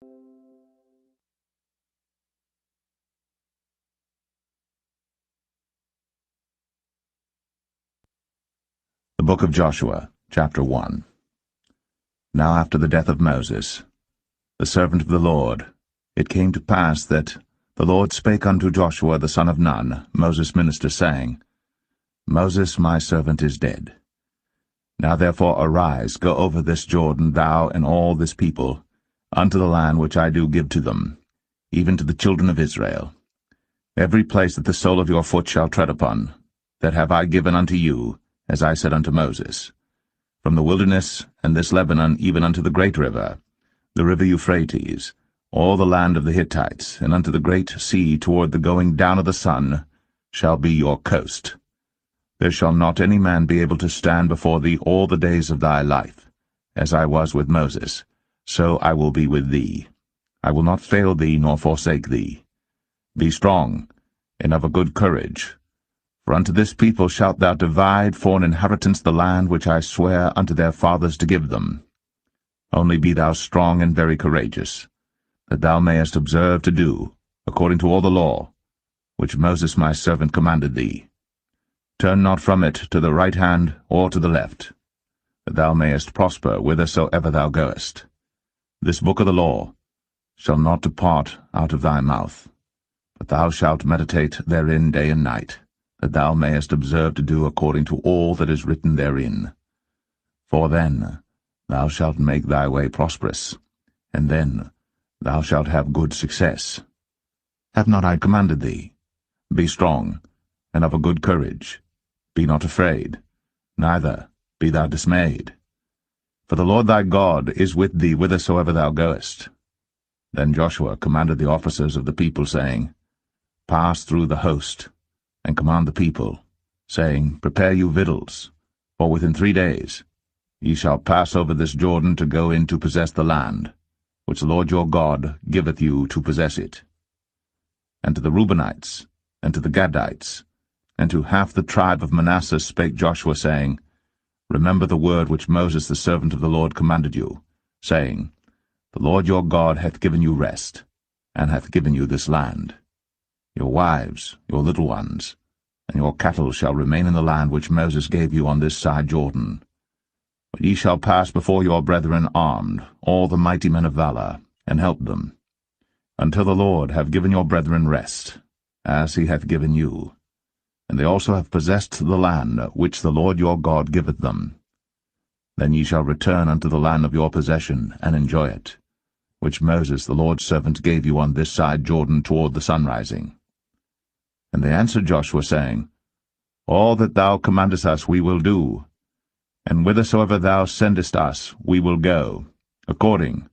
The Book of Joshua, chapter 1. Now after the death of Moses, the servant of the Lord, it came to pass that the Lord spake unto Joshua the son of Nun, Moses' minister, saying, Moses my servant is dead. Now therefore arise, go over this Jordan, thou and all this people, unto the land which I do give to them, even to the children of Israel. Every place that the sole of your foot shall tread upon, that have I given unto you, as I said unto Moses, from the wilderness and this Lebanon even unto the great river, the river Euphrates, all the land of the Hittites, and unto the great sea toward the going down of the sun, shall be your coast. There shall not any man be able to stand before thee all the days of thy life. As I was with Moses, so I will be with thee. I will not fail thee nor forsake thee. Be strong, and of a good courage. For unto this people shalt thou divide for an inheritance the land which I swear unto their fathers to give them. Only be thou strong and very courageous, that thou mayest observe to do, according to all the law, which Moses my servant commanded thee. Turn not from it to the right hand or to the left, that thou mayest prosper whithersoever thou goest. This book of the law shall not depart out of thy mouth, but thou shalt meditate therein day and night, that thou mayest observe to do according to all that is written therein. For then thou shalt make thy way prosperous, and then thou shalt have good success. Have not I commanded thee? Be strong, and of a good courage. Be not afraid, neither be thou dismayed. For the Lord thy God is with thee whithersoever thou goest. Then Joshua commanded the officers of the people, saying, Pass through the host, and command the people, saying, Prepare you victuals, for within 3 days ye shall pass over this Jordan to go in to possess the land, which the Lord your God giveth you to possess it. And to the Reubenites, and to the Gadites, and to half the tribe of Manasseh spake Joshua, saying, Remember the word which Moses the servant of the Lord commanded you, saying, The Lord your God hath given you rest, and hath given you this land. Your wives, your little ones, and your cattle shall remain in the land which Moses gave you on this side Jordan. But ye shall pass before your brethren armed, all the mighty men of valor, and help them, until the Lord have given your brethren rest, as he hath given you. And they also have possessed the land which the Lord your God giveth them. Then ye shall return unto the land of your possession, and enjoy it, which Moses the Lord's servant gave you on this side Jordan toward the sunrising. And they answered Joshua, saying, All that thou commandest us we will do, and whithersoever thou sendest us we will go, according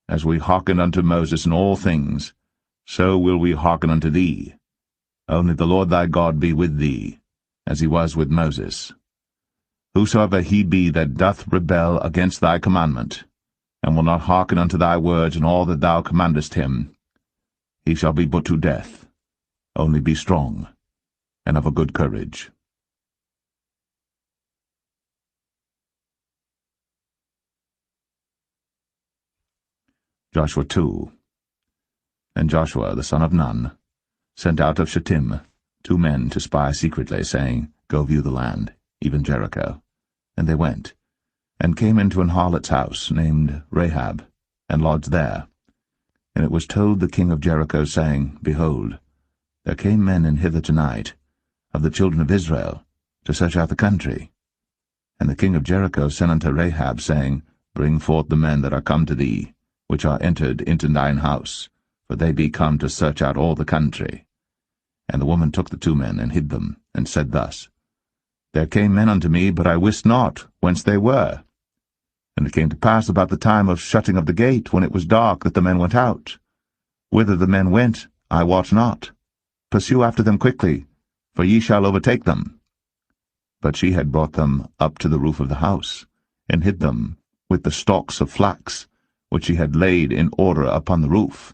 as we hearkened unto Moses in all things, so will we hearken unto thee. Only the Lord thy God be with thee, as he was with Moses. Whosoever he be that doth rebel against thy commandment, and will not hearken unto thy words in all that thou commandest him, he shall be put to death. Only be strong, and of a good courage. Joshua 2. And Joshua the son of Nun sent out of Shittim 2 men to spy secretly, saying, Go view the land, even Jericho. And they went, and came into an harlot's house, named Rahab, and lodged there. And it was told the king of Jericho, saying, Behold, there came men in hither tonight, of the children of Israel, to search out the country. And the king of Jericho sent unto Rahab, saying, Bring forth the men that are come to thee, which are entered into thine house, for they be come to search out all the country. And the woman took the 2 men, and hid them, and said thus, There came men unto me, but I wist not whence they were. And it came to pass about the time of shutting of the gate, when it was dark, that the men went out. Whither the men went, I wot not. Pursue after them quickly, for ye shall overtake them. But she had brought them up to the roof of the house, and hid them with the stalks of flax, which she had laid in order upon the roof.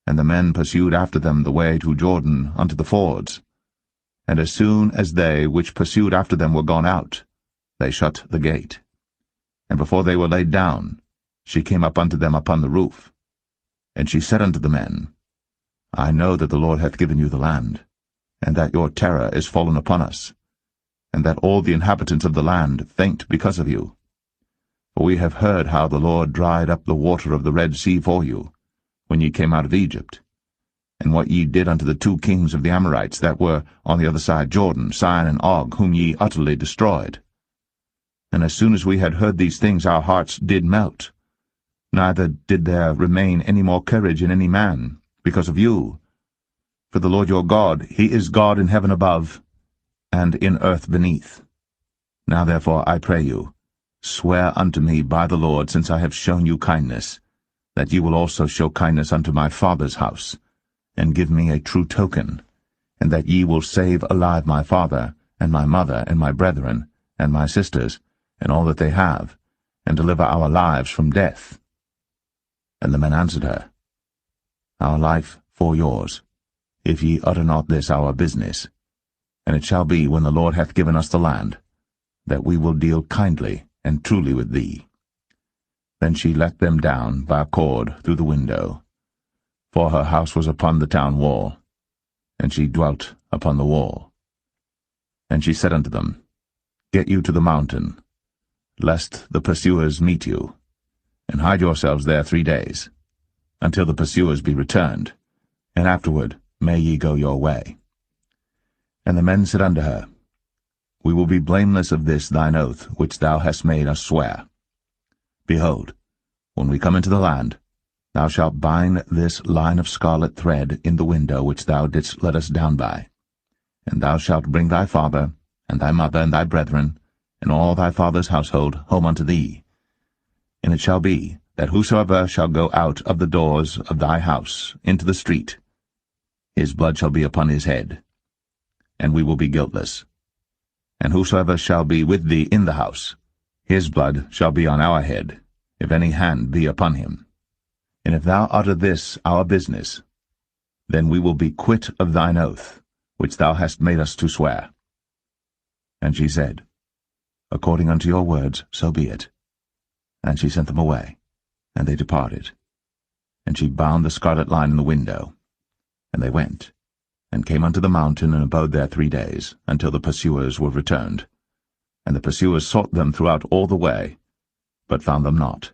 And the men pursued after them the way to Jordan unto the fords. And as soon as they which pursued after them were gone out, they shut the gate. And before they were laid down, she came up unto them upon the roof, And she said unto the men, I know that the Lord hath given you the land, and that your terror is fallen upon us, and that all the inhabitants of the land faint because of you. For we have heard how the Lord dried up the water of the Red Sea for you, when ye came out of Egypt, and what ye did unto the 2 kings of the Amorites that were on the other side Jordan, Sihon and Og, whom ye utterly destroyed. And as soon as we had heard these things, our hearts did melt. Neither did there remain any more courage in any man, because of you. For the Lord your God, he is God in heaven above, and in earth beneath. Now therefore, I pray you, swear unto me by the Lord, since I have shown you kindness, that ye will also show kindness unto my father's house, and give me a true token, and that ye will save alive my father, and my mother, and my brethren, and my sisters, and all that they have, and deliver our lives from death. And the men answered her, Our life for yours, if ye utter not this our business. And it shall be, when the Lord hath given us the land, that we will deal kindly and truly with thee. Then she let them down by a cord through the window, for her house was upon the town wall, and she dwelt upon the wall. And she said unto them, Get you to the mountain, lest the pursuers meet you, and hide yourselves there 3 days, until the pursuers be returned, and afterward may ye go your way. And the men said unto her, We will be blameless of this thine oath, which thou hast made us swear. Behold, when we come into the land, thou shalt bind this line of scarlet thread in the window which thou didst let us down by. And thou shalt bring thy father, and thy mother, and thy brethren, and all thy father's household home unto thee. And it shall be, that whosoever shall go out of the doors of thy house into the street, his blood shall be upon his head, and we will be guiltless. And whosoever shall be with thee in the house, his blood shall be on our head, if any hand be upon him. And if thou utter this our business, then we will be quit of thine oath, which thou hast made us to swear. And she said, According unto your words, so be it. And she sent them away, and they departed. And she bound the scarlet line in the window. And they went, and came unto the mountain, and abode there 3 days, until the pursuers were returned. And the pursuers sought them throughout all the way, but found them not.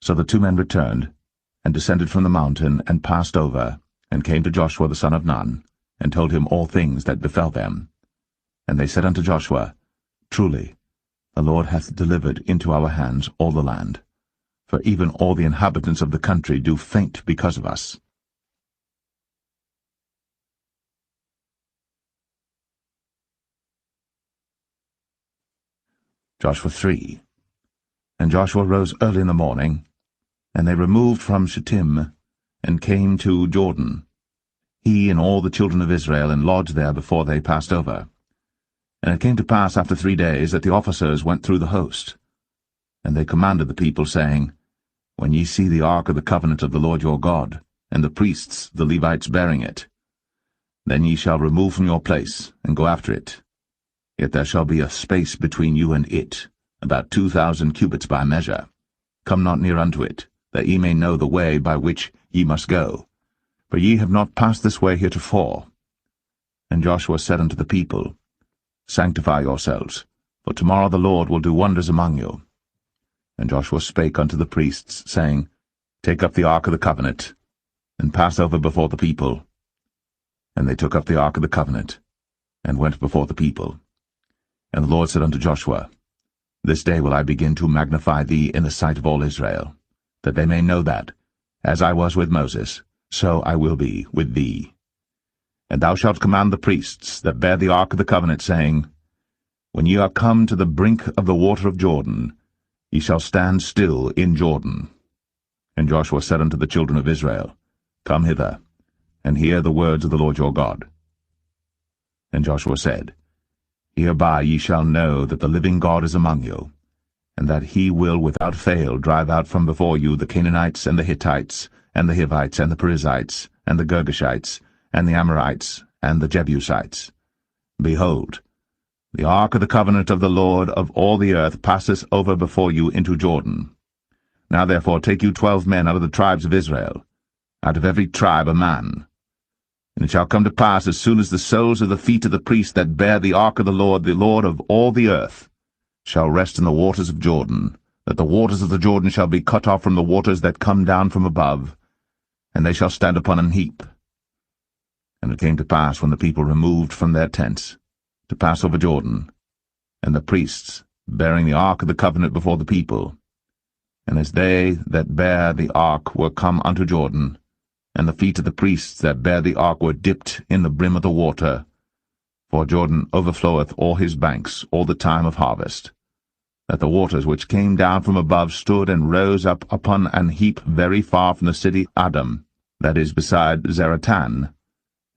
So the 2 men returned, and descended from the mountain, and passed over, and came to Joshua the son of Nun, and told him all things that befell them. And they said unto Joshua, Truly, the Lord hath delivered into our hands all the land, for even all the inhabitants of the country do faint because of us. Joshua 3. And Joshua rose early in the morning, and they removed from Shittim, and came to Jordan, he and all the children of Israel, and lodged there before they passed over. And it came to pass after 3 days that the officers went through the host. And they commanded the people, saying, When ye see the ark of the covenant of the Lord your God, and the priests, the Levites, bearing it, then ye shall remove from your place, and go after it. Yet there shall be a space between you and it, about 2,000 cubits by measure. Come not near unto it, that ye may know the way by which ye must go. For ye have not passed this way heretofore. And Joshua said unto the people, Sanctify yourselves, for tomorrow the Lord will do wonders among you. And Joshua spake unto the priests, saying, Take up the ark of the covenant, and pass over before the people. And they took up the ark of the covenant, and went before the people. And the Lord said unto Joshua, This day will I begin to magnify thee in the sight of all Israel, that they may know that, as I was with Moses, so I will be with thee. And thou shalt command the priests that bear the ark of the covenant, saying, When ye are come to the brink of the water of Jordan, ye shall stand still in Jordan. And Joshua said unto the children of Israel, Come hither, and hear the words of the Lord your God. And Joshua said, Hereby ye shall know that the living God is among you, and that he will without fail drive out from before you the Canaanites, and the Hittites, and the Hivites, and the Perizzites, and the Girgashites, and the Amorites, and the Jebusites. Behold, the ark of the covenant of the Lord of all the earth passeth over before you into Jordan. Now therefore take you 12 men out of the tribes of Israel, out of every tribe a man. And it shall come to pass, as soon as the soles of the feet of the priests that bear the ark of the Lord of all the earth, shall rest in the waters of Jordan, that the waters of the Jordan shall be cut off from the waters that come down from above, and they shall stand upon an heap. And it came to pass, when the people removed from their tents, to pass over Jordan, and the priests, bearing the ark of the covenant before the people, and as they that bear the ark were come unto Jordan, and the feet of the priests that bear the ark were dipped in the brim of the water, for Jordan overfloweth all his banks all the time of harvest, that the waters which came down from above stood and rose up upon an heap very far from the city Adam, that is beside Zaratan,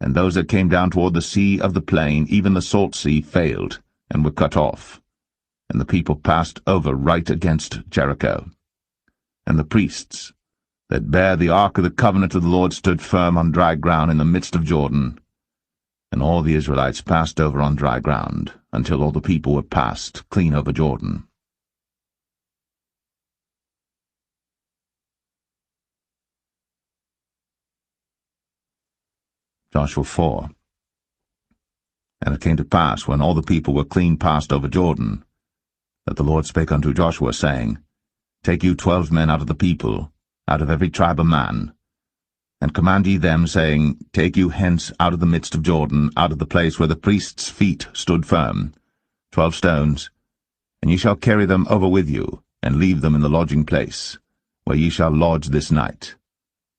and those that came down toward the sea of the plain, even the salt sea, failed, and were cut off, and the people passed over right against Jericho. And the priests that bear the ark of the covenant of the Lord stood firm on dry ground in the midst of Jordan, and all the Israelites passed over on dry ground, until all the people were passed clean over Jordan. Joshua 4. And it came to pass, when all the people were clean passed over Jordan, that the Lord spake unto Joshua, saying, Take you 12 men out of the people, out of every tribe a man, and command ye them, saying, Take you hence out of the midst of Jordan, out of the place where the priests' feet stood firm, 12 stones, and ye shall carry them over with you, and leave them in the lodging place, where ye shall lodge this night.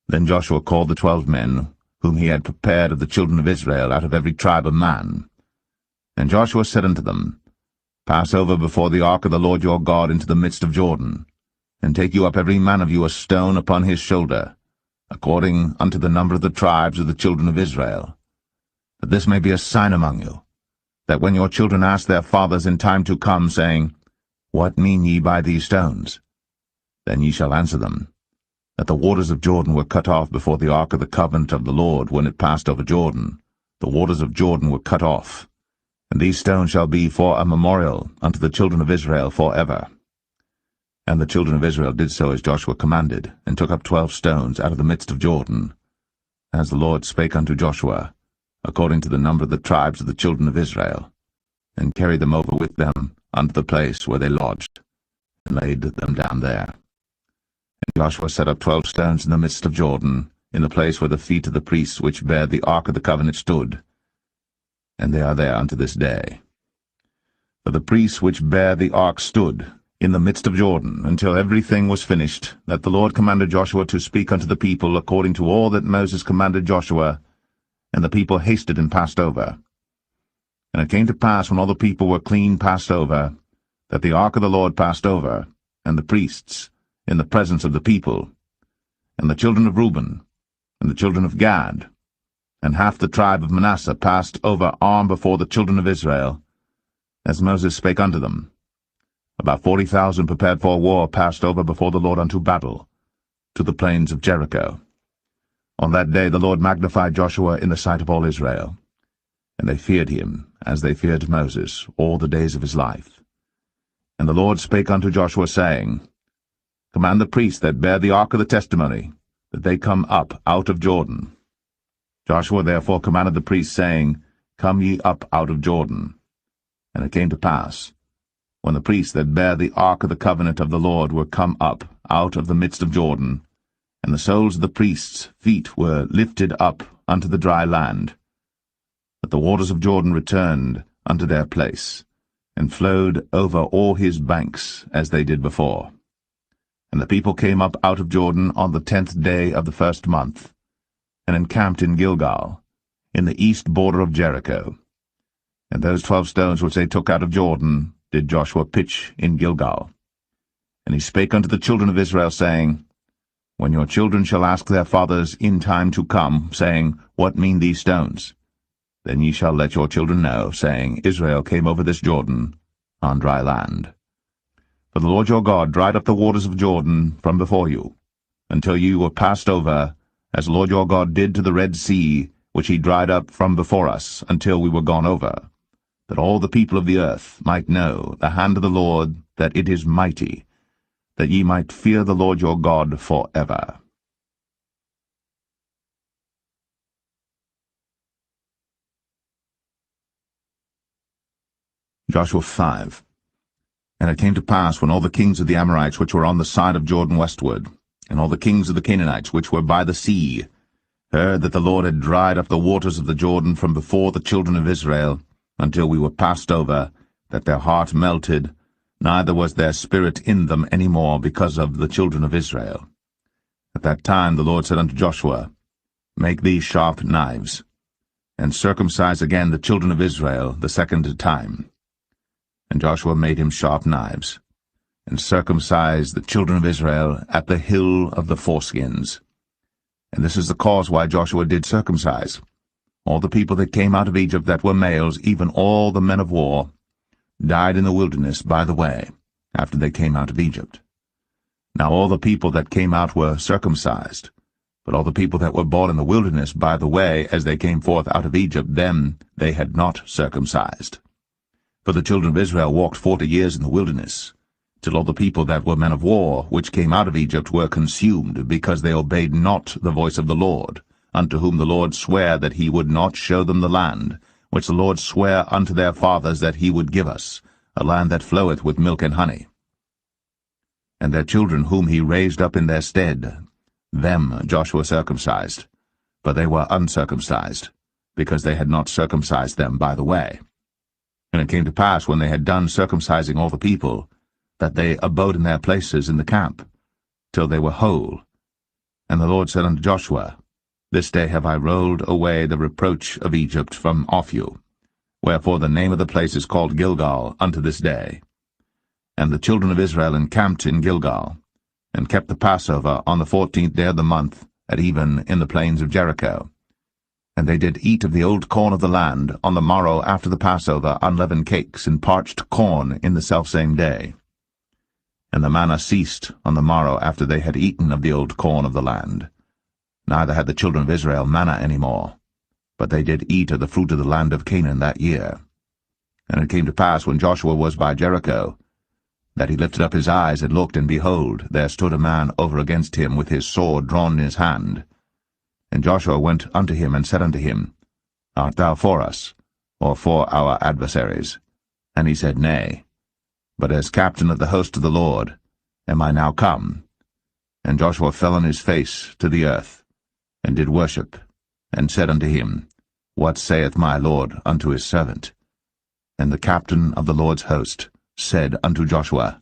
Then Joshua called the 12 men, whom he had prepared of the children of Israel, out of every tribe a man. And Joshua said unto them, Pass over before the ark of the Lord your God into the midst of Jordan, and take you up every man of you a stone upon his shoulder, according unto the number of the tribes of the children of Israel, that this may be a sign among you, that when your children ask their fathers in time to come, saying, What mean ye by these stones? Then ye shall answer them, that the waters of Jordan were cut off before the ark of the covenant of the Lord when it passed over Jordan. The waters of Jordan were cut off, and these stones shall be for a memorial unto the children of Israel forever. And the children of Israel did so as Joshua commanded, and took up 12 stones out of the midst of Jordan, as the Lord spake unto Joshua, according to the number of the tribes of the children of Israel, and carried them over with them unto the place where they lodged, and laid them down there. And Joshua set up 12 stones in the midst of Jordan, in the place where the feet of the priests which bear the ark of the covenant stood, and they are there unto this day. For the priests which bear the ark stood in the midst of Jordan, until everything was finished, that the Lord commanded Joshua to speak unto the people according to all that Moses commanded Joshua, and the people hasted and passed over. And it came to pass, when all the people were clean passed over, that the ark of the Lord passed over, and the priests, in the presence of the people, and the children of Reuben, and the children of Gad, and half the tribe of Manasseh passed over armed before the children of Israel, as Moses spake unto them. About 40,000 prepared for war passed over before the Lord unto battle, to the plains of Jericho. On that day the Lord magnified Joshua in the sight of all Israel, and they feared him, as they feared Moses, all the days of his life. And the Lord spake unto Joshua, saying, Command the priests that bear the ark of the testimony, that they come up out of Jordan. Joshua therefore commanded the priests, saying, Come ye up out of Jordan. And it came to pass, when the priests that bear the ark of the covenant of the Lord were come up out of the midst of Jordan, and the soles of the priests' feet were lifted up unto the dry land, that the waters of Jordan returned unto their place, and flowed over all his banks as they did before. And the people came up out of Jordan on the 10th day of the first month, and encamped in Gilgal, in the east border of Jericho. And those 12 stones which they took out of Jordan did Joshua pitch in Gilgal. And he spake unto the children of Israel, saying, When your children shall ask their fathers in time to come, saying, What mean these stones? Then ye shall let your children know, saying, Israel came over this Jordan on dry land. For the Lord your God dried up the waters of Jordan from before you, until you were passed over, as the Lord your God did to the Red Sea, which he dried up from before us, until we were gone over, that all the people of the earth might know the hand of the Lord, that it is mighty, that ye might fear the Lord your God forever. Joshua 5. And it came to pass, when all the kings of the Amorites which were on the side of Jordan westward, and all the kings of the Canaanites which were by the sea, heard that the Lord had dried up the waters of the Jordan from before the children of Israel, until we were passed over, that their heart melted, neither was their spirit in them any more because of the children of Israel. At that time the Lord said unto Joshua, Make thee sharp knives, and circumcise again the children of Israel the second time. And Joshua made him sharp knives, and circumcised the children of Israel at the hill of the foreskins. And this is the cause why Joshua did circumcise all the people that came out of Egypt that were males, even all the men of war, died in the wilderness by the way, after they came out of Egypt. Now all the people that came out were circumcised, but all the people that were born in the wilderness by the way, as they came forth out of Egypt, them they had not circumcised. For the children of Israel walked 40 years in the wilderness, till all the people that were men of war, which came out of Egypt, were consumed, because they obeyed not the voice of the Lord, unto whom the Lord sware that he would not show them the land, which the Lord sware unto their fathers that he would give us, a land that floweth with milk and honey. And their children whom he raised up in their stead, them Joshua circumcised, but they were uncircumcised, because they had not circumcised them by the way. And it came to pass, when they had done circumcising all the people, that they abode in their places in the camp, till they were whole. And the Lord said unto Joshua, This day have I rolled away the reproach of Egypt from off you. Wherefore the name of the place is called Gilgal unto this day. And the children of Israel encamped in Gilgal, and kept the Passover on the 14th day of the month, at even in the plains of Jericho. And they did eat of the old corn of the land on the morrow after the Passover, unleavened cakes and parched corn in the selfsame day. And the manna ceased on the morrow after they had eaten of the old corn of the land. Neither had the children of Israel manna any more, but they did eat of the fruit of the land of Canaan that year. And it came to pass, when Joshua was by Jericho, that he lifted up his eyes and looked, and behold, there stood a man over against him with his sword drawn in his hand. And Joshua went unto him, and said unto him, Art thou for us, or for our adversaries? And he said, Nay, but as captain of the host of the Lord am I now come. And Joshua fell on his face to the earth, and did worship, and said unto him, What saith my Lord unto his servant? And the captain of the Lord's host said unto Joshua,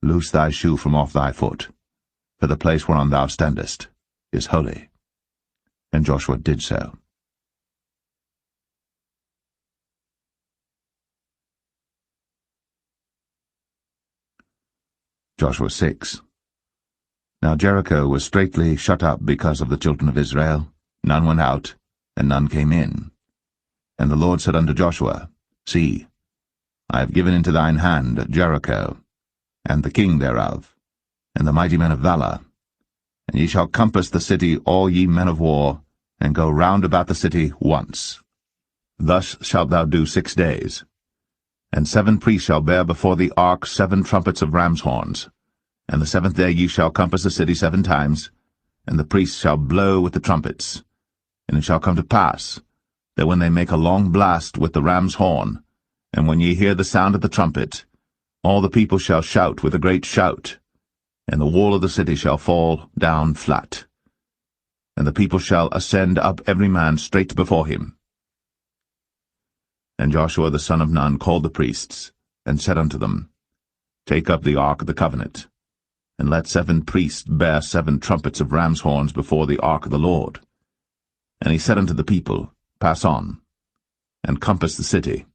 Loose thy shoe from off thy foot, for the place whereon thou standest is holy. And Joshua did so. Joshua 6. Now Jericho was straitly shut up because of the children of Israel. None went out, and none came in. And the Lord said unto Joshua, See, I have given into thine hand Jericho, and the king thereof, and the mighty men of valor. And ye shall compass the city, all ye men of war, and go round about the city once. Thus shalt thou do 6 days. And 7 priests shall bear before the ark 7 trumpets of ram's horns. And the 7th day ye shall compass the city 7 times, and the priests shall blow with the trumpets. And it shall come to pass, that when they make a long blast with the ram's horn, and when ye hear the sound of the trumpet, all the people shall shout with a great shout, and the wall of the city shall fall down flat. And the people shall ascend up every man straight before him. And Joshua the son of Nun called the priests, and said unto them, Take up the ark of the covenant, and let 7 priests bear 7 trumpets of ram's horns before the ark of the Lord. And he said unto the people, Pass on, and compass the city,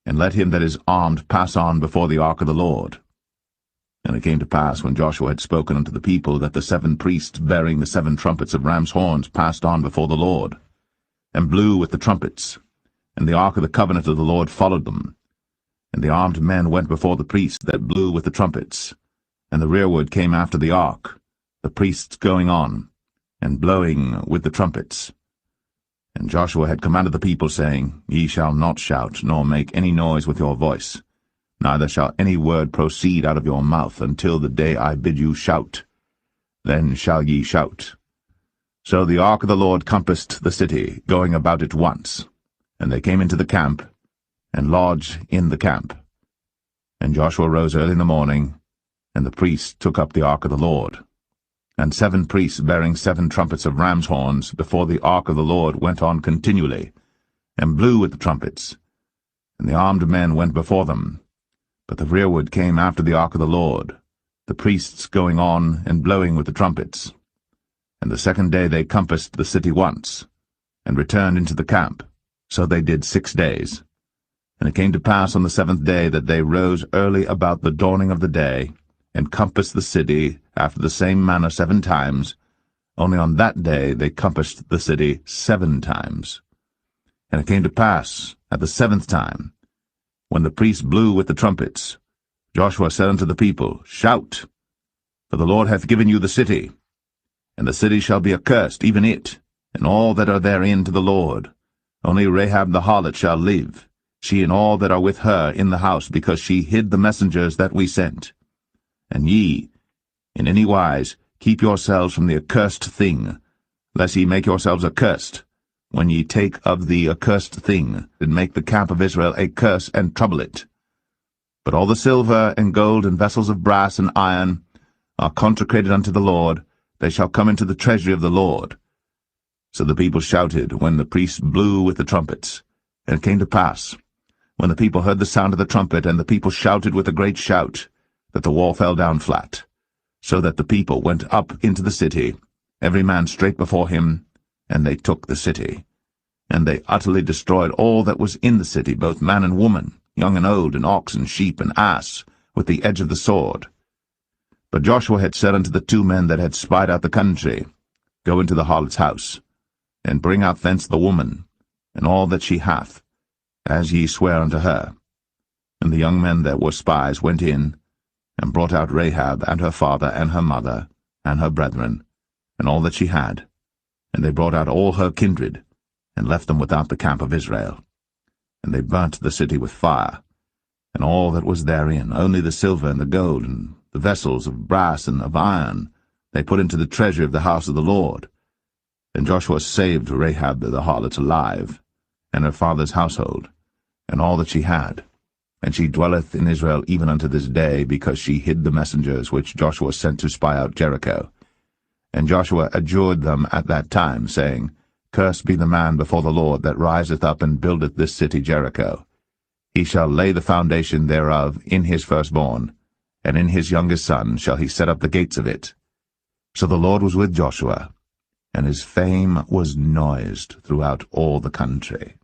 and let him that is armed pass on before the ark of the Lord. And it came to pass, when Joshua had spoken unto the people, that the 7 priests bearing the 7 trumpets of ram's horns passed on before the Lord, and blew with the trumpets, and the ark of the covenant of the Lord followed them. And the armed men went before the priests that blew with the trumpets, and the rearward came after the ark, the priests going on, and blowing with the trumpets. And Joshua had commanded the people, saying, Ye shall not shout, nor make any noise with your voice, neither shall any word proceed out of your mouth until the day I bid you shout. Then shall ye shout. So the ark of the Lord compassed the city, going about it once. And they came into the camp, and lodge in the camp. And Joshua rose early in the morning, and the priests took up the ark of the Lord. And 7 priests bearing 7 trumpets of ram's horns before the ark of the Lord went on continually, and blew with the trumpets. And the armed men went before them. But the rearward came after the ark of the Lord, the priests going on and blowing with the trumpets. And the second day they compassed the city once, and returned into the camp. So they did 6 days. And it came to pass on the 7th day that they rose early about the dawning of the day, and compassed the city after the same manner 7 times. Only on that day they compassed the city 7 times. And it came to pass at the 7th time, when the priests blew with the trumpets, Joshua said unto the people, Shout, for the Lord hath given you the city. And the city shall be accursed, even it, and all that are therein to the Lord. Only Rahab the harlot shall live, she and all that are with her in the house, because she hid the messengers that we sent. And ye, in any wise, keep yourselves from the accursed thing, lest ye make yourselves accursed, when ye take of the accursed thing, and make the camp of Israel a curse, and trouble it. But all the silver and gold and vessels of brass and iron are consecrated unto the Lord, they shall come into the treasury of the Lord. So the people shouted when the priests blew with the trumpets. And it came to pass, when the people heard the sound of the trumpet, and the people shouted with a great shout, that the wall fell down flat, so that the people went up into the city, every man straight before him, and they took the city. And they utterly destroyed all that was in the city, both man and woman, young and old, and ox and sheep and ass, with the edge of the sword. But Joshua had said unto the 2 men that had spied out the country, Go into the harlot's house, and bring out thence the woman, and all that she hath, as ye swear unto her. And the young men that were spies went in, and brought out Rahab, and her father, and her mother, and her brethren, and all that she had. And they brought out all her kindred, and left them without the camp of Israel. And they burnt the city with fire, and all that was therein, only the silver and the gold, and the vessels of brass and of iron, they put into the treasury of the house of the Lord. And Joshua saved Rahab the harlot alive, and her father's household, and all that she had. And she dwelleth in Israel even unto this day, because she hid the messengers which Joshua sent to spy out Jericho. And Joshua adjured them at that time, saying, Cursed be the man before the Lord that riseth up and buildeth this city Jericho. He shall lay the foundation thereof in his firstborn, and in his youngest son shall he set up the gates of it. So the Lord was with Joshua, and his fame was noised throughout all the country.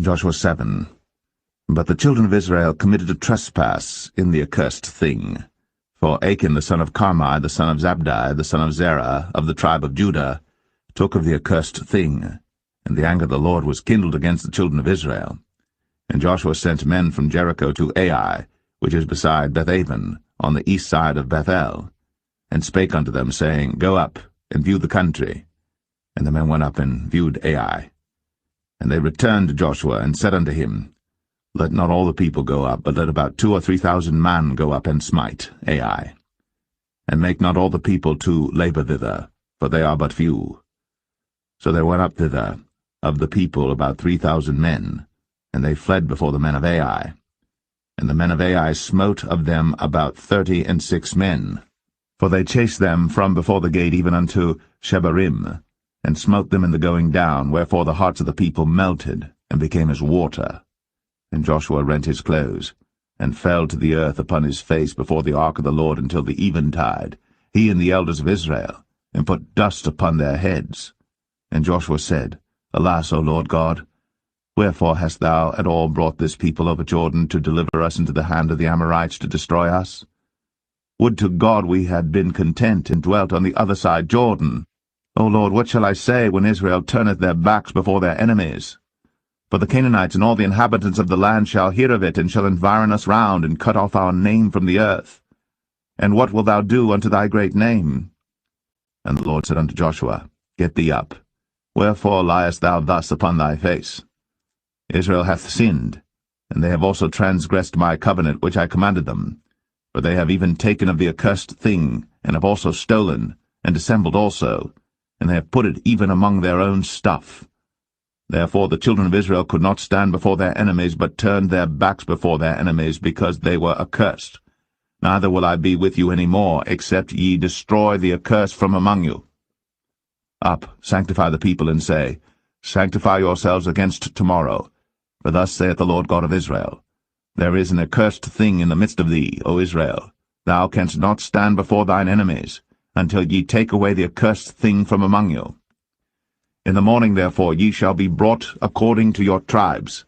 Joshua 7. But the children of Israel committed a trespass in the accursed thing. For Achan the son of Carmi, the son of Zabdi, the son of Zerah, of the tribe of Judah, took of the accursed thing, and the anger of the Lord was kindled against the children of Israel. And Joshua sent men from Jericho to Ai, which is beside Bethaven, on the east side of Bethel, and spake unto them, saying, Go up, and view the country. And the men went up and viewed Ai. And they returned to Joshua, and said unto him, Let not all the people go up, but let about 2,000 or 3,000 men go up and smite Ai. And make not all the people to labor thither, for they are but few. So there went up thither, of the people about 3,000 men, and they fled before the men of Ai. And the men of Ai smote of them about 36 men. For they chased them from before the gate even unto Shebarim, and smote them in the going down, wherefore the hearts of the people melted, and became as water. And Joshua rent his clothes, and fell to the earth upon his face before the ark of the Lord until the eventide, he and the elders of Israel, and put dust upon their heads. And Joshua said, Alas, O Lord God, wherefore hast thou at all brought this people over Jordan to deliver us into the hand of the Amorites to destroy us? Would to God we had been content and dwelt on the other side Jordan. O Lord, what shall I say when Israel turneth their backs before their enemies? For the Canaanites and all the inhabitants of the land shall hear of it, and shall environ us round, and cut off our name from the earth. And what wilt thou do unto thy great name? And the Lord said unto Joshua, Get thee up. Wherefore liest thou thus upon thy face? Israel hath sinned, and they have also transgressed my covenant which I commanded them. For they have even taken of the accursed thing, and have also stolen, and dissembled also, and they have put it even among their own stuff. Therefore the children of Israel could not stand before their enemies, but turned their backs before their enemies, because they were accursed. Neither will I be with you any more, except ye destroy the accursed from among you. Up, sanctify the people, and say, Sanctify yourselves against tomorrow. For thus saith the Lord God of Israel, There is an accursed thing in the midst of thee, O Israel. Thou canst not stand before thine enemies, until ye take away the accursed thing from among you. In the morning therefore ye shall be brought according to your tribes.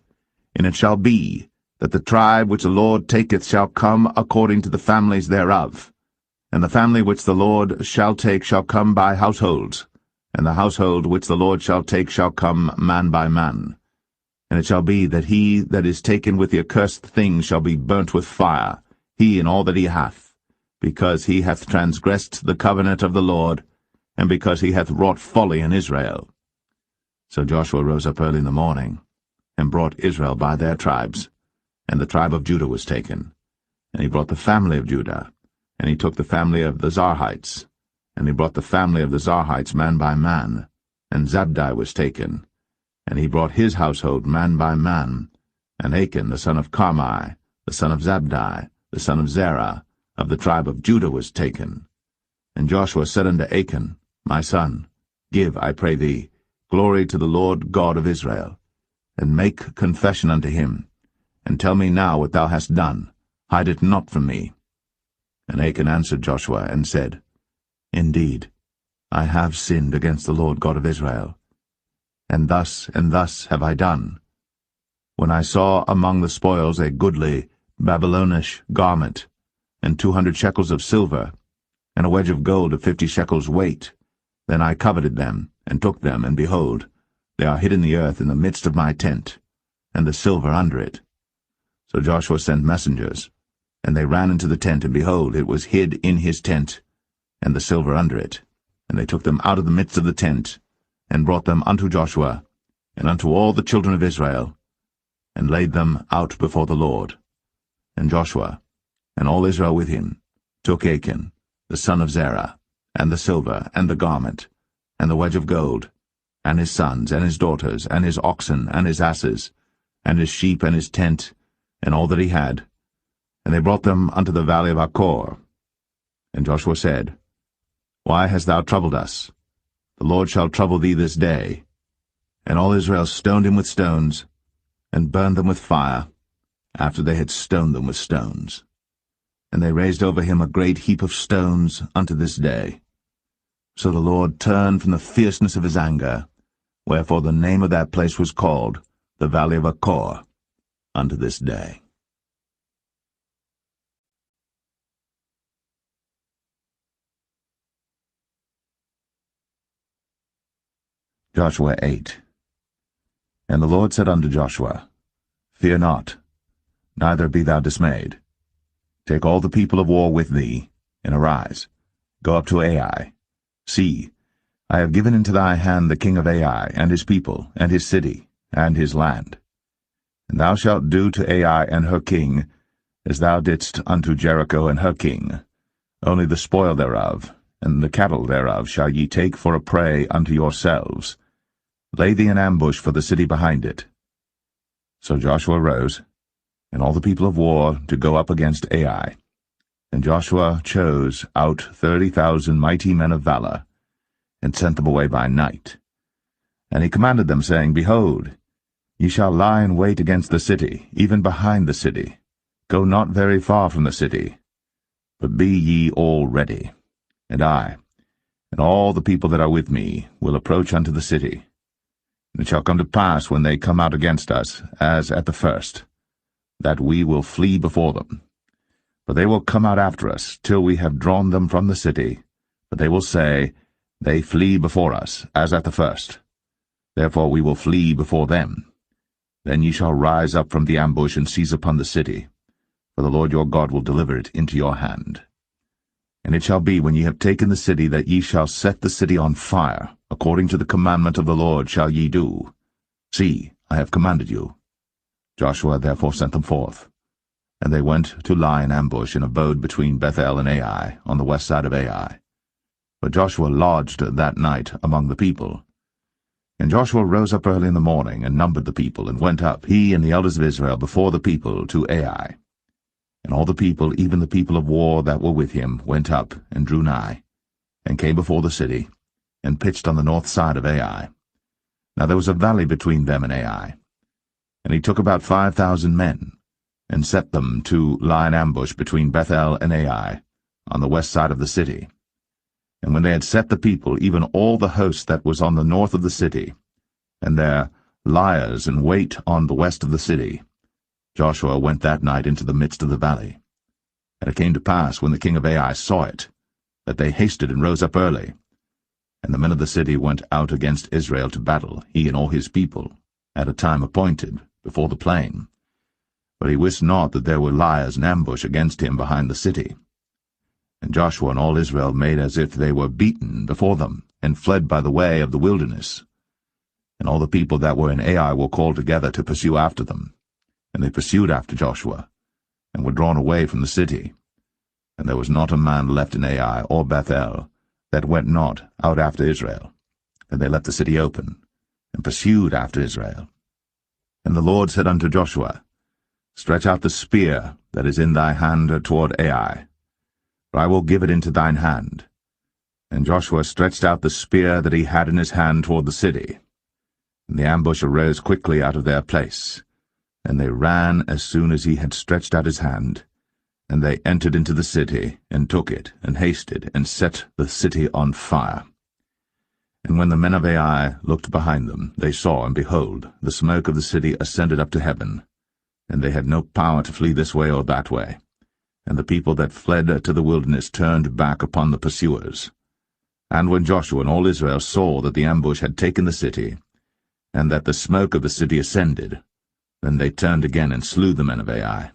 And it shall be, that the tribe which the Lord taketh shall come according to the families thereof. And the family which the Lord shall take shall come by households, and the household which the Lord shall take shall come man by man. And it shall be that he that is taken with the accursed thing shall be burnt with fire, he and all that he hath, because he hath transgressed the covenant of the Lord, and because he hath wrought folly in Israel. So Joshua rose up early in the morning, and brought Israel by their tribes, and the tribe of Judah was taken. And he brought the family of Judah, and he took the family of the Zarhites, and he brought the family of the Zarhites man by man, and Zabdi was taken, and he brought his household man by man, and Achan the son of Carmi, the son of Zabdi, the son of Zerah, of the tribe of Judah was taken. And Joshua said unto Achan, My son, give, I pray thee, glory to the Lord God of Israel, and make confession unto him, and tell me now what thou hast done, hide it not from me. And Achan answered Joshua, and said, Indeed, I have sinned against the Lord God of Israel, and thus have I done. When I saw among the spoils a goodly Babylonish garment, and 200 shekels of silver, and a wedge of gold of 50 shekels weight, then I coveted them, and took them, and behold, they are hid in the earth in the midst of my tent, and the silver under it. So Joshua sent messengers, and they ran into the tent, and behold, it was hid in his tent, and the silver under it. And they took them out of the midst of the tent, and brought them unto Joshua, and unto all the children of Israel, and laid them out before the Lord. And Joshua, and all Israel with him, took Achan, the son of Zerah, and the silver, and the garment, and the wedge of gold, and his sons, and his daughters, and his oxen, and his asses, and his sheep, and his tent, and all that he had. And they brought them unto the valley of Achor. And Joshua said, Why hast thou troubled us? The Lord shall trouble thee this day. And all Israel stoned him with stones, and burned them with fire, after they had stoned them with stones. And they raised over him a great heap of stones unto this day. So the Lord turned from the fierceness of his anger, wherefore the name of that place was called the Valley of Achor unto this day. Joshua 8. And the Lord said unto Joshua, Fear not, neither be thou dismayed. Take all the people of war with thee, and arise, go up to Ai. See, I have given into thy hand the king of Ai, and his people, and his city, and his land. And thou shalt do to Ai and her king, as thou didst unto Jericho and her king. Only the spoil thereof, and the cattle thereof shall ye take for a prey unto yourselves. Lay thee an ambush for the city behind it. So Joshua rose, and all the people of war, to go up against Ai. And Joshua chose out 30,000 mighty men of valor, and sent them away by night. And he commanded them, saying, Behold, ye shall lie in wait against the city, even behind the city. Go not very far from the city, but be ye all ready. And I, and all the people that are with me, will approach unto the city. And it shall come to pass, when they come out against us, as at the first, that we will flee before them. For they will come out after us, till we have drawn them from the city. But they will say, They flee before us, as at the first. Therefore we will flee before them. Then ye shall rise up from the ambush, and seize upon the city. For the Lord your God will deliver it into your hand. And it shall be, when ye have taken the city, that ye shall set the city on fire. According to the commandment of the Lord shall ye do. See, I have commanded you. Joshua therefore sent them forth. And they went to lie in ambush, and abode between Bethel and Ai, on the west side of Ai. for Joshua lodged that night among the people. And Joshua rose up early in the morning, and numbered the people, and went up, he and the elders of Israel, before the people to Ai. And all the people, even the people of war that were with him, went up, and drew nigh, and came before the city, and pitched on the north side of Ai. Now there was a valley between them and Ai. And he took about 5,000 men, and set them to lie in ambush between Bethel and Ai, on the west side of the city. And when they had set the people, even all the host that was on the north of the city, and their liers in wait on the west of the city, Joshua went that night into the midst of the valley. And it came to pass, when the king of Ai saw it, that they hasted and rose up early. And the men of the city went out against Israel to battle, he and all his people, at a time appointed, before the plain. But he wist not that there were liers in ambush against him behind the city. And Joshua and all Israel made as if they were beaten before them, and fled by the way of the wilderness. And all the people that were in Ai were called together to pursue after them. And they pursued after Joshua, and were drawn away from the city. And there was not a man left in Ai or Bethel that went not out after Israel. And they left the city open, and pursued after Israel. And the Lord said unto Joshua, Stretch out the spear that is in thy hand toward Ai, for I will give it into thine hand. And Joshua stretched out the spear that he had in his hand toward the city. And the ambush arose quickly out of their place. And they ran as soon as he had stretched out his hand. And they entered into the city, and took it, and hasted, and set the city on fire. And when the men of Ai looked behind them, they saw, and behold, the smoke of the city ascended up to heaven. And they had no power to flee this way or that way. And the people that fled to the wilderness turned back upon the pursuers. And when Joshua and all Israel saw that the ambush had taken the city, and that the smoke of the city ascended, then they turned again and slew the men of Ai.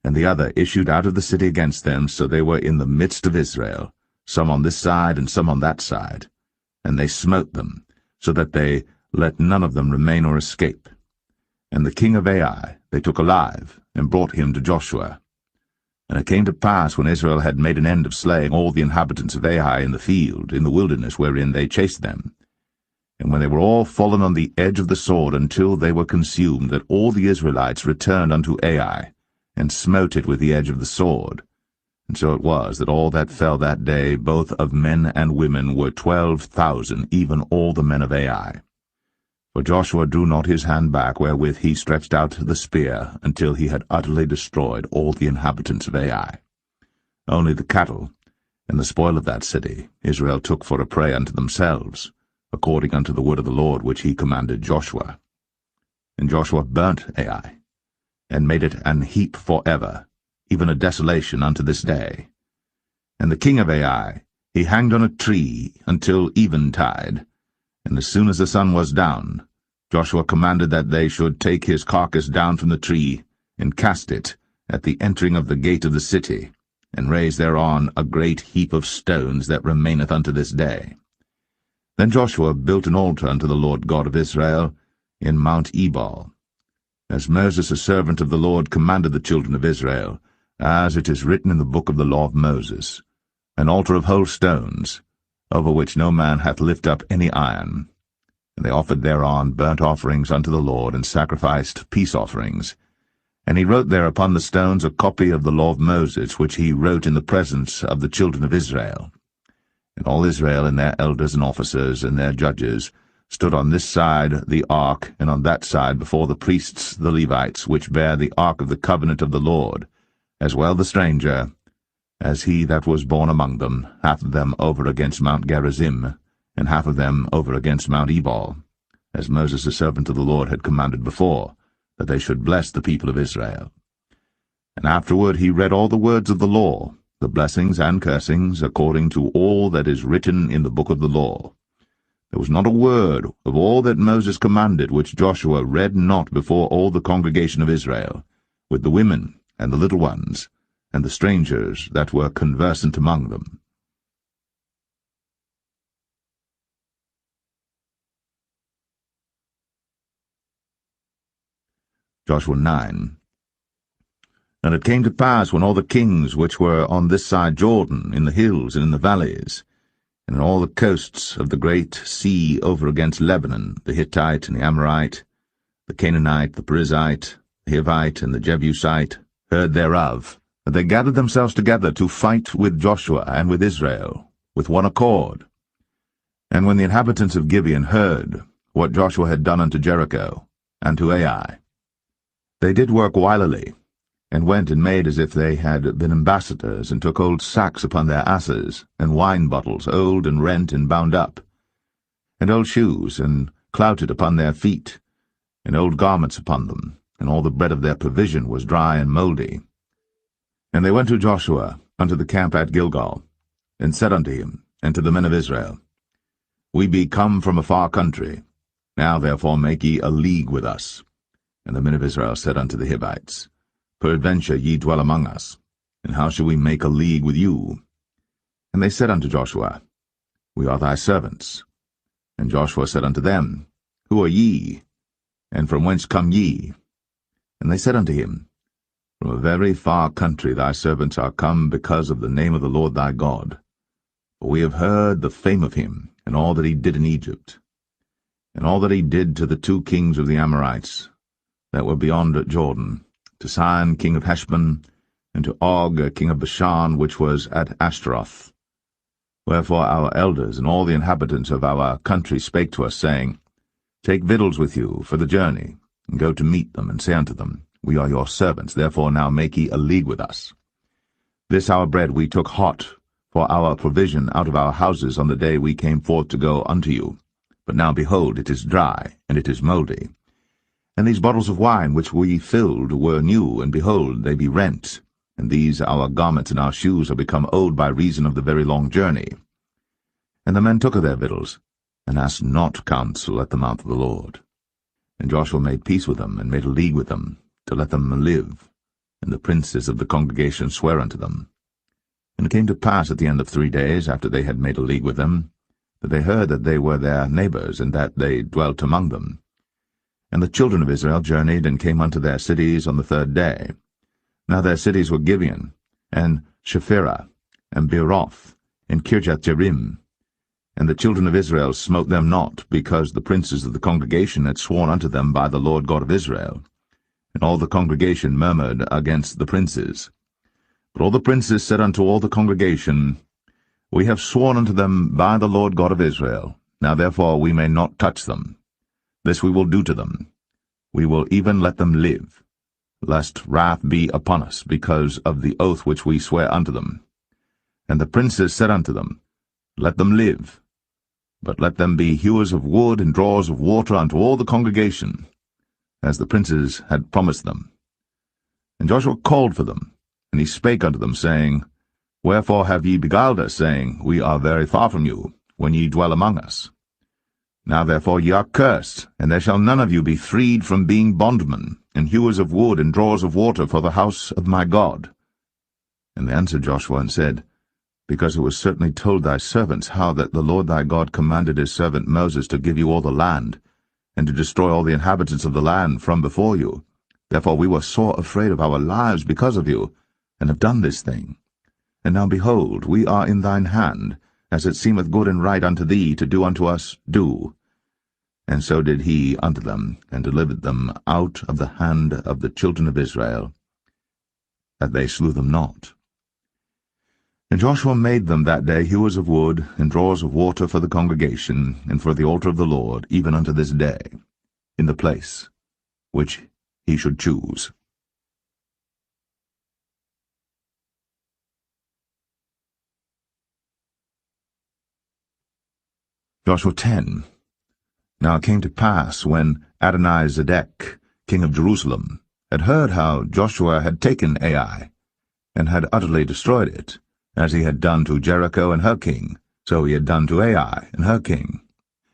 And the other issued out of the city against them, so they were in the midst of Israel, some on this side and some on that side. And they smote them, so that they let none of them remain or escape. And the king of Ai they took alive, and brought him to Joshua. And it came to pass, when Israel had made an end of slaying all the inhabitants of Ai in the field, in the wilderness wherein they chased them, and when they were all fallen on the edge of the sword until they were consumed, that all the Israelites returned unto Ai, and smote it with the edge of the sword. And so it was, that all that fell that day, both of men and women, were 12,000, even all the men of Ai. For Joshua drew not his hand back, wherewith he stretched out the spear, until he had utterly destroyed all the inhabitants of Ai. Only the cattle and the spoil of that city Israel took for a prey unto themselves, according unto the word of the Lord which he commanded Joshua. And Joshua burnt Ai, and made it an heap for ever, even a desolation unto this day. And the king of Ai he hanged on a tree until eventide, and as soon as the sun was down, Joshua commanded that they should take his carcass down from the tree, and cast it at the entering of the gate of the city, and raise thereon a great heap of stones that remaineth unto this day. Then Joshua built an altar unto the Lord God of Israel in Mount Ebal, as Moses a servant of the Lord commanded the children of Israel, as it is written in the book of the law of Moses, an altar of whole stones, over which no man hath lift up any iron. And they offered thereon burnt offerings unto the Lord, and sacrificed peace offerings. And he wrote there upon the stones a copy of the law of Moses, which he wrote in the presence of the children of Israel. And all Israel and their elders and officers and their judges stood on this side the ark, and on that side before the priests the Levites, which bear the ark of the covenant of the Lord, as well the stranger, as he that was born among them, half of them over against Mount Gerizim, and half of them over against Mount Ebal, as Moses the servant of the Lord had commanded before, that they should bless the people of Israel. And afterward he read all the words of the law, the blessings and cursings, according to all that is written in the book of the law. There was not a word of all that Moses commanded which Joshua read not before all the congregation of Israel, with the women and the little ones, and the strangers that were conversant among them. Joshua 9. And it came to pass, when all the kings which were on this side Jordan, in the hills and in the valleys, and in all the coasts of the great sea over against Lebanon, the Hittite and the Amorite, the Canaanite, the Perizzite, the Hivite, and the Jebusite heard thereof, that they gathered themselves together to fight with Joshua and with Israel, with one accord. And when the inhabitants of Gibeon heard what Joshua had done unto Jericho and to Ai, they did work wilily, and went and made as if they had been ambassadors, and took old sacks upon their asses, and wine bottles old and rent and bound up, and old shoes, and clouted upon their feet, and old garments upon them, and all the bread of their provision was dry and mouldy. And they went to Joshua unto the camp at Gilgal, and said unto him, and to the men of Israel, We be come from a far country. Now therefore make ye a league with us. And the men of Israel said unto the Hivites, Peradventure ye dwell among us, and how shall we make a league with you? And they said unto Joshua, We are thy servants. And Joshua said unto them, Who are ye? And from whence come ye? And they said unto him, From a very far country thy servants are come because of the name of the Lord thy God. For we have heard the fame of him, and all that he did in Egypt, and all that he did to the 2 kings of the Amorites that were beyond Jordan, to Sihon king of Heshbon, and to Og king of Bashan, which was at Ashtaroth. Wherefore our elders and all the inhabitants of our country spake to us, saying, Take victuals with you for the journey, and go to meet them, and say unto them, We are your servants, therefore now make ye a league with us. This our bread we took hot for our provision out of our houses on the day we came forth to go unto you. But now, behold, it is dry, and it is mouldy. And these bottles of wine which we filled were new, and behold, they be rent. And these our garments and our shoes are become old by reason of the very long journey. And the men took of their victuals, and asked not counsel at the mouth of the Lord. And Joshua made peace with them, and made a league with them, to let them live. And the princes of the congregation sware unto them. And it came to pass at the end of 3 days, after they had made a league with them, that they heard that they were their neighbors, and that they dwelt among them. And the children of Israel journeyed, and came unto their cities on the 3rd day. Now their cities were Gibeon, and Shephirah, and Beeroth, and Kirjath-jearim. And the children of Israel smote them not, because the princes of the congregation had sworn unto them by the Lord God of Israel. And all the congregation murmured against the princes. But all the princes said unto all the congregation, We have sworn unto them by the Lord God of Israel. Now therefore we may not touch them. This we will do to them. We will even let them live, lest wrath be upon us, because of the oath which we swear unto them. And the princes said unto them, Let them live, but let them be hewers of wood and drawers of water unto all the congregation, as the princes had promised them. And Joshua called for them, and he spake unto them, saying, Wherefore have ye beguiled us, saying, We are very far from you, when ye dwell among us? Now therefore ye are cursed, and there shall none of you be freed from being bondmen, and hewers of wood and drawers of water for the house of my God. And they answered Joshua and said, Because it was certainly told thy servants how that the Lord thy God commanded his servant Moses to give you all the land, and to destroy all the inhabitants of the land from before you. Therefore we were sore afraid of our lives because of you, and have done this thing. And now behold, we are in thine hand, as it seemeth good and right unto thee to do unto us, do. And so did he unto them, and delivered them out of the hand of the children of Israel, that they slew them not. And Joshua made them that day hewers of wood, and drawers of water for the congregation, and for the altar of the Lord, even unto this day, in the place which he should choose. Joshua 10. Now it came to pass, when Adonizedek, king of Jerusalem, had heard how Joshua had taken Ai, and had utterly destroyed it, as he had done to Jericho and her king, so he had done to Ai and her king,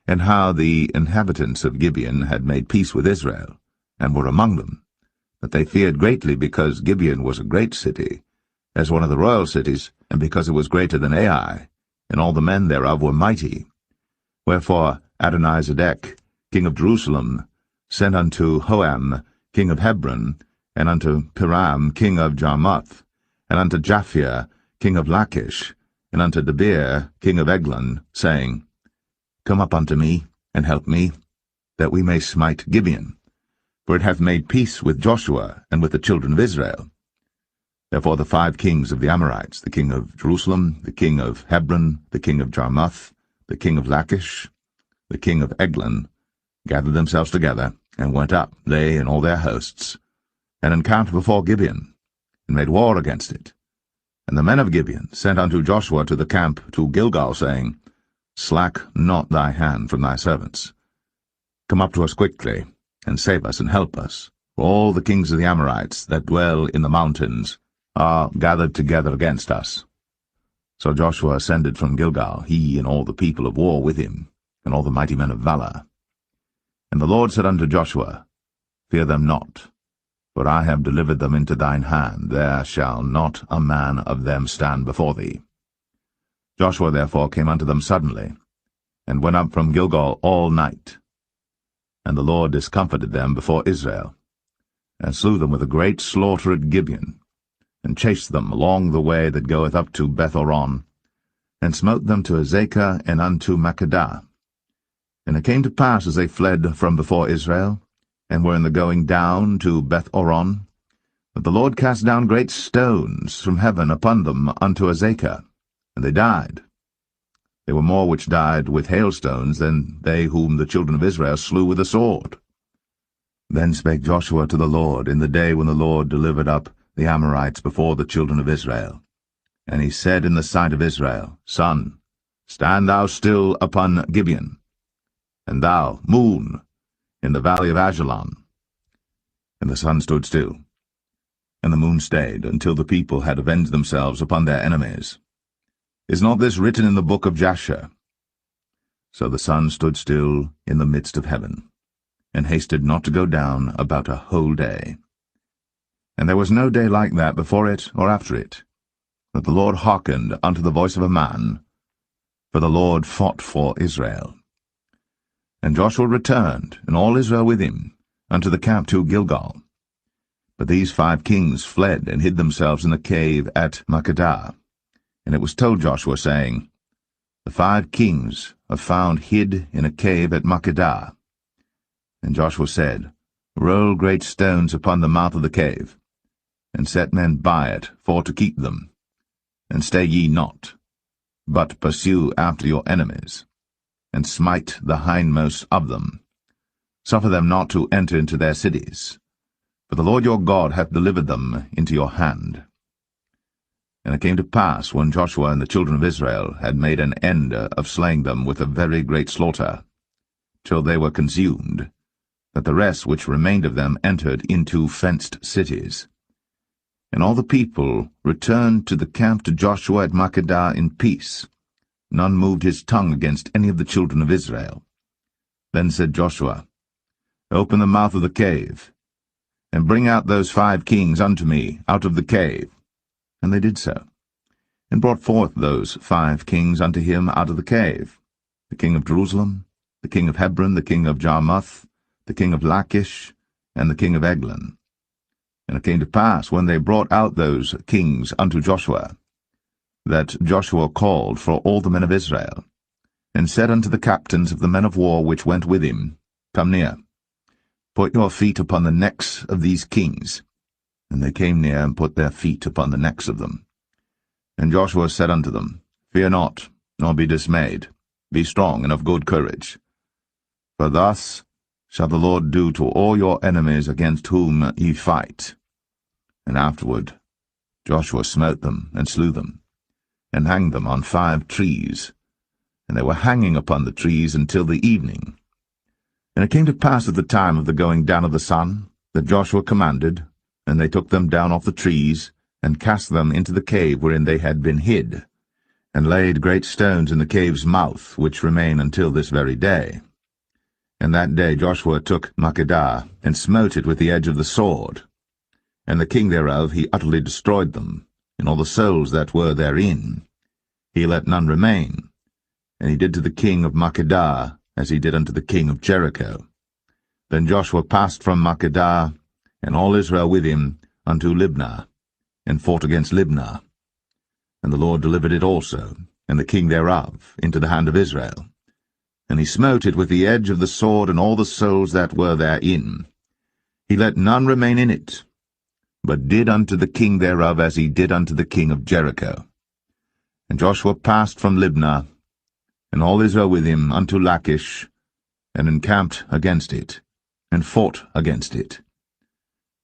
and how the inhabitants of Gibeon had made peace with Israel, and were among them, that they feared greatly, because Gibeon was a great city, as one of the royal cities, and because it was greater than Ai, and all the men thereof were mighty. Wherefore Adonizedek, king of Jerusalem, sent unto Hoam, king of Hebron, and unto Piram, king of Jarmuth, and unto Japhia, king of Lachish, and unto Debir, king of Eglon, saying, Come up unto me, and help me, that we may smite Gibeon, for it hath made peace with Joshua and with the children of Israel. Therefore the 5 kings of the Amorites, the king of Jerusalem, the king of Hebron, the king of Jarmuth, the king of Lachish, the king of Eglon, gathered themselves together, and went up, they and all their hosts, and encamped before Gibeon, and made war against it. And the men of Gibeon sent unto Joshua to the camp to Gilgal, saying, Slack not thy hand from thy servants. Come up to us quickly, and save us and help us, for all the kings of the Amorites that dwell in the mountains are gathered together against us. So Joshua ascended from Gilgal, he and all the people of war with him, and all the mighty men of valor. And the Lord said unto Joshua, Fear them not, for I have delivered them into thine hand. There shall not a man of them stand before thee. Joshua therefore came unto them suddenly, and went up from Gilgal all night. And the Lord discomfited them before Israel, and slew them with a great slaughter at Gibeon, and chased them along the way that goeth up to Beth-horon, and smote them to Azekah and unto Makkedah. And it came to pass, as they fled from before Israel, and were in the going down to Beth-horon, that the Lord cast down great stones from heaven upon them unto Azekah, and they died. There were more which died with hailstones than they whom the children of Israel slew with the sword. Then spake Joshua to the Lord in the day when the Lord delivered up the Amorites before the children of Israel. And he said in the sight of Israel, Sun, stand thou still upon Gibeon, and thou, moon, in the valley of Ajalon. And the sun stood still, and the moon stayed, until the people had avenged themselves upon their enemies. Is not this written in the book of Jasher? So the sun stood still in the midst of heaven, and hasted not to go down about a whole day. And there was no day like that before it or after it, that the Lord hearkened unto the voice of a man, for the Lord fought for Israel. And Joshua returned, and all Israel with him, unto the camp to Gilgal. But these 5 kings fled, and hid themselves in the cave at Makkedah. And it was told Joshua, saying, The 5 kings are found hid in a cave at Makkedah. And Joshua said, Roll great stones upon the mouth of the cave, and set men by it for to keep them. And stay ye not, but pursue after your enemies, and smite the hindmost of them. Suffer them not to enter into their cities, for the Lord your God hath delivered them into your hand. And it came to pass, when Joshua and the children of Israel had made an end of slaying them with a very great slaughter, till they were consumed, that the rest which remained of them entered into fenced cities. And all the people returned to the camp to Joshua at Makkedah in peace. None moved his tongue against any of the children of Israel. Then said Joshua, Open the mouth of the cave, and bring out those 5 kings unto me out of the cave. And they did so, and brought forth those 5 kings unto him out of the cave, the king of Jerusalem, the king of Hebron, the king of Jarmuth, the king of Lachish, and the king of Eglon. And it came to pass, when they brought out those kings unto Joshua, that Joshua called for all the men of Israel, and said unto the captains of the men of war which went with him, Come near, put your feet upon the necks of these kings. And they came near, and put their feet upon the necks of them. And Joshua said unto them, Fear not, nor be dismayed. Be strong and of good courage. For thus shall the Lord do to all your enemies against whom ye fight. And afterward Joshua smote them, and slew them, and hanged them on 5 trees. And they were hanging upon the trees until the evening. And it came to pass at the time of the going down of the sun, that Joshua commanded, and they took them down off the trees, and cast them into the cave wherein they had been hid, and laid great stones in the cave's mouth, which remain until this very day. And that day Joshua took Makkedah, and smote it with the edge of the sword. And the king thereof he utterly destroyed them, and all the souls that were therein. He let none remain. And he did to the king of Makkedah as he did unto the king of Jericho. Then Joshua passed from Makkedah, and all Israel with him, unto Libnah, and fought against Libnah. And the Lord delivered it also, and the king thereof, into the hand of Israel. And he smote it with the edge of the sword, and all the souls that were therein. He let none remain in it, but did unto the king thereof as he did unto the king of Jericho. And Joshua passed from Libnah, and all Israel with him, unto Lachish, and encamped against it, and fought against it.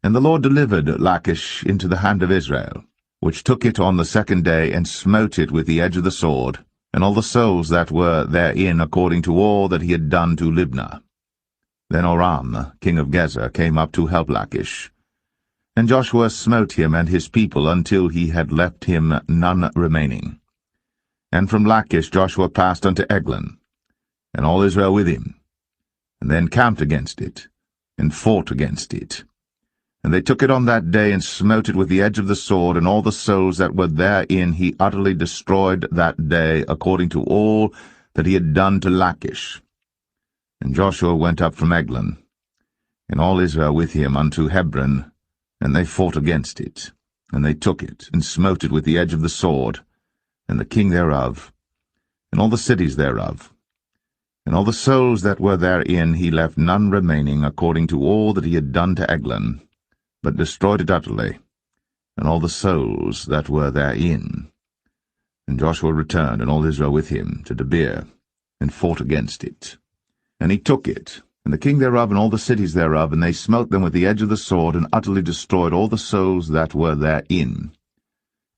And the Lord delivered Lachish into the hand of Israel, which took it on the second day, and smote it with the edge of the sword, and all the souls that were therein, according to all that he had done to Libnah. Then Oram, king of Gezer, came up to help Lachish. And Joshua smote him and his people until he had left him none remaining. And from Lachish Joshua passed unto Eglon, and all Israel with him, and then camped against it, and fought against it. And they took it on that day, and smote it with the edge of the sword, and all the souls that were therein he utterly destroyed that day, according to all that he had done to Lachish. And Joshua went up from Eglon, and all Israel with him, unto Hebron, and they fought against it. And they took it, and smote it with the edge of the sword, and the king thereof, and all the cities thereof. And all the souls that were therein he left none remaining, according to all that he had done to Eglon, but destroyed it utterly, and all the souls that were therein. And Joshua returned, and all Israel with him, to Debir, and fought against it. And he took it, and the king thereof, and all the cities thereof, and they smote them with the edge of the sword, and utterly destroyed all the souls that were therein.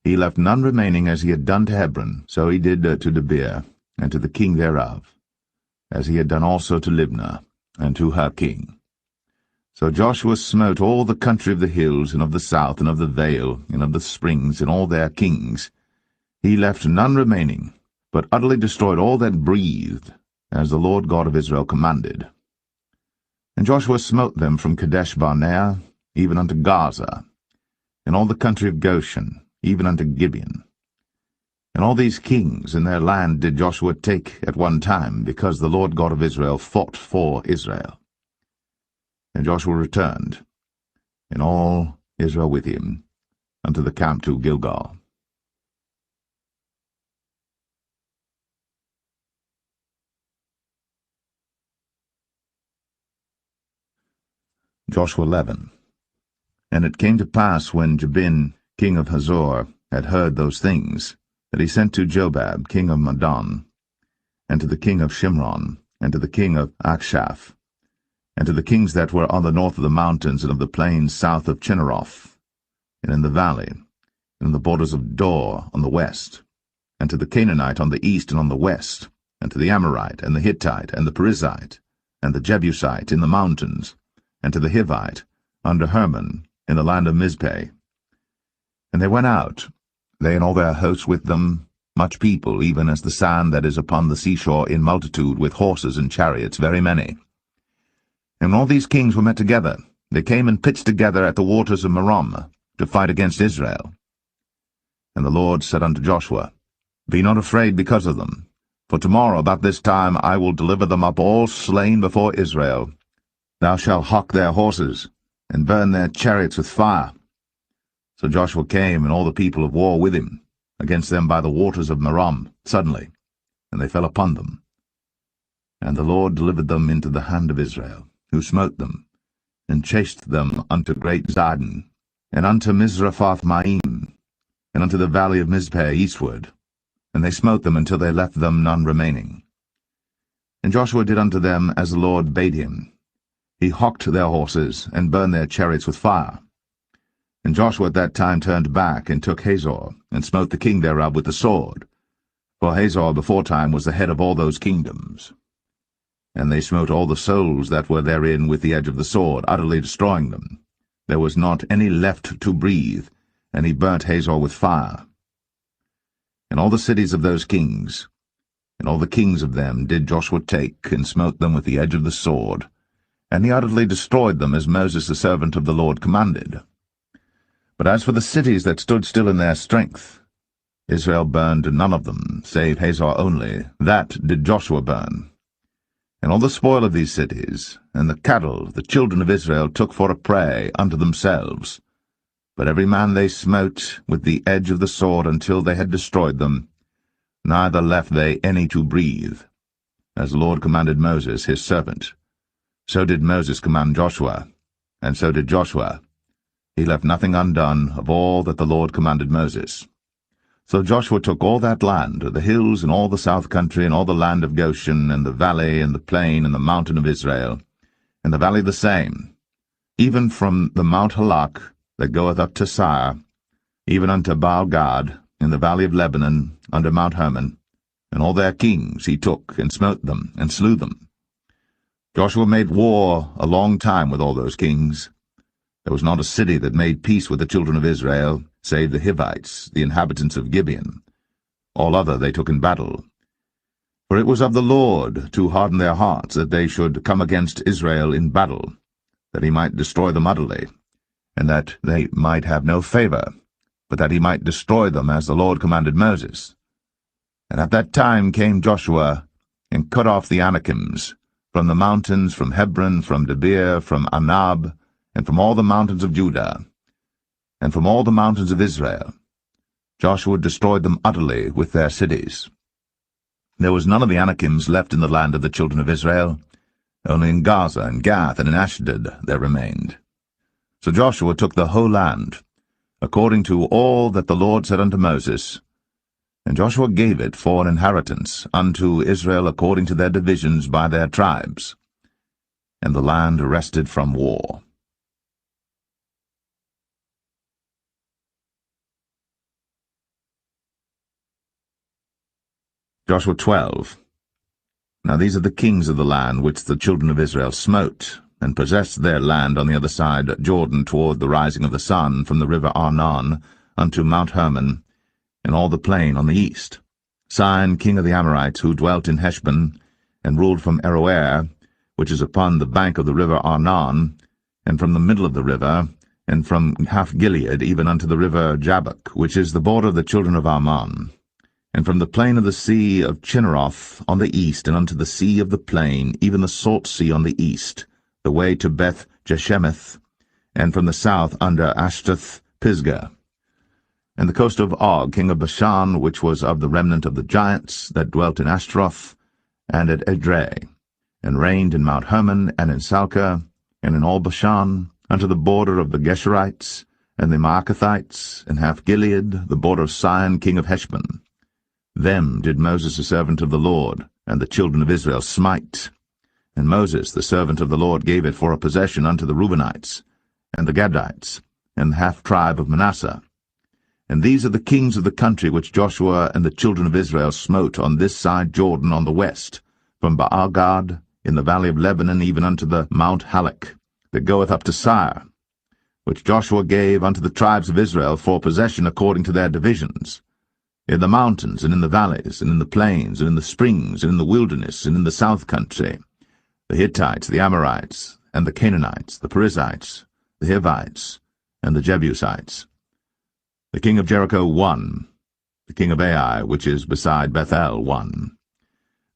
He left none remaining, as he had done to Hebron, so he did to Debir, and to the king thereof, as he had done also to Libnah, and to her king. So Joshua smote all the country of the hills, and of the south, and of the vale, and of the springs, and all their kings. He left none remaining, but utterly destroyed all that breathed, as the Lord God of Israel commanded. And Joshua smote them from Kadesh-barnea, even unto Gaza, and all the country of Goshen, even unto Gibeon. And all these kings and their land did Joshua take at one time, because the Lord God of Israel fought for Israel. And Joshua returned, and all Israel with him, unto the camp to Gilgal. Joshua 11. And it came to pass, when Jabin, king of Hazor, had heard those things, that he sent to Jobab, king of Madon, and to the king of Shimron, and to the king of Achshaph, and to the kings that were on the north of the mountains, and of the plains south of Chinneroth, and in the valley, and in the borders of Dor on the west, and to the Canaanite on the east and on the west, and to the Amorite, and the Hittite, and the Perizzite, and the Jebusite in the mountains, and to the Hivite, under Hermon, in the land of Mizpeh. And they went out, they and all their hosts with them, much people, even as the sand that is upon the seashore in multitude, with horses and chariots, very many. And when all these kings were met together, they came and pitched together at the waters of Merom, to fight against Israel. And the Lord said unto Joshua, Be not afraid because of them, for tomorrow about this time I will deliver them up all slain before Israel. Thou shalt hock their horses, and burn their chariots with fire. So Joshua came, and all the people of war with him, against them by the waters of Merom, suddenly, and they fell upon them. And the Lord delivered them into the hand of Israel, who smote them, and chased them unto great Zidon, and unto Mizraphoth-maim, and unto the valley of Mizpeh eastward, and they smote them until they left them none remaining. And Joshua did unto them as the Lord bade him. He hocked their horses, and burned their chariots with fire. And Joshua at that time turned back, and took Hazor, and smote the king thereof with the sword. For Hazor beforetime was the head of all those kingdoms. And they smote all the souls that were therein with the edge of the sword, utterly destroying them. There was not any left to breathe, and he burnt Hazor with fire. And all the cities of those kings, and all the kings of them, did Joshua take, and smote them with the edge of the sword, and he utterly destroyed them, as Moses the servant of the Lord commanded. But as for the cities that stood still in their strength, Israel burned none of them, save Hazor only. That did Joshua burn. And all the spoil of these cities, and the cattle, the children of Israel took for a prey unto themselves. But every man they smote with the edge of the sword until they had destroyed them, neither left they any to breathe, as the Lord commanded Moses his servant. So did Moses command Joshua, and so did Joshua. He left nothing undone of all that the Lord commanded Moses. So Joshua took all that land, the hills and all the south country, and all the land of Goshen, and the valley, and the plain, and the mountain of Israel, and the valley the same, even from the Mount Halak that goeth up to Sire, even unto Baal-gad, in the valley of Lebanon, under Mount Hermon, and all their kings he took, and smote them, and slew them. Joshua made war a long time with all those kings. There was not a city that made peace with the children of Israel, save the Hivites, the inhabitants of Gibeon. All other they took in battle. For it was of the Lord to harden their hearts, that they should come against Israel in battle, that he might destroy them utterly, and that they might have no favor, but that he might destroy them as the Lord commanded Moses. And at that time came Joshua, and cut off the Anakims, from the mountains, from Hebron, from Debir, from Anab, and from all the mountains of Judah, and from all the mountains of Israel. Joshua destroyed them utterly with their cities. There was none of the Anakims left in the land of the children of Israel. Only in Gaza and Gath and in Ashdod there remained. So Joshua took the whole land, according to all that the Lord said unto Moses, and Joshua gave it for an inheritance unto Israel according to their divisions by their tribes. And the land rested from war. Joshua 12. Now these are the kings of the land which the children of Israel smote, and possessed their land on the other side Jordan toward the rising of the sun, from the river Arnon unto Mount Hermon, and all the plain on the east. Sihon king of the Amorites, who dwelt in Heshbon, and ruled from Aroer, which is upon the bank of the river Arnon, and from the middle of the river, and from half Gilead even unto the river Jabbok, which is the border of the children of Ammon, and from the plain of the sea of Chinneroth on the east, and unto the sea of the plain, even the salt sea on the east, the way to Beth Jeshemeth, and from the south under Ashtath Pisgah, and the coast of Og, king of Bashan, which was of the remnant of the giants that dwelt in Ashtaroth, and at Edrei, and reigned in Mount Hermon, and in Salcah, and in all Bashan, unto the border of the Geshurites, and the Maacathites, and half Gilead, the border of Sihon king of Heshbon. Them did Moses the servant of the Lord, and the children of Israel smite. And Moses the servant of the Lord gave it for a possession unto the Reubenites, and the Gadites, and the half tribe of Manasseh. And these are the kings of the country which Joshua and the children of Israel smote on this side Jordan on the west, from Baal-gad in the valley of Lebanon even unto the Mount Halak, that goeth up to Sire, which Joshua gave unto the tribes of Israel for possession according to their divisions, in the mountains, and in the valleys, and in the plains, and in the springs, and in the wilderness, and in the south country, the Hittites, the Amorites, and the Canaanites, the Perizzites, the Hivites, and the Jebusites. The king of Jericho won, the king of Ai, which is beside Bethel, won.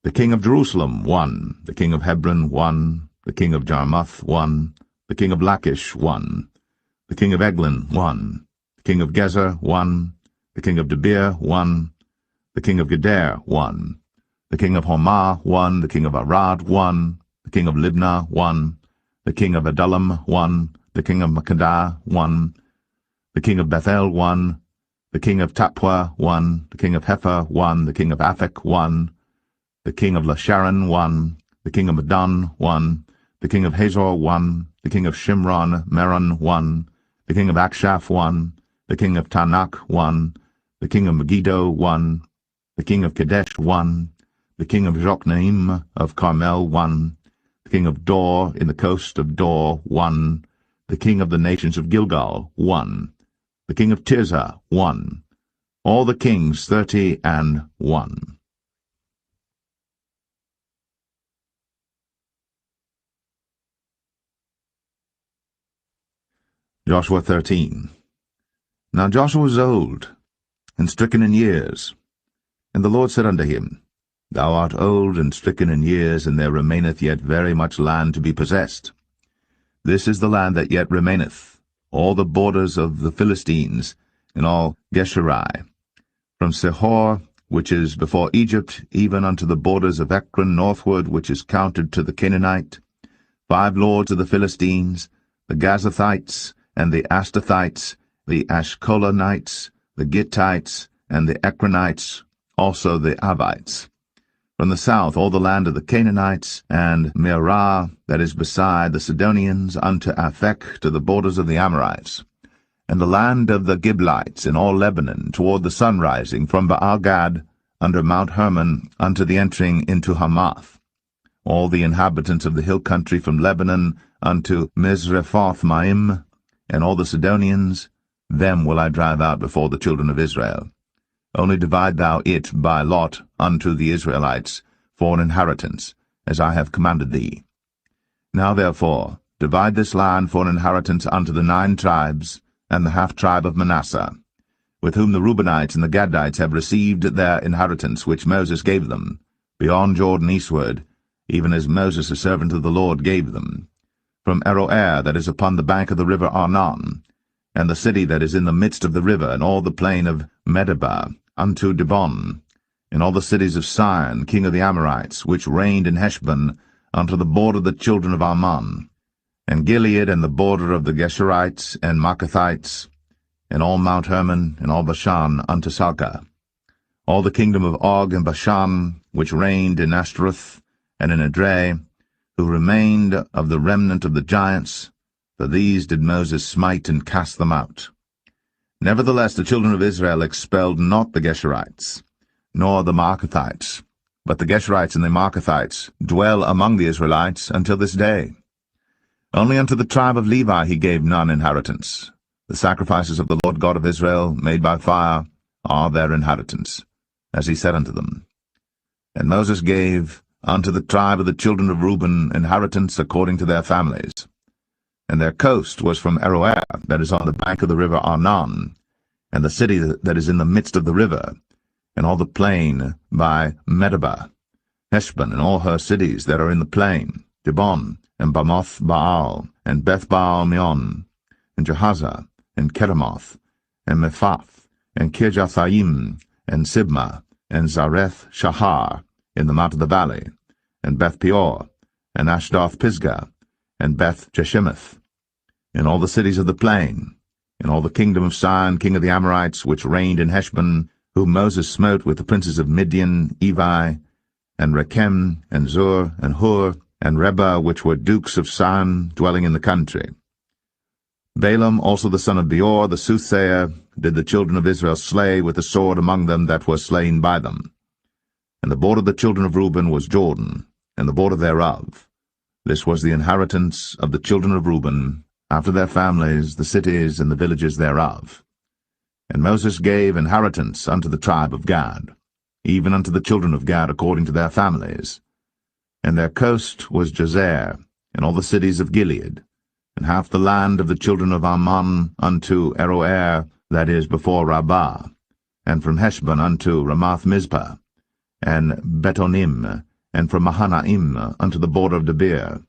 The king of Jerusalem won, the king of Hebron won, the king of Jarmuth won, the king of Lachish won, the king of Eglon won, the king of Gezer won, the king of Debir won, the king of Geder won, the king of Hormah won, the king of Arad won, the king of Libnah won, the king of Adullam won, the king of Makkedah won, the king of Bethel won, the king of Tappuah won, the king of Hepher won, the king of Aphek won, the king of Lasharon won, the king of Madon won, the king of Hazor won, the king of Shimron Meron won, the king of Akshaph won, the king of Tanakh won, the king of Megiddo won, the king of Kadesh won, the king of Jokneam of Carmel won, the king of Dor in the coast of Dor won, the king of the nations of Gilgal won, the king of Tirzah won, all the kings 30-1. Joshua 13. Now Joshua was old, and stricken in years. And the Lord said unto him, Thou art old and stricken in years, and there remaineth yet very much land to be possessed. This is the land that yet remaineth, all the borders of the Philistines, and all Geshurai, from Sihor, which is before Egypt, even unto the borders of Ekron northward, which is counted to the Canaanite, 5 lords of the Philistines, the Gazathites, and the Astathites, the Ashkolanites, the Gittites, and the Ekronites, also the Avites. From the south all the land of the Canaanites, and Mearah, that is beside the Sidonians, unto Aphek, to the borders of the Amorites, and the land of the Giblites in all Lebanon, toward the sunrising, from Baal-Gad, under Mount Hermon, unto the entering into Hamath. All the inhabitants of the hill country from Lebanon unto Misrephoth-Maim, and all the Sidonians, them will I drive out before the children of Israel. Only divide thou it by lot unto the Israelites for an inheritance, as I have commanded thee. Now therefore divide this land for an inheritance unto the 9 tribes, and the half-tribe of Manasseh, with whom the Reubenites and the Gadites have received their inheritance which Moses gave them, beyond Jordan eastward, even as Moses the servant of the Lord gave them, from Aroer that is upon the bank of the river Arnon, and the city that is in the midst of the river, and all the plain of Medeba, unto Dibon, and all the cities of Sion, king of the Amorites, which reigned in Heshbon, unto the border of the children of Ammon, and Gilead, and the border of the Geshurites and Maacathites, and all Mount Hermon, and all Bashan, unto Salcah, all the kingdom of Og and Bashan, which reigned in Ashtaroth and in Edrei, who remained of the remnant of the giants, for these did Moses smite and cast them out. Nevertheless the children of Israel expelled not the Geshurites, nor the Maacathites, but the Geshurites and the Maacathites dwell among the Israelites until this day. Only unto the tribe of Levi he gave none inheritance. The sacrifices of the Lord God of Israel, made by fire, are their inheritance, as he said unto them. And Moses gave unto the tribe of the children of Reuben inheritance according to their families. And their coast was from Aroer, that is on the bank of the river Arnon, and the city that is in the midst of the river, and all the plain by Medeba, Heshbon, and all her cities that are in the plain, Dibon, and Bamoth Baal, and Beth-Baal-Meon, and Jehazzah, and Kedemoth, and Mephath, and Kirjathaim, and Sibmah, and Zareth Shahar, in the mount of the valley, and Beth-Peor, and Ashdoth-Pisgah, and Beth-Jeshimoth, in all the cities of the plain, in all the kingdom of Sion, king of the Amorites, which reigned in Heshbon, whom Moses smote with the princes of Midian, Evi, and Rechem, and Zur, and Hur, and Reba, which were dukes of Sion, dwelling in the country. Balaam also the son of Beor, the soothsayer, did the children of Israel slay with the sword among them that were slain by them. And the border of the children of Reuben was Jordan, and the border thereof. This was the inheritance of the children of Reuben, after their families, the cities and the villages thereof. And Moses gave inheritance unto the tribe of Gad, even unto the children of Gad according to their families. And their coast was Jazer, and all the cities of Gilead, and half the land of the children of Ammon unto Aroer, that is before Rabbah, and from Heshbon unto Ramath-Mizpah, and Betonim, and from Mahanaim unto the border of Debir,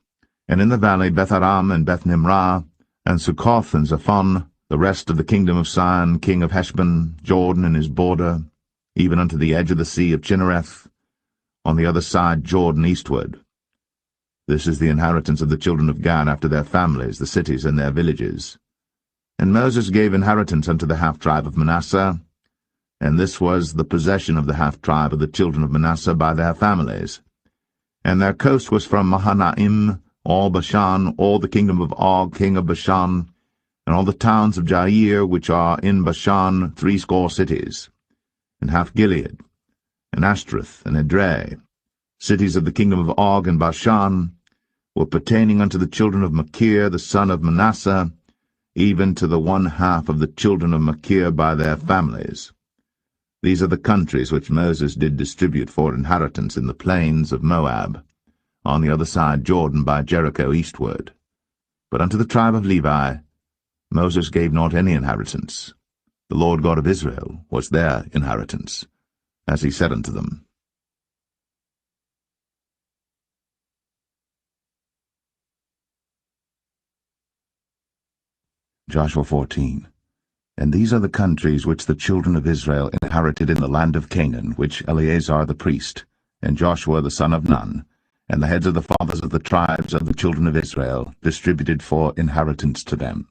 and in the valley Beth-Aram and Beth-Nimrah, and Succoth and Zaphon, the rest of the kingdom of Sion, king of Heshbon, Jordan and his border, even unto the edge of the sea of Chinnereth, on the other side Jordan eastward. This is the inheritance of the children of Gad after their families, the cities and their villages. And Moses gave inheritance unto the half-tribe of Manasseh, and this was the possession of the half-tribe of the children of Manasseh by their families. And their coast was from Mahanaim, all Bashan, all the kingdom of Og, king of Bashan, and all the towns of Jair, which are in Bashan, 80 cities, and half Gilead, and Ashtaroth, and Edrei, cities of the kingdom of Og and Bashan, were pertaining unto the children of Machir, the son of Manasseh, even to the 1/2 of the children of Machir by their families. These are the countries which Moses did distribute for inheritance in the plains of Moab, on the other side Jordan by Jericho eastward. But unto the tribe of Levi Moses gave not any inheritance. The Lord God of Israel was their inheritance, as he said unto them. Joshua 14. And these are the countries which the children of Israel inherited in the land of Canaan, which Eleazar the priest, and Joshua the son of Nun, and the heads of the fathers of the tribes of the children of Israel, distributed for inheritance to them.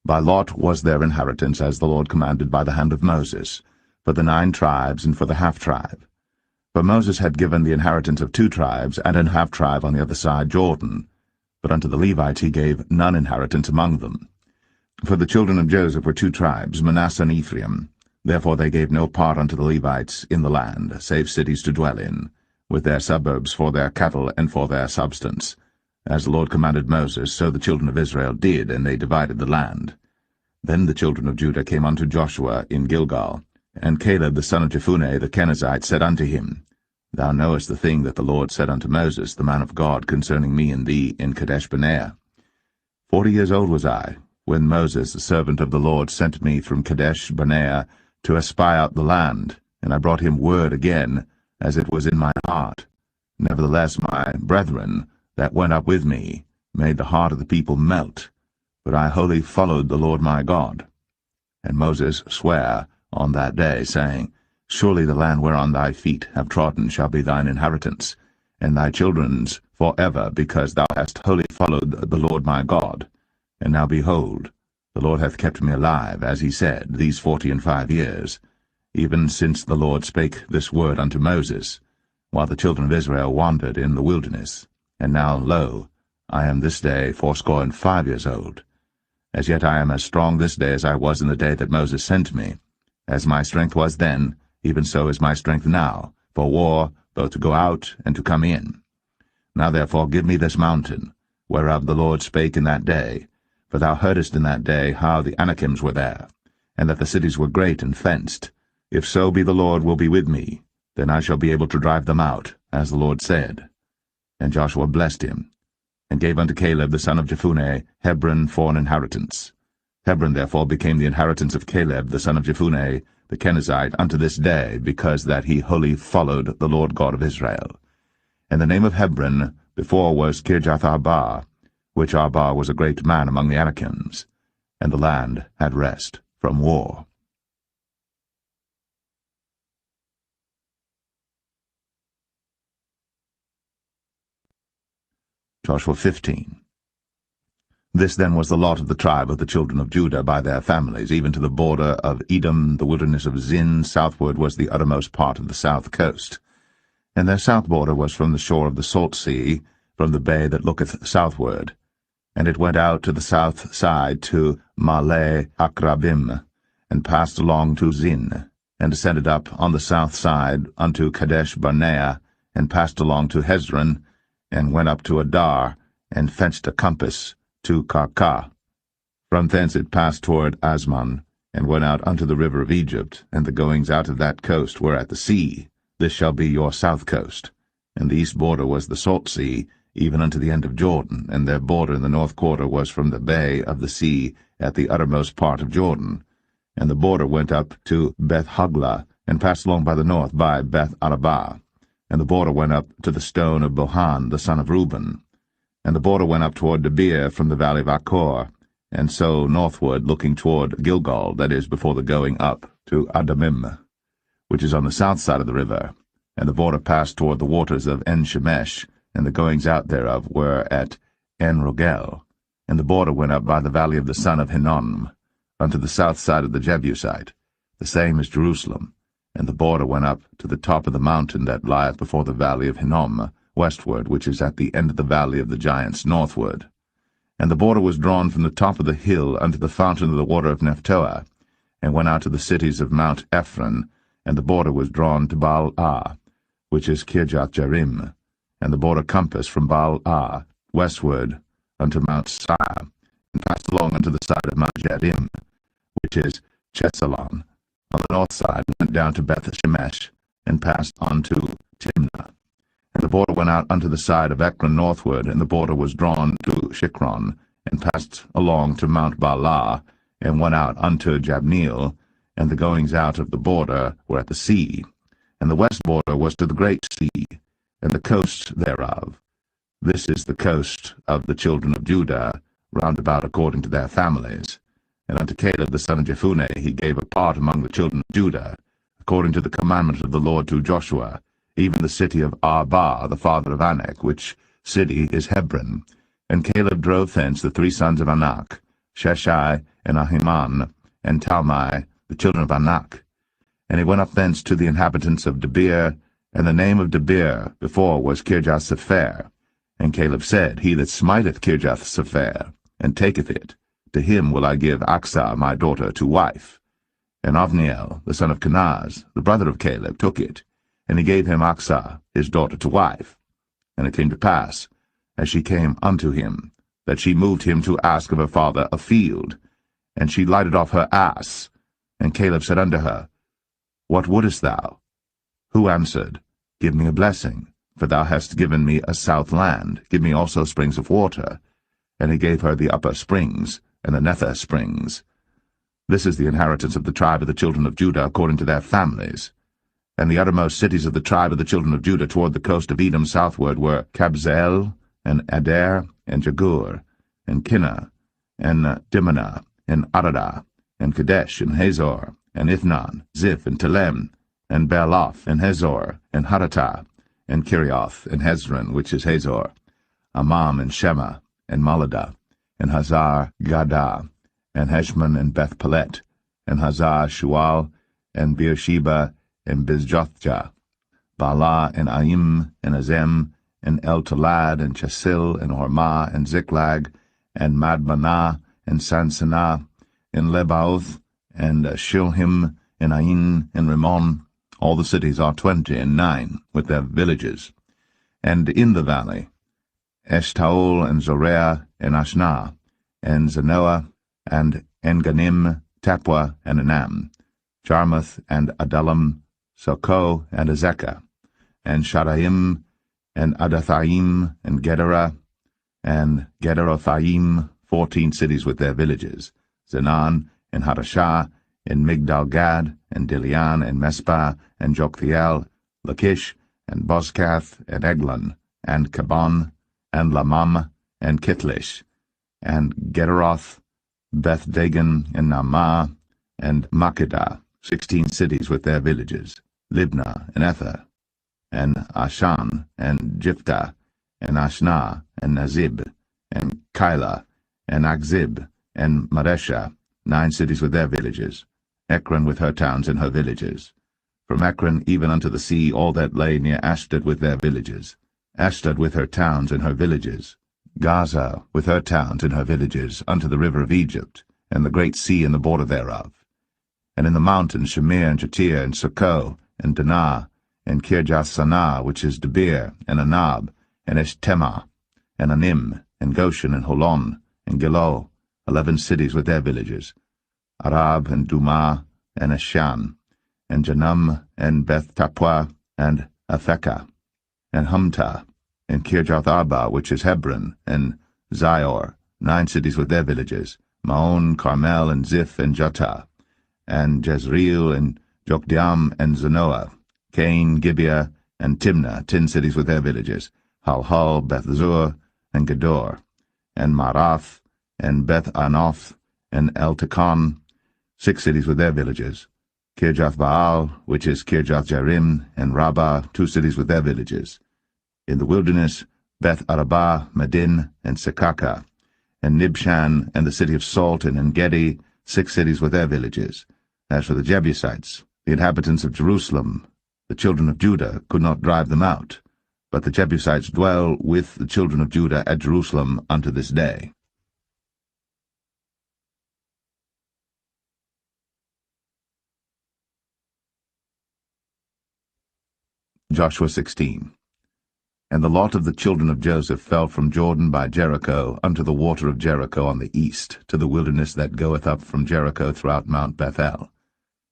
By lot was their inheritance, as the Lord commanded by the hand of Moses, for the 9 tribes and for the half-tribe. For Moses had given the inheritance of 2 tribes and an half-tribe on the other side Jordan, but unto the Levites he gave none inheritance among them. For the children of Joseph were 2 tribes, Manasseh and Ephraim. Therefore they gave no part unto the Levites in the land, save cities to dwell in, with their suburbs for their cattle and for their substance. As the Lord commanded Moses, so the children of Israel did, and they divided the land. Then the children of Judah came unto Joshua in Gilgal, and Caleb the son of Jephunneh the Kenizzite said unto him, Thou knowest the thing that the Lord said unto Moses, the man of God, concerning me and thee in Kadesh-barnea. 40 years old was I, when Moses, the servant of the Lord, sent me from Kadesh-barnea to espy out the land, and I brought him word again, as it was in my heart. Nevertheless my brethren that went up with me made the heart of the people melt, but I wholly followed the Lord my God. And Moses sware on that day, saying, Surely the land whereon thy feet have trodden shall be thine inheritance, and thy children's for ever, because thou hast wholly followed the Lord my God. And now behold, the Lord hath kept me alive, as he said, these 45 years, even since the Lord spake this word unto Moses, while the children of Israel wandered in the wilderness. And now, lo, I am this day 85 years old. As yet I am as strong this day as I was in the day that Moses sent me. As my strength was then, even so is my strength now, for war, both to go out and to come in. Now therefore give me this mountain, whereof the Lord spake in that day, for thou heardest in that day how the Anakims were there, and that the cities were great and fenced. If so be the Lord will be with me, then I shall be able to drive them out, as the Lord said. And Joshua blessed him, and gave unto Caleb the son of Jephunneh Hebron for an inheritance. Hebron therefore became the inheritance of Caleb the son of Jephunneh the Kenizzite unto this day, because that he wholly followed the Lord God of Israel. And the name of Hebron before was Kirjath-Arba, which Arba was a great man among the Anakims, and the land had rest from war. Joshua 15. This then was the lot of the tribe of the children of Judah by their families, even to the border of Edom, the wilderness of Zin. Southward was the uttermost part of the south coast. And their south border was from the shore of the salt sea, from the bay that looketh southward. And it went out to the south side to Male Akrabim, and passed along to Zin, and descended up on the south side unto Kadesh-barnea, and passed along to Hezron, and went up to Adar, and fenced a compass to Karkah. From thence it passed toward Asmon, and went out unto the river of Egypt, and the goings out of that coast were at the sea. This shall be your south coast. And the east border was the salt sea, even unto the end of Jordan, and their border in the north quarter was from the bay of the sea at the uttermost part of Jordan. And the border went up to Beth-hoglah, and passed along by the north by Beth-arabah. And the border went up to the stone of Bohan the son of Reuben. And the border went up toward Debir from the valley of Achor, and so northward, looking toward Gilgal, that is, before the going up to Adamim, which is on the south side of the river. And the border passed toward the waters of En-shemesh, and the goings out thereof were at En-rogel. And the border went up by the valley of the son of Hinnom, unto the south side of the Jebusite, the same is Jerusalem. And the border went up to the top of the mountain that lieth before the valley of Hinnom, westward, which is at the end of the valley of the giants, northward. And the border was drawn from the top of the hill unto the fountain of the water of Nephtoah, and went out to the cities of Mount Ephron, and the border was drawn to Baal-ah, which is Kirjath-jearim, and the border compassed from Baal-ah westward unto Mount Sar, and passed along unto the side of Mount Jearim, which is Chesalon, on the north side, and went down to Beth-shemesh, and passed on to Timnah. And the border went out unto the side of Ekron northward, and the border was drawn to Shikron, and passed along to Mount Baalah, and went out unto Jabneel, and the goings out of the border were at the sea. And the west border was to the great sea, and the coast thereof. This is the coast of the children of Judah, round about according to their families. And unto Caleb the son of Jephunneh he gave a part among the children of Judah, according to the commandment of the Lord to Joshua, even the city of Arba, the father of Anak, which city is Hebron. And Caleb drove thence the 3 sons of Anak, Sheshai, and Ahiman, and Talmai, the children of Anak. And he went up thence to the inhabitants of Debir, and the name of Debir before was Kirjath-sepher. And Caleb said, He that smiteth Kirjath-sepher, and taketh it, to him will I give Achsah my daughter to wife. And Othniel, the son of Kenaz, the brother of Caleb, took it, and he gave him Achsah his daughter to wife. And it came to pass, as she came unto him, that she moved him to ask of her father a field. And she lighted off her ass. And Caleb said unto her, What wouldest thou? Who answered, Give me a blessing, for thou hast given me a south land, give me also springs of water. And he gave her the upper springs, and the nether springs. This is the inheritance of the tribe of the children of Judah according to their families. And the uttermost cities of the tribe of the children of Judah toward the coast of Edom southward were Kabzeel, and Adair, and Jagur, and Kinnah, and Dimnah, and Aradah, and Kadesh, and Hazor, and Ithnan, Ziph, and Telem, and Bealoth, and Hazor, and Haratah, and Kirioth, and Hezron, which is Hazor, Amam, and Shema, and Maladah, and Hazar Gadah, and Heshmon, and Beth Paulett, and Hazar Shual, and Beersheba, and Bizjothjah, Baalah, and Aim, and Azem, and El-Talad, and Chesil, and Hormah, and Ziklag, and Madmanah, and Sansanah, and Lebaoth, and Shilhim, and Ain, and Rimmon. All the cities are 29, with their villages. And in the valley, Eshtaol, and Zoreah, and Ashnah, and Zanoah, and Enganim, Tapua, and Anam, Jarmuth, and Adullam, Sokoh, and Azekah, and Shadaim, and Adathaim, and Gederah, and Gederothaim, 14 cities with their villages, Zenan, and Hadashah, and Migdal-Gad, and Dilian, and Mespah, and Joktheel, Lachish, and Bozkath, and Eglon, and Kabon, and Lamam, and Kitlish, and Gederoth, Beth-Dagon, and Naamah, and Makkedah, 16 cities with their villages, Libnah, and Ether, and Ashan, and Jiphthah, and Ashnah, and Nazib, and Keilah, and Akzib, and Maresha, 9 cities with their villages, Ekron with her towns and her villages. From Ekron even unto the sea all that lay near Ashdod with their villages, Ashdod with her towns and her villages, Gaza with her towns and her villages, unto the river of Egypt, and the great sea and the border thereof. And in the mountains Shamir, and Jatir, and Sokoh, and Danah, and Kirjath-sanah, which is Debir, and Anab, and Eshtema, and Anim, and Goshen, and Holon, and Gilo, 11 cities with their villages, Arab, and Dumah, and Eshan, and Janum, and Beth-Tapua, and Aphekah, and Humtah, and Kirjath-arba, which is Hebron, and Zior, 9 cities with their villages, Maon, Carmel, and Ziph, and Juttah, and Jezreel, and Jokdeam, and Zanoah, Cain, Gibeah, and Timnah, 10 cities with their villages, Halhal, Beth-zur, and Gedor, and Marath, and Beth-anoth, and El-Tekon, 6 cities with their villages, Kirjath-baal, which is Kirjath-jearim, and Rabbah, 2 cities with their villages. In the wilderness, Beth-arabah, Medin, and Sekaka, and Nibshan, and the city of Salt, and En-gedi, 6 cities with their villages. As for the Jebusites, the inhabitants of Jerusalem, the children of Judah could not drive them out, but the Jebusites dwell with the children of Judah at Jerusalem unto this day. Joshua 16. And the lot of the children of Joseph fell from Jordan by Jericho unto the water of Jericho on the east, to the wilderness that goeth up from Jericho throughout Mount Bethel,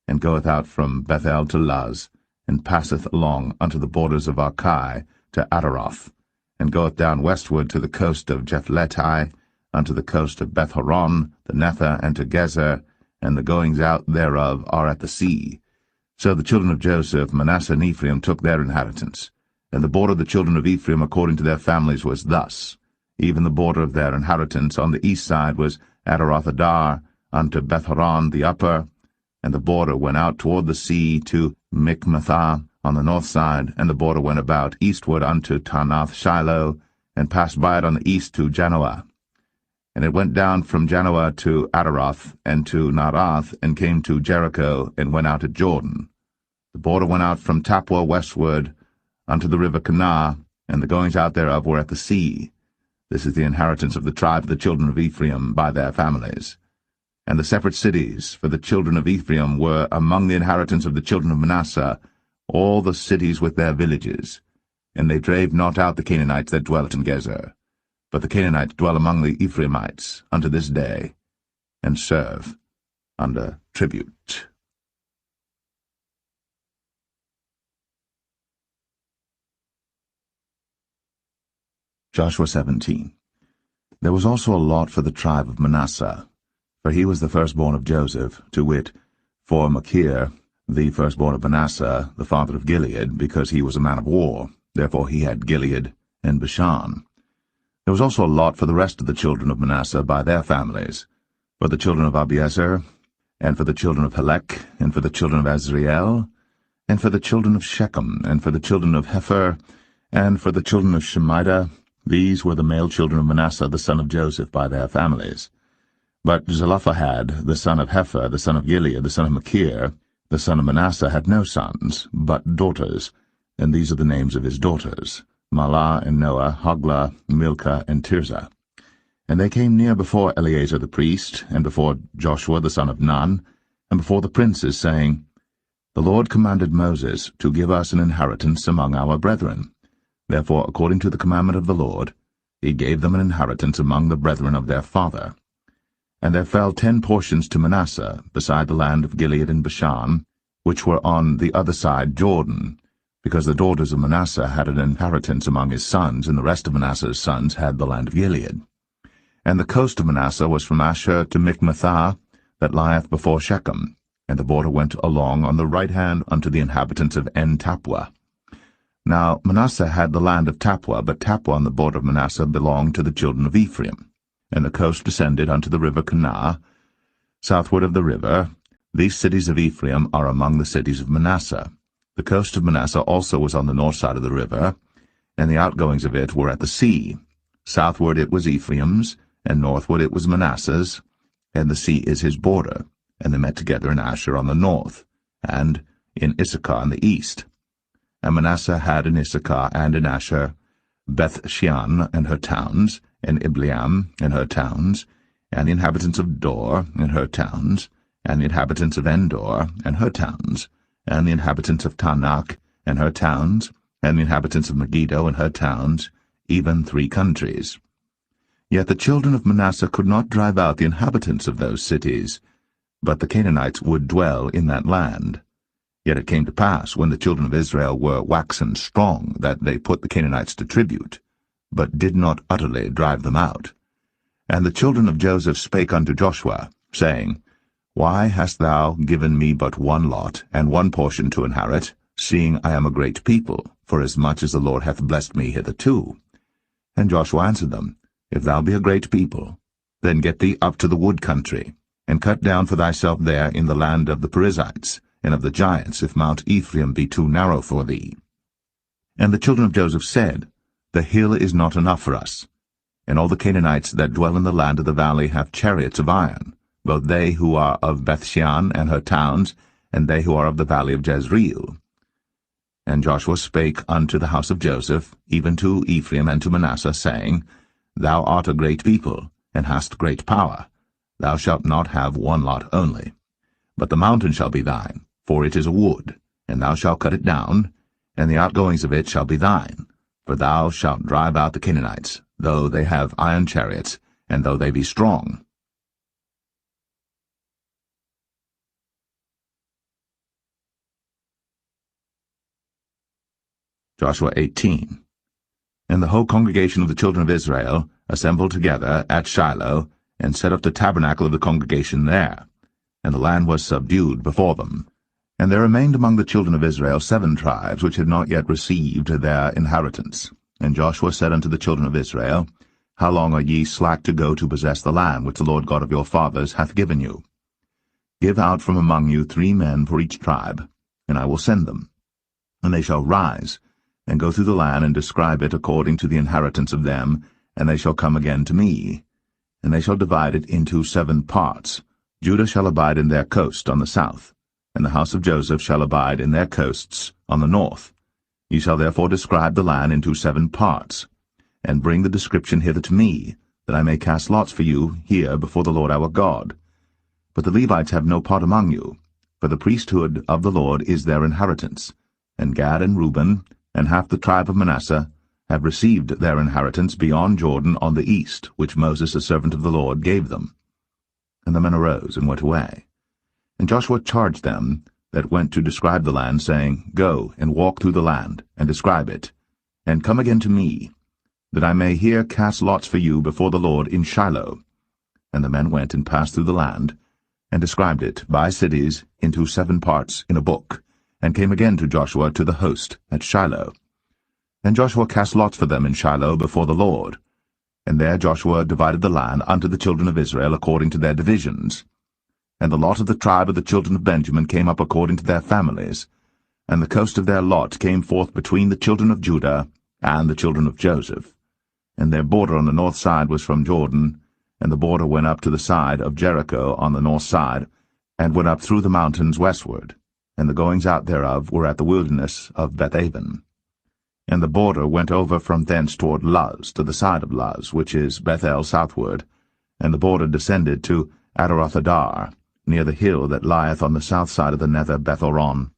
and goeth out from Bethel to Luz, and passeth along unto the borders of Archai to Ataroth, and goeth down westward to the coast of Jephletai, unto the coast of Beth-horon, the Nether, and to Gezer, and the goings out thereof are at the sea. So the children of Joseph, Manasseh and Ephraim, took their inheritance. And the border of the children of Ephraim according to their families was thus. Even the border of their inheritance on the east side was Ataroth-adar, unto Beth-horon the upper, and the border went out toward the sea to Michmethah on the north side, and the border went about eastward unto Taanath-shiloh, and passed by it on the east to Janoah. And it went down from Janoah to Adaroth, and to Naarath, and came to Jericho, and went out at Jordan. The border went out from Tappuah westward unto the river Kanah, and the goings out thereof were at the sea. This is the inheritance of the tribe of the children of Ephraim by their families. And the separate cities for the children of Ephraim were among the inheritance of the children of Manasseh, all the cities with their villages. And they drave not out the Canaanites that dwelt in Gezer. But the Canaanites dwell among the Ephraimites unto this day, and serve under tribute. Joshua 17. There was also a lot for the tribe of Manasseh, for he was the firstborn of Joseph, to wit, for Machir, the firstborn of Manasseh, the father of Gilead, because he was a man of war. Therefore he had Gilead and Bashan. There was also a lot for the rest of the children of Manasseh by their families, for the children of Abiezer, and for the children of Helek, and for the children of Azriel, and for the children of Shechem, and for the children of Hepher, and for the children of Shemida. These were the male children of Manasseh, the son of Joseph, by their families. But Zelophehad, the son of Hepher, the son of Gilead, the son of Machir, the son of Manasseh, had no sons, but daughters, and these are the names of his daughters, Mahlah and Noah, Hoglah, Milcah, and Tirzah. And they came near before Eleazar the priest, and before Joshua the son of Nun, and before the princes, saying, The Lord commanded Moses to give us an inheritance among our brethren. Therefore, according to the commandment of the Lord, he gave them an inheritance among the brethren of their father. And there fell 10 portions to Manasseh, beside the land of Gilead and Bashan, which were on the other side Jordan, because the daughters of Manasseh had an inheritance among his sons, and the rest of Manasseh's sons had the land of Gilead. And the coast of Manasseh was from Asher to Michmethah, that lieth before Shechem, and the border went along on the right hand unto the inhabitants of En-Tappuah. Now Manasseh had the land of Tappuah, but Tappuah on the border of Manasseh belonged to the children of Ephraim. And the coast descended unto the river Kanah, southward of the river. These cities of Ephraim are among the cities of Manasseh. The coast of Manasseh also was on the north side of the river, and the outgoings of it were at the sea. Southward it was Ephraim's, and northward it was Manasseh's, and the sea is his border. And they met together in Asher on the north, and in Issachar on the east. And Manasseh had in Issachar and in Asher Beth-shean and her towns, and Ibleam and her towns, and the inhabitants of Dor and her towns, and the inhabitants of Endor and her towns, and the inhabitants of Taanach and her towns, and the inhabitants of Megiddo and her towns, even 3 countries. Yet the children of Manasseh could not drive out the inhabitants of those cities, but the Canaanites would dwell in that land. Yet it came to pass, when the children of Israel were waxen strong, that they put the Canaanites to tribute, but did not utterly drive them out. And the children of Joseph spake unto Joshua, saying, Why hast thou given me but one lot, and one portion to inherit, seeing I am a great people, forasmuch as the Lord hath blessed me hitherto? And Joshua answered them, If thou be a great people, then get thee up to the wood country, and cut down for thyself there in the land of the Perizzites, and of the giants, if Mount Ephraim be too narrow for thee. And the children of Joseph said, The hill is not enough for us, and all the Canaanites that dwell in the land of the valley have chariots of iron, both they who are of Beth-shean and her towns, and they who are of the valley of Jezreel. And Joshua spake unto the house of Joseph, even to Ephraim and to Manasseh, saying, Thou art a great people, and hast great power. Thou shalt not have one lot only. But the mountain shall be thine, for it is a wood, and thou shalt cut it down, and the outgoings of it shall be thine. For thou shalt drive out the Canaanites, though they have iron chariots, and though they be strong. Joshua 18. And the whole congregation of the children of Israel assembled together at Shiloh, and set up the tabernacle of the congregation there. And the land was subdued before them. And there remained among the children of Israel 7 tribes which had not yet received their inheritance. And Joshua said unto the children of Israel, how long are ye slack to go to possess the land which the Lord God of your fathers hath given you? Give out from among you 3 men for each tribe, and I will send them. And they shall rise, and go through the land, and describe it according to the inheritance of them, and they shall come again to me. And they shall divide it into 7 parts. Judah shall abide in their coast on the south, and the house of Joseph shall abide in their coasts on the north. Ye shall therefore describe the land into 7 parts, and bring the description hither to me, that I may cast lots for you here before the Lord our God. But the Levites have no part among you, for the priesthood of the Lord is their inheritance. And Gad and Reuben, and half the tribe of Manasseh, have received their inheritance beyond Jordan on the east, which Moses the servant of the Lord gave them. And the men arose and went away. And Joshua charged them that went to describe the land, saying, Go and walk through the land, and describe it, and come again to me, that I may here cast lots for you before the Lord in Shiloh. And the men went and passed through the land, and described it by cities into 7 parts in a book, and came again to Joshua to the host at Shiloh. And Joshua cast lots for them in Shiloh before the Lord. And there Joshua divided the land unto the children of Israel according to their divisions. And the lot of the tribe of the children of Benjamin came up according to their families, and the coast of their lot came forth between the children of Judah and the children of Joseph. And their border on the north side was from Jordan, and the border went up to the side of Jericho on the north side, and went up through the mountains westward, and the goings out thereof were at the wilderness of Bethaven. And the border went over from thence toward Luz, to the side of Luz, which is Bethel southward, and the border descended to Adarothadar, near the hill that lieth on the south side of the nether Bethoron.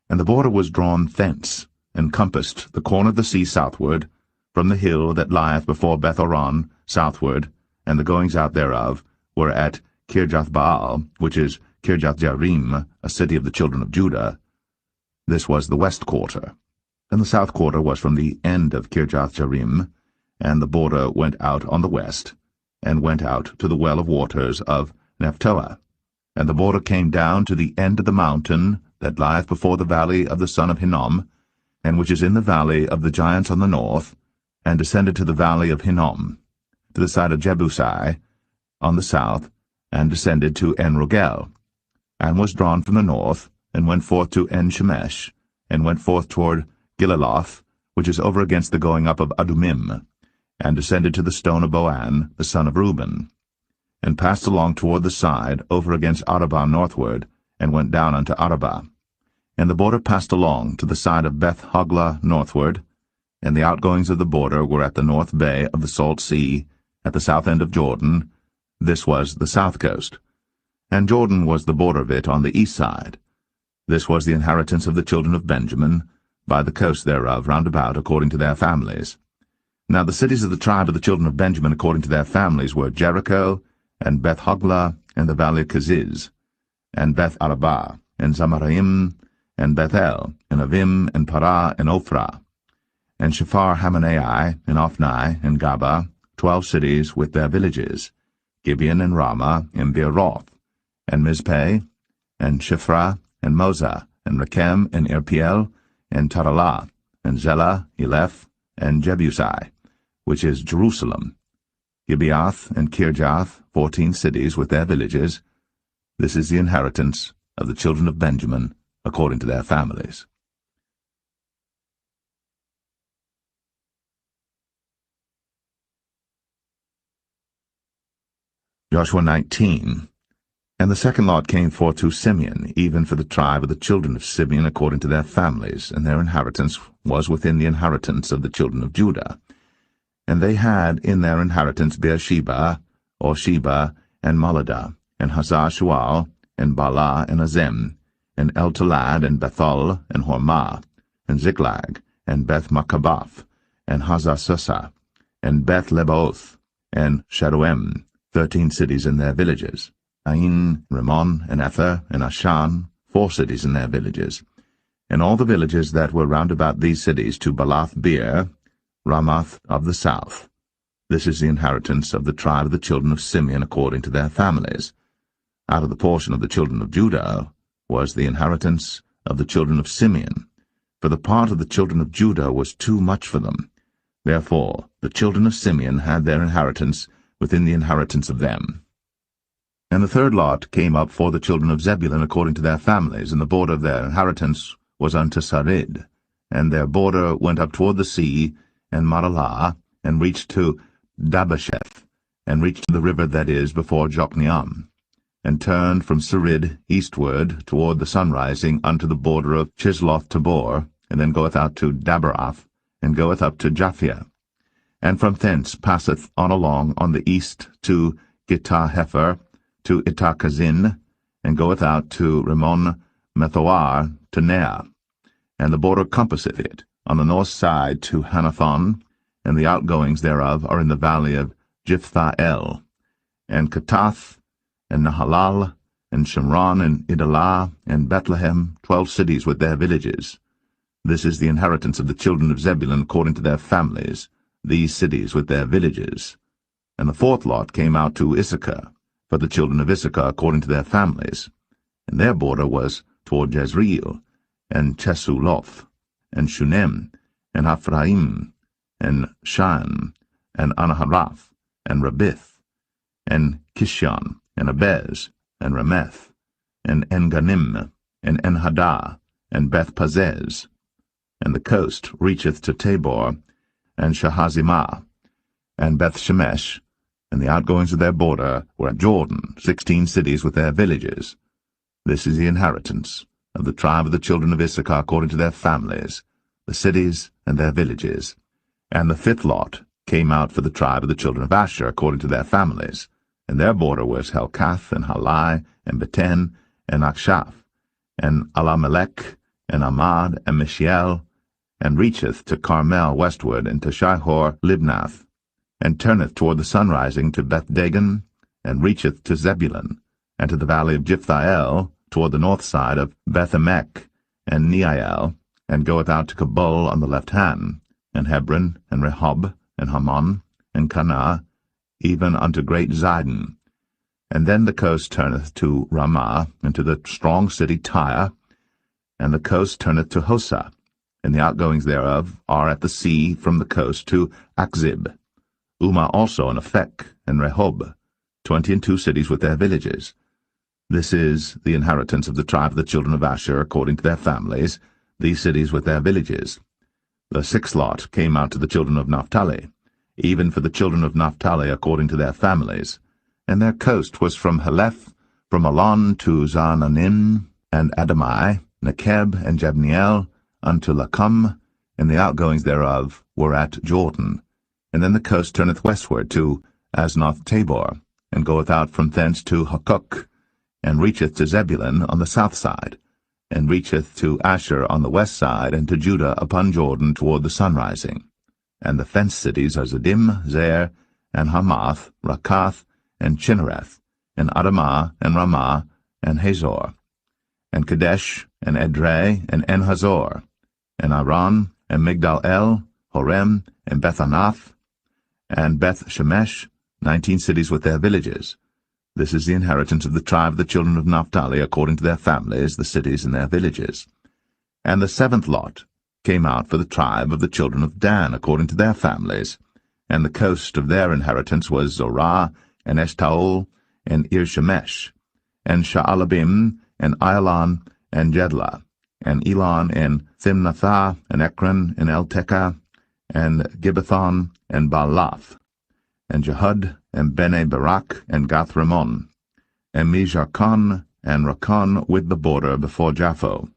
And the border was drawn thence, and compassed the corner of the sea southward, from the hill that lieth before Bethoron southward, and the goings out thereof were at Kirjathbaal, which is Kirjathjearim, a city of the children of Judah. This was the west quarter. And the south quarter was from the end of Kirjathjearim, and the border went out on the west, and went out to the well of waters of Nephtoah. And the border came down to the end of the mountain that lieth before the valley of the son of Hinnom, and which is in the valley of the giants on the north, and descended to the valley of Hinnom, to the side of Jebusai on the south, and descended to En-Rogel, and was drawn from the north, and went forth to En-Shemesh, and went forth toward Gilaloth, which is over against the going up of Adumim, and descended to the stone of Boan, the son of Reuben, and passed along toward the side, over against Arabah northward, and went down unto Arabah. And the border passed along to the side of Beth-Hoglah northward, and the outgoings of the border were at the north bay of the salt sea, at the south end of Jordan. This was the south coast. And Jordan was the border of it on the east side. This was the inheritance of the children of Benjamin, by the coast thereof round about according to their families. Now the cities of the tribe of the children of Benjamin according to their families were Jericho, and Beth-Hoglah, and the valley of Keziz, and Beth-Arabah, and Zamaraim, and Bethel, and Avim, and Parah, and Ophrah, and Shephar-Hamanai, and Ophni, and Gaba, 12 cities with their villages, Gibeon, and Ramah, and Beeroth, and Mizpeh, and Shiphrah, and Moza, and Rechem, and Irpiel, and Taralah, and Zelah, Eleph, and Jebusai, which is Jerusalem, Gibeath, and Kirjath, 14 cities with their villages. This is the inheritance of the children of Benjamin, according to their families. Joshua 19. And the second lot came forth to Simeon, even for the tribe of the children of Simeon according to their families, and their inheritance was within the inheritance of the children of Judah. And they had in their inheritance Beersheba, or Sheba, and Moladah, and Hazar-Shual, and Bala, and Azem, and El-Talad, and Bethul, and Hormah, and Ziklag, and Beth-Makabath, and Hazar-Susah, and Beth-Lebaoth, and Sharuim, 13 cities in their villages, Ain, Rimmon, and Ether, and Ashan, 4 cities in their villages, and all the villages that were round about these cities to Balath-beer, Ramoth of the south. This is the inheritance of the tribe of the children of Simeon according to their families. Out of the portion of the children of Judah was the inheritance of the children of Simeon, for the part of the children of Judah was too much for them. Therefore the children of Simeon had their inheritance within the inheritance of them. And the third lot came up for the children of Zebulun according to their families, and the border of their inheritance was unto Sarid. And their border went up toward the sea, and Maralah, and reached to Dabasheth, and reached to the river that is before Jokneam, and turned from Sarid eastward toward the sunrising unto the border of Chisloth-Tabor, and then goeth out to Daberath, and goeth up to Japhia, and from thence passeth on along on the east to Gittah-Hefer, to Ittah-Kazin, and goeth out to Rimmon-Methoar, to Nea, and the border compasseth it on the north side to Hanathon, and the outgoings thereof are in the valley of Jiphthah-El, and Katath, and Nahalal, and Shimron, and Idalah, and Bethlehem, 12 cities with their villages. This is the inheritance of the children of Zebulun according to their families, these cities with their villages. And the fourth lot came out to Issachar, for the children of Issachar according to their families, and their border was toward Jezreel, and Chesuloth, and Shunem, and Ephraim, and Shan, and Anaharath, and Rabith, and Kishon, and Abez, and Rameth, and Enganim, and Enhadah, and Beth-Pazez. And the coast reacheth to Tabor, and Shahazimah, and Beth-Shemesh, and the outgoings of their border were at Jordan, 16 cities with their villages. This is the inheritance of the tribe of the children of Issachar according to their families, the cities and their villages. And the fifth lot came out for the tribe of the children of Asher according to their families, and their border was Helkath, and Halai, and Beten, and Akshaph, and Alamelech, and Amad, and Mishiel, and reacheth to Carmel westward, and to Shihor-Libnath, and turneth toward the sunrising to Beth-Dagon, and reacheth to Zebulun, and to the valley of Jiphthah-El, toward the north side of Beth-Emek, and Neiel, and goeth out to Kabul on the left hand, and Hebron, and Rehob, and Hammon, and Cana, even unto great Zidon. And then the coast turneth to Ramah, and to the strong city Tyre, and the coast turneth to Hosah, and the outgoings thereof are at the sea from the coast to Akzib. Umah also and Aphek, and Rehob, 22 cities with their villages. This is the inheritance of the tribe of the children of Asher according to their families, these cities with their villages. The sixth lot came out to the children of Naphtali, even for the children of Naphtali according to their families, and their coast was from Heleph, from Alon to Zaananim, and Adamai, Nekeb, and Jabneel, unto Lacum, and the outgoings thereof were at Jordan. And then the coast turneth westward to Aznoth-Tabor, and goeth out from thence to Hukok, and reacheth to Zebulun on the south side, and reacheth to Asher on the west side, and to Judah upon Jordan toward the sunrising. And the fenced cities are Ziddim, Zer, and Hamath, Rakath, and Chinnereth, and Adamah, and Ramah, and Hazor, and Kadesh, and Edrei, and En-Hazor, and Aran, and Migdal-El, Horem, and Bethanath, and Beth-Shemesh, 19 cities with their villages. This is the inheritance of the tribe of the children of Naphtali according to their families, the cities and their villages. And the seventh lot came out for the tribe of the children of Dan according to their families, and the coast of their inheritance was Zorah, and Eshtaol, and Ir-Shemesh, and Sha'alabim, and Ailan, and Jedlah, and Elon, and Thimnathah, and Ekron, and Eltekah, and Gibbethon, and Baalath, and Jehud, and Bene Barak, and Gath-Rimmon, and Mijarkon, and Rakon with the border before Japho.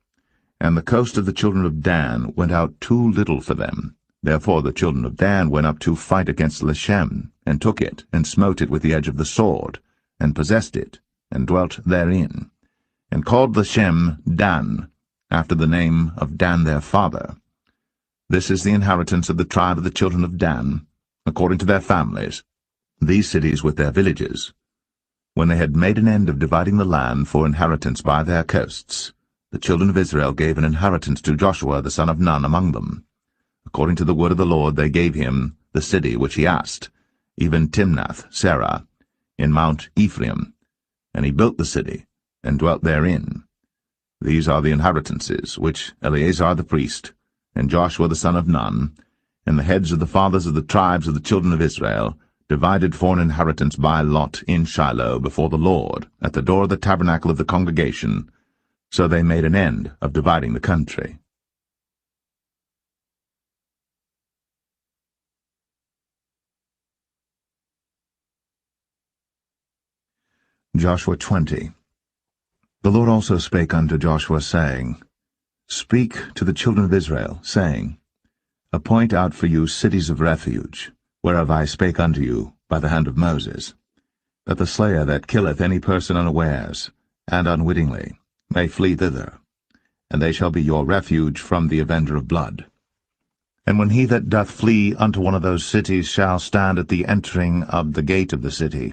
And the coast of the children of Dan went out too little for them. Therefore the children of Dan went up to fight against Leshem, and took it, and smote it with the edge of the sword, and possessed it, and dwelt therein, and called Leshem Dan, after the name of Dan their father. This is the inheritance of the tribe of the children of Dan, according to their families, these cities with their villages. When they had made an end of dividing the land for inheritance by their coasts, the children of Israel gave an inheritance to Joshua the son of Nun among them. According to the word of the Lord they gave him the city which he asked, even Timnath-Serah, in Mount Ephraim, and he built the city, and dwelt therein. These are the inheritances which Eleazar the priest, and Joshua the son of Nun, and the heads of the fathers of the tribes of the children of Israel divided for an inheritance by lot in Shiloh before the Lord, at the door of the tabernacle of the congregation. So they made an end of dividing the country. Joshua 20. The Lord also spake unto Joshua, saying, Speak to the children of Israel, saying, Appoint out for you cities of refuge, whereof I spake unto you by the hand of Moses, that the slayer that killeth any person unawares, and unwittingly, may flee thither, and they shall be your refuge from the avenger of blood. And when he that doth flee unto one of those cities shall stand at the entering of the gate of the city,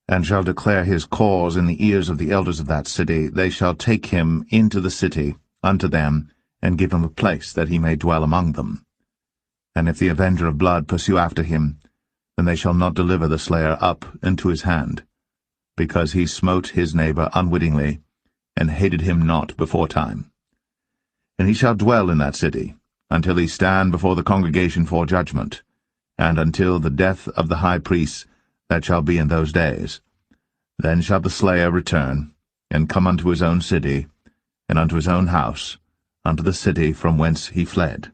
and shall declare his cause in the ears of the elders of that city, they shall take him into the city unto them, and give him a place that he may dwell among them. And if the avenger of blood pursue after him, then they shall not deliver the slayer up into his hand, because he smote his neighbor unwittingly, and hated him not beforetime. And he shall dwell in that city, until he stand before the congregation for judgment, and until the death of the high priest that shall be in those days. Then shall the slayer return, and come unto his own city, and unto his own house, unto the city from whence he fled.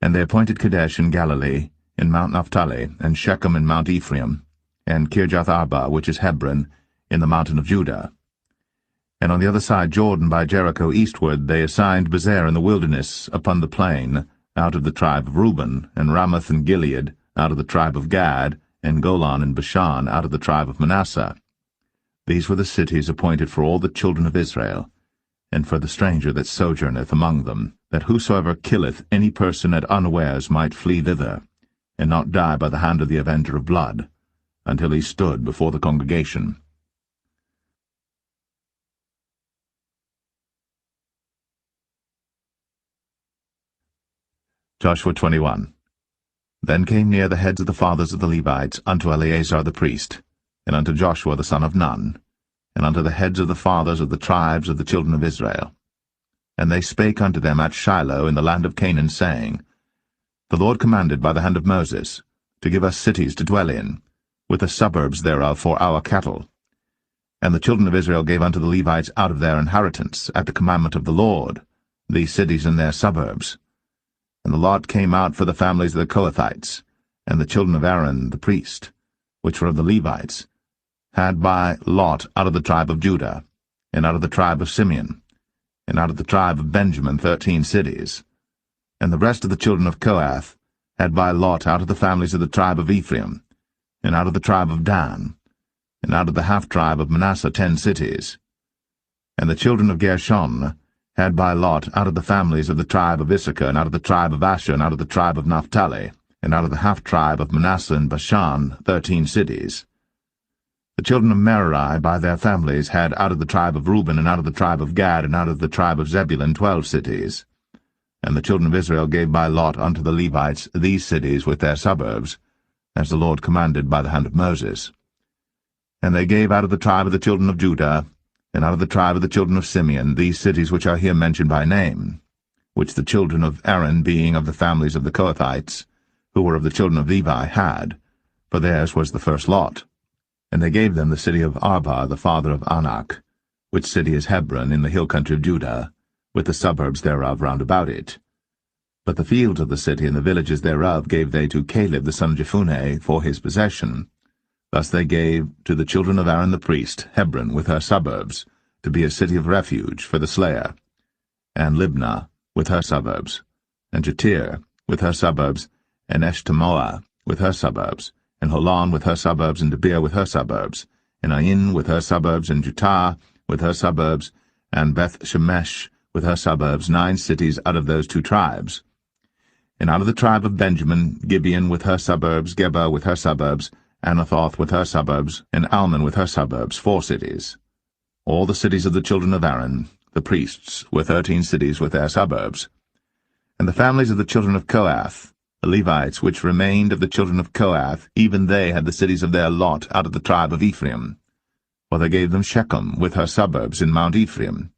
And they appointed Kadesh in Galilee, in Mount Naphtali, and Shechem in Mount Ephraim, and Kirjath-Arba, which is Hebron, in the mountain of Judah. And on the other side Jordan by Jericho eastward they assigned Bezer in the wilderness upon the plain, out of the tribe of Reuben, and Ramoth and Gilead, out of the tribe of Gad, and Golan and Bashan, out of the tribe of Manasseh. These were the cities appointed for all the children of Israel, and for the stranger that sojourneth among them, that whosoever killeth any person at unawares might flee thither, and not die by the hand of the avenger of blood, until he stood before the congregation. Joshua 21. Then came near the heads of the fathers of the Levites unto Eleazar the priest, and unto Joshua the son of Nun, and unto the heads of the fathers of the tribes of the children of Israel. And they spake unto them at Shiloh in the land of Canaan, saying, The Lord commanded by the hand of Moses to give us cities to dwell in, with the suburbs thereof for our cattle. And the children of Israel gave unto the Levites out of their inheritance, at the commandment of the Lord, these cities and their suburbs. And the lot came out for the families of the Kohathites, and the children of Aaron the priest, which were of the Levites, had by lot out of the tribe of Judah, and out of the tribe of Simeon, and out of the tribe of Benjamin 13 cities. And the rest of the children of Kohath had by lot out of the families of the tribe of Ephraim, and out of the tribe of Dan, and out of the half-tribe of Manasseh 10 cities. And the children of Gershon had by lot out of the families of the tribe of Issachar, and out of the tribe of Asher, and out of the tribe of Naphtali, and out of the half-tribe of Manasseh and Bashan 13 cities. The children of Merari by their families had out of the tribe of Reuben, and out of the tribe of Gad, and out of the tribe of Zebulun 12 cities. And the children of Israel gave by lot unto the Levites these cities with their suburbs, as the Lord commanded by the hand of Moses. And they gave out of the tribe of the children of Judah, and out of the tribe of the children of Simeon, these cities which are here mentioned by name, which the children of Aaron, being of the families of the Kohathites, who were of the children of Levi, had, for theirs was the first lot. And they gave them the city of Arba, the father of Anak, which city is Hebron, in the hill country of Judah, with the suburbs thereof round about it. But the fields of the city and the villages thereof gave they to Caleb the son of Jephunneh for his possession. Thus they gave to the children of Aaron the priest Hebron with her suburbs, to be a city of refuge for the slayer, and Libnah with her suburbs, and Jatir with her suburbs, and Eshtemoa with her suburbs, and Holon with her suburbs, and Debir with her suburbs, and Ain with her suburbs, and Jutah with her suburbs, and Beth-Shemesh with her suburbs, 9 cities out of those 2 tribes. And out of the tribe of Benjamin, Gibeon with her suburbs, Geba with her suburbs, Anathoth with her suburbs, and Almon with her suburbs, 4 cities. All the cities of the children of Aaron, the priests, were 13 cities with their suburbs. And the families of the children of Kohath, the Levites which remained of the children of Kohath, even they had the cities of their lot out of the tribe of Ephraim. For they gave them Shechem with her suburbs in Mount Ephraim,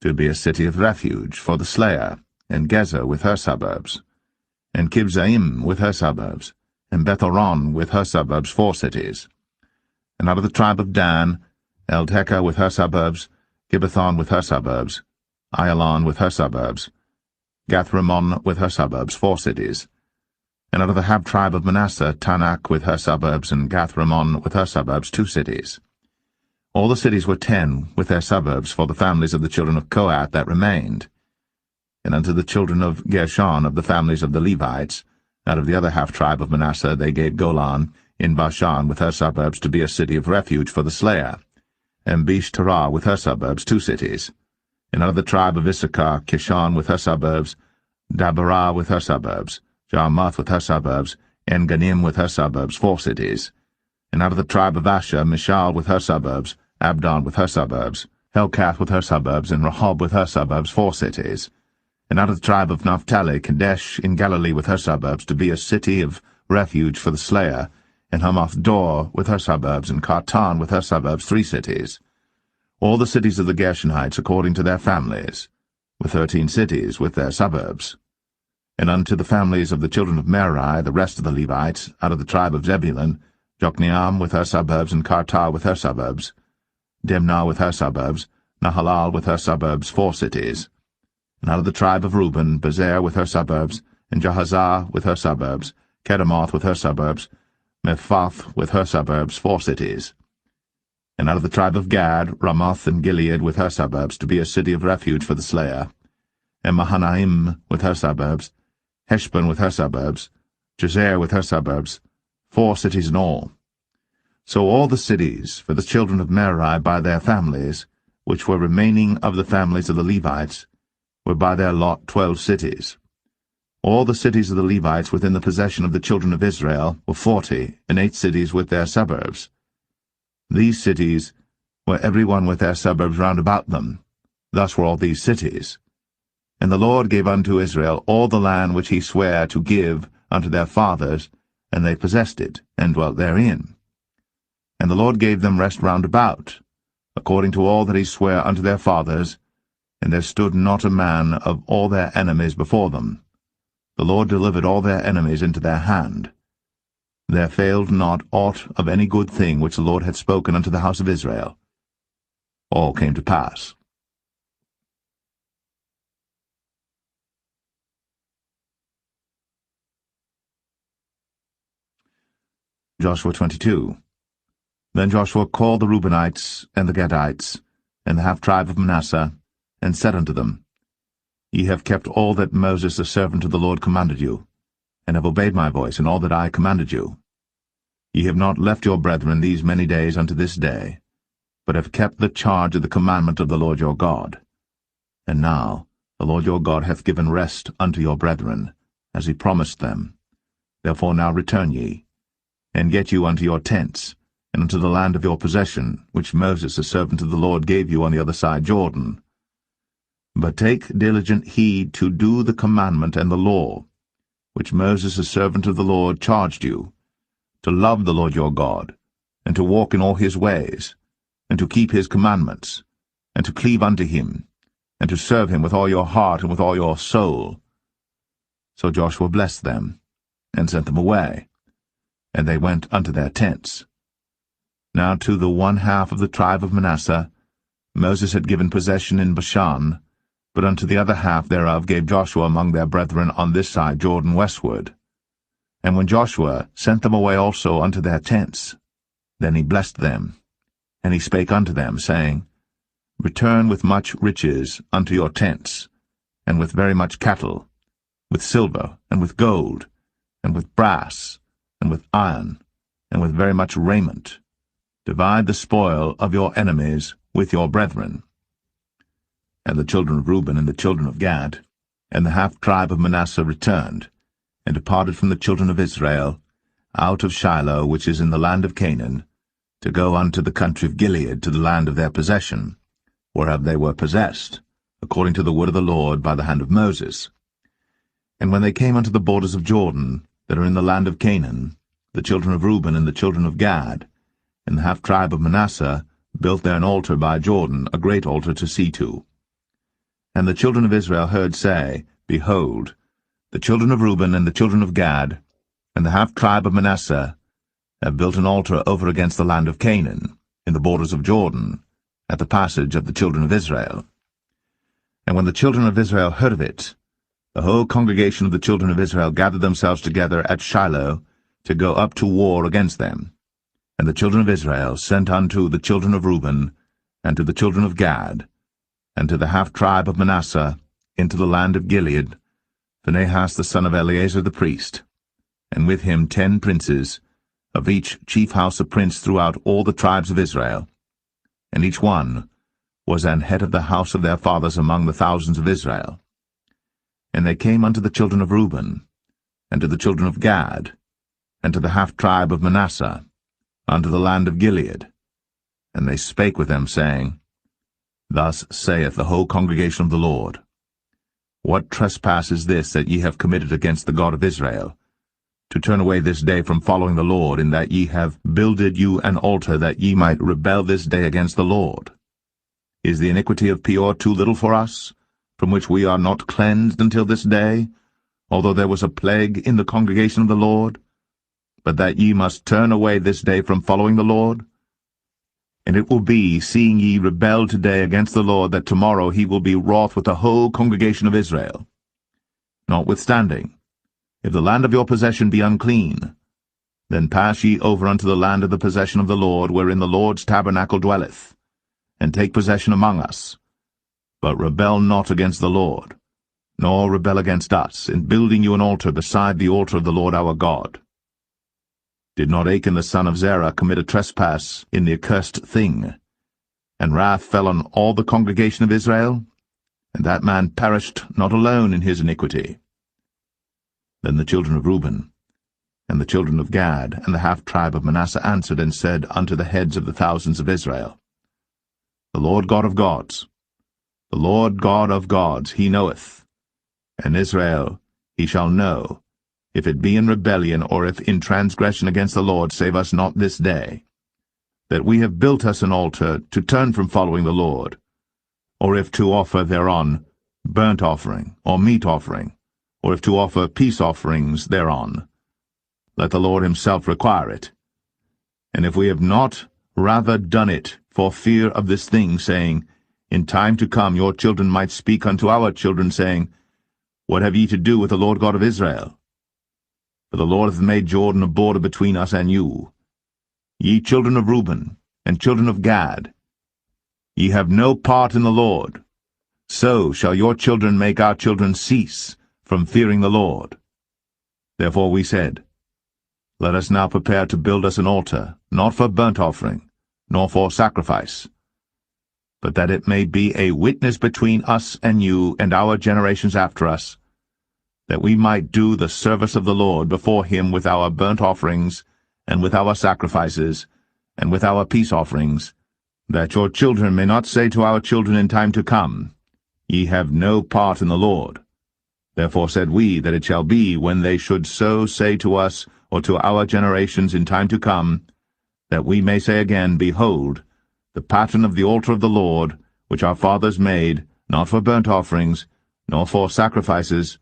to be a city of refuge for the slayer, and Gezer with her suburbs. and Kibzaim with her suburbs, and Beth-horon with her suburbs, 4 cities. And out of the tribe of Dan, Eldhekah with her suburbs, Gibbethon with her suburbs, Ayalon with her suburbs, Gath-rimmon with her suburbs, 4 cities. And out of the half-tribe of Manasseh, Tanakh with her suburbs, and Gath-rimmon with her suburbs, 2 cities. All the cities were 10 with their suburbs for the families of the children of Kohath that remained. And unto the children of Gershon of the families of the Levites, out of the other half-tribe of Manasseh, they gave Golan in Bashan with her suburbs to be a city of refuge for the slayer, and Besh-terah with her suburbs, 2 cities. And out of the tribe of Issachar, Kishon with her suburbs, Dabarah with her suburbs, Jarmuth with her suburbs, En-gannim with her suburbs, 4 cities. And out of the tribe of Asher, Mishal with her suburbs, Abdon with her suburbs, Helkath with her suburbs, and Rehob with her suburbs, 4 cities. And out of the tribe of Naphtali, Kadesh in Galilee with her suburbs, to be a city of refuge for the slayer, and Hamath-dor with her suburbs, and Kartan with her suburbs, 3 cities. All the cities of the Gershonites according to their families, with 13 cities with their suburbs. And unto the families of the children of Merari, the rest of the Levites, out of the tribe of Zebulun, Jokneam with her suburbs, and Kartar with her suburbs, Dimnah with her suburbs, Nahalal with her suburbs, 4 cities. And out of the tribe of Reuben, Bezer with her suburbs, and Jahazah with her suburbs, Kedemoth with her suburbs, Mephaath with her suburbs, 4 cities. And out of the tribe of Gad, Ramoth and Gilead with her suburbs, to be a city of refuge for the slayer, and Mahanaim with her suburbs, Heshbon with her suburbs, Jazer with her suburbs, 4 cities in all. So all the cities for the children of Merari by their families, which were remaining of the families of the Levites, were by their lot 12 cities. All the cities of the Levites within the possession of the children of Israel were 40, and 8 cities with their suburbs. These cities were every one with their suburbs round about them. Thus were all these cities. And the Lord gave unto Israel all the land which he sware to give unto their fathers, and they possessed it, and dwelt therein. And the Lord gave them rest round about, according to all that he sware unto their fathers, and there stood not a man of all their enemies before them. The Lord delivered all their enemies into their hand. There failed not aught of any good thing which the Lord had spoken unto the house of Israel. All came to pass. Joshua 22. Then Joshua called the Reubenites, and the Gadites, and the half-tribe of Manasseh, and said unto them, Ye have kept all that Moses the servant of the Lord commanded you, and have obeyed my voice in all that I commanded you. Ye have not left your brethren these many days unto this day, but have kept the charge of the commandment of the Lord your God. And now the Lord your God hath given rest unto your brethren, as he promised them. Therefore now return ye, and get you unto your tents, and unto the land of your possession, which Moses the servant of the Lord gave you on the other side Jordan. But take diligent heed to do the commandment and the law, which Moses the servant of the Lord charged you, to love the Lord your God, and to walk in all his ways, and to keep his commandments, and to cleave unto him, and to serve him with all your heart and with all your soul. So Joshua blessed them, and sent them away, and they went unto their tents. Now to the one half of the tribe of Manasseh Moses had given possession in Bashan, but unto the other half thereof gave Joshua among their brethren on this side Jordan westward. And when Joshua sent them away also unto their tents, then he blessed them, and he spake unto them, saying, Return with much riches unto your tents, and with very much cattle, with silver, and with gold, and with brass, and with iron, and with very much raiment. Divide the spoil of your enemies with your brethren. And the children of Reuben and the children of Gad, and the half-tribe of Manasseh returned, and departed from the children of Israel, out of Shiloh, which is in the land of Canaan, to go unto the country of Gilead, to the land of their possession, whereof they were possessed, according to the word of the Lord by the hand of Moses. And when they came unto the borders of Jordan, that are in the land of Canaan, the children of Reuben and the children of Gad, and the half-tribe of Manasseh, built there an altar by Jordan, a great altar to see to. And the children of Israel heard say, Behold, The children of Reuben and the children of Gad, and the half-tribe of Manasseh, have built an altar over against the land of Canaan, in the borders of Jordan, at the passage of the children of Israel. And when the children of Israel heard of it, the whole congregation of the children of Israel gathered themselves together at Shiloh to go up to war against them. And the children of Israel sent unto the children of Reuben, and to the children of Gad, and to the half-tribe of Manasseh, into the land of Gilead, Phinehas the son of Eleazar the priest, and with him 10 princes, of each chief house a prince throughout all the tribes of Israel. And each one was an head of the house of their fathers among the thousands of Israel. And they came unto the children of Reuben, and to the children of Gad, and to the half-tribe of Manasseh, unto the land of Gilead. And they spake with them, saying, Thus saith the whole congregation of the Lord, What trespass is this that ye have committed against the God of Israel, to turn away this day from following the Lord, in that ye have builded you an altar, that ye might rebel this day against the Lord? Is the iniquity of Peor too little for us, from which we are not cleansed until this day, although there was a plague in the congregation of the Lord, but that ye must turn away this day from following the Lord? And it will be, seeing ye rebel today against the Lord, that tomorrow he will be wroth with the whole congregation of Israel. Notwithstanding, if the land of your possession be unclean, then pass ye over unto the land of the possession of the Lord, wherein the Lord's tabernacle dwelleth, and take possession among us. But rebel not against the Lord, nor rebel against us, in building you an altar beside the altar of the Lord our God. Did not Achan the son of Zerah commit a trespass in the accursed thing, and wrath fell on all the congregation of Israel? And that man perished not alone in his iniquity. Then the children of Reuben, and the children of Gad, and the half-tribe of Manasseh answered and said unto the heads of the thousands of Israel, The Lord God of gods, the Lord God of gods, he knoweth, and Israel he shall know, if it be in rebellion, or if in transgression against the Lord, save us not this day, that we have built us an altar to turn from following the Lord, or if to offer thereon burnt offering, or meat offering, or if to offer peace offerings thereon. Let the Lord himself require it. And if we have not rather done it for fear of this thing, saying, In time to come your children might speak unto our children, saying, What have ye to do with the Lord God of Israel? For the Lord hath made Jordan a border between us and you. Ye children of Reuben, and children of Gad, ye have no part in the Lord. So shall your children make our children cease from fearing the Lord. Therefore we said, Let us now prepare to build us an altar, not for burnt offering, nor for sacrifice, but that it may be a witness between us and you and our generations after us, that we might do the service of the Lord before him with our burnt offerings, and with our sacrifices, and with our peace offerings, that your children may not say to our children in time to come, Ye have no part in the Lord. Therefore said we, that it shall be, when they should so say to us, or to our generations in time to come, that we may say again, Behold, the pattern of the altar of the Lord, which our fathers made, not for burnt offerings, nor for sacrifices,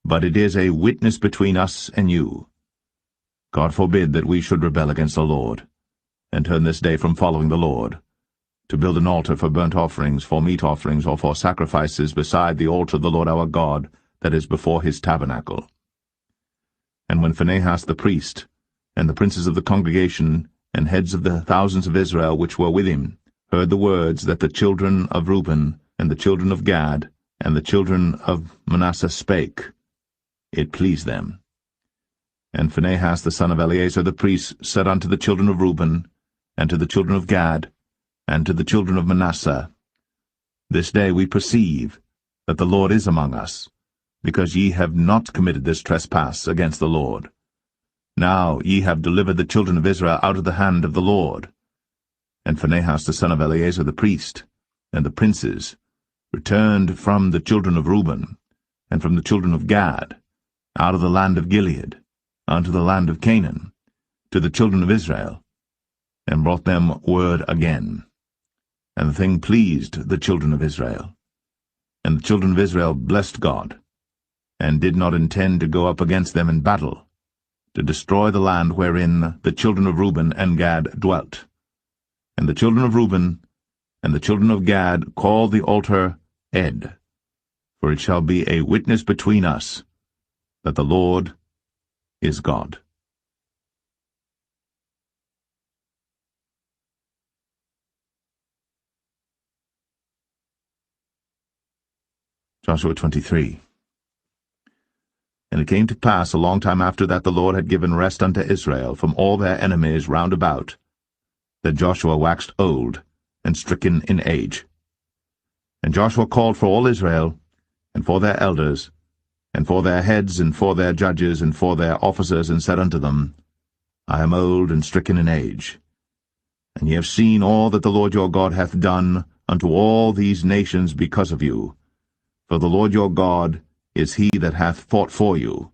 but it is a witness between us and you. God forbid that we should rebel against the Lord, and turn this day from following the Lord, to build an altar for burnt offerings, for meat offerings, or for sacrifices beside the altar of the Lord our God, that is before his tabernacle. And when Phinehas the priest, and the princes of the congregation, and heads of the thousands of Israel which were with him, heard the words that the children of Reuben, and the children of Gad, and the children of Manasseh spake, it pleased them. And Phinehas the son of Eleazar the priest said unto the children of Reuben, and to the children of Gad, and to the children of Manasseh, This day we perceive that the Lord is among us, because ye have not committed this trespass against the Lord. Now ye have delivered the children of Israel out of the hand of the Lord. And Phinehas the son of Eleazar the priest, and the princes, returned from the children of Reuben, and from the children of Gad, out of the land of Gilead, unto the land of Canaan, to the children of Israel, and brought them word again. And the thing pleased the children of Israel. And the children of Israel blessed God, and did not intend to go up against them in battle, to destroy the land wherein the children of Reuben and Gad dwelt. And the children of Reuben and the children of Gad called the altar Ed, for it shall be a witness between us that the Lord is God. Joshua 23. And it came to pass a long time after that the Lord had given rest unto Israel from all their enemies round about, that Joshua waxed old and stricken in age. And Joshua called for all Israel, and for their elders, and for their heads, and for their judges, and for their officers, and said unto them, I am old and stricken in age. And ye have seen all that the Lord your God hath done unto all these nations because of you. For the Lord your God is he that hath fought for you.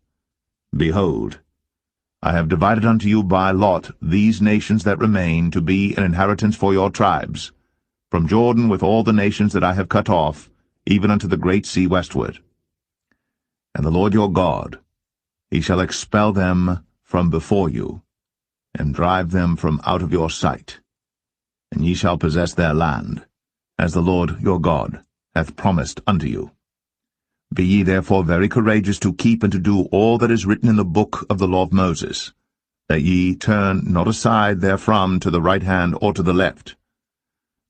Behold, I have divided unto you by lot these nations that remain, to be an inheritance for your tribes, from Jordan with all the nations that I have cut off, even unto the great sea westward. And the Lord your God, he shall expel them from before you, and drive them from out of your sight. And ye shall possess their land, as the Lord your God hath promised unto you. Be ye therefore very courageous to keep and to do all that is written in the book of the law of Moses, that ye turn not aside therefrom to the right hand or to the left,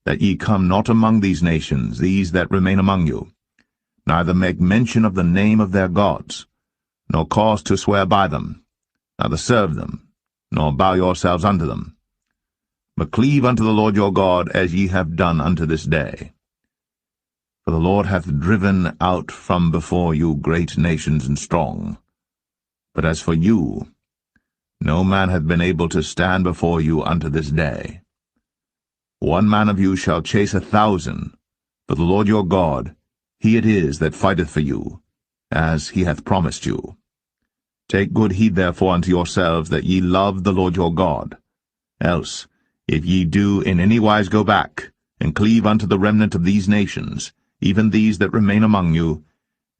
that ye come not among these nations, these that remain among you, neither make mention of the name of their gods, nor cause to swear by them, neither serve them, nor bow yourselves unto them, but cleave unto the Lord your God, as ye have done unto this day. For the Lord hath driven out from before you great nations and strong. But as for you, no man hath been able to stand before you unto this day. One man of you shall chase 1,000, but the Lord your God, he it is that fighteth for you, as he hath promised you. Take good heed therefore unto yourselves, that ye love the Lord your God. Else, if ye do in any wise go back, and cleave unto the remnant of these nations, even these that remain among you,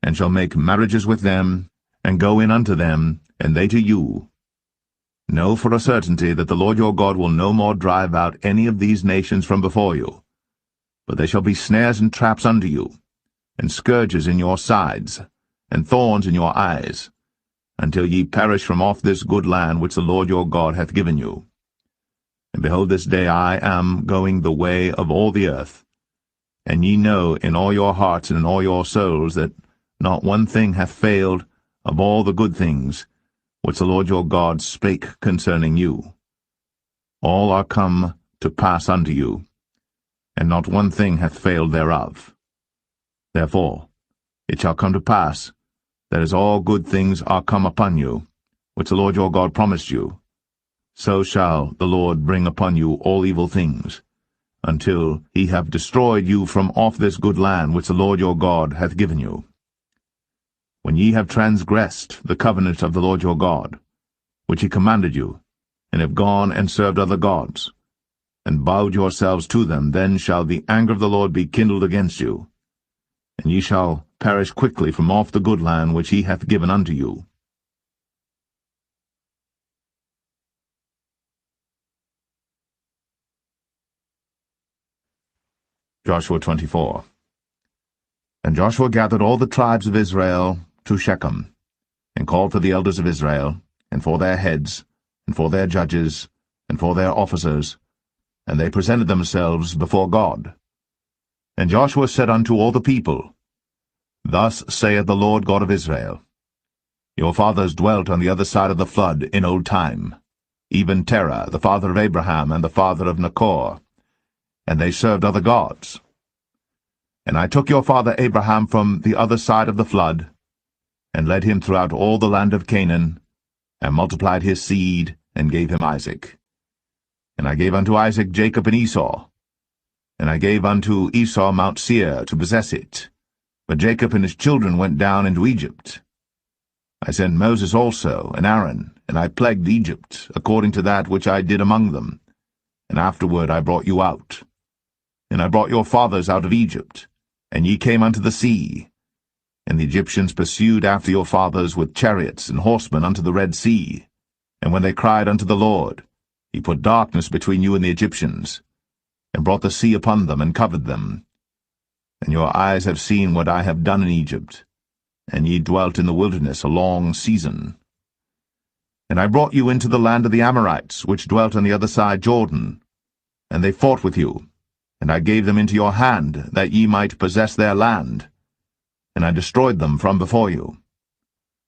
and shall make marriages with them, and go in unto them, and they to you, know for a certainty that the Lord your God will no more drive out any of these nations from before you, but they shall be snares and traps unto you, and scourges in your sides, and thorns in your eyes, until ye perish from off this good land which the Lord your God hath given you. And behold, this day I am going the way of all the earth, and ye know in all your hearts and in all your souls that not one thing hath failed of all the good things which the Lord your God spake concerning you. All are come to pass unto you, and not one thing hath failed thereof. Therefore it shall come to pass, that as all good things are come upon you, which the Lord your God promised you, so shall the Lord bring upon you all evil things, until he have destroyed you from off this good land which the Lord your God hath given you. When ye have transgressed the covenant of the Lord your God, which he commanded you, and have gone and served other gods, and bowed yourselves to them, then shall the anger of the Lord be kindled against you, and ye shall perish quickly from off the good land which he hath given unto you. Joshua 24. And Joshua gathered all the tribes of Israel to Shechem, and called for the elders of Israel, and for their heads, and for their judges, and for their officers, and they presented themselves before God. And Joshua said unto all the people, Thus saith the Lord God of Israel, Your fathers dwelt on the other side of the flood in old time, even Terah, the father of Abraham, and the father of Nachor, and they served other gods. And I took your father Abraham from the other side of the flood, and led him throughout all the land of Canaan, and multiplied his seed, and gave him Isaac. And I gave unto Isaac Jacob and Esau, and I gave unto Esau Mount Seir to possess it. But Jacob and his children went down into Egypt. I sent Moses also, and Aaron, and I plagued Egypt, according to that which I did among them. And afterward I brought you out. And I brought your fathers out of Egypt, and ye came unto the sea. And the Egyptians pursued after your fathers with chariots and horsemen unto the Red Sea. And when they cried unto the Lord, he put darkness between you and the Egyptians, and brought the sea upon them, and covered them. And your eyes have seen what I have done in Egypt, and ye dwelt in the wilderness a long season. And I brought you into the land of the Amorites, which dwelt on the other side Jordan, and they fought with you, and I gave them into your hand, that ye might possess their land. And I destroyed them from before you.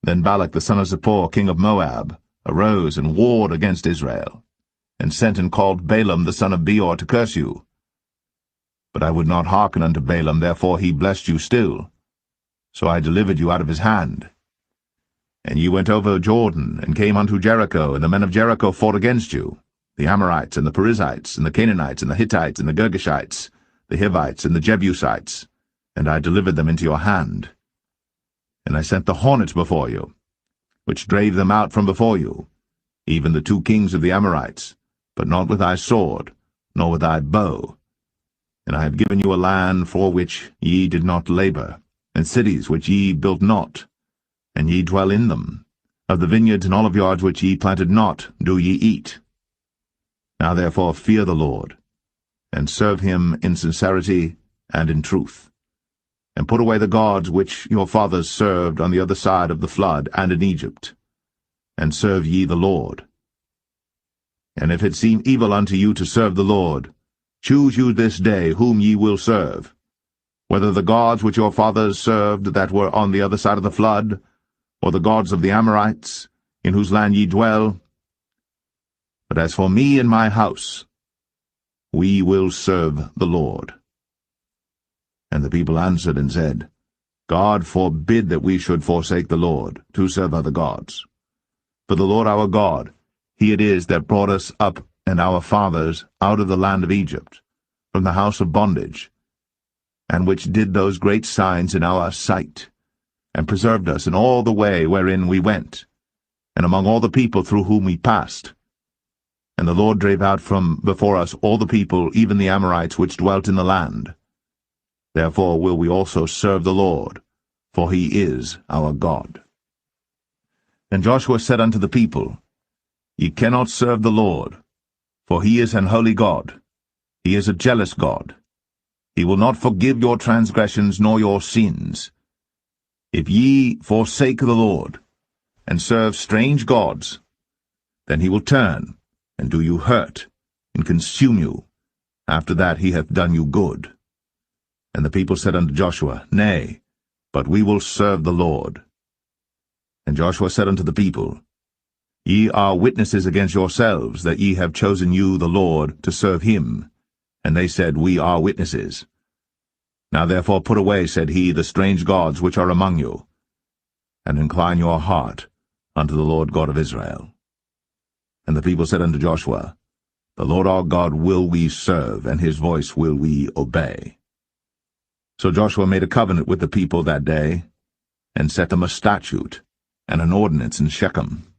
Then Balak the son of Zippor, king of Moab, arose and warred against Israel, and sent and called Balaam the son of Beor to curse you. But I would not hearken unto Balaam, therefore he blessed you still. So I delivered you out of his hand. And ye went over Jordan, and came unto Jericho, and the men of Jericho fought against you, the Amorites, and the Perizzites, and the Canaanites, and the Hittites, and the Girgashites, the Hivites, and the Jebusites, and I delivered them into your hand. And I sent the hornet before you, which drave them out from before you, even the 2 kings of the Amorites, but not with thy sword, nor with thy bow. And I have given you a land for which ye did not labor, and cities which ye built not, and ye dwell in them. Of the vineyards and olive yards which ye planted not do ye eat. Now therefore fear the Lord, and serve him in sincerity and in truth, and put away the gods which your fathers served on the other side of the flood and in Egypt, and serve ye the Lord. And if it seem evil unto you to serve the Lord, choose you this day whom ye will serve, whether the gods which your fathers served that were on the other side of the flood, or the gods of the Amorites, in whose land ye dwell. But as for me and my house, we will serve the Lord. And the people answered and said, God forbid that we should forsake the Lord, to serve other gods. For the Lord our God, he it is that brought us up and our fathers out of the land of Egypt, from the house of bondage, and which did those great signs in our sight, and preserved us in all the way wherein we went, and among all the people through whom we passed. And the Lord drave out from before us all the people, even the Amorites which dwelt in the land. Therefore will we also serve the Lord, for he is our God. And Joshua said unto the people, Ye cannot serve the Lord, for he is an holy God. He is a jealous God. He will not forgive your transgressions nor your sins. If ye forsake the Lord, and serve strange gods, then he will turn, and do you hurt, and consume you. After that he hath done you good. And the people said unto Joshua, Nay, but we will serve the Lord. And Joshua said unto the people, Ye are witnesses against yourselves, that ye have chosen you the Lord to serve him. And they said, We are witnesses. Now therefore put away, said he, the strange gods which are among you, and incline your heart unto the Lord God of Israel. And the people said unto Joshua, The Lord our God will we serve, and his voice will we obey. So Joshua made a covenant with the people that day, and set them a statute and an ordinance in Shechem.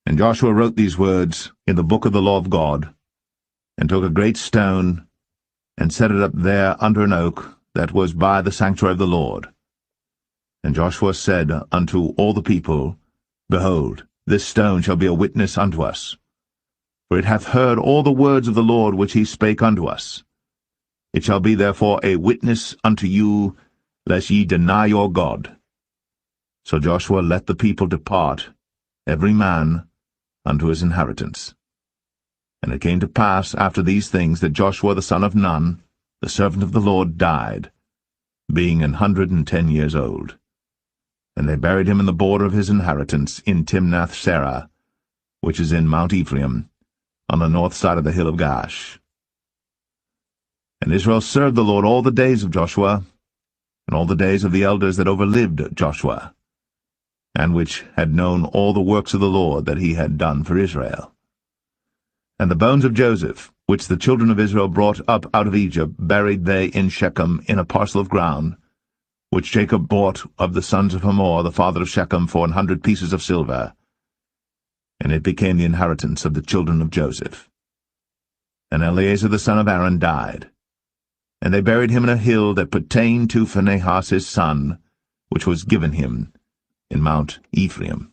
And Joshua wrote these words in the book of the law of God, and took a great stone, and set it up there under an oak that was by the sanctuary of the Lord. And Joshua said unto all the people, Behold, this stone shall be a witness unto us, for it hath heard all the words of the Lord which he spake unto us. It shall be therefore a witness unto you, lest ye deny your God. So Joshua let the people depart, every man unto his inheritance. And it came to pass after these things that Joshua the son of Nun, the servant of the Lord, died, being 110 years old. And they buried him in the border of his inheritance in Timnath-Serah, which is in Mount Ephraim, on the north side of the hill of Gaash. And Israel served the Lord all the days of Joshua, and all the days of the elders that overlived Joshua, and which had known all the works of the Lord that he had done for Israel. And the bones of Joseph, which the children of Israel brought up out of Egypt, buried they in Shechem in a parcel of ground, which Jacob bought of the sons of Hamor, the father of Shechem, for 100 pieces of silver. And it became the inheritance of the children of Joseph. And Eleazar the son of Aaron died, and they buried him in a hill that pertained to Phinehas his son, which was given him in Mount Ephraim.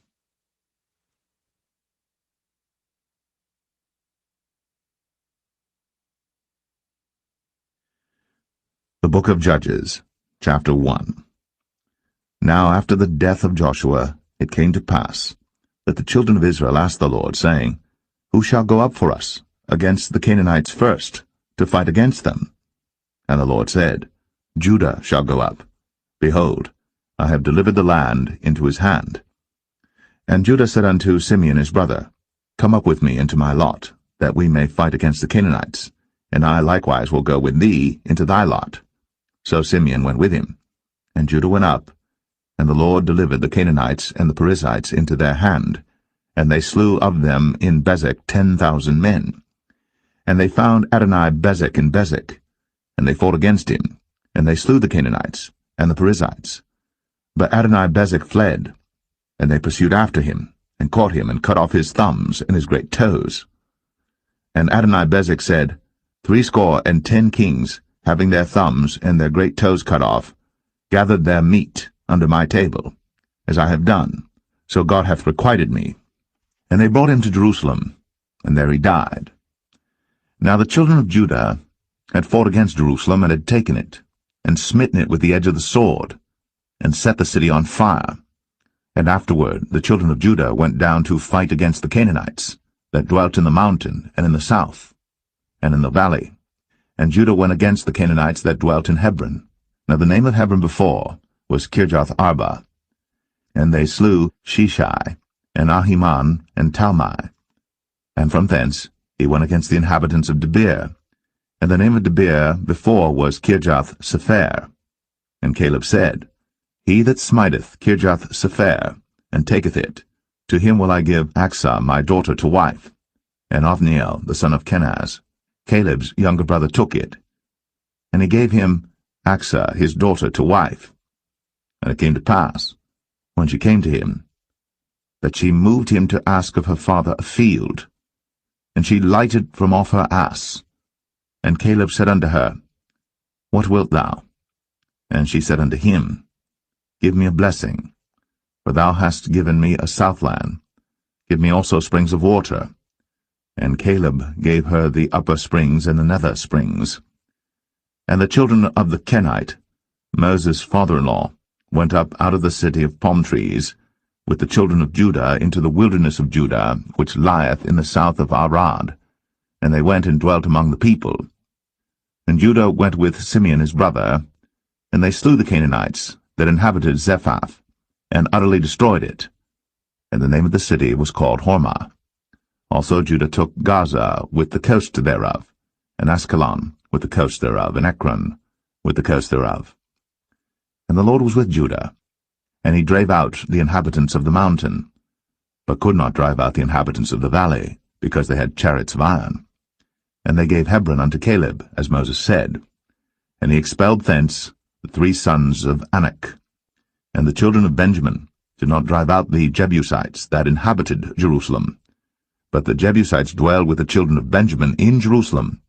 The Book of Judges, chapter 1. Now after the death of Joshua, it came to pass that the children of Israel asked the Lord, saying, Who shall go up for us against the Canaanites first, to fight against them? And the Lord said, Judah shall go up. Behold, I have delivered the land into his hand. And Judah said unto Simeon his brother, Come up with me into my lot, that we may fight against the Canaanites, and I likewise will go with thee into thy lot. So Simeon went with him, and Judah went up, and the Lord delivered the Canaanites and the Perizzites into their hand, and they slew of them in Bezek 10,000 men. And they found Adoni-Bezek in Bezek, and they fought against him, and they slew the Canaanites and the Perizzites. But Adoni-Bezek fled, and they pursued after him, and caught him, and cut off his thumbs and his great toes. And Adoni-Bezek said, 70 kings, having their thumbs and their great toes cut off, gathered their meat under my table, as I have done, so God hath requited me. And they brought him to Jerusalem, and there he died. Now the children of Judah had fought against Jerusalem, and had taken it, and smitten it with the edge of the sword, and set the city on fire. And afterward the children of Judah went down to fight against the Canaanites, that dwelt in the mountain, and in the south, and in the valley. And Judah went against the Canaanites that dwelt in Hebron. Now the name of Hebron before was Kirjath-Arba. And they slew Sheshai, and Ahiman, and Talmai. And from thence he went against the inhabitants of Debir. And the name of Debir before was Kirjath-Sepher. And Caleb said, He that smiteth Kirjath-Sepher, and taketh it, to him will I give Achsah my daughter to wife. And Othniel the son of Kenaz, Caleb's younger brother, took it. And he gave him Achsah his daughter to wife. And it came to pass, when she came to him, that she moved him to ask of her father a field. And she lighted from off her ass. And Caleb said unto her, What wilt thou? And she said unto him, Give me a blessing, for thou hast given me a southland. Give me also springs of water. And Caleb gave her the upper springs and the nether springs. And the children of the Kenite, Moses' father-in-law, went up out of the city of palm trees with the children of Judah into the wilderness of Judah, which lieth in the south of Arad. And they went and dwelt among the people. And Judah went with Simeon his brother, and they slew the Canaanites that inhabited Zephath, and utterly destroyed it. And the name of the city was called Hormah. Also Judah took Gaza with the coast thereof, and Askelon with the coast thereof, and Ekron with the coast thereof. And the Lord was with Judah, and he drave out the inhabitants of the mountain, but could not drive out the inhabitants of the valley, because they had chariots of iron. And they gave Hebron unto Caleb, as Moses said. And he expelled thence the 3 sons of Anak. And the children of Benjamin did not drive out the Jebusites that inhabited Jerusalem, but the Jebusites dwell with the children of Benjamin in Jerusalem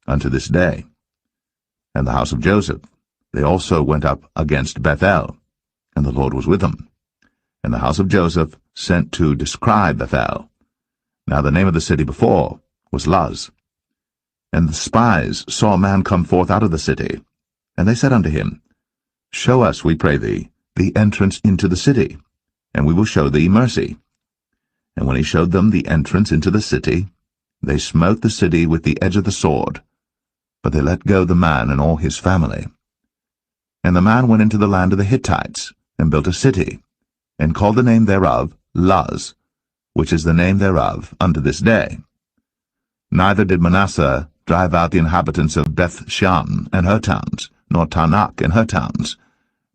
unto this day. And the house of Joseph, they also went up against Bethel, and the Lord was with them. And the house of Joseph sent to describe Bethel. Now the name of the city before was Luz. And the spies saw a man come forth out of the city, and they said unto him, Show us, we pray thee, the entrance into the city, and we will show thee mercy. And when he showed them the entrance into the city, they smote the city with the edge of the sword, but they let go the man and all his family. And the man went into the land of the Hittites, and built a city, and called the name thereof Luz, which is the name thereof unto this day. Neither did Manasseh drive out the inhabitants of Beth-shan and her towns, nor Tanakh and her towns,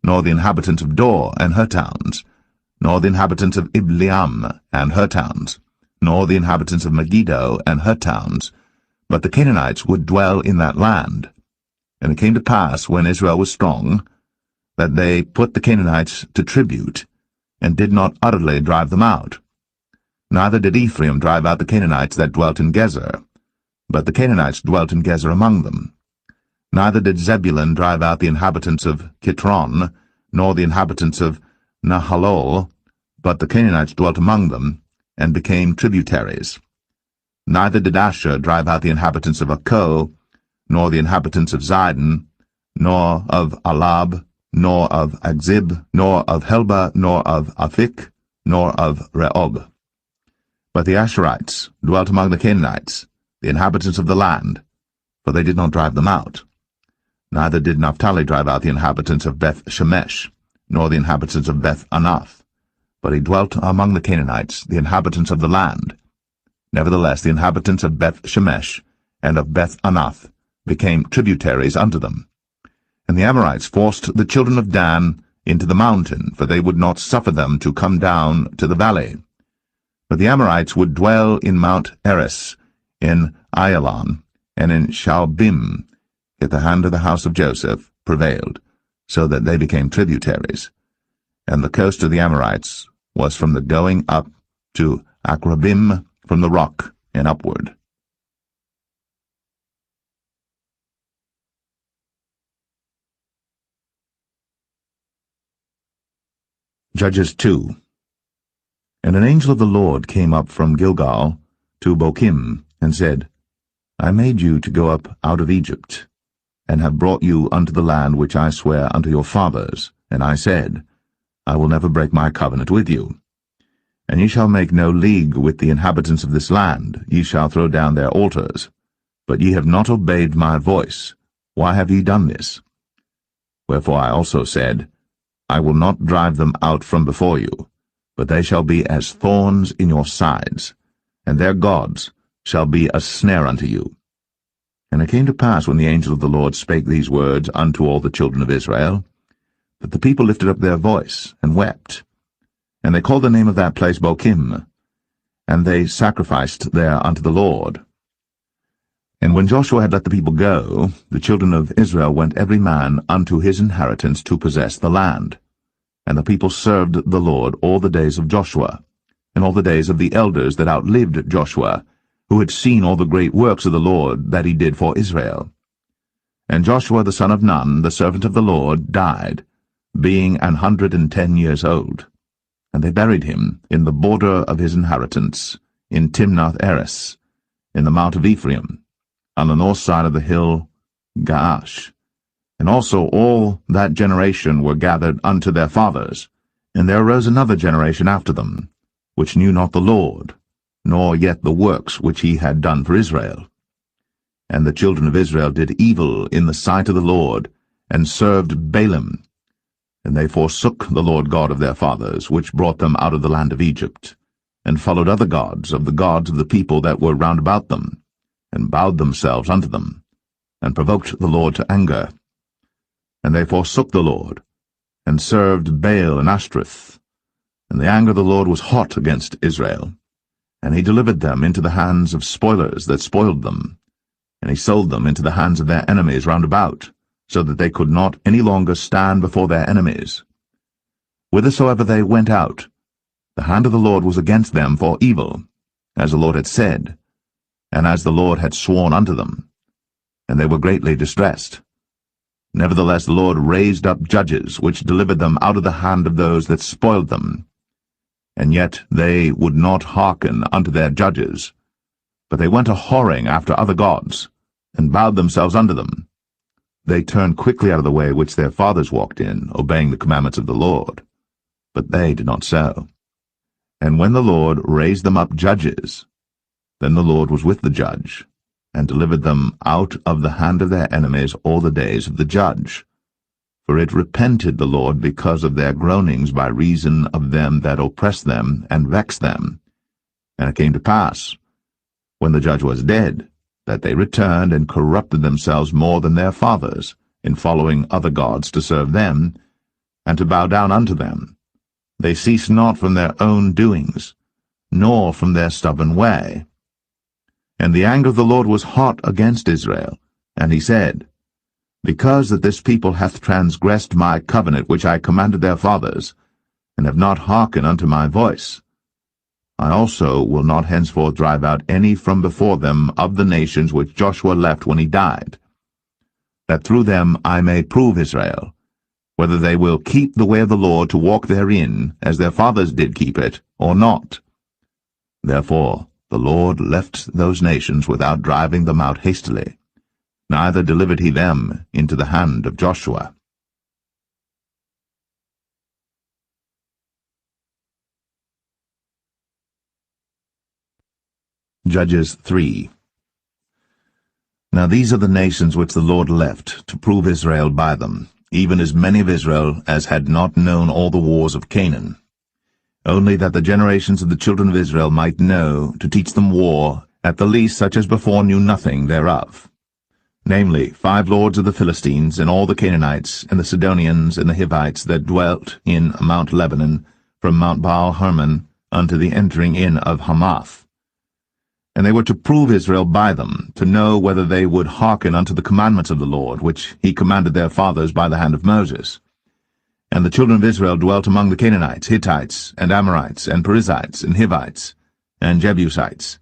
nor the inhabitants of Dor and her towns, nor the inhabitants of Ibleam and her towns, nor the inhabitants of Megiddo and her towns, but the Canaanites would dwell in that land. And it came to pass, when Israel was strong, that they put the Canaanites to tribute, and did not utterly drive them out. Neither did Ephraim drive out the Canaanites that dwelt in Gezer, but the Canaanites dwelt in Gezer among them. Neither did Zebulun drive out the inhabitants of Kitron, nor the inhabitants of Nahalol, but the Canaanites dwelt among them, and became tributaries. Neither did Asher drive out the inhabitants of Akko, nor the inhabitants of Zidon, nor of Alab, nor of Agzib, nor of Helba, nor of Aphik, nor of Rehob. But the Asherites dwelt among the Canaanites, the inhabitants of the land, for they did not drive them out. Neither did Naphtali drive out the inhabitants of Beth-Shemesh, nor the inhabitants of Beth-Anath, but he dwelt among the Canaanites, the inhabitants of the land. Nevertheless, the inhabitants of Beth-Shemesh and of Beth-Anath became tributaries unto them. And the Amorites forced the children of Dan into the mountain, for they would not suffer them to come down to the valley. But the Amorites would dwell in Mount Eres, in Ayalon, and in Shaalbim, yet the hand of the house of Joseph prevailed, so that they became tributaries. And the coast of the Amorites was from the going up to Akrabim, from the rock and upward. Judges 2. And an angel of the Lord came up from Gilgal to Bochim, and said, I made you to go up out of Egypt, and have brought you unto the land which I swear unto your fathers. And I said, I will never break my covenant with you. And ye shall make no league with the inhabitants of this land, ye shall throw down their altars. But ye have not obeyed my voice. Why have ye done this? Wherefore I also said, I will not drive them out from before you, but they shall be as thorns in your sides, and their gods shall be a snare unto you. And it came to pass, when the angel of the Lord spake these words unto all the children of Israel, that the people lifted up their voice, and wept. And they called the name of that place Bochim, and they sacrificed there unto the Lord. And when Joshua had let the people go, the children of Israel went every man unto his inheritance to possess the land. And the people served the Lord all the days of Joshua, and all the days of the elders that outlived Joshua, who had seen all the great works of the Lord that he did for Israel. And Joshua the son of Nun, the servant of the Lord, died, being 110 years old. And they buried him in the border of his inheritance, in Timnath-Eres, in the mount of Ephraim, on the north side of the hill Gaash. And also all that generation were gathered unto their fathers. And there arose another generation after them, which knew not the Lord, nor yet the works which he had done for Israel. And the children of Israel did evil in the sight of the Lord, and served Baalim. And they forsook the Lord God of their fathers, which brought them out of the land of Egypt, and followed other gods of the people that were round about them, and bowed themselves unto them, and provoked the Lord to anger. And they forsook the Lord, and served Baal and Ashtoreth. And the anger of the Lord was hot against Israel, and he delivered them into the hands of spoilers that spoiled them, and he sold them into the hands of their enemies round about, so that they could not any longer stand before their enemies. Whithersoever they went out, the hand of the Lord was against them for evil, as the Lord had said, and as the Lord had sworn unto them, and they were greatly distressed. Nevertheless the Lord raised up judges, which delivered them out of the hand of those that spoiled them. And yet they would not hearken unto their judges, but they went a-whoring after other gods, and bowed themselves unto them. They turned quickly out of the way which their fathers walked in, obeying the commandments of the Lord. But they did not so. And when the Lord raised them up judges, then the Lord was with the judge, and delivered them out of the hand of their enemies all the days of the judge. For it repented the Lord because of their groanings by reason of them that oppressed them and vexed them. And it came to pass, when the judge was dead, that they returned and corrupted themselves more than their fathers, in following other gods to serve them, and to bow down unto them. They ceased not from their own doings, nor from their stubborn way. And the anger of the Lord was hot against Israel, and he said, Because that this people hath transgressed my covenant which I commanded their fathers, and have not hearkened unto my voice, I also will not henceforth drive out any from before them of the nations which Joshua left when he died, that through them I may prove Israel, whether they will keep the way of the Lord to walk therein, as their fathers did keep it, or not. Therefore the Lord left those nations without driving them out hastily, neither delivered he them into the hand of Joshua. Judges 3. Now these are the nations which the Lord left, to prove Israel by them, even as many of Israel as had not known all the wars of Canaan, only that the generations of the children of Israel might know, to teach them war, at the least such as before knew nothing thereof. Namely, 5 lords of the Philistines, and all the Canaanites, and the Sidonians, and the Hivites, that dwelt in Mount Lebanon, from Mount Baal-Hermon unto the entering in of Hamath. And they were to prove Israel by them, to know whether they would hearken unto the commandments of the Lord, which he commanded their fathers by the hand of Moses. And the children of Israel dwelt among the Canaanites, Hittites, and Amorites, and Perizzites, and Hivites, and Jebusites.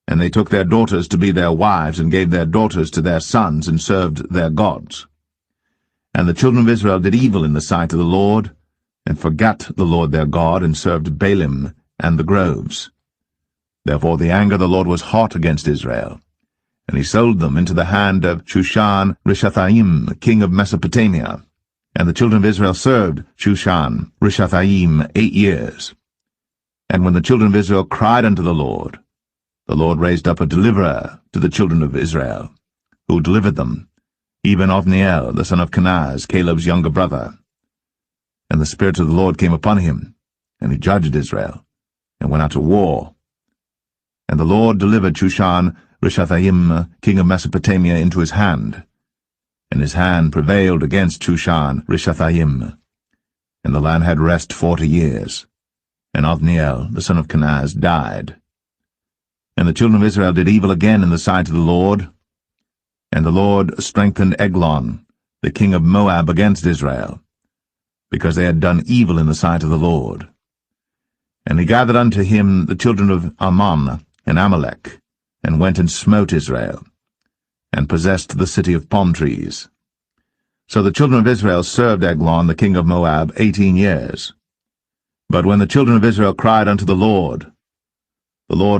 And they took their daughters to be their wives, and gave their daughters to their sons, and served their gods. And the children of Israel did evil in the sight of the Lord, and forgat the Lord their God, and served Baalim and the groves. Therefore the anger of the Lord was hot against Israel, and he sold them into the hand of Shushan-Rishathaim, king of Mesopotamia. And the children of Israel served Shushan-Rishathaim 8 years. And when the children of Israel cried unto the Lord raised up a deliverer to the children of Israel, who delivered them, even Othniel, the son of Kenaz, Caleb's younger brother. And the Spirit of the Lord came upon him, and he judged Israel, and went out to war. And the Lord delivered Shushan-Rishathaim, king of Mesopotamia, into his hand. And his hand prevailed against Shushan-Rishathaim. And the land had rest 40 years. And Othniel, the son of Kenaz, died. And the children of Israel did evil again in the sight of the Lord. And the Lord strengthened Eglon, the king of Moab, against Israel, because they had done evil in the sight of the Lord. And he gathered unto him the children of Ammon and Amalek, and went and smote Israel, and possessed the city of palm trees. So the children of Israel served Eglon, the king of Moab, 18 years. But when the children of Israel cried unto the Lord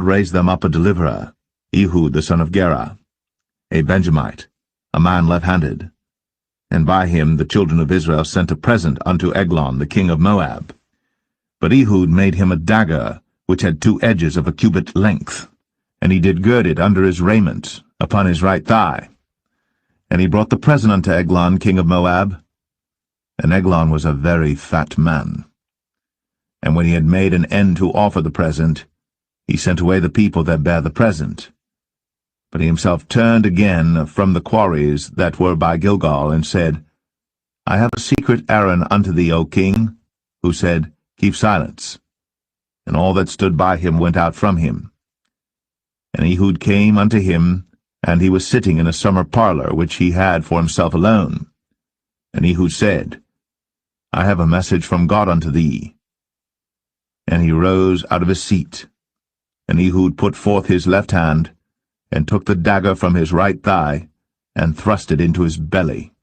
raised them up a deliverer, Ehud the son of Gera, a Benjamite, a man left-handed. And by him the children of Israel sent a present unto Eglon, the king of Moab. But Ehud made him a dagger, which had 2 edges of a cubit length, and he did gird it under his raiment, upon his right thigh. And he brought the present unto Eglon, king of Moab. And Eglon was a very fat man. And when he had made an end to offer the present, he sent away the people that bare the present. But he himself turned again from the quarries that were by Gilgal, and said, I have a secret errand unto thee, O king. Who said, Keep silence. And all that stood by him went out from him. And Ehud came unto him, and he was sitting in a summer parlor, which he had for himself alone. And Ehud said, I have a message from God unto thee. And he rose out of his seat. And Ehud put forth his left hand, and took the dagger from his right thigh, and thrust it into his belly.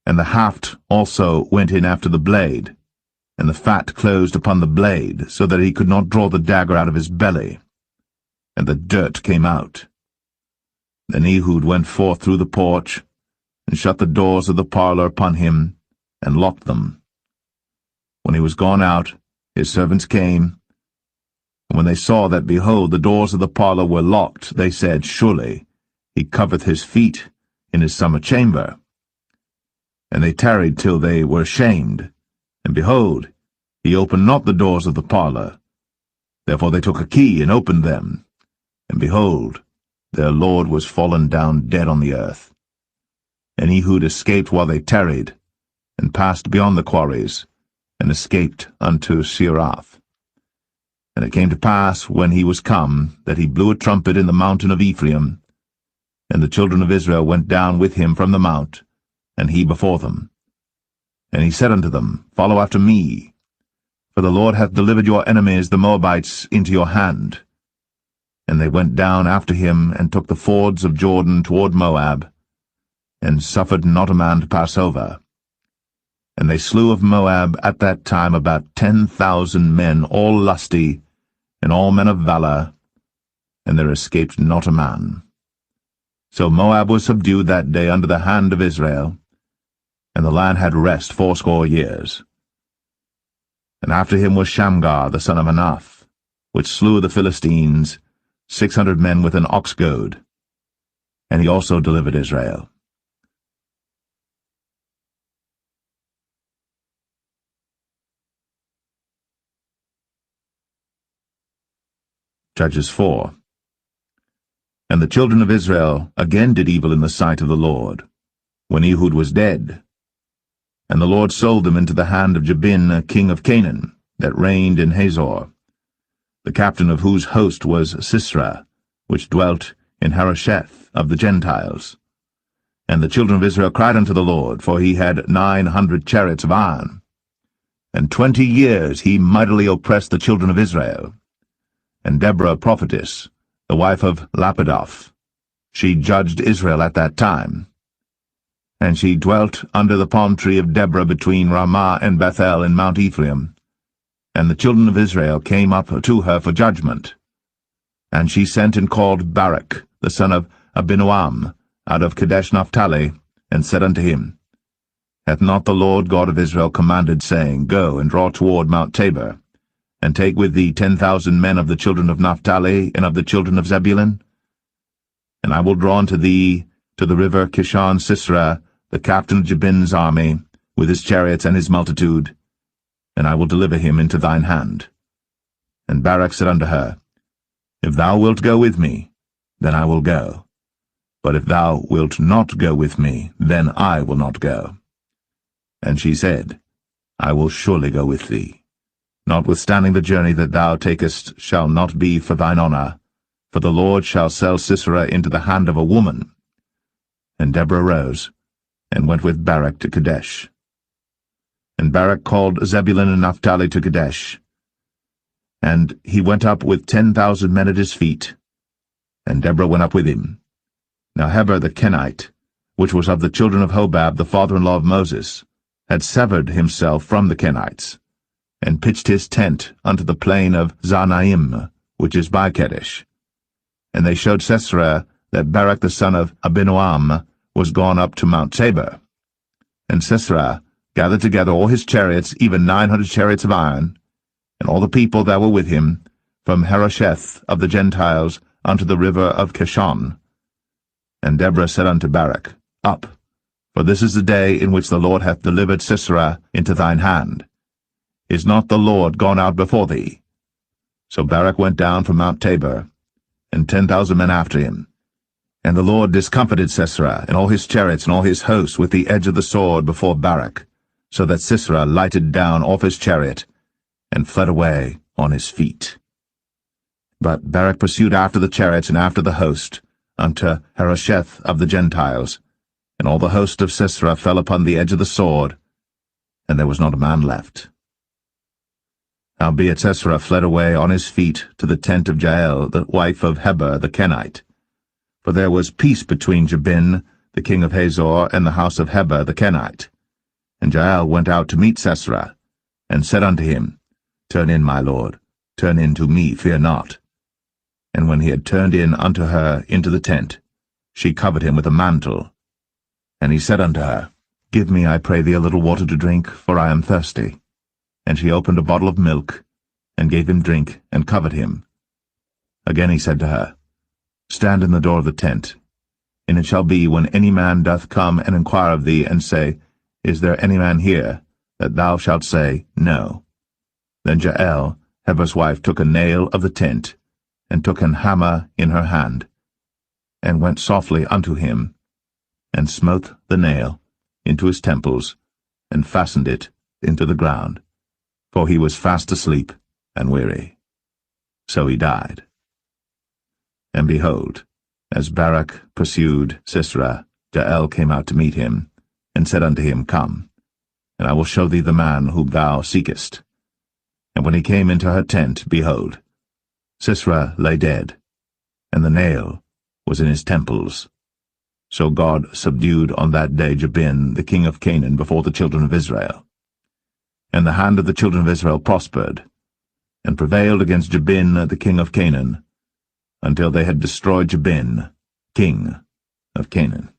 And the haft also went in after the blade, and the fat closed upon the blade, so that he could not draw the dagger out of his belly. And the dirt came out. Then Ehud went forth through the porch, and shut the doors of the parlor upon him, and locked them. When he was gone out, his servants came, and when they saw that, behold, the doors of the parlor were locked, they said, Surely he covereth his feet in his summer chamber. And they tarried till they were ashamed, and behold, he opened not the doors of the parlor. Therefore they took a key and opened them, and behold, their lord was fallen down dead on the earth. And Ehud escaped while they tarried, and passed beyond the quarries, and escaped unto Seirath. And it came to pass, when he was come, that he blew a trumpet in the mountain of Ephraim, and the children of Israel went down with him from the mount, and he before them. And he said unto them, Follow after me, for the Lord hath delivered your enemies the Moabites into your hand. And they went down after him, and took the fords of Jordan toward Moab, and suffered not a man to pass over. And they slew of Moab at that time about 10,000 men, all lusty, and all men of valor, and there escaped not a man. So Moab was subdued that day under the hand of Israel, and the land had rest 80 years. And after him was Shamgar the son of Anath, which slew the Philistines, 600 men with an ox goad, and he also delivered Israel. Judges 4. And the children of Israel again did evil in the sight of the Lord, when Ehud was dead. And the Lord sold them into the hand of Jabin, king of Canaan, that reigned in Hazor, the captain of whose host was Sisera, which dwelt in Harosheth of the Gentiles. And the children of Israel cried unto the Lord, for he had 900 chariots of iron. And 20 years he mightily oppressed the children of Israel. And Deborah prophetess, the wife of Lapidoth, she judged Israel at that time. And she dwelt under the palm tree of Deborah between Ramah and Bethel in Mount Ephraim. And the children of Israel came up to her for judgment. And she sent and called Barak, the son of Abinoam, out of Kadesh Naphtali, and said unto him, Hath not the Lord God of Israel commanded, saying, Go and draw toward Mount Tabor, and take with thee 10,000 men of the children of Naphtali and of the children of Zebulun? And I will draw unto thee to the river Kishon Sisera, the captain of Jabin's army, with his chariots and his multitude, and I will deliver him into thine hand. And Barak said unto her, If thou wilt go with me, then I will go. But if thou wilt not go with me, then I will not go. And she said, I will surely go with thee. Notwithstanding the journey that thou takest shall not be for thine honour, for the Lord shall sell Sisera into the hand of a woman. And Deborah rose, and went with Barak to Kadesh. And Barak called Zebulun and Naphtali to Kadesh. And he went up with 10,000 men at his feet, and Deborah went up with him. Now Heber the Kenite, which was of the children of Hobab, the father-in-law of Moses, had severed himself from the Kenites, and pitched his tent unto the plain of Zanaim, which is by Kadesh. And they showed Sisera that Barak the son of Abinoam was gone up to Mount Tabor. And Sisera gathered together all his chariots, even 900 chariots of iron, and all the people that were with him, from Harosheth of the Gentiles unto the river of Kishon. And Deborah said unto Barak, Up, for this is the day in which the Lord hath delivered Sisera into thine hand. Is not the Lord gone out before thee? So Barak went down from Mount Tabor, and 10,000 men after him. And the Lord discomfited Sisera, and all his chariots and all his host with the edge of the sword before Barak, so that Sisera lighted down off his chariot, and fled away on his feet. But Barak pursued after the chariots and after the host, unto Harosheth of the Gentiles, and all the host of Sisera fell upon the edge of the sword, and there was not a man left. Howbeit Sisera fled away on his feet to the tent of Jael, the wife of Heber the Kenite. For there was peace between Jabin, the king of Hazor, and the house of Heber the Kenite. And Jael went out to meet Sisera, and said unto him, Turn in, my lord, turn in to me, fear not. And when he had turned in unto her into the tent, she covered him with a mantle. And he said unto her, Give me, I pray thee, a little water to drink, for I am thirsty. And she opened a bottle of milk, and gave him drink, and covered him. Again he said to her, Stand in the door of the tent. And it shall be, when any man doth come and inquire of thee, and say, Is there any man here? That thou shalt say, No. Then Jael, Heber's wife, took a nail of the tent, and took an hammer in her hand, and went softly unto him, and smote the nail into his temples, and fastened it into the ground, for he was fast asleep and weary. So he died. And behold, as Barak pursued Sisera, Jael came out to meet him, and said unto him, Come, and I will show thee the man whom thou seekest. And when he came into her tent, behold, Sisera lay dead, and the nail was in his temples. So God subdued on that day Jabin, the king of Canaan, before the children of Israel. And the hand of the children of Israel prospered, and prevailed against Jabin, the king of Canaan, until they had destroyed Jabin, king of Canaan.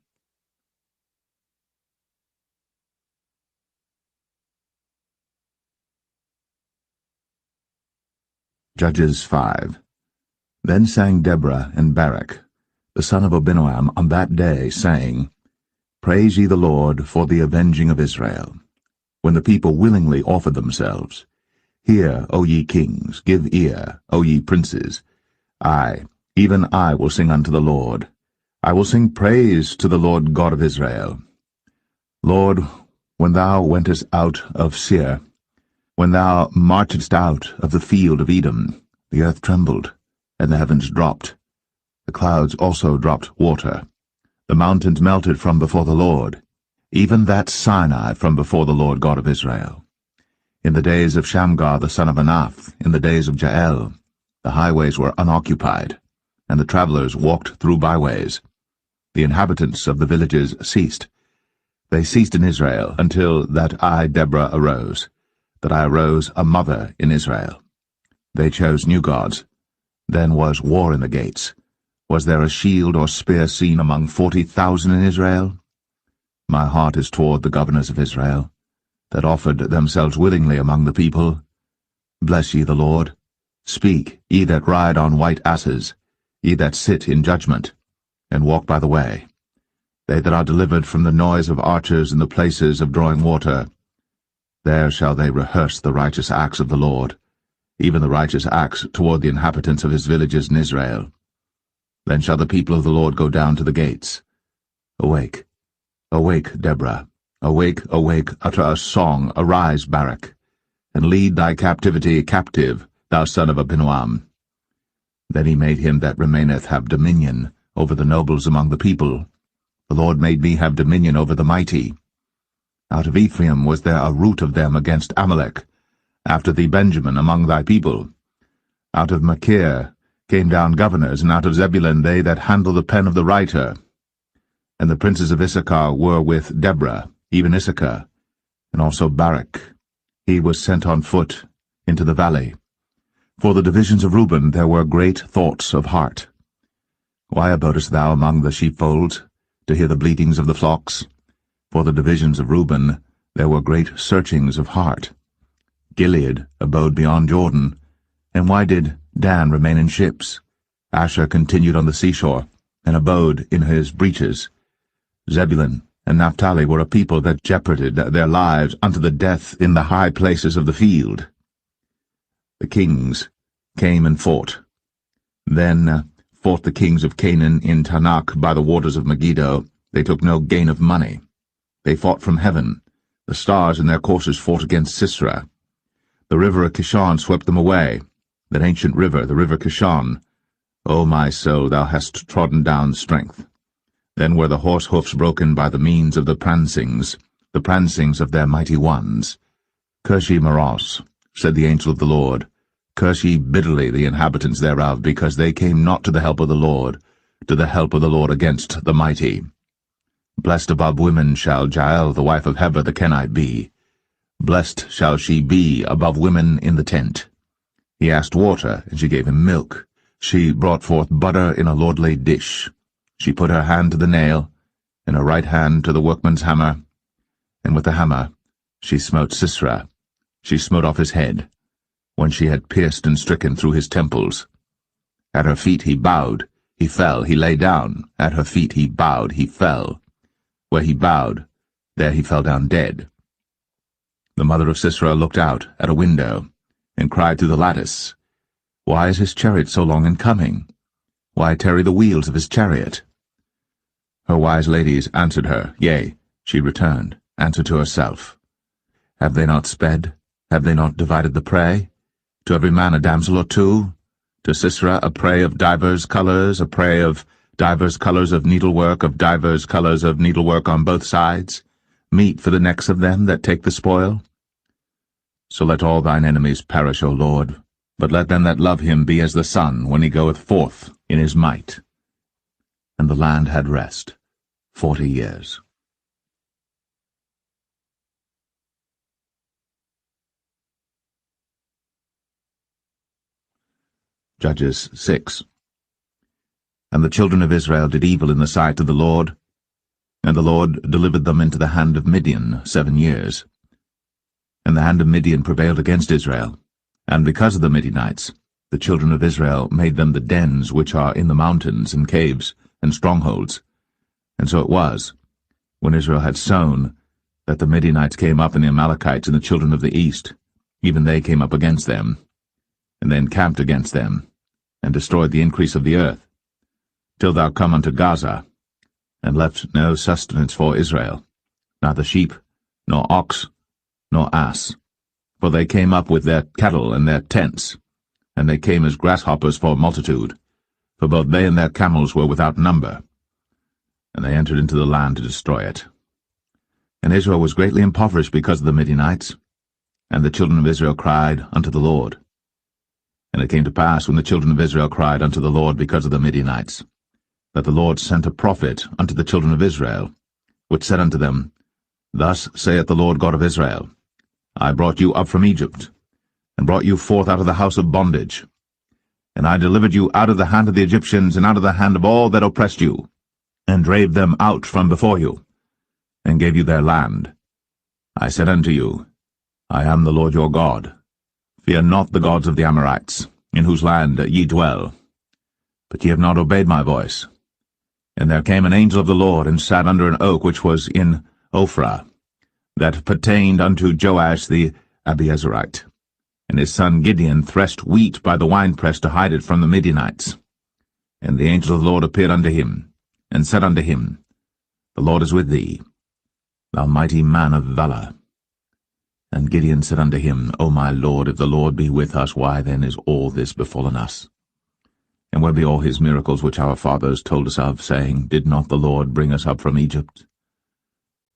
Judges 5. Then sang Deborah and Barak, the son of Abinoam, on that day, saying, Praise ye the Lord for the avenging of Israel, when the people willingly offered themselves. Hear, O ye kings, give ear, O ye princes. I, even I, will sing unto the Lord. I will sing praise to the Lord God of Israel. Lord, when thou wentest out of Seir, when thou marchedst out of the field of Edom, the earth trembled, and the heavens dropped. The clouds also dropped water. The mountains melted from before the Lord, even that Sinai from before the Lord God of Israel. In the days of Shamgar the son of Anath, in the days of Jael, the highways were unoccupied, and the travelers walked through byways. The inhabitants of the villages ceased. They ceased in Israel until that I, Deborah, arose, that I arose a mother in Israel. They chose new gods. Then was war in the gates. Was there a shield or spear seen among 40,000 in Israel? My heart is toward the governors of Israel, that offered themselves willingly among the people. Bless ye the Lord. Speak, ye that ride on white asses, ye that sit in judgment, and walk by the way. They that are delivered from the noise of archers in the places of drawing water, there shall they rehearse the righteous acts of the Lord, even the righteous acts toward the inhabitants of his villages in Israel. Then shall the people of the Lord go down to the gates. Awake, awake, Deborah. Awake, awake, utter a song. Arise, Barak, and lead thy captivity captive, thou son of Abinoam. Then he made him that remaineth have dominion over the nobles among the people. The Lord made me have dominion over the mighty. Out of Ephraim was there a root of them against Amalek, after thee Benjamin among thy people. Out of Machir came down governors, and out of Zebulun they that handle the pen of the writer. And the princes of Issachar were with Deborah, even Issachar, and also Barak. He was sent on foot into the valley. For the divisions of Reuben there were great thoughts of heart. Why abodest thou among the sheepfolds, to hear the bleatings of the flocks? For the divisions of Reuben there were great searchings of heart. Gilead abode beyond Jordan. And why did Dan remain in ships? Asher continued on the seashore, and abode in his breaches. Zebulun and Naphtali were a people that jeoparded their lives unto the death in the high places of the field. The kings came and fought. Then fought the kings of Canaan in Tanakh by the waters of Megiddo. They took no gain of money. They fought from heaven. The stars in their courses fought against Sisera. The river of Kishon swept them away, that ancient river, the river Kishon. O my soul, thou hast trodden down strength. Then were the horse hoofs broken by the means of the prancings of their mighty ones. Curse ye Maros, said the angel of the Lord. Curse ye bitterly the inhabitants thereof, because they came not to the help of the Lord, to the help of the Lord against the mighty. Blessed above women shall Jael the wife of Heber the Kenite be. Blessed shall she be above women in the tent. He asked water, and she gave him milk. She brought forth butter in a lordly dish. She put her hand to the nail, and her right hand to the workman's hammer, and with the hammer she smote Sisera. She smote off his head, when she had pierced and stricken through his temples. At her feet he bowed, he fell, he lay down. At her feet he bowed, he fell. Where he bowed, there he fell down dead. The mother of Sisera looked out at a window, and cried through the lattice, Why is his chariot so long in coming? Why tarry the wheels of his chariot? Her wise ladies answered her, Yea, she returned, answered to herself. Have they not sped? Have they not divided the prey? To every man a damsel or two? To Sisera a prey of divers colours, a prey of divers colours of needlework, of divers colours of needlework on both sides, meat for the necks of them that take the spoil? So let all thine enemies perish, O Lord, but let them that love him be as the sun when he goeth forth in his might. And the land had rest, 40 years. Judges 6. And the children of Israel did evil in the sight of the Lord, and the Lord delivered them into the hand of Midian 7 years. And the hand of Midian prevailed against Israel, and because of the Midianites, the children of Israel made them the dens which are in the mountains and caves and strongholds. And so it was, when Israel had sown, that the Midianites came up, and the Amalekites and the children of the east, even they came up against them, and they encamped against them, and destroyed the increase of the earth, till thou come unto Gaza, and left no sustenance for Israel, neither sheep, nor ox, nor ass. For they came up with their cattle and their tents, and they came as grasshoppers for multitude, for both they and their camels were without number. And they entered into the land to destroy it. And Israel was greatly impoverished because of the Midianites, and the children of Israel cried unto the Lord. And it came to pass, when the children of Israel cried unto the Lord because of the Midianites, that the Lord sent a prophet unto the children of Israel, which said unto them, Thus saith the Lord God of Israel, I brought you up from Egypt, and brought you forth out of the house of bondage. And I delivered you out of the hand of the Egyptians, and out of the hand of all that oppressed you, and drave them out from before you, and gave you their land. I said unto you, I am the Lord your God. Fear not the gods of the Amorites, in whose land ye dwell. But ye have not obeyed my voice. And there came an angel of the Lord, and sat under an oak which was in Ophrah, that pertained unto Joash the Abiezrite. And his son Gideon threshed wheat by the winepress to hide it from the Midianites. And the angel of the Lord appeared unto him, and said unto him, The Lord is with thee, thou mighty man of valour. And Gideon said unto him, O my Lord, if the Lord be with us, why then is all this befallen us? And where be all his miracles which our fathers told us of, saying, Did not the Lord bring us up from Egypt?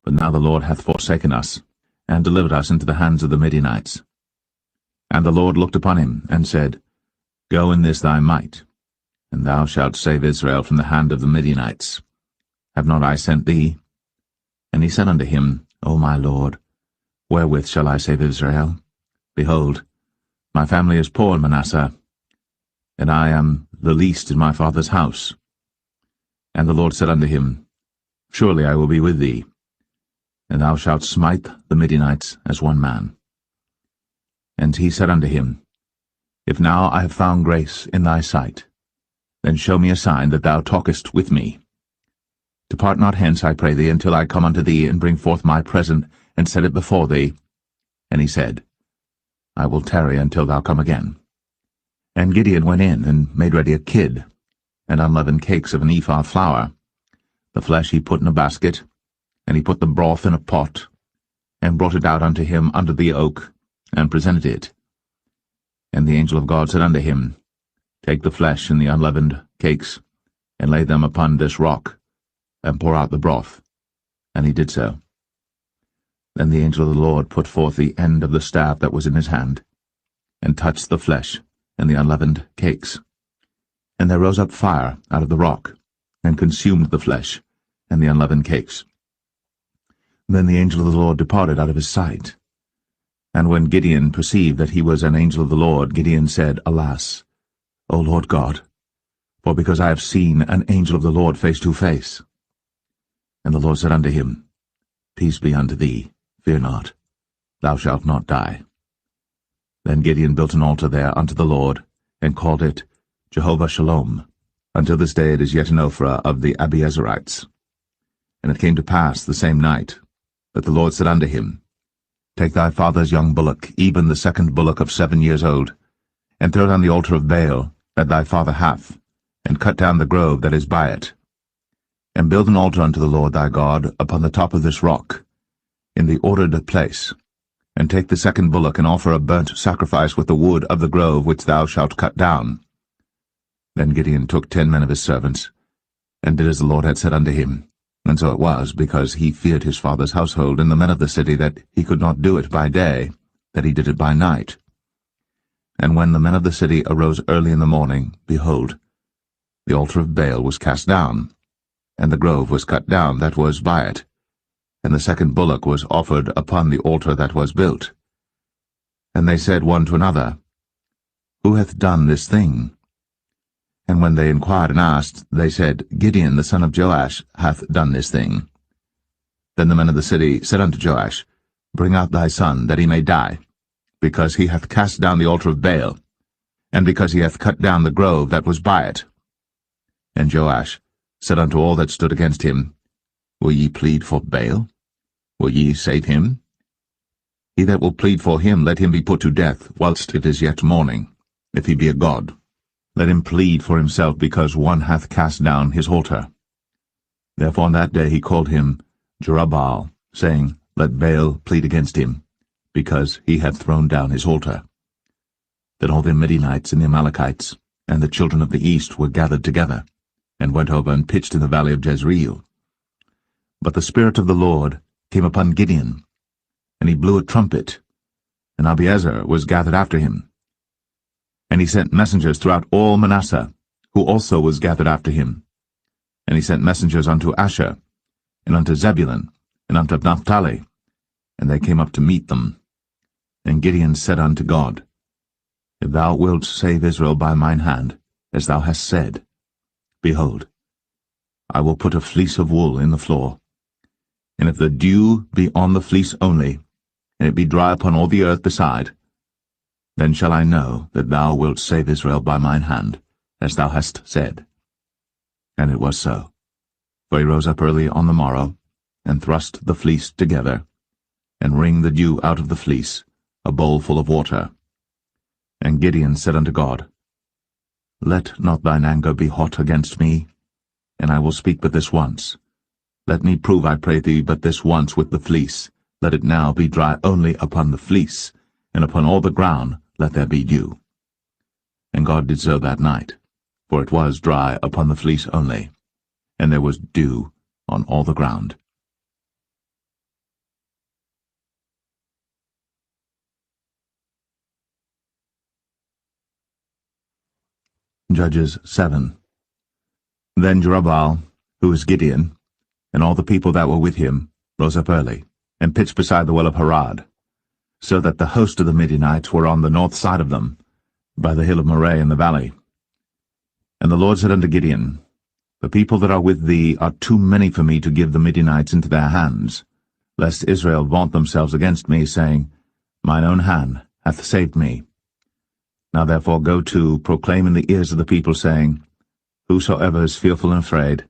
But now the Lord hath forsaken us, and delivered us into the hands of the Midianites. And the Lord looked upon him, and said, Go in this thy might, and thou shalt save Israel from the hand of the Midianites. Have not I sent thee? And he said unto him, O my Lord, wherewith shall I save Israel? Behold, my family is poor in Manasseh, and I am the least in my father's house. And the Lord said unto him, Surely I will be with thee, and thou shalt smite the Midianites as one man. And he said unto him, If now I have found grace in thy sight, then show me a sign that thou talkest with me. Depart not hence, I pray thee, until I come unto thee, and bring forth my present, and set it before thee. And he said, I will tarry until thou come again. And Gideon went in, and made ready a kid, and unleavened cakes of an ephah flour. The flesh he put in a basket, and he put the broth in a pot, and brought it out unto him under the oak, and presented it. And the angel of God said unto him, Take the flesh and the unleavened cakes, and lay them upon this rock, and pour out the broth. And he did so. Then the angel of the Lord put forth the end of the staff that was in his hand, and touched the flesh and the unleavened cakes. And there rose up fire out of the rock, and consumed the flesh and the unleavened cakes. Then the angel of the Lord departed out of his sight. And when Gideon perceived that he was an angel of the Lord, Gideon said, Alas, O Lord God, for because I have seen an angel of the Lord face to face. And the Lord said unto him, Peace be unto thee, fear not, thou shalt not die. Then Gideon built an altar there unto the Lord, and called it Jehovah Shalom. Until this day it is yet in Ophrah of the Abiezrites. And it came to pass the same night, that the Lord said unto him, Take thy father's young bullock, even the second bullock of 7 years old, and throw down the altar of Baal that thy father hath, and cut down the grove that is by it. And build an altar unto the Lord thy God upon the top of this rock, in the ordered place. And take the second bullock, and offer a burnt sacrifice with the wood of the grove which thou shalt cut down. Then Gideon took 10 men of his servants, and did as the Lord had said unto him. And so it was, because he feared his father's household and the men of the city, that he could not do it by day, that he did it by night. And when the men of the city arose early in the morning, behold, the altar of Baal was cast down, and the grove was cut down that was by it, and the second bullock was offered upon the altar that was built. And they said one to another, Who hath done this thing? And when they inquired and asked, they said, Gideon the son of Joash hath done this thing. Then the men of the city said unto Joash, Bring out thy son, that he may die, because he hath cast down the altar of Baal, and because he hath cut down the grove that was by it. And Joash said unto all that stood against him, Will ye plead for Baal? Will ye save him? He that will plead for him, let him be put to death, whilst it is yet morning, if he be a god. Let him plead for himself, because one hath cast down his altar. Therefore on that day he called him Jerubbaal, saying, Let Baal plead against him, because he hath thrown down his altar. Then all the Midianites and the Amalekites and the children of the east were gathered together, and went over and pitched in the valley of Jezreel. But the Spirit of the Lord came upon Gideon, and he blew a trumpet, and Abiezer was gathered after him. And he sent messengers throughout all Manasseh, who also was gathered after him. And he sent messengers unto Asher, and unto Zebulun, and unto Naphtali, and they came up to meet them. And Gideon said unto God, If thou wilt save Israel by mine hand, as thou hast said, behold, I will put a fleece of wool in the floor. And if the dew be on the fleece only, and it be dry upon all the earth beside, then shall I know that thou wilt save Israel by mine hand, as thou hast said. And it was so. For he rose up early on the morrow, and thrust the fleece together, and wring the dew out of the fleece, a bowl full of water. And Gideon said unto God, Let not thine anger be hot against me, and I will speak but this once. Let me prove, I pray thee, but this once with the fleece. Let it now be dry only upon the fleece, and upon all the ground let there be dew. And God did so that night, for it was dry upon the fleece only, and there was dew on all the ground. Judges 7. Then Jerubbaal, who was Gideon, and all the people that were with him, rose up early, and pitched beside the well of Harod, so that the host of the Midianites were on the north side of them, by the hill of Moreh in the valley. And the Lord said unto Gideon, The people that are with thee are too many for me to give the Midianites into their hands, lest Israel vaunt themselves against me, saying, Mine own hand hath saved me. Now therefore go to, proclaim in the ears of the people, saying, Whosoever is fearful and afraid,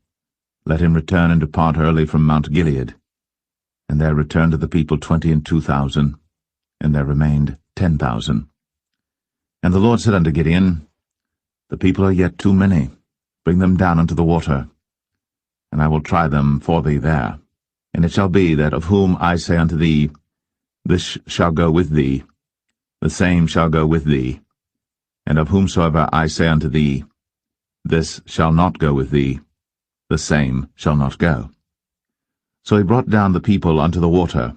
let him return and depart early from Mount Gilead. And there returned to the people 22,000, and there remained 10,000. And the Lord said unto Gideon, The people are yet too many. Bring them down unto the water, and I will try them for thee there. And it shall be that of whom I say unto thee, This shall go with thee, the same shall go with thee. And of whomsoever I say unto thee, This shall not go with thee, the same shall not go. So he brought down the people unto the water.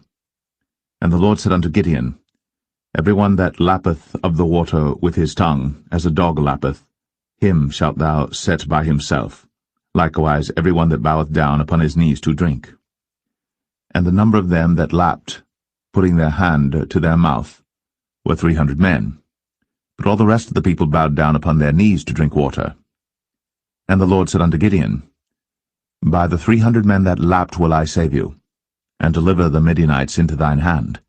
And the Lord said unto Gideon, Every one that lappeth of the water with his tongue, as a dog lappeth, him shalt thou set by himself. Likewise every one that boweth down upon his knees to drink. And the number of them that lapped, putting their hand to their mouth, were 300 men. But all the rest of the people bowed down upon their knees to drink water. And the Lord said unto Gideon, By the 300 men that lapped will I save you, and deliver the Midianites into thine hand.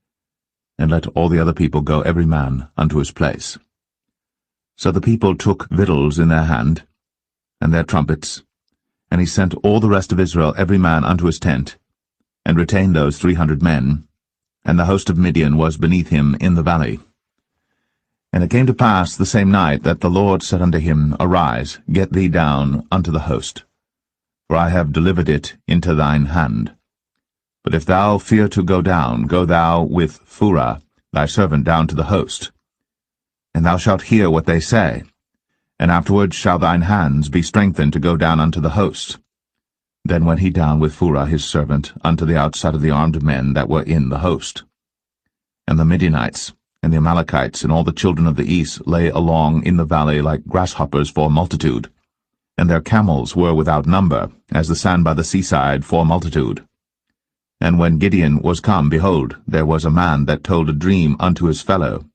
And let all the other people go every man unto his place. So the people took victuals in their hand, and their trumpets, and he sent all the rest of Israel every man unto his tent, and retained those 300 men, and the host of Midian was beneath him in the valley. And it came to pass the same night that the Lord said unto him, Arise, get thee down unto the host, for I have delivered it into thine hand. But if thou fear to go down, go thou with Phurah thy servant down to the host. And thou shalt hear what they say, and afterward shall thine hands be strengthened to go down unto the host. Then went he down with Phurah his servant unto the outside of the armed men that were in the host. And the Midianites, and the Amalekites, and all the children of the east lay along in the valley like grasshoppers for multitude. and their camels were without number, as the sand by the seaside for multitude. And when Gideon was come, behold, there was a man that told a dream unto his fellow,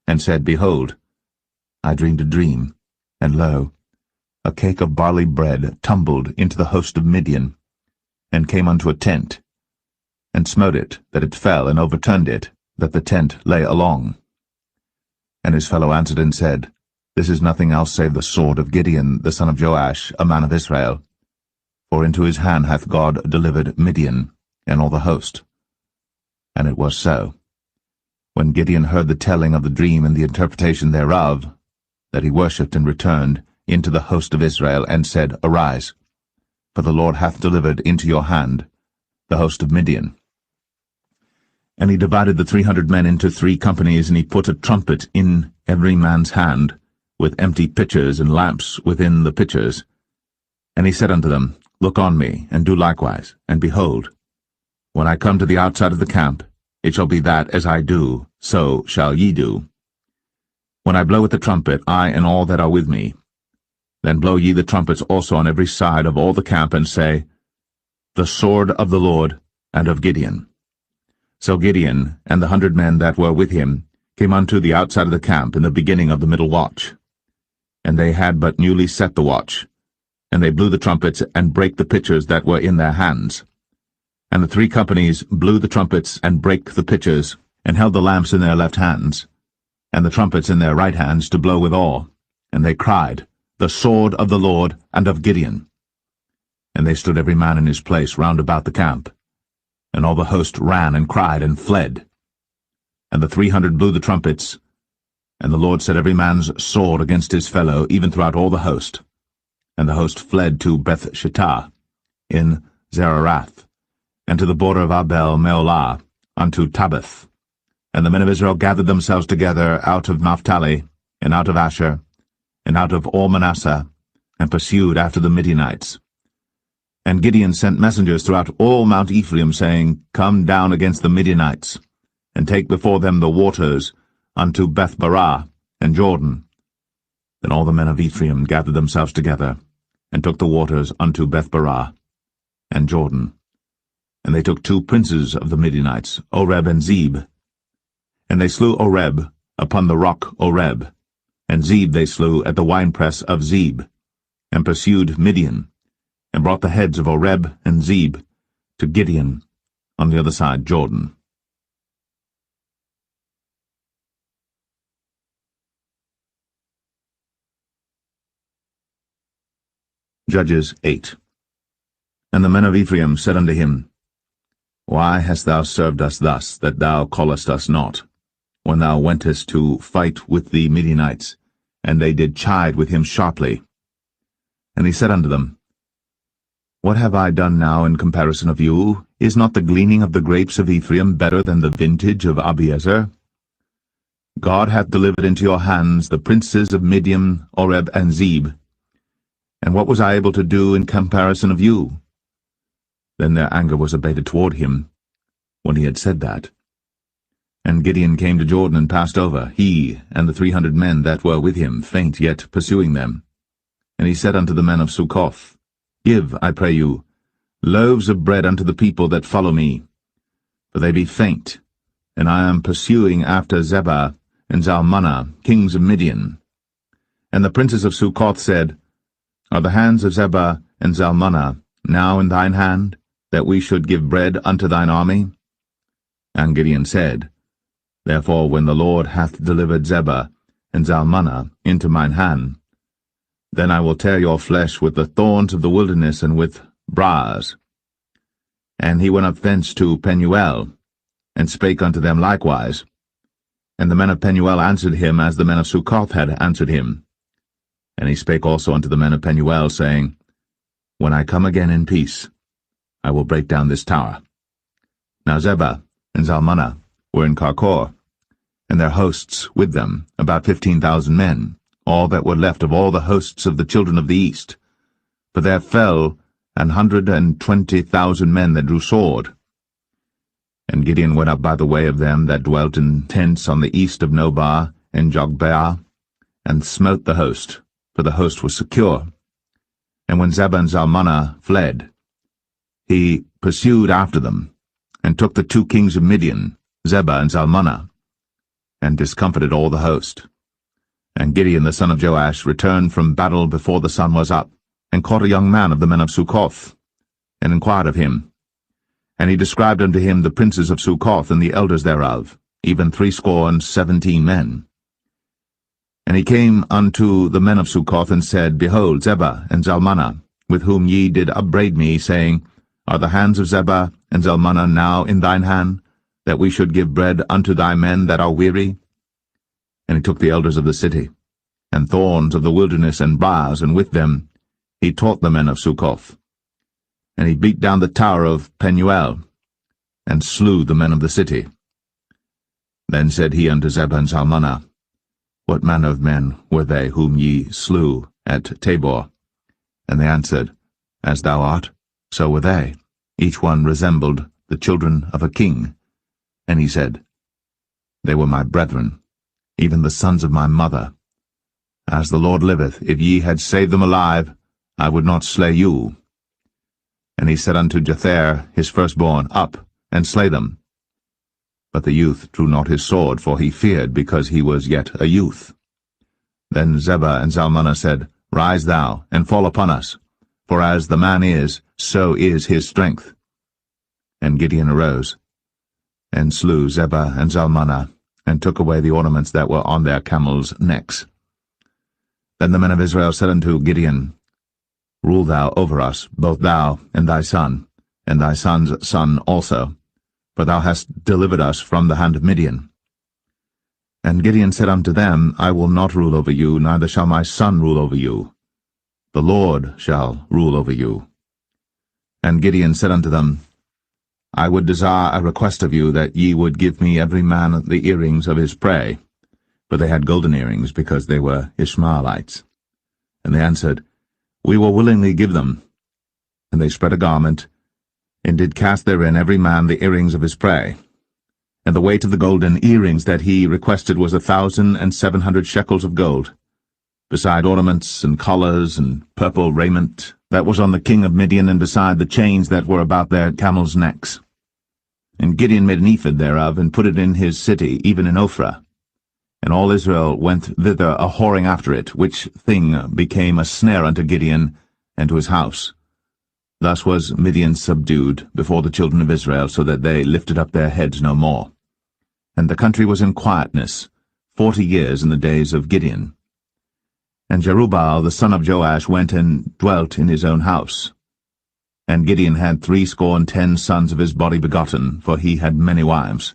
and said, Behold, I dreamed a dream, and lo, a cake of barley bread tumbled into the host of Midian, and came unto a tent, and smote it, that it fell, and overturned it, that the tent lay along. And his fellow answered and said, This is nothing else save the sword of Gideon, the son of Joash, a man of Israel. For into his hand hath God delivered Midian, and all the host. And it was so, when Gideon heard the telling of the dream and the interpretation thereof, that he worshipped and returned into the host of Israel, and said, Arise, for the Lord hath delivered into your hand the host of Midian. And he divided the 300 men into 3 companies, and he put a trumpet in every man's hand, with empty pitchers and lamps within the pitchers. And he said unto them, Look on me, and do likewise, and behold, when I come to the outside of the camp, it shall be that as I do, so shall ye do. When I blow with the trumpet, I and all that are with me, then blow ye the trumpets also on every side of all the camp, and say, The sword of the Lord and of Gideon. So Gideon and the 100 men that were with him came unto the outside of the camp in the beginning of the middle watch. And they had but newly set the watch, and they blew the trumpets, and brake the pitchers that were in their hands. And the 3 companies blew the trumpets, and brake the pitchers, and held the lamps in their left hands, and the trumpets in their right hands, to blow withal. And they cried, The sword of the Lord and of Gideon. And they stood every man in his place round about the camp. And all the host ran and cried and fled. And the 300 blew the trumpets, and the Lord set every man's sword against his fellow, even throughout all the host. And the host fled to Beth-shittah in Zererath, and to the border of Abel-meholah, unto Tabbath. And the men of Israel gathered themselves together out of Naphtali, and out of Asher, and out of all Manasseh, and pursued after the Midianites. And Gideon sent messengers throughout all Mount Ephraim, saying, Come down against the Midianites, and take before them the waters unto Beth-barah and Jordan. Then all the men of Ephraim gathered themselves together, and took the waters unto Beth-barah and Jordan. And they took 2 princes of the Midianites, Oreb and Zeb. And they slew Oreb upon the rock Oreb, and Zeb they slew at the winepress of Zeb, and pursued Midian, and brought the heads of Oreb and Zeb to Gideon on the other side Jordan. Judges 8. And the men of Ephraim said unto him, Why hast thou served us thus, that thou callest us not, when thou wentest to fight with the Midianites? And they did chide with him sharply. And he said unto them, What have I done now in comparison of you? Is not the gleaning of the grapes of Ephraim better than the vintage of Abiezer? God hath delivered into your hands the princes of Midian, Oreb, and Zeb. And what was I able to do in comparison of you? Then their anger was abated toward him, when he had said that. And Gideon came to Jordan and passed over, he and the 300 men that were with him, faint yet pursuing them. And he said unto the men of Succoth, Give, I pray you, loaves of bread unto the people that follow me, for they be faint, and I am pursuing after Zebah and Zalmunna, kings of Midian. And the princes of Succoth said, Are the hands of Zebah and Zalmunna now in thine hand, that we should give bread unto thine army? And Gideon said, Therefore when the Lord hath delivered Zebah and Zalmunna into mine hand, then I will tear your flesh with the thorns of the wilderness and with briars. And he went up thence to Penuel, and spake unto them likewise. And the men of Penuel answered him as the men of Succoth had answered him. And he spake also unto the men of Penuel, saying, When I come again in peace, I will break down this tower. Now Zebah and Zalmunna were in Karkor, and their hosts with them, about 15,000 men, all that were left of all the hosts of the children of the east. For there fell 120,000 men that drew sword. And Gideon went up by the way of them that dwelt in tents on the east of Nobah and Jogbeah, and smote the host, for the host was secure. And when Zebah and Zalmunna fled, he pursued after them, and took the 2 kings of Midian, Zebah and Zalmunna, and discomfited all the host. And Gideon the son of Joash returned from battle before the sun was up, and caught a young man of the men of Succoth, and inquired of him. And he described unto him the princes of Succoth and the elders thereof, even 70 men. And he came unto the men of Succoth, and said, Behold, Zebah and Zalmunna, with whom ye did upbraid me, saying, Are the hands of Zebah and Zalmunna now in thine hand, that we should give bread unto thy men that are weary? And he took the elders of the city, and thorns of the wilderness, and briars, and with them he taught the men of Succoth. And he beat down the tower of Penuel, and slew the men of the city. Then said he unto Zebah and Zalmunna, What manner of men were they whom ye slew at Tabor? And they answered, As thou art, so were they. Each one resembled the children of a king. And he said, They were my brethren, even the sons of my mother. As the Lord liveth, if ye had saved them alive, I would not slay you. And he said unto Jether his firstborn, Up, and slay them. But the youth drew not his sword, for he feared, because he was yet a youth. Then Zebah and Zalmunna said, Rise thou, and fall upon us, for as the man is, so is his strength. And Gideon arose, and slew Zebah and Zalmunna, and took away the ornaments that were on their camels' necks. Then the men of Israel said unto Gideon, Rule thou over us, both thou and thy son, and thy son's son also, for thou hast delivered us from the hand of Midian. And Gideon said unto them, I will not rule over you, neither shall my son rule over you. The Lord shall rule over you. And Gideon said unto them, I would desire a request of you, that ye would give me every man the earrings of his prey. For they had golden earrings, because they were Ishmaelites. And they answered, We will willingly give them. And they spread a garment, and did cast therein every man the earrings of his prey. And the weight of the golden earrings that he requested was 1,700 shekels of gold, beside ornaments and collars and purple raiment that was on the king of Midian, and beside the chains that were about their camels' necks. And Gideon made an ephod thereof, and put it in his city, even in Ophrah. And all Israel went thither a whoring after it, which thing became a snare unto Gideon and to his house. Thus was Midian subdued before the children of Israel, so that they lifted up their heads no more. And the country was in quietness 40 years in the days of Gideon. And Jerubbaal the son of Joash went and dwelt in his own house. And Gideon had 70 sons of his body begotten, for he had many wives.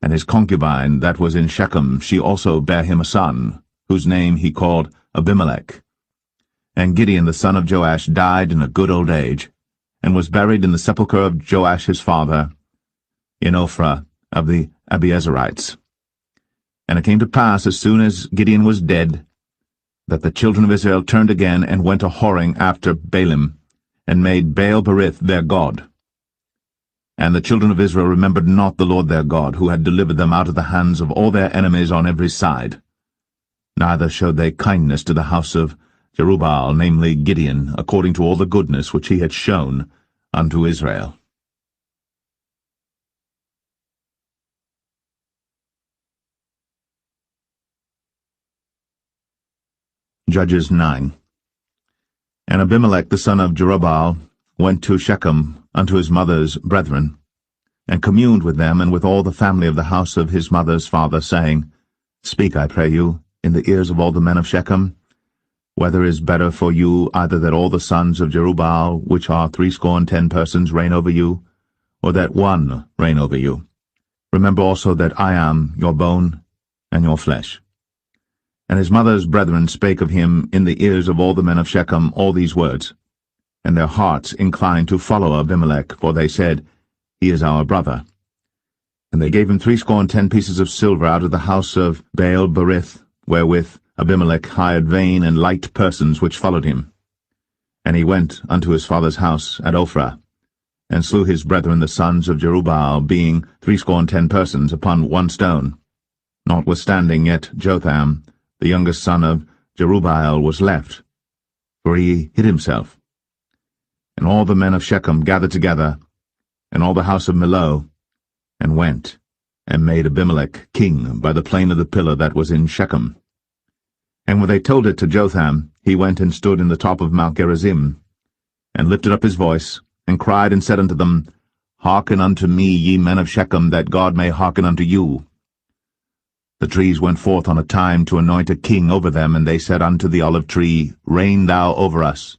And his concubine that was in Shechem, she also bare him a son, whose name he called Abimelech. And Gideon the son of Joash died in a good old age, and was buried in the sepulchre of Joash his father, in Ophrah of the Abiezerites. And it came to pass, as soon as Gideon was dead, that the children of Israel turned again, and went a whoring after Baalim, and made Baal-berith their god. And the children of Israel remembered not the Lord their God, who had delivered them out of the hands of all their enemies on every side. Neither showed they kindness to the house of Jerubbaal, namely Gideon, according to all the goodness which he had shown unto Israel. Judges 9. And Abimelech the son of Jerubbaal went to Shechem unto his mother's brethren, and communed with them and with all the family of the house of his mother's father, saying, Speak, I pray you, in the ears of all the men of Shechem, whether is better for you either that all the sons of Jerubbaal, which are 70 persons, reign over you, or that one reign over you. Remember also that I am your bone and your flesh. And his mother's brethren spake of him in the ears of all the men of Shechem all these words. And their hearts inclined to follow Abimelech, for they said, He is our brother. And they gave him 70 pieces of silver out of the house of Baal-berith, wherewith Abimelech hired vain and light persons which followed him. And he went unto his father's house at Ophrah, and slew his brethren the sons of Jerubbaal, being 70 persons, upon one stone. Notwithstanding yet Jotham, the youngest son of Jerubbaal, was left, for he hid himself. And all the men of Shechem gathered together, and all the house of Millo, and went, and made Abimelech king by the plain of the pillar that was in Shechem. And when they told it to Jotham, he went and stood in the top of Mount Gerizim, and lifted up his voice, and cried and said unto them, Hearken unto me, ye men of Shechem, that God may hearken unto you. The trees went forth on a time to anoint a king over them, and they said unto the olive tree, Reign thou over us.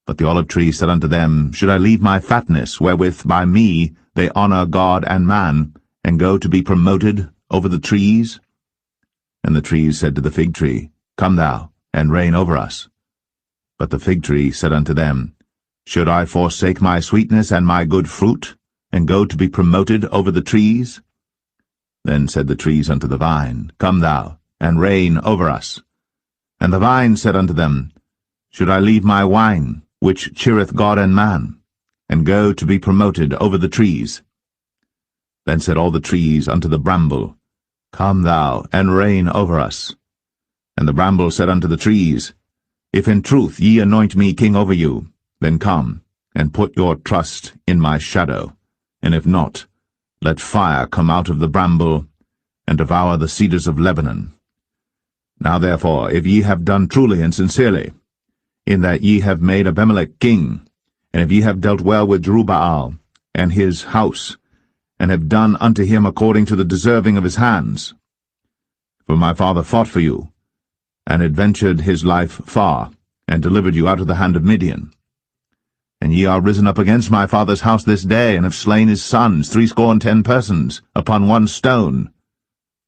But the olive tree said unto them, Should I leave my fatness, wherewith by me they honour God and man, and go to be promoted over the trees? And the trees said to the fig tree, Come thou, and reign over us. But the fig tree said unto them, Should I forsake my sweetness and my good fruit, and go to be promoted over the trees? Then said the trees unto the vine, Come thou, and reign over us. And the vine said unto them, Should I leave my wine, which cheereth God and man, and go to be promoted over the trees? Then said all the trees unto the bramble, Come thou, and reign over us. And the bramble said unto the trees, If in truth ye anoint me king over you, then come, and put your trust in my shadow, and if not, let fire come out of the bramble, and devour the cedars of Lebanon. Now therefore, if ye have done truly and sincerely, in that ye have made Abimelech king, and if ye have dealt well with Jerubbaal and his house, and have done unto him according to the deserving of his hands, for my father fought for you, and adventured his life far, and delivered you out of the hand of Midian. And ye are risen up against my father's house this day, and have slain his sons, 70 persons, upon one stone,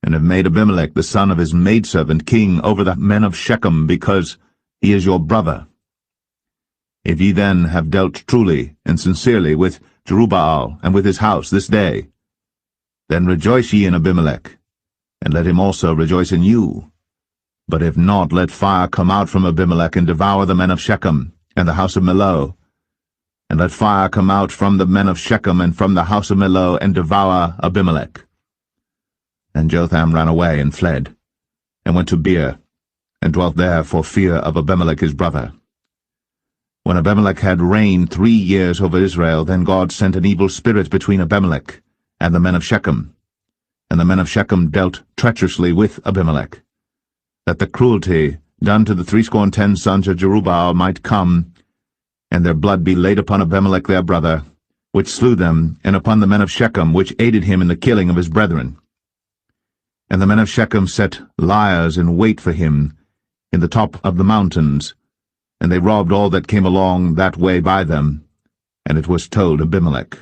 and have made Abimelech the son of his maidservant king over the men of Shechem, because he is your brother. If ye then have dealt truly and sincerely with Jerubbaal and with his house this day, then rejoice ye in Abimelech, and let him also rejoice in you. But if not, let fire come out from Abimelech, and devour the men of Shechem, and the house of Millo. And let fire come out from the men of Shechem, and from the house of Millo, and devour Abimelech. And Jotham ran away, and fled, and went to Beer, and dwelt there for fear of Abimelech his brother. When Abimelech had reigned 3 years over Israel, then God sent an evil spirit between Abimelech and the men of Shechem. And the men of Shechem dealt treacherously with Abimelech, that the cruelty done to the 70 sons of Jerubbaal might come, and their blood be laid upon Abimelech their brother, which slew them, and upon the men of Shechem, which aided him in the killing of his brethren. And the men of Shechem set liers in wait for him in the top of the mountains, and they robbed all that came along that way by them. And it was told Abimelech.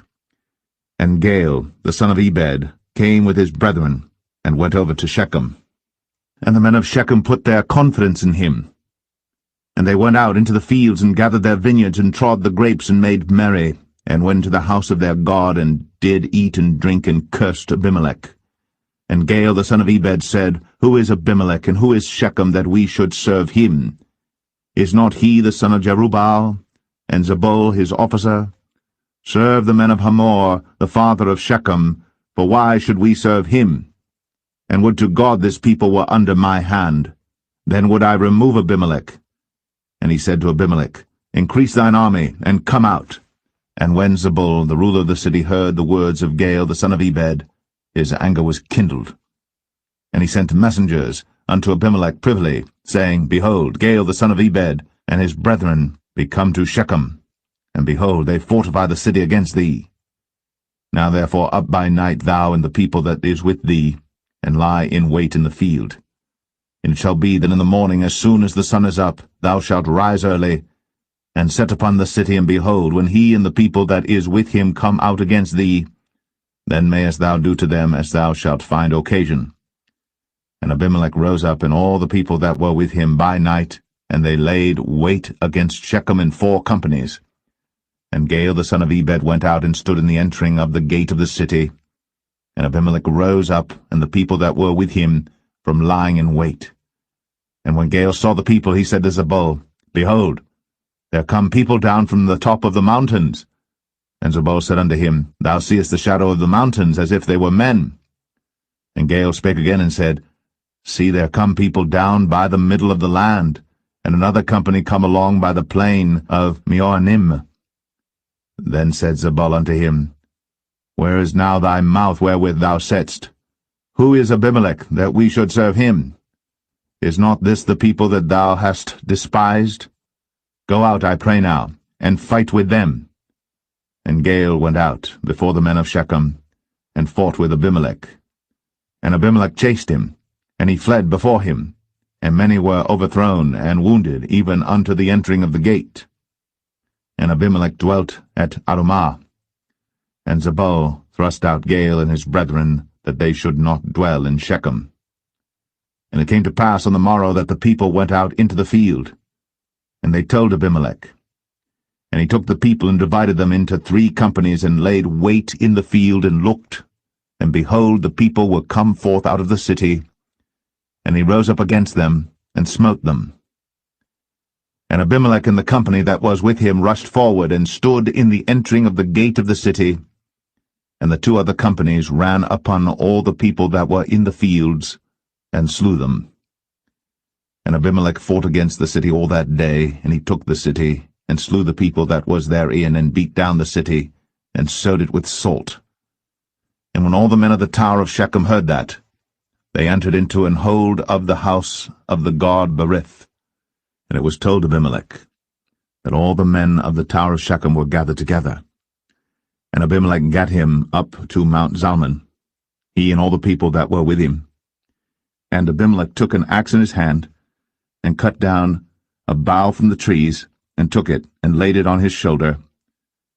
And Gaal, the son of Ebed, came with his brethren, and went over to Shechem. And the men of Shechem put their confidence in him. And they went out into the fields, and gathered their vineyards, and trod the grapes, and made merry, and went to the house of their God, and did eat and drink, and cursed Abimelech. And Gaal the son of Ebed said, Who is Abimelech, and who is Shechem, that we should serve him? Is not he the son of Jerubbaal, and Zebul his officer? Serve the men of Hamor, the father of Shechem, for why should we serve him? And would to God this people were under my hand, then would I remove Abimelech. And he said to Abimelech, Increase thine army, and come out. And when Zebul, the ruler of the city, heard the words of Gaal the son of Ebed, his anger was kindled. And he sent messengers unto Abimelech privily, saying, Behold, Gaal the son of Ebed and his brethren be come to Shechem, and behold, they fortify the city against thee. Now therefore up by night thou and the people that is with thee, and lie in wait in the field. And it shall be that in the morning, as soon as the sun is up, thou shalt rise early, and set upon the city, and behold, when he and the people that is with him come out against thee, then mayest thou do to them as thou shalt find occasion. And Abimelech rose up, and all the people that were with him by night, and they laid wait against Shechem in 4 companies. And Gaal the son of Ebed went out, and stood in the entering of the gate of the city. And Abimelech rose up, and the people that were with him, from lying in wait. And when Gaal saw the people, he said to Zebul, Behold, there come people down from the top of the mountains. And Zebul said unto him, Thou seest the shadow of the mountains, as if they were men. And Gaal spake again, and said, See, there come people down by the middle of the land, and another company come along by the plain of Meonim. Then said Zebul unto him, Where is now thy mouth wherewith thou saidst, Who is Abimelech, that we should serve him? Is not this the people that thou hast despised? Go out, I pray now, and fight with them. And Gaal went out before the men of Shechem, and fought with Abimelech. And Abimelech chased him, and he fled before him, and many were overthrown and wounded, even unto the entering of the gate. And Abimelech dwelt at Arumah. And Zebul thrust out Gaal and his brethren, that they should not dwell in Shechem. And it came to pass on the morrow that the people went out into the field. And they told Abimelech. And he took the people and divided them into 3 companies, and laid wait in the field, and looked. And behold, the people were come forth out of the city. And he rose up against them, and smote them. And Abimelech and the company that was with him rushed forward, and stood in the entering of the gate of the city. And the 2 other companies ran upon all the people that were in the fields, and slew them. And Abimelech fought against the city all that day, and he took the city, and slew the people that was therein, and beat down the city, and sowed it with salt. And when all the men of the tower of Shechem heard that, they entered into an hold of the house of the god Berith. And it was told Abimelech that all the men of the tower of Shechem were gathered together. And Abimelech gat him up to Mount Zalmon, he and all the people that were with him. And Abimelech took an axe in his hand, and cut down a bough from the trees, and took it, and laid it on his shoulder,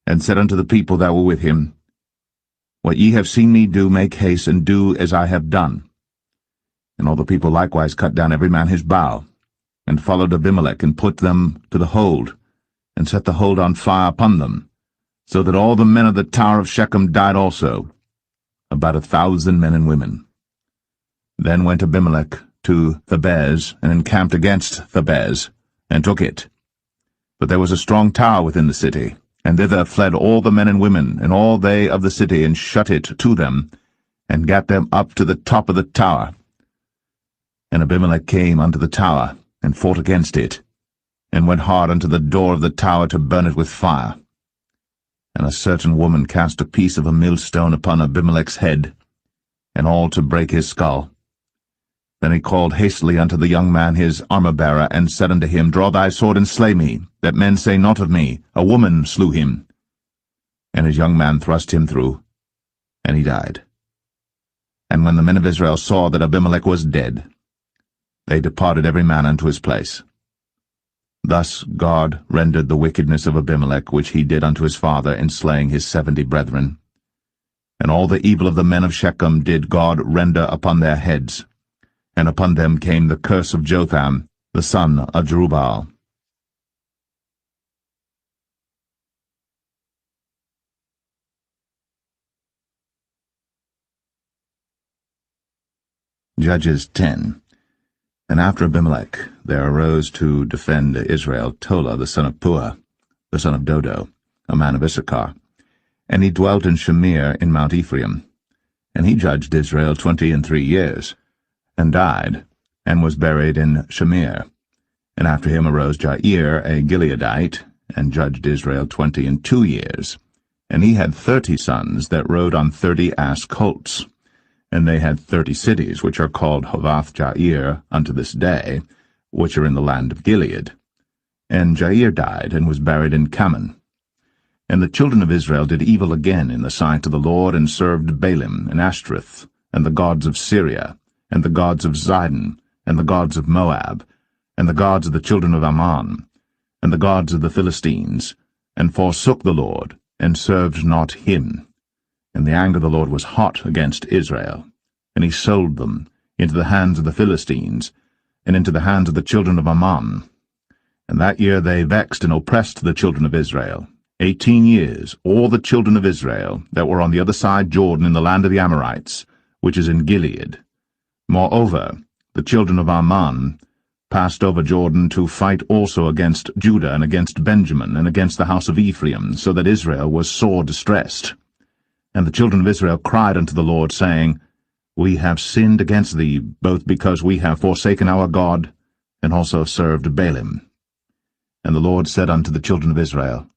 and said unto the people that were with him, What ye have seen me do, make haste, and do as I have done. And all the people likewise cut down every man his bough, and followed Abimelech, and put them to the hold, and set the hold on fire upon them, so that all the men of the tower of Shechem died also, about 1,000 men and women. Then went Abimelech to Thebez, and encamped against Thebez, and took it. But there was a strong tower within the city, and thither fled all the men and women, and all they of the city, and shut it to them, and gat them up to the top of the tower. And Abimelech came unto the tower, and fought against it, and went hard unto the door of the tower to burn it with fire. And a certain woman cast a piece of a millstone upon Abimelech's head, and all to break his skull. Then he called hastily unto the young man his armor-bearer, and said unto him, Draw thy sword, and slay me, that men say not of me, A woman slew him. And his young man thrust him through, and he died. And when the men of Israel saw that Abimelech was dead, they departed every man unto his place. Thus God rendered the wickedness of Abimelech, which he did unto his father, in slaying his 70 brethren. And all the evil of the men of Shechem did God render upon their heads, and upon them came the curse of Jotham, the son of Jerubbaal. Judges 10. And after Abimelech there arose to defend Israel Tola the son of Puah, the son of Dodo, a man of Issachar. And he dwelt in Shamir in Mount Ephraim. And he judged Israel 23 years, and died, and was buried in Shamir. And after him arose Jair, a Gileadite, and judged Israel 22 years. And he had 30 sons that rode on 30 ass colts. And they had 30 cities, which are called Hovath Jair unto this day, which are in the land of Gilead. And Jair died, and was buried in Kaman. And the children of Israel did evil again in the sight of the Lord, and served Baalim, and Ashtoreth, and the gods of Syria, and the gods of Zidon, and the gods of Moab, and the gods of the children of Ammon, and the gods of the Philistines, and forsook the Lord, and served not him. And the anger of the Lord was hot against Israel, and he sold them into the hands of the Philistines, and into the hands of the children of Ammon. And that year they vexed and oppressed the children of Israel. 18 years, all the children of Israel that were on the other side Jordan in the land of the Amorites, which is in Gilead. Moreover, the children of Ammon passed over Jordan to fight also against Judah, and against Benjamin, and against the house of Ephraim, so that Israel was sore distressed. And the children of Israel cried unto the Lord, saying, We have sinned against thee, both because we have forsaken our God, and also served Baalim. And the Lord said unto the children of Israel,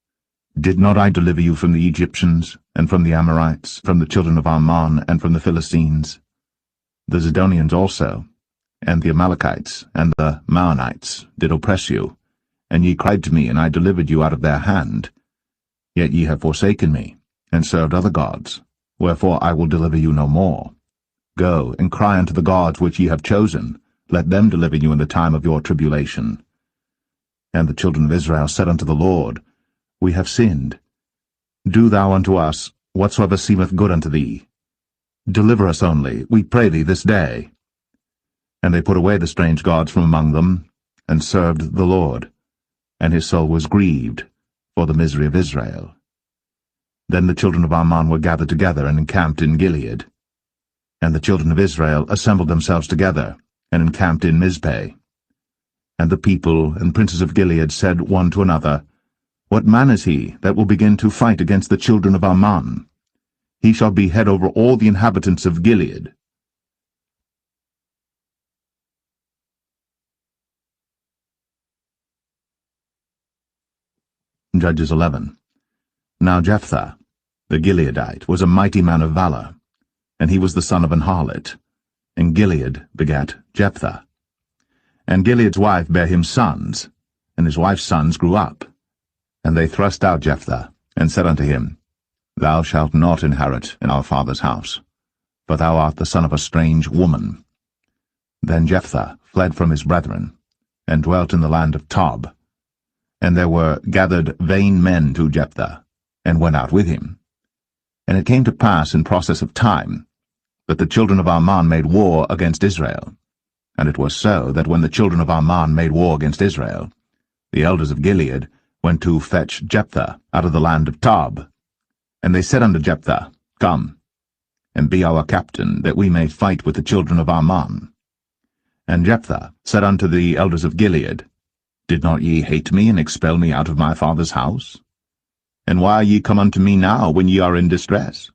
Did not I deliver you from the Egyptians, and from the Amorites, from the children of Ammon, and from the Philistines? The Zidonians also, and the Amalekites, and the Maonites did oppress you, and ye cried to me, and I delivered you out of their hand. Yet ye have forsaken me, and served other gods, wherefore I will deliver you no more. Go, and cry unto the gods which ye have chosen, let them deliver you in the time of your tribulation. And the children of Israel said unto the Lord, We have sinned. Do thou unto us whatsoever seemeth good unto thee. Deliver us only, we pray thee, this day. And they put away the strange gods from among them, and served the Lord, and his soul was grieved for the misery of Israel. Then the children of Ammon were gathered together and encamped in Gilead. And the children of Israel assembled themselves together, and encamped in Mizpeh. And the people and princes of Gilead said one to another, What man is he that will begin to fight against the children of Ammon? He shall be head over all the inhabitants of Gilead. Judges 11. Now Jephthah, the Gileadite, was a mighty man of valor, and he was the son of an harlot, and Gilead begat Jephthah. And Gilead's wife bare him sons, and his wife's sons grew up. And they thrust out Jephthah, and said unto him, Thou shalt not inherit in our father's house, for thou art the son of a strange woman. Then Jephthah fled from his brethren, and dwelt in the land of Tob. And there were gathered vain men to Jephthah, and went out with him. And it came to pass in process of time, that the children of Ammon made war against Israel. And it was so that when the children of Ammon made war against Israel, the elders of Gilead went to fetch Jephthah out of the land of Tob. And they said unto Jephthah, Come, and be our captain, that we may fight with the children of Ammon. And Jephthah said unto the elders of Gilead, Did not ye hate me, and expel me out of my father's house? And why are ye come unto me now, when ye are in distress?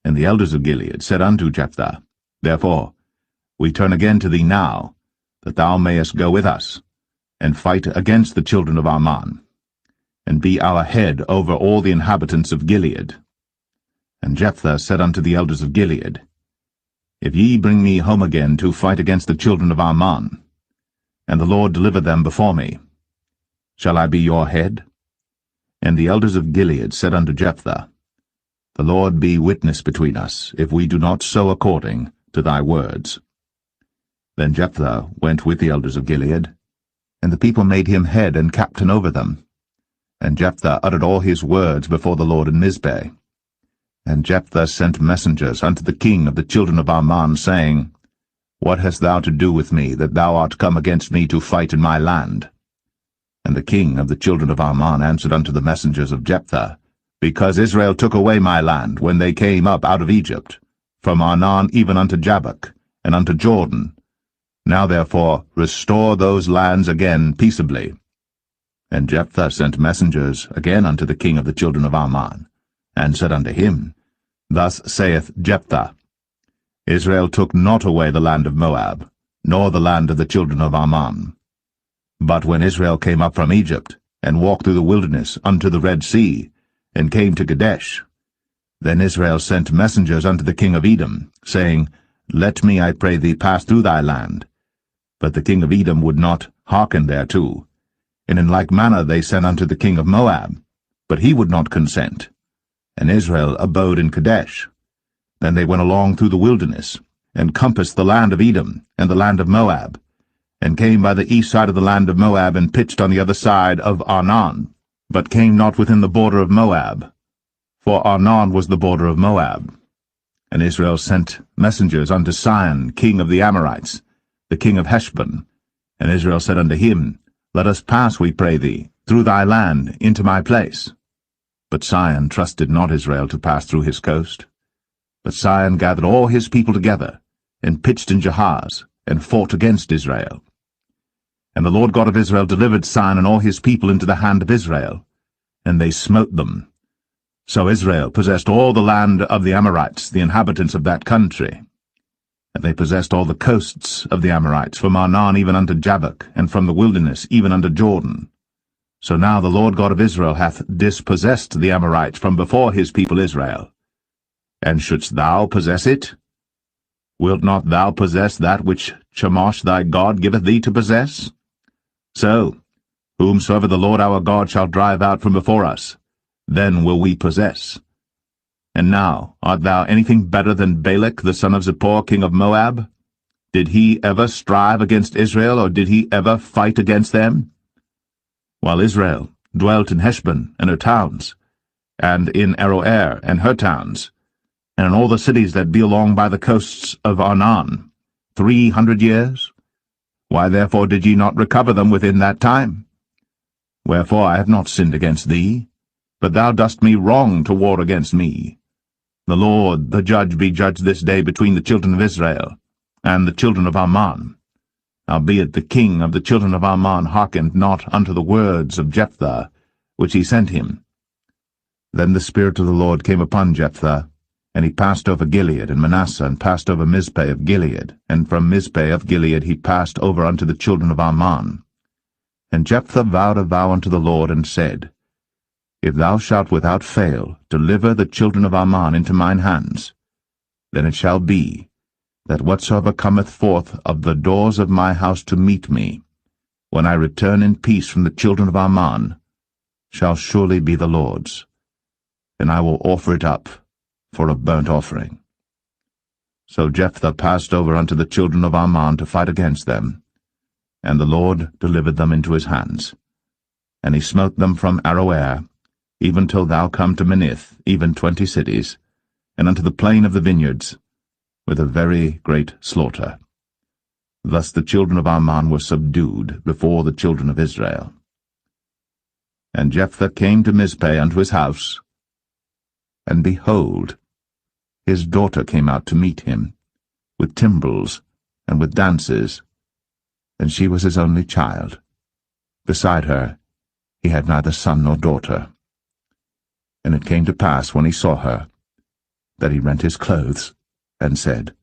And the elders of Gilead said unto Jephthah, Therefore we turn again to thee now, that thou mayest go with us, and fight against the children of Ammon, and be our head over all the inhabitants of Gilead. And Jephthah said unto the elders of Gilead, If ye bring me home again to fight against the children of Ammon, and the Lord deliver them before me, shall I be your head? And the elders of Gilead said unto Jephthah, The Lord be witness between us, if we do not so according to thy words. Then Jephthah went with the elders of Gilead, and the people made him head and captain over them. And Jephthah uttered all his words before the Lord in Mizpeh. And Jephthah sent messengers unto the king of the children of Ammon, saying, What hast thou to do with me, that thou art come against me to fight in my land? And the king of the children of Ammon answered unto the messengers of Jephthah, Because Israel took away my land when they came up out of Egypt, from Arnon even unto Jabbok, and unto Jordan. Now therefore restore those lands again peaceably. And Jephthah sent messengers again unto the king of the children of Ammon, and said unto him, Thus saith Jephthah, Israel took not away the land of Moab, nor the land of the children of Ammon. But when Israel came up from Egypt, and walked through the wilderness unto the Red Sea, and came to Kadesh, then Israel sent messengers unto the king of Edom, saying, Let me, I pray thee, pass through thy land. But the king of Edom would not hearken thereto. And in like manner they sent unto the king of Moab, but he would not consent. And Israel abode in Kadesh. Then they went along through the wilderness, and compassed the land of Edom, and the land of Moab, and came by the east side of the land of Moab, and pitched on the other side of Arnon, but came not within the border of Moab, for Arnon was the border of Moab. And Israel sent messengers unto Sihon, king of the Amorites, the king of Heshbon. And Israel said unto him, Let us pass, we pray thee, through thy land into my place. But Sihon trusted not Israel to pass through his coast. But Sihon gathered all his people together, and pitched in Jahaz, and fought against Israel. And the Lord God of Israel delivered Sihon and all his people into the hand of Israel, and they smote them. So Israel possessed all the land of the Amorites, the inhabitants of that country. And they possessed all the coasts of the Amorites, from Arnon even unto Jabbok, and from the wilderness even unto Jordan. So now the Lord God of Israel hath dispossessed the Amorites from before his people Israel. And shouldst thou possess it? Wilt not thou possess that which Chemosh thy God giveth thee to possess? So, whomsoever the Lord our God shall drive out from before us, then will we possess. And now, art thou anything better than Balak the son of Zippor, king of Moab? Did he ever strive against Israel, or did he ever fight against them? While Israel dwelt in Heshbon and her towns, and in Aroer and her towns, and in all the cities that be along by the coasts of Arnon, 300 years? Why therefore did ye not recover them within that time? Wherefore I have not sinned against thee, but thou dost me wrong to war against me. The Lord, the judge, be judged this day between the children of Israel and the children of Ammon. Howbeit the king of the children of Ammon hearkened not unto the words of Jephthah, which he sent him. Then the Spirit of the Lord came upon Jephthah, and he passed over Gilead and Manasseh, and passed over Mizpeh of Gilead, and from Mizpeh of Gilead he passed over unto the children of Ammon. And Jephthah vowed a vow unto the Lord, and said, If thou shalt without fail deliver the children of Ammon into mine hands, then it shall be, that whatsoever cometh forth of the doors of my house to meet me, when I return in peace from the children of Ammon, shall surely be the Lord's, and I will offer it up for a burnt offering. So Jephthah passed over unto the children of Ammon to fight against them, and the Lord delivered them into his hands. And he smote them from Aroer, even till thou come to Minnith, even 20 cities, and unto the plain of the vineyards, with a very great slaughter. Thus the children of Ammon were subdued before the children of Israel. And Jephthah came to Mizpeh unto his house, and behold, his daughter came out to meet him, with timbrels and with dances, and she was his only child. Beside her he had neither son nor daughter. And it came to pass, when he saw her, that he rent his clothes, and said,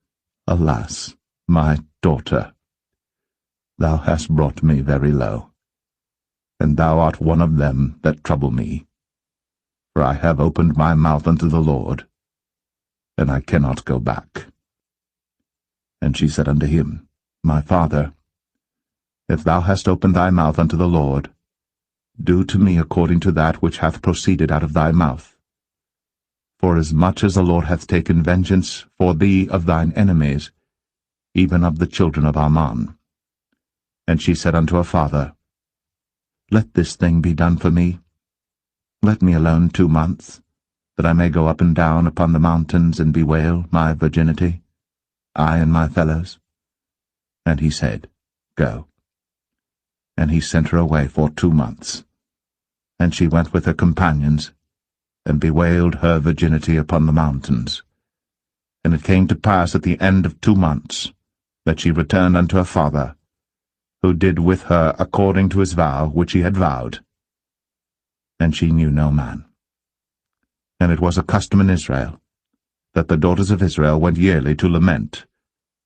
Alas, my daughter, thou hast brought me very low, and thou art one of them that trouble me. For I have opened my mouth unto the Lord, and I cannot go back. And she said unto him, My father, if thou hast opened thy mouth unto the Lord, do to me according to that which hath proceeded out of thy mouth. For as much as the Lord hath taken vengeance for thee of thine enemies, even of the children of Ammon. And she said unto her father, Let this thing be done for me. Let me alone 2 months, that I may go up and down upon the mountains and bewail my virginity, I and my fellows. And he said, Go. And he sent her away for 2 months. And she went with her companions, and bewailed her virginity upon the mountains. And it came to pass at the end of 2 months, that she returned unto her father, who did with her according to his vow which he had vowed. And she knew no man. And it was a custom in Israel, that the daughters of Israel went yearly to lament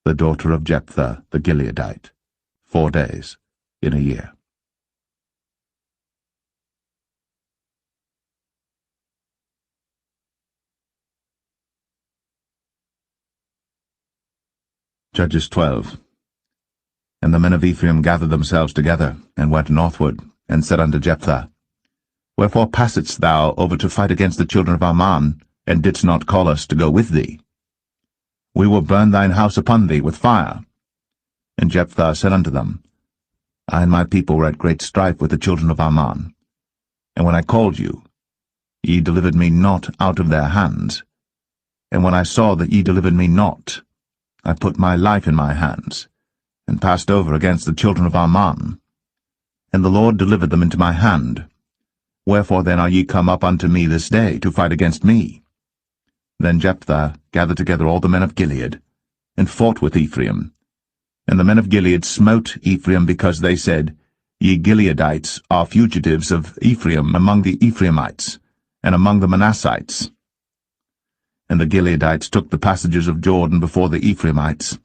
the daughter of Jephthah the Gileadite, 4 days in a year. Judges 12. And the men of Ephraim gathered themselves together, and went northward, and said unto Jephthah, Wherefore passedst thou over to fight against the children of Ammon, and didst not call us to go with thee? We will burn thine house upon thee with fire. And Jephthah said unto them, I and my people were at great strife with the children of Ammon. And when I called you, ye delivered me not out of their hands. And when I saw that ye delivered me not, I put my life in my hands, and passed over against the children of Ammon. And the Lord delivered them into my hand. Wherefore then are ye come up unto me this day to fight against me? Then Jephthah gathered together all the men of Gilead, and fought with Ephraim. And the men of Gilead smote Ephraim, because they said, Ye Gileadites are fugitives of Ephraim among the Ephraimites, and among the Manassites. And the Gileadites took the passages of Jordan before the Ephraimites,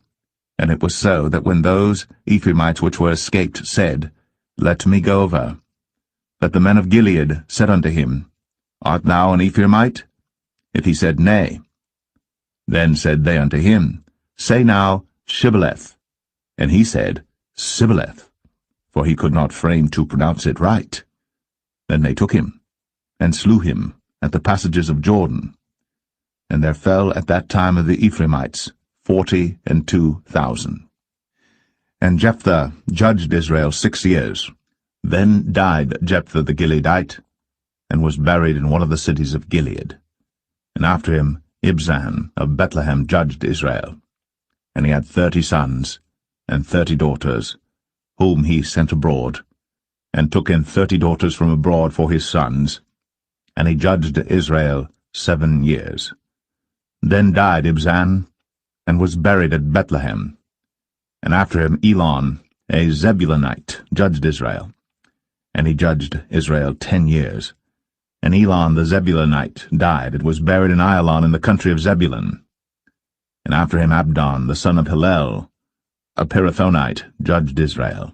And it was so that when those Ephraimites which were escaped said, Let me go over, that the men of Gilead said unto him, Art thou an Ephraimite? If he said, Nay. Then said they unto him, Say now, Shibboleth. And he said, Sibboleth, for he could not frame to pronounce it right. Then they took him, and slew him at the passages of Jordan. And there fell at that time of the Ephraimites 42,000. And Jephthah judged Israel 6 years. Then died Jephthah the Gileadite, and was buried in one of the cities of Gilead. And after him Ibzan of Bethlehem judged Israel. And he had 30 sons, and 30 daughters, whom he sent abroad, and took in 30 daughters from abroad for his sons. And he judged Israel 7 years. Then died Ibzan, and was buried at Bethlehem. And after him Elon, a Zebulunite, judged Israel. And he judged Israel 10 years. And Elon the Zebulunite died, and was buried in Ailon in the country of Zebulun. And after him Abdon, the son of Hillel, a Pirathonite, judged Israel.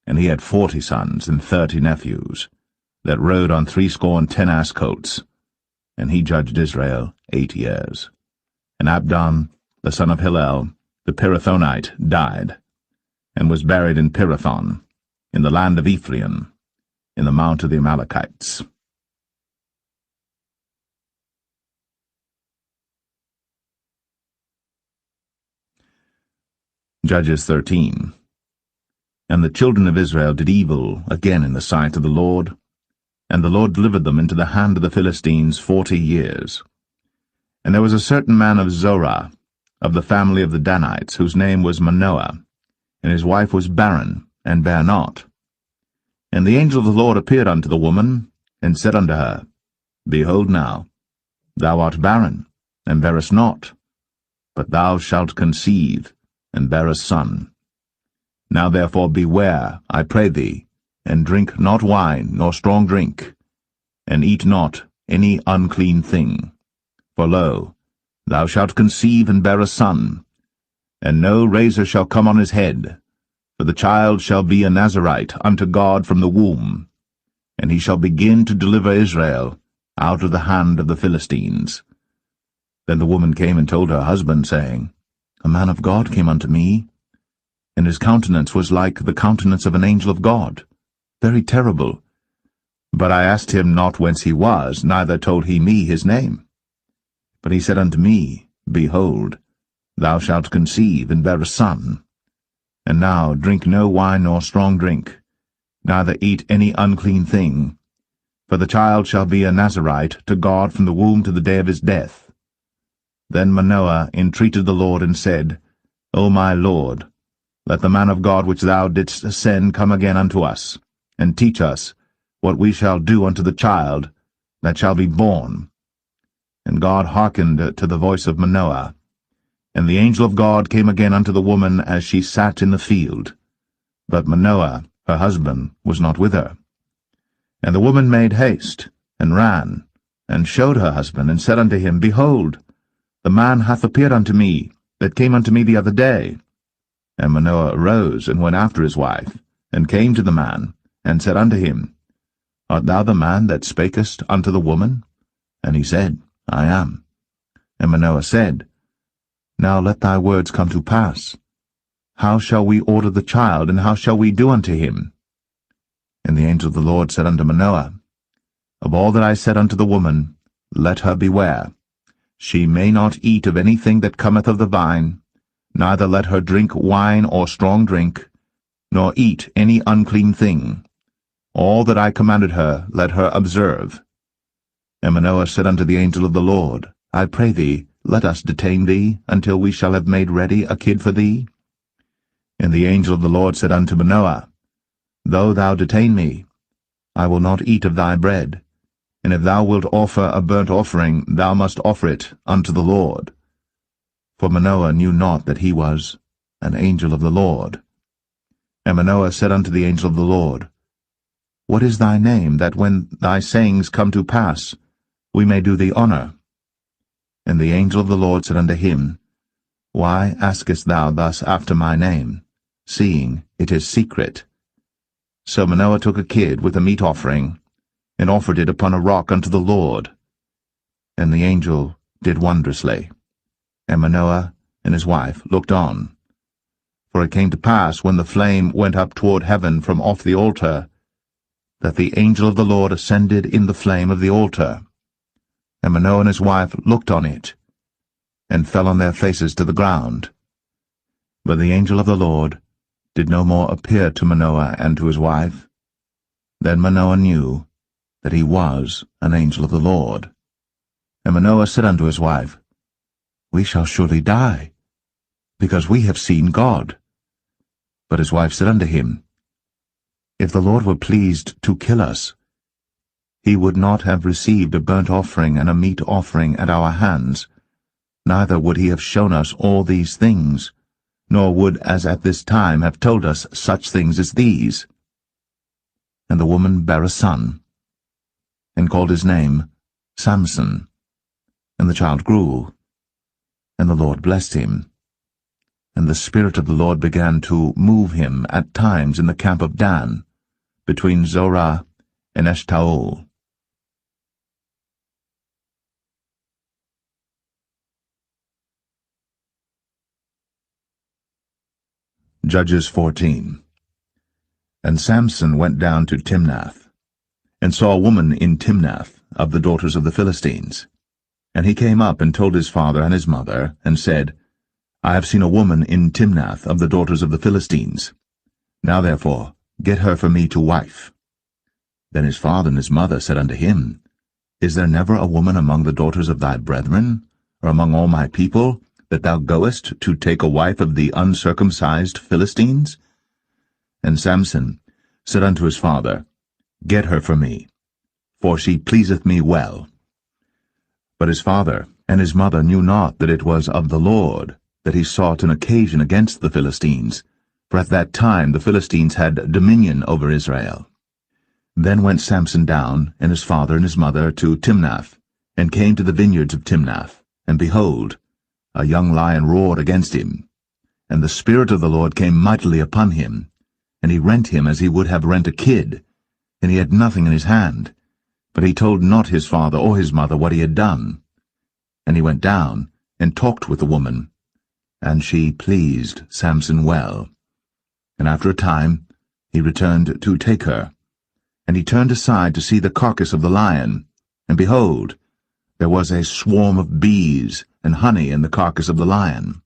And he had 40 sons and 30 nephews, that rode on 70 ass colts. And he judged Israel 8 years. And Abdon, the son of Hillel, the Pirathonite, died, and was buried in Pirathon, in the land of Ephraim, in the mount of the Amalekites. Judges 13. And the children of Israel did evil again in the sight of the Lord, and the Lord delivered them into the hand of the Philistines 40 years. And there was a certain man of Zorah, of the family of the Danites, whose name was Manoah, and his wife was barren, and bare not. And the angel of the Lord appeared unto the woman, and said unto her, Behold now, thou art barren, and bearest not, but thou shalt conceive, and bear a son. Now therefore beware, I pray thee, and drink not wine, nor strong drink, and eat not any unclean thing. For lo, thou shalt conceive and bear a son, and no razor shall come on his head, for the child shall be a Nazarite unto God from the womb, and he shall begin to deliver Israel out of the hand of the Philistines. Then the woman came and told her husband, saying, A man of God came unto me, and his countenance was like the countenance of an angel of God, very terrible. But I asked him not whence he was, neither told he me his name. But he said unto me, Behold, thou shalt conceive, and bear a son. And now drink no wine nor strong drink, neither eat any unclean thing, for the child shall be a Nazarite to God from the womb to the day of his death. Then Manoah entreated the Lord, and said, O my Lord, let the man of God which thou didst send come again unto us, and teach us what we shall do unto the child that shall be born. And God hearkened to the voice of Manoah. And the angel of God came again unto the woman as she sat in the field. But Manoah, her husband, was not with her. And the woman made haste, and ran, and showed her husband, and said unto him, Behold, the man hath appeared unto me, that came unto me the other day. And Manoah arose, and went after his wife, and came to the man, and said unto him, Art thou the man that spakest unto the woman? And he said, I am. And Manoah said, Now let thy words come to pass. How shall we order the child, and how shall we do unto him? And the angel of the Lord said unto Manoah, Of all that I said unto the woman, let her beware. She may not eat of anything that cometh of the vine, neither let her drink wine or strong drink, nor eat any unclean thing. All that I commanded her, let her observe. And Manoah said unto the angel of the Lord, I pray thee, let us detain thee, until we shall have made ready a kid for thee. And the angel of the Lord said unto Manoah, Though thou detain me, I will not eat of thy bread, and if thou wilt offer a burnt offering, thou must offer it unto the Lord. For Manoah knew not that he was an angel of the Lord. And Manoah said unto the angel of the Lord, What is thy name, that when thy sayings come to pass, we may do thee honor? And the angel of the Lord said unto him, Why askest thou thus after my name, seeing it is secret? So Manoah took a kid with a meat offering, and offered it upon a rock unto the Lord. And the angel did wondrously. And Manoah and his wife looked on. For it came to pass, when the flame went up toward heaven from off the altar, that the angel of the Lord ascended in the flame of the altar. And Manoah and his wife looked on it, and fell on their faces to the ground. But the angel of the Lord did no more appear to Manoah and to his wife. Then Manoah knew that he was an angel of the Lord. And Manoah said unto his wife, We shall surely die, because we have seen God. But his wife said unto him, If the Lord were pleased to kill us, he would not have received a burnt offering and a meat offering at our hands, neither would he have shown us all these things, nor would as at this time have told us such things as these. And the woman bare a son, and called his name Samson. And the child grew, and the Lord blessed him. And the Spirit of the Lord began to move him at times in the camp of Dan, between Zorah and Eshtaol. Judges 14. And Samson went down to Timnath, and saw a woman in Timnath of the daughters of the Philistines. And he came up and told his father and his mother, and said, I have seen a woman in Timnath of the daughters of the Philistines. Now therefore get her for me to wife. Then his father and his mother said unto him, Is there never a woman among the daughters of thy brethren, or among all my people, that thou goest to take a wife of the uncircumcised Philistines? And Samson said unto his father, Get her for me, for she pleaseth me well. But his father and his mother knew not that it was of the Lord that he sought an occasion against the Philistines, for at that time the Philistines had dominion over Israel. Then went Samson down, and his father and his mother, to Timnath, and came to the vineyards of Timnath. And behold, a young lion roared against him. And the Spirit of the Lord came mightily upon him, and he rent him as he would have rent a kid, and he had nothing in his hand. But he told not his father or his mother what he had done. And he went down, and talked with the woman, and she pleased Samson well. And after a time he returned to take her. And he turned aside to see the carcass of the lion, and behold, there was a swarm of bees and honey in the carcass of the lion.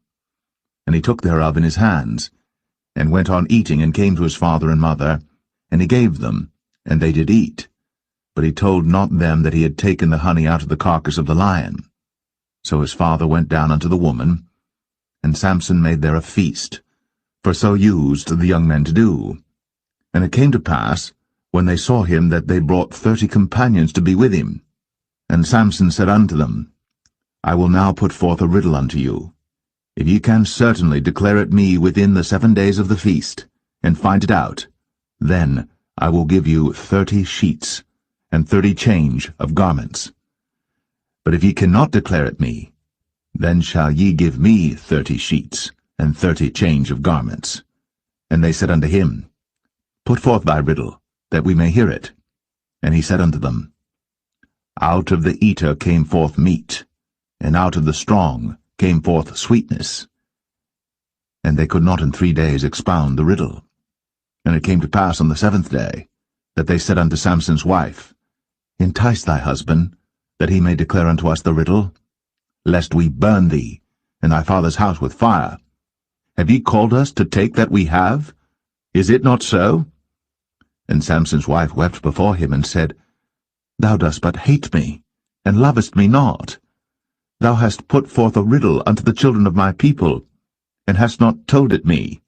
And he took thereof in his hands, and went on eating, and came to his father and mother, and he gave them, and they did eat. But he told not them that he had taken the honey out of the carcass of the lion. So his father went down unto the woman, and Samson made there a feast, for so used the young men to do. And it came to pass, when they saw him, that they brought 30 companions to be with him. And Samson said unto them, I will now put forth a riddle unto you. If ye can certainly declare it me within the 7 days of the feast, and find it out, then I will give you 30 sheets, and 30 change of garments. But if ye cannot declare it me, then shall ye give me 30 sheets, and 30 change of garments. And they said unto him, Put forth thy riddle, that we may hear it. And he said unto them, Out of the eater came forth meat, and out of the strong came forth sweetness. And they could not in 3 days expound the riddle. And it came to pass on the 7th day, that they said unto Samson's wife, Entice thy husband, that he may declare unto us the riddle, lest we burn thee, and thy father's house with fire. Have ye called us to take that we have? Is it not so? And Samson's wife wept before him, and said, Thou dost but hate me, and lovest me not. Thou hast put forth a riddle unto the children of my people, and hast not told it me.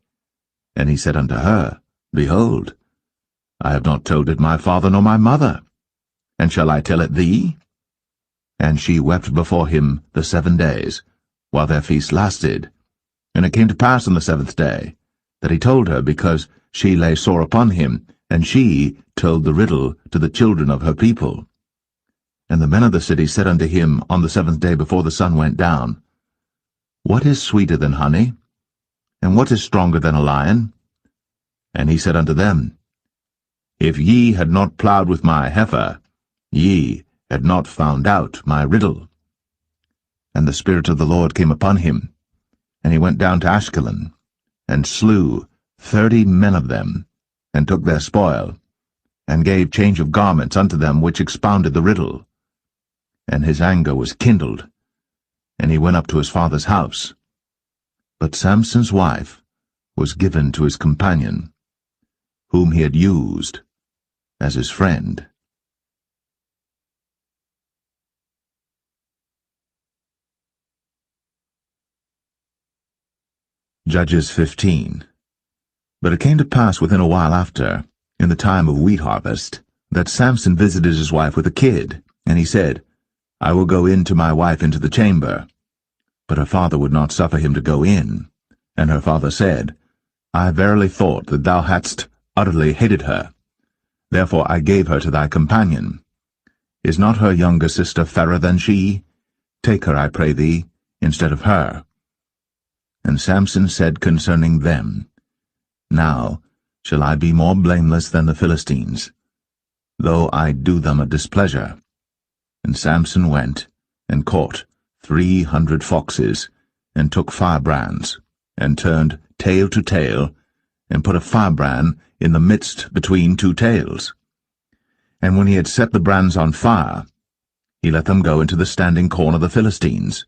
And he said unto her, Behold, I have not told it my father nor my mother, and shall I tell it thee? And she wept before him the 7 days, while their feast lasted. And it came to pass on the 7th day, that he told her, because she lay sore upon him, and she told the riddle to the children of her people. And the men of the city said unto him on the 7th day before the sun went down, What is sweeter than honey? And what is stronger than a lion? And he said unto them, If ye had not plowed with my heifer, ye had not found out my riddle. And the Spirit of the Lord came upon him, and he went down to Ashkelon, and slew 30 men of them, and took their spoil, and gave change of garments unto them which expounded the riddle. And his anger was kindled, and he went up to his father's house. But Samson's wife was given to his companion, whom he had used as his friend. Judges 15. But it came to pass within a while after, in the time of wheat harvest, that Samson visited his wife with a kid, and he said, I will go in to my wife into the chamber. But her father would not suffer him to go in. And her father said, I verily thought that thou hadst utterly hated her. Therefore I gave her to thy companion. Is not her younger sister fairer than she? Take her, I pray thee, instead of her. And Samson said concerning them, Now shall I be more blameless than the Philistines, though I do them a displeasure. And Samson went and caught 300 foxes, and took firebrands, and turned tail to tail, and put a firebrand in the midst between two tails. And when he had set the brands on fire, he let them go into the standing corn of the Philistines,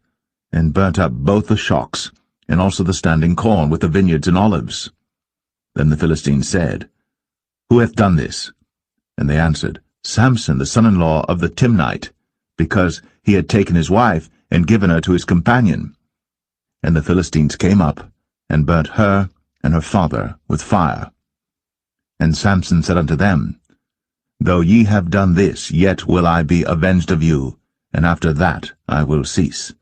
and burnt up both the shocks, and also the standing corn with the vineyards and olives. Then the Philistines said, Who hath done this? And they answered, Samson, the son-in-law of the Timnite, because he had taken his wife, and given her to his companion. And the Philistines came up, and burnt her and her father with fire. And Samson said unto them, Though ye have done this, yet will I be avenged of you, and after that I will cease.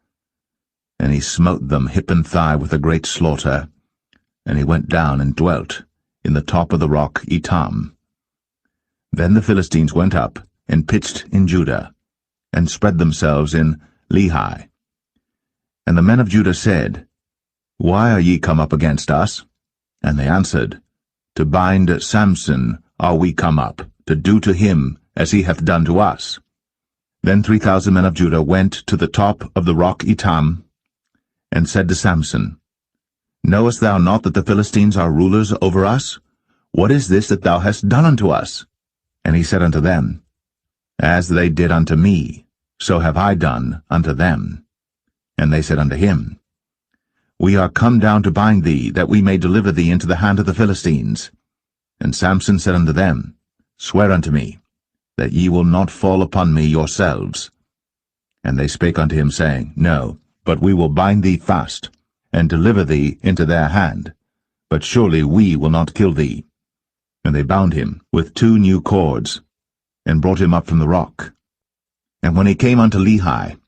And he smote them hip and thigh with a great slaughter, and he went down and dwelt in the top of the rock Etam. Then the Philistines went up, and pitched in Judah, and spread themselves in Lehi. And the men of Judah said, Why are ye come up against us? And they answered, To bind Samson are we come up, to do to him as he hath done to us. Then 3,000 men of Judah went to the top of the rock Etam, and said to Samson, Knowest thou not that the Philistines are rulers over us? What is this that thou hast done unto us? And he said unto them, As they did unto me, so have I done unto them. And they said unto him, We are come down to bind thee, that we may deliver thee into the hand of the Philistines. And Samson said unto them, Swear unto me, that ye will not fall upon me yourselves. And they spake unto him, saying, No, but we will bind thee fast, and deliver thee into their hand. But surely we will not kill thee. And they bound him with 2 new cords, and brought him up from the rock. And when he came unto Lehi,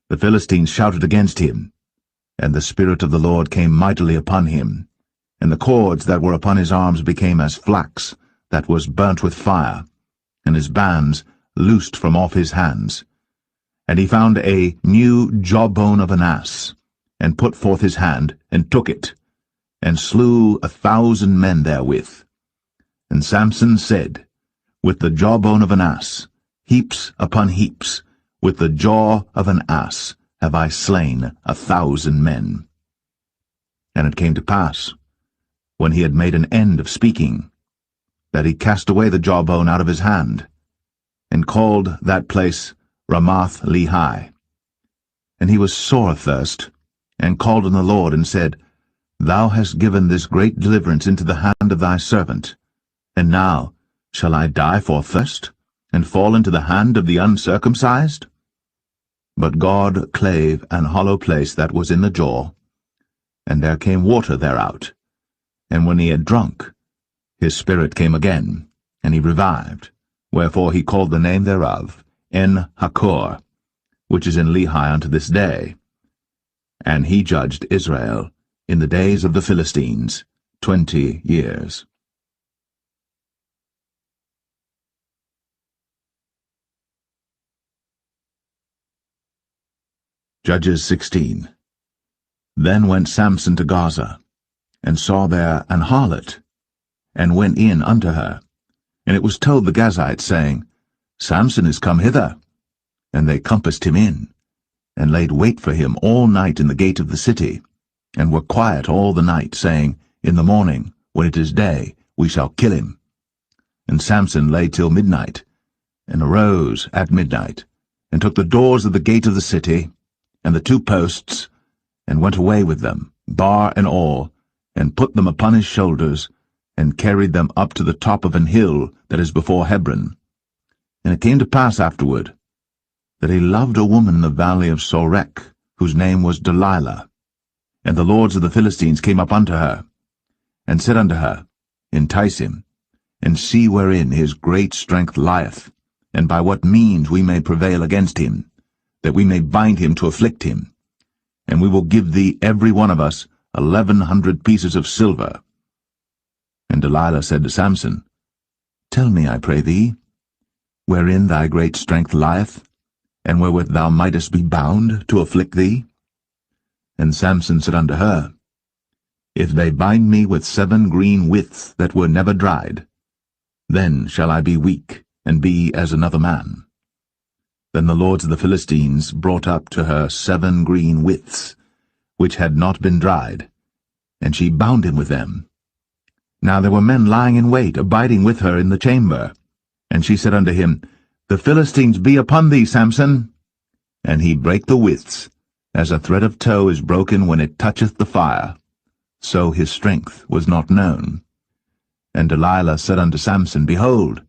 the Philistines shouted against him, and the Spirit of the Lord came mightily upon him, and the cords that were upon his arms became as flax that was burnt with fire, and his bands loosed from off his hands. And he found a new jawbone of an ass, and put forth his hand, and took it, and slew 1,000 men therewith. And Samson said, With the jawbone of an ass, heaps upon heaps, with the jaw of an ass have I slain 1,000 men. And it came to pass, when he had made an end of speaking, that he cast away the jawbone out of his hand, and called that place Ramath Lehi. And he was sore athirst, and called on the Lord, and said, Thou hast given this great deliverance into the hand of thy servant, and now shall I die for thirst, and fall into the hand of the uncircumcised? But God clave an hollow place that was in the jaw, and there came water thereout. And when he had drunk, his spirit came again, and he revived. Wherefore he called the name thereof En-Hakkore, which is in Lehi unto this day. And he judged Israel in the days of the Philistines 20 years. Judges 16. Then went Samson to Gaza, and saw there an harlot, and went in unto her. And it was told the Gazites, saying, Samson is come hither. And they compassed him in, and laid wait for him all night in the gate of the city, and were quiet all the night, saying, In the morning, when it is day, we shall kill him. And Samson lay till midnight, and arose at midnight, and took the doors of the gate of the city, and the 2 posts, and went away with them, bar and all, and put them upon his shoulders, and carried them up to the top of an hill that is before Hebron. And it came to pass afterward, that he loved a woman in the valley of Sorek, whose name was Delilah. And the lords of the Philistines came up unto her, and said unto her, Entice him, and see wherein his great strength lieth, and by what means we may prevail against him, that we may bind him to afflict him. And we will give thee every one of us 1,100 pieces of silver. And Delilah said to Samson, Tell me, I pray thee, wherein thy great strength lieth, and wherewith thou mightest be bound to afflict thee? And Samson said unto her, If they bind me with 7 green withs that were never dried, then shall I be weak, and be as another man. Then the lords of the Philistines brought up to her 7 green withs, which had not been dried, and she bound him with them. Now there were men lying in wait, abiding with her in the chamber. And she said unto him, The Philistines be upon thee, Samson. And he brake the withs, as a thread of tow is broken when it toucheth the fire. So his strength was not known. And Delilah said unto Samson, Behold,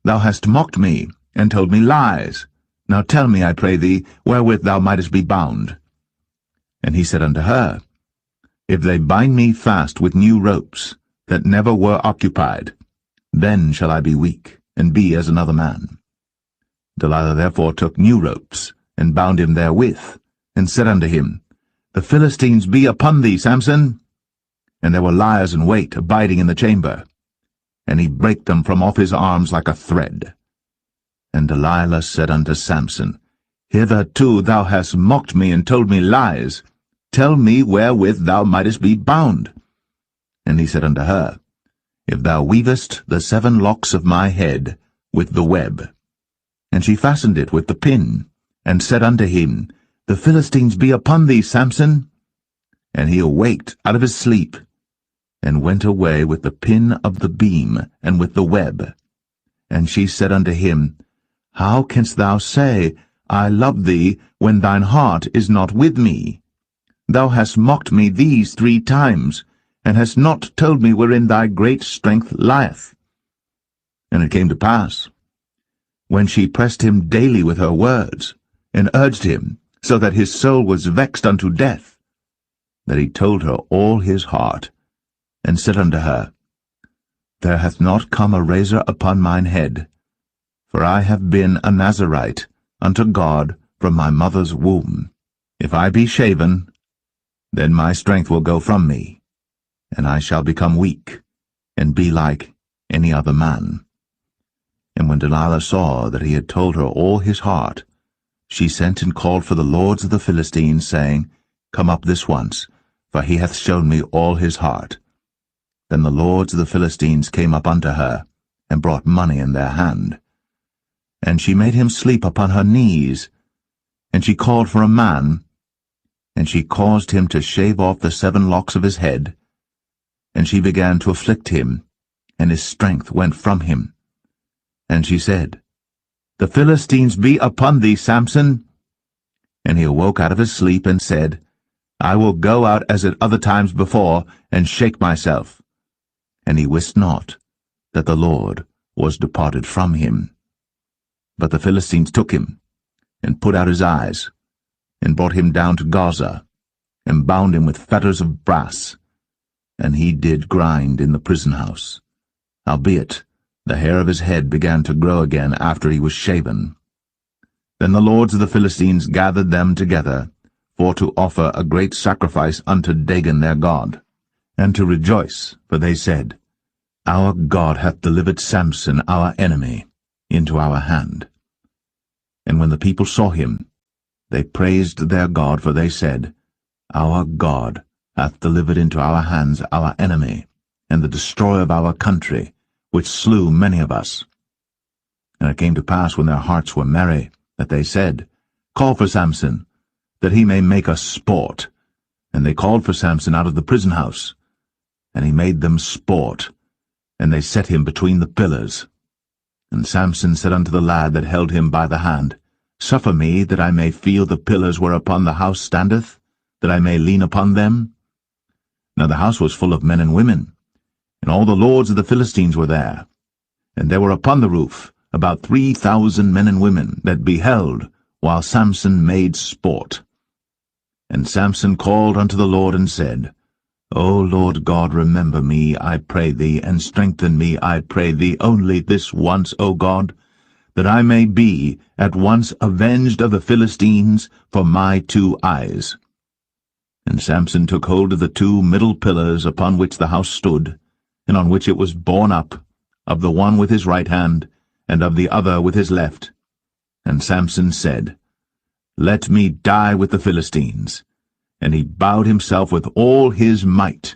thou hast mocked me, and told me lies. Now tell me, I pray thee, wherewith thou mightest be bound. And he said unto her, If they bind me fast with new ropes, that never were occupied, then shall I be weak, and be as another man. Delilah therefore took new ropes, and bound him therewith, and said unto him, The Philistines be upon thee, Samson. And there were liers in wait, abiding in the chamber. And he brake them from off his arms like a thread. And Delilah said unto Samson, Hitherto thou hast mocked me, and told me lies. Tell me wherewith thou mightest be bound. And he said unto her, If thou weavest the 7 locks of my head with the web. And she fastened it with the pin, and said unto him, The Philistines be upon thee, Samson. And he awaked out of his sleep, and went away with the pin of the beam, and with the web. And she said unto him, How canst thou say, I love thee, when thine heart is not with me? Thou hast mocked me these 3 times, and hast not told me wherein thy great strength lieth. And it came to pass, when she pressed him daily with her words, and urged him, so that his soul was vexed unto death, that he told her all his heart, and said unto her, There hath not come a razor upon mine head, for I have been a Nazarite unto God from my mother's womb. If I be shaven, then my strength will go from me, and I shall become weak, and be like any other man. And when Delilah saw that he had told her all his heart, she sent and called for the lords of the Philistines, saying, Come up this once, for he hath shown me all his heart. Then the lords of the Philistines came up unto her, and brought money in their hand. And she made him sleep upon her knees, and she called for a man, and she caused him to shave off the 7 locks of his head, and she began to afflict him, and his strength went from him. And she said, The Philistines be upon thee, Samson. And he awoke out of his sleep, and said, I will go out as at other times before, and shake myself. And he wist not that the Lord was departed from him. But the Philistines took him, and put out his eyes, and brought him down to Gaza, and bound him with fetters of brass, and he did grind in the prison house. Howbeit, the hair of his head began to grow again after he was shaven. Then the lords of the Philistines gathered them together, for to offer a great sacrifice unto Dagon their god, and to rejoice, for they said, Our God hath delivered Samson our enemy into our hand. And when the people saw him, they praised their God, for they said, Our God hath delivered into our hands our enemy, and the destroyer of our country, which slew many of us. And it came to pass, when their hearts were merry, that they said, Call for Samson, that he may make us sport. And they called for Samson out of the prison house, and he made them sport, and they set him between the pillars. And Samson said unto the lad that held him by the hand, Suffer me, that I may feel the pillars whereupon the house standeth, that I may lean upon them. Now the house was full of men and women, and all the lords of the Philistines were there. And there were upon the roof about 3,000 men and women that beheld while Samson made sport. And Samson called unto the Lord and said, O Lord God, remember me, I pray thee, and strengthen me, I pray thee, only this once, O God, that I may be at once avenged of the Philistines for my 2 eyes. And Samson took hold of the 2 middle pillars upon which the house stood, and on which it was borne up, of the one with his right hand, and of the other with his left. And Samson said, Let me die with the Philistines. And he bowed himself with all his might.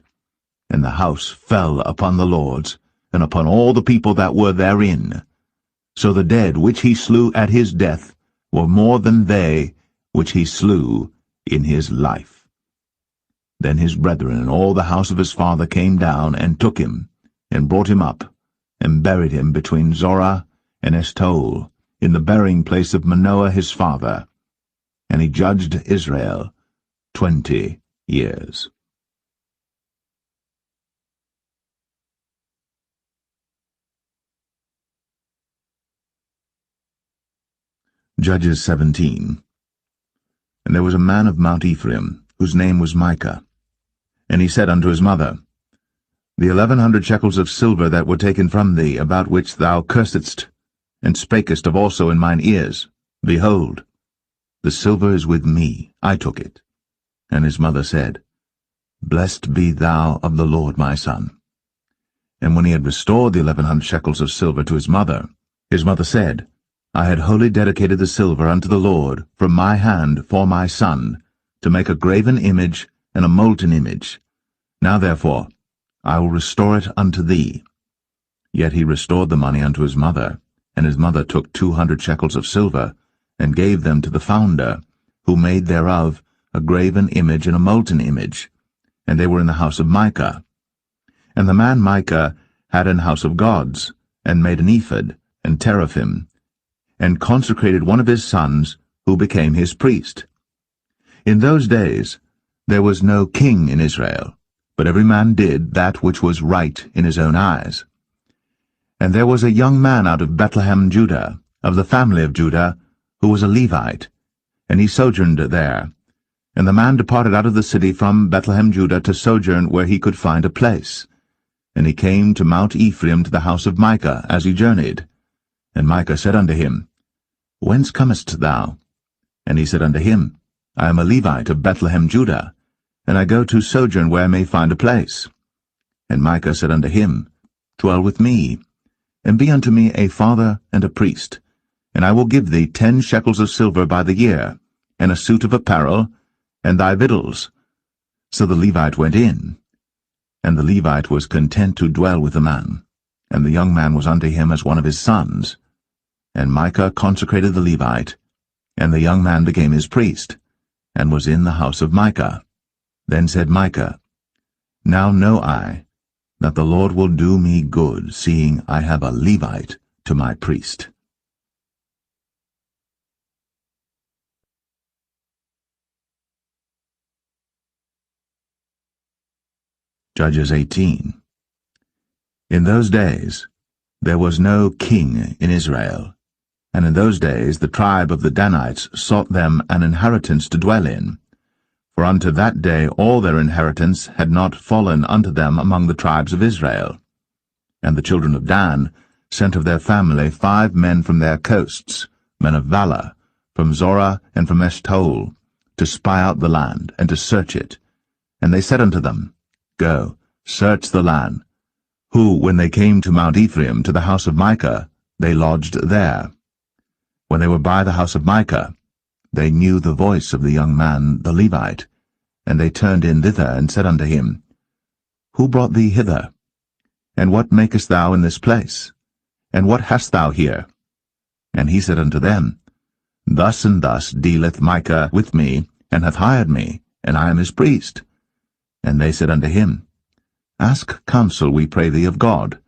And the house fell upon the lords, and upon all the people that were therein. So the dead which he slew at his death were more than they which he slew in his life. Then his brethren and all the house of his father came down, and took him, and brought him up, and buried him between Zorah and Eshtaol, in the burying place of Manoah his father. And he judged Israel 20 years. Judges 17. And there was a man of Mount Ephraim, whose name was Micah. And he said unto his mother, The 1,100 shekels of silver that were taken from thee, about which thou cursedst, and spakest of also in mine ears, behold, the silver is with me, I took it. And his mother said, Blessed be thou of the Lord, my son. And when he had restored the 1,100 shekels of silver to his mother said, I had wholly dedicated the silver unto the Lord from my hand for my son, to make a graven image and a molten image. Now therefore I will restore it unto thee. Yet he restored the money unto his mother, and his mother took 200 shekels of silver, and gave them to the founder, who made thereof a graven image and a molten image, and they were in the house of Micah. And the man Micah had an house of gods, and made an ephod, and teraphim, and consecrated one of his sons, who became his priest. In those days there was no king in Israel, but every man did that which was right in his own eyes. And there was a young man out of Bethlehem, Judah, of the family of Judah, who was a Levite, and he sojourned there. And the man departed out of the city from Bethlehem, Judah, to sojourn where he could find a place. And he came to Mount Ephraim, to the house of Micah, as he journeyed. And Micah said unto him, Whence comest thou? And he said unto him, I am a Levite of Bethlehem, Judah, and I go to sojourn where I may find a place. And Micah said unto him, Dwell with me, and be unto me a father and a priest, and I will give thee 10 shekels of silver by the year, and a suit of apparel, and thy victuals. So the Levite went in, and the Levite was content to dwell with the man, and the young man was unto him as one of his sons. And Micah consecrated the Levite, and the young man became his priest, and was in the house of Micah. Then said Micah, Now know I that the Lord will do me good, seeing I have a Levite to my priest. Judges 18. In those days there was no king in Israel, and in those days the tribe of the Danites sought them an inheritance to dwell in, for unto that day all their inheritance had not fallen unto them among the tribes of Israel. And the children of Dan sent of their family 5 men from their coasts, men of valor, from Zorah and from Eshtaol, to spy out the land, and to search it. And they said unto them, Go, search the land. Who, when they came to Mount Ephraim, to the house of Micah, they lodged there. When they were by the house of Micah, they knew the voice of the young man, the Levite, And they turned in thither, and said unto him, Who brought thee hither? And what makest thou in this place? And what hast thou here? And he said unto them, Thus and thus dealeth Micah with me, and hath hired me, and I am his priest. And they said unto him, Ask counsel, we pray thee, of God,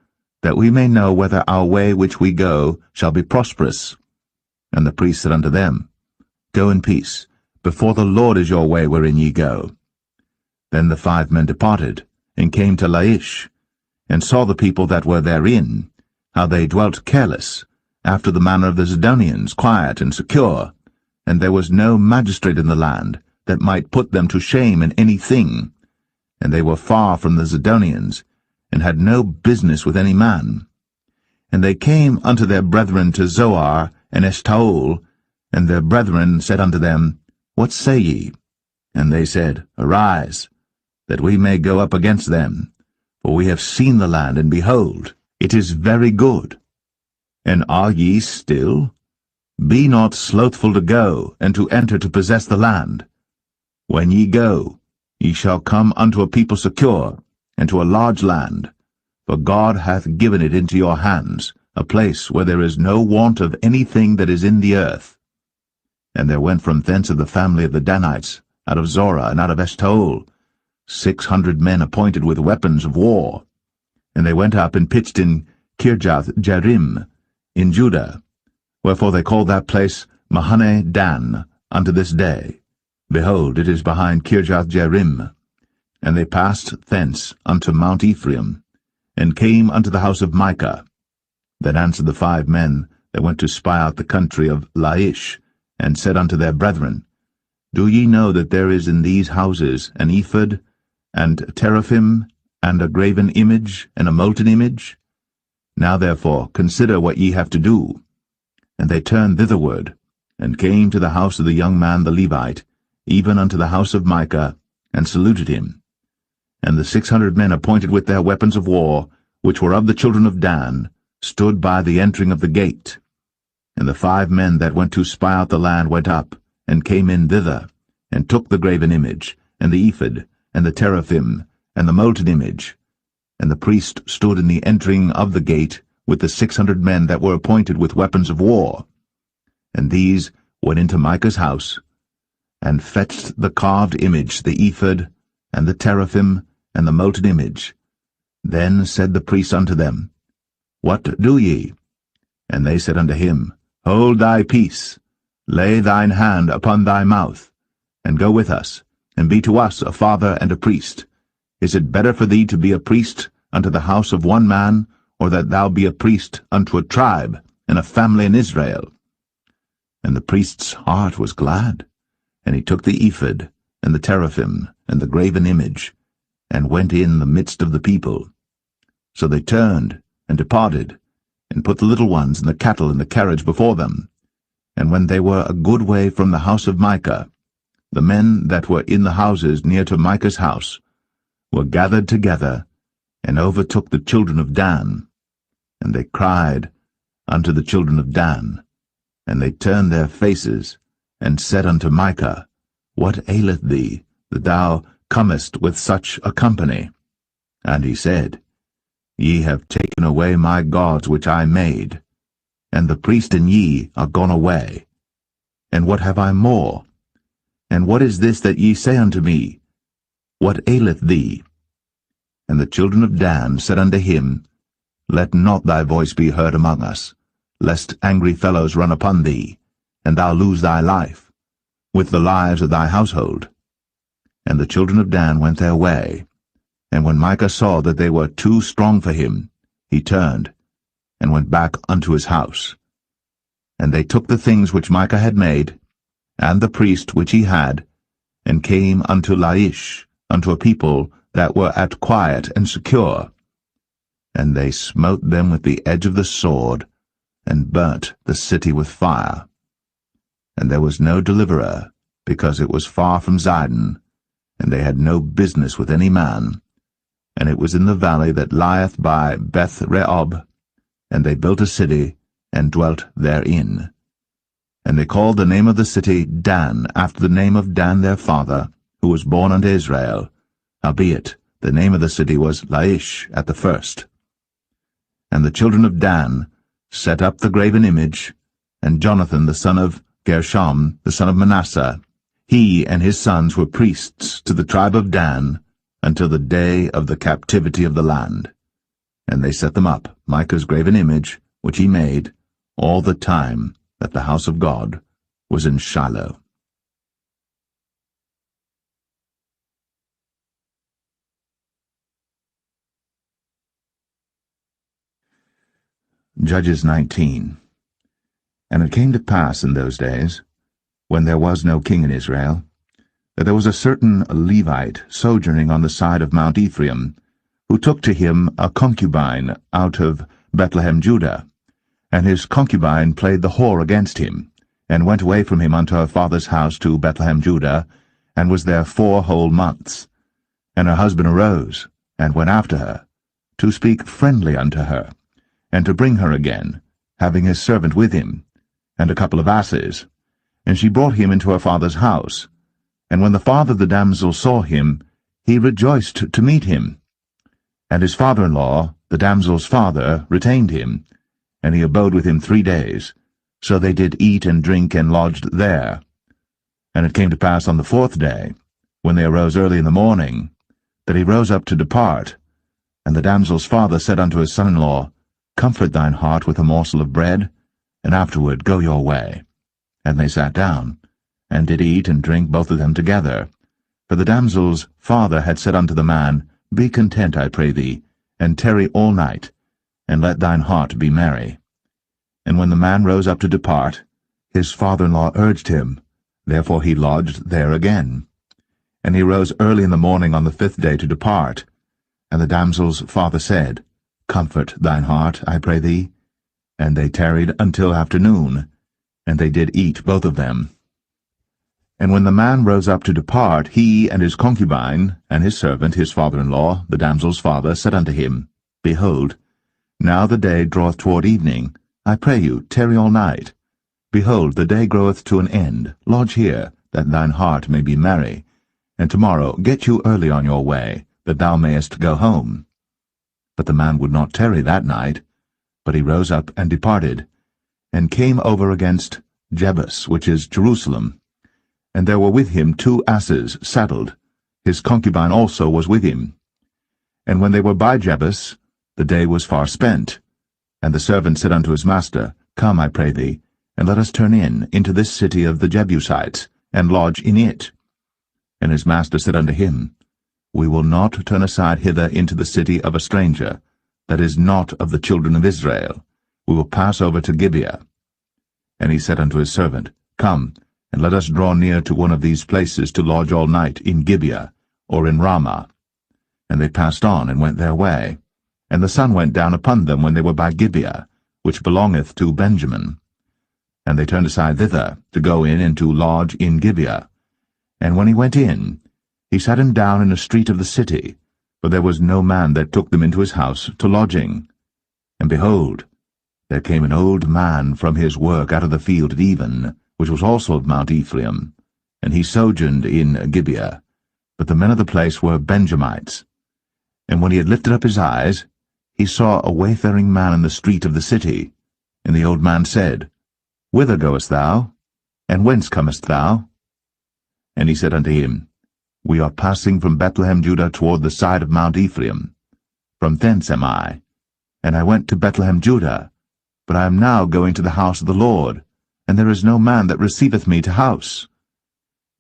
that we may know whether our way which we go shall be prosperous. And the priest said unto them, Go in peace, before the Lord is your way wherein ye go. Then the 5 men departed, and came to Laish, and saw the people that were therein, how they dwelt careless, after the manner of the Zidonians, quiet and secure, and there was no magistrate in the land that might put them to shame in any thing, and they were far from the Zidonians, and had no business with any man. And they came unto their brethren to Zoar and Eshtaol, and their brethren said unto them, What say ye? And they said, Arise, that we may go up against them, for we have seen the land, and behold, it is very good. And are ye still? Be not slothful to go, and to enter to possess the land. When ye go, ye shall come unto a people secure, and to a large land, for God hath given it into your hands, a place where there is no want of anything that is in the earth. And there went from thence of the family of the Danites, out of Zorah and out of Eshtaol, 600 men appointed with weapons of war. And they went up and pitched in Kirjath-jearim, in Judah, wherefore they call that place Mahane Dan unto this day. Behold, it is behind Kirjath-jearim. And they passed thence unto Mount Ephraim, and came unto the house of Micah. Then answered the 5 men that went to spy out the country of Laish, and said unto their brethren, Do ye know that there is in these houses an ephod, and teraphim, and a graven image, and a molten image? Now therefore consider what ye have to do. And they turned thitherward, and came to the house of the young man the Levite, even unto the house of Micah, and saluted him. And the 600 men appointed with their weapons of war, which were of the children of Dan, stood by the entering of the gate. And the 5 men that went to spy out the land went up, and came in thither, and took the graven image, and the ephod, and the teraphim, and the molten image. And the priest stood in the entering of the gate with the 600 men that were appointed with weapons of war. And these went into Micah's house, and fetched the carved image, the ephod, and the teraphim, and the molten image. Then said the priest unto them, What do ye? And they said unto him, Hold thy peace, lay thine hand upon thy mouth, and go with us, and be to us a father and a priest. Is it better for thee to be a priest unto the house of one man, or that thou be a priest unto a tribe and a family in Israel? And the priest's heart was glad, and he took the ephod, and the teraphim, and the graven image, and went in the midst of the people. So they turned, and departed, and put the little ones and the cattle in the carriage before them. And when they were a good way from the house of Micah, the men that were in the houses near to Micah's house were gathered together, and overtook the children of Dan. And they cried unto the children of Dan, and they turned their faces, and said unto Micah, What aileth thee, that thou comest with such a company? And he said, Ye have taken away my gods which I made, and the priest and ye are gone away. And what have I more? And what is this that ye say unto me? What aileth thee? And the children of Dan said unto him, Let not thy voice be heard among us, lest angry fellows run upon thee, and thou lose thy life, with the lives of thy household. And the children of Dan went their way. And when Micah saw that they were too strong for him, he turned, and went back unto his house. And they took the things which Micah had made, and the priest which he had, and came unto Laish, unto a people that were at quiet and secure. And they smote them with the edge of the sword, and burnt the city with fire. And there was no deliverer, because it was far from Zidon, and they had no business with any man. And it was in the valley that lieth by Beth-rehob, and they built a city, and dwelt therein. And they called the name of the city Dan, after the name of Dan their father, who was born unto Israel, howbeit the name of the city was Laish at the first. And the children of Dan set up the graven image, and Jonathan the son of Gershom, the son of Manasseh, he and his sons were priests to the tribe of Dan until the day of the captivity of the land. And they set them up, Micah's graven image, which he made, all the time that the house of God was in Shiloh. Judges 19. And it came to pass in those days, when there was no king in Israel, that there was a certain Levite sojourning on the side of Mount Ephraim, who took to him a concubine out of Bethlehem, Judah. And his concubine played the whore against him, and went away from him unto her father's house to Bethlehem, Judah, and was there 4 whole months. And her husband arose, and went after her, to speak friendly unto her, and to bring her again, having his servant with him, and a couple of asses. And she brought him into her father's house. And when the father of the damsel saw him, he rejoiced to meet him. And his father-in-law, the damsel's father, retained him, and he abode with him 3 days. So they did eat and drink and lodged there. And it came to pass on the 4th day, when they arose early in the morning, that he rose up to depart. And the damsel's father said unto his son-in-law, Comfort thine heart with a morsel of bread, and afterward go your way. And they sat down, and did eat and drink both of them together. For the damsel's father had said unto the man, Be content, I pray thee, and tarry all night, and let thine heart be merry. And when the man rose up to depart, his father-in-law urged him, therefore he lodged there again. And he rose early in the morning on the 5th day to depart. And the damsel's father said, Comfort thine heart, I pray thee. And they tarried until afternoon, and they did eat both of them. And when the man rose up to depart, he and his concubine, and his servant, his father-in-law, the damsel's father, said unto him, Behold, now the day draweth toward evening. I pray you, tarry all night. Behold, the day groweth to an end. Lodge here, that thine heart may be merry. And tomorrow get you early on your way, that thou mayest go home. But the man would not tarry that night, but he rose up and departed, and came over against Jebus, which is Jerusalem. And there were with him 2 asses saddled. His concubine also was with him. And when they were by Jebus, the day was far spent. And the servant said unto his master, Come, I pray thee, and let us turn into this city of the Jebusites, and lodge in it. And his master said unto him, We will not turn aside hither into the city of a stranger, that is not of the children of Israel. We will pass over to Gibeah. And he said unto his servant, Come, and let us draw near to one of these places to lodge all night in Gibeah, or in Ramah. And they passed on, and went their way. And the sun went down upon them when they were by Gibeah, which belongeth to Benjamin. And they turned aside thither, to go in and to lodge in Gibeah. And when he went in, he sat him down in a street of the city, for there was no man that took them into his house to lodging. And behold, there came an old man from his work out of the field at even, which was also of Mount Ephraim, and he sojourned in Gibeah. But the men of the place were Benjamites. And when he had lifted up his eyes, he saw a wayfaring man in the street of the city. And the old man said, Whither goest thou? And whence comest thou? And he said unto him, We are passing from Bethlehem, Judah, toward the side of Mount Ephraim. From thence am I. And I went to Bethlehem, Judah, but I am now going to the house of the Lord, and there is no man that receiveth me to house.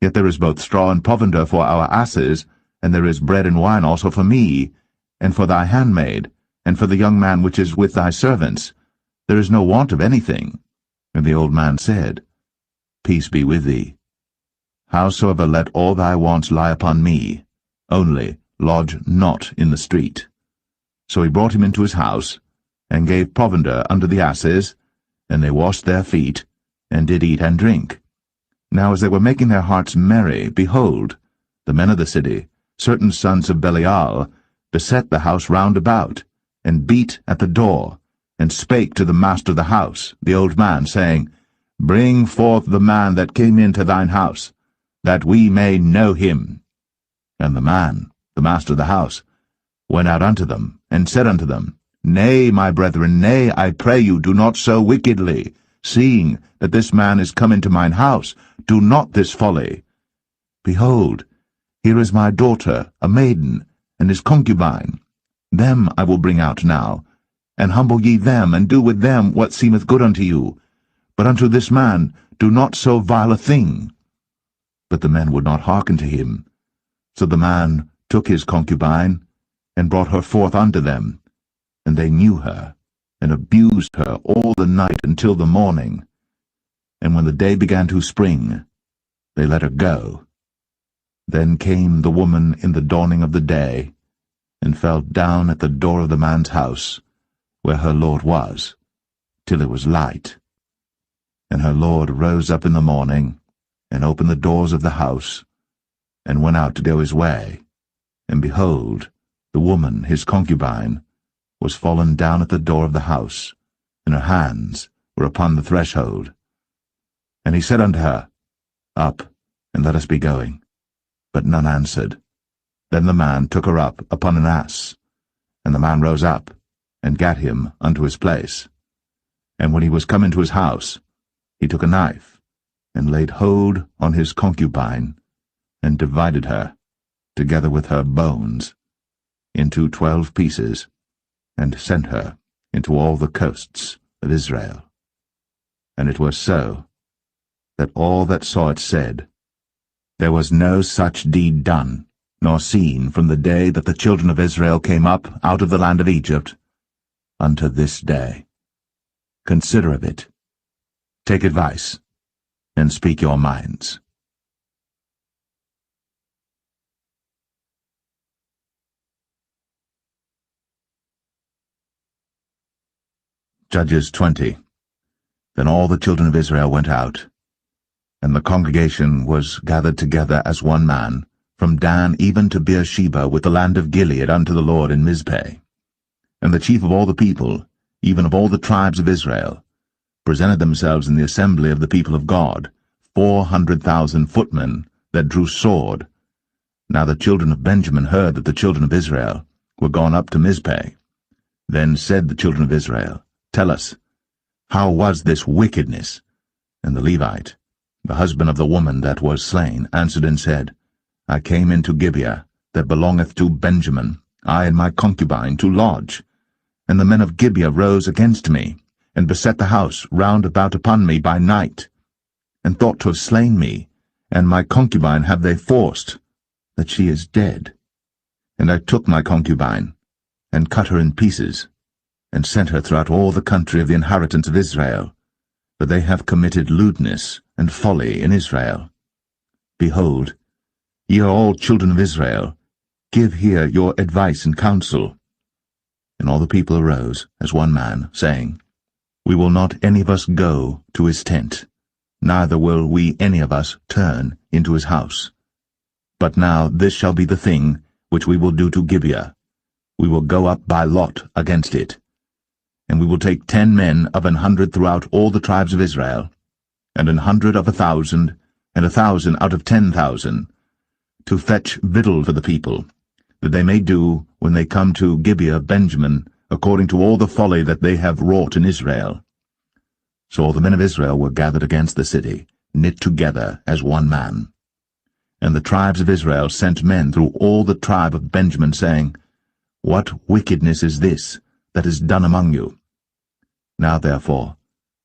Yet there is both straw and provender for our asses, and there is bread and wine also for me, and for thy handmaid, and for the young man which is with thy servants. There is no want of anything. And the old man said, Peace be with thee. Howsoever let all thy wants lie upon me, only lodge not in the street. So he brought him into his house, and gave provender unto the asses, and they washed their feet, and did eat and drink. Now as they were making their hearts merry, behold, the men of the city, certain sons of Belial, beset the house round about, and beat at the door, and spake to the master of the house, the old man, saying, Bring forth the man that came into thine house, that we may know him. And the man, the master of the house, went out unto them, and said unto them, Nay, my brethren, nay, I pray you, do not so wickedly, seeing that this man is come into mine house. Do not this folly. Behold, here is my daughter, a maiden, and his concubine. Them I will bring out now, and humble ye them, and do with them what seemeth good unto you. But unto this man do not so vile a thing. But the men would not hearken to him. So the man took his concubine, and brought her forth unto them. And they knew her, and abused her all the night until the morning. And when the day began to spring, they let her go. Then came the woman in the dawning of the day, and fell down at the door of the man's house, where her lord was, till it was light. And her lord rose up in the morning, and opened the doors of the house, and went out to go his way. And behold, the woman, his concubine, was fallen down at the door of the house, and her hands were upon the threshold. And he said unto her, Up, and let us be going. But none answered. Then the man took her up upon an ass. And the man rose up, and gat him unto his place. And when he was come into his house, he took a knife, and laid hold on his concubine, and divided her, together with her bones, into 12 pieces, and sent her into all the coasts of Israel. And it was so, that all that saw it said, There was no such deed done, nor seen from the day that the children of Israel came up out of the land of Egypt, unto this day. Consider of it, take advice, and speak your minds. Judges 20. Then all the children of Israel went out, and the congregation was gathered together as one man, from Dan even to Beersheba, with the land of Gilead, unto the Lord in Mizpeh. And the chief of all the people, even of all the tribes of Israel, presented themselves in the assembly of the people of God, 400,000 footmen that drew sword. Now the children of Benjamin heard that the children of Israel were gone up to Mizpeh. Then said the children of Israel, Tell us, how was this wickedness? And the Levite, the husband of the woman that was slain, answered and said, I came into Gibeah, that belongeth to Benjamin, I and my concubine, to lodge. And the men of Gibeah rose against me, and beset the house round about upon me by night, and thought to have slain me, and my concubine have they forced, that she is dead. And I took my concubine, and cut her in pieces, and sent her throughout all the country of the inheritance of Israel, for they have committed lewdness and folly in Israel. Behold, ye are all children of Israel, give here your advice and counsel. And all the people arose as one man, saying, We will not any of us go to his tent, neither will we any of us turn into his house. But now this shall be the thing which we will do to Gibeah. We will go up by lot against it. And we will take 10 men of 100 throughout all the tribes of Israel, and 100 of 1,000, and 1,000 out of 10,000, to fetch victual for the people, that they may do, when they come to Gibeah of Benjamin, according to all the folly that they have wrought in Israel. So all the men of Israel were gathered against the city, knit together as one man. And the tribes of Israel sent men through all the tribe of Benjamin, saying, What wickedness is this that is done among you? Now therefore,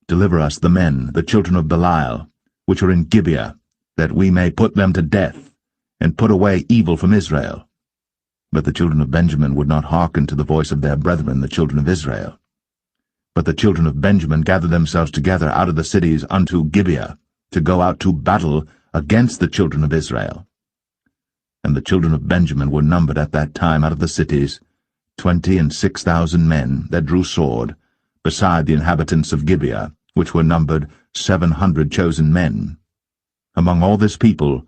deliver us the men, the children of Belial, which are in Gibeah, that we may put them to death, and put away evil from Israel. But the children of Benjamin would not hearken to the voice of their brethren, the children of Israel. But the children of Benjamin gathered themselves together out of the cities unto Gibeah, to go out to battle against the children of Israel. And the children of Benjamin were numbered at that time out of the cities 26,000 men that drew sword, beside the inhabitants of Gibeah, which were numbered 700 chosen men. Among all this people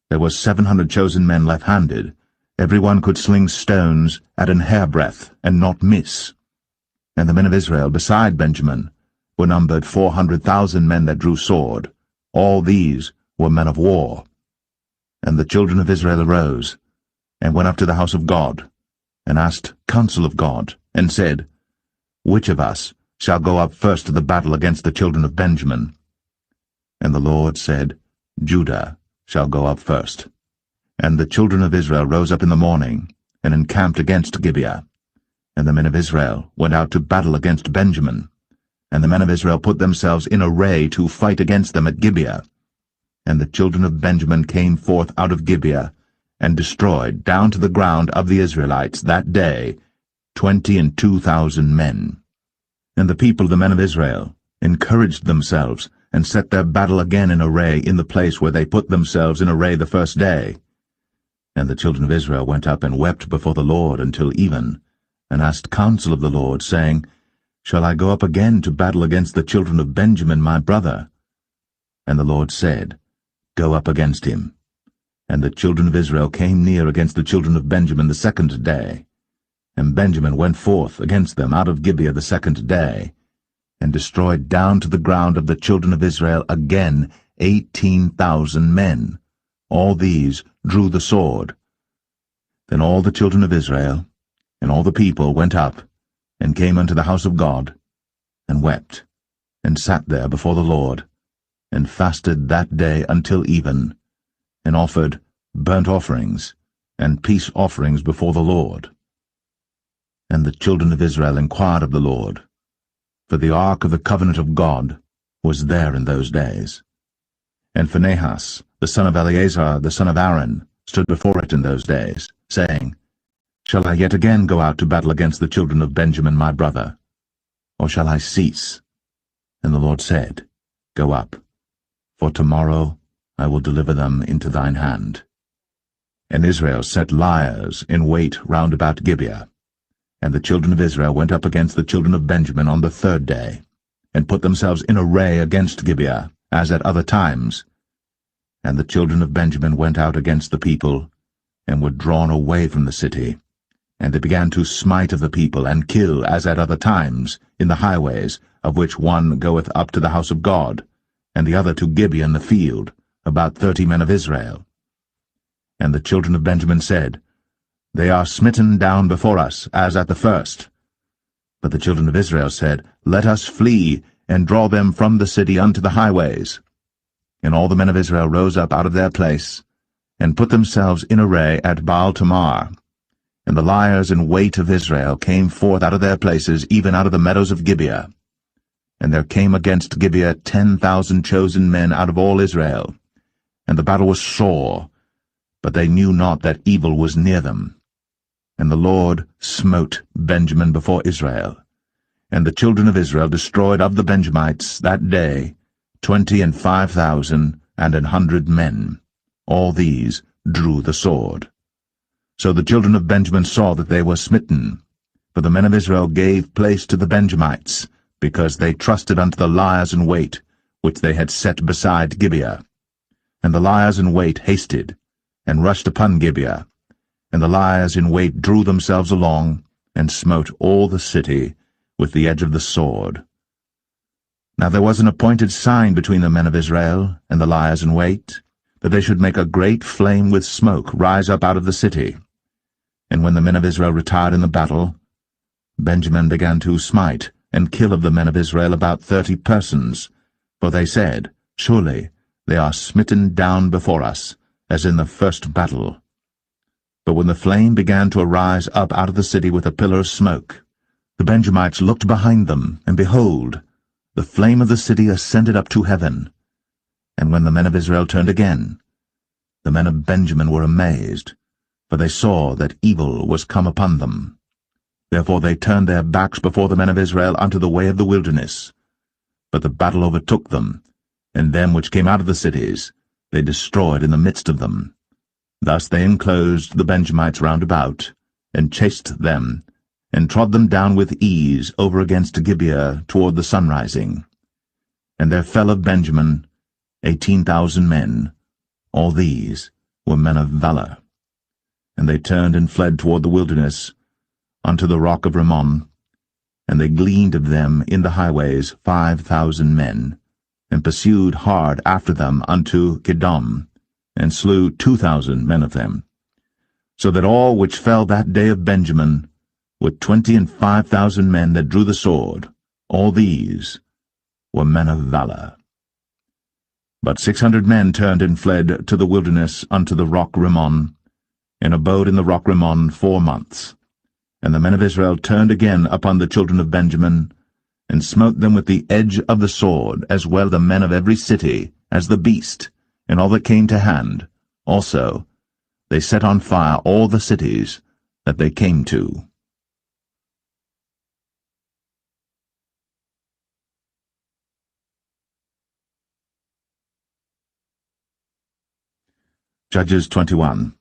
there were 700 chosen men left-handed. Every one could sling stones at an hairbreadth, and not miss. And the men of Israel beside Benjamin were numbered 400,000 men that drew sword. All these were men of war. And the children of Israel arose, and went up to the house of God, and asked counsel of God, and said, Which of us shall go up first to the battle against the children of Benjamin? And the Lord said, Judah shall go up first. And the children of Israel rose up in the morning, and encamped against Gibeah. And the men of Israel went out to battle against Benjamin. And the men of Israel put themselves in array to fight against them at Gibeah. And the children of Benjamin came forth out of Gibeah, and destroyed down to the ground of the Israelites that day 22,000 men. And the people, the men of Israel, encouraged themselves, and set their battle again in array in the place where they put themselves in array the first day. And the children of Israel went up and wept before the Lord until even, and asked counsel of the Lord, saying, Shall I go up again to battle against the children of Benjamin my brother? And the Lord said, Go up against him. And the children of Israel came near against the children of Benjamin the second day. And Benjamin went forth against them out of Gibeah the second day, and destroyed down to the ground of the children of Israel again 18,000 men. All these drew the sword. Then all the children of Israel and all the people went up, and came unto the house of God, and wept, and sat there before the Lord, and fasted that day until even, and offered burnt offerings and peace offerings before the Lord. And the children of Israel inquired of the Lord, for the ark of the covenant of God was there in those days. And Phinehas, the son of Eleazar, the son of Aaron, stood before it in those days, saying, Shall I yet again go out to battle against the children of Benjamin my brother? Or shall I cease? And the Lord said, Go up, for tomorrow I will deliver them into thine hand. And Israel set liers in wait round about Gibeah. And the children of Israel went up against the children of Benjamin on the third day, and put themselves in array against Gibeah, as at other times. And the children of Benjamin went out against the people, and were drawn away from the city. And they began to smite of the people, and kill, as at other times, in the highways, of which one goeth up to the house of God, and the other to Gibeah in the field, about 30 men of Israel. And the children of Benjamin said, They are smitten down before us, as at the first. But the children of Israel said, Let us flee, and draw them from the city unto the highways. And all the men of Israel rose up out of their place, and put themselves in array at Baal-Tamar. And the liers in wait of Israel came forth out of their places, even out of the meadows of Gibeah. And there came against Gibeah 10,000 chosen men out of all Israel. And the battle was sore, but they knew not that evil was near them. And the Lord smote Benjamin before Israel. And the children of Israel destroyed of the Benjamites that day 25,000 and 100 men. All these drew the sword. So the children of Benjamin saw that they were smitten. For the men of Israel gave place to the Benjamites, because they trusted unto the liers in wait, which they had set beside Gibeah. And the liers in wait hasted, and rushed upon Gibeah. And the liers in wait drew themselves along, and smote all the city with the edge of the sword. Now there was an appointed sign between the men of Israel and the liers in wait, that they should make a great flame with smoke rise up out of the city. And when the men of Israel retired in the battle, Benjamin began to smite and kill of the men of Israel about 30 persons, for they said, Surely they are smitten down before us, as in the first battle. But when the flame began to arise up out of the city with a pillar of smoke, the Benjamites looked behind them, and behold, the flame of the city ascended up to heaven. And when the men of Israel turned again, the men of Benjamin were amazed, for they saw that evil was come upon them. Therefore they turned their backs before the men of Israel unto the way of the wilderness. But the battle overtook them, and them which came out of the cities they destroyed in the midst of them. Thus they enclosed the Benjamites round about, and chased them, and trod them down with ease over against Gibeah toward the sunrising. And there fell of Benjamin 18,000 men. All these were men of valor. And they turned and fled toward the wilderness, unto the rock of Rimmon. And they gleaned of them in the highways 5,000 men, and pursued hard after them unto Kidom, and slew 2,000 men of them. So that all which fell that day of Benjamin were 25,000 men that drew the sword. All these were men of valor. But 600 men turned and fled to the wilderness unto the rock Rimmon, and abode in the rock Rimmon 4 months. And the men of Israel turned again upon the children of Benjamin, and smote them with the edge of the sword, as well the men of every city as the beast, and all that came to hand. Also they set on fire all the cities that they came to. Judges 21.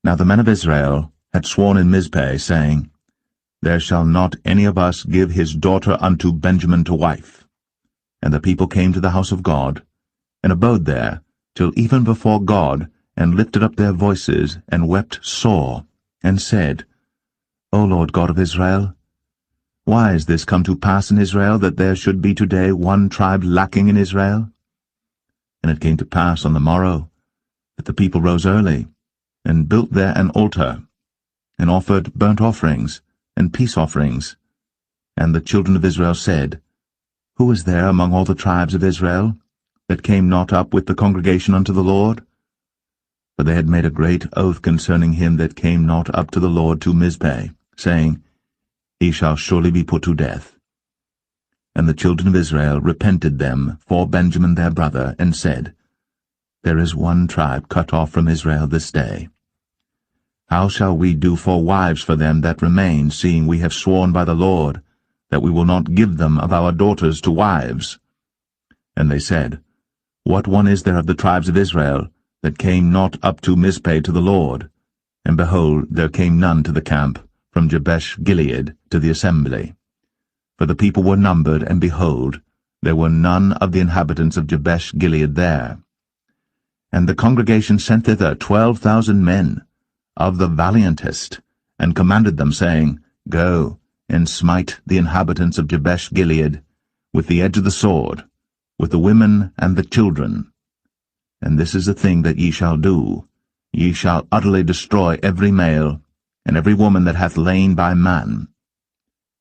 Now the men of Israel had sworn in Mizpeh, saying, There shall not any of us give his daughter unto Benjamin to wife. And the people came to the house of God, and abode there till even before God, and lifted up their voices, and wept sore, and said, O Lord God of Israel, why is this come to pass in Israel, that there should be today one tribe lacking in Israel? And it came to pass on the morrow, that the people rose early, and built there an altar, and offered burnt offerings, and peace offerings. And the children of Israel said, Who is there among all the tribes of Israel, that came not up with the congregation unto the Lord? For they had made a great oath concerning him that came not up to the Lord to Mizpeh, saying, He shall surely be put to death. And the children of Israel repented them for Benjamin their brother, and said, There is one tribe cut off from Israel this day. How shall we do for wives for them that remain, seeing we have sworn by the Lord, that we will not give them of our daughters to wives? And they said, What one is there of the tribes of Israel, that came not up to Mizpeh to the Lord? And behold, there came none to the camp, from Jabesh Gilead to the assembly. For the people were numbered, and behold, there were none of the inhabitants of Jabesh Gilead there. And the congregation sent thither 12,000 men, of the valiantest, and commanded them, saying, Go, and smite the inhabitants of Jabesh Gilead with the edge of the sword, with the women and the children. And this is the thing that ye shall do. Ye shall utterly destroy every male, and every woman that hath lain by man.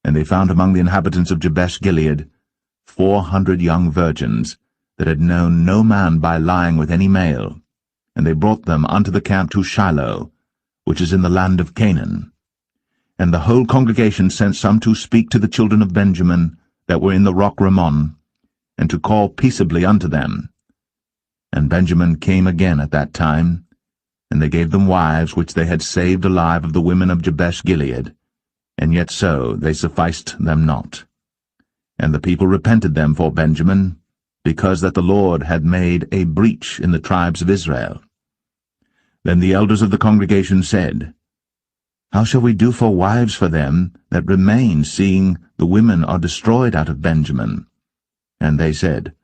And they found among the inhabitants of Jabesh Gilead 400 young virgins, that had known no man by lying with any male. And they brought them unto the camp to Shiloh, which is in the land of Canaan. And the whole congregation sent some to speak to the children of Benjamin that were in the rock Rimmon, and to call peaceably unto them. And Benjamin came again at that time, and they gave them wives which they had saved alive of the women of Jabesh Gilead, and yet so they sufficed them not. And the people repented them for Benjamin, because that the Lord had made a breach in the tribes of Israel. Then the elders of the congregation said, How shall we do for wives for them that remain, seeing the women are destroyed out of Benjamin? And they said,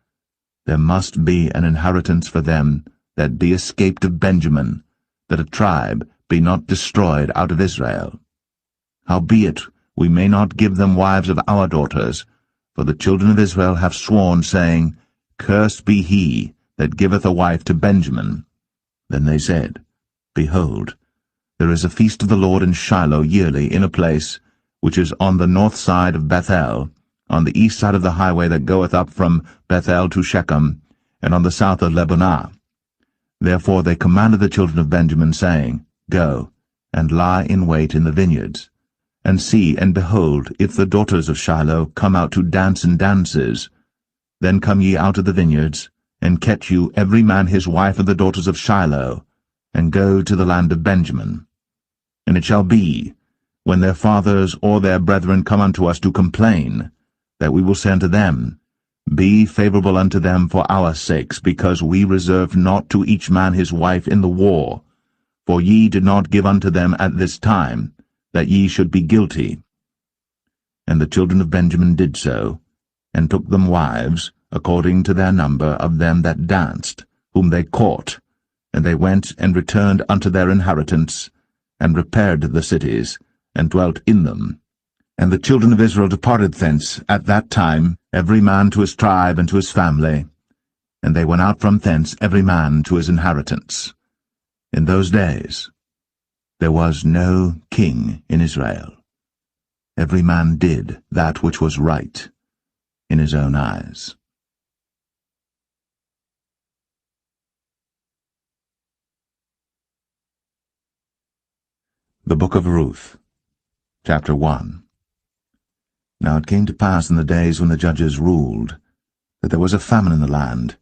There must be an inheritance for them that be escaped of Benjamin, that a tribe be not destroyed out of Israel. Howbeit we may not give them wives of our daughters, for the children of Israel have sworn, saying, Cursed be he that giveth a wife to Benjamin. Then they said, Behold, there is a feast of the Lord in Shiloh yearly, in a place which is on the north side of Bethel, on the east side of the highway that goeth up from Bethel to Shechem, and on the south of Lebonah. Therefore they commanded the children of Benjamin, saying, Go, and lie in wait in the vineyards, and see, and behold, if the daughters of Shiloh come out to dance in dances, then come ye out of the vineyards, and catch you every man his wife of the daughters of Shiloh, and go to the land of Benjamin. And it shall be, when their fathers or their brethren come unto us to complain, that we will say unto them, Be favorable unto them for our sakes, because we reserved not to each man his wife in the war, for ye did not give unto them at this time, that ye should be guilty. And the children of Benjamin did so, and took them wives, according to their number of them that danced, whom they caught, and they went and returned unto their inheritance, and repaired the cities, and dwelt in them. And the children of Israel departed thence at that time, every man to his tribe and to his family, and they went out from thence every man to his inheritance. In those days There was no king in Israel. Every man did that which was right in his own eyes. The Book of Ruth, Chapter 1. Now it came to pass in the days when the judges ruled, that there was a famine in the land,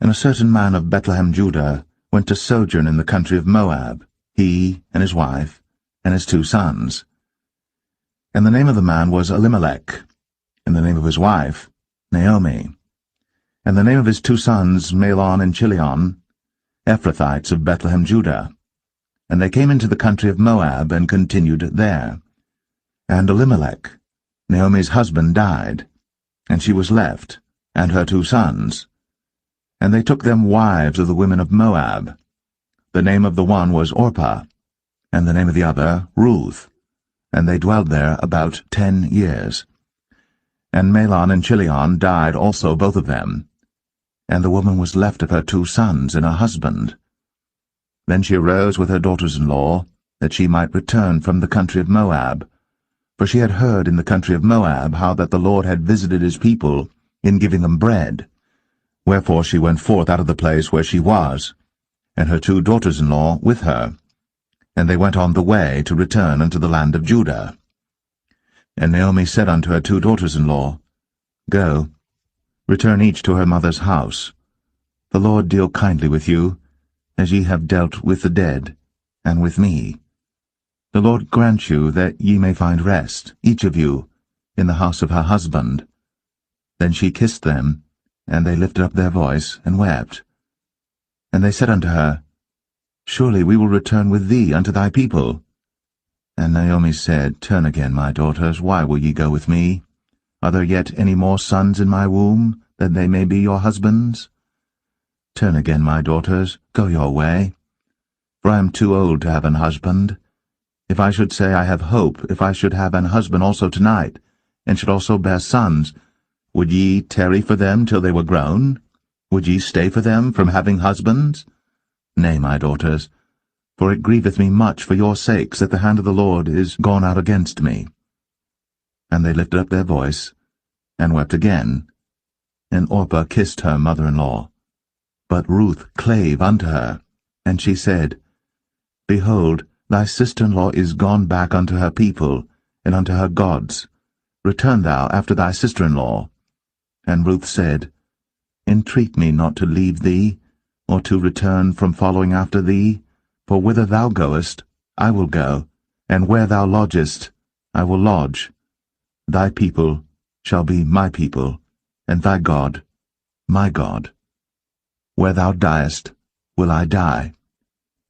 and a certain man of Bethlehem, Judah, went to sojourn in the country of Moab, he and his wife, and his 2 sons. And the name of the man was Elimelech, and the name of his wife Naomi, and the name of his 2 sons Mahlon and Chilion, Ephrathites of Bethlehem, Judah. And they came into the country of Moab, and continued there. And Elimelech, Naomi's husband, died, and she was left, and her 2 sons. And they took them wives of the women of Moab. The name of the one was Orpah, and the name of the other Ruth, and they dwelled there about 10 years. And Mahlon and Chilion died also, both of them. And the woman was left of her 2 sons and her husband. Then she arose with her daughters-in-law, that she might return from the country of Moab. For she had heard in the country of Moab how that the Lord had visited his people in giving them bread. Wherefore she went forth out of the place where she was, and her 2 daughters-in-law with her. And they went on the way to return unto the land of Judah. And Naomi said unto her 2 daughters-in-law, Go, return each to her mother's house. The Lord deal kindly with you, as ye have dealt with the dead, and with me. The Lord grant you that ye may find rest, each of you, in the house of her husband. Then she kissed them, and they lifted up their voice, and wept. And they said unto her, Surely we will return with thee unto thy people. And Naomi said, Turn again, my daughters, why will ye go with me? Are there yet any more sons in my womb, that they may be your husbands? Turn again, my daughters, go your way. For I am too old to have an husband. If I should say I have hope, if I should have an husband also tonight, and should also bear sons, would ye tarry for them till they were grown? Would ye stay for them from having husbands? Nay, my daughters, for it grieveth me much for your sakes that the hand of the Lord is gone out against me. And they lifted up their voice, and wept again. And Orpah kissed her mother-in-law. But Ruth clave unto her, and she said, Behold, thy sister-in-law is gone back unto her people, and unto her gods. Return thou after thy sister-in-law. And Ruth said, Entreat me not to leave thee, or to return from following after thee, for whither thou goest, I will go, and where thou lodgest, I will lodge. Thy people shall be my people, and thy God my God. Where thou diest will I die,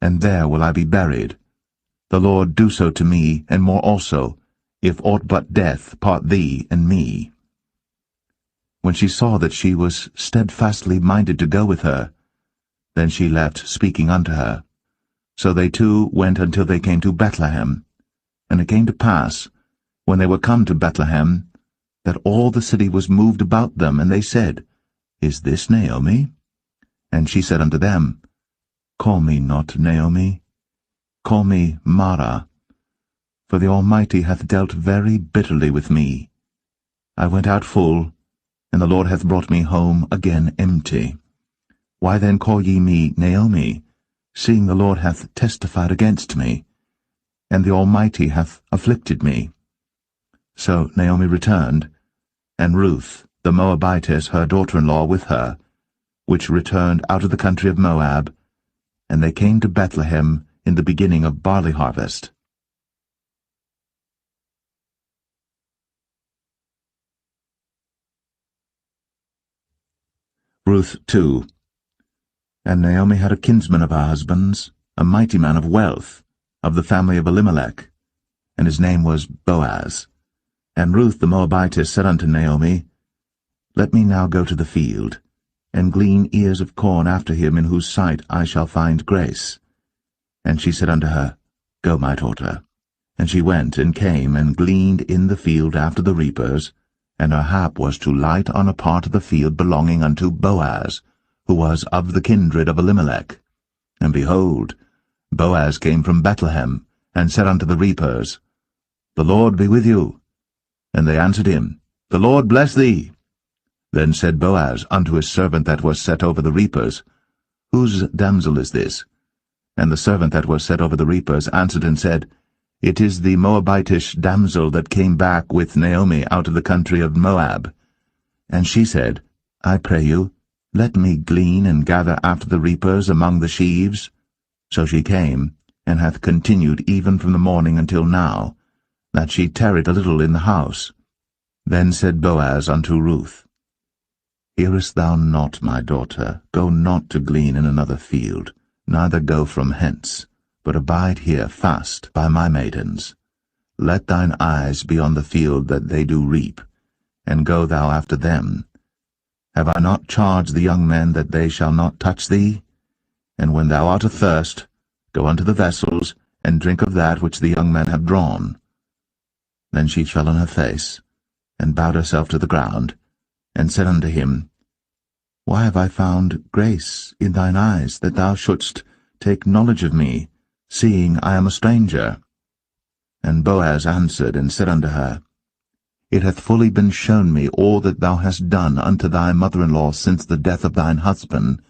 and there will I be buried. The Lord do so to me, and more also, if aught but death part thee and me. When she saw that she was steadfastly minded to go with her, then she left speaking unto her. So they 2 went until they came to Bethlehem. And it came to pass, when they were come to Bethlehem, that all the city was moved about them, and they said, Is this Naomi? And she said unto them, Call me not Naomi, call me Mara, for the Almighty hath dealt very bitterly with me. I went out full, and the Lord hath brought me home again empty. Why then call ye me Naomi, seeing the Lord hath testified against me, and the Almighty hath afflicted me? So Naomi returned, and Ruth the Moabitess her daughter-in-law with her, which returned out of the country of Moab, and they came to Bethlehem in the beginning of barley harvest. Ruth 2. And Naomi had a kinsman of her husband's, a mighty man of wealth, of the family of Elimelech, and his name was Boaz. And Ruth the Moabitess said unto Naomi, Let me now go to the field, and glean ears of corn after him in whose sight I shall find grace. And she said unto her, Go, my daughter. And she went and came and gleaned in the field after the reapers, and her hap was to light on a part of the field belonging unto Boaz, who was of the kindred of Elimelech. And behold, Boaz came from Bethlehem, and said unto the reapers, The Lord be with you. And they answered him, The Lord bless thee. Then said Boaz unto his servant that was set over the reapers, Whose damsel is this? And the servant that was set over the reapers answered and said, It is the Moabitish damsel that came back with Naomi out of the country of Moab. And she said, I pray you, let me glean and gather after the reapers among the sheaves. So she came, and hath continued even from the morning until now, that she tarried a little in the house. Then said Boaz unto Ruth, Hearest thou not, my daughter? Go not to glean in another field, neither go from hence, but abide here fast by my maidens. Let thine eyes be on the field that they do reap, and go thou after them. Have I not charged the young men that they shall not touch thee? And when thou art athirst, go unto the vessels, and drink of that which the young men have drawn. Then she fell on her face, and bowed herself to the ground, and said unto him, Why have I found grace in thine eyes, that thou shouldst take knowledge of me, seeing I am a stranger? And Boaz answered and said unto her, It hath fully been shown me all that thou hast done unto thy mother-in-law since the death of thine husband,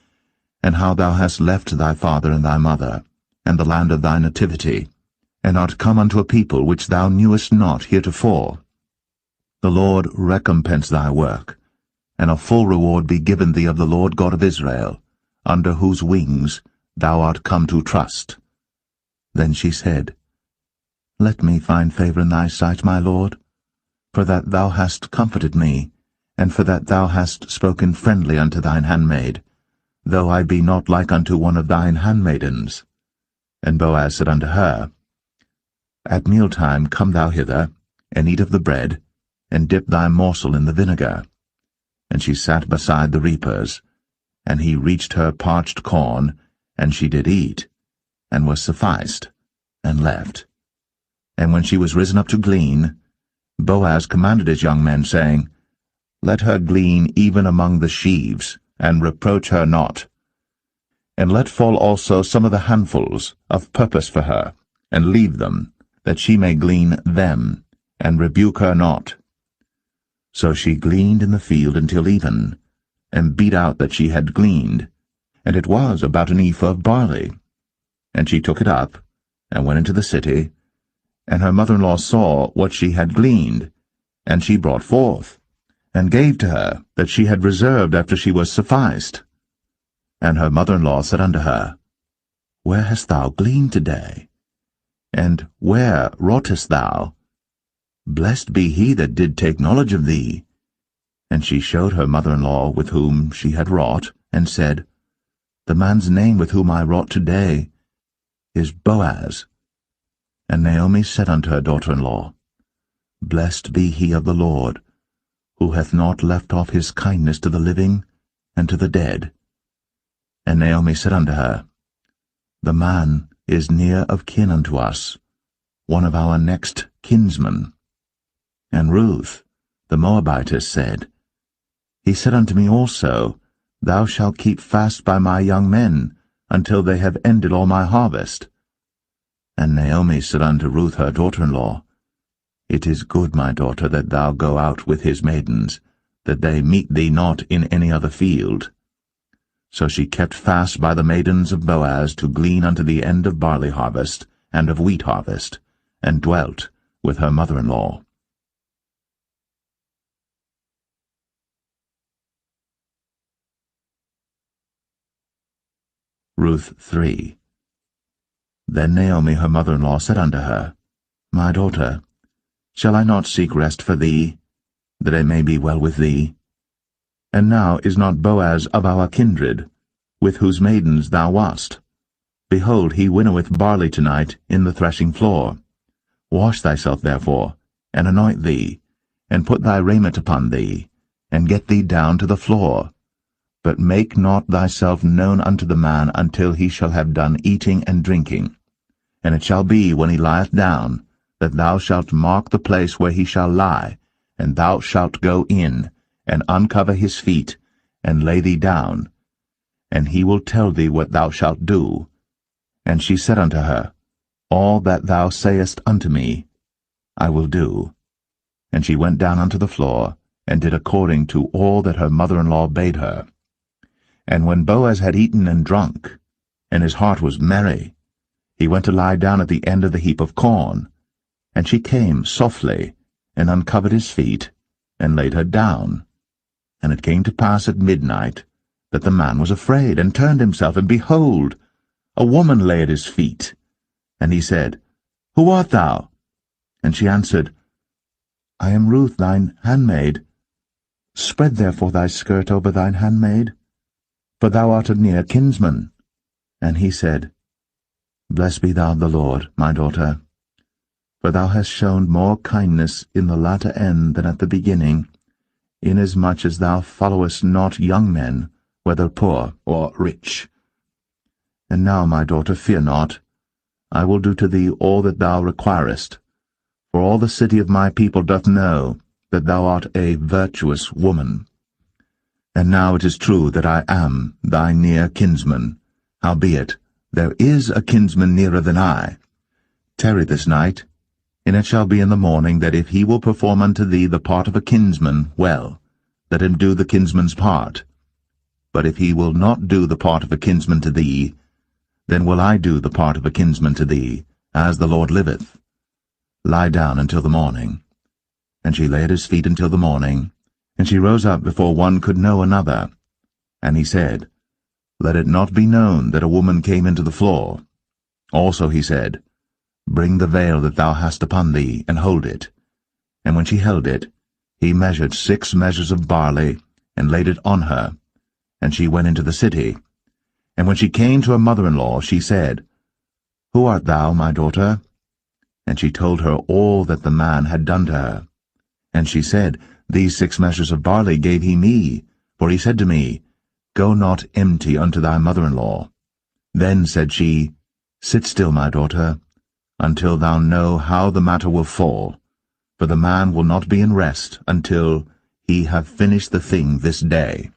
and how thou hast left thy father and thy mother, and the land of thy nativity, and art come unto a people which thou knewest not heretofore. The Lord recompense thy work, and a full reward be given thee of the Lord God of Israel, under whose wings thou art come to trust. Then she said, Let me find favour in thy sight, my Lord, for that thou hast comforted me, and for that thou hast spoken friendly unto thine handmaid, though I be not like unto one of thine handmaidens. And Boaz said unto her, At mealtime come thou hither, and eat of the bread, and dip thy morsel in the vinegar. And she sat beside the reapers, and he reached her parched corn, and she did eat, and was sufficed, and left. And when she was risen up to glean, Boaz commanded his young men, saying, Let her glean even among the sheaves, and reproach her not. And let fall also some of the handfuls of purpose for her, and leave them, that she may glean them, and rebuke her not. So she gleaned in the field until even, and beat out that she had gleaned, and it was about an ephah of barley. And she took it up, and went into the city, and her mother-in-law saw what she had gleaned, and she brought forth, and gave to her that she had reserved after she was sufficed. And her mother-in-law said unto her, Where hast thou gleaned today? And where wroughtest thou? Blessed be he that did take knowledge of thee. And she showed her mother-in-law with whom she had wrought, and said, The man's name with whom I wrought today is Boaz. And Naomi said unto her daughter-in-law, Blessed be he of the Lord, who hath not left off his kindness to the living and to the dead. And Naomi said unto her, The man is near of kin unto us, one of our next kinsmen. And Ruth, the Moabitess, said, He said unto me also, Thou shalt keep fast by my young men, until they have ended all my harvest. And Naomi said unto Ruth her daughter-in-law, It is good, my daughter, that thou go out with his maidens, that they meet thee not in any other field. So she kept fast by the maidens of Boaz to glean unto the end of barley harvest and of wheat harvest, and dwelt with her mother-in-law. Ruth 3. Then Naomi her mother-in-law said unto her, My daughter, shall I not seek rest for thee, that it may be well with thee? And now is not Boaz of our kindred, with whose maidens thou wast? Behold, he winnoweth barley tonight in the threshing floor. Wash thyself therefore, and anoint thee, and put thy raiment upon thee, and get thee down to the floor. But make not thyself known unto the man until he shall have done eating and drinking. And it shall be, when he lieth down, that thou shalt mark the place where he shall lie, and thou shalt go in, and uncover his feet, and lay thee down, and he will tell thee what thou shalt do. And she said unto her, All that thou sayest unto me, I will do. And she went down unto the floor, and did according to all that her mother-in-law bade her. And when Boaz had eaten and drunk, and his heart was merry, he went to lie down at the end of the heap of corn. And she came softly, and uncovered his feet, and laid her down. And it came to pass at midnight, that the man was afraid, and turned himself, and behold, a woman lay at his feet. And he said, Who art thou? And she answered, I am Ruth thine handmaid. Spread therefore thy skirt over thine handmaid, for thou art a near kinsman. And he said, Blessed be thou of the Lord, my daughter, for thou hast shown more kindness in the latter end than at the beginning, inasmuch as thou followest not young men, whether poor or rich. And now, my daughter, fear not. I will do to thee all that thou requirest, for all the city of my people doth know that thou art a virtuous woman. And now it is true that I am thy near kinsman, howbeit there is a kinsman nearer than I. Tarry this night, and it shall be in the morning that if he will perform unto thee the part of a kinsman, well, let him do the kinsman's part. But if he will not do the part of a kinsman to thee, then will I do the part of a kinsman to thee, as the Lord liveth. Lie down until the morning. And she lay at his feet until the morning, and she rose up before one could know another. And he said, Let it not be known that a woman came into the floor. Also he said, Bring the veil that thou hast upon thee, and hold it. And when she held it, he measured 6 measures of barley, and laid it on her. And she went into the city. And when she came to her mother-in-law, she said, Who art thou, my daughter? And she told her all that the man had done to her. And she said, These 6 measures of barley gave he me, for he said to me, Go not empty unto thy mother-in-law. Then said she, Sit still, my daughter, until thou know how the matter will fall, for the man will not be in rest until he have finished the thing this day.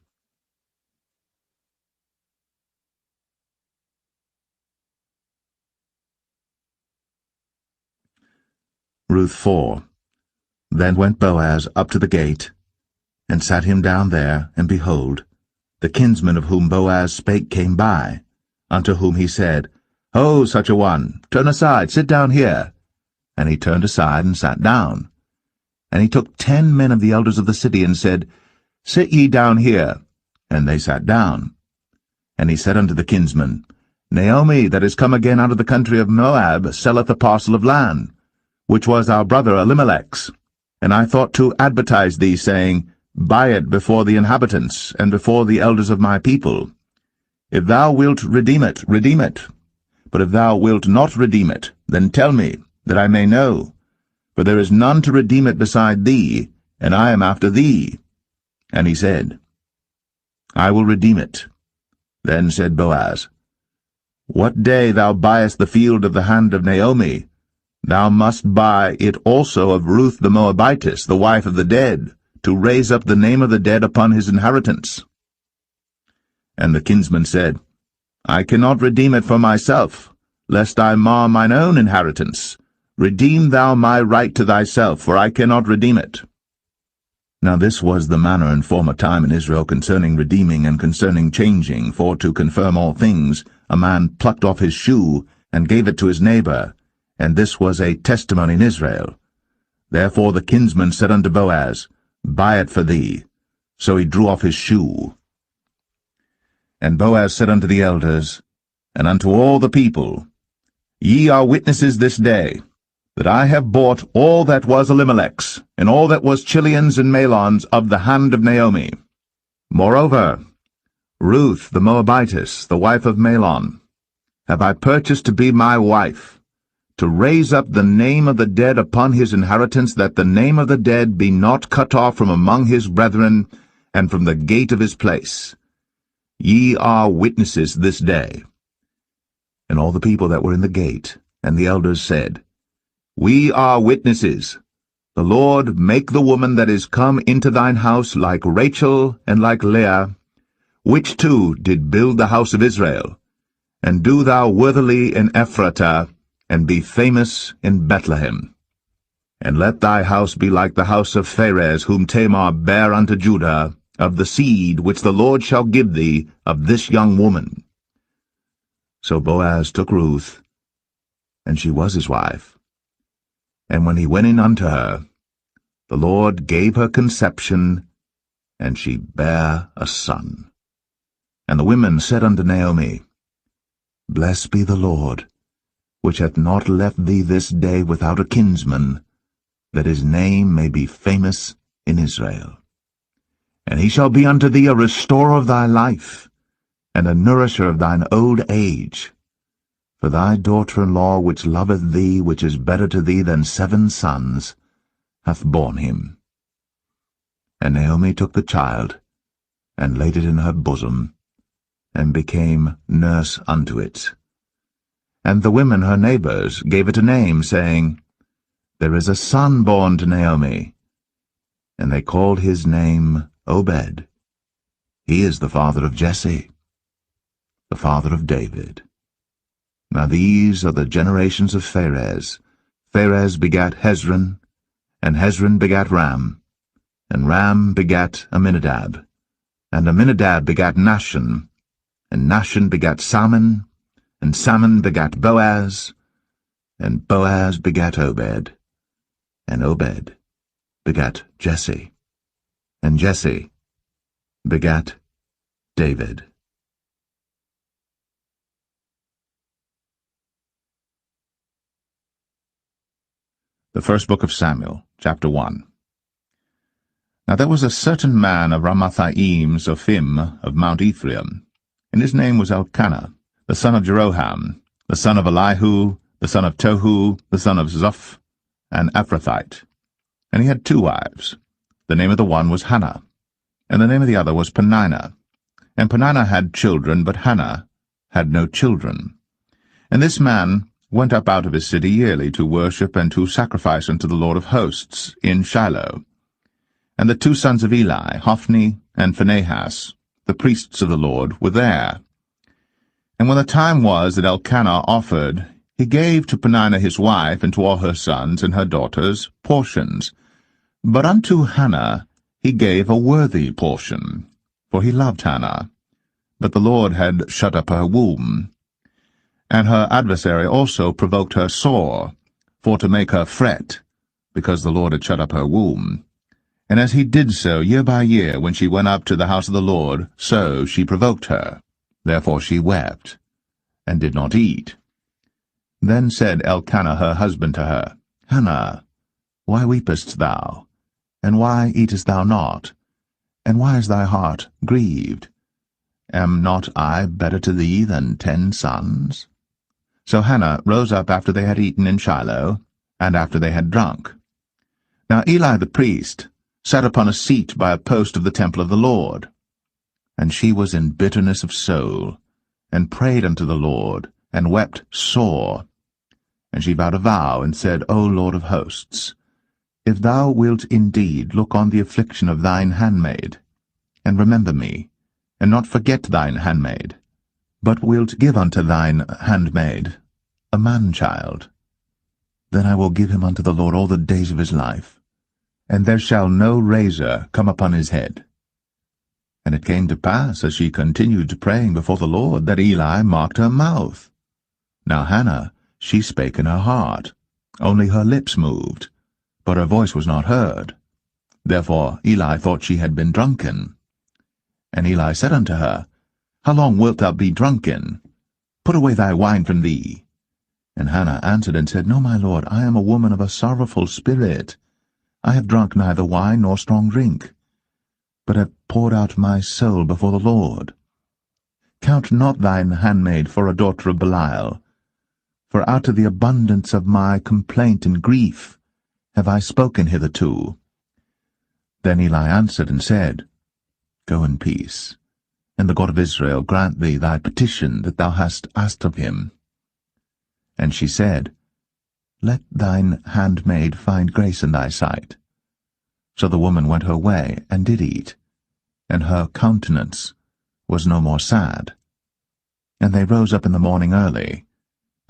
Ruth 4. Then went Boaz up to the gate, and sat him down there, and behold, the kinsman of whom Boaz spake came by, unto whom he said, Ho, such a one, turn aside, sit down here. And he turned aside, and sat down. And he took 10 men of the elders of the city, and said, Sit ye down here. And they sat down. And he said unto the kinsman, Naomi, that is come again out of the country of Moab, selleth a parcel of land, which was our brother Elimelech's. And I thought to advertise thee, saying, Buy it before the inhabitants, and before the elders of my people. If thou wilt redeem it, redeem it. But if thou wilt not redeem it, then tell me, that I may know. For there is none to redeem it beside thee, and I am after thee. And he said, I will redeem it. Then said Boaz, What day thou buyest the field of the hand of Naomi, thou must buy it also of Ruth the Moabitess, the wife of the dead, to raise up the name of the dead upon his inheritance. And the kinsman said, I cannot redeem it for myself, lest I mar mine own inheritance. Redeem thou my right to thyself, for I cannot redeem it. Now this was the manner in former time in Israel concerning redeeming and concerning changing, for to confirm all things, a man plucked off his shoe, and gave it to his neighbor, and this was a testimony in Israel. Therefore the kinsman said unto Boaz, Buy it for thee. So he drew off his shoe. And Boaz said unto the elders, and unto all the people, Ye are witnesses this day, that I have bought all that was Elimelech's, and all that was Chilion's and Mahlon's of the hand of Naomi. Moreover, Ruth the Moabitess, the wife of Mahlon, have I purchased to be my wife, to raise up the name of the dead upon his inheritance, that the name of the dead be not cut off from among his brethren, and from the gate of his place. Ye are witnesses this day. And all the people that were in the gate, and the elders said, We are witnesses. The Lord make the woman that is come into thine house like Rachel and like Leah, which two did build the house of Israel. And do thou worthily in Ephratah, and be famous in Bethlehem. And let thy house be like the house of Pharez, whom Tamar bare unto Judah, of the seed which the Lord shall give thee of this young woman. So Boaz took Ruth, and she was his wife. And when he went in unto her, the Lord gave her conception, and she bare a son. And the women said unto Naomi, Blessed be the Lord, which hath not left thee this day without a kinsman, that his name may be famous in Israel. And he shall be unto thee a restorer of thy life, and a nourisher of thine old age. For thy daughter-in-law, which loveth thee, which is better to thee than 7 sons, hath borne him. And Naomi took the child, and laid it in her bosom, and became nurse unto it. And the women her neighbors gave it a name, saying, There is a son born to Naomi. And they called his name Obed. He is the father of Jesse, the father of David. Now these are the generations of Pharez. Pharez begat Hezron, and Hezron begat Ram, and Ram begat Amminadab, and Amminadab begat Nahshon, and Nahshon begat Salmon, and Salmon begat Boaz, and Boaz begat Obed, and Obed begat Jesse, and Jesse begat David. The first book of Samuel, chapter 1. Now there was a certain man of Ramathaim Zophim of Mount Ephraim, and his name was Elkanah, the son of Jeroham, the son of Elihu, the son of Tohu, the son of Zoph, an Ephrathite. And he had 2 wives. The name of the one was Hannah, and the name of the other was Peninnah. And Peninnah had children, but Hannah had no children. And this man went up out of his city yearly to worship and to sacrifice unto the Lord of hosts in Shiloh. And the 2 sons of Eli, Hophni and Phinehas, the priests of the Lord, were there. And when the time was that Elkanah offered, he gave to Peninnah his wife and to all her sons and her daughters portions. But unto Hannah he gave a worthy portion, for he loved Hannah. But the Lord had shut up her womb. And her adversary also provoked her sore, for to make her fret, because the Lord had shut up her womb. And as he did so year by year, when she went up to the house of the Lord, so she provoked her. Therefore she wept, and did not eat. Then said Elkanah her husband to her, Hannah, why weepest thou? And why eatest thou not? And why is thy heart grieved? Am not I better to thee than 10 sons? So Hannah rose up after they had eaten in Shiloh, and after they had drunk. Now Eli the priest sat upon a seat by a post of the temple of the Lord. And she was in bitterness of soul, and prayed unto the Lord, and wept sore. And she vowed a vow, and said, O Lord of hosts, if thou wilt indeed look on the affliction of thine handmaid, and remember me, and not forget thine handmaid, but wilt give unto thine handmaid a man-child, then I will give him unto the Lord all the days of his life, and there shall no razor come upon his head. And it came to pass, as she continued praying before the Lord, that Eli marked her mouth. Now Hannah, she spake in her heart, only her lips moved, but her voice was not heard. Therefore Eli thought she had been drunken. And Eli said unto her, How long wilt thou be drunken? Put away thy wine from thee. And Hannah answered and said, No, my lord, I am a woman of a sorrowful spirit. I have drunk neither wine nor strong drink, but have poured out my soul before the Lord. Count not thine handmaid for a daughter of Belial, for out of the abundance of my complaint and grief have I spoken hitherto. Then Eli answered and said, Go in peace, and the God of Israel grant thee thy petition that thou hast asked of him. And she said, Let thine handmaid find grace in thy sight. So the woman went her way, and did eat, and her countenance was no more sad. And they rose up in the morning early,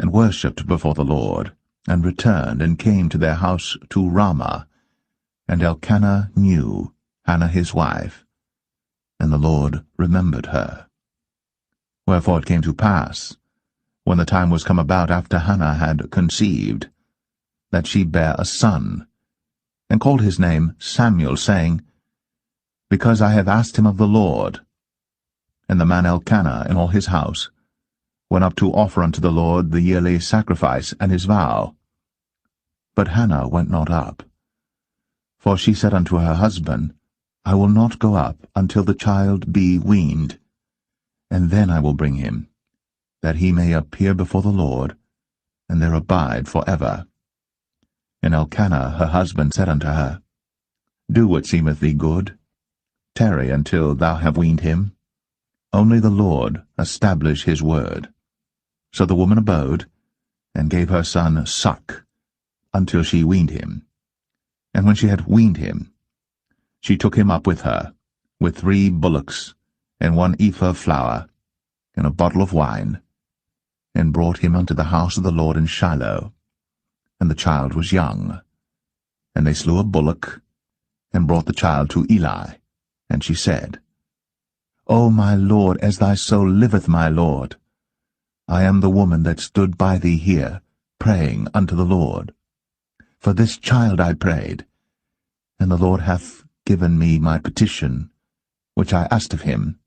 and worshipped before the Lord, and returned and came to their house to Ramah. And Elkanah knew Hannah his wife, and the Lord remembered her. Wherefore it came to pass, when the time was come about after Hannah had conceived, that she bare a son, and called his name Samuel, saying, Because I have asked him of the Lord. And the man Elkanah and all his house went up to offer unto the Lord the yearly sacrifice and his vow. But Hannah went not up. For she said unto her husband, I will not go up until the child be weaned, and then I will bring him, that he may appear before the Lord, and there abide for ever. And Elkanah her husband said unto her, Do what seemeth thee good. Tarry until thou have weaned him. Only the Lord establish his word. So the woman abode, and gave her son suck, until she weaned him. And when she had weaned him, she took him up with her, with 3 bullocks, and 1 ephah of flour, and a bottle of wine, and brought him unto the house of the Lord in Shiloh. And the child was young. And they slew a bullock, and brought the child to Eli. And she said, O my Lord, as thy soul liveth, my Lord, I am the woman that stood by thee here, praying unto the Lord. For this child I prayed, and the Lord hath given me my petition, which I asked of him.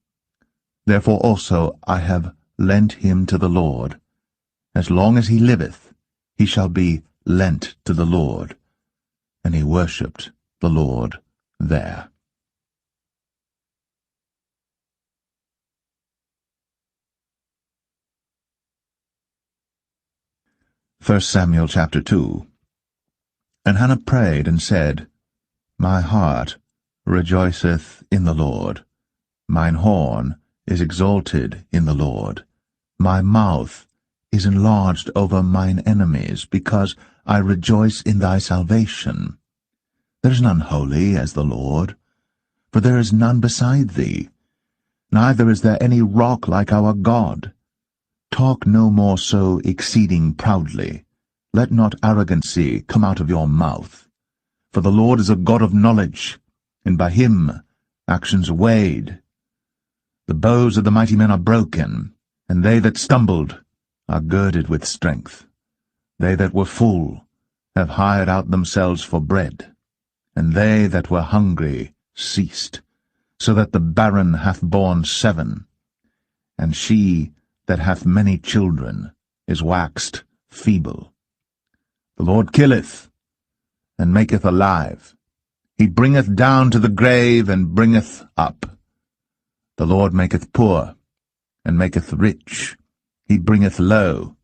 Therefore also I have lent him to the Lord. As long as he liveth, he shall be lent to the Lord. And he worshipped the Lord there. 1 Samuel chapter 2. And Hannah prayed and said, My heart rejoiceth in the Lord. Mine horn is exalted in the Lord. My mouth is enlarged over mine enemies, because I rejoice in thy salvation. There is none holy as the Lord, for there is none beside thee, neither is there any rock like our God. Talk no more so exceeding proudly. Let not arrogancy come out of your mouth. For the Lord is a God of knowledge, and by him actions are weighed. The bows of the mighty men are broken, and they that stumbled are girded with strength. They that were full have hired out themselves for bread, and they that were hungry ceased, so that the barren hath borne 7, and she that hath many children is waxed feeble. The Lord killeth, and maketh alive. He bringeth down to the grave, and bringeth up. The Lord maketh poor, and maketh rich. He bringeth low,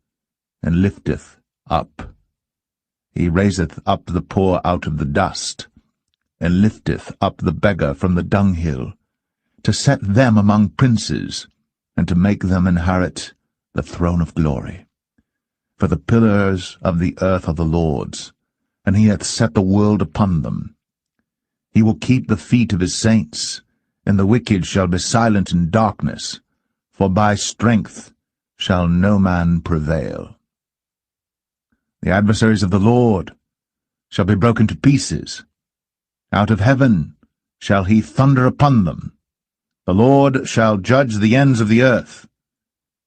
and lifteth up. He raiseth up the poor out of the dust, and lifteth up the beggar from the dunghill, to set them among princes, and to make them inherit the throne of glory. For the pillars of the earth are the Lord's, and he hath set the world upon them. He will keep the feet of his saints, and the wicked shall be silent in darkness, for by strength shall no man prevail. The adversaries of the Lord shall be broken to pieces. Out of heaven shall he thunder upon them. The Lord shall judge the ends of the earth,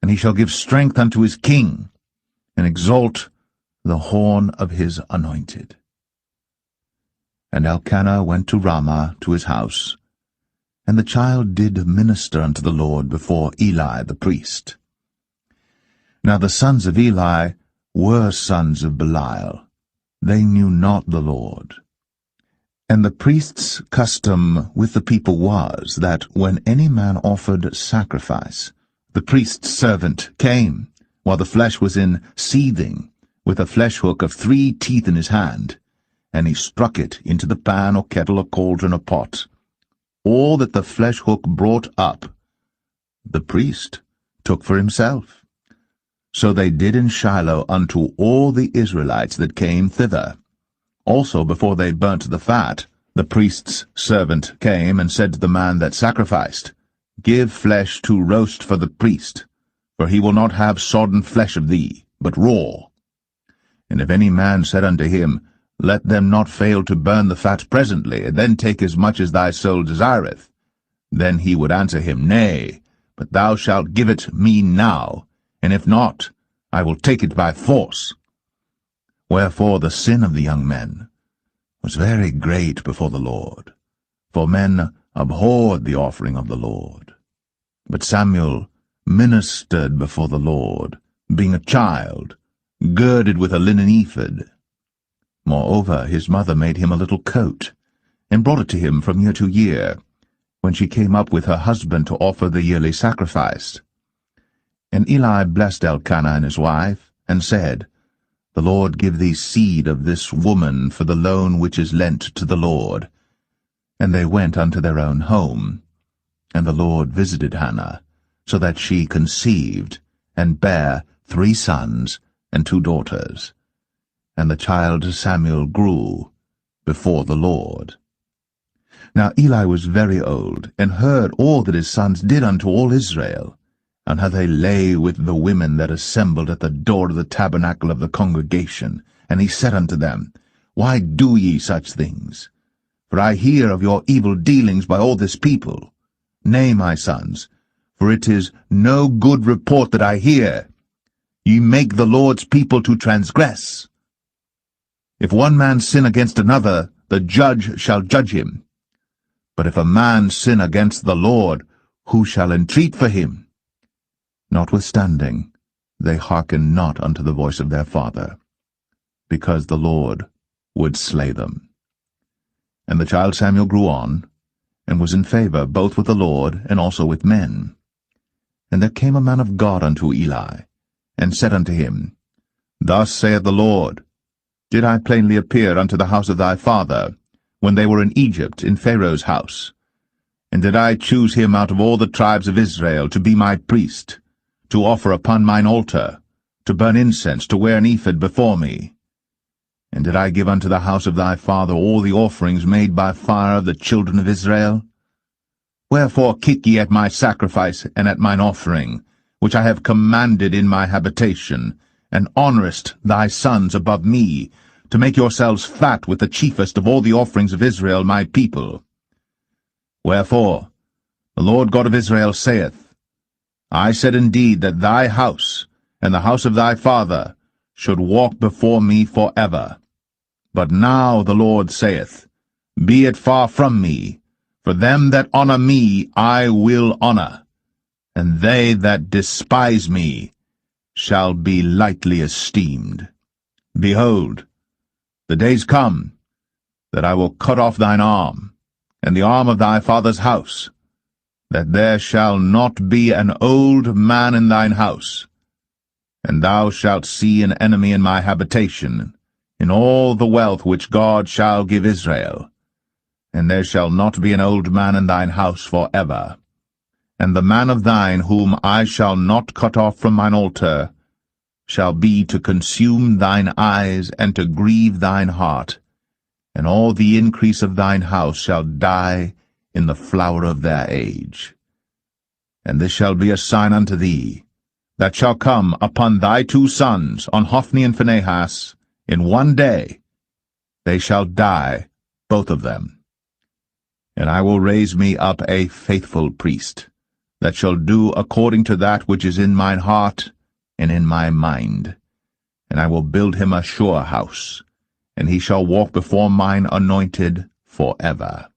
and he shall give strength unto his king, and exalt the horn of his anointed. And Elkanah went to Ramah to his house, and the child did minister unto the Lord before Eli the priest. Now the sons of Eli were sons of Belial. They knew not the Lord. And the priest's custom with the people was, that when any man offered sacrifice, the priest's servant came, while the flesh was in seething, with a flesh hook of 3 teeth in his hand, and he struck it into the pan or kettle or cauldron or pot. All that the flesh hook brought up, the priest took for himself. So they did in Shiloh unto all the Israelites that came thither. Also before they burnt the fat, the priest's servant came and said to the man that sacrificed, Give flesh to roast for the priest, for he will not have sodden flesh of thee, but raw. And if any man said unto him, Let them not fail to burn the fat presently, and then take as much as thy soul desireth, then he would answer him, Nay, but thou shalt give it me now, and if not, I will take it by force. Wherefore the sin of the young men was very great before the Lord, for men abhorred the offering of the Lord. But Samuel ministered before the Lord, being a child, girded with a linen ephod. Moreover, his mother made him a little coat, and brought it to him from year to year, when she came up with her husband to offer the yearly sacrifice. And Eli blessed Elkanah and his wife, and said, The Lord give thee seed of this woman for the loan which is lent to the Lord. And they went unto their own home. And the Lord visited Hannah, so that she conceived, and bare 3 sons and 2 daughters. And the child Samuel grew before the Lord. Now Eli was very old, and heard all that his sons did unto all Israel, and how they lay with the women that assembled at the door of the tabernacle of the congregation. And he said unto them, Why do ye such things? For I hear of your evil dealings by all this people. Nay, my sons, for it is no good report that I hear. Ye make the Lord's people to transgress. If one man sin against another, the judge shall judge him. But if a man sin against the Lord, who shall entreat for him? Notwithstanding, they hearkened not unto the voice of their father, because the Lord would slay them. And the child Samuel grew on, and was in favor both with the Lord and also with men. And there came a man of God unto Eli, and said unto him, Thus saith the Lord, Did I plainly appear unto the house of thy father, when they were in Egypt, in Pharaoh's house? And did I choose him out of all the tribes of Israel to be my priest, to offer upon mine altar, to burn incense, to wear an ephod before me? And did I give unto the house of thy father all the offerings made by fire of the children of Israel? Wherefore kick ye at my sacrifice and at mine offering, which I have commanded in my habitation, and honourest thy sons above me, to make yourselves fat with the chiefest of all the offerings of Israel my people? Wherefore the Lord God of Israel saith, I said indeed that thy house and the house of thy father should walk before me for ever. But now the Lord saith, Be it far from me, for them that honour me I will honour, and they that despise me shall be lightly esteemed. Behold, the days come that I will cut off thine arm, and the arm of thy father's house, that there shall not be an old man in thine house. And thou shalt see an enemy in my habitation, in all the wealth which God shall give Israel. And there shall not be an old man in thine house for ever. And the man of thine whom I shall not cut off from mine altar shall be to consume thine eyes and to grieve thine heart, and all the increase of thine house shall die in the flower of their age. And this shall be a sign unto thee, that shall come upon thy 2 sons, on Hophni and Phinehas, in one day. They shall die, both of them. And I will raise me up a faithful priest, that shall do according to that which is in mine heart and in my mind. And I will build him a sure house, and he shall walk before mine anointed for ever.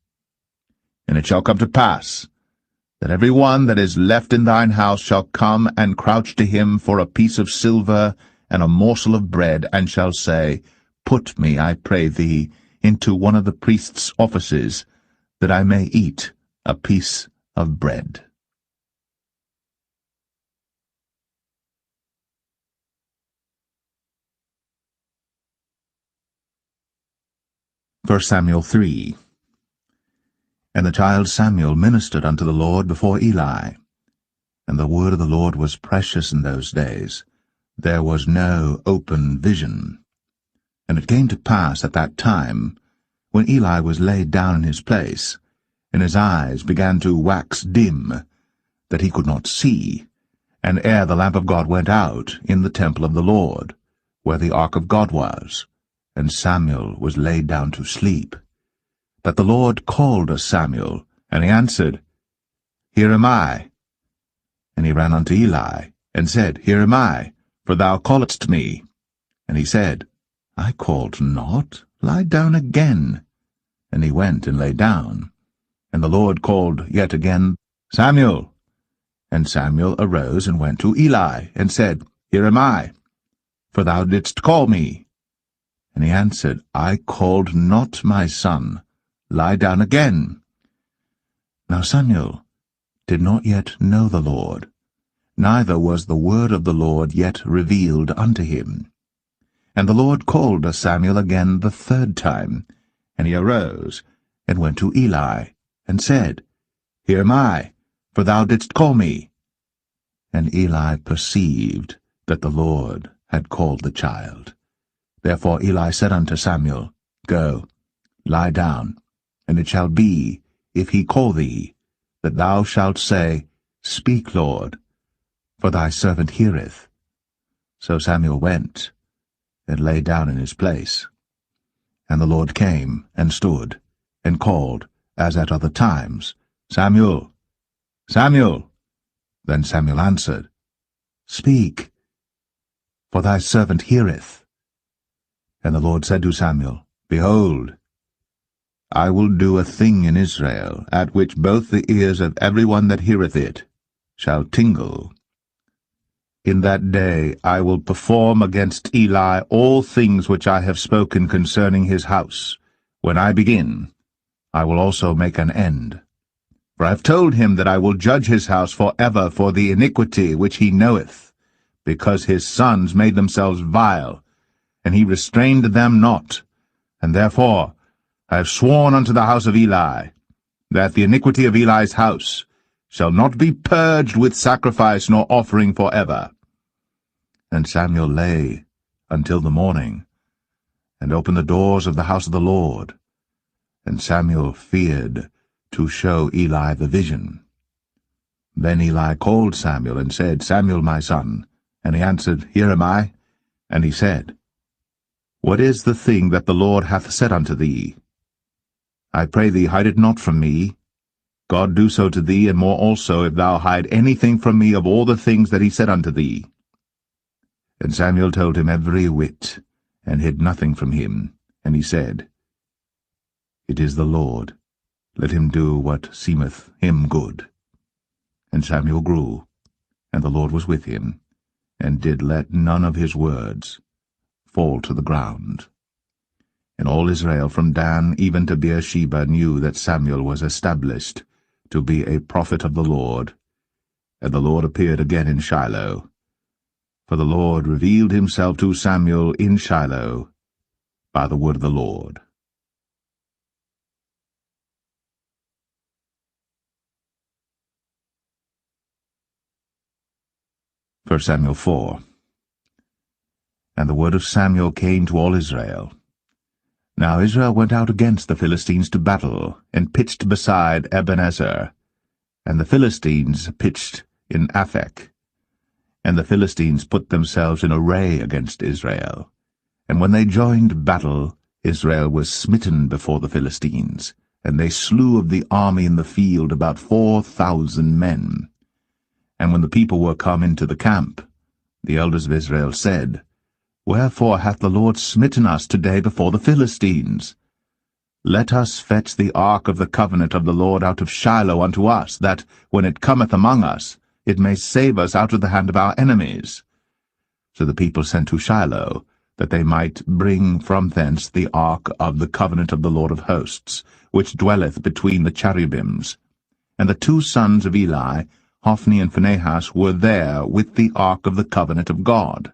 And it shall come to pass, that every one that is left in thine house shall come and crouch to him for a piece of silver and a morsel of bread, and shall say, Put me, I pray thee, into one of the priest's offices, that I may eat a piece of bread. 1 Samuel 3. And the child Samuel ministered unto the Lord before Eli. And the word of the Lord was precious in those days. There was no open vision. And it came to pass at that time, when Eli was laid down in his place, and his eyes began to wax dim, that he could not see, And ere the lamp of God went out in the temple of the Lord, where the ark of God was, and Samuel was laid down to sleep, that the Lord called Samuel, and he answered, Here am I. And he ran unto Eli, and said, Here am I, for thou calledst me. And he said, I called not, lie down again. And he went and lay down. And the Lord called yet again, Samuel. And Samuel arose and went to Eli, and said, Here am I, for thou didst call me. And he answered, I called not, my son, lie down again. Now Samuel did not yet know the Lord, neither was the word of the Lord yet revealed unto him. And the Lord called Samuel again the third time, and he arose, and went to Eli, and said, Here am I, for thou didst call me. And Eli perceived that the Lord had called the child. Therefore Eli said unto Samuel, Go, lie down, and it shall be, if he call thee, that thou shalt say, Speak, Lord, for thy servant heareth. So Samuel went, and lay down in his place. And the Lord came, and stood, and called, as at other times, Samuel, Samuel. Then Samuel answered, Speak, for thy servant heareth. And the Lord said to Samuel, Behold, I will do a thing in Israel, at which both the ears of every one that heareth it shall tingle. In that day I will perform against Eli all things which I have spoken concerning his house. When I begin, I will also make an end. For I have told him that I will judge his house for ever for the iniquity which he knoweth, because his sons made themselves vile, and he restrained them not. And therefore I have sworn unto the house of Eli, that the iniquity of Eli's house shall not be purged with sacrifice nor offering for ever. And Samuel lay until the morning, and opened the doors of the house of the Lord. And Samuel feared to show Eli the vision. Then Eli called Samuel, and said, Samuel, my son. And he answered, Here am I. And he said, What is the thing that the Lord hath said unto thee? I pray thee, hide it not from me. God do so to thee, and more also, if thou hide anything from me of all the things that he said unto thee. And Samuel told him every whit, and hid nothing from him. And he said, It is the Lord. Let him do what seemeth him good. And Samuel grew, and the Lord was with him, and did let none of his words fall to the ground. And all Israel from Dan even to Beersheba knew that Samuel was established to be a prophet of the Lord. And the Lord appeared again in Shiloh. For the Lord revealed himself to Samuel in Shiloh by the word of the Lord. 1 Samuel 4. And the word of Samuel came to all Israel. Now Israel went out against the Philistines to battle, and pitched beside Ebenezer. And the Philistines pitched in Aphek. And the Philistines put themselves in array against Israel. And when they joined battle, Israel was smitten before the Philistines, and they slew of the army in the field about 4,000 men. And when the people were come into the camp, the elders of Israel said, Wherefore hath the Lord smitten us today before the Philistines? Let us fetch the ark of the covenant of the Lord out of Shiloh unto us, that, when it cometh among us, it may save us out of the hand of our enemies. So the people sent to Shiloh, that they might bring from thence the ark of the covenant of the Lord of hosts, which dwelleth between the cherubims. And the two sons of Eli, Hophni and Phinehas, were there with the ark of the covenant of God.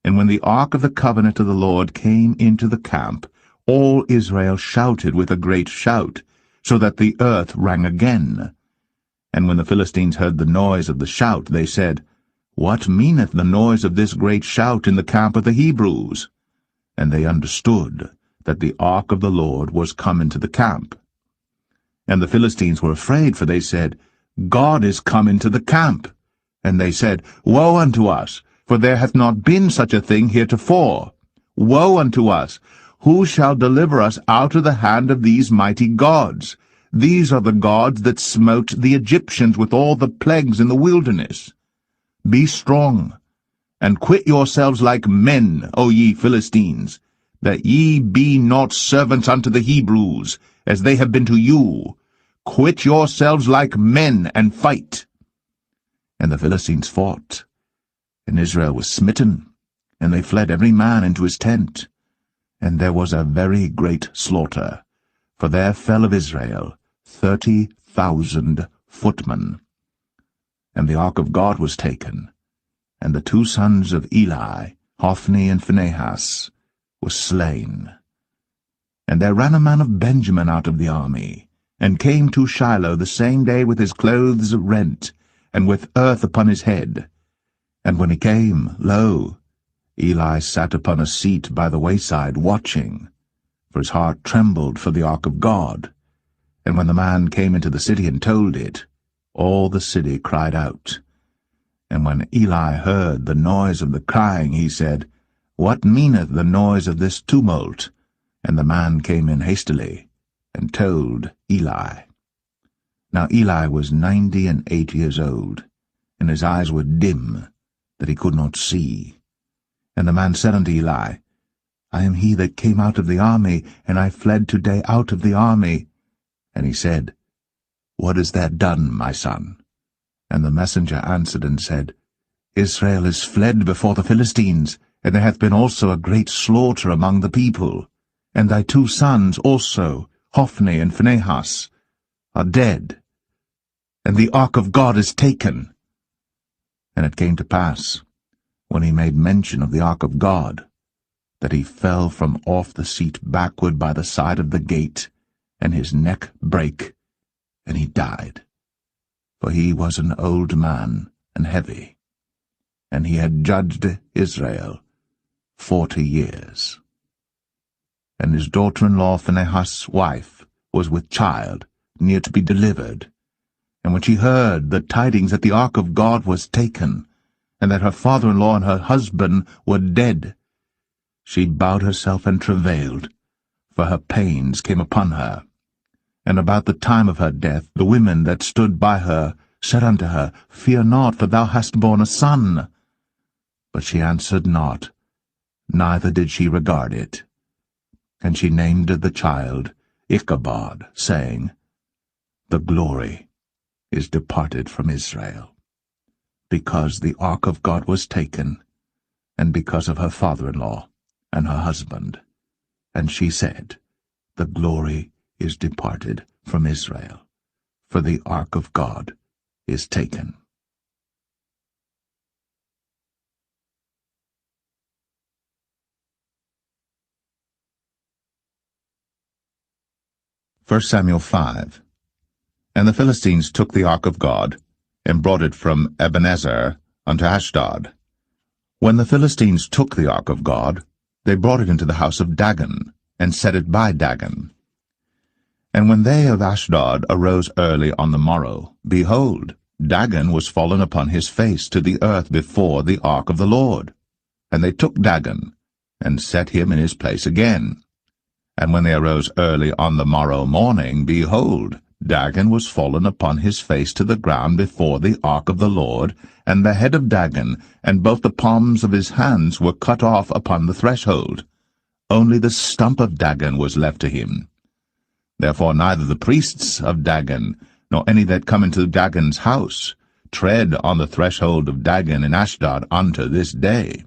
And when the ark of the covenant of the Lord came into the camp, all Israel shouted with a great shout, so that the earth rang again. And when the Philistines heard the noise of the shout, they said, What meaneth the noise of this great shout in the camp of the Hebrews? And they understood that the ark of the Lord was come into the camp. And the Philistines were afraid, for they said, God is come into the camp. And they said, Woe unto us, for there hath not been such a thing heretofore. Woe unto us! Who shall deliver us out of the hand of these mighty gods? These are the gods that smote the Egyptians with all the plagues in the wilderness. Be strong, and quit yourselves like men, O ye Philistines, that ye be not servants unto the Hebrews, as they have been to you. Quit yourselves like men, and fight. And the Philistines fought, and Israel was smitten, and they fled every man into his tent. And there was a very great slaughter, for there fell of Israel 30,000 footmen. And the ark of God was taken, and the two sons of Eli, Hophni and Phinehas, were slain. And there ran a man of Benjamin out of the army, and came to Shiloh the same day with his clothes rent, and with earth upon his head. And when he came, lo, Eli sat upon a seat by the wayside, watching, for his heart trembled for the ark of God. And when the man came into the city and told it, all the city cried out. And when Eli heard the noise of the crying, he said, What meaneth the noise of this tumult? And the man came in hastily, and told Eli. Now Eli was 98 years old, and his eyes were dim, that he could not see. And the man said unto Eli, I am he that came out of the army, and I fled today out of the army. And he said, What hast thou done, my son? And the messenger answered and said, Israel is fled before the Philistines, and there hath been also a great slaughter among the people. And thy two sons also, Hophni and Phinehas, are dead, and the ark of God is taken. And it came to pass, when he made mention of the ark of God, that he fell from off the seat backward by the side of the gate, and his neck brake, and he died. For he was an old man and heavy, and he had judged Israel 40 years. And his daughter-in-law Phinehas' wife was with child, near to be delivered. And when she heard the tidings that the ark of God was taken, and that her father-in-law and her husband were dead, she bowed herself and travailed, for her pains came upon her. And about the time of her death the women that stood by her said unto her, Fear not, for thou hast borne a son. But she answered not, neither did she regard it. And she named the child Ichabod, saying, The glory is departed from Israel, because the ark of God was taken, and because of her father-in-law and her husband. And she said, The glory is departed from Israel, for the ark of God is taken. First Samuel 5. And the Philistines took the ark of God, and brought it from Ebenezer unto Ashdod. When the Philistines took the ark of God, they brought it into the house of Dagon, and set it by Dagon. And when they of Ashdod arose early on the morrow, behold, Dagon was fallen upon his face to the earth before the ark of the Lord. And they took Dagon, and set him in his place again. And when they arose early on the morrow morning, behold, Dagon was fallen upon his face to the ground before the ark of the Lord, and the head of Dagon, and both the palms of his hands were cut off upon the threshold. Only the stump of Dagon was left to him. Therefore neither the priests of Dagon, nor any that come into Dagon's house, tread on the threshold of Dagon in Ashdod unto this day.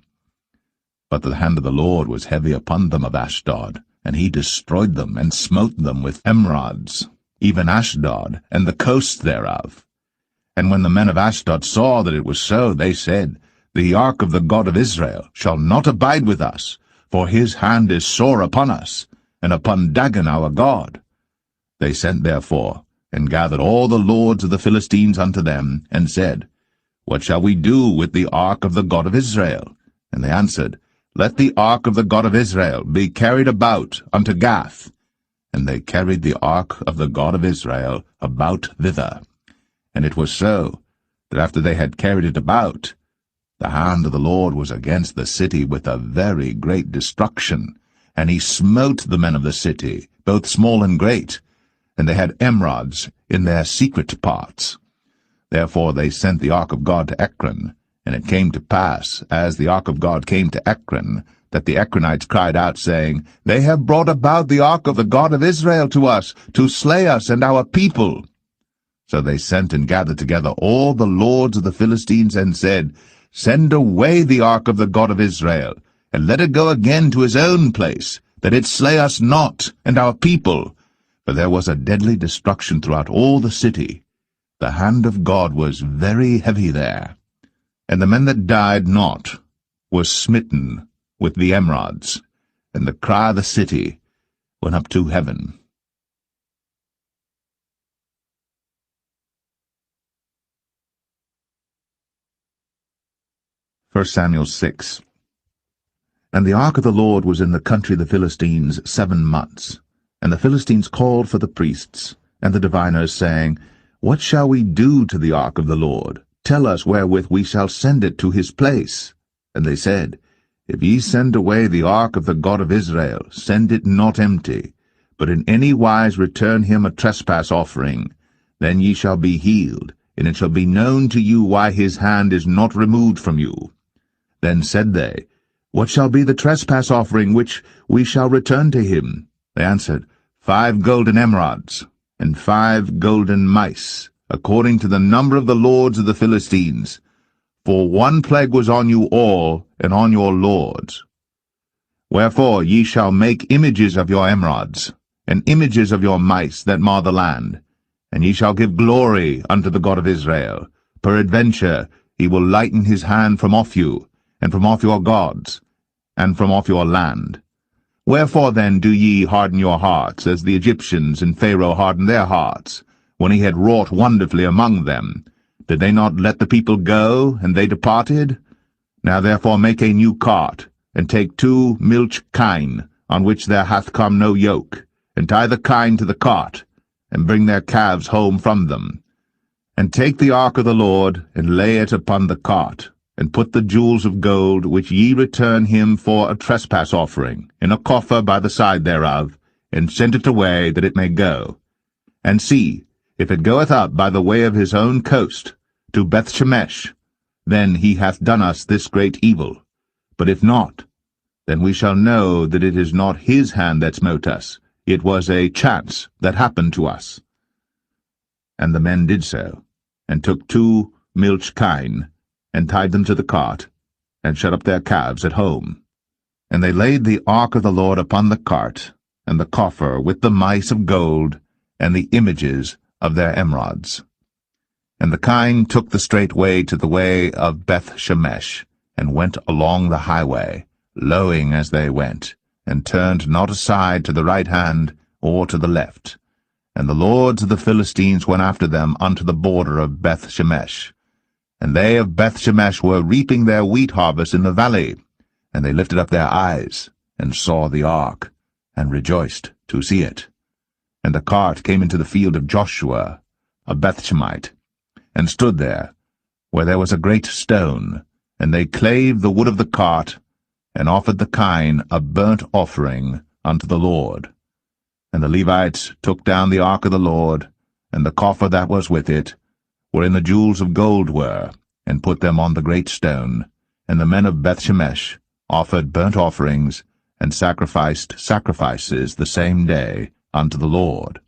But the hand of the Lord was heavy upon them of Ashdod, and he destroyed them, and smote them with emerods, even Ashdod, and the coasts thereof. And when the men of Ashdod saw that it was so, they said, The ark of the God of Israel shall not abide with us, for his hand is sore upon us, and upon Dagon our God. They sent therefore, and gathered all the lords of the Philistines unto them, and said, What shall we do with the ark of the God of Israel? And they answered, Let the ark of the God of Israel be carried about unto Gath. And they carried the ark of the God of Israel about thither. And it was so, that after they had carried it about, the hand of the Lord was against the city with a very great destruction, and he smote the men of the city, both small and great, and they had emerods in their secret parts. Therefore they sent the ark of God to Ekron, and it came to pass, as the ark of God came to Ekron, that the Ekronites cried out, saying, They have brought about the ark of the God of Israel to us, to slay us and our people. So they sent and gathered together all the lords of the Philistines, and said, Send away the ark of the God of Israel, and let it go again to his own place, that it slay us not and our people. For there was a deadly destruction throughout all the city. The hand of God was very heavy there. And the men that died not were smitten with the emerods, and the cry of the city went up to heaven. First Samuel 6. And the ark of the Lord was in the country of the Philistines 7 months. And the Philistines called for the priests and the diviners, saying, What shall we do to the ark of the Lord? Tell us wherewith we shall send it to his place. And they said, If ye send away the ark of the God of Israel, send it not empty, but in any wise return him a trespass offering. Then ye shall be healed, and it shall be known to you why his hand is not removed from you. Then said they, What shall be the trespass offering which we shall return to him? They answered, 5 golden emerods, and 5 golden mice, according to the number of the lords of the Philistines. For one plague was on you all, and on your lords. Wherefore ye shall make images of your emerods, and images of your mice that mar the land, and ye shall give glory unto the God of Israel. Peradventure he will lighten his hand from off you, and from off your gods, and from off your land. Wherefore then do ye harden your hearts, as the Egyptians and Pharaoh hardened their hearts, when he had wrought wonderfully among them? Did they not let the people go, and they departed? Now therefore make a new cart, and take 2 milch kine, on which there hath come no yoke, and tie the kine to the cart, and bring their calves home from them. And take the ark of the Lord, and lay it upon the cart, and put the jewels of gold, which ye return him for a trespass offering, in a coffer by the side thereof, and send it away, that it may go. And see, if it goeth up by the way of his own coast, to Bethshemesh, then he hath done us this great evil. But if not, then we shall know that it is not his hand that smote us. It was a chance that happened to us. And the men did so, and took 2 milch kine, and tied them to the cart, and shut up their calves at home. And they laid the ark of the Lord upon the cart, and the coffer with the mice of gold, and the images of their emerods. And the kine took the straight way to the way of Bethshemesh, and went along the highway, lowing as they went, and turned not aside to the right hand or to the left. And the lords of the Philistines went after them unto the border of Bethshemesh. And they of Bethshemesh were reaping their wheat harvest in the valley. And they lifted up their eyes, and saw the ark, and rejoiced to see it. And the cart came into the field of Joshua, a Bethshemite, and stood there, where there was a great stone. And they clave the wood of the cart, and offered the kine a burnt offering unto the Lord. And the Levites took down the ark of the Lord, and the coffer that was with it, wherein the jewels of gold were, and put them on the great stone. And the men of Bethshemesh offered burnt offerings, and sacrificed sacrifices the same day unto the Lord.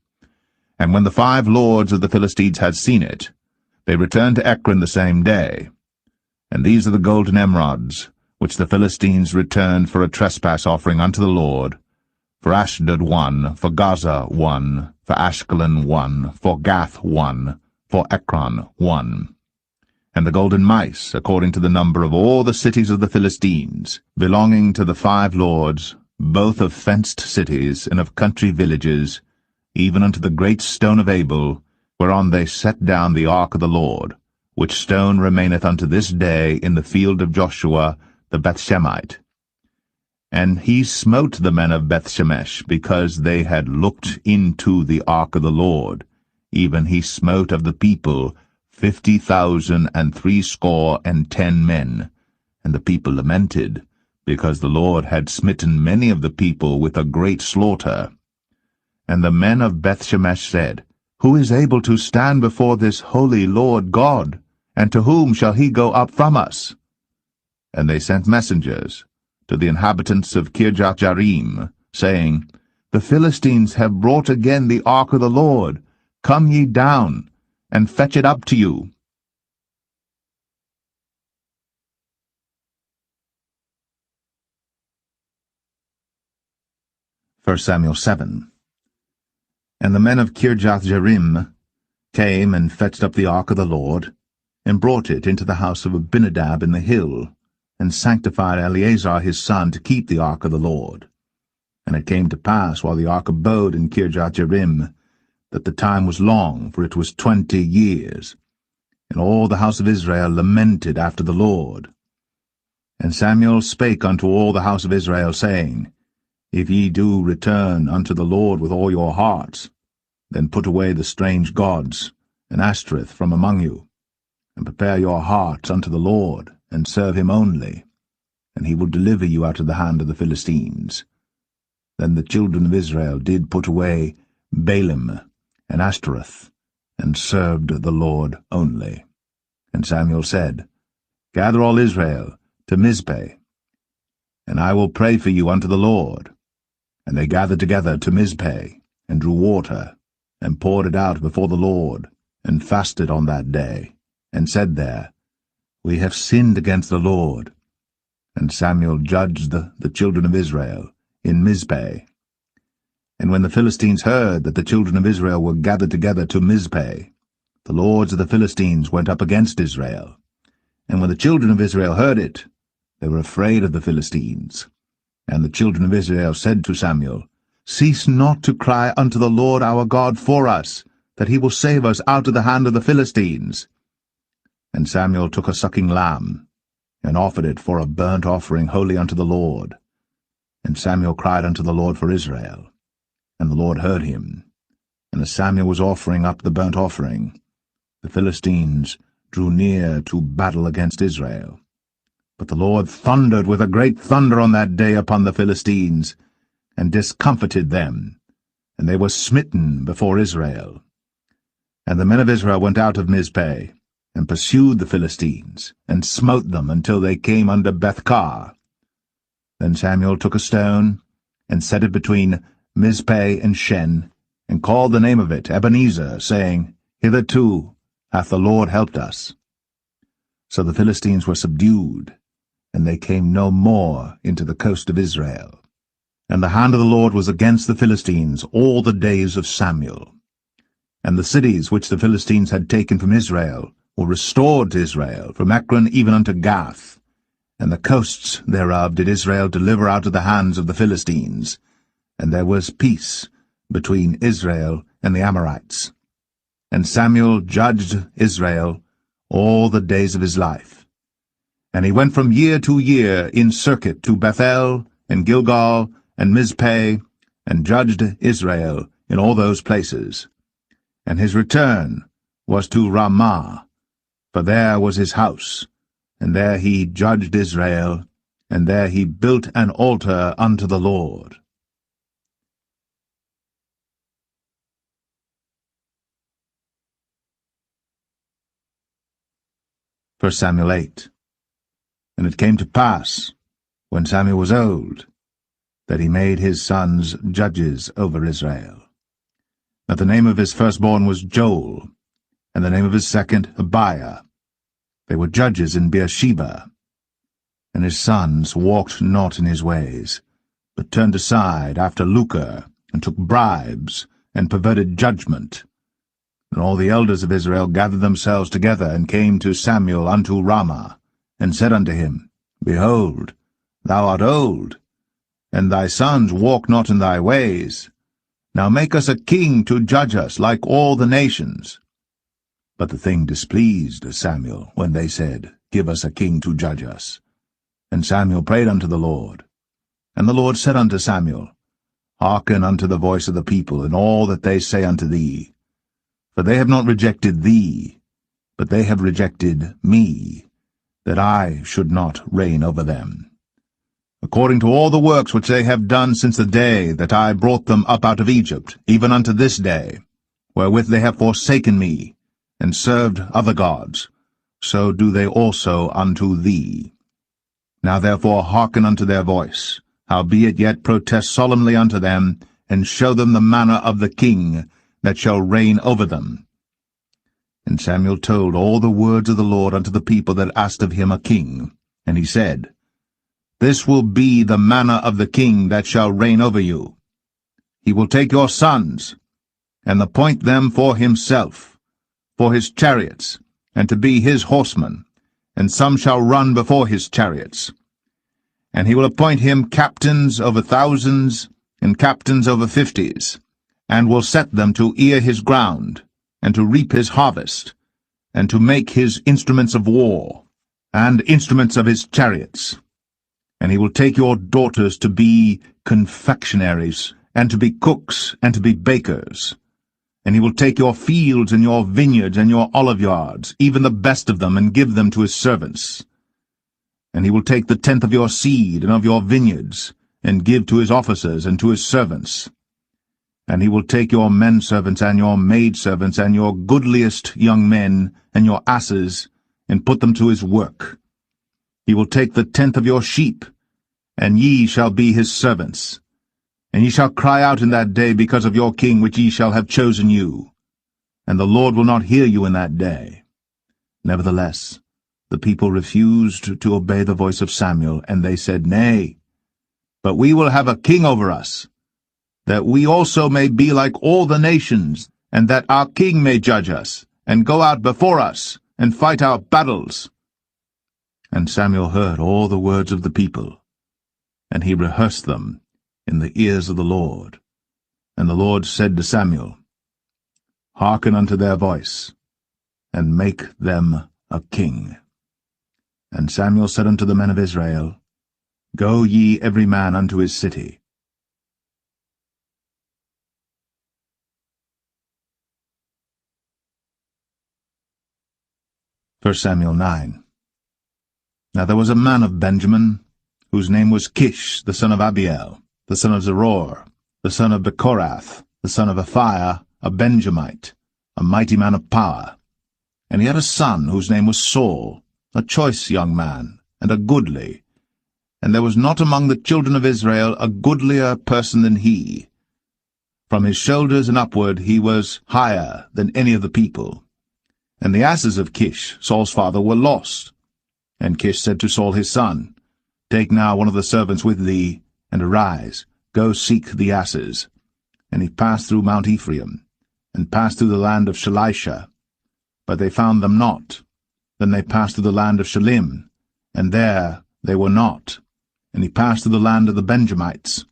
And when the 5 lords of the Philistines had seen it, they returned to Ekron the same day. And these are the golden emerods, which the Philistines returned for a trespass offering unto the Lord: for Ashdod 1, for Gaza 1, for Ashkelon 1, for Gath 1, for Ekron 1. And the golden mice, according to the number of all the cities of the Philistines, belonging to the 5 lords, both of fenced cities and of country villages, even unto the great stone of Abel, whereon they set down the ark of the Lord, which stone remaineth unto this day in the field of Joshua the Bethshemite. And he smote the men of Bethshemesh, because they had looked into the ark of the Lord. Even he smote of the people 50,060 men. And the people lamented, because the Lord had smitten many of the people with a great slaughter. And the men of Bethshemesh said, Who is able to stand before this holy Lord God? And to whom shall he go up from us? And they sent messengers to the inhabitants of Kirjath-jearim, saying, The Philistines have brought again the ark of the Lord. Come ye down, and fetch it up to you. First Samuel 7. And the men of Kirjath-jearim came and fetched up the ark of the Lord, and brought it into the house of Abinadab in the hill, and sanctified Eleazar his son to keep the ark of the Lord. And it came to pass, while the ark abode in Kirjath-jearim, that the time was long, for it was 20 years. And all the house of Israel lamented after the Lord. And Samuel spake unto all the house of Israel, saying, If ye do return unto the Lord with all your hearts, then put away the strange gods and Ashtoreth from among you, and prepare your hearts unto the Lord, and serve him only, and he will deliver you out of the hand of the Philistines. Then the children of Israel did put away Baalim and Ashtoreth, and served the Lord only. And Samuel said, Gather all Israel to Mizpeh, and I will pray for you unto the Lord. And they gathered together to Mizpeh, and drew water, and poured it out before the Lord, and fasted on that day, and said there, We have sinned against the Lord. And Samuel judged the children of Israel in Mizpeh. And when the Philistines heard that the children of Israel were gathered together to Mizpeh, the lords of the Philistines went up against Israel. And when the children of Israel heard it, they were afraid of the Philistines. And the children of Israel said to Samuel, Cease not to cry unto the Lord our God for us, that he will save us out of the hand of the Philistines. And Samuel took a sucking lamb, and offered it for a burnt offering holy unto the Lord. And Samuel cried unto the Lord for Israel, and the Lord heard him. And as Samuel was offering up the burnt offering, the Philistines drew near to battle against Israel. But the Lord thundered with a great thunder on that day upon the Philistines, and discomfited them, and they were smitten before Israel. And the men of Israel went out of Mizpeh, and pursued the Philistines, and smote them until they came unto Bethkar. Then Samuel took a stone, and set it between Mizpeh and Shen, and called the name of it Ebenezer, saying, Hitherto hath the Lord helped us. So the Philistines were subdued, and they came no more into the coast of Israel. And the hand of the Lord was against the Philistines all the days of Samuel. And the cities which the Philistines had taken from Israel were restored to Israel, from Ekron even unto Gath. And the coasts thereof did Israel deliver out of the hands of the Philistines. And there was peace between Israel and the Amorites. And Samuel judged Israel all the days of his life. And he went from year to year in circuit to Bethel, and Gilgal, and Mizpeh, and judged Israel in all those places. And his return was to Ramah, for there was his house, and there he judged Israel, and there he built an altar unto the Lord. First Samuel 8. And it came to pass, when Samuel was old, that he made his sons judges over Israel. Now the name of his firstborn was Joel, and the name of his second Abiah. They were judges in Beersheba. And his sons walked not in his ways, but turned aside after lucre, and took bribes, and perverted judgment. And all the elders of Israel gathered themselves together, and came to Samuel unto Ramah, and said unto him, Behold, thou art old, and thy sons walk not in thy ways. Now make us a king to judge us like all the nations. But the thing displeased Samuel, when they said, Give us a king to judge us. And Samuel prayed unto the Lord. And the Lord said unto Samuel, Hearken unto the voice of the people, in all that they say unto thee. For they have not rejected thee, but they have rejected me, that I should not reign over them. According to all the works which they have done since the day that I brought them up out of Egypt, even unto this day, wherewith they have forsaken me, and served other gods, so do they also unto thee. Now therefore hearken unto their voice, howbeit yet protest solemnly unto them, and show them the manner of the king that shall reign over them. And Samuel told all the words of the Lord unto the people that asked of him a king. And he said, This will be the manner of the king that shall reign over you. He will take your sons, and appoint them for himself, for his chariots, and to be his horsemen, and some shall run before his chariots. And he will appoint him captains over thousands, and captains over fifties, and will set them to ear his ground, and to reap his harvest, and to make his instruments of war, and instruments of his chariots. And he will take your daughters to be confectionaries, and to be cooks, and to be bakers. And he will take your fields, and your vineyards, and your oliveyards, even the best of them, and give them to his servants. And he will take the tenth of your seed, and of your vineyards, and give to his officers, and to his servants. And he will take your men-servants, and your maidservants, and your goodliest young men, and your asses, and put them to his work. He will take the tenth of your sheep, and ye shall be his servants. And ye shall cry out in that day because of your king which ye shall have chosen you. And the Lord will not hear you in that day. Nevertheless, the people refused to obey the voice of Samuel, and they said, Nay, but we will have a king over us, that we also may be like all the nations, and that our king may judge us, and go out before us, and fight our battles. And Samuel heard all the words of the people, and he rehearsed them in the ears of the Lord. And the Lord said to Samuel, Hearken unto their voice, and make them a king. And Samuel said unto the men of Israel, Go ye every man unto his city. 1 Samuel 9. Now there was a man of Benjamin, whose name was Kish, the son of Abiel, the son of Zeror, the son of Bechorath, the son of Aphiah, a Benjamite, a mighty man of power. And he had a son whose name was Saul, a choice young man, and a goodly. And there was not among the children of Israel a goodlier person than he. From his shoulders and upward he was higher than any of the people. And the asses of Kish, Saul's father, were lost. And Kish said to Saul his son, Take now one of the servants with thee, and arise, go seek the asses. And he passed through Mount Ephraim, and passed through the land of Shalisha. But they found them not. Then they passed through the land of Shalim, and there they were not. And he passed through the land of the Benjamites,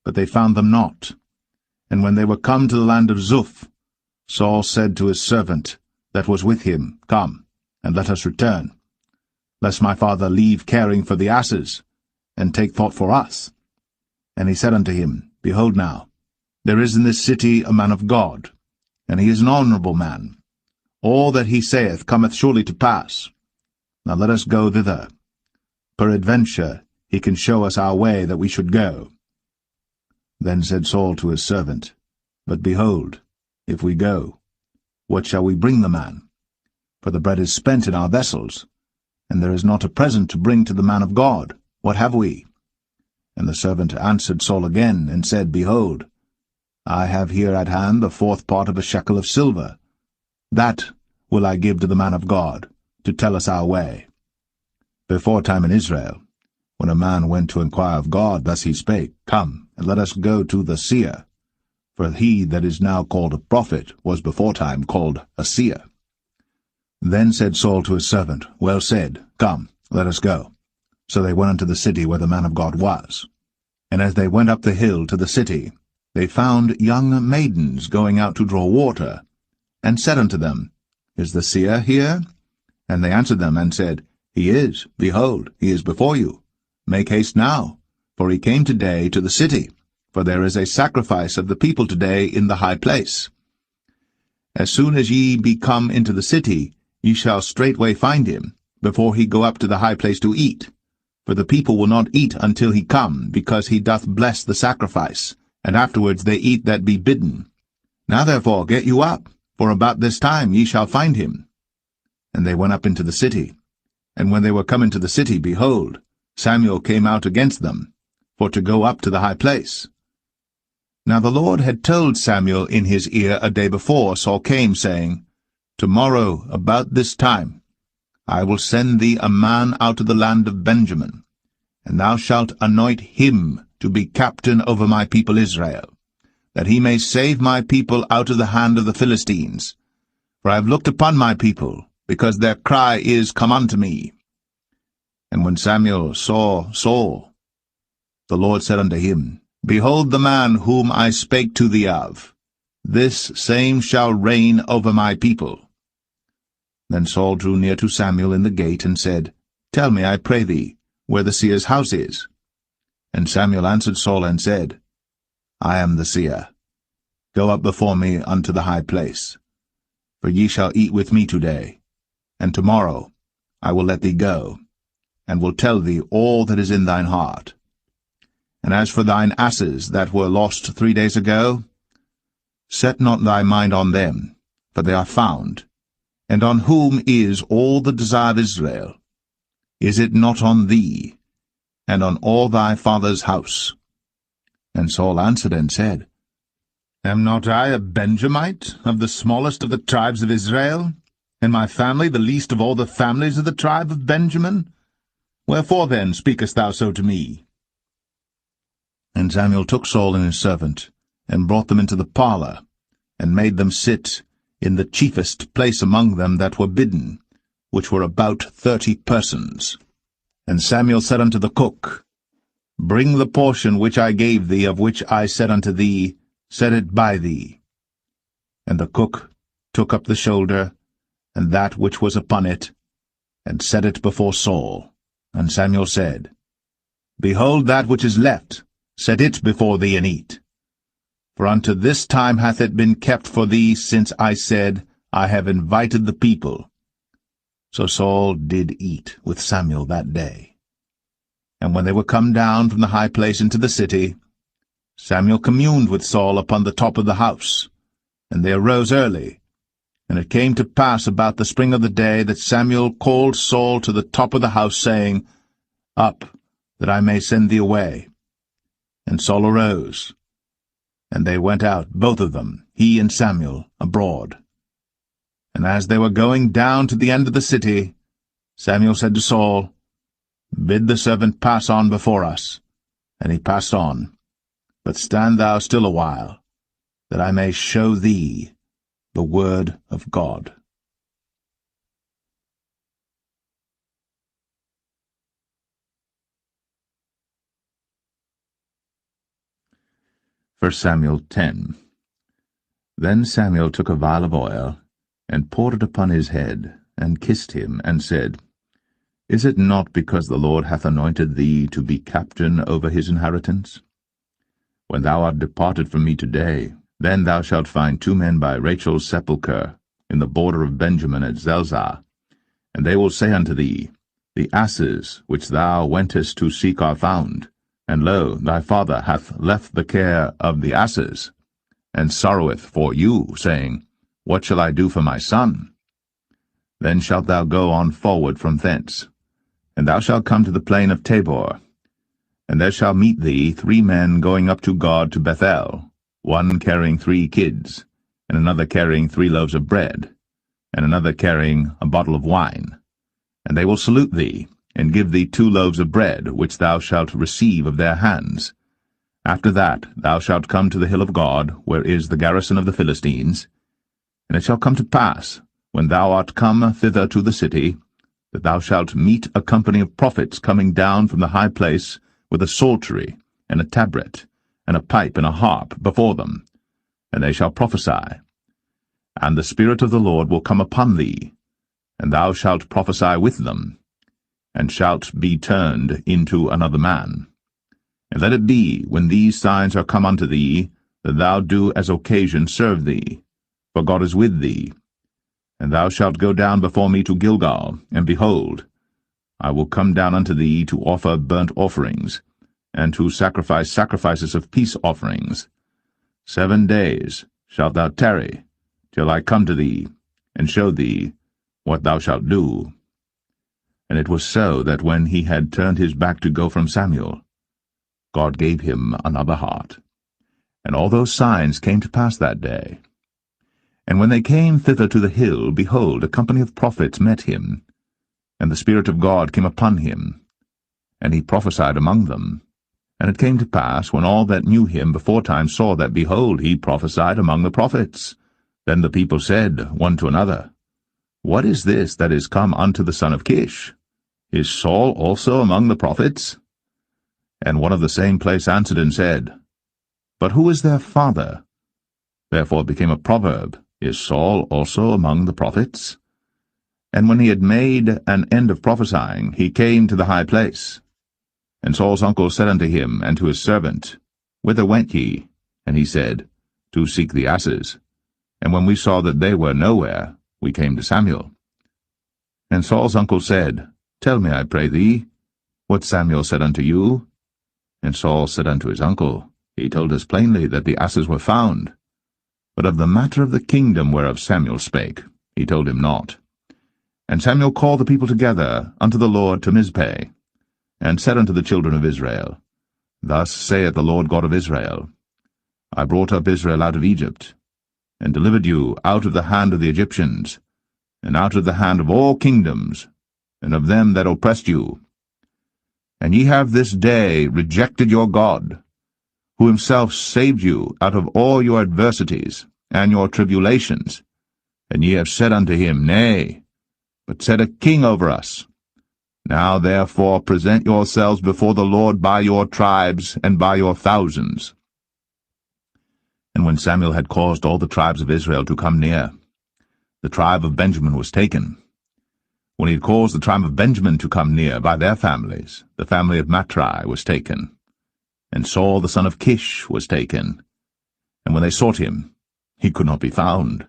but they found them not. And when they were come to the land of Zuph, Saul said to his servant that was with him, Come, and let us return, lest my father leave caring for the asses, and take thought for us. And he said unto him, Behold now, there is in this city a man of God, and he is an honourable man. All that he saith cometh surely to pass. Now let us go thither. Peradventure he can show us our way that we should go. Then said Saul to his servant, But behold, if we go, what shall we bring the man? For the bread is spent in our vessels, and there is not a present to bring to the man of God. What have we? And the servant answered Saul again, and said, Behold, I have here at hand the 4th part of a shekel of silver. That will I give to the man of God, to tell us our way. Before time in Israel, when a man went to inquire of God, thus he spake, Come, and let us go to the seer. For he that is now called a prophet was before time called a seer. Then said Saul to his servant, Well said, come, let us go. So they went unto the city where the man of God was. And as they went up the hill to the city, they found young maidens going out to draw water, and said unto them, Is the seer here? And they answered them, and said, He is, behold, he is before you. Make haste now, for he came today to the city, for there is a sacrifice of the people today in the high place. As soon as ye be come into the city, ye shall straightway find him, before he go up to the high place to eat. For the people will not eat until he come, because he doth bless the sacrifice, and afterwards they eat that be bidden. Now therefore get you up, for about this time ye shall find him. And they went up into the city. And when they were come into the city, behold, Samuel came out against them, for to go up to the high place. Now the Lord had told Samuel in his ear a day before Saul came, saying, Tomorrow, about this time, I will send thee a man out of the land of Benjamin, and thou shalt anoint him to be captain over my people Israel, that he may save my people out of the hand of the Philistines. For I have looked upon my people, because their cry is, Come unto me. And when Samuel saw Saul, the Lord said unto him, Behold the man whom I spake to thee of. This same shall reign over my people. Then Saul drew near to Samuel in the gate, and said, Tell me, I pray thee, where the seer's house is. And Samuel answered Saul, and said, I am the seer. Go up before me unto the high place. For ye shall eat with me today, and tomorrow I will let thee go, and will tell thee all that is in thine heart. And as for thine asses that were lost 3 days ago, set not thy mind on them, for they are found. And on whom is all the desire of Israel? Is it not on thee, and on all thy father's house? And Saul answered and said, Am not I a Benjamite, of the smallest of the tribes of Israel, and my family the least of all the families of the tribe of Benjamin? Wherefore then speakest thou so to me? And Samuel took Saul and his servant, and brought them into the parlour, and made them sit in the chiefest place among them that were bidden, which were about 30 persons. And Samuel said unto the cook, Bring the portion which I gave thee, of which I said unto thee, Set it by thee. And the cook took up the shoulder, and that which was upon it, and set it before Saul. And Samuel said, Behold that which is left, set it before thee, and eat. For unto this time hath it been kept for thee, since I said, I have invited the people. So Saul did eat with Samuel that day. And when they were come down from the high place into the city, Samuel communed with Saul upon the top of the house. And they arose early. And it came to pass about the spring of the day that Samuel called Saul to the top of the house, saying, Up, that I may send thee away. And Saul arose. And they went out, both of them, he and Samuel, abroad. And as they were going down to the end of the city, Samuel said to Saul, Bid the servant pass on before us. And he passed on. But stand thou still a while, that I may show thee the word of God. 1 Samuel 10. Then Samuel took a vial of oil, and poured it upon his head, and kissed him, and said, Is it not because the Lord hath anointed thee to be captain over his inheritance? When thou art departed from me today, then thou shalt find 2 men by Rachel's sepulchre, in the border of Benjamin at Zelzah. And they will say unto thee, The asses which thou wentest to seek are found. And lo, thy father hath left the care of the asses, and sorroweth for you, saying, What shall I do for my son? Then shalt thou go on forward from thence, and thou shalt come to the plain of Tabor. And there shall meet thee 3 men going up to God to Bethel, one carrying 3 kids, and another carrying 3 loaves of bread, and another carrying a bottle of wine. And they will salute thee, and give thee 2 loaves of bread, which thou shalt receive of their hands. After that thou shalt come to the hill of God, where is the garrison of the Philistines. And it shall come to pass, when thou art come thither to the city, that thou shalt meet a company of prophets coming down from the high place, with a psaltery, and a tabret, and a pipe, and a harp before them. And they shall prophesy. And the Spirit of the Lord will come upon thee, and thou shalt prophesy with them, and shalt be turned into another man. And let it be, when these signs are come unto thee, that thou do as occasion serve thee, for God is with thee. And thou shalt go down before me to Gilgal, and behold, I will come down unto thee to offer burnt offerings, and to sacrifice sacrifices of peace offerings. 7 days shalt thou tarry, till I come to thee, and show thee what thou shalt do. And it was so that when he had turned his back to go from Samuel, God gave him another heart. And all those signs came to pass that day. And when they came thither to the hill, behold, a company of prophets met him, and the Spirit of God came upon him, and he prophesied among them. And it came to pass, when all that knew him beforetime saw that, behold, he prophesied among the prophets, then the people said one to another, What is this that is come unto the son of Kish? Is Saul also among the prophets? And one of the same place answered and said, But who is their father? Therefore it became a proverb, Is Saul also among the prophets? And when he had made an end of prophesying, he came to the high place. And Saul's uncle said unto him and to his servant, Whither went ye? And he said, To seek the asses. And when we saw that they were nowhere, we came to Samuel. And Saul's uncle said, Tell me, I pray thee, what Samuel said unto you. And Saul said unto his uncle, He told us plainly that the asses were found. But of the matter of the kingdom whereof Samuel spake, he told him not. And Samuel called the people together unto the Lord to Mizpeh, and said unto the children of Israel, Thus saith the Lord God of Israel, I brought up Israel out of Egypt, and delivered you out of the hand of the Egyptians, and out of the hand of all kingdoms, and of them that oppressed you. And ye have this day rejected your God, who himself saved you out of all your adversities and your tribulations. And ye have said unto him, Nay, but set a king over us. Now therefore present yourselves before the Lord by your tribes and by your thousands. And when Samuel had caused all the tribes of Israel to come near, the tribe of Benjamin was taken. When he had caused the tribe of Benjamin to come near by their families, the family of Matri was taken. And Saul the son of Kish was taken. And when they sought him, he could not be found.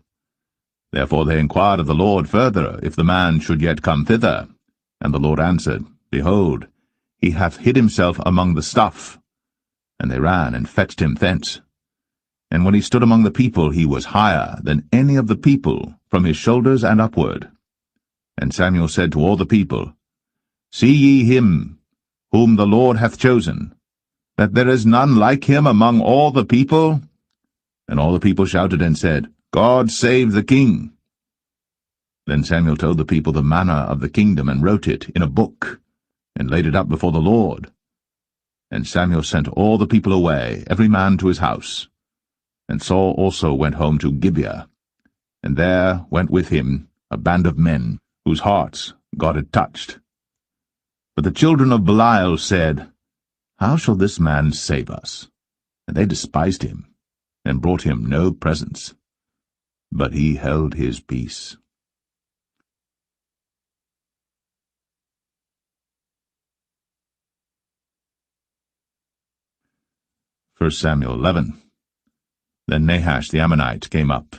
Therefore they inquired of the Lord further, if the man should yet come thither. And the Lord answered, Behold, he hath hid himself among the stuff. And they ran and fetched him thence. And when he stood among the people, he was higher than any of the people, from his shoulders and upward. And Samuel said to all the people, See ye him, whom the Lord hath chosen, that there is none like him among all the people? And all the people shouted and said, God save the king. Then Samuel told the people the manner of the kingdom, and wrote it in a book, and laid it up before the Lord. And Samuel sent all the people away, every man to his house. And Saul also went home to Gibeah, and there went with him a band of men, whose hearts God had touched. But the children of Belial said, How shall this man save us? And they despised him, and brought him no presents. But he held his peace. 1 Samuel 11. Then Nahash the Ammonite came up,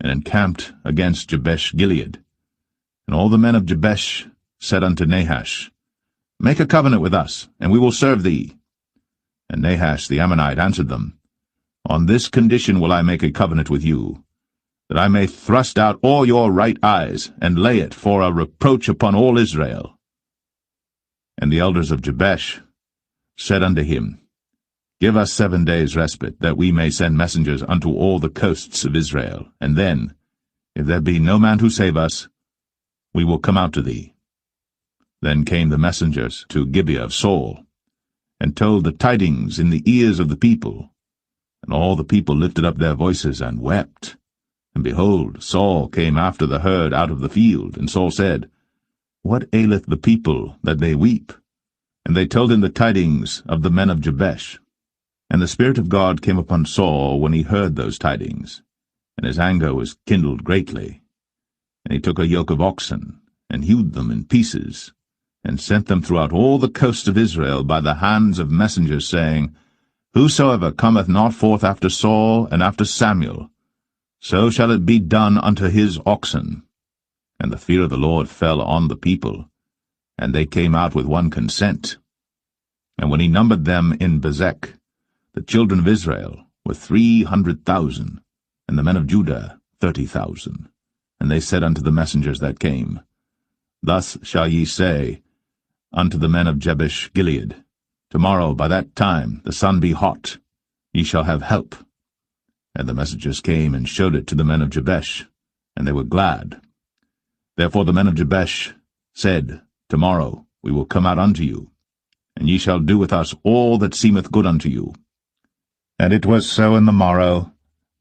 and encamped against Jabesh-Gilead. And all the men of Jabesh said unto Nahash, Make a covenant with us, and we will serve thee. And Nahash the Ammonite answered them, On this condition will I make a covenant with you, that I may thrust out all your right eyes, and lay it for a reproach upon all Israel. And the elders of Jabesh said unto him, Give us 7 days' respite, that we may send messengers unto all the coasts of Israel, and then, if there be no man to save us, we will come out to thee. Then came the messengers to Gibeah of Saul, and told the tidings in the ears of the people. And all the people lifted up their voices and wept. And behold, Saul came after the herd out of the field. And Saul said, What aileth the people that they weep? And they told him the tidings of the men of Jabesh. And the Spirit of God came upon Saul when he heard those tidings, and his anger was kindled greatly. And he took a yoke of oxen, and hewed them in pieces, and sent them throughout all the coast of Israel by the hands of messengers, saying, Whosoever cometh not forth after Saul and after Samuel, so shall it be done unto his oxen. And the fear of the Lord fell on the people, and they came out with one consent. And when he numbered them in Bezek, the children of Israel were 300,000, and the men of Judah 30,000. And they said unto the messengers that came, Thus shall ye say unto the men of Jabesh Gilead, Tomorrow by that time the sun be hot, ye shall have help. And the messengers came and showed it to the men of Jabesh, and they were glad. Therefore the men of Jabesh said, Tomorrow we will come out unto you, and ye shall do with us all that seemeth good unto you. And it was so in the morrow,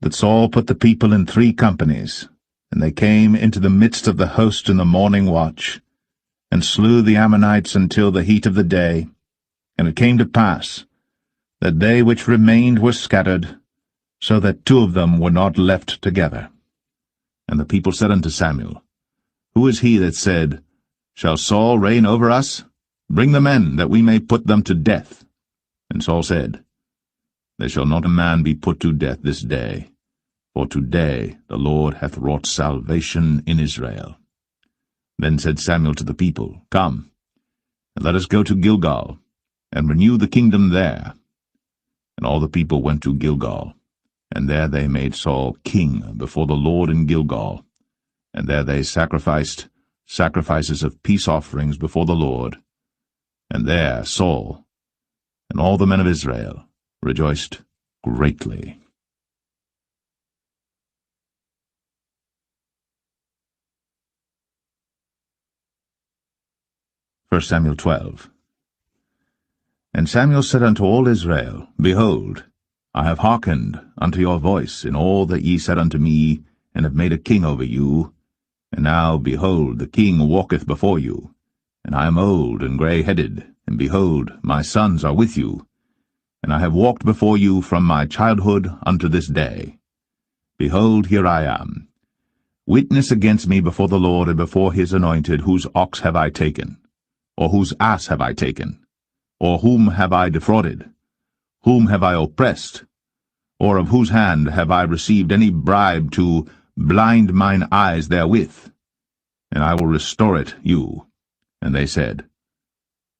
that Saul put the people in 3 companies, and they came into the midst of the host in the morning watch, and slew the Ammonites until the heat of the day. And it came to pass that they which remained were scattered, so that 2 of them were not left together. And the people said unto Samuel, Who is he that said, Shall Saul reign over us? Bring the men, that we may put them to death. And Saul said, There shall not a man be put to death this day, for today the Lord hath wrought salvation in Israel. Then said Samuel to the people, Come, and let us go to Gilgal, and renew the kingdom there. And all the people went to Gilgal, and there they made Saul king before the Lord in Gilgal, and there they sacrificed sacrifices of peace offerings before the Lord. And there Saul and all the men of Israel rejoiced greatly. 1 Samuel 12. And Samuel said unto all Israel, Behold, I have hearkened unto your voice in all that ye said unto me, and have made a king over you. And now, behold, the king walketh before you, and I am old and grey-headed, and behold, my sons are with you. And I have walked before you from my childhood unto this day. Behold, here I am. Witness against me before the Lord and before his anointed, whose ox have I taken? Or whose ass have I taken? Or whom have I defrauded? Whom have I oppressed? Or of whose hand have I received any bribe to blind mine eyes therewith? And I will restore it you. And they said,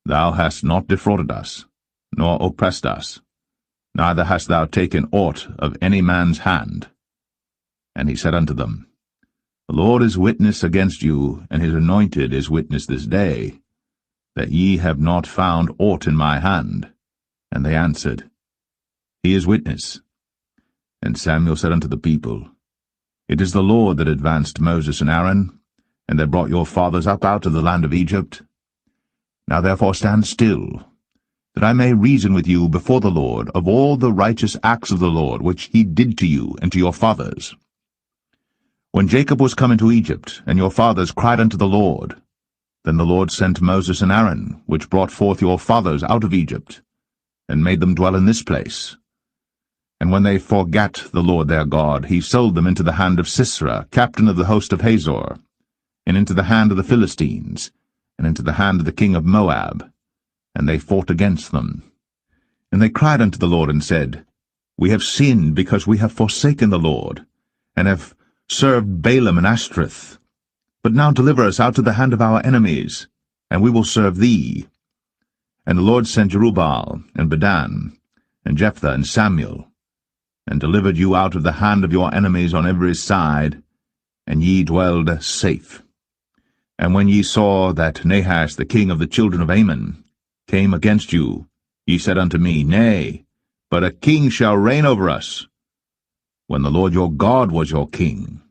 Thou hast not defrauded us, nor oppressed us, neither hast thou taken aught of any man's hand. And he said unto them, The Lord is witness against you, and his anointed is witness this day, that ye have not found aught in my hand. And they answered, He is witness. And Samuel said unto the people, It is the Lord that advanced Moses and Aaron, and that brought your fathers up out of the land of Egypt. Now therefore stand still, that I may reason with you before the Lord of all the righteous acts of the Lord which he did to you and to your fathers. When Jacob was come into Egypt, and your fathers cried unto the Lord, then the Lord sent Moses and Aaron, which brought forth your fathers out of Egypt, and made them dwell in this place. And when they forgat the Lord their God, he sold them into the hand of Sisera, captain of the host of Hazor, and into the hand of the Philistines, and into the hand of the king of Moab. And they fought against them. And they cried unto the Lord, and said, We have sinned, because we have forsaken the Lord, and have served Balaam and Ashtoreth. But now deliver us out of the hand of our enemies, and we will serve thee. And the Lord sent Jerubbaal, and Bedan, and Jephthah, and Samuel, and delivered you out of the hand of your enemies on every side, and ye dwelled safe. And when ye saw that Nahash the king of the children of Ammon came against you, ye said unto me, Nay, but a king shall reign over us, when the Lord your God was your king.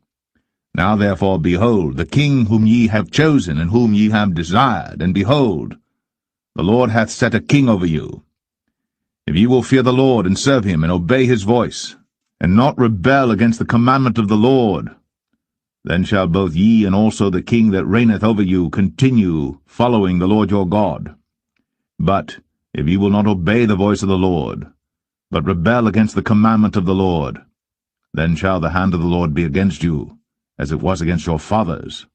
Now therefore, behold, the king whom ye have chosen, and whom ye have desired, and behold, the Lord hath set a king over you. If ye will fear the Lord, and serve him, and obey his voice, and not rebel against the commandment of the Lord, then shall both ye and also the king that reigneth over you continue following the Lord your God. But if ye will not obey the voice of the Lord, but rebel against the commandment of the Lord, then shall the hand of the Lord be against you, as it was against your fathers.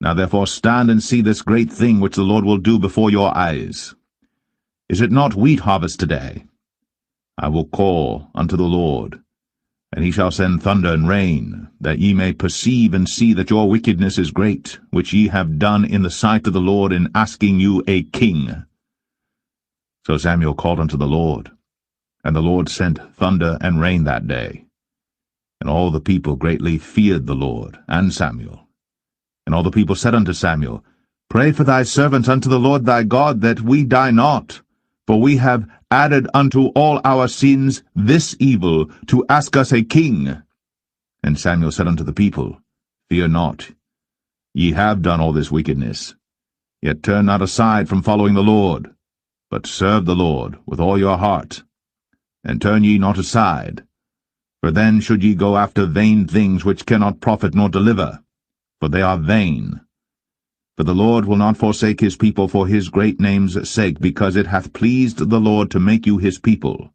Now therefore stand and see this great thing which the Lord will do before your eyes. Is it not wheat harvest today? I will call unto the Lord, And he shall send thunder and rain, that ye may perceive and see that your wickedness is great, which ye have done in the sight of the Lord in asking you a king. So Samuel called unto the Lord, and the Lord sent thunder and rain that day. And all the people greatly feared the Lord and Samuel. And all the people said unto Samuel, Pray for thy servants unto the Lord thy God, that we die not, for we have added unto all our sins this evil, to ask us a king. And Samuel said unto the people, Fear not, ye have done all this wickedness. Yet turn not aside from following the Lord, but serve the Lord with all your heart. And turn ye not aside, for then should ye go after vain things which cannot profit nor deliver, for they are vain. For the Lord will not forsake his people for his great name's sake, because it hath pleased the Lord to make you his people.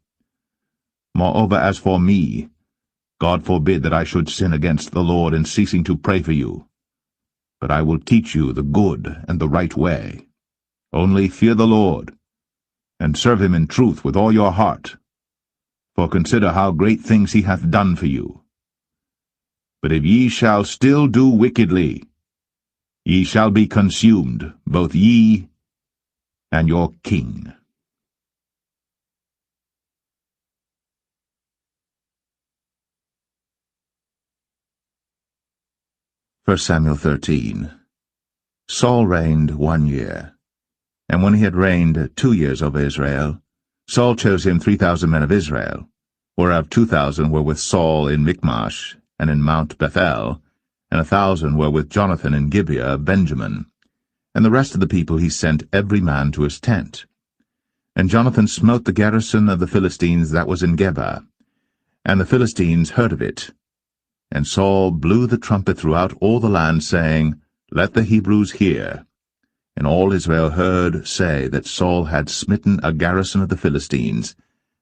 Moreover, as for me, God forbid that I should sin against the Lord in ceasing to pray for you. But I will teach you the good and the right way. Only fear the Lord, and serve him in truth with all your heart. For consider how great things he hath done for you. But if ye shall still do wickedly, ye shall be consumed, both ye and your king. 1 Samuel 13. Saul reigned 1 year. And when he had reigned 2 years over Israel, Saul chose him 3,000 men of Israel, whereof 2,000 were with Saul in Michmash and in Mount Bethel, and 1,000 were with Jonathan in Gibeah of Benjamin. And the rest of the people he sent every man to his tent. And Jonathan smote the garrison of the Philistines that was in Geba, and the Philistines heard of it. And Saul blew the trumpet throughout all the land, saying, Let the Hebrews hear. And all Israel heard say that Saul had smitten a garrison of the Philistines,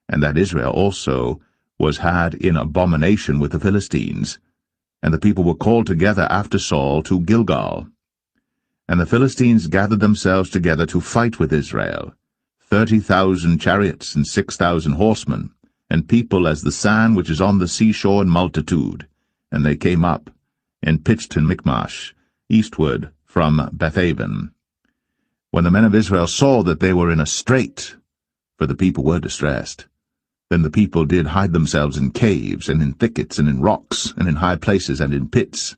and that Israel also was had in abomination with the Philistines. And the people were called together after Saul to Gilgal. And the Philistines gathered themselves together to fight with Israel, 30,000 chariots and 6,000 horsemen, and people as the sand which is on the seashore in multitude. And they came up, and pitched in Michmash, eastward from Bethaven. When the men of Israel saw that they were in a strait, for the people were distressed, then the people did hide themselves in caves, and in thickets, and in rocks, and in high places, and in pits.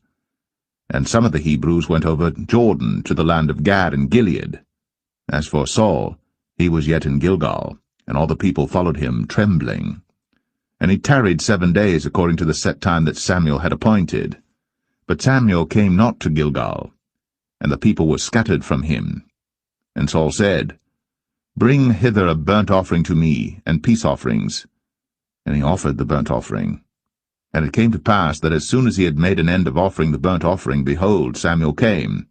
And some of the Hebrews went over Jordan to the land of Gad and Gilead. As for Saul, he was yet in Gilgal, and all the people followed him, trembling. And he tarried 7 days according to the set time that Samuel had appointed. But Samuel came not to Gilgal, and the people were scattered from him. And Saul said, Bring hither a burnt offering to me, and peace offerings. And he offered the burnt offering. And it came to pass that as soon as he had made an end of offering the burnt offering, behold, Samuel came.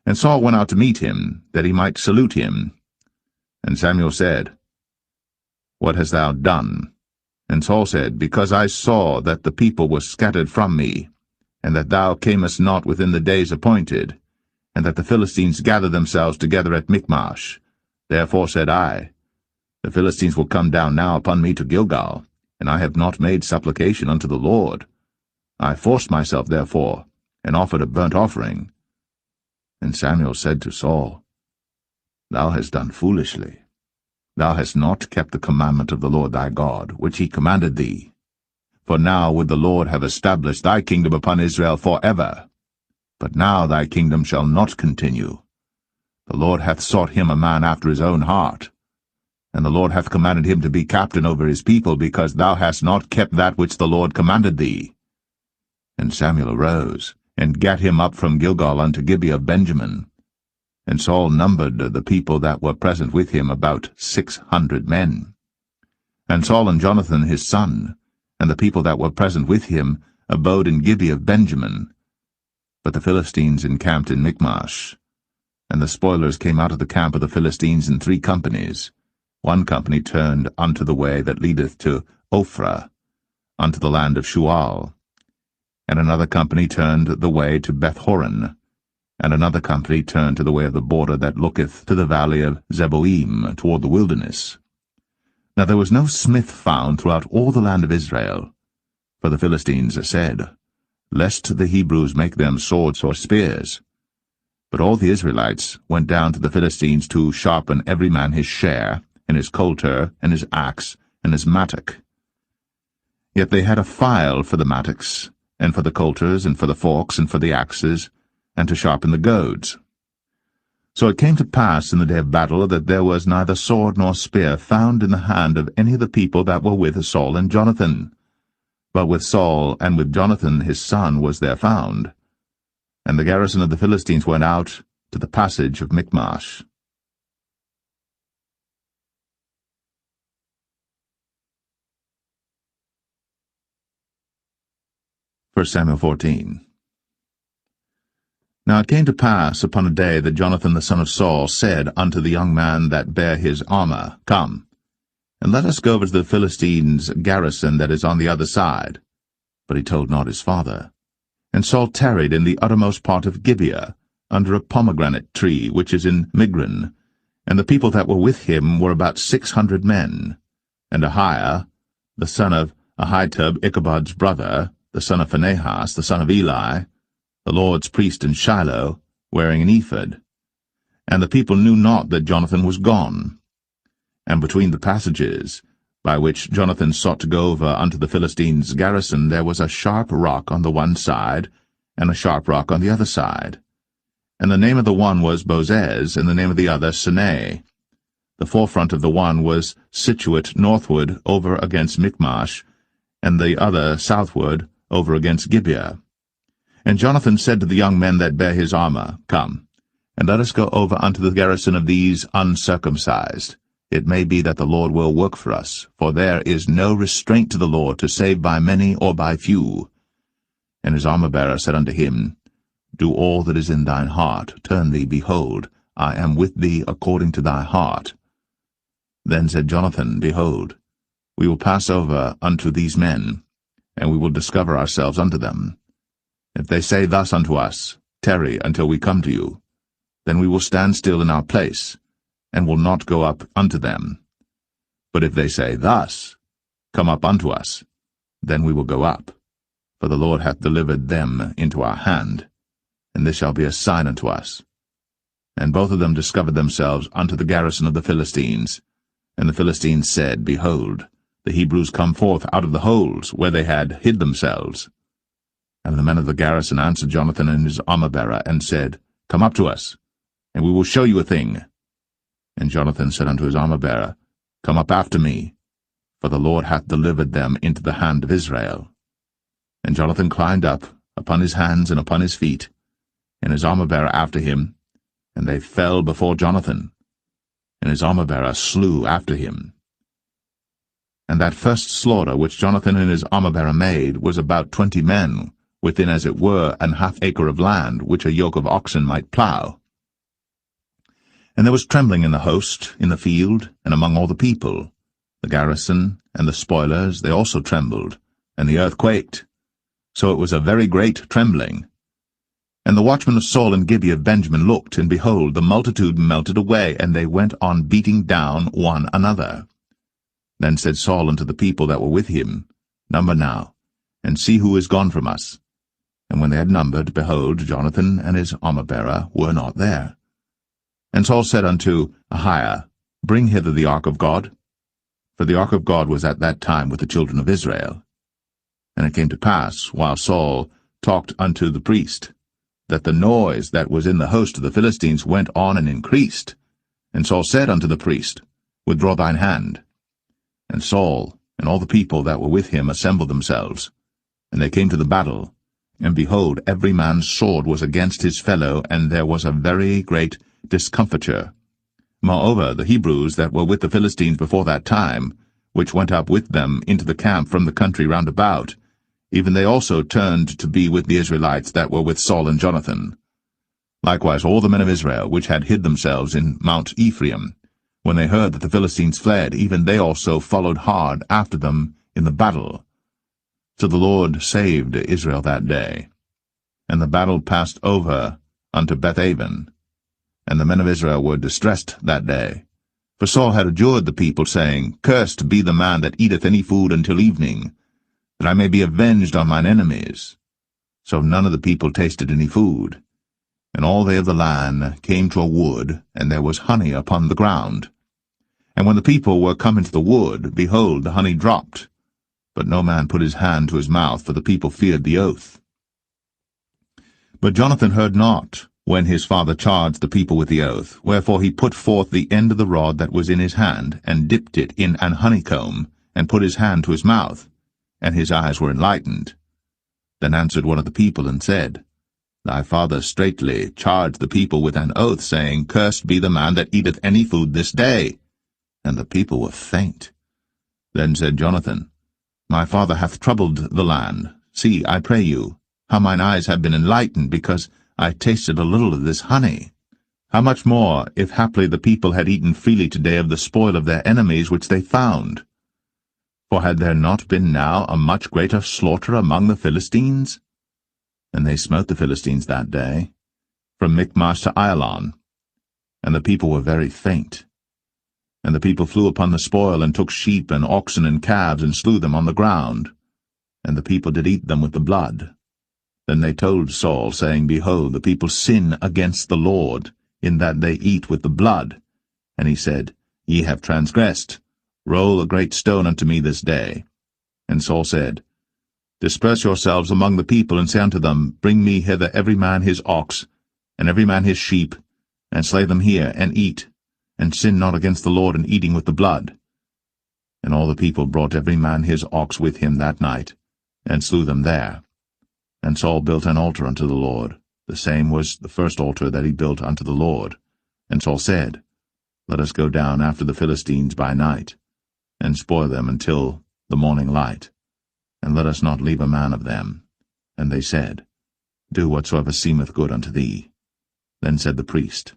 And Saul went out to meet him, that he might salute him. And Samuel said, What hast thou done? And Saul said, Because I saw that the people were scattered from me, and that thou camest not within the days appointed, and that the Philistines gathered themselves together at Michmash. Therefore said I, The Philistines will come down now upon me to Gilgal, and I have not made supplication unto the Lord. I forced myself therefore, and offered a burnt offering. And Samuel said to Saul, Thou hast done foolishly. Thou hast not kept the commandment of the Lord thy God, which he commanded thee. For now would the Lord have established thy kingdom upon Israel forever. But now thy kingdom shall not continue. The Lord hath sought him a man after his own heart. And the Lord hath commanded him to be captain over his people, because thou hast not kept that which the Lord commanded thee. And Samuel arose, and gat him up from Gilgal unto Gibeah of Benjamin. And Saul numbered the people that were present with him about 600 men. And Saul and Jonathan his son, and the people that were present with him, abode in Gibeah of Benjamin. But the Philistines encamped in Michmash. And the spoilers came out of the camp of the Philistines in 3 companies. 1 company turned unto the way that leadeth to Ophrah, unto the land of Shual. And another company turned the way to Bethhoron, and another company turned to the way of the border that looketh to the valley of Zeboim, toward the wilderness. Now there was no smith found throughout all the land of Israel, For the Philistines said, Lest the Hebrews make them swords or spears. But all the Israelites went down to the Philistines to sharpen every man his share, and his coulter, and his axe, and his mattock. Yet they had a file for the mattocks, and for the coulters, and for the forks, and for the axes, and to sharpen the goads. So it came to pass in the day of battle that there was neither sword nor spear found in the hand of any of the people that were with Saul and Jonathan. But with Saul and with Jonathan his son was there found. And the garrison of the Philistines went out to the passage of Michmash. 1 Samuel 14. Now it came to pass upon a day that Jonathan the son of Saul said unto the young man that bare his armor, Come, and let us go over to the Philistines' garrison that is on the other side. But he told not his father. And Saul tarried in the uttermost part of Gibeah, under a pomegranate tree which is in Migron, and the people that were with him were about 600 men. And Ahiah, the son of Ahitub, Ichabod's brother, the son of Phinehas, the son of Eli, the Lord's priest in Shiloh, wearing an ephod. And the people knew not that Jonathan was gone. And between the passages, by which Jonathan sought to go over unto the Philistines' garrison, there was a sharp rock on the one side, and a sharp rock on the other side. And the name of the one was Bozez, and the name of the other Sinai. The forefront of the one was situate northward over against Michmash, and the other southward over against Gibeah. And Jonathan said to the young men that bare his armor, Come, and let us go over unto the garrison of these uncircumcised. It may be that the Lord will work for us, for there is no restraint to the Lord to save by many or by few. And his armor-bearer said unto him, Do all that is in thine heart, turn thee, behold, I am with thee according to thy heart. Then said Jonathan, Behold, we will pass over unto these men, and we will discover ourselves unto them. If they say thus unto us, Tarry until we come to you, then we will stand still in our place, and will not go up unto them. But if they say thus, Come up unto us, then we will go up, for the Lord hath delivered them into our hand, and this shall be a sign unto us. And both of them discovered themselves unto the garrison of the Philistines. And the Philistines said, Behold, the Hebrews come forth out of the holes where they had hid themselves. And the men of the garrison answered Jonathan and his armor-bearer, and said, Come up to us, and we will show you a thing. And Jonathan said unto his armor-bearer, Come up after me, for the Lord hath delivered them into the hand of Israel. And Jonathan climbed up upon his hands and upon his feet, and his armor-bearer after him, and they fell before Jonathan, and his armor-bearer slew after him. And that first slaughter which Jonathan and his armor-bearer made was about 20 men, within as it were an half acre of land, which a yoke of oxen might plough. And there was trembling in the host, in the field, and among all the people. The garrison and the spoilers, they also trembled, and the earth quaked. So it was a very great trembling. And the watchmen of Saul and Gibeah of Benjamin looked, and behold, the multitude melted away, and they went on beating down one another. Then said Saul unto the people that were with him, Number now, and see who is gone from us. And when they had numbered, behold, Jonathan and his armor-bearer were not there. And Saul said unto Ahiah, Bring hither the ark of God. For the ark of God was at that time with the children of Israel. And it came to pass, while Saul talked unto the priest, that the noise that was in the host of the Philistines went on and increased. And Saul said unto the priest, Withdraw thine hand. And Saul and all the people that were with him assembled themselves. And they came to the battle. And behold, every man's sword was against his fellow, and there was a very great discomfiture. Moreover, the Hebrews that were with the Philistines before that time, which went up with them into the camp from the country round about, even they also turned to be with the Israelites that were with Saul and Jonathan. Likewise all the men of Israel, which had hid themselves in Mount Ephraim, when they heard that the Philistines fled, even they also followed hard after them in the battle. So the Lord saved Israel that day. And the battle passed over unto Bethaven. And the men of Israel were distressed that day. For Saul had adjured the people, saying, Cursed be the man that eateth any food until evening. that I may be avenged on mine enemies. So none of the people tasted any food. And all they of the land came to a wood, and there was honey upon the ground. And when the people were come into the wood, behold, the honey dropped. But no man put his hand to his mouth, for the people feared the oath. But Jonathan heard not, when his father charged the people with the oath, wherefore he put forth the end of the rod that was in his hand, and dipped it in an honeycomb, and put his hand to his mouth, and his eyes were enlightened. Then answered one of the people, and said, Thy father straitly charged the people with an oath, saying, Cursed be the man that eateth any food this day. And the people were faint. Then said Jonathan, My father hath troubled the land. See, I pray you, how mine eyes have been enlightened, because I tasted a little of this honey. How much more, if haply the people had eaten freely today of the spoil of their enemies which they found? For had there not been now a much greater slaughter among the Philistines? And they smote the Philistines that day, from Michmash to Ailon. And the people were very faint. And the people flew upon the spoil, and took sheep and oxen and calves, and slew them on the ground. And the people did eat them with the blood. Then they told Saul, saying, Behold, the people sin against the Lord, in that they eat with the blood. And he said, Ye have transgressed. Roll a great stone unto me this day. And Saul said, Disperse yourselves among the people, and say unto them, Bring me hither every man his ox, and every man his sheep, and slay them here, and eat, and sin not against the Lord in eating with the blood. And all the people brought every man his ox with him that night, and slew them there. And Saul built an altar unto the Lord. The same was the first altar that he built unto the Lord. And Saul said, Let us go down after the Philistines by night, and spoil them until the morning light, and let us not leave a man of them. And they said, Do whatsoever seemeth good unto thee. Then said the priest,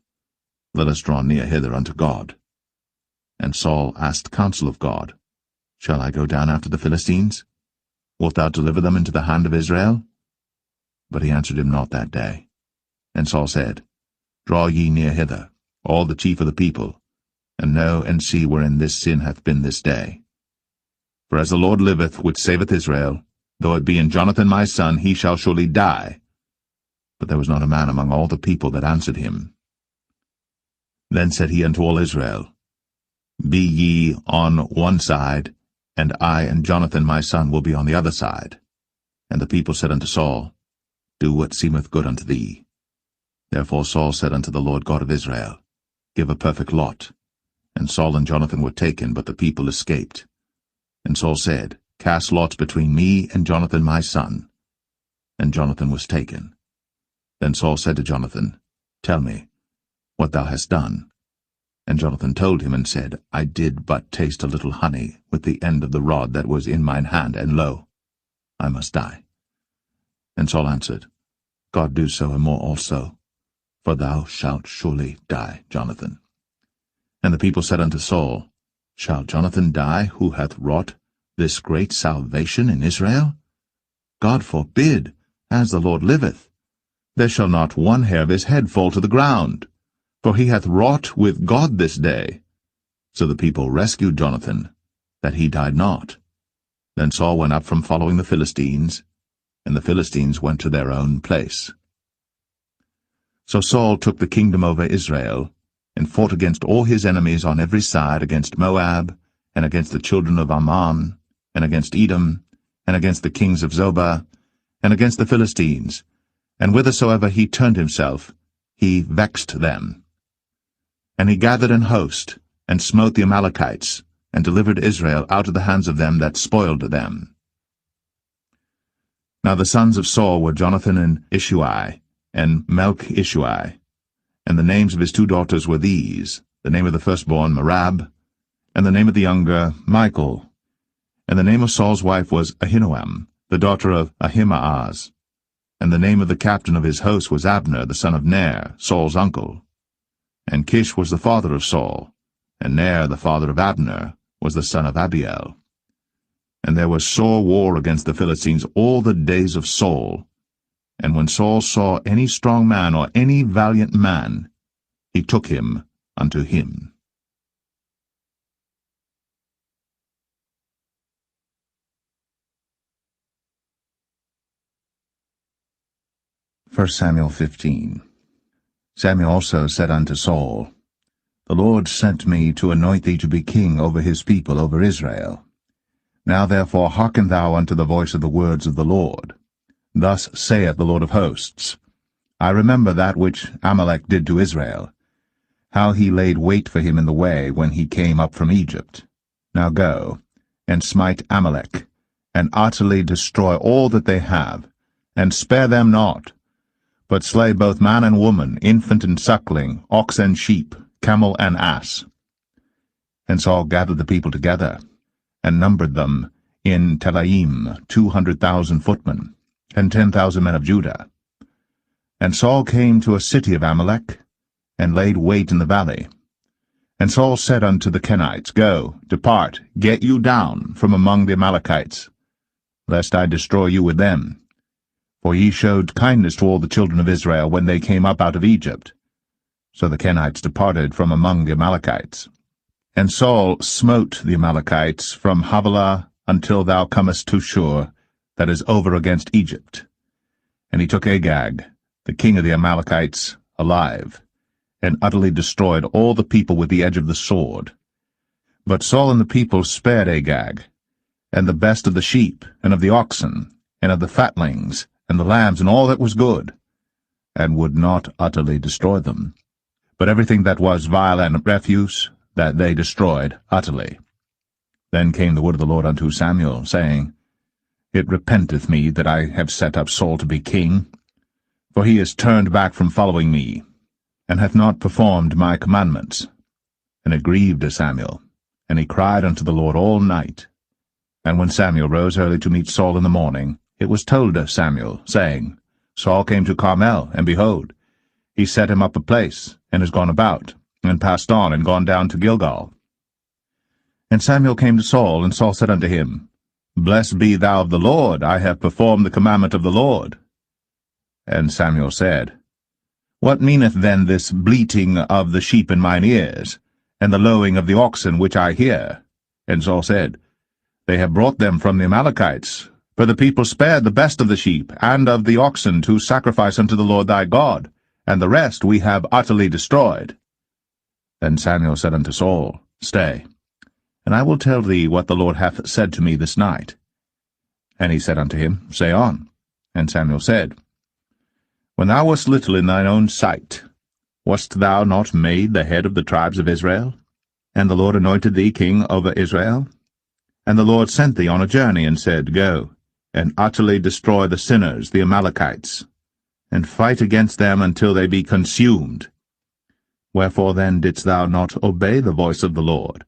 Let us draw near hither unto God. And Saul asked counsel of God, Shall I go down after the Philistines? Wilt thou deliver them into the hand of Israel? But he answered him not that day. And Saul said, Draw ye near hither, all the chief of the people, and know and see wherein this sin hath been this day. For as the Lord liveth, which saveth Israel, though it be in Jonathan my son, he shall surely die. But there was not a man among all the people that answered him. Then said he unto all Israel, Be ye on one side, and I and Jonathan my son will be on the other side. And the people said unto Saul, Do what seemeth good unto thee. Therefore Saul said unto the Lord God of Israel, Give a perfect lot. And Saul and Jonathan were taken, but the people escaped. And Saul said, Cast lots between me and Jonathan my son. And Jonathan was taken. Then Saul said to Jonathan, Tell me what thou hast done. And Jonathan told him, and said, I did but taste a little honey with the end of the rod that was in mine hand, and lo, I must die. And Saul answered, God do so and more also, for thou shalt surely die, Jonathan. And the people said unto Saul, Shall Jonathan die, who hath wrought this great salvation in Israel? God forbid, as the Lord liveth. There shall not one hair of his head fall to the ground, for he hath wrought with God this day. So the people rescued Jonathan, that he died not. Then Saul went up from following the Philistines, and the Philistines went to their own place. So Saul took the kingdom over Israel, and fought against all his enemies on every side, against Moab, and against the children of Ammon, and against Edom, and against the kings of Zobah, and against the Philistines, and whithersoever he turned himself, he vexed them. And he gathered an host, and smote the Amalekites, and delivered Israel out of the hands of them that spoiled them. Now the sons of Saul were Jonathan and Ishuai, and Melch-Ishuai. And the names of his two daughters were these, the name of the firstborn Merab, and the name of the younger Michal. And the name of Saul's wife was Ahinoam, the daughter of Ahimaaz. And the name of the captain of his host was Abner, the son of Ner, Saul's uncle. And Kish was the father of Saul, and Ner, the father of Abner, was the son of Abiel. And there was sore war against the Philistines all the days of Saul. And when Saul saw any strong man or any valiant man, he took him unto him. 1 Samuel 15. Samuel also said unto Saul, The Lord sent me to anoint thee to be king over his people, over Israel. Now therefore hearken thou unto the voice of the words of the Lord. Thus saith the Lord of hosts, I remember that which Amalek did to Israel, how he laid wait for him in the way when he came up from Egypt. Now go, and smite Amalek, and utterly destroy all that they have, and spare them not, but slay both man and woman, infant and suckling, ox and sheep, camel and ass. And Saul gathered the people together, and numbered them in Telaim 200,000 footmen, and 10,000 men of Judah. And Saul came to a city of Amalek, and laid wait in the valley. And Saul said unto the Kenites, Go, depart, get you down from among the Amalekites, lest I destroy you with them. For ye showed kindness to all the children of Israel when they came up out of Egypt. So the Kenites departed from among the Amalekites. And Saul smote the Amalekites from Havilah until thou comest to Shur, that is over against Egypt. And he took Agag, the king of the Amalekites, alive, and utterly destroyed all the people with the edge of the sword. But Saul and the people spared Agag, and the best of the sheep, and of the oxen, and of the fatlings, and the lambs, and all that was good, and would not utterly destroy them. But everything that was vile and refuse, that they destroyed utterly. Then came the word of the Lord unto Samuel, saying, It repenteth me that I have set up Saul to be king, for he is turned back from following me, and hath not performed my commandments. And it grieved Samuel, and he cried unto the Lord all night. And when Samuel rose early to meet Saul in the morning, it was told Samuel, saying, Saul came to Carmel, and behold, he set him up a place, and is gone about, and passed on, and gone down to Gilgal. And Samuel came to Saul, and Saul said unto him, Blessed be thou of the Lord, I have performed the commandment of the Lord. And Samuel said, What meaneth then this bleating of the sheep in mine ears, and the lowing of the oxen which I hear? And Saul said, They have brought them from the Amalekites, for the people spared the best of the sheep and of the oxen to sacrifice unto the Lord thy God, and the rest we have utterly destroyed. Then Samuel said unto Saul, Stay, and I will tell thee what the Lord hath said to me this night. And he said unto him, Say on. And Samuel said, When thou wast little in thine own sight, wast thou not made the head of the tribes of Israel? And the Lord anointed thee king over Israel? And the Lord sent thee on a journey, and said, Go, and utterly destroy the sinners, the Amalekites, and fight against them until they be consumed. Wherefore then didst thou not obey the voice of the Lord,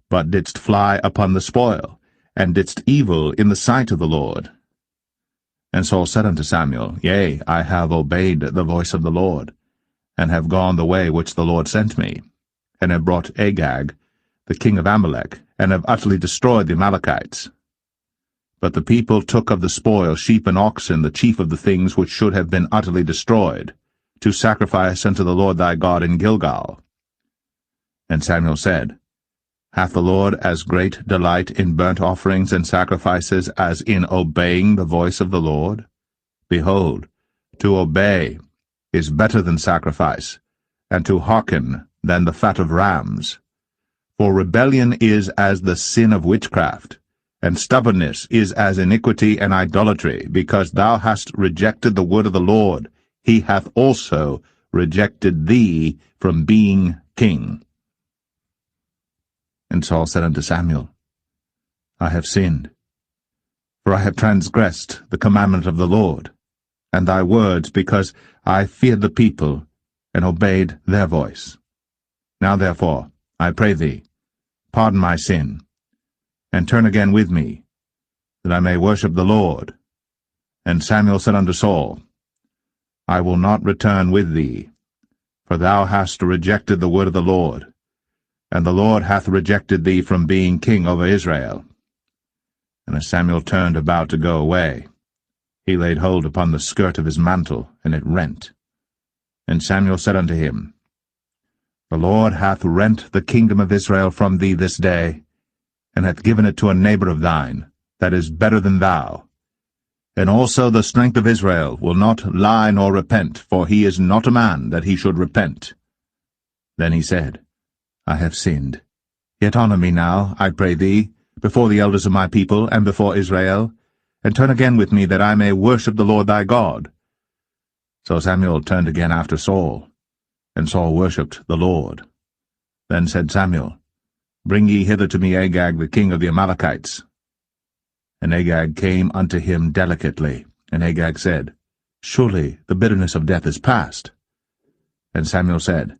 but didst fly upon the spoil, and didst evil in the sight of the Lord? And Saul said unto Samuel, Yea, I have obeyed the voice of the Lord, and have gone the way which the Lord sent me, and have brought Agag, the king of Amalek, and have utterly destroyed the Amalekites. But the people took of the spoil sheep and oxen, the chief of the things which should have been utterly destroyed, to sacrifice unto the Lord thy God in Gilgal. And Samuel said, Hath the Lord as great delight in burnt offerings and sacrifices as in obeying the voice of the Lord? Behold, to obey is better than sacrifice, and to hearken than the fat of rams. For rebellion is as the sin of witchcraft, and stubbornness is as iniquity and idolatry. Because thou hast rejected the word of the Lord, he hath also rejected thee from being king. And Saul said unto Samuel, I have sinned, for I have transgressed the commandment of the Lord, and thy words, because I feared the people, and obeyed their voice. Now therefore, I pray thee, pardon my sin, and turn again with me, that I may worship the Lord. And Samuel said unto Saul, I will not return with thee, for thou hast rejected the word of the Lord, and the Lord hath rejected thee from being king over Israel. And as Samuel turned about to go away, he laid hold upon the skirt of his mantle, and it rent. And Samuel said unto him, The Lord hath rent the kingdom of Israel from thee this day, and hath given it to a neighbor of thine, that is better than thou. And also the strength of Israel will not lie nor repent, for he is not a man that he should repent. Then he said, I have sinned. Yet honor me now, I pray thee, before the elders of my people, and before Israel, and turn again with me, that I may worship the Lord thy God. So Samuel turned again after Saul, and Saul worshipped the Lord. Then said Samuel, Bring ye hither to me Agag the king of the Amalekites. And Agag came unto him delicately, and Agag said, Surely the bitterness of death is past. And Samuel said,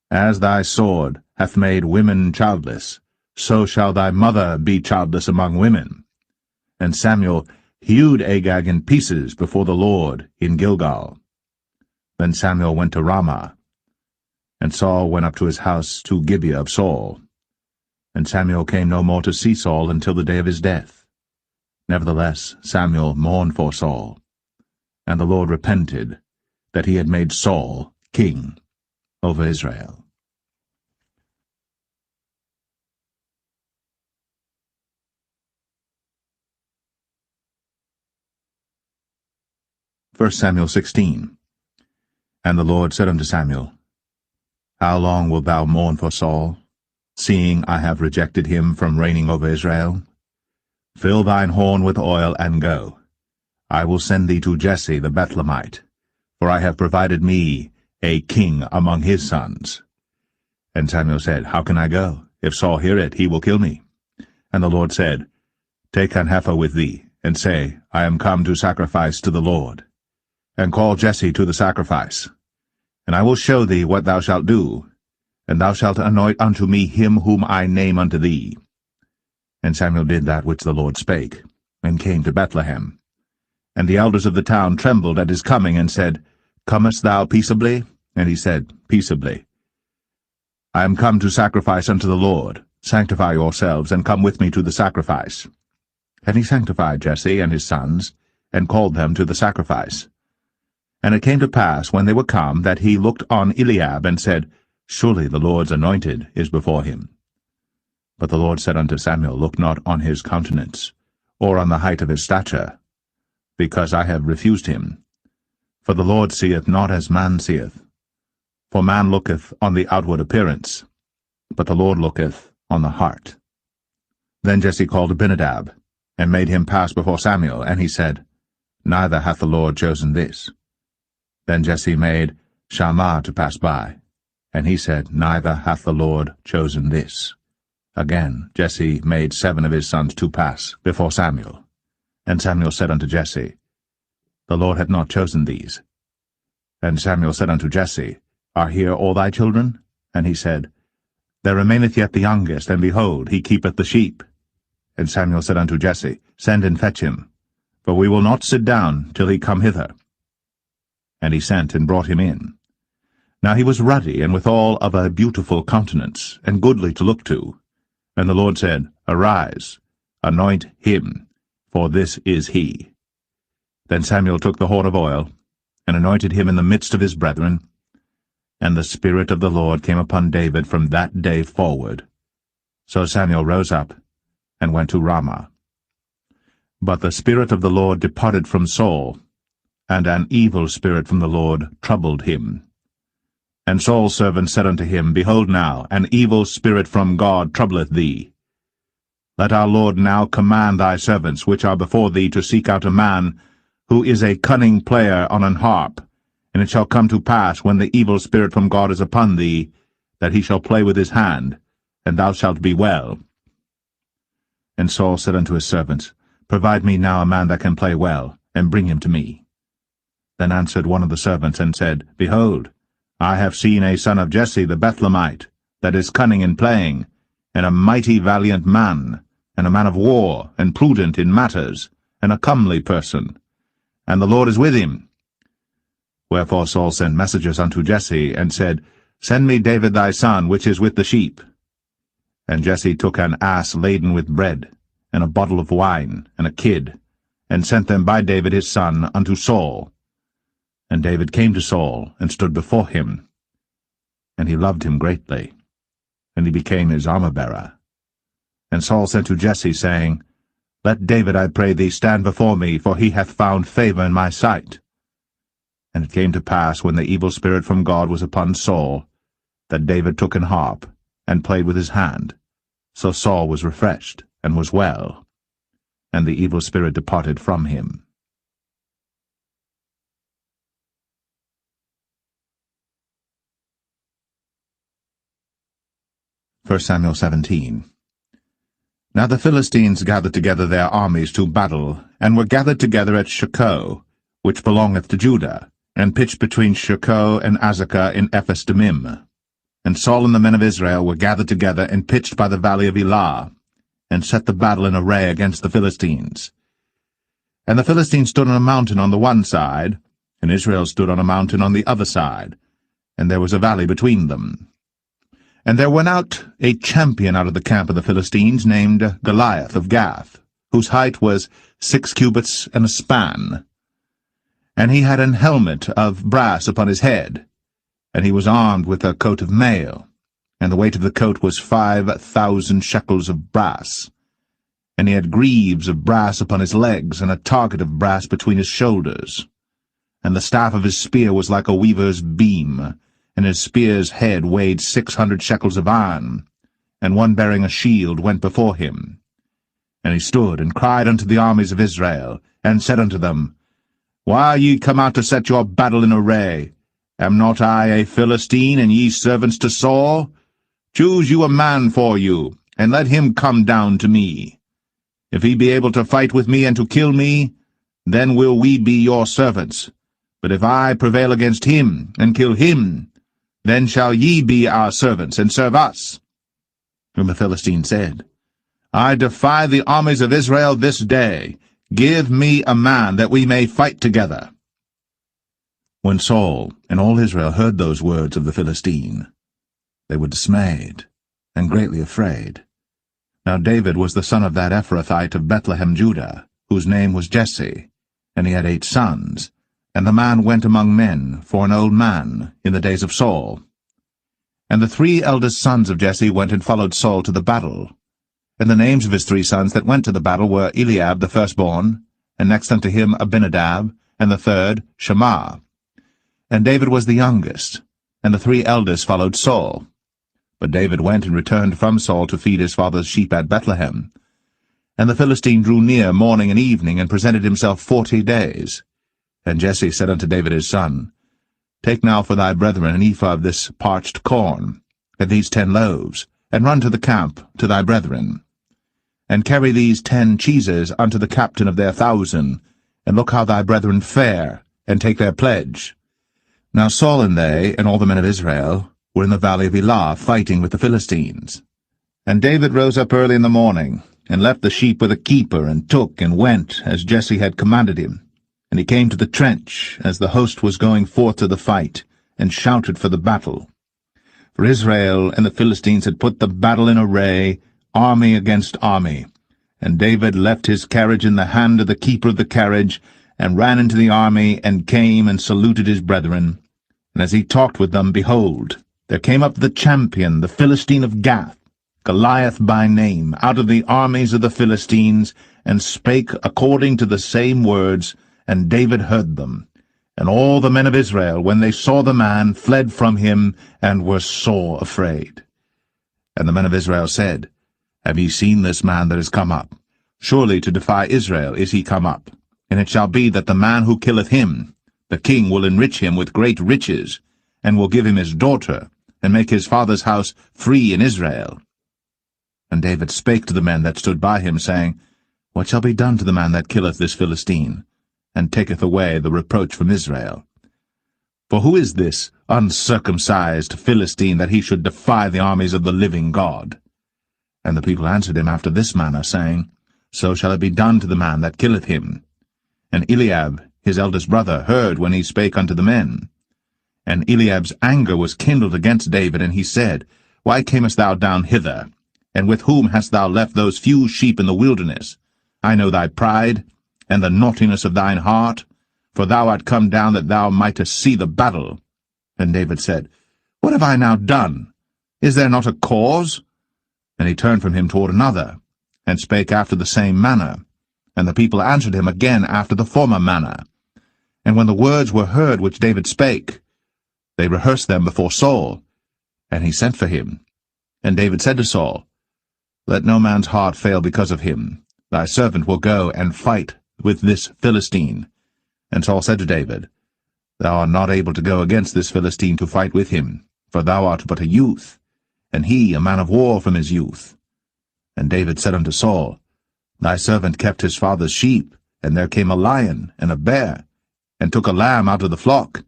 As thy sword hath made women childless, so shall thy mother be childless among women. And Samuel hewed Agag in pieces before the Lord in Gilgal. Then Samuel went to Ramah, and Saul went up to his house to Gibeah of Saul. And Samuel came no more to see Saul until the day of his death. Nevertheless Samuel mourned for Saul, and the Lord repented that he had made Saul king over Israel. 1 Samuel 16. And the Lord said unto Samuel, How long wilt thou mourn for Saul, seeing I have rejected him from reigning over Israel? Fill thine horn with oil, and go. I will send thee to Jesse the Bethlehemite, for I have provided me a king among his sons. And Samuel said, How can I go? If Saul hear it, he will kill me. And the Lord said, Take an heifer with thee, and say, I am come to sacrifice to the Lord. And call Jesse to the sacrifice. And I will show thee what thou shalt do, and thou shalt anoint unto me him whom I name unto thee. And Samuel did that which the Lord spake, and came to Bethlehem. And the elders of the town trembled at his coming, and said, Comest thou peaceably? And he said, Peaceably. I am come to sacrifice unto the Lord. Sanctify yourselves, and come with me to the sacrifice. And he sanctified Jesse and his sons, and called them to the sacrifice. And it came to pass, when they were come, that he looked on Eliab, and said, Surely the Lord's anointed is before him. But the Lord said unto Samuel, Look not on his countenance, or on the height of his stature, because I have refused him. For the Lord seeth not as man seeth. For man looketh on the outward appearance, but the Lord looketh on the heart. Then Jesse called Abinadab, and made him pass before Samuel, and he said, Neither hath the Lord chosen this. Then Jesse made Shammah to pass by, and he said, Neither hath the Lord chosen this. Again Jesse made 7 of his sons to pass before Samuel. And Samuel said unto Jesse, The Lord hath not chosen these. And Samuel said unto Jesse, Are here all thy children? And he said, There remaineth yet the youngest, and behold, he keepeth the sheep. And Samuel said unto Jesse, Send and fetch him, for we will not sit down till he come hither. And he sent and brought him in. Now he was ruddy, and withal of a beautiful countenance, and goodly to look to. And the Lord said, Arise, anoint him, for this is he. Then Samuel took the horn of oil, and anointed him in the midst of his brethren. And the Spirit of the Lord came upon David from that day forward. So Samuel rose up, and went to Ramah. But the Spirit of the Lord departed from Saul, and an evil spirit from the Lord troubled him. And Saul's servant said unto him, Behold now, an evil spirit from God troubleth thee. Let our Lord now command thy servants, which are before thee, to seek out a man who is a cunning player on an harp. And it shall come to pass, when the evil spirit from God is upon thee, that he shall play with his hand, and thou shalt be well. And Saul said unto his servants, Provide me now a man that can play well, and bring him to me. Then answered one of the servants, and said, Behold, I have seen a son of Jesse the Bethlehemite, that is cunning in playing, and a mighty valiant man, and a man of war, and prudent in matters, and a comely person. And the Lord is with him. Wherefore Saul sent messengers unto Jesse, and said, Send me David thy son, which is with the sheep. And Jesse took an ass laden with bread, and a bottle of wine, and a kid, and sent them by David his son unto Saul. And David came to Saul, and stood before him. And he loved him greatly, and he became his armor-bearer. And Saul sent to Jesse, saying, Let David, I pray thee, stand before me, for he hath found favour in my sight. And it came to pass, when the evil spirit from God was upon Saul, that David took an harp, and played with his hand. So Saul was refreshed, and was well, and the evil spirit departed from him. 1 Samuel 17. Now the Philistines gathered together their armies to battle, and were gathered together at Shochoh, which belongeth to Judah, and pitched between Shochoh and Azekah in Ephes-dammim. And Saul and the men of Israel were gathered together and pitched by the valley of Elah, and set the battle in array against the Philistines. And the Philistines stood on a mountain on the one side, and Israel stood on a mountain on the other side, and there was a valley between them. And there went out a champion out of the camp of the Philistines, named Goliath of Gath, whose height was 6 cubits and a span. And he had an helmet of brass upon his head, and he was armed with a coat of mail, and the weight of the coat was 5,000 shekels of brass. And he had greaves of brass upon his legs, and a target of brass between his shoulders. And the staff of his spear was like a weaver's beam, and his spear's head weighed 600 shekels of iron, and one bearing a shield went before him. And he stood and cried unto the armies of Israel, and said unto them, Why are ye come out to set your battle in array? Am not I a Philistine, and ye servants to Saul? Choose you a man for you, and let him come down to me. If he be able to fight with me and to kill me, then will we be your servants. But if I prevail against him, and kill him, then shall ye be our servants, and serve us. And the Philistine said, I defy the armies of Israel this day. Give me a man, that we may fight together. When Saul and all Israel heard those words of the Philistine, they were dismayed, and greatly afraid. Now David was the son of that Ephrathite of Bethlehem, Judah, whose name was Jesse, and he had 8 sons. And the man went among men for an old man in the days of Saul. And the 3 eldest sons of Jesse went and followed Saul to the battle. And the names of his 3 sons that went to the battle were Eliab the firstborn, and next unto him Abinadab, and the third Shammah. And David was the youngest, and the 3 eldest followed Saul. But David went and returned from Saul to feed his father's sheep at Bethlehem. And the Philistine drew near morning and evening, and presented himself 40 days. And Jesse said unto David his son, Take now for thy brethren an ephah of this parched corn, and these 10 loaves, and run to the camp to thy brethren. And carry these 10 cheeses unto the captain of their 1,000, and look how thy brethren fare, and take their pledge. Now Saul and they, and all the men of Israel, were in the valley of Elah, fighting with the Philistines. And David rose up early in the morning, and left the sheep with a keeper, and took and went, as Jesse had commanded him. And he came to the trench, as the host was going forth to the fight, and shouted for the battle. For Israel and the Philistines had put the battle in array, army against army. And David left his carriage in the hand of the keeper of the carriage, and ran into the army, and came and saluted his brethren. And as he talked with them, behold, there came up the champion, the Philistine of Gath, Goliath by name, out of the armies of the Philistines, and spake according to the same words, and David heard them. And all the men of Israel, when they saw the man, fled from him, and were sore afraid. And the men of Israel said, Have ye seen this man that is come up? Surely to defy Israel is he come up. And it shall be that the man who killeth him, the king will enrich him with great riches, and will give him his daughter, and make his father's house free in Israel. And David spake to the men that stood by him, saying, What shall be done to the man that killeth this Philistine, and taketh away the reproach from Israel? For who is this uncircumcised Philistine, that he should defy the armies of the living God? And the people answered him after this manner, saying, So shall it be done to the man that killeth him. And Eliab, his eldest brother, heard when he spake unto the men. And Eliab's anger was kindled against David, and he said, Why camest thou down hither? And with whom hast thou left those few sheep in the wilderness? I know thy pride, and the naughtiness of thine heart, for thou art come down that thou mightest see the battle. And David said, What have I now done? Is there not a cause? And he turned from him toward another, and spake after the same manner. And the people answered him again after the former manner. And when the words were heard which David spake, they rehearsed them before Saul, and he sent for him. And David said to Saul, Let no man's heart fail because of him. Thy servant will go and fight with this Philistine. And Saul said to David, Thou art not able to go against this Philistine to fight with him, for thou art but a youth, and he a man of war from his youth. And David said unto Saul, Thy servant kept his father's sheep, and there came a lion and a bear, and took a lamb out of the flock.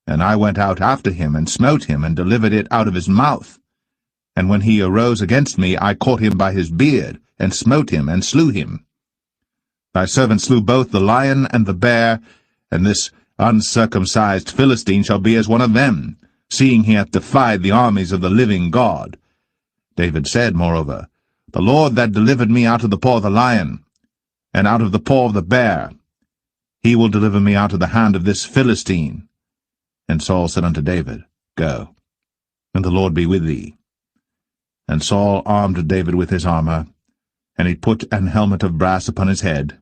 And I went out after him, and smote him, and delivered it out of his mouth. And when he arose against me, I caught him by his beard, and smote him, and slew him. Thy servant slew both the lion and the bear, and this uncircumcised Philistine shall be as one of them, seeing he hath defied the armies of the living God. David said, moreover, The Lord that delivered me out of the paw of the lion, and out of the paw of the bear, he will deliver me out of the hand of this Philistine. And Saul said unto David, Go, and the Lord be with thee. And Saul armed David with his armor, and he put an helmet of brass upon his head.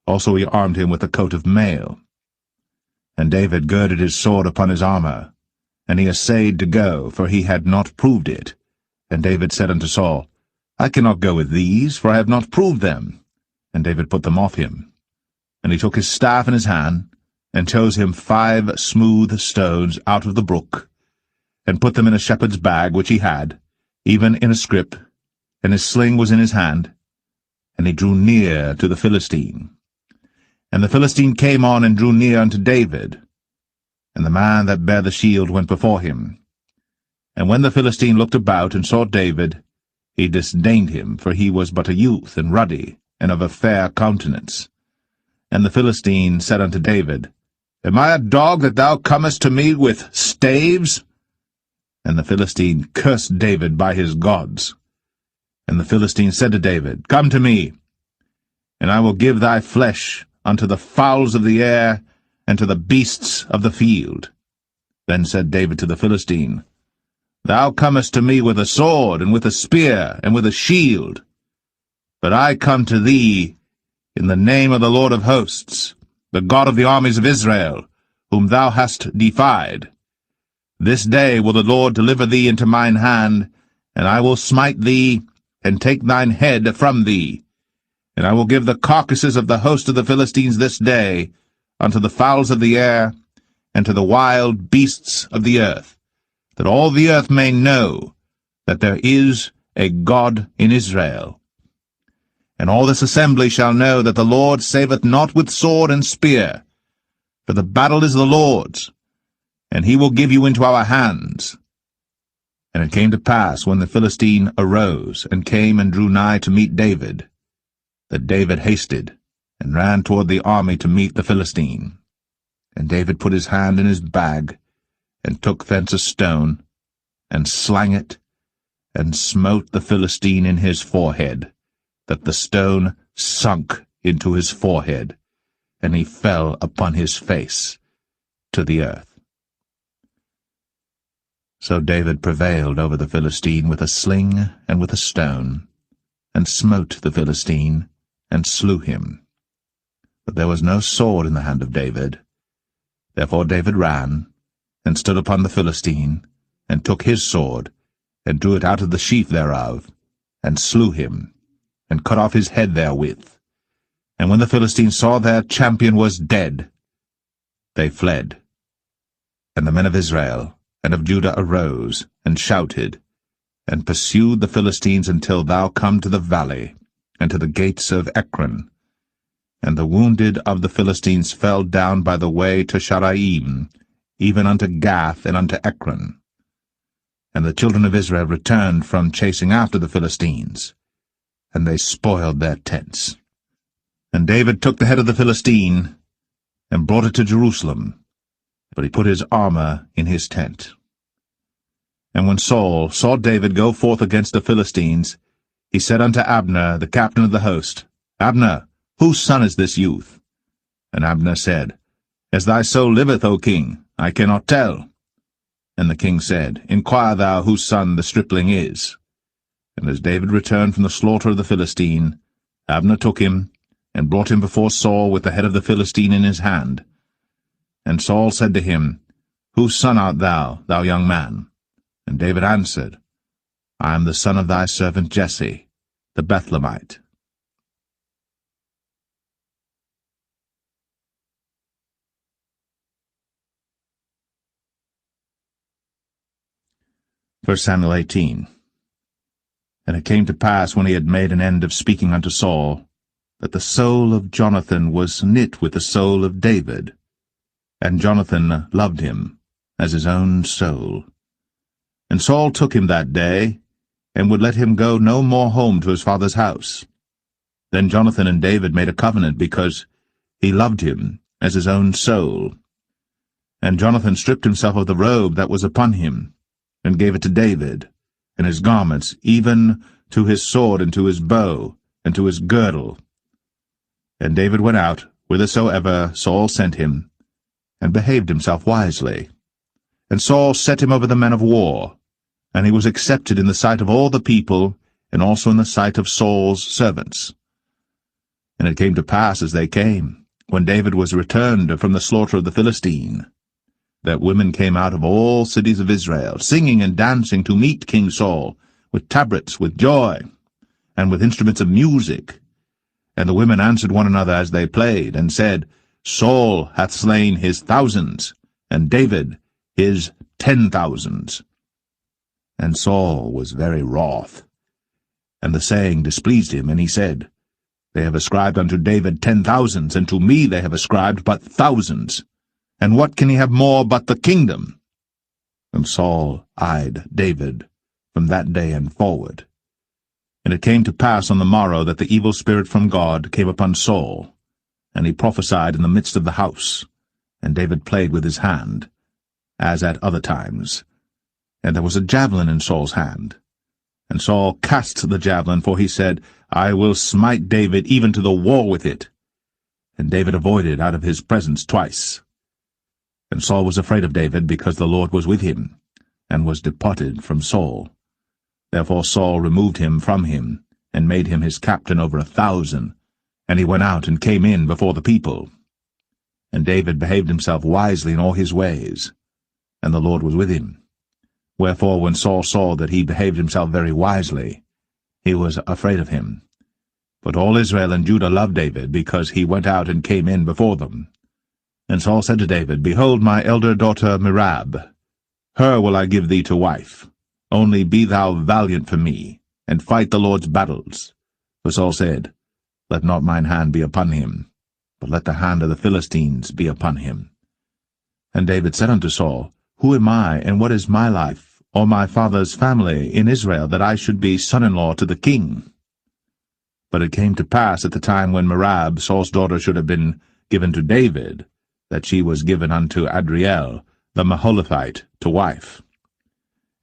Also he armed him with a coat of mail. And David girded his sword upon his armor, and he essayed to go, for he had not proved it. And David said unto Saul, I cannot go with these, for I have not proved them. And David put them off him. And he took his staff in his hand, and chose him 5 smooth stones out of the brook, and put them in a shepherd's bag which he had, even in a scrip, and his sling was in his hand. And he drew near to the Philistine. And the Philistine came on and drew near unto David, and the man that bare the shield went before him. And when the Philistine looked about and saw David, he disdained him, for he was but a youth, and ruddy, and of a fair countenance. And the Philistine said unto David, Am I a dog that thou comest to me with staves? And the Philistine cursed David by his gods. And the Philistine said to David, Come to me, and I will give thy flesh unto the fowls of the air, and to the beasts of the field. Then said David to the Philistine, Thou comest to me with a sword, and with a spear, and with a shield. But I come to thee in the name of the Lord of hosts, the God of the armies of Israel, whom thou hast defied. This day will the Lord deliver thee into mine hand, and I will smite thee, and take thine head from thee. And I will give the carcasses of the host of the Philistines this day unto the fowls of the air, and to the wild beasts of the earth, that all the earth may know that there is a God in Israel. And all this assembly shall know that the Lord saveth not with sword and spear, for the battle is the Lord's, and he will give you into our hands. And it came to pass, when the Philistine arose, and came and drew nigh to meet David, that David hasted, and ran toward the army to meet the Philistine. And David put his hand in his bag, and took thence a stone, and slang it, and smote the Philistine in his forehead, that the stone sunk into his forehead, and he fell upon his face to the earth. So David prevailed over the Philistine with a sling and with a stone, and smote the Philistine, and slew him. But there was no sword in the hand of David. Therefore David ran, and stood upon the Philistine, and took his sword, and drew it out of the sheath thereof, and slew him, and cut off his head therewith. And when the Philistines saw their champion was dead, they fled. And the men of Israel and of Judah arose, and shouted, and pursued the Philistines until thou come to the valley, and to the gates of Ekron. And the wounded of the Philistines fell down by the way to Sharaim, even unto Gath and unto Ekron. And the children of Israel returned from chasing after the Philistines, and they spoiled their tents. And David took the head of the Philistine, and brought it to Jerusalem, but he put his armor in his tent. And when Saul saw David go forth against the Philistines, he said unto Abner, the captain of the host, Abner, whose son is this youth? And Abner said, As thy soul liveth, O king, I cannot tell. And the king said, Inquire thou whose son the stripling is. And as David returned from the slaughter of the Philistine, Abner took him, and brought him before Saul with the head of the Philistine in his hand. And Saul said to him, Whose son art thou, thou young man? And David answered, I am the son of thy servant Jesse, the Bethlehemite. 1 Samuel 18. And it came to pass, when he had made an end of speaking unto Saul, that the soul of Jonathan was knit with the soul of David, and Jonathan loved him as his own soul. And Saul took him that day, and would let him go no more home to his father's house. Then Jonathan and David made a covenant, because he loved him as his own soul. And Jonathan stripped himself of the robe that was upon him, and gave it to David, and his garments, even to his sword, and to his bow, and to his girdle. And David went out whithersoever Saul sent him, and behaved himself wisely. And Saul set him over the men of war, and he was accepted in the sight of all the people, and also in the sight of Saul's servants. And it came to pass, as they came, when David was returned from the slaughter of the Philistine, that women came out of all cities of Israel, singing and dancing to meet King Saul, with tabrets, with joy, and with instruments of music. And the women answered one another as they played, and said, Saul hath slain his thousands, and David his 10,000s. And Saul was very wroth, and the saying displeased him, and he said, They have ascribed unto David 10,000s, and to me they have ascribed but thousands. And what can he have more but the kingdom? And Saul eyed David from that day and forward. And it came to pass on the morrow that the evil spirit from God came upon Saul, and he prophesied in the midst of the house. And David played with his hand, as at other times. And there was a javelin in Saul's hand. And Saul cast the javelin, for he said, I will smite David even to the wall with it. And David avoided out of his presence twice. And Saul was afraid of David, because the Lord was with him, and was departed from Saul. Therefore Saul removed him from him, and made him his captain over 1,000. And he went out and came in before the people. And David behaved himself wisely in all his ways, and the Lord was with him. Wherefore when Saul saw that he behaved himself very wisely, he was afraid of him. But all Israel and Judah loved David, because he went out and came in before them. And Saul said to David, Behold my elder daughter Merab, her will I give thee to wife. Only be thou valiant for me, and fight the Lord's battles. For Saul said, Let not mine hand be upon him, but let the hand of the Philistines be upon him. And David said unto Saul, Who am I, and what is my life, or my father's family in Israel, that I should be son-in-law to the king? But it came to pass at the time when Merab, Saul's daughter, should have been given to David, that she was given unto Adriel, the Maholathite, to wife.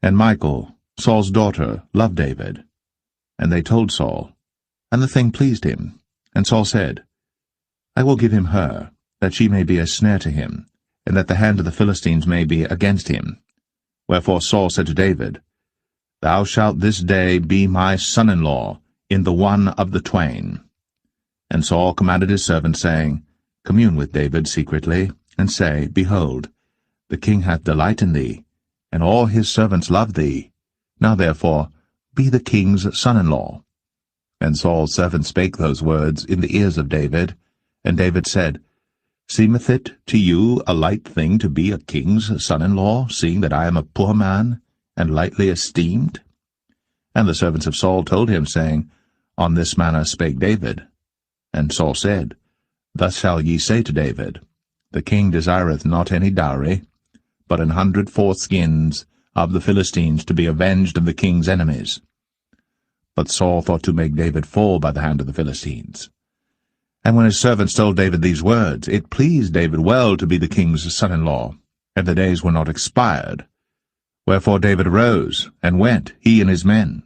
And Michal, Saul's daughter, loved David. And they told Saul, and the thing pleased him. And Saul said, I will give him her, that she may be a snare to him, and that the hand of the Philistines may be against him. Wherefore Saul said to David, Thou shalt this day be my son-in-law in the one of the twain. And Saul commanded his servants, saying, Commune with David secretly, and say, Behold, the king hath delight in thee, and all his servants love thee. Now therefore be the king's son-in-law. And Saul's servants spake those words in the ears of David. And David said, Seemeth it to you a light thing to be a king's son-in-law, seeing that I am a poor man, and lightly esteemed? And the servants of Saul told him, saying, On this manner spake David. And Saul said, Thus shall ye say to David, The king desireth not any dowry, but 100 foreskins of the Philistines to be avenged of the king's enemies. But Saul thought to make David fall by the hand of the Philistines. And when his servants told David these words, it pleased David well to be the king's son-in-law, and the days were not expired. Wherefore David arose, and went, he and his men,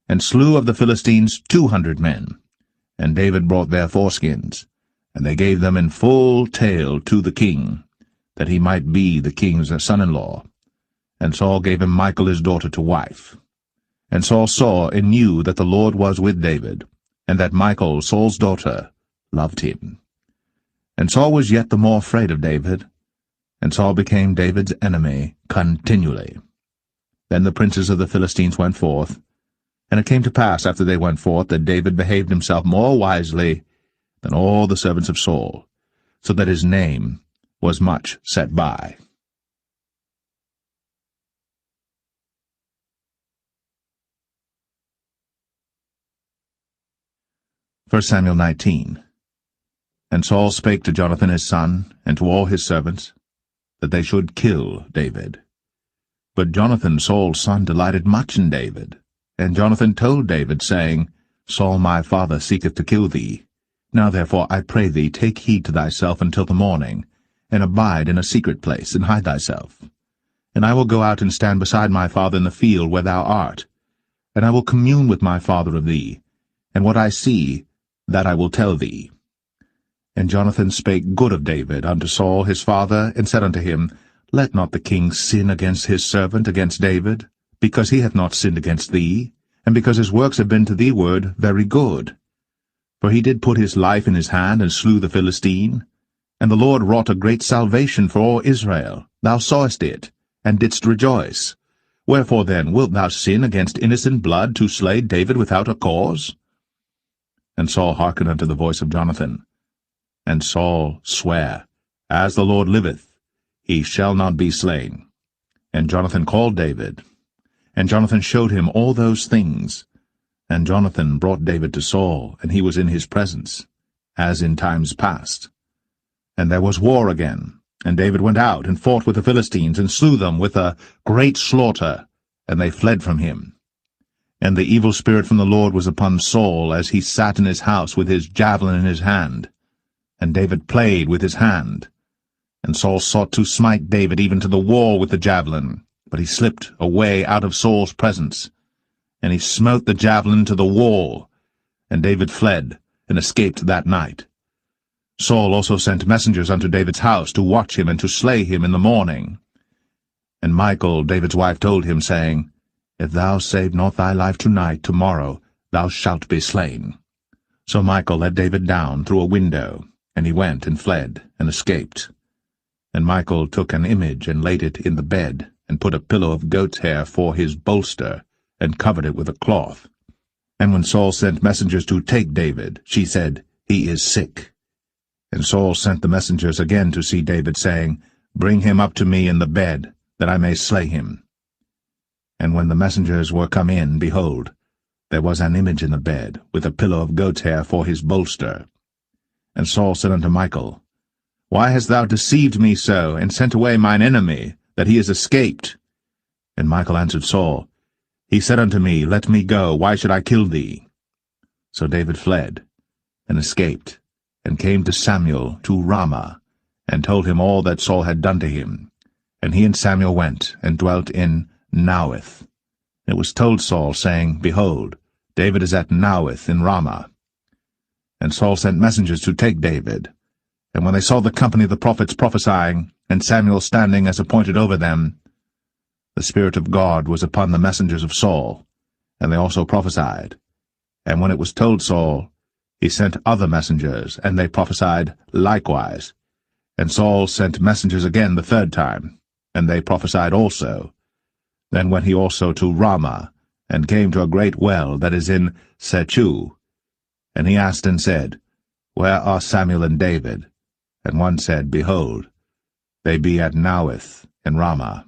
and slew of the Philistines 200 men. And David brought their foreskins, and they gave them in full tale to the king, that he might be the king's son-in-law. And Saul gave him Michal his daughter to wife. And Saul saw and knew that the Lord was with David, and that Michal, Saul's daughter, loved him. And Saul was yet the more afraid of David, and Saul became David's enemy continually. Then the princes of the Philistines went forth, and it came to pass after they went forth that David behaved himself more wisely than all the servants of Saul, so that his name was much set by. 1 Samuel 19. And Saul spake to Jonathan his son, and to all his servants, that they should kill David. But Jonathan Saul's son delighted much in David. And Jonathan told David, saying, Saul my father seeketh to kill thee. Now therefore I pray thee, take heed to thyself until the morning, and abide in a secret place, and hide thyself. And I will go out and stand beside my father in the field where thou art, and I will commune with my father of thee, and what I see, that I will tell thee. And Jonathan spake good of David unto Saul his father, and said unto him, Let not the king sin against his servant, against David, because he hath not sinned against thee, and because his works have been to thee ward very good. For he did put his life in his hand, and slew the Philistine. And the Lord wrought a great salvation for all Israel. Thou sawest it, and didst rejoice. Wherefore then wilt thou sin against innocent blood, to slay David without a cause? And Saul hearkened unto the voice of Jonathan. And Saul sware, As the Lord liveth, he shall not be slain. And Jonathan called David. And Jonathan showed him all those things. And Jonathan brought David to Saul, and he was in his presence, as in times past. And there was war again. And David went out, and fought with the Philistines, and slew them with a great slaughter, and they fled from him. And the evil spirit from the Lord was upon Saul, as he sat in his house with his javelin in his hand. And David played with his hand. And Saul sought to smite David even to the wall with the javelin, but he slipped away out of Saul's presence. And he smote the javelin to the wall, and David fled, and escaped that night. Saul also sent messengers unto David's house, to watch him, and to slay him in the morning. And Michal, David's wife, told him, saying, If thou save not thy life tonight, tomorrow thou shalt be slain. So Michal let David down through a window, and he went and fled, and escaped. And Michal took an image, and laid it in the bed, and put a pillow of goat's hair for his bolster, and covered it with a cloth. And when Saul sent messengers to take David, she said, He is sick. And Saul sent the messengers again to see David, saying, Bring him up to me in the bed, that I may slay him. And when the messengers were come in, behold, there was an image in the bed, with a pillow of goat's hair for his bolster. And Saul said unto Michal, Why hast thou deceived me so, and sent away mine enemy, that he is escaped? And Michal answered Saul, He said unto me, Let me go, why should I kill thee? So David fled, and escaped, and came to Samuel to Ramah, and told him all that Saul had done to him. And he and Samuel went, and dwelt in Naueth. It was told Saul, saying, Behold, David is at Naueth in Ramah. And Saul sent messengers to take David. And when they saw the company of the prophets prophesying, and Samuel standing as appointed over them, the Spirit of God was upon the messengers of Saul, and they also prophesied. And when it was told Saul, he sent other messengers, and they prophesied likewise. And Saul sent messengers again the third time, and they prophesied also. Then went he also to Ramah, and came to a great well that is in Sechu. And he asked and said, Where are Samuel and David? And one said, Behold, they be at Naueth in Ramah.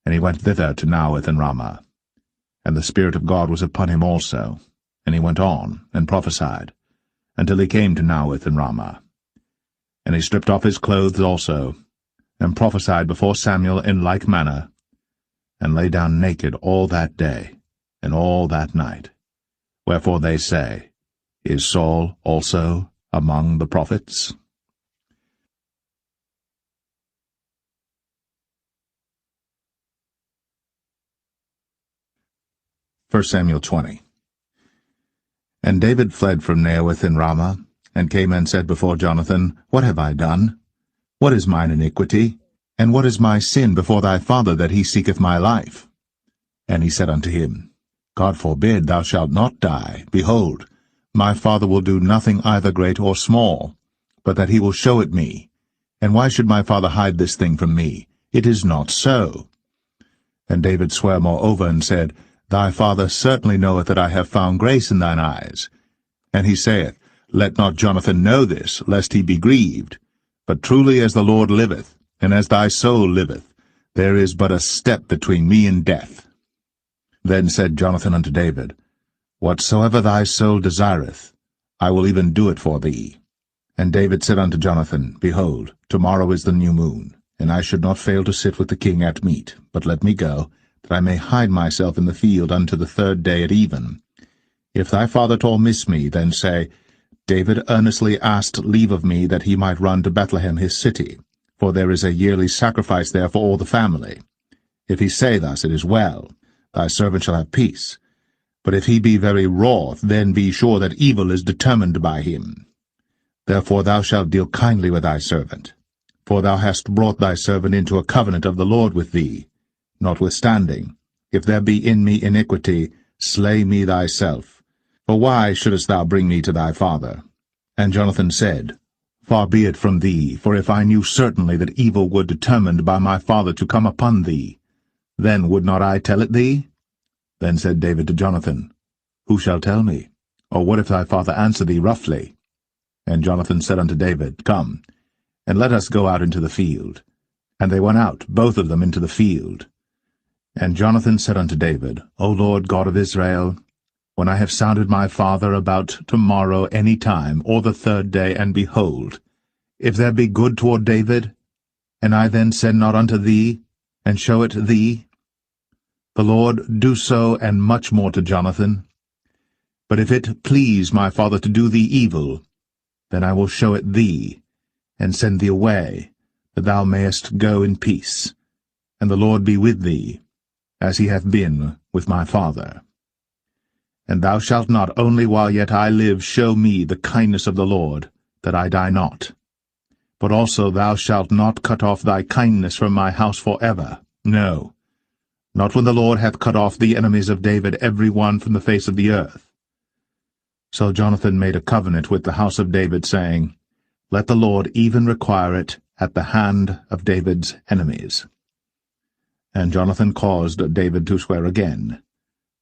And he went thither to Naueth and Ramah. And the Spirit of God was upon him also. And he went on, and prophesied, until he came to Naueth and Ramah. And he stripped off his clothes also, and prophesied before Samuel in like manner, and lay down naked all that day, and all that night. Wherefore they say, Is Saul also among the prophets? First Samuel 20. And David fled from Naueth in Ramah, and came and said before Jonathan, What have I done? What is mine iniquity? And what is my sin before thy father, that he seeketh my life? And he said unto him, God forbid, thou shalt not die. Behold, my father will do nothing either great or small, but that he will show it me. And why should my father hide this thing from me? It is not so. And David sware moreover, and said, Thy father certainly knoweth that I have found grace in thine eyes. And he saith, Let not Jonathan know this, lest he be grieved. But truly as the Lord liveth, and as thy soul liveth, there is but a step between me and death. Then said Jonathan unto David, Whatsoever thy soul desireth, I will even do it for thee. And David said unto Jonathan, Behold, tomorrow is the new moon, and I should not fail to sit with the king at meat, but let me go, that I may hide myself in the field unto the 3rd day at even. If thy father at all miss me, then say, David earnestly asked leave of me that he might run to Bethlehem his city, for there is a yearly sacrifice there for all the family. If he say thus, it is well, thy servant shall have peace. But if he be very wroth, then be sure that evil is determined by him. Therefore thou shalt deal kindly with thy servant. For thou hast brought thy servant into a covenant of the Lord with thee. Notwithstanding, if there be in me iniquity, slay me thyself. For why shouldest thou bring me to thy father? And Jonathan said, Far be it from thee, for if I knew certainly that evil were determined by my father to come upon thee, then would not I tell it thee? Then said David to Jonathan, Who shall tell me? Or what if thy father answer thee roughly? And Jonathan said unto David, Come, and let us go out into the field. And they went out, both of them, into the field. And Jonathan said unto David, O Lord God of Israel, when I have sounded my father about tomorrow any time, or the 3rd day, and behold, if there be good toward David, and I then send not unto thee, and show it thee, the Lord do so, and much more to Jonathan. But if it please my father to do thee evil, then I will show it thee, and send thee away, that thou mayest go in peace, and the Lord be with thee, as he hath been with my father. And thou shalt not only while yet I live show me the kindness of the Lord, that I die not, but also thou shalt not cut off thy kindness from my house for ever, no, not when the Lord hath cut off the enemies of David every one from the face of the earth. So Jonathan made a covenant with the house of David, saying, Let the Lord even require it at the hand of David's enemies. And Jonathan caused David to swear again,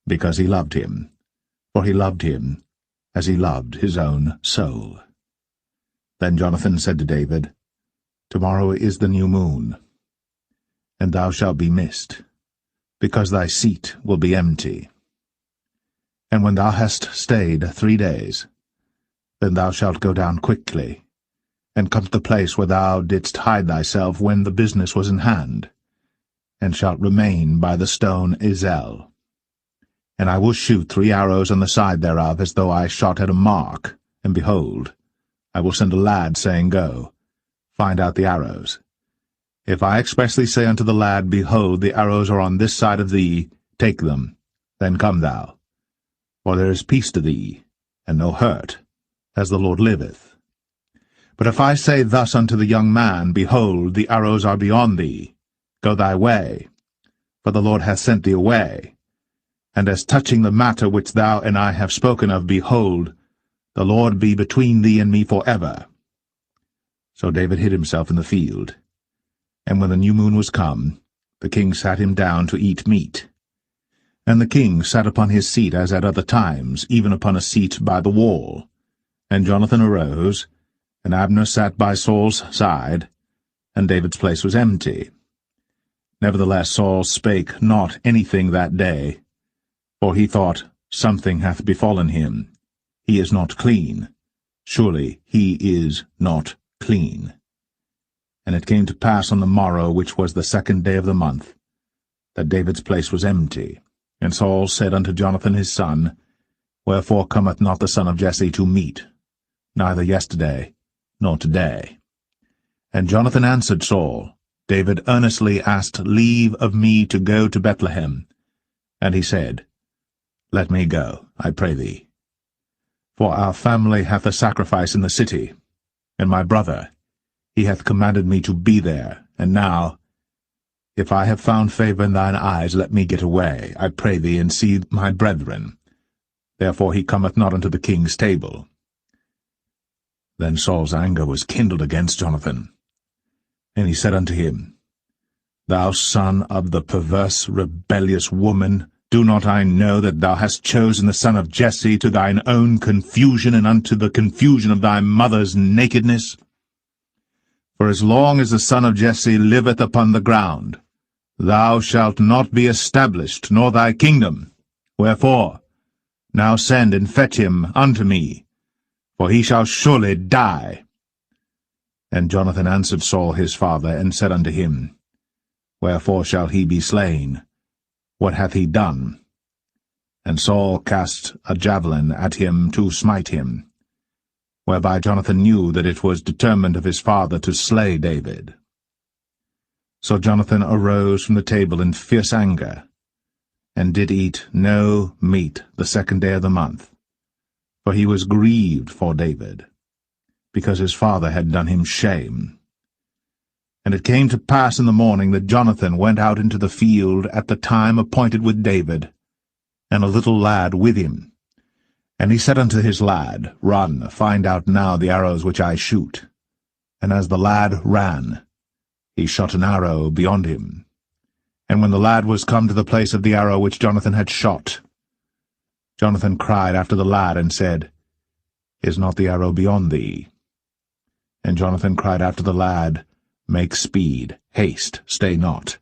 because he loved him, for he loved him as he loved his own soul. Then Jonathan said to David, Tomorrow is the new moon, and thou shalt be missed, because thy seat will be empty. And when thou hast stayed 3 days, then thou shalt go down quickly, and come to the place where thou didst hide thyself when the business was in hand, and shalt remain by the stone Zelle. And I will shoot 3 arrows on the side thereof, as though I shot at a mark, and behold, I will send a lad, saying, Go, find out the arrows. If I expressly say unto the lad, Behold, the arrows are on this side of thee, take them, then come thou. For there is peace to thee, and no hurt, as the Lord liveth. But if I say thus unto the young man, Behold, the arrows are beyond thee, go thy way, for the Lord hath sent thee away. And as touching the matter which thou and I have spoken of, behold, the Lord be between thee and me for ever. So David hid himself in the field. And when the new moon was come, the king sat him down to eat meat. And the king sat upon his seat as at other times, even upon a seat by the wall. And Jonathan arose, and Abner sat by Saul's side, and David's place was empty. Nevertheless Saul spake not anything that day, for he thought, Something hath befallen him. He is not clean. Surely he is not clean. And it came to pass on the morrow, which was the 2nd day of the month, that David's place was empty. And Saul said unto Jonathan his son, Wherefore cometh not the son of Jesse to meat, neither yesterday nor today? And Jonathan answered Saul, David earnestly asked leave of me to go to Bethlehem. And he said, Let me go, I pray thee. For our family hath a sacrifice in the city, and my brother, he hath commanded me to be there. And now, if I have found favor in thine eyes, let me get away, I pray thee, and see my brethren, therefore he cometh not unto the king's table. Then Saul's anger was kindled against Jonathan, and he said unto him, Thou son of the perverse, rebellious woman, do not I know that thou hast chosen the son of Jesse to thine own confusion and unto the confusion of thy mother's nakedness? For as long as the son of Jesse liveth upon the ground, thou shalt not be established, nor thy kingdom. Wherefore, now send and fetch him unto me, for he shall surely die. And Jonathan answered Saul his father, and said unto him, Wherefore shall he be slain? What hath he done? And Saul cast a javelin at him to smite him, whereby Jonathan knew that it was determined of his father to slay David. So Jonathan arose from the table in fierce anger, and did eat no meat the 2nd day of the month, for he was grieved for David, because his father had done him shame. And it came to pass in the morning that Jonathan went out into the field at the time appointed with David, and a little lad with him. And he said unto his lad, Run, find out now the arrows which I shoot. And as the lad ran, he shot an arrow beyond him. And when the lad was come to the place of the arrow which Jonathan had shot, Jonathan cried after the lad, and said, Is not the arrow beyond thee? And Jonathan cried after the lad, Make speed, haste, stay not.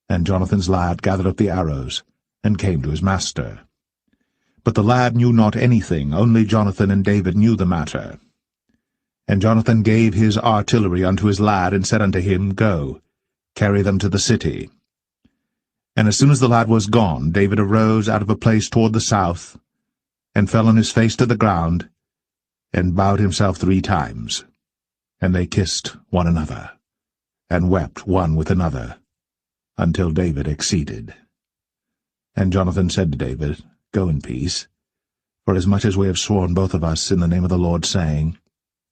And Jonathan's lad gathered up the arrows, and came to his master. But the lad knew not anything, only Jonathan and David knew the matter. And Jonathan gave his artillery unto his lad, and said unto him, Go, carry them to the city. And as soon as the lad was gone, David arose out of a place toward the south, and fell on his face to the ground, and bowed himself 3 times. And they kissed one another, and wept one with another, until David exceeded. And Jonathan said to David, Go in peace, forasmuch as we have sworn both of us in the name of the Lord, saying,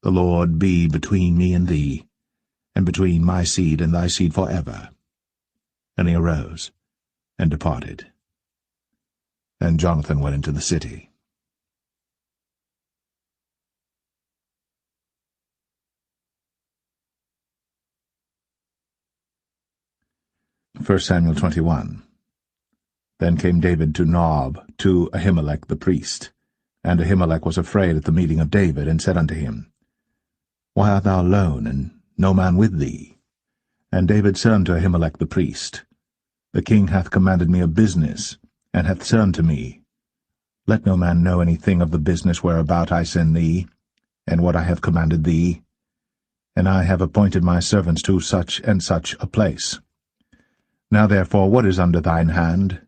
The Lord be between me and thee, and between my seed and thy seed forever. And he arose, and departed. And Jonathan went into the city. 1 Samuel 21. Then came David to Nob, to Ahimelech the priest. And Ahimelech was afraid at the meeting of David, and said unto him, Why art thou alone, and no man with thee? And David said unto Ahimelech the priest, The king hath commanded me a business, and hath said unto me, Let no man know anything of the business whereabout I send thee, and what I have commanded thee. And I have appointed my servants to such and such a place. Now therefore, what is under thine hand?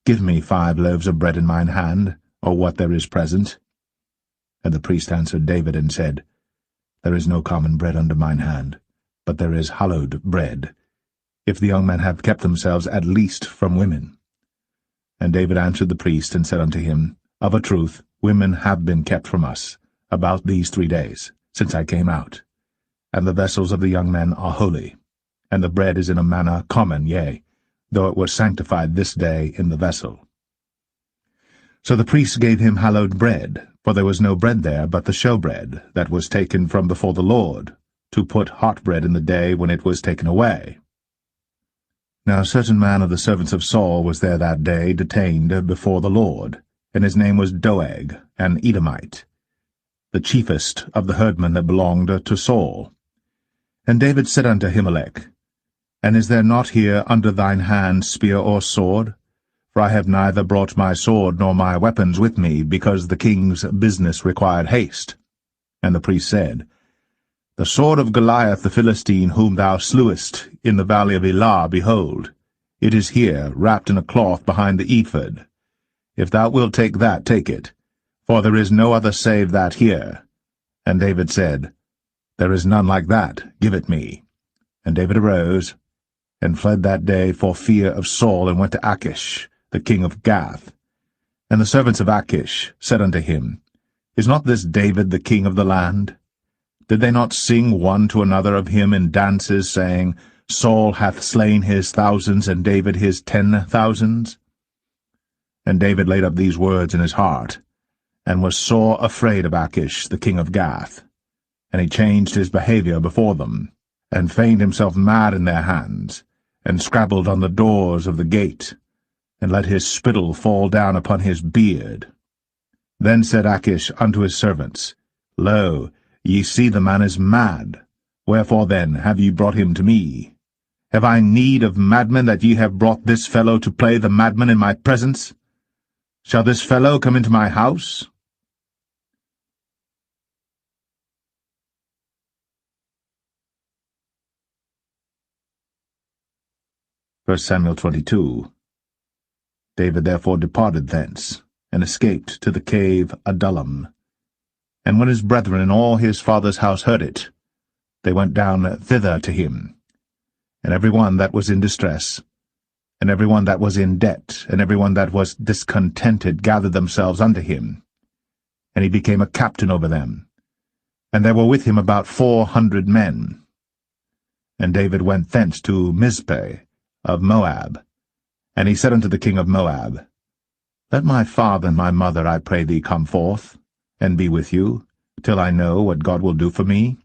Give me 5 loaves of bread in mine hand, or what there is present. And the priest answered David, and said, There is no common bread under mine hand, but there is hallowed bread, if the young men have kept themselves at least from women. And David answered the priest, and said unto him, Of a truth, women have been kept from us, about these 3 days, since I came out. And the vessels of the young men are holy, and the bread is in a manner common, yea, though it was sanctified this day in the vessel. So the priests gave him hallowed bread, for there was no bread there but the showbread, that was taken from before the Lord, to put hot bread in the day when it was taken away. Now a certain man of the servants of Saul was there that day, detained before the Lord, and his name was Doeg, an Edomite, the chiefest of the herdmen that belonged to Saul. And David said unto Ahimelech, And is there not here under thine hand spear or sword? For I have neither brought my sword nor my weapons with me, because the king's business required haste. And the priest said, The sword of Goliath the Philistine, whom thou slewest in the valley of Elah, behold, it is here, wrapped in a cloth behind the ephod. If thou wilt take that, take it, for there is no other save that here. And David said, There is none like that, give it me. And David arose, and fled that day for fear of Saul, and went to Achish, the king of Gath. And the servants of Achish said unto him, Is not this David the king of the land? Did they not sing one to another of him in dances, saying, Saul hath slain his thousands, and David his 10,000s? And David laid up these words in his heart, and was sore afraid of Achish the king of Gath. And he changed his behaviour before them, and feigned himself mad in their hands, and scrabbled on the doors of the gate, and let his spittle fall down upon his beard. Then said Achish unto his servants, Lo, ye see the man is mad. Wherefore then have ye brought him to me? Have I need of madmen that ye have brought this fellow to play the madman in my presence? Shall this fellow come into my house? First Samuel 22. David therefore departed thence, and escaped to the cave Adullam. And when his brethren and all his father's house heard it, they went down thither to him. And every one that was in distress, and every one that was in debt, and every one that was discontented gathered themselves unto him. And he became a captain over them. And there were with him about 400 men. And David went thence to Mizpeh of Moab. And he said unto the king of Moab, Let my father and my mother, I pray thee, come forth, and be with you, till I know what God will do for me.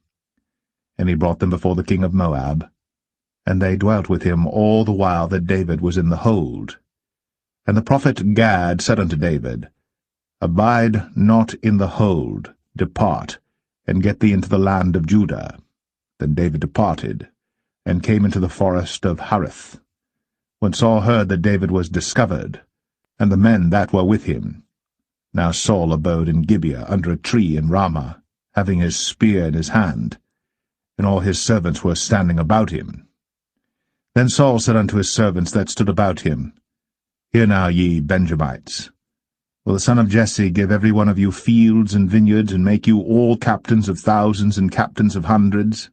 And he brought them before the king of Moab, and they dwelt with him all the while that David was in the hold. And the prophet Gad said unto David, Abide not in the hold, depart, and get thee into the land of Judah. Then David departed, and came into the forest of Hareth. When Saul heard that David was discovered, and the men that were with him. Now Saul abode in Gibeah under a tree in Ramah, having his spear in his hand, and all his servants were standing about him. Then Saul said unto his servants that stood about him, Hear now, ye Benjamites. Will the son of Jesse give every one of you fields and vineyards, and make you all captains of thousands and captains of hundreds,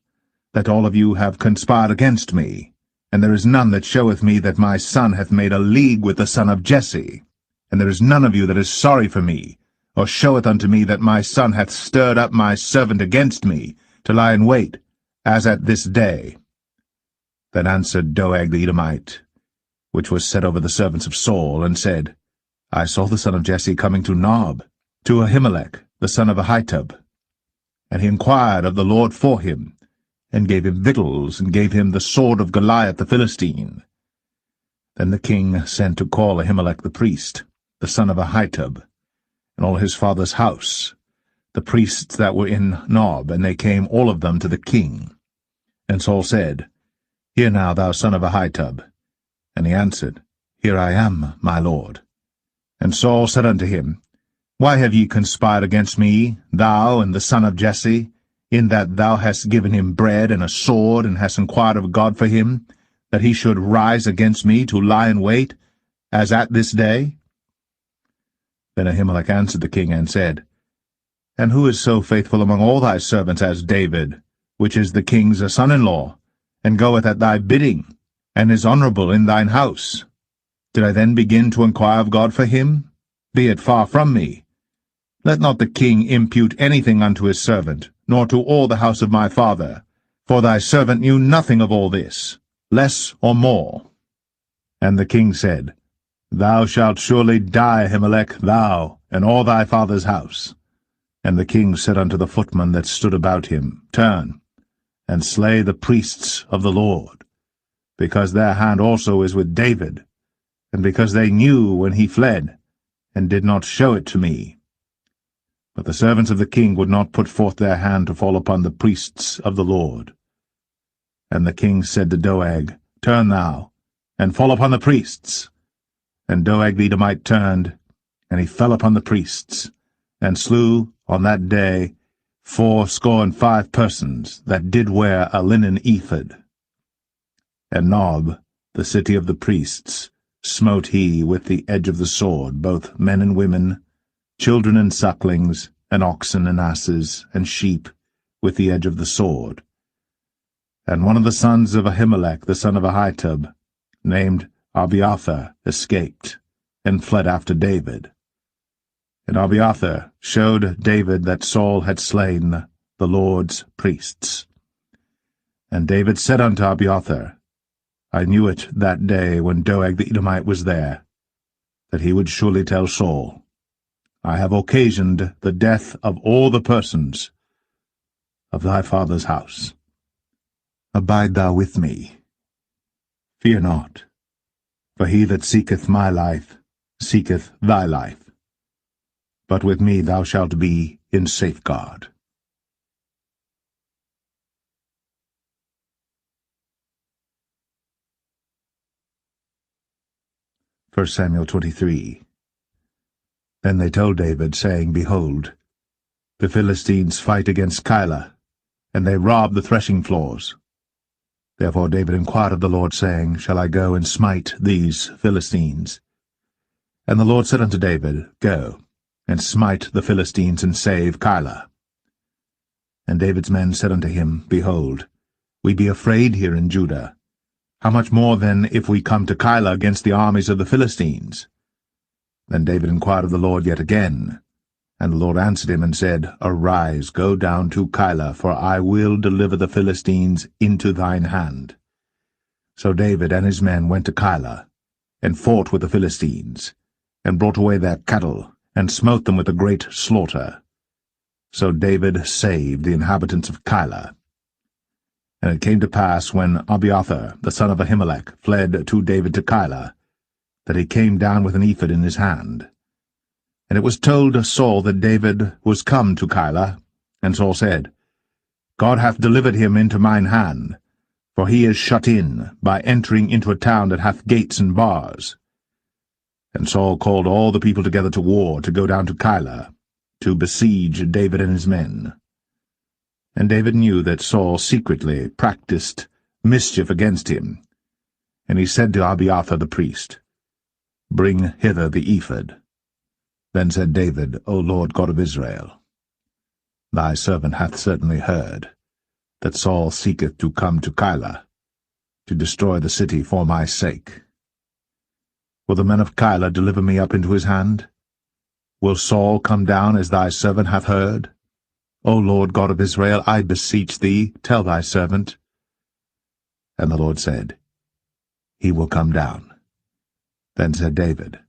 that all of you have conspired against me? And there is none that showeth me that my son hath made a league with the son of Jesse. And there is none of you that is sorry for me, or showeth unto me that my son hath stirred up my servant against me, to lie in wait, as at this day. Then answered Doeg the Edomite, which was set over the servants of Saul, and said, I saw the son of Jesse coming to Nob, to Ahimelech, the son of Ahitub. And he inquired of the Lord for him, and gave him victuals, and gave him the sword of Goliath the Philistine. Then the king sent to call Ahimelech the priest, the son of Ahitub, and all his father's house, the priests that were in Nob, and they came all of them to the king. And Saul said, Hear now, thou son of Ahitub. And he answered, Here I am, my lord. And Saul said unto him, Why have ye conspired against me, thou and the son of Jesse, in that thou hast given him bread and a sword, and hast inquired of God for him, that he should rise against me to lie in wait, as at this day? Then Ahimelech answered the king, and said, And who is so faithful among all thy servants as David, which is the king's son-in-law, and goeth at thy bidding, and is honourable in thine house? Did I then begin to inquire of God for him? Be it far from me. Let not the king impute anything unto his servant, nor to all the house of my father, for thy servant knew nothing of all this, less or more. And the king said, Thou shalt surely die, Ahimelech, thou, and all thy father's house. And the king said unto the footmen that stood about him, Turn, and slay the priests of the Lord, because their hand also is with David, and because they knew when he fled, and did not show it to me. But the servants of the king would not put forth their hand to fall upon the priests of the Lord. And the king said to Doeg, Turn thou, and fall upon the priests. And Doeg the Edomite turned, and he fell upon the priests, and slew on that day 75 persons that did wear a linen ephod. And Nob, the city of the priests, smote he with the edge of the sword, both men and women, children and sucklings, and oxen and asses, and sheep, with the edge of the sword. And one of the sons of Ahimelech, the son of Ahitub, named Abiathar, escaped, and fled after David. And Abiathar showed David that Saul had slain the Lord's priests. And David said unto Abiathar, I knew it that day when Doeg the Edomite was there, that he would surely tell Saul, I have occasioned the death of all the persons of thy father's house. Abide thou with me. Fear not, for he that seeketh my life seeketh thy life. But with me thou shalt be in safeguard. 1 Samuel 23. Then they told David, saying, Behold, the Philistines fight against Keilah, and they rob the threshing floors. Therefore David inquired of the Lord, saying, Shall I go and smite these Philistines? And the Lord said unto David, Go, and smite the Philistines, and save Keilah. And David's men said unto him, Behold, we be afraid here in Judah. How much more then if we come to Keilah against the armies of the Philistines? Then David inquired of the Lord yet again. And the Lord answered him and said, Arise, go down to Keilah, for I will deliver the Philistines into thine hand. So David and his men went to Keilah, and fought with the Philistines, and brought away their cattle, and smote them with a great slaughter. So David saved the inhabitants of Keilah. And it came to pass, when Abiathar, the son of Ahimelech, fled to David to Keilah, that he came down with an ephod in his hand. And it was told Saul that David was come to Keilah, and Saul said, God hath delivered him into mine hand, for he is shut in, by entering into a town that hath gates and bars. And Saul called all the people together to war, to go down to Keilah, to besiege David and his men. And David knew that Saul secretly practiced mischief against him. And he said to Abiathar the priest, Bring hither the ephod. Then said David, O Lord God of Israel, thy servant hath certainly heard that Saul seeketh to come to Keilah, to destroy the city for my sake. Will the men of Keilah deliver me up into his hand? Will Saul come down as thy servant hath heard? O Lord God of Israel, I beseech thee, tell thy servant. And the Lord said, He will come down. Then said David,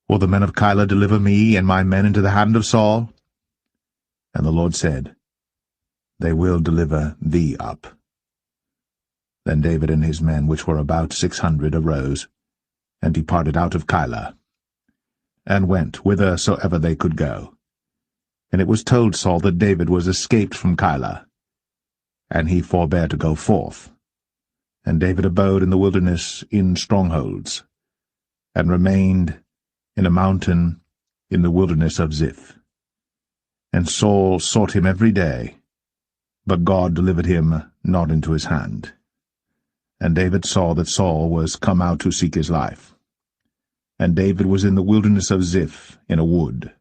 Will the men of Keilah deliver me and my men into the hand of Saul? And the Lord said, They will deliver thee up. Then David and his men, which were about 600, arose, and departed out of Keilah, and went whithersoever they could go. And it was told Saul that David was escaped from Keilah, and he forbare to go forth. And David abode in the wilderness in strongholds, and remained in a mountain in the wilderness of Ziph. And Saul sought him every day, but God delivered him not into his hand. And David saw that Saul was come out to seek his life. And David was in the wilderness of Ziph in a wood.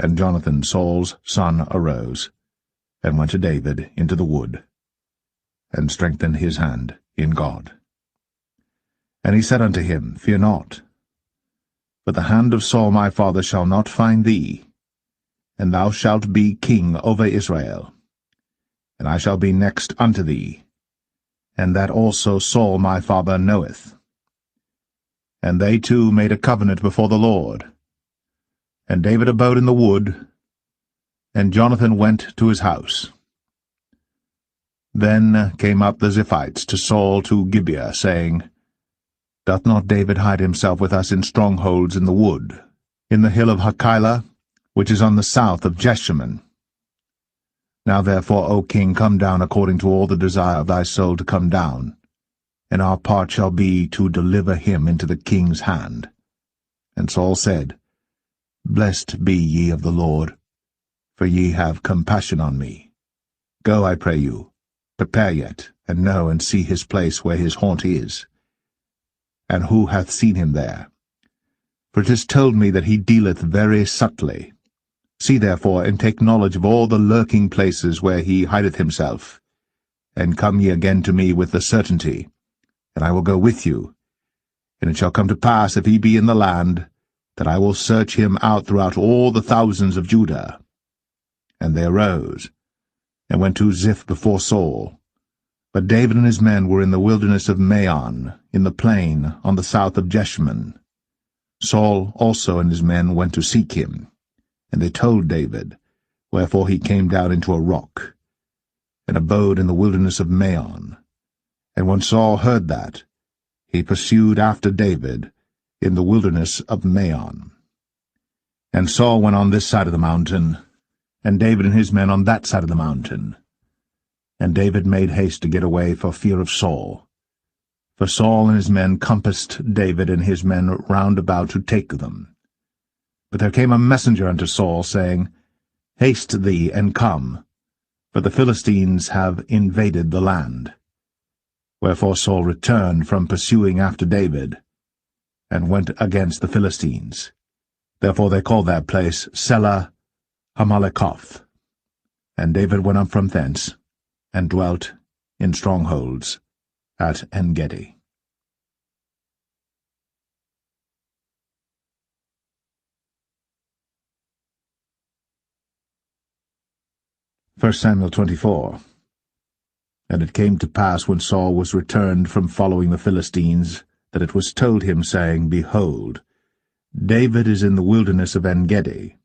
And Jonathan, Saul's son, arose, and went to David into the wood, and strengthened his hand in God. And he said unto him, Fear not, but the hand of Saul my father shall not find thee, and thou shalt be king over Israel. And I shall be next unto thee, and that also Saul my father knoweth. And they two made a covenant before the Lord. And David abode in the wood, and Jonathan went to his house. Then came up the Ziphites to Saul to Gibeah, saying, Doth not David hide himself with us in strongholds in the wood, in the hill of Hachilah, which is on the south of Jeshimon? Now therefore, O king, come down according to all the desire of thy soul to come down, and our part shall be to deliver him into the king's hand. And Saul said, Blessed be ye of the Lord, for ye have compassion on me. Go, I pray you, prepare yet, and know and see his place where his haunt is. And who hath seen him there? For it is told me that he dealeth very subtly. See therefore, and take knowledge of all the lurking places where he hideth himself, and come ye again to me with the certainty, and I will go with you. And it shall come to pass, if he be in the land, that I will search him out throughout all the thousands of Judah. And they arose, and went to Ziph before Saul. But David and his men were in the wilderness of Maon, in the plain, on the south of Jeshimon. Saul also and his men went to seek him, and they told David, wherefore he came down into a rock, and abode in the wilderness of Maon. And when Saul heard that, he pursued after David in the wilderness of Maon. And Saul went on this side of the mountain, and David and his men on that side of the mountain. And David made haste to get away for fear of Saul. For Saul and his men compassed David and his men round about to take them. But there came a messenger unto Saul, saying, Haste thee, and come, for the Philistines have invaded the land. Wherefore Saul returned from pursuing after David, and went against the Philistines. Therefore they called that place Selah Hamalekoth. And David went up from thence, and dwelt in strongholds at En-gedi. 1 Samuel 24. And it came to pass, when Saul was returned from following the Philistines, that it was told him, saying, Behold, David is in the wilderness of En-gedi.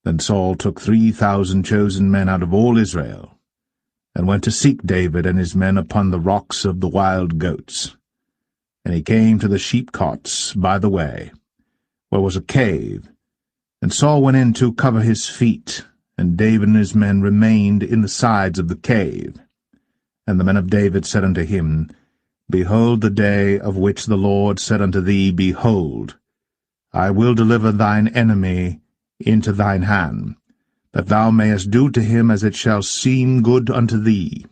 Then Saul took 3,000 chosen men out of all Israel, and went to seek David and his men upon the rocks of the wild goats. And he came to the sheepcots by the way, where was a cave. And Saul went in to cover his feet, and David and his men remained in the sides of the cave. And the men of David said unto him, Behold the day of which the Lord said unto thee, Behold, I will deliver thine enemy into thine hand, that thou mayest do to him as it shall seem good unto thee.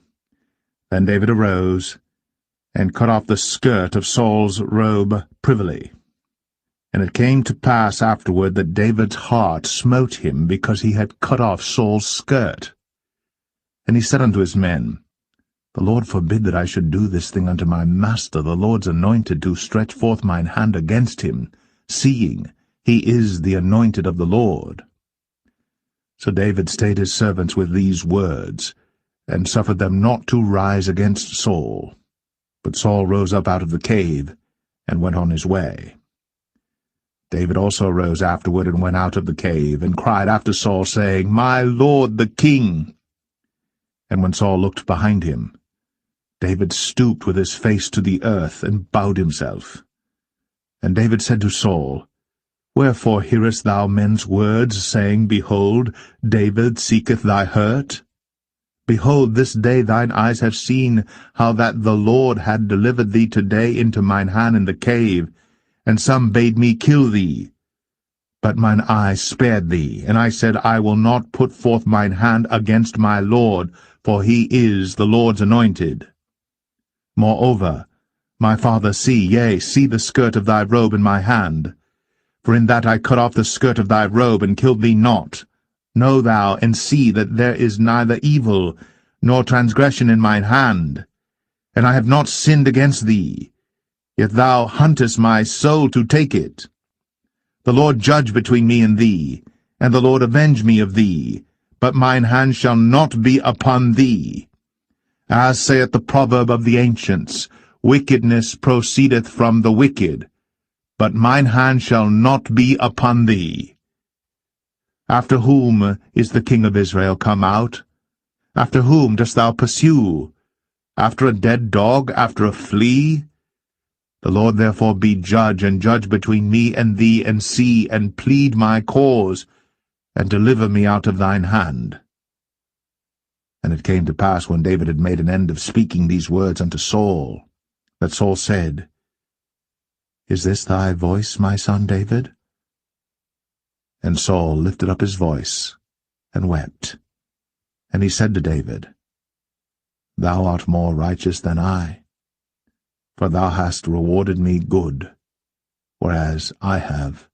Then David arose, and cut off the skirt of Saul's robe privily. And it came to pass afterward that David's heart smote him, because he had cut off Saul's skirt. And he said unto his men, The Lord forbid that I should do this thing unto my master, the Lord's anointed, to stretch forth mine hand against him, seeing he is the anointed of the Lord. So David stayed his servants with these words, and suffered them not to rise against Saul. But Saul rose up out of the cave, and went on his way. David also rose afterward, and went out of the cave, and cried after Saul, saying, My lord the king. And when Saul looked behind him, David stooped with his face to the earth, and bowed himself. And David said to Saul, Wherefore hearest thou men's words, saying, Behold, David seeketh thy hurt? Behold, this day thine eyes have seen how that the Lord had delivered thee today into mine hand in the cave, and some bade me kill thee. But mine eye spared thee, and I said, I will not put forth mine hand against my Lord, for he is the Lord's anointed. Moreover, my father, see the skirt of thy robe in my hand. For in that I cut off the skirt of thy robe, and killed thee not. Know thou, and see that there is neither evil nor transgression in mine hand. And I have not sinned against thee, yet thou huntest my soul to take it. The Lord judge between me and thee, and the Lord avenge me of thee, but mine hand shall not be upon thee. As saith the proverb of the ancients, Wickedness proceedeth from the wicked, but mine hand shall not be upon thee. After whom is the king of Israel come out? After whom dost thou pursue? After a dead dog, after a flea? The Lord therefore be judge, and judge between me and thee, and see, and plead my cause, and deliver me out of thine hand. And it came to pass, when David had made an end of speaking these words unto Saul, that Saul said, Is this thy voice, my son David? And Saul lifted up his voice, and wept. And he said to David, Thou art more righteous than I, for thou hast rewarded me good, whereas I have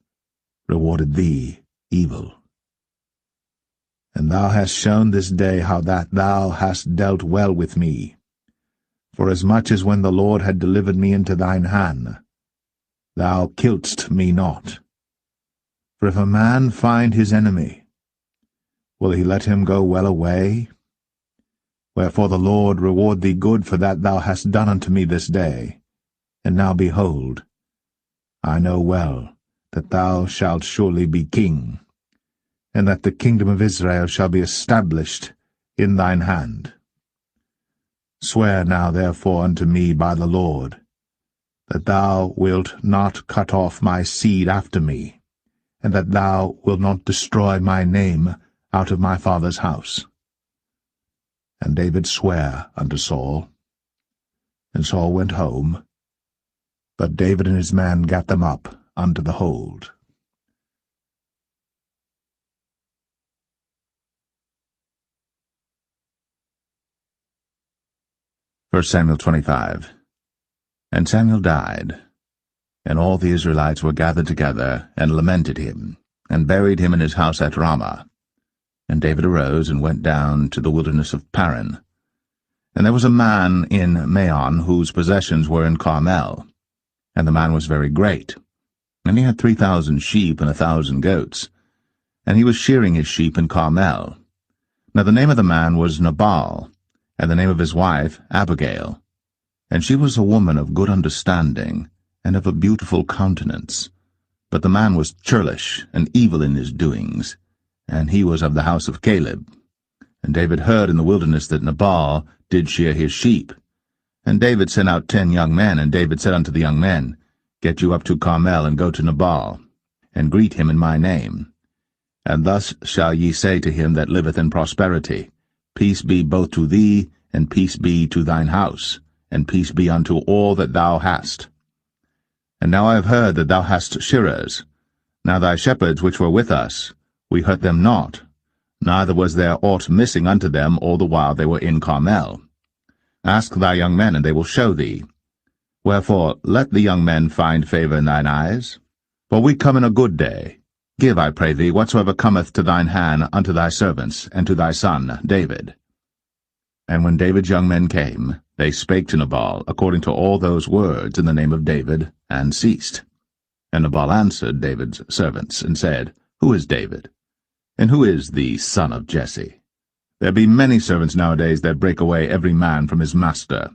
rewarded thee evil. And thou hast shown this day how that thou hast dealt well with me, forasmuch as when the Lord had delivered me into thine hand, thou killedst me not. For if a man find his enemy, will he let him go well away? Wherefore the Lord reward thee good for that thou hast done unto me this day. And now behold, I know well that thou shalt surely be king, and that the kingdom of Israel shall be established in thine hand. Swear now therefore unto me by the Lord, that thou wilt not cut off my seed after me, and that thou wilt not destroy my name out of my father's house. And David sware unto Saul. And Saul went home, but David and his men gat them up unto the hold. 1 Samuel 25. And Samuel died, and all the Israelites were gathered together, and lamented him, and buried him in his house at Ramah. And David arose, and went down to the wilderness of Paran. And there was a man in Maon, whose possessions were in Carmel, and the man was very great. And he had 3,000 sheep and 1,000 goats, and he was shearing his sheep in Carmel. Now the name of the man was Nabal, and the name of his wife Abigail. And she was a woman of good understanding, and of a beautiful countenance. But the man was churlish, and evil in his doings, and he was of the house of Caleb. And David heard in the wilderness that Nabal did shear his sheep. And David sent out 10 young men, and David said unto the young men, Get you up to Carmel, and go to Nabal, and greet him in my name. And thus shall ye say to him that liveth in prosperity, Peace be both to thee, and peace be to thine house, and peace be unto all that thou hast. And now I have heard that thou hast shearers. Now thy shepherds which were with us, we hurt them not, neither was there aught missing unto them all the while they were in Carmel. Ask thy young men, and they will show thee. Wherefore let the young men find favour in thine eyes. For we come in a good day. Give, I pray thee, whatsoever cometh to thine hand unto thy servants, and to thy son David. And when David's young men came, they spake to Nabal according to all those words in the name of David, and ceased. And Nabal answered David's servants, and said, Who is David? And who is the son of Jesse? There be many servants nowadays that break away every man from his master.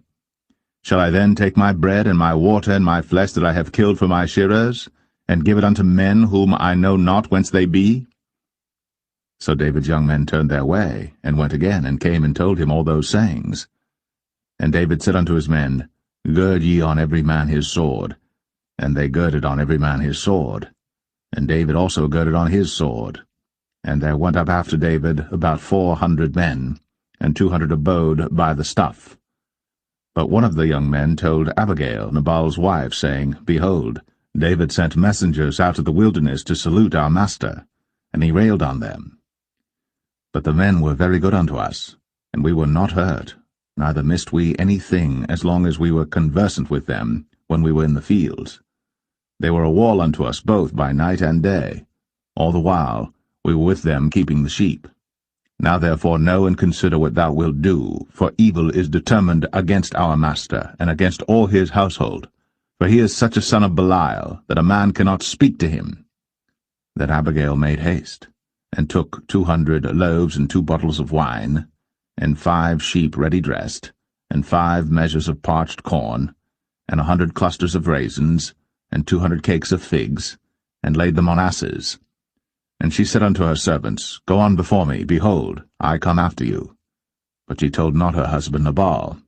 Shall I then take my bread and my water and my flesh that I have killed for my shearers, and give it unto men whom I know not whence they be? So David's young men turned their way, and went again, and came and told him all those sayings. And David said unto his men, Gird ye on every man his sword. And they girded on every man his sword. And David also girded on his sword. And there went up after David about 400 men, and 200 abode by the stuff. But one of the young men told Abigail, Nabal's wife, saying, Behold, David sent messengers out of the wilderness to salute our master, and he railed on them. But the men were very good unto us, and we were not hurt, neither missed we any thing as long as we were conversant with them when we were in the fields. They were a wall unto us both by night and day. All the while we were with them keeping the sheep. Now therefore know and consider what thou wilt do, for evil is determined against our master, and against all his household. For he is such a son of Belial, that a man cannot speak to him. Then Abigail made haste, and took 200 loaves and 2 bottles of wine, and 5 sheep ready dressed, and 5 measures of parched corn, and 100 clusters of raisins, and 200 cakes of figs, and laid them on asses. And she said unto her servants, Go on before me, behold, I come after you. But she told not her husband Nabal.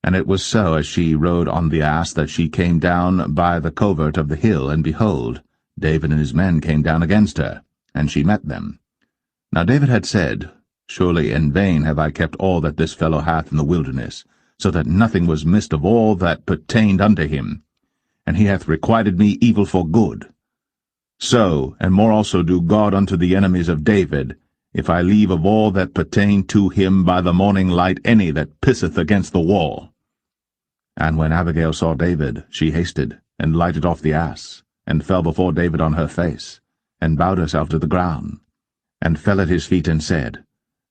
And it was so, as she rode on the ass, that she came down by the covert of the hill, and behold, David and his men came down against her, and she met them. Now David had said, Surely in vain have I kept all that this fellow hath in the wilderness, so that nothing was missed of all that pertained unto him. And he hath requited me evil for good. So, and more also do God unto the enemies of David, if I leave of all that pertain to him by the morning light any that pisseth against the wall. And when Abigail saw David, she hasted, and lighted off the ass, and fell before David on her face, and bowed herself to the ground, and fell at his feet, and said,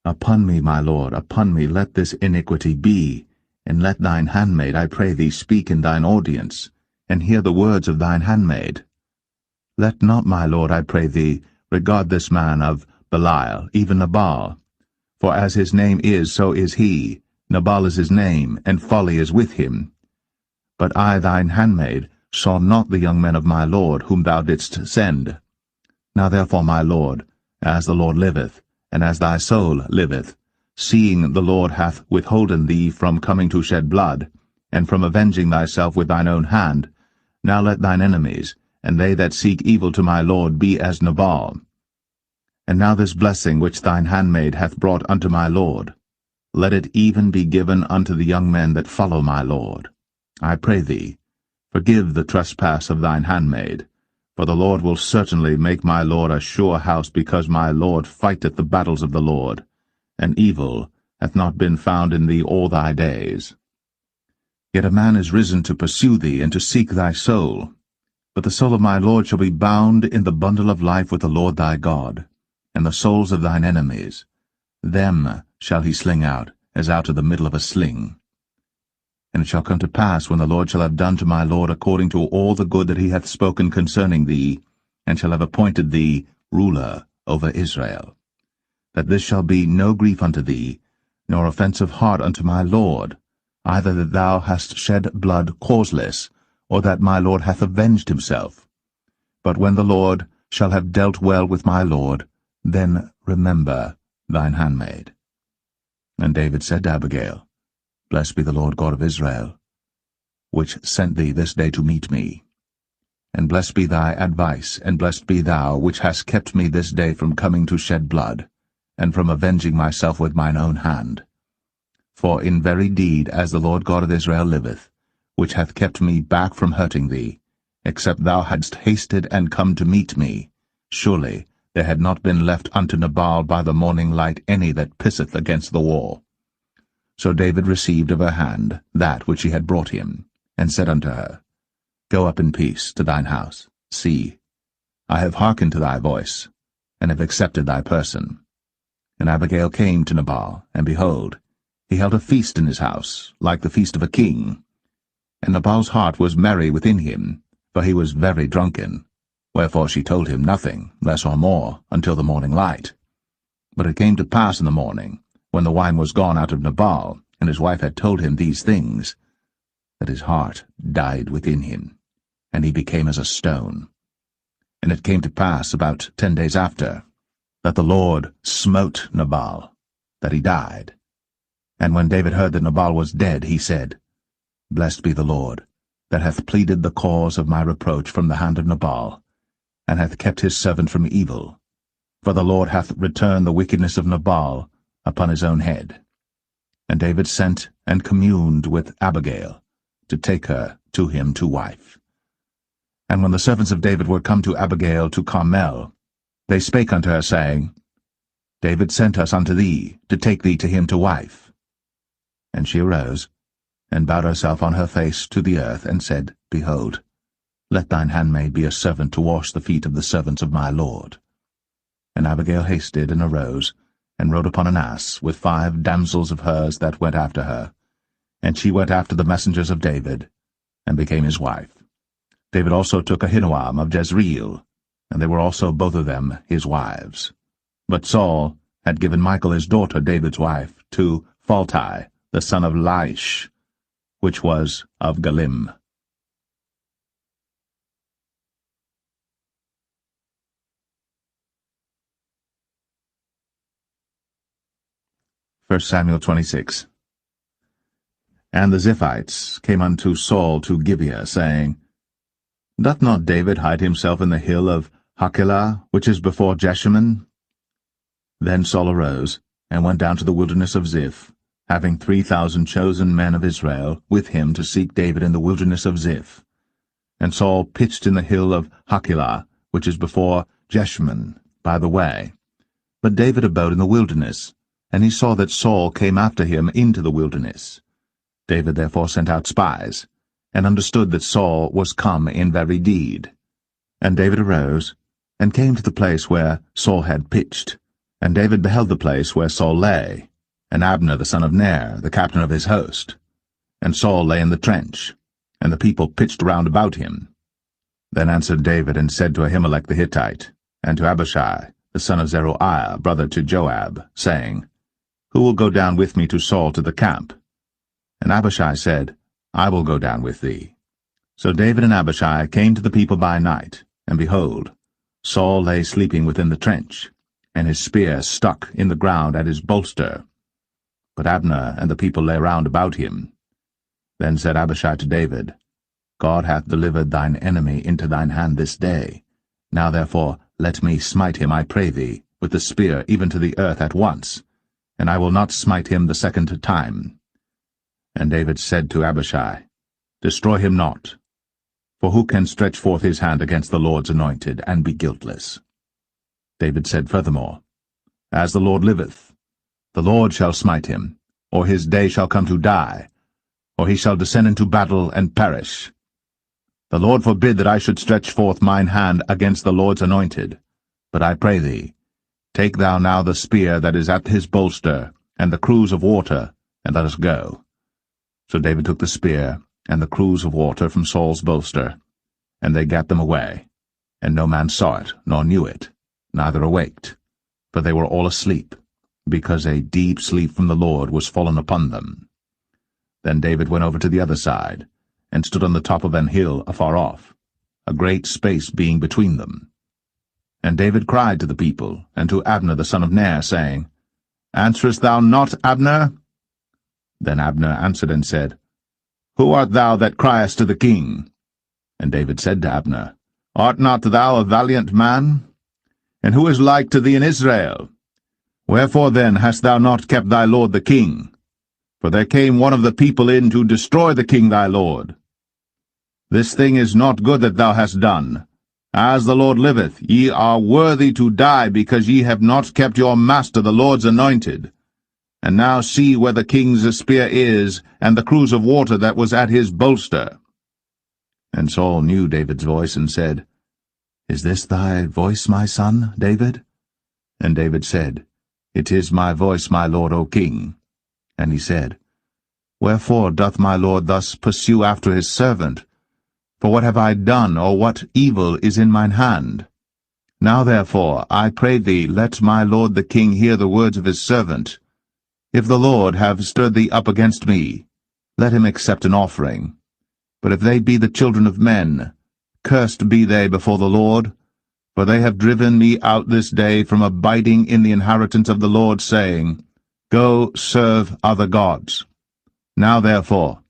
Upon me, my lord, upon me let this iniquity be, and let thine handmaid, I pray thee, speak in thine audience, and hear the words of thine handmaid. Let not, my lord, I pray thee, regard this man of Belial, even Nabal. For as his name is, so is he. Nabal is his name, and folly is with him. But I, thine handmaid, saw not the young men of my lord whom thou didst send. Now therefore, my lord, as the Lord liveth, and as thy soul liveth, seeing the Lord hath withholden thee from coming to shed blood, and from avenging thyself with thine own hand, now let thine enemies, and they that seek evil to my lord, be as Nabal. And now this blessing which thine handmaid hath brought unto my lord, let it even be given unto the young men that follow my lord. I pray thee, forgive the trespass of thine handmaid, for the Lord will certainly make my lord a sure house, because my lord fighteth the battles of the Lord, and evil hath not been found in thee all thy days. Yet a man is risen to pursue thee, and to seek thy soul. But the soul of my lord shall be bound in the bundle of life with the Lord thy God, and the souls of thine enemies, them shall he sling out, as out of the middle of a sling. And it shall come to pass, when the Lord shall have done to my lord according to all the good that he hath spoken concerning thee, and shall have appointed thee ruler over Israel, that this shall be no grief unto thee, nor offense of heart unto my lord, either that thou hast shed blood causeless, or that my lord hath avenged himself. But when the Lord shall have dealt well with my lord, then remember thine handmaid. And David said to Abigail, Blessed be the Lord God of Israel, which sent thee this day to meet me. And blessed be thy advice, and blessed be thou, which hast kept me this day from coming to shed blood, and from avenging myself with mine own hand. For in very deed, as the Lord God of Israel liveth, which hath kept me back from hurting thee, except thou hadst hasted and come to meet me, surely there had not been left unto Nabal by the morning light any that pisseth against the wall. So David received of her hand that which she had brought him, and said unto her, Go up in peace to thine house. See, I have hearkened to thy voice, and have accepted thy person. And Abigail came to Nabal, and behold, he held a feast in his house, like the feast of a king. And Nabal's heart was merry within him, for he was very drunken. Wherefore she told him nothing, less or more, until the morning light. But it came to pass in the morning, when the wine was gone out of Nabal, and his wife had told him these things, that his heart died within him, and he became as a stone. And it came to pass about 10 days after, that the Lord smote Nabal, that he died. And when David heard that Nabal was dead, he said, Blessed be the Lord, that hath pleaded the cause of my reproach from the hand of Nabal, and hath kept his servant from evil. For the Lord hath returned the wickedness of Nabal upon his own head. And David sent and communed with Abigail, to take her to him to wife. And when the servants of David were come to Abigail to Carmel, they spake unto her, saying, David sent us unto thee, to take thee to him to wife. And she arose, and bowed herself on her face to the earth, and said, Behold, let thine handmaid be a servant to wash the feet of the servants of my lord. And Abigail hasted, and arose, and rode upon an ass, with 5 damsels of hers that went after her. And she went after the messengers of David, and became his wife. David also took Ahinoam of Jezreel, and they were also both of them his wives. But Saul had given Michal his daughter, David's wife, to Phalti, the son of Laish, which was of Galim. 1 Samuel 26. And the Ziphites came unto Saul to Gibeah, saying, Doth not David hide himself in the hill of Hachilah, which is before Jeshimon? Then Saul arose, and went down to the wilderness of Ziph, having 3,000 chosen men of Israel with him to seek David in the wilderness of Ziph. And Saul pitched in the hill of Hachilah, which is before Jeshimon, by the way. But David abode in the wilderness, and he saw that Saul came after him into the wilderness. David therefore sent out spies, and understood that Saul was come in very deed. And David arose, and came to the place where Saul had pitched. And David beheld the place where Saul lay, and Abner the son of Ner, the captain of his host. And Saul lay in the trench, and the people pitched round about him. Then answered David, and said to Ahimelech the Hittite, and to Abishai, the son of Zeruiah, brother to Joab, saying, Who will go down with me to Saul to the camp? And Abishai said, I will go down with thee. So David and Abishai came to the people by night, and behold, Saul lay sleeping within the trench, and his spear stuck in the ground at his bolster. But Abner and the people lay round about him. Then said Abishai to David, God hath delivered thine enemy into thine hand this day. Now therefore let me smite him, I pray thee, with the spear even to the earth at once, and I will not smite him the second time. And David said to Abishai, Destroy him not, for who can stretch forth his hand against the Lord's anointed, and be guiltless? David said furthermore, As the Lord liveth, the Lord shall smite him, or his day shall come to die, or he shall descend into battle and perish. The Lord forbid that I should stretch forth mine hand against the Lord's anointed. But I pray thee, take thou now the spear that is at his bolster, and the cruse of water, and let us go. So David took the spear and the cruse of water from Saul's bolster, and they gat them away, and no man saw it, nor knew it, neither awaked, for they were all asleep, because a deep sleep from the Lord was fallen upon them. Then David went over to the other side, and stood on the top of an hill afar off, a great space being between them. And David cried to the people, and to Abner the son of Ner, saying, Answerest thou not, Abner? Then Abner answered and said, Who art thou that criest to the king? And David said to Abner, Art not thou a valiant man? And who is like to thee in Israel? Wherefore then hast thou not kept thy lord the king? For there came one of the people in to destroy the king thy lord. This thing is not good that thou hast done. As the Lord liveth, ye are worthy to die, because ye have not kept your master the Lord's anointed. And now see where the king's spear is, and the cruse of water that was at his bolster. And Saul knew David's voice, and said, Is this thy voice, my son, David? And David said, It is my voice, my lord, O king. And he said, Wherefore doth my lord thus pursue after his servant? For what have I done, or what evil is in mine hand? Now therefore, I pray thee, let my lord the king hear the words of his servant. If the Lord have stirred thee up against me, let him accept an offering. But if they be the children of men, cursed be they before the Lord, for they have driven me out this day from abiding in the inheritance of the Lord, saying, Go serve other gods. Now therefore,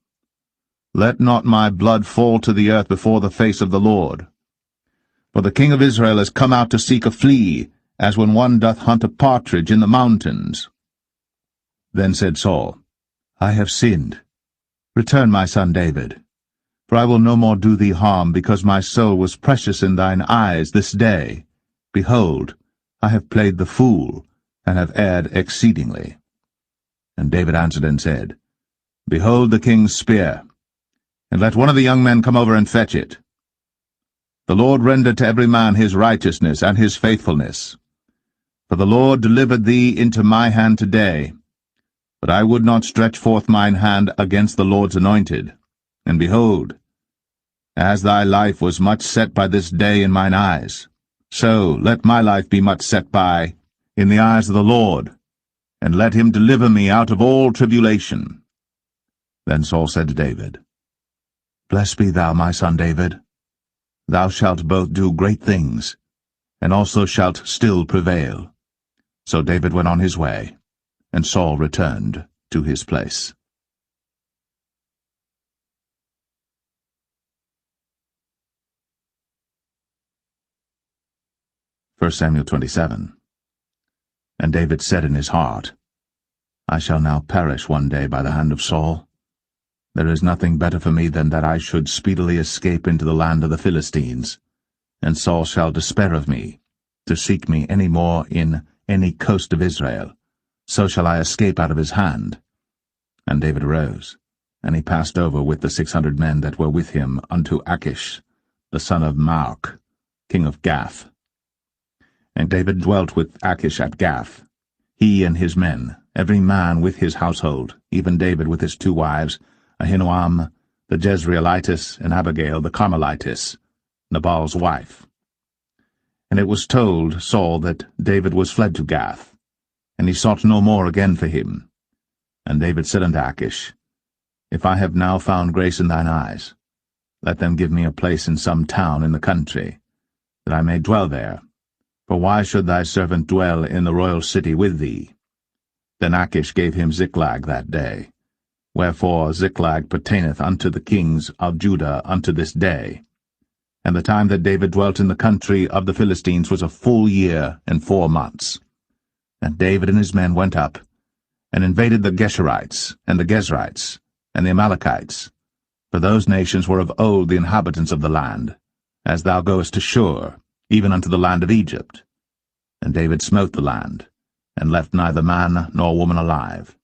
let not my blood fall to the earth before the face of the Lord. For the king of Israel is come out to seek a flea, as when one doth hunt a partridge in the mountains. Then said Saul, I have sinned. Return, my son David. For I will no more do thee harm, because my soul was precious in thine eyes this day. Behold, I have played the fool, and have erred exceedingly. And David answered and said, Behold the king's spear, and let one of the young men come over and fetch it. The Lord render to every man his righteousness and his faithfulness. For the Lord delivered thee into my hand today. But I would not stretch forth mine hand against the Lord's anointed. And behold, as thy life was much set by this day in mine eyes, so let my life be much set by in the eyes of the Lord, and let him deliver me out of all tribulation. Then Saul said to David, Blessed be thou, my son David. Thou shalt both do great things, and also shalt still prevail. So David went on his way, and Saul returned to his place. 1 Samuel 27. And David said in his heart, I shall now perish one day by the hand of Saul. There is nothing better for me than that I should speedily escape into the land of the Philistines, and Saul shall despair of me, to seek me any more in any coast of Israel. So shall I escape out of his hand. And David arose, and he passed over with the 600 men that were with him unto Achish, the son of Maoch, king of Gath. And David dwelt with Achish at Gath, he and his men, every man with his household, even David with his 2 wives, Ahinoam the Jezreelitess, and Abigail the Carmelitess, Nabal's wife. And it was told Saul that David was fled to Gath, and he sought no more again for him. And David said unto Achish, If I have now found grace in thine eyes, let them give me a place in some town in the country, that I may dwell there. For why should thy servant dwell in the royal city with thee? Then Achish gave him Ziklag that day. Wherefore Ziklag pertaineth unto the kings of Judah unto this day. And the time that David dwelt in the country of the Philistines was a full year and 4 months. And David and his men went up, and invaded the Geshurites, and the Gezrites, and the Amalekites. For those nations were of old the inhabitants of the land, as thou goest to Shur, even unto the land of Egypt. And David smote the land, and left neither man nor woman alive,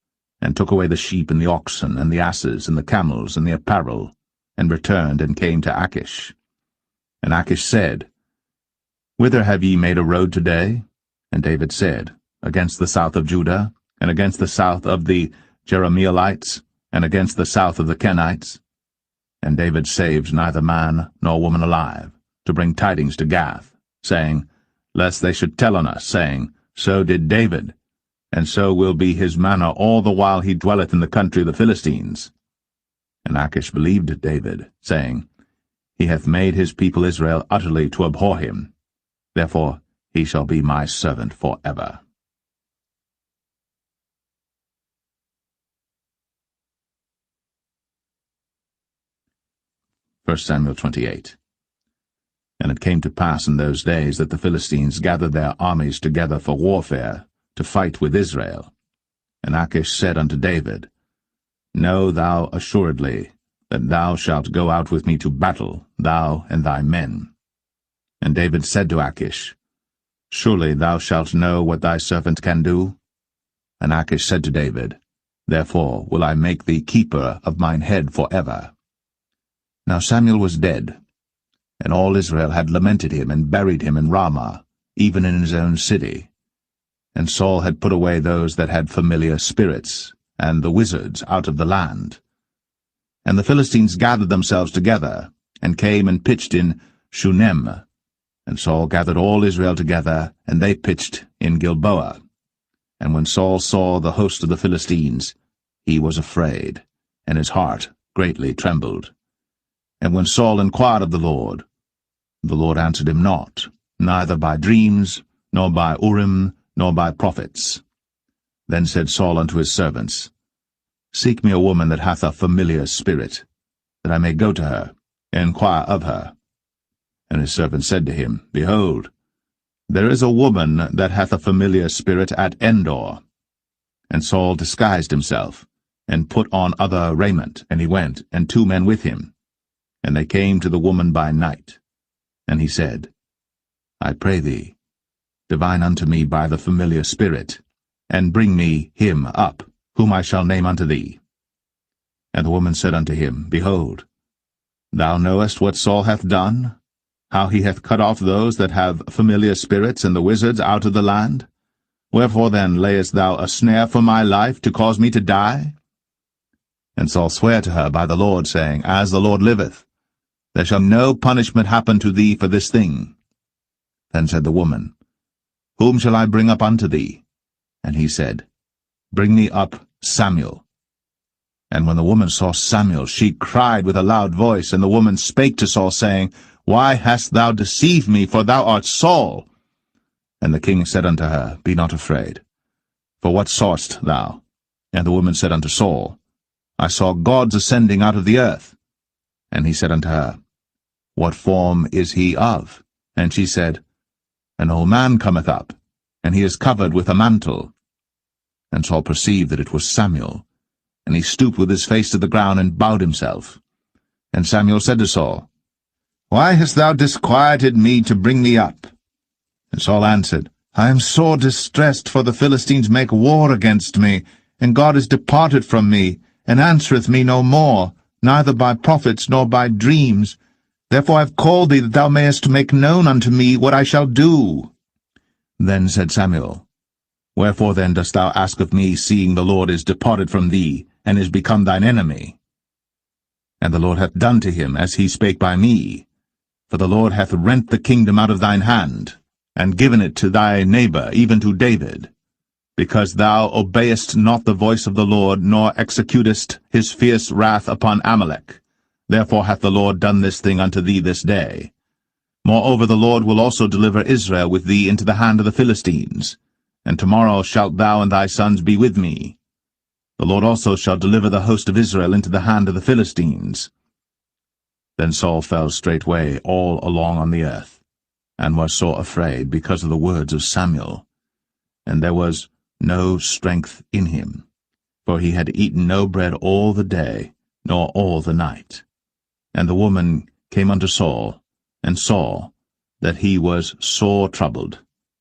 and took away the sheep and the oxen, and the asses, and the camels, and the apparel, and returned and came to Achish. And Achish said, Whither have ye made a road today? And David said, Against the south of Judah, and against the south of the Jerahmeelites, and against the south of the Kenites. And David saved neither man nor woman alive, to bring tidings to Gath, saying, Lest they should tell on us, saying, So did David, and so will be his manner all the while he dwelleth in the country of the Philistines. And Achish believed David, saying, He hath made his people Israel utterly to abhor him. Therefore he shall be my servant for ever. 1 Samuel 28. And it came to pass in those days that the Philistines gathered their armies together for warfare, to fight with Israel. And Achish said unto David, Know thou assuredly that thou shalt go out with me to battle, thou and thy men. And David said to Achish, Surely thou shalt know what thy servant can do? And Achish said to David, Therefore will I make thee keeper of mine head for ever. Now Samuel was dead, and all Israel had lamented him and buried him in Ramah, even in his own city. And Saul had put away those that had familiar spirits, and the wizards out of the land. And the Philistines gathered themselves together, and came and pitched in Shunem. And Saul gathered all Israel together, and they pitched in Gilboa. And when Saul saw the host of the Philistines, he was afraid, and his heart greatly trembled. And when Saul inquired of the Lord answered him not, neither by dreams, nor by Urim, nor by prophets. Then said Saul unto his servants, Seek me a woman that hath a familiar spirit, that I may go to her, and inquire of her. And his servant said to him, Behold, there is a woman that hath a familiar spirit at Endor. And Saul disguised himself, and put on other raiment, and he went, and 2 men with him. And they came to the woman by night. And he said, I pray thee, divine unto me by the familiar spirit, and bring me him up, whom I shall name unto thee. And the woman said unto him, Behold, thou knowest what Saul hath done, how he hath cut off those that have familiar spirits and the wizards out of the land? Wherefore then layest thou a snare for my life, to cause me to die? And Saul sware to her by the Lord, saying, As the Lord liveth, there shall no punishment happen to thee for this thing. Then said the woman, Whom shall I bring up unto thee? And he said, Bring me up Samuel. And when the woman saw Samuel, she cried with a loud voice, and the woman spake to Saul, saying, Why hast thou deceived me, for thou art Saul? And the king said unto her, Be not afraid. For what sawest thou? And the woman said unto Saul, I saw gods ascending out of the earth. And he said unto her, What form is he of? And she said, An old man cometh up, and he is covered with a mantle. And Saul perceived that it was Samuel, and he stooped with his face to the ground, and bowed himself. And Samuel said to Saul, Why hast thou disquieted me to bring me up? And Saul answered, I am sore distressed, for the Philistines make war against me, and God is departed from me, and answereth me no more, neither by prophets nor by dreams. Therefore I have called thee, that thou mayest make known unto me what I shall do. Then said Samuel, Wherefore then dost thou ask of me, seeing the Lord is departed from thee, and is become thine enemy? And the Lord hath done to him as he spake by me. For the Lord hath rent the kingdom out of thine hand, and given it to thy neighbor, even to David, because thou obeyest not the voice of the Lord, nor executest his fierce wrath upon Amalek. Therefore hath the Lord done this thing unto thee this day. Moreover the Lord will also deliver Israel with thee into the hand of the Philistines, and tomorrow shalt thou and thy sons be with me. The Lord also shall deliver the host of Israel into the hand of the Philistines. Then Saul fell straightway all along on the earth, and was sore afraid because of the words of Samuel. And there was no strength in him, for he had eaten no bread all the day, nor all the night. And the woman came unto Saul, and saw that he was sore troubled,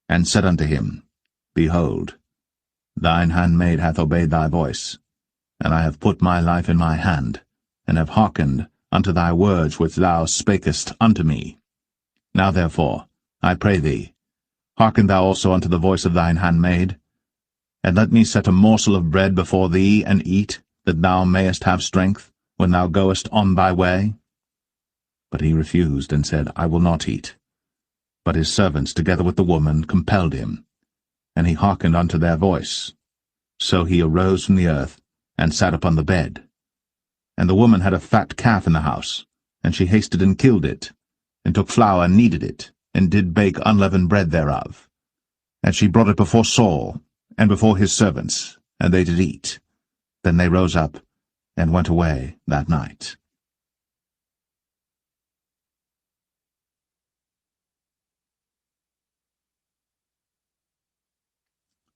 and said unto him, Behold, thine handmaid hath obeyed thy voice, and I have put my life in my hand, and have hearkened unto thy words which thou spakest unto me. Now therefore, I pray thee, hearken thou also unto the voice of thine handmaid, and let me set a morsel of bread before thee, and eat, that thou mayest have strength, when thou goest on thy way. But he refused, and said, I will not eat. But his servants, together with the woman, compelled him, and he hearkened unto their voice. So he arose from the earth, and sat upon the bed. And the woman had a fat calf in the house, and she hasted and killed it, and took flour and kneaded it, and did bake unleavened bread thereof. And she brought it before Saul, and before his servants, and they did eat. Then they rose up, and went away that night.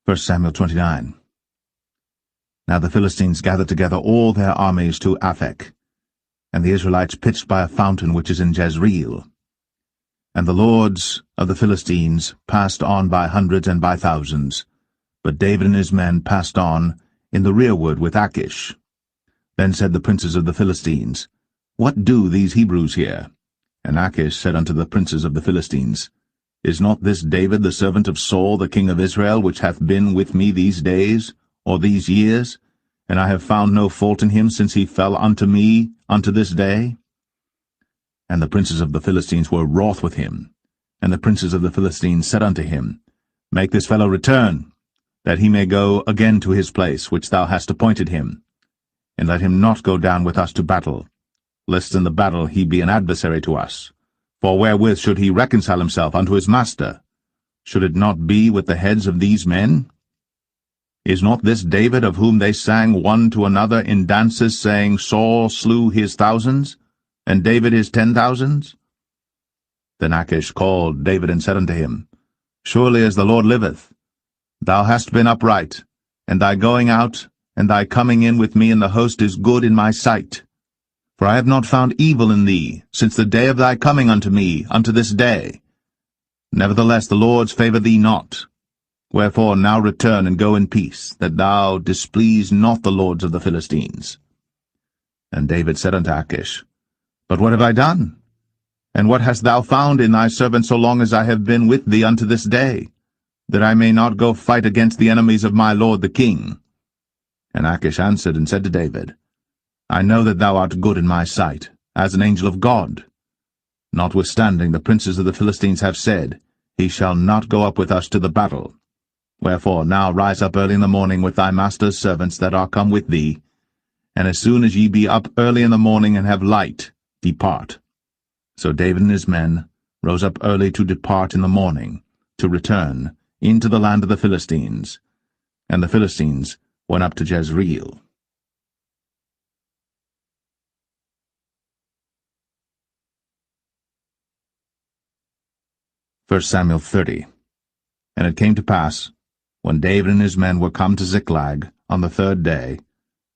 1 Samuel 29. Now the Philistines gathered together all their armies to Aphek, and the Israelites pitched by a fountain which is in Jezreel. And the lords of the Philistines passed on by hundreds and by thousands, but David and his men passed on in the rearward with Achish. Then said the princes of the Philistines, What do these Hebrews here? And Achish said unto the princes of the Philistines, Is not this David the servant of Saul the king of Israel, which hath been with me these days, or these years? And I have found no fault in him since he fell unto me unto this day. And the princes of the Philistines were wroth with him. And the princes of the Philistines said unto him, Make this fellow return, that he may go again to his place which thou hast appointed him, and let him not go down with us to battle, lest in the battle he be an adversary to us. For wherewith should he reconcile himself unto his master? Should it not be with the heads of these men? Is not this David, of whom they sang one to another in dances, saying, Saul slew his thousands, and David his 10,000s? Then Achish called David and said unto him, Surely as the Lord liveth, thou hast been upright, and thy going out and thy coming in with me in the host is good in my sight. For I have not found evil in thee, since the day of thy coming unto me, unto this day. Nevertheless the Lord's favour thee not. Wherefore now return and go in peace, that thou displease not the lords of the Philistines. And David said unto Achish, But what have I done? And what hast thou found in thy servant so long as I have been with thee unto this day, that I may not go fight against the enemies of my lord the king? And Achish answered and said to David, I know that thou art good in my sight, as an angel of God. Notwithstanding the princes of the Philistines have said, He shall not go up with us to the battle. Wherefore now rise up early in the morning with thy master's servants that are come with thee, and as soon as ye be up early in the morning and have light, depart. So David and his men rose up early to depart in the morning, to return into the land of the Philistines. And the Philistines went up to Jezreel. 1 Samuel 30. And it came to pass, when David and his men were come to Ziklag on the 3rd day,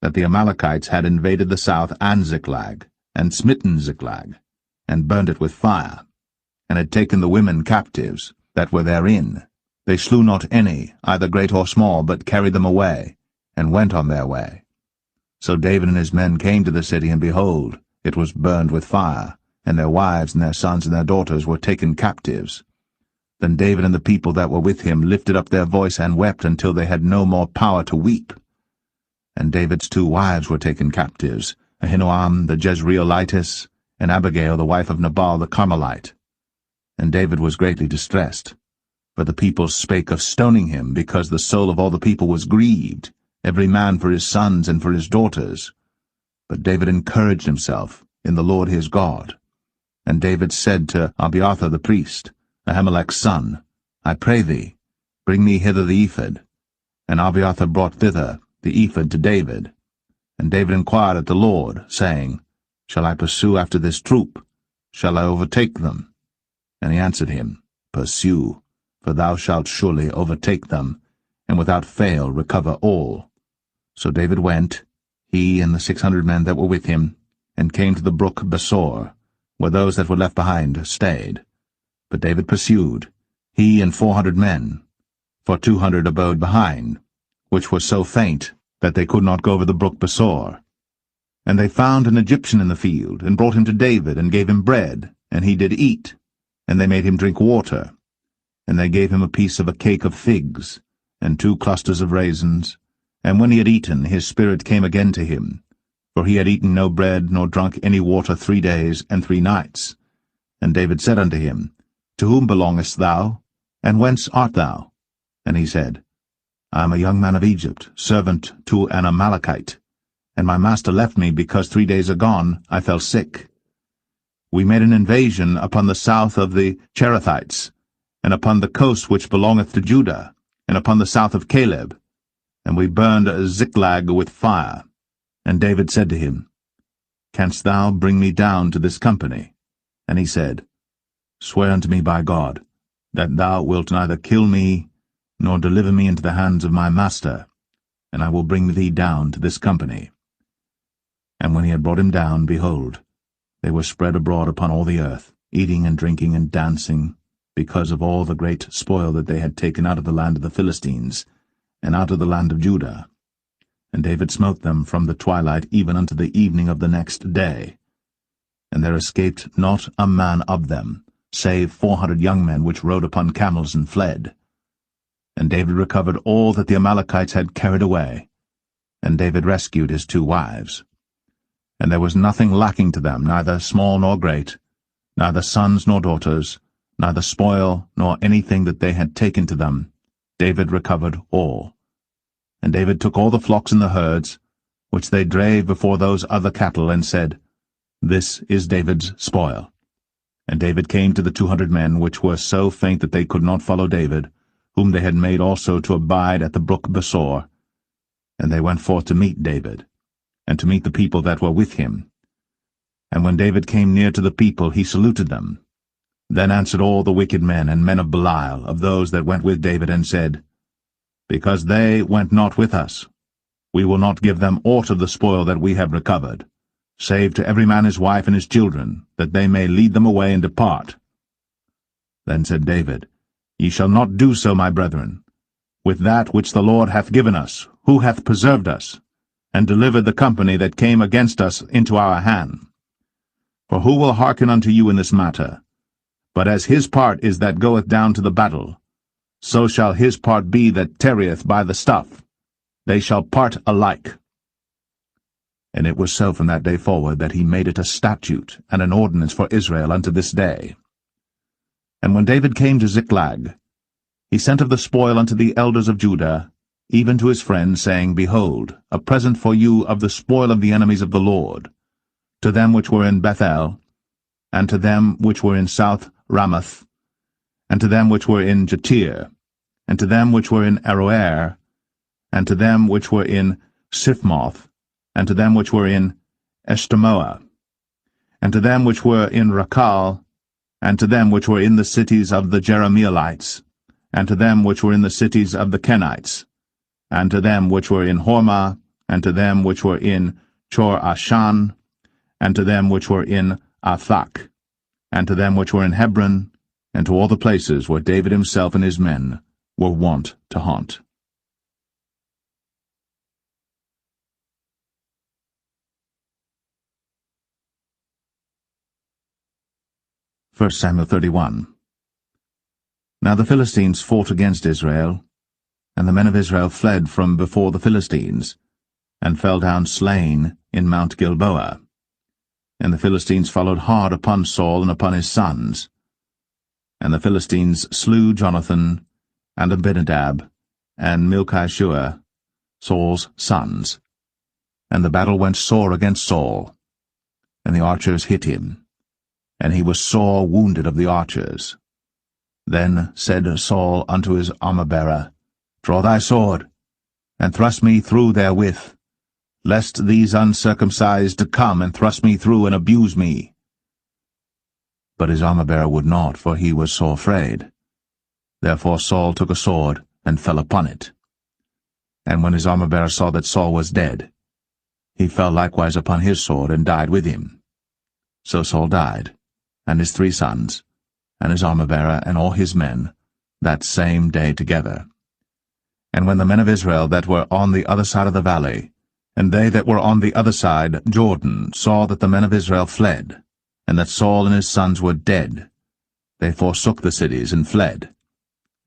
that the Amalekites had invaded the south and Ziklag, and smitten Ziklag, and burned it with fire, and had taken the women captives that were therein. They slew not any, either great or small, but carried them away, and went on their way. So David and his men came to the city, and behold, it was burned with fire, and their wives and their sons and their daughters were taken captives. Then David and the people that were with him lifted up their voice and wept until they had no more power to weep. And David's 2 wives were taken captives, Ahinoam the Jezreelitess, and Abigail the wife of Nabal the Carmelite. And David was greatly distressed. For the people spake of stoning him, because the soul of all the people was grieved, every man for his sons and for his daughters. But David encouraged himself in the Lord his God. And David said to Abiathar the priest, Ahimelech's son, I pray thee, bring me hither the ephod. And Abiathar brought thither the ephod to David. And David inquired at the Lord, saying, Shall I pursue after this troop? Shall I overtake them? And he answered him, Pursue, for thou shalt surely overtake them, and without fail recover all. So David went, he and the 600 men that were with him, and came to the brook Besor, where those that were left behind stayed. But David pursued, he and 400 men, for 200 abode behind, which were so faint that they could not go over the brook Besor. And they found an Egyptian in the field, and brought him to David, and gave him bread, and he did eat, and they made him drink water. And they gave him a piece of a cake of figs, and 2 clusters of raisins. And when he had eaten, his spirit came again to him, for he had eaten no bread, nor drunk any water 3 days and 3 nights. And David said unto him, To whom belongest thou, and whence art thou? And he said, I am a young man of Egypt, servant to an Amalekite, and my master left me because 3 days agone I fell sick. We made an invasion upon the south of the Cherethites, and upon the coast which belongeth to Judah, and upon the south of Caleb, and we burned Ziklag with fire. And David said to him, Canst thou bring me down to this company? And he said, Swear unto me by God, that thou wilt neither kill me, nor deliver me into the hands of my master, and I will bring thee down to this company. And when he had brought him down, behold, they were spread abroad upon all the earth, eating and drinking and dancing, because of all the great spoil that they had taken out of the land of the Philistines, and out of the land of Judah. And David smote them from the twilight even unto the evening of the next day. And there escaped not a man of them, save 400 young men which rode upon camels and fled. And David recovered all that the Amalekites had carried away, and David rescued his 2 wives. And there was nothing lacking to them, neither small nor great, neither sons nor daughters, neither spoil nor anything that they had taken to them. David recovered all. And David took all the flocks and the herds, which they drave before those other cattle, and said, This is David's spoil. And David came to the 200 men, which were so faint that they could not follow David, whom they had made also to abide at the brook Besor. And they went forth to meet David, and to meet the people that were with him. And when David came near to the people, he saluted them. Then answered all the wicked men and men of Belial, of those that went with David, and said, Because they went not with us, we will not give them aught of the spoil that we have recovered, save to every man his wife and his children, that they may lead them away and depart. Then said David, Ye shall not do so, my brethren, with that which the Lord hath given us, who hath preserved us, and delivered the company that came against us into our hand. For who will hearken unto you in this matter? But as his part is that goeth down to the battle, so shall his part be that tarrieth by the stuff. They shall part alike. And it was so from that day forward that he made it a statute and an ordinance for Israel unto this day. And when David came to Ziklag, he sent of the spoil unto the elders of Judah, even to his friends, saying, Behold, a present for you of the spoil of the enemies of the Lord, to them which were in Bethel, and to them which were in South Ramoth, and to them which were in Jatir, and to them which were in Aroer, and to them which were in Siphmoth, and to them which were in Eshtemoa, and to them which were in Rakal, and to them which were in the cities of the Jerahmeelites, and to them which were in the cities of the Kenites, and to them which were in Hormah, and to them which were in Chor-Ashan, and to them which were in Athak, and to them which were in Hebron, and to all the places where David himself and his men were wont to haunt. 1 Samuel 31. Now the Philistines fought against Israel, and the men of Israel fled from before the Philistines, and fell down slain in Mount Gilboa. And the Philistines followed hard upon Saul and upon his sons. And the Philistines slew Jonathan, and Abinadab, and Malchishua, Saul's sons. And the battle went sore against Saul. and the archers hit him, and he was sore wounded of the archers. Then said Saul unto his armor-bearer, Draw thy sword, and thrust me through therewith, lest these uncircumcised come and thrust me through and abuse me. But his armor-bearer would not, for he was sore afraid. Therefore Saul took a sword, and fell upon it. And when his armor-bearer saw that Saul was dead, he fell likewise upon his sword, and died with him. So Saul died, and his 3 sons, and his armor-bearer, and all his men, that same day together. And when the men of Israel that were on the other side of the valley, and they that were on the other side Jordan, saw that the men of Israel fled, and that Saul and his sons were dead, they forsook the cities and fled.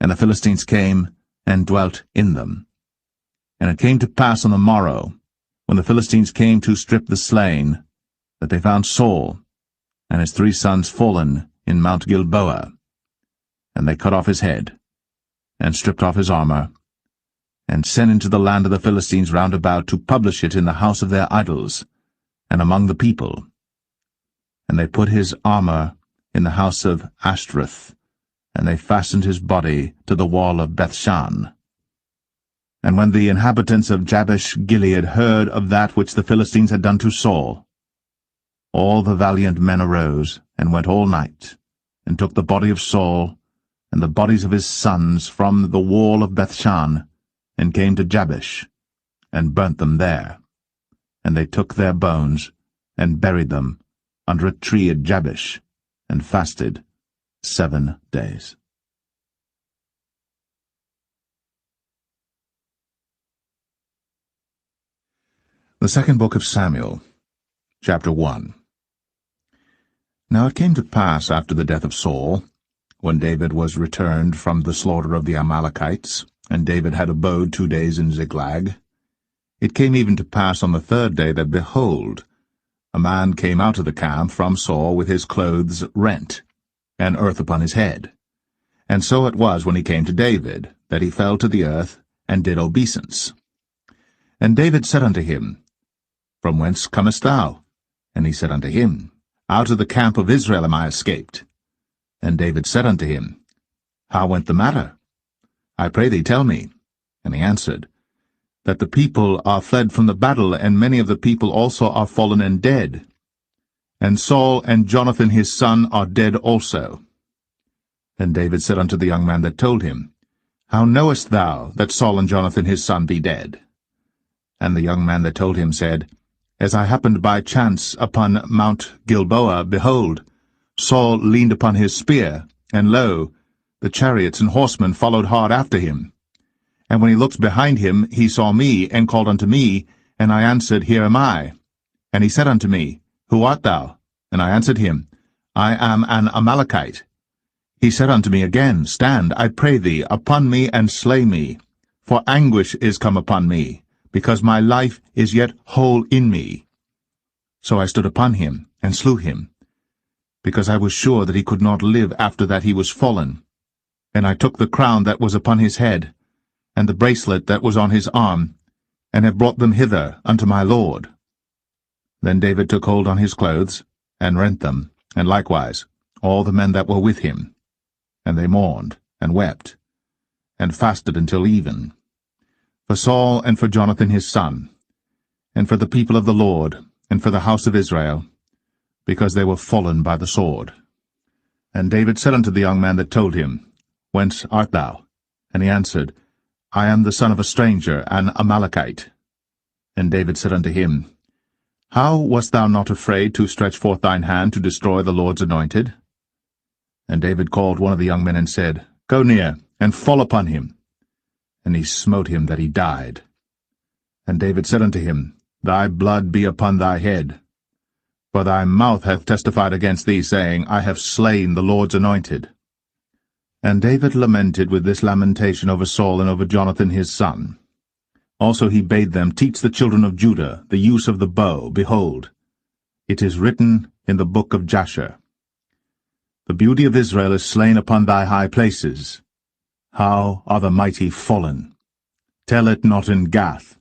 And the Philistines came and dwelt in them. And it came to pass on the morrow, when the Philistines came to strip the slain, that they found Saul and his 3 sons fallen in Mount Gilboa. And they cut off his head, and stripped off his armor, and sent into the land of the Philistines round about to publish it in the house of their idols, and among the people. And they put his armor in the house of Ashtoreth, and they fastened his body to the wall of Bethshan. And when the inhabitants of Jabesh-Gilead heard of that which the Philistines had done to Saul, all the valiant men arose, and went all night, and took the body of Saul, and the bodies of his sons from the wall of Bethshan, and came to Jabesh, and burnt them there. And they took their bones, and buried them under a tree at Jabesh, and fasted 7 days. The second book of Samuel, chapter 1. Now it came to pass after the death of Saul, when David was returned from the slaughter of the Amalekites, and David had abode 2 days in Ziklag, it came even to pass on the 3rd day that, behold, a man came out of the camp from Saul with his clothes rent, and earth upon his head. And so it was when he came to David, that he fell to the earth, and did obeisance. And David said unto him, From whence comest thou? And he said unto him, Out of the camp of Israel am I escaped. And David said unto him, How went the matter? I pray thee, tell me. And he answered, That the people are fled from the battle, and many of the people also are fallen and dead. And Saul and Jonathan his son are dead also. Then David said unto the young man that told him, How knowest thou that Saul and Jonathan his son be dead? And the young man that told him said, As I happened by chance upon Mount Gilboa, behold, Saul leaned upon his spear, and lo, the chariots and horsemen followed hard after him. And when he looked behind him, he saw me, and called unto me, and I answered, Here am I. And he said unto me, Who art thou? And I answered him, I am an Amalekite. He said unto me again, Stand, I pray thee, upon me, and slay me, for anguish is come upon me, because my life is yet whole in me. So I stood upon him, and slew him, because I was sure that he could not live after that he was fallen. And I took the crown that was upon his head, and the bracelet that was on his arm, and have brought them hither unto my lord. Then David took hold on his clothes, and rent them, and likewise all the men that were with him. And they mourned, and wept, and fasted until even, for Saul and for Jonathan his son, and for the people of the Lord, and for the house of Israel, because they were fallen by the sword. And David said unto the young man that told him, Whence art thou? And he answered, I am the son of a stranger, an Amalekite. And David said unto him, How wast thou not afraid to stretch forth thine hand to destroy the Lord's anointed? And David called one of the young men and said, Go near, and fall upon him. And he smote him that he died. And David said unto him, Thy blood be upon thy head. For thy mouth hath testified against thee, saying, I have slain the Lord's anointed. And David lamented with this lamentation over Saul and over Jonathan his son. Also he bade them teach the children of Judah the use of the bow. Behold, it is written in the book of Jasher, The beauty of Israel is slain upon thy high places. How are the mighty fallen? Tell it not in Gath.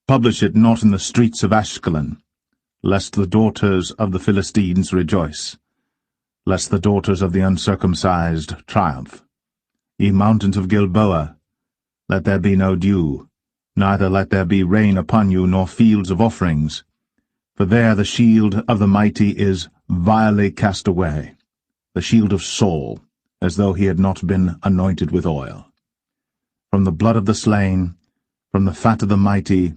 Publish it not in the streets of Ashkelon. lest the daughters of the Philistines rejoice, lest the daughters of the uncircumcised triumph. Ye mountains of Gilboa, let there be no dew, neither let there be rain upon you, nor fields of offerings. For there the shield of the mighty is vilely cast away, the shield of Saul, as though he had not been anointed with oil. From the blood of the slain, from the fat of the mighty,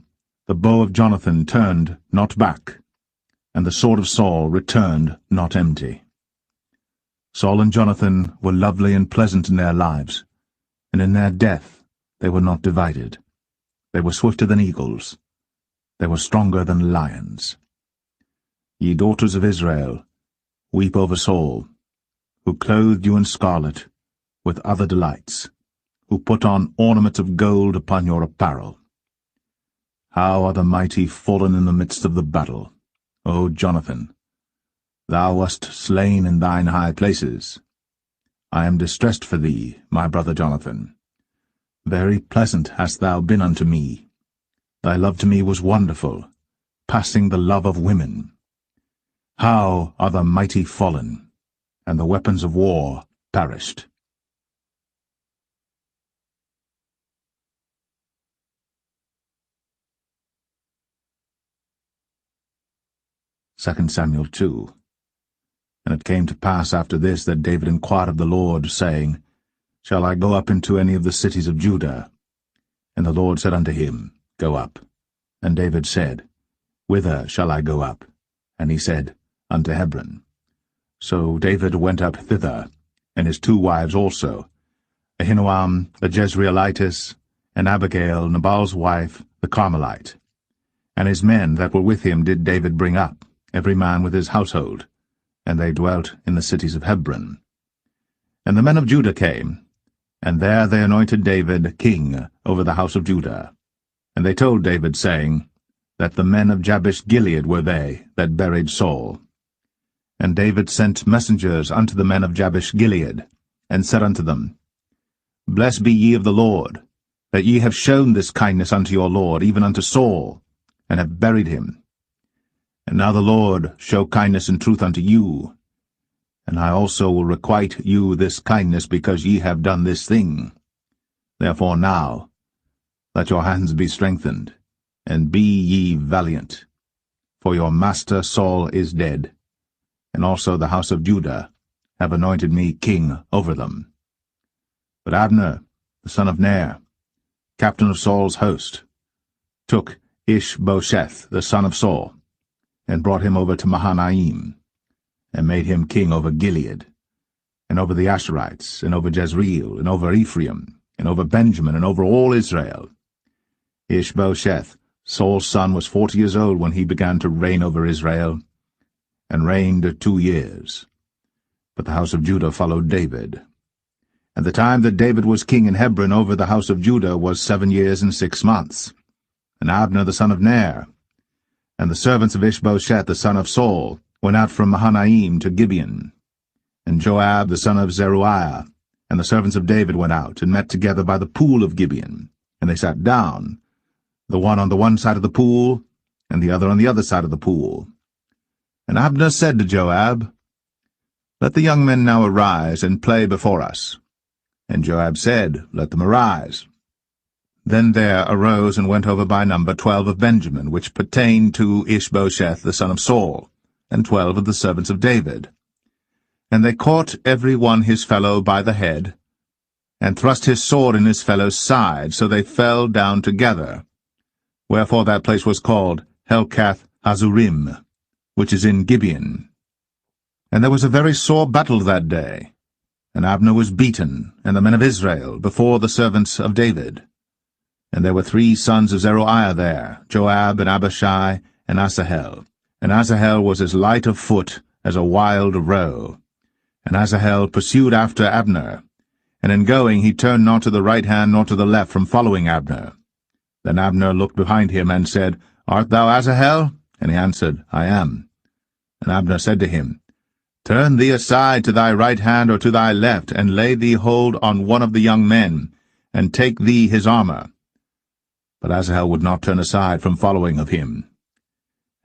the bow of Jonathan turned not back, and the sword of Saul returned not empty. Saul and Jonathan were lovely and pleasant in their lives, and in their death they were not divided. They were swifter than eagles. They were stronger than lions. Ye daughters of Israel, weep over Saul, who clothed you in scarlet, with other delights, who put on ornaments of gold upon your apparel. How are the mighty fallen in the midst of the battle, O Jonathan! Thou wast slain in thine high places. I am distressed for thee, my brother Jonathan. Very pleasant hast thou been unto me. Thy love to me was wonderful, passing the love of women. How are the mighty fallen, and the weapons of war perished. 2 Samuel 2. And it came to pass after this that David inquired of the Lord, saying, Shall I go up into any of the cities of Judah? And the Lord said unto him, Go up. And David said, Whither shall I go up? And he said, Unto Hebron. So David went up thither, and his 2 wives also, Ahinoam the Jezreelitess, and Abigail Nabal's wife, the Carmelite. And his men that were with him did David bring up, every man with his household, and they dwelt in the cities of Hebron. And the men of Judah came, and there they anointed David king over the house of Judah. And they told David, saying, that the men of Jabesh-Gilead were they that buried Saul. And David sent messengers unto the men of Jabesh-Gilead, and said unto them, Blessed be ye of the Lord, that ye have shown this kindness unto your Lord, even unto Saul, and have buried him. And now the Lord show kindness and truth unto you, and I also will requite you this kindness, because ye have done this thing. Therefore now let your hands be strengthened, and be ye valiant. For your master Saul is dead, and also the house of Judah have anointed me king over them. But Abner, the son of Ner, captain of Saul's host, took Ishbosheth, the son of Saul, and brought him over to Mahanaim, and made him king over Gilead, and over the Asherites, and over Jezreel, and over Ephraim, and over Benjamin, and over all Israel. Ishbosheth, Saul's son, was 40 years old when he began to reign over Israel, and reigned 2 years. But the house of Judah followed David. And the time that David was king in Hebron over the house of Judah was 7 years and 6 months. And Abner the son of Ner, and the servants of Ishbosheth the son of Saul, went out from Mahanaim to Gibeon. And Joab the son of Zeruiah, and the servants of David went out, and met together by the pool of Gibeon. And they sat down, the one on the one side of the pool, and the other on the other side of the pool. And Abner said to Joab, Let the young men now arise, and play before us. And Joab said, Let them arise. Then there arose and went over by number 12 of Benjamin, which pertained to Ishbosheth the son of Saul, and 12 of the servants of David. And they caught every one his fellow by the head, and thrust his sword in his fellow's side, so they fell down together. Wherefore that place was called Helkath Hazurim, which is in Gibeon. And there was a very sore battle that day, and Abner was beaten, and the men of Israel, before the servants of David. And there were 3 sons of Zeruiah there, Joab, and Abishai, and Asahel. And Asahel was as light of foot as a wild roe. And Asahel pursued after Abner, and in going he turned not to the right hand nor to the left from following Abner. Then Abner looked behind him, and said, Art thou Asahel? And he answered, I am. And Abner said to him, Turn thee aside to thy right hand or to thy left, and lay thee hold on one of the young men, and take thee his armor. But Asahel would not turn aside from following of him.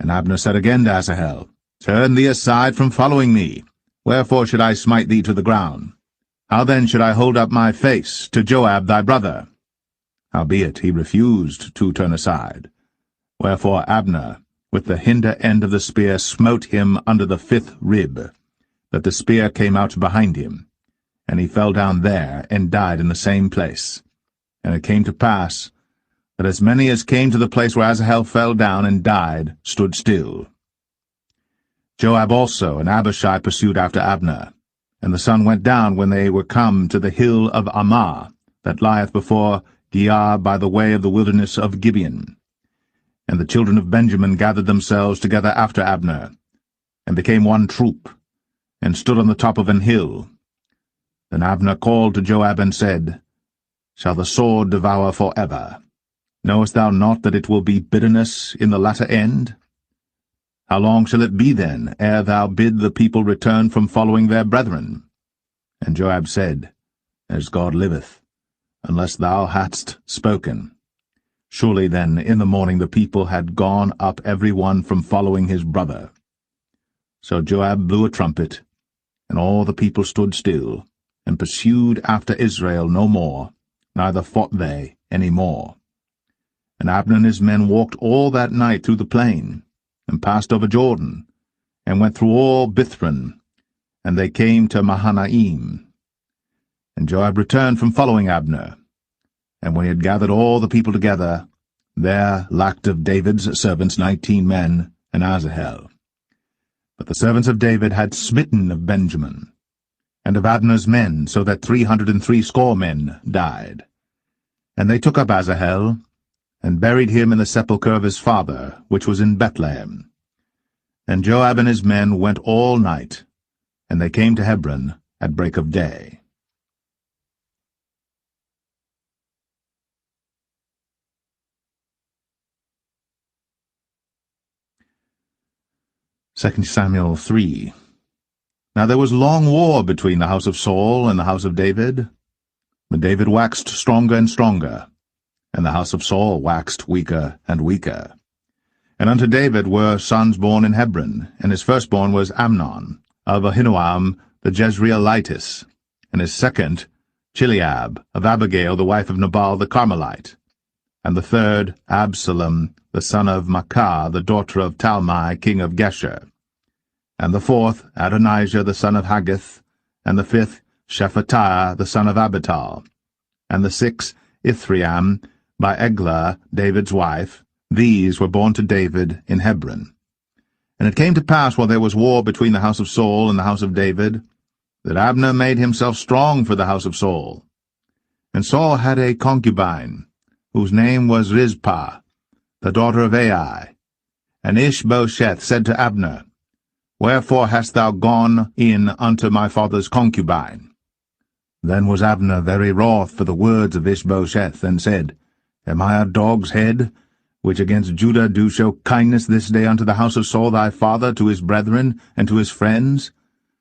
And Abner said again to Asahel, Turn thee aside from following me. Wherefore should I smite thee to the ground? How then should I hold up my face to Joab thy brother? Howbeit he refused to turn aside. Wherefore Abner, with the hinder end of the spear, smote him under the 5th rib, that the spear came out behind him. And he fell down there, and died in the same place. And it came to pass, that as many as came to the place where Asahel fell down and died stood still. Joab also and Abishai pursued after Abner. And the sun went down when they were come to the hill of Ammah, that lieth before Giah by the way of the wilderness of Gibeon. And the children of Benjamin gathered themselves together after Abner, and became one troop, and stood on the top of an hill. Then Abner called to Joab and said, Shall the sword devour for ever? Knowest thou not that it will be bitterness in the latter end? How long shall it be then, ere thou bid the people return from following their brethren? And Joab said, As God liveth, unless thou hadst spoken. Surely then in the morning the people had gone up every one from following his brother. So Joab blew a trumpet, and all the people stood still, and pursued after Israel no more, neither fought they any more. And Abner and his men walked all that night through the plain, and passed over Jordan, and went through all Bithron, and they came to Mahanaim. And Joab returned from following Abner. And when he had gathered all the people together, there lacked of David's servants 19 men, and Asahel. But the servants of David had smitten of Benjamin, and of Abner's men, so that 360 men died. And they took up Asahel, and buried him in the sepulchre of his father, which was in Bethlehem. And Joab and his men went all night, and they came to Hebron at break of day. Second Samuel 3. Now there was long war between the house of Saul and the house of David. But David waxed stronger and stronger, and the house of Saul waxed weaker and weaker. And unto David were sons born in Hebron, and his firstborn was Amnon, of Ahinoam the Jezreelitess, and his second Chileab, of Abigail the wife of Nabal the Carmelite, and the third Absalom the son of Maacah the daughter of Talmai king of Geshur, and the fourth Adonijah the son of Haggith, and the fifth Shephatiah the son of Abital, and the sixth Ithream by Eglah, David's wife. These were born to David in Hebron. And it came to pass, while there was war between the house of Saul and the house of David, that Abner made himself strong for the house of Saul. And Saul had a concubine, whose name was Rizpah, the daughter of Ai. And Ishbosheth said to Abner, Wherefore hast thou gone in unto my father's concubine? Then was Abner very wroth for the words of Ishbosheth, and said, Am I a dog's head, which against Judah do show kindness this day unto the house of Saul thy father, to his brethren, and to his friends,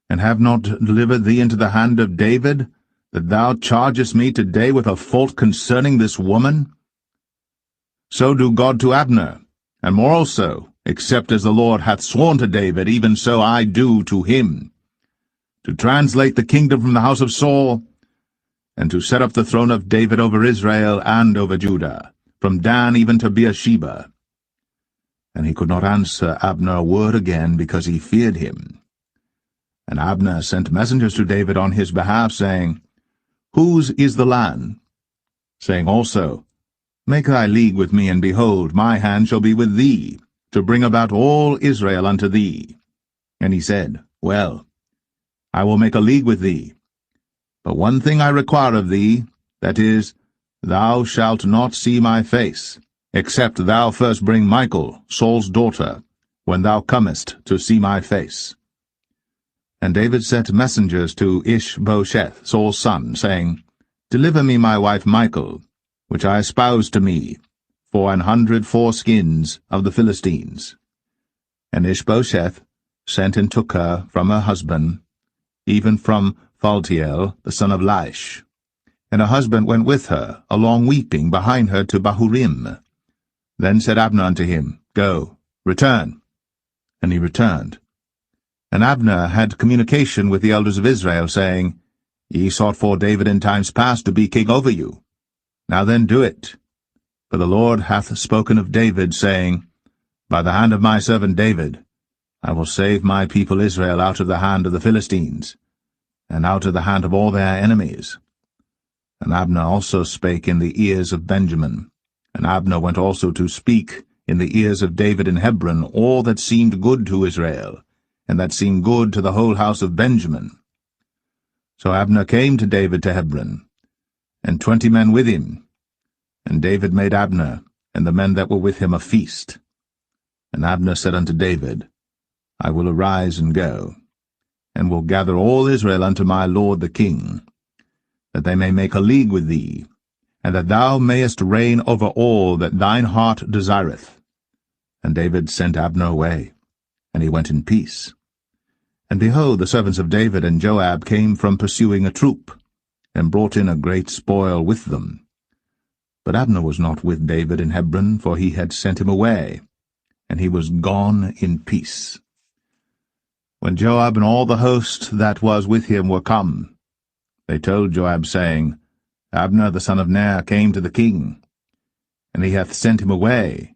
and have not delivered thee into the hand of David, that thou chargest me today with a fault concerning this woman? So do God to Abner, and more also, except as the Lord hath sworn to David, even so I do to him, to translate the kingdom from the house of Saul, and to set up the throne of David over Israel and over Judah, from Dan even to Beersheba. And he could not answer Abner a word again, because he feared him. And Abner sent messengers to David on his behalf, saying, Whose is the land? Saying also, Make thy league with me, and behold, my hand shall be with thee, to bring about all Israel unto thee. And he said, Well, I will make a league with thee. But one thing I require of thee, that is, thou shalt not see my face, except thou first bring Michal, Saul's daughter, when thou comest to see my face. And David sent messengers to Ishbosheth, Saul's son, saying, Deliver me my wife Michal, which I espoused to me, for 100 foreskins of the Philistines. And Ishbosheth sent and took her from her husband, even from Phaltiel, the son of Laish. And her husband went with her, along weeping, behind her to Bahurim. Then said Abner unto him, Go, return, And he returned. And Abner had communication with the elders of Israel, saying, Ye sought for David in times past to be king over you. Now then do it. For the Lord hath spoken of David, saying, By the hand of my servant David, I will save my people Israel out of the hand of the Philistines, and out of the hand of all their enemies. And Abner also spake in the ears of Benjamin. And Abner went also to speak in the ears of David in Hebron all that seemed good to Israel, and that seemed good to the whole house of Benjamin. So Abner came to David to Hebron, and 20 men with him. And David made Abner and the men that were with him a feast. And Abner said unto David, I will arise and go, and will gather all Israel unto my lord the king, that they may make a league with thee, and that thou mayest reign over all that thine heart desireth. And David sent Abner away, and he went in peace. And behold, the servants of David and Joab came from pursuing a troop, and brought in a great spoil with them. But Abner was not with David in Hebron, for he had sent him away, and he was gone in peace. When Joab and all the host that was with him were come, they told Joab, saying, Abner the son of Ner came to the king, and he hath sent him away,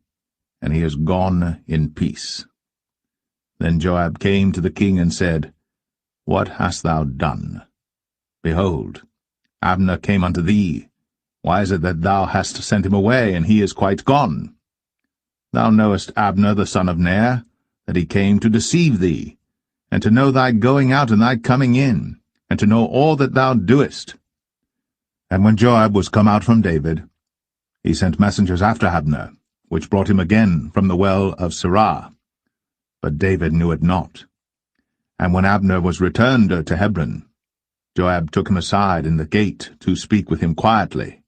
and he is gone in peace. Then Joab came to the king and said, What hast thou done? Behold, Abner came unto thee. Why is it that thou hast sent him away, and he is quite gone? Thou knowest Abner the son of Ner, that he came to deceive thee, and to know thy going out and thy coming in, and to know all that thou doest. And when Joab was come out from David, he sent messengers after Abner, which brought him again from the well of Sirah. But David knew it not. And when Abner was returned to Hebron, Joab took him aside in the gate to speak with him quietly,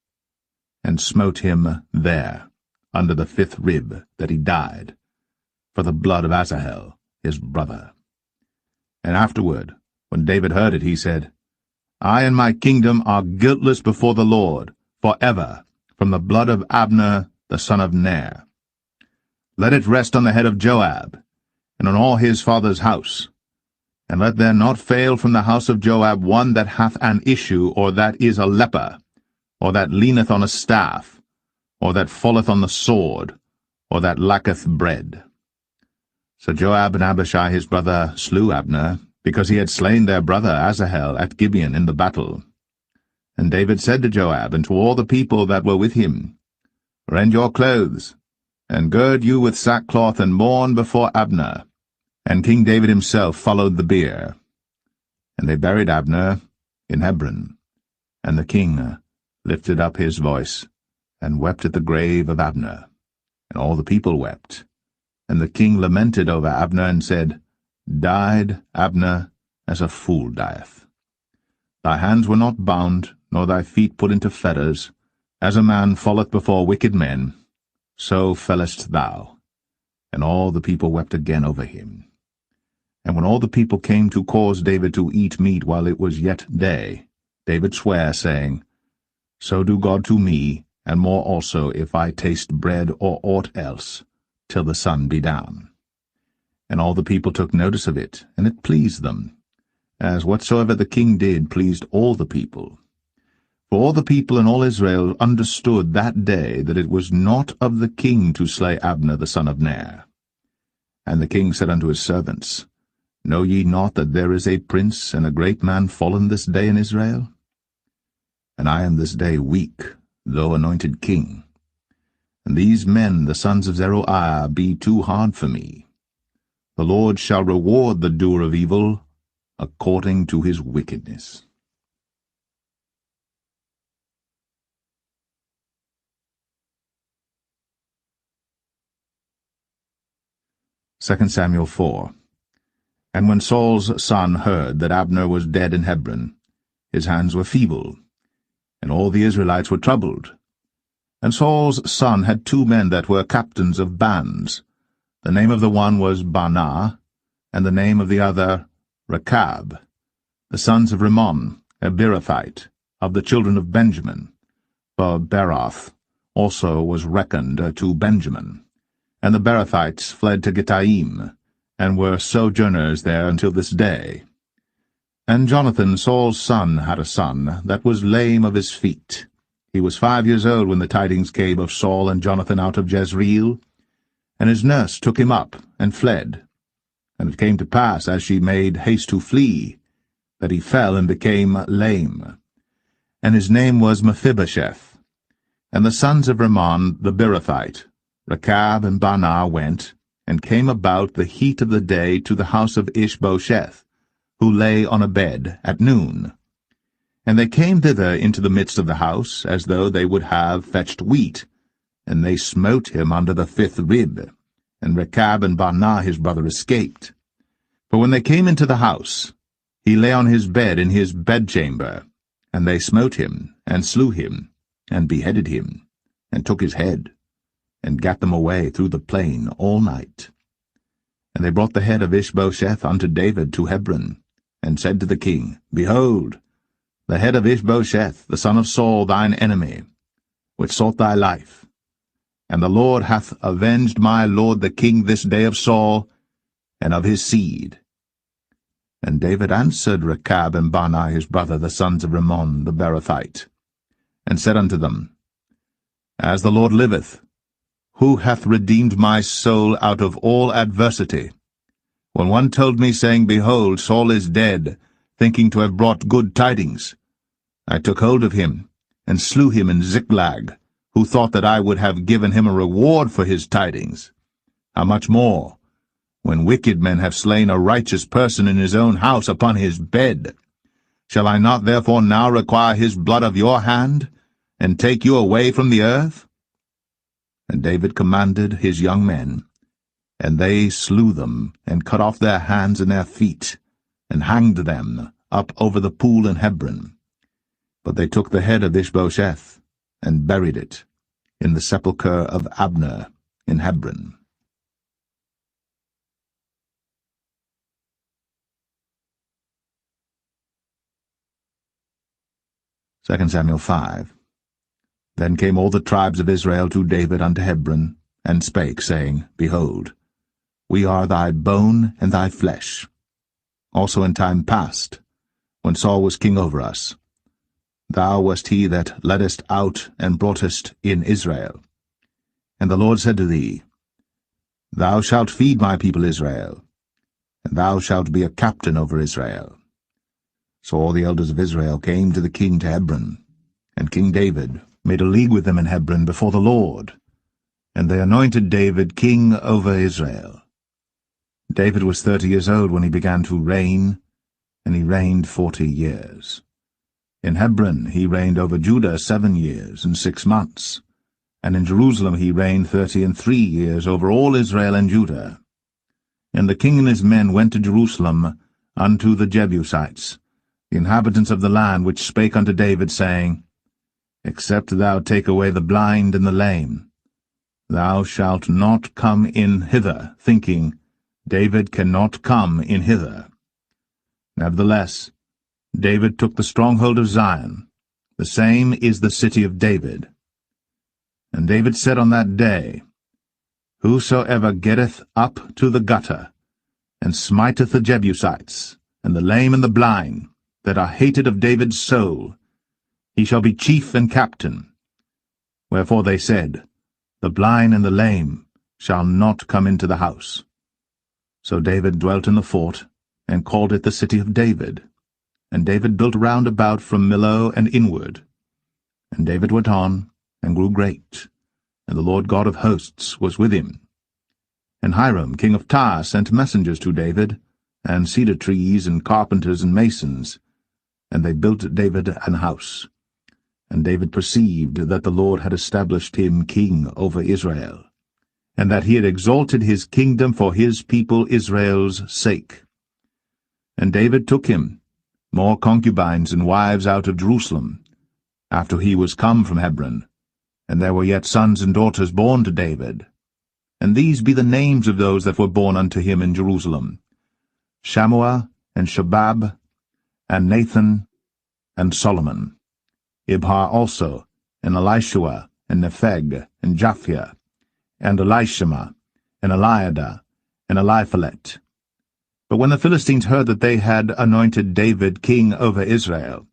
and smote him there, under the 5th rib, that he died, for the blood of Asahel, his brother. And afterward, when David heard it, he said, I and my kingdom are guiltless before the Lord, for ever, from the blood of Abner the son of Ner. Let it rest on the head of Joab, and on all his father's house. And let there not fail from the house of Joab one that hath an issue, or that is a leper, or that leaneth on a staff, or that falleth on the sword, or that lacketh bread. So Joab and Abishai his brother slew Abner, because he had slain their brother Asahel at Gibeon in the battle. And David said to Joab and to all the people that were with him, Rend your clothes, and gird you with sackcloth, and mourn before Abner. And King David himself followed the bier. And they buried Abner in Hebron. And the king lifted up his voice, and wept at the grave of Abner. And all the people wept. And the king lamented over Abner, and said, Died Abner as a fool dieth. Thy hands were not bound, nor thy feet put into fetters. As a man falleth before wicked men, so fellest thou. And all the people wept again over him. And when all the people came to cause David to eat meat while it was yet day, David sware, saying, So do God to me, and more also, if I taste bread or aught else, till the sun be down. And all the people took notice of it, and it pleased them, as whatsoever the king did pleased all the people. For all the people and all Israel understood that day that it was not of the king to slay Abner the son of Ner. And the king said unto his servants, Know ye not that there is a prince and a great man fallen this day in Israel? And I am this day weak, though anointed king. And these men, the sons of Zeruiah, be too hard for me. The Lord shall reward the doer of evil according to his wickedness. 2 Samuel 4. And when Saul's son heard that Abner was dead in Hebron, his hands were feeble, and all the Israelites were troubled. And Saul's son had 2 men that were captains of bands. The name of the one was Baanah, and the name of the other Rechab, the sons of Rimmon, a Beerothite, of the children of Benjamin. For Beeroth also was reckoned to Benjamin. And the Beerothites fled to Gittaim, and were sojourners there until this day. And Jonathan, Saul's son, had a son that was lame of his feet. He was 5 years old when the tidings came of Saul and Jonathan out of Jezreel, and his nurse took him up and fled. And it came to pass, as she made haste to flee, that he fell and became lame. And his name was Mephibosheth. And the sons of Rimmon the Beerothite, Rechab and Baanah, went, and came about the heat of the day to the house of Ishbosheth, who lay on a bed at noon. And they came thither into the midst of the house, as though they would have fetched wheat, and they smote him under the 5th rib. And Rechab and Baanah his brother escaped. For when they came into the house, he lay on his bed in his bedchamber, and they smote him, and slew him, and beheaded him, and took his head, and gat them away through the plain all night. And they brought the head of Ishbosheth unto David to Hebron, and said to the king, Behold, the head of Ishbosheth, the son of Saul, thine enemy, which sought thy life. And the Lord hath avenged my lord the king this day of Saul, and of his seed. And David answered Rechab and Baanah his brother, the sons of Rimmon the Beerothite, and said unto them, As the Lord liveth, who hath redeemed my soul out of all adversity? When one told me, saying, Behold, Saul is dead, thinking to have brought good tidings, I took hold of him, and slew him in Ziklag, who thought that I would have given him a reward for his tidings. How much more, when wicked men have slain a righteous person in his own house upon his bed? Shall I not therefore now require his blood of your hand, and take you away from the earth? And David commanded his young men, and they slew them, and cut off their hands and their feet, and hanged them up over the pool in Hebron. But they took the head of Ishbosheth, and buried it in the sepulchre of Abner in Hebron. 2 Samuel 5. Then came all the tribes of Israel to David unto Hebron, and spake, saying, Behold, we are thy bone and thy flesh. Also in time past, when Saul was king over us, thou wast he that leddest out and broughtest in Israel. And the Lord said to thee, Thou shalt feed my people Israel, and thou shalt be a captain over Israel. So all the elders of Israel came to the king to Hebron, and King David made a league with them in Hebron before the Lord, and they anointed David king over Israel. David was 30 years old when he began to reign, and he reigned 40 years. In Hebron he reigned over Judah 7 years and 6 months, and in Jerusalem he reigned 33 years over all Israel and Judah. And the king and his men went to Jerusalem unto the Jebusites, the inhabitants of the land, which spake unto David, saying, Except thou take away the blind and the lame, thou shalt not come in hither, thinking, David cannot come in hither. Nevertheless, David took the stronghold of Zion, the same is the city of David. And David said on that day, Whosoever getteth up to the gutter, and smiteth the Jebusites, and the lame and the blind, that are hated of David's soul, he shall be chief and captain. Wherefore they said, The blind and the lame shall not come into the house. So David dwelt in the fort, and called it the city of David. And David built round about from Millo and inward. And David went on, and grew great, and the Lord God of hosts was with him. And Hiram king of Tyre sent messengers to David, and cedar trees, and carpenters, and masons, and they built David an house. And David perceived that the Lord had established him king over Israel, and that he had exalted his kingdom for his people Israel's sake. And David took him more concubines and wives out of Jerusalem, after he was come from Hebron, and there were yet sons and daughters born to David. And these be the names of those that were born unto him in Jerusalem, Shammua, and Shobab, and Nathan, and Solomon, Ibhar also, and Elishua, and Nepheg, and Japhia, and Elishama, and Eliada, and Eliphalet, But when the Philistines heard that they had anointed David king over Israel,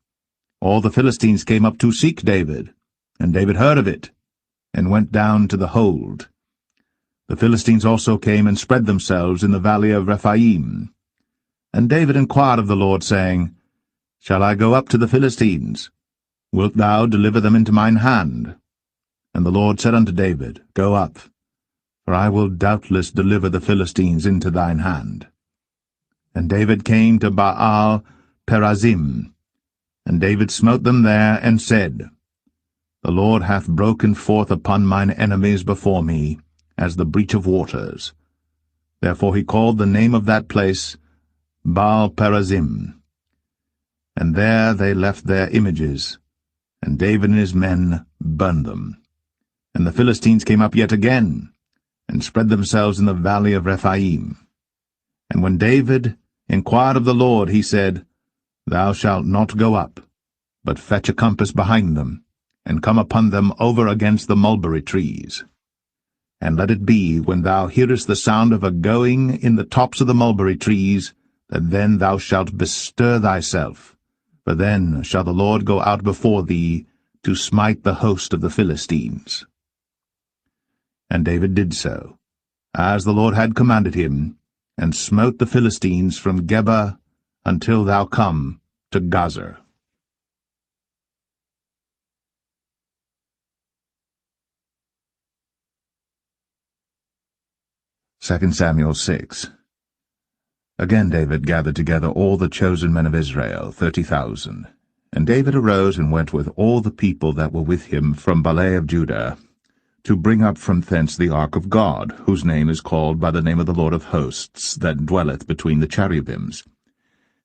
all the Philistines came up to seek David, and David heard of it, and went down to the hold. The Philistines also came and spread themselves in the valley of Rephaim. And David inquired of the Lord, saying, Shall I go up to the Philistines? Wilt thou deliver them into mine hand? And the Lord said unto David, Go up, for I will doubtless deliver the Philistines into thine hand. And David came to Baal-perazim, and David smote them there, and said, The Lord hath broken forth upon mine enemies before me, as the breach of waters. Therefore he called the name of that place Baal-perazim. And there they left their images, and David and his men burned them. And the Philistines came up yet again, and spread themselves in the valley of Rephaim. And when David inquired of the Lord, he said, Thou shalt not go up, but fetch a compass behind them, and come upon them over against the mulberry trees. And let it be, when thou hearest the sound of a going in the tops of the mulberry trees, that then thou shalt bestir thyself, for then shall the Lord go out before thee to smite the host of the Philistines. And David did so, as the Lord had commanded him, and smote the Philistines from Geba until thou come to Gazer. 2 Samuel 6. Again David gathered together all the chosen men of Israel, 30,000. And David arose and went with all the people that were with him from Baale of Judah, to bring up from thence the ark of God, whose name is called by the name of the Lord of hosts, that dwelleth between the cherubims.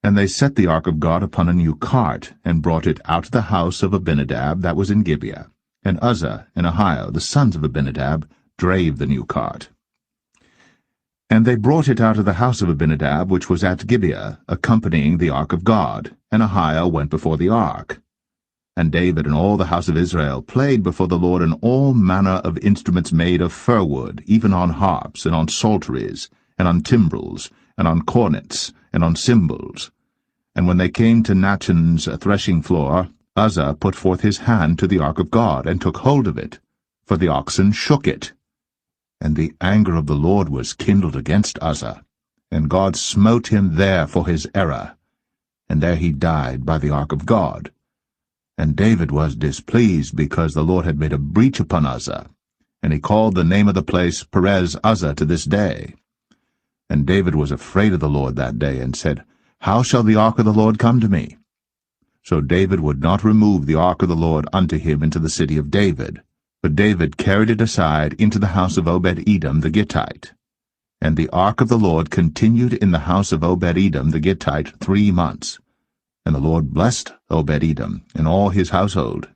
And they set the ark of God upon a new cart, and brought it out of the house of Abinadab that was in Gibeah. And Uzzah and Ahio, the sons of Abinadab, drave the new cart. And they brought it out of the house of Abinadab, which was at Gibeah, accompanying the ark of God, and Ahio went before the ark. And David and all the house of Israel played before the Lord in all manner of instruments made of fir wood, even on harps, and on psalteries, and on timbrels, and on cornets, and on cymbals. And when they came to Nachon's threshing floor, Uzzah put forth his hand to the ark of God, and took hold of it, for the oxen shook it. And the anger of the Lord was kindled against Uzzah, and God smote him there for his error, and there he died by the ark of God. And David was displeased, because the Lord had made a breach upon Uzzah, and he called the name of the place Perez Uzzah to this day. And David was afraid of the Lord that day, and said, How shall the ark of the Lord come to me? So David would not remove the ark of the Lord unto him into the city of David, but David carried it aside into the house of Obed-Edom the Gittite. And the ark of the Lord continued in the house of Obed-Edom the Gittite 3 months. And the Lord blessed Obed-Edom and all his household.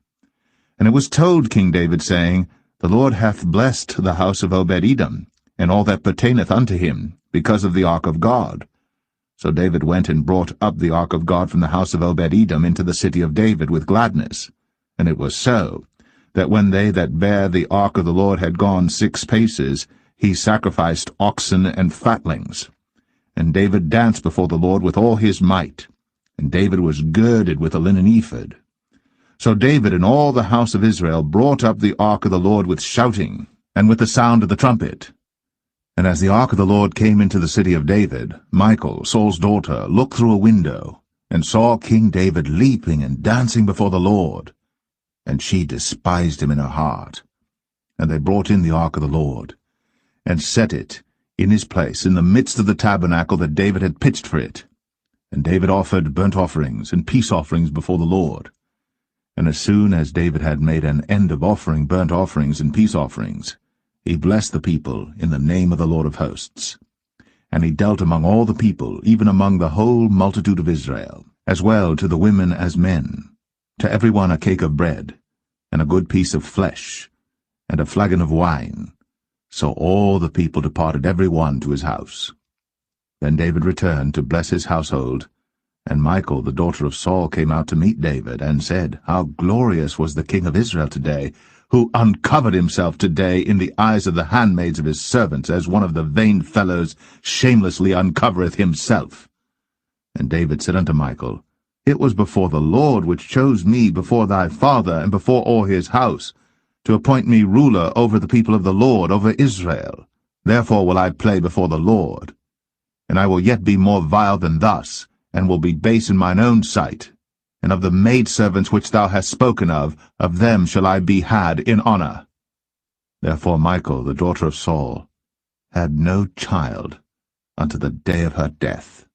And it was told King David, saying, The Lord hath blessed the house of Obed-Edom, and all that pertaineth unto him, because of the ark of God. So David went and brought up the ark of God from the house of Obed-Edom into the city of David with gladness. And it was so, that when they that bare the ark of the Lord had gone 6 paces, he sacrificed oxen and fatlings. And David danced before the Lord with all his might. And David was girded with a linen ephod. So David and all the house of Israel brought up the ark of the Lord with shouting, and with the sound of the trumpet. And as the ark of the Lord came into the city of David, Michal, Saul's daughter, looked through a window, and saw King David leaping and dancing before the Lord. And she despised him in her heart. And they brought in the ark of the Lord, and set it in his place in the midst of the tabernacle that David had pitched for it. And David offered burnt offerings and peace offerings before the Lord. And as soon as David had made an end of offering burnt offerings and peace offerings, he blessed the people in the name of the Lord of hosts. And he dealt among all the people, even among the whole multitude of Israel, as well to the women as men, to every one a cake of bread, and a good piece of flesh, and a flagon of wine. So all the people departed every one to his house. Then David returned to bless his household, and Michal, the daughter of Saul, came out to meet David, and said, How glorious was the king of Israel today, who uncovered himself today in the eyes of the handmaids of his servants, as one of the vain fellows shamelessly uncovereth himself. And David said unto Michal, It was before the Lord which chose me before thy father and before all his house, to appoint me ruler over the people of the Lord, over Israel. Therefore will I play before the Lord. And I will yet be more vile than thus, and will be base in mine own sight. And of the maidservants which thou hast spoken of them shall I be had in honor. Therefore Michal, the daughter of Saul, had no child unto the day of her death.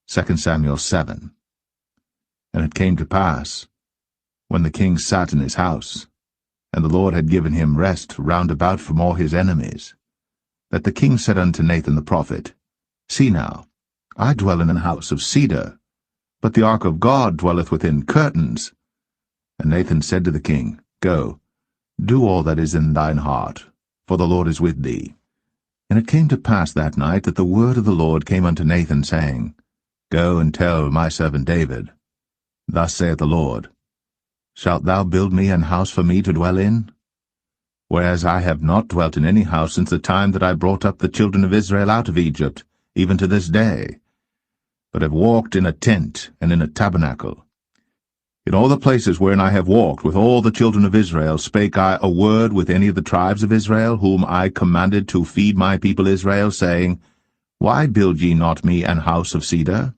2 Samuel 7. And it came to pass, when the king sat in his house, and the Lord had given him rest round about from all his enemies, that the king said unto Nathan the prophet, See now, I dwell in an house of cedar, but the ark of God dwelleth within curtains. And Nathan said to the king, Go, do all that is in thine heart, for the Lord is with thee. And it came to pass that night that the word of the Lord came unto Nathan, saying, Go and tell my servant David, Thus saith the Lord, Shalt thou build me an house for me to dwell in? Whereas I have not dwelt in any house since the time that I brought up the children of Israel out of Egypt, even to this day, but have walked in a tent and in a tabernacle. In all the places wherein I have walked with all the children of Israel spake I a word with any of the tribes of Israel, whom I commanded to feed my people Israel, saying, Why build ye not me an house of cedar?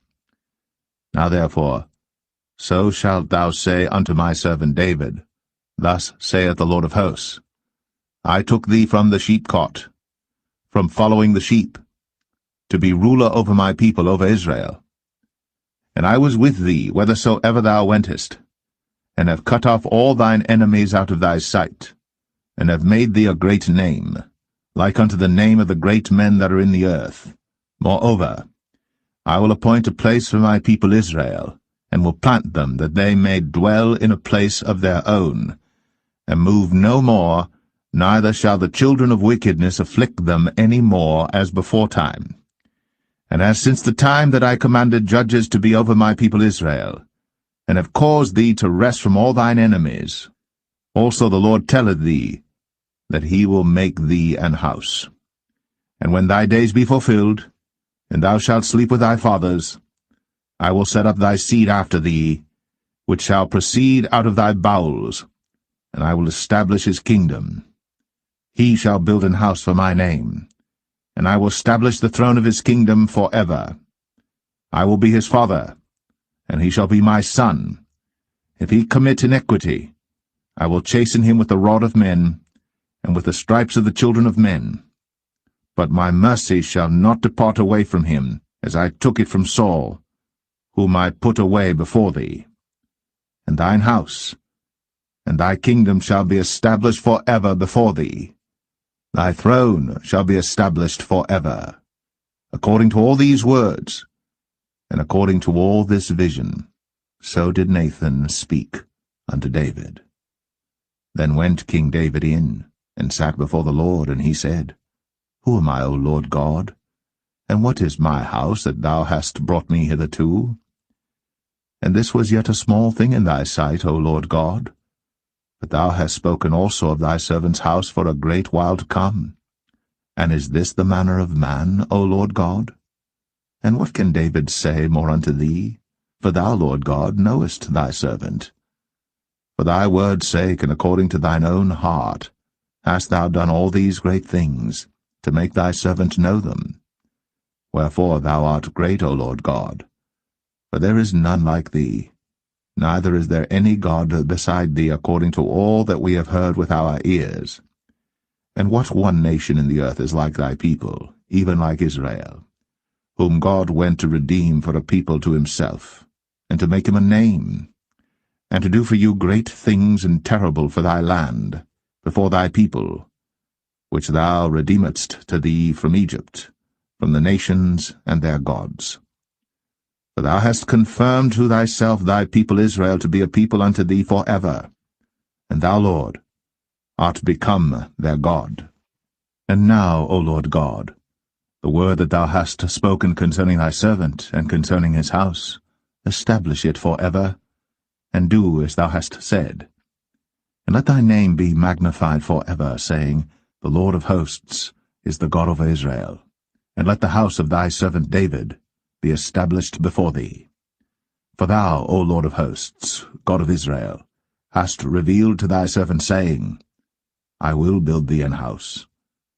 Now therefore, so shalt thou say unto my servant David, Thus saith the Lord of hosts, I took thee from the sheepcot, from following the sheep, to be ruler over my people, over Israel. And I was with thee whithersoever thou wentest, and have cut off all thine enemies out of thy sight, and have made thee a great name, like unto the name of the great men that are in the earth. Moreover, I will appoint a place for my people Israel, and will plant them, that they may dwell in a place of their own, and move no more, neither shall the children of wickedness afflict them any more as beforetime. And as since the time that I commanded judges to be over my people Israel, and have caused thee to rest from all thine enemies, also the Lord telleth thee, that he will make thee an house. And when thy days be fulfilled, and thou shalt sleep with thy fathers, I will set up thy seed after thee, which shall proceed out of thy bowels, and I will establish his kingdom. He shall build an house for my name, and I will establish the throne of his kingdom for ever. I will be his father, and he shall be my son. If he commit iniquity, I will chasten him with the rod of men, and with the stripes of the children of men. But my mercy shall not depart away from him, as I took it from Saul, whom I put away before thee. And thine house, and thy kingdom shall be established for ever before thee. Thy throne shall be established for ever. According to all these words, and according to all this vision, so did Nathan speak unto David. Then went King David in, and sat before the Lord, and he said, Who am I, O Lord God? And what is my house that thou hast brought me hitherto? And this was yet a small thing in thy sight, O Lord God. But thou hast spoken also of thy servant's house for a great while to come. And is this the manner of man, O Lord God? And what can David say more unto thee? For thou, Lord God, knowest thy servant. For thy word's sake, and according to thine own heart, hast thou done all these great things, to make thy servant know them. Wherefore thou art great, O Lord God. For there is none like thee, neither is there any God beside thee, according to all that we have heard with our ears. And what one nation in the earth is like thy people, even like Israel, whom God went to redeem for a people to himself, and to make him a name, and to do for you great things and terrible for thy land, before thy people, which thou redeemedst to thee from Egypt, from the nations and their gods. For thou hast confirmed to thyself thy people Israel to be a people unto thee for ever, and thou, Lord, art become their God. And now, O Lord God, The word that thou hast spoken concerning thy servant, and concerning his house, establish it for ever, and do as thou hast said. And let thy name be magnified for ever, saying, The Lord of hosts is the God of Israel. And let the house of thy servant David be established before thee. For thou, O Lord of hosts, God of Israel, hast revealed to thy servant, saying, I will build thee an house.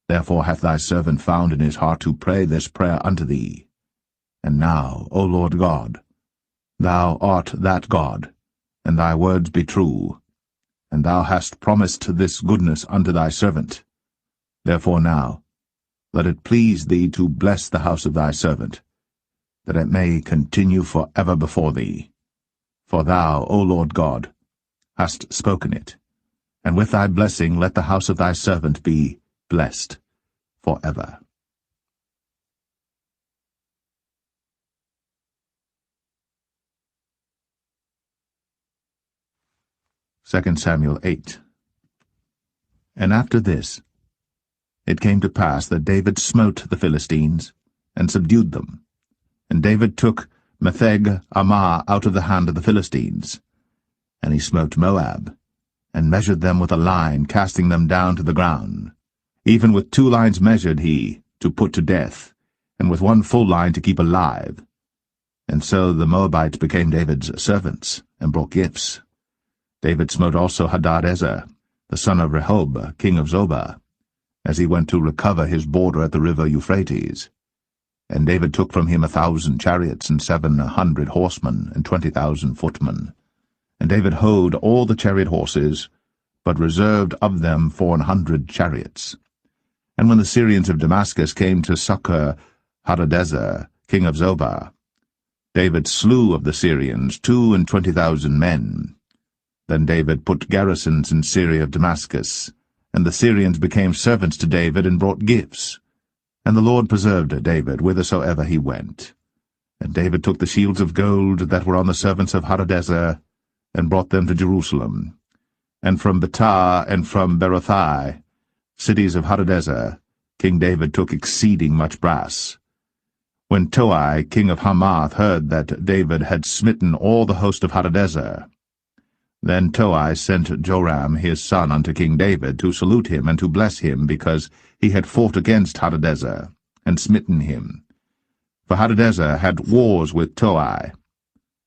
Therefore hath thy servant found in his heart to pray this prayer unto thee. And now, O Lord God, thou art that God, and thy words be true, and thou hast promised this goodness unto thy servant. Therefore now, let it please thee to bless the house of thy servant, that it may continue for ever before thee. For thou, O Lord God, hast spoken it, and with thy blessing let the house of thy servant be blessed for ever. Second Samuel 8. And after this, it came to pass that David smote the Philistines, and subdued them. And David took Metheg-Ammah out of the hand of the Philistines. And he smote Moab, and measured them with a line, casting them down to the ground. Even with 2 lines measured he, to put to death, and with 1 full line to keep alive. And so the Moabites became David's servants, and brought gifts. David smote also Hadadezer, the son of Rehob, king of Zobah, as he went to recover his border at the river Euphrates. And David took from him 1,000 chariots, and 700 horsemen, and 20,000 footmen. And David houghed all the chariot horses, but reserved of them 400 chariots. And when the Syrians of Damascus came to succor Hadadezer, king of Zobah, David slew of the Syrians 22,000 men. Then David put garrisons in Syria of Damascus, and the Syrians became servants to David, and brought gifts. And the Lord preserved David whithersoever he went. And David took the shields of gold that were on the servants of Hadadezer, and brought them to Jerusalem. And from Betah and from Berothai, cities of Hadadezer, King David took exceeding much brass. When Toi, king of Hamath, heard that David had smitten all the host of Hadadezer, then Toi sent Joram his son unto King David, to salute him and to bless him, because he had fought against Hadadezer, and smitten him. For Hadadezer had wars with Toi.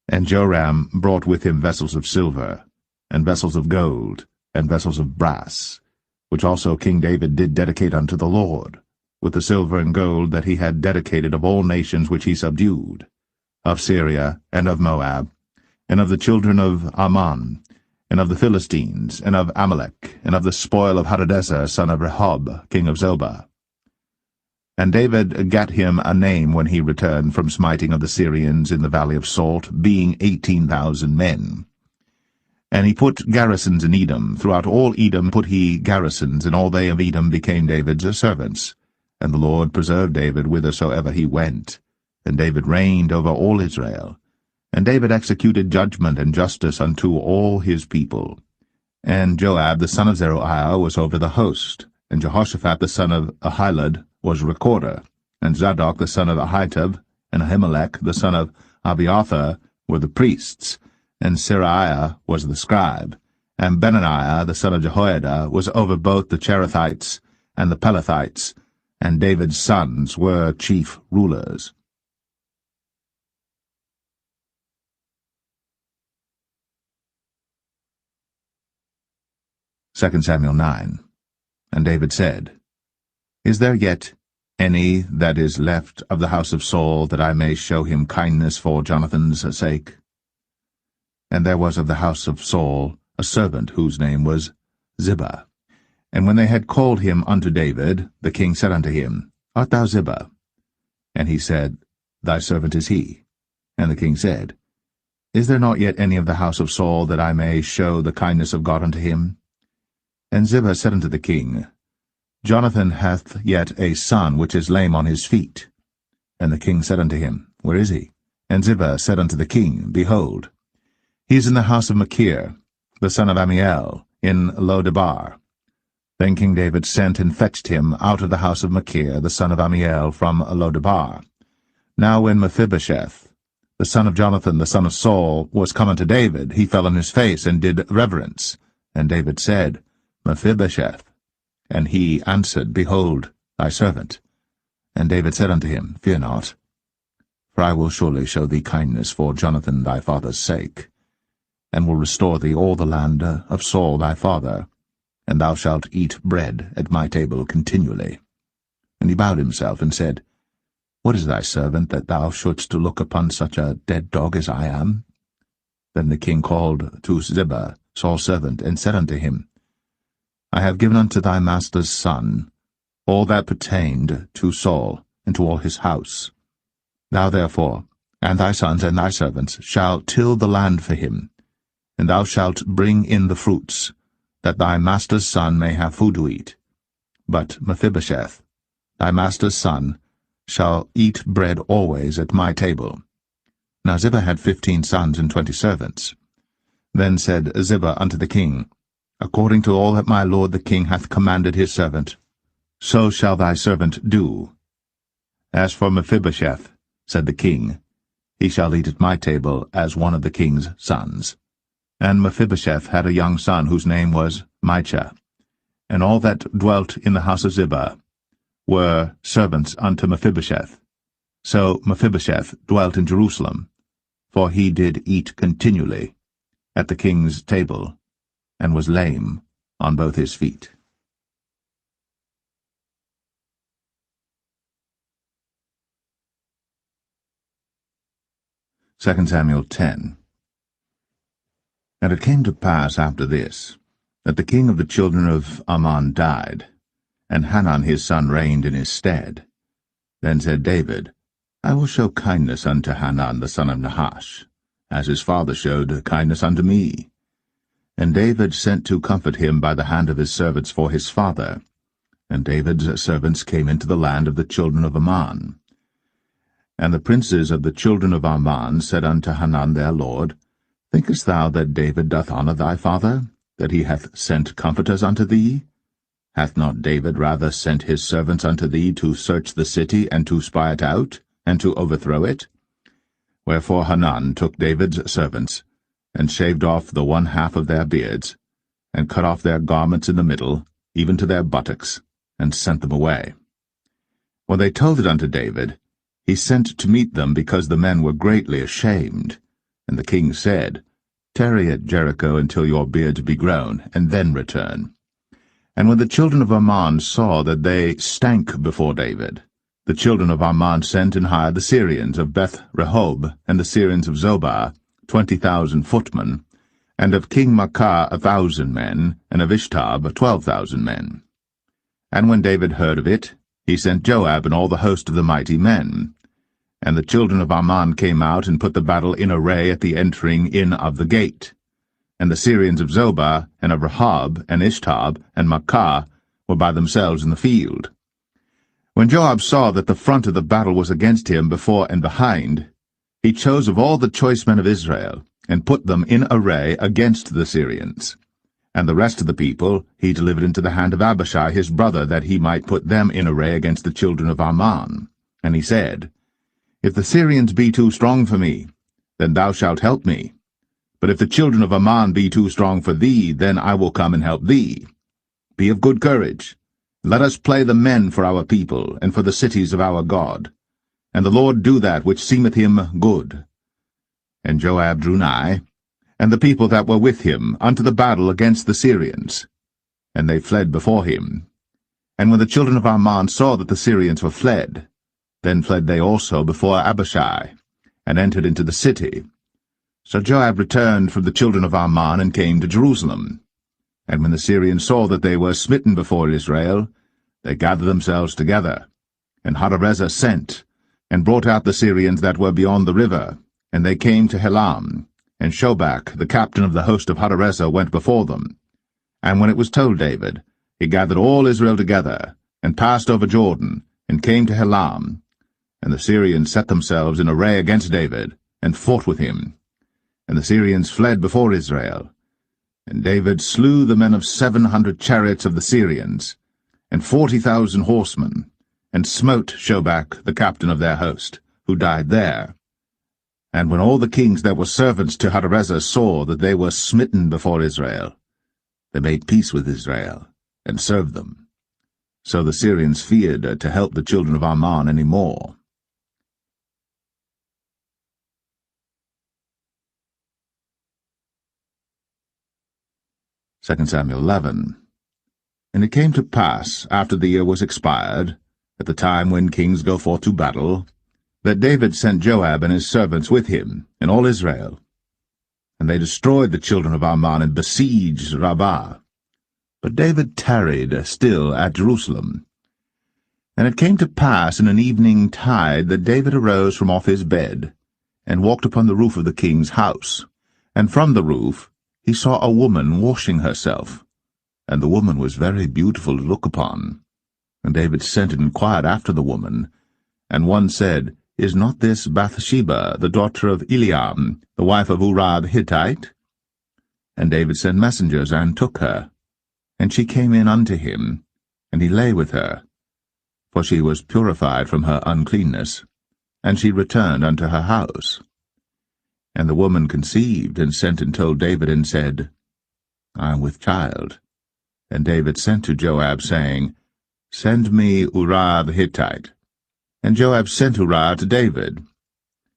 And Joram brought with him vessels of silver, and vessels of gold, and vessels of brass, which also King David did dedicate unto the Lord, with the silver and gold that he had dedicated of all nations which he subdued, of Syria, and of Moab, and of the children of Ammon, and of the Philistines, and of Amalek, and of the spoil of Hadadezer, son of Rehob, king of Zobah. And David gat him a name when he returned from smiting of the Syrians in the valley of Salt, being 18,000 men. And he put garrisons in Edom. Throughout all Edom put he garrisons, and all they of Edom became David's servants. And the Lord preserved David whithersoever he went. And David reigned over all Israel. And David executed judgment and justice unto all his people. And Joab the son of Zeruiah was over the host, and Jehoshaphat the son of Ahilud was recorder, and Zadok the son of Ahitub, and Ahimelech the son of Abiathar were the priests, and Seraiah was the scribe, and Benaniah the son of Jehoiada was over both the Cherethites and the Pelethites, and David's sons were chief rulers. Second Samuel 9. And David said, Is there yet any that is left of the house of Saul, that I may show him kindness for Jonathan's sake? And there was of the house of Saul a servant whose name was Ziba. And when they had called him unto David, the king said unto him, Art thou Ziba? And he said, Thy servant is he. And the king said, Is there not yet any of the house of Saul, that I may show the kindness of God unto him? And Ziba said unto the king, Jonathan hath yet a son which is lame on his feet. And the king said unto him, Where is he? And Ziba said unto the king, Behold, he is in the house of Machir, the son of Ammiel, in Lo-debar. Then King David sent and fetched him out of the house of Machir, the son of Ammiel, from Lodebar. Now when Mephibosheth, the son of Jonathan, the son of Saul, was come unto David, he fell on his face and did reverence. And David said, Mephibosheth. And he answered, Behold, thy servant. And David said unto him, Fear not, for I will surely show thee kindness for Jonathan thy father's sake, and will restore thee all the land of Saul thy father, and thou shalt eat bread at my table continually. And he bowed himself and said, What is thy servant, that thou shouldst look upon such a dead dog as I am? Then the king called to Ziba, Saul's servant, and said unto him, I have given unto thy master's son all that pertained to Saul, and to all his house. Thou therefore, and thy sons and thy servants, shall till the land for him, and thou shalt bring in the fruits, that thy master's son may have food to eat. But Mephibosheth, thy master's son, shall eat bread always at my table. Now Ziba had 15 sons and 20 servants. Then said Ziba unto the king, According to all that my lord the king hath commanded his servant, so shall thy servant do. As for Mephibosheth, said the king, he shall eat at my table as one of the king's sons. And Mephibosheth had a young son whose name was Micah. And all that dwelt in the house of Ziba were servants unto Mephibosheth. So Mephibosheth dwelt in Jerusalem, for he did eat continually at the king's table, and was lame on both his feet. 2 Samuel 10. And it came to pass after this, that the king of the children of Ammon died, and Hanan his son reigned in his stead. Then said David, I will show kindness unto Hanan the son of Nahash, as his father showed kindness unto me. And David sent to comfort him by the hand of his servants for his father. And David's servants came into the land of the children of Ammon. And the princes of the children of Ammon said unto Hanan their lord, Thinkest thou that David doth honour thy father, that he hath sent comforters unto thee? Hath not David rather sent his servants unto thee to search the city, and to spy it out, and to overthrow it? Wherefore Hanan took David's servants, and shaved off the one half of their beards, and cut off their garments in the middle, even to their buttocks, and sent them away. When they told it unto David, he sent to meet them, because the men were greatly ashamed. And the king said, Tarry at Jericho until your beards be grown, and then return. And when the children of Ammon saw that they stank before David, the children of Ammon sent and hired the Syrians of Beth-rehob, and the Syrians of Zobah, 20,000 footmen, and of King Maacah 1,000 men, and of Ishtab 12,000 men. And when David heard of it, he sent Joab and all the host of the mighty men. And the children of Ammon came out and put the battle in array at the entering in of the gate. And the Syrians of Zobah, and of Rehob, and Ishtab, and Maacah were by themselves in the field. When Joab saw that the front of the battle was against him before and behind, he chose of all the choice men of Israel, and put them in array against the Syrians. And the rest of the people he delivered into the hand of Abishai his brother, that he might put them in array against the children of Ammon. And he said, If the Syrians be too strong for me, then thou shalt help me. But if the children of Ammon be too strong for thee, then I will come and help thee. Be of good courage. Let us play the men for our people, and for the cities of our God. And the Lord do that which seemeth him good. And Joab drew nigh, and the people that were with him, unto the battle against the Syrians. And they fled before him. And when the children of Ammon saw that the Syrians were fled, then fled they also before Abishai, and entered into the city. So Joab returned from the children of Ammon, and came to Jerusalem. And when the Syrians saw that they were smitten before Israel, they gathered themselves together. And Hadarezer sent, and brought out the Syrians that were beyond the river, and they came to Helam. And Shobach, the captain of the host of Hadarezer, went before them. And when it was told David, he gathered all Israel together, and passed over Jordan, and came to Helam. And the Syrians set themselves in array against David, and fought with him. And the Syrians fled before Israel. And David slew the men of 700 chariots of the Syrians, and 40,000 horsemen, and smote Shobach, the captain of their host, who died there. And when all the kings that were servants to Hadarezer saw that they were smitten before Israel, they made peace with Israel, and served them. So the Syrians feared to help the children of Ammon any more. 2 Samuel 11. And it came to pass, after the year was expired, at the time when kings go forth to battle, that David sent Joab and his servants with him, and all Israel. And they destroyed the children of Ammon and besieged Rabbah. But David tarried still at Jerusalem. And it came to pass in an evening tide that David arose from off his bed, and walked upon the roof of the king's house. And from the roof he saw a woman washing herself, and the woman was very beautiful to look upon. And David sent and inquired after the woman. And one said, Is not this Bathsheba, the daughter of Eliam, the wife of Uriah the Hittite? And David sent messengers, and took her. And she came in unto him, and he lay with her, for she was purified from her uncleanness, and she returned unto her house. And the woman conceived, and sent and told David, and said, I am with child. And David sent to Joab, saying, Send me Uriah the Hittite. And Joab sent Uriah to David.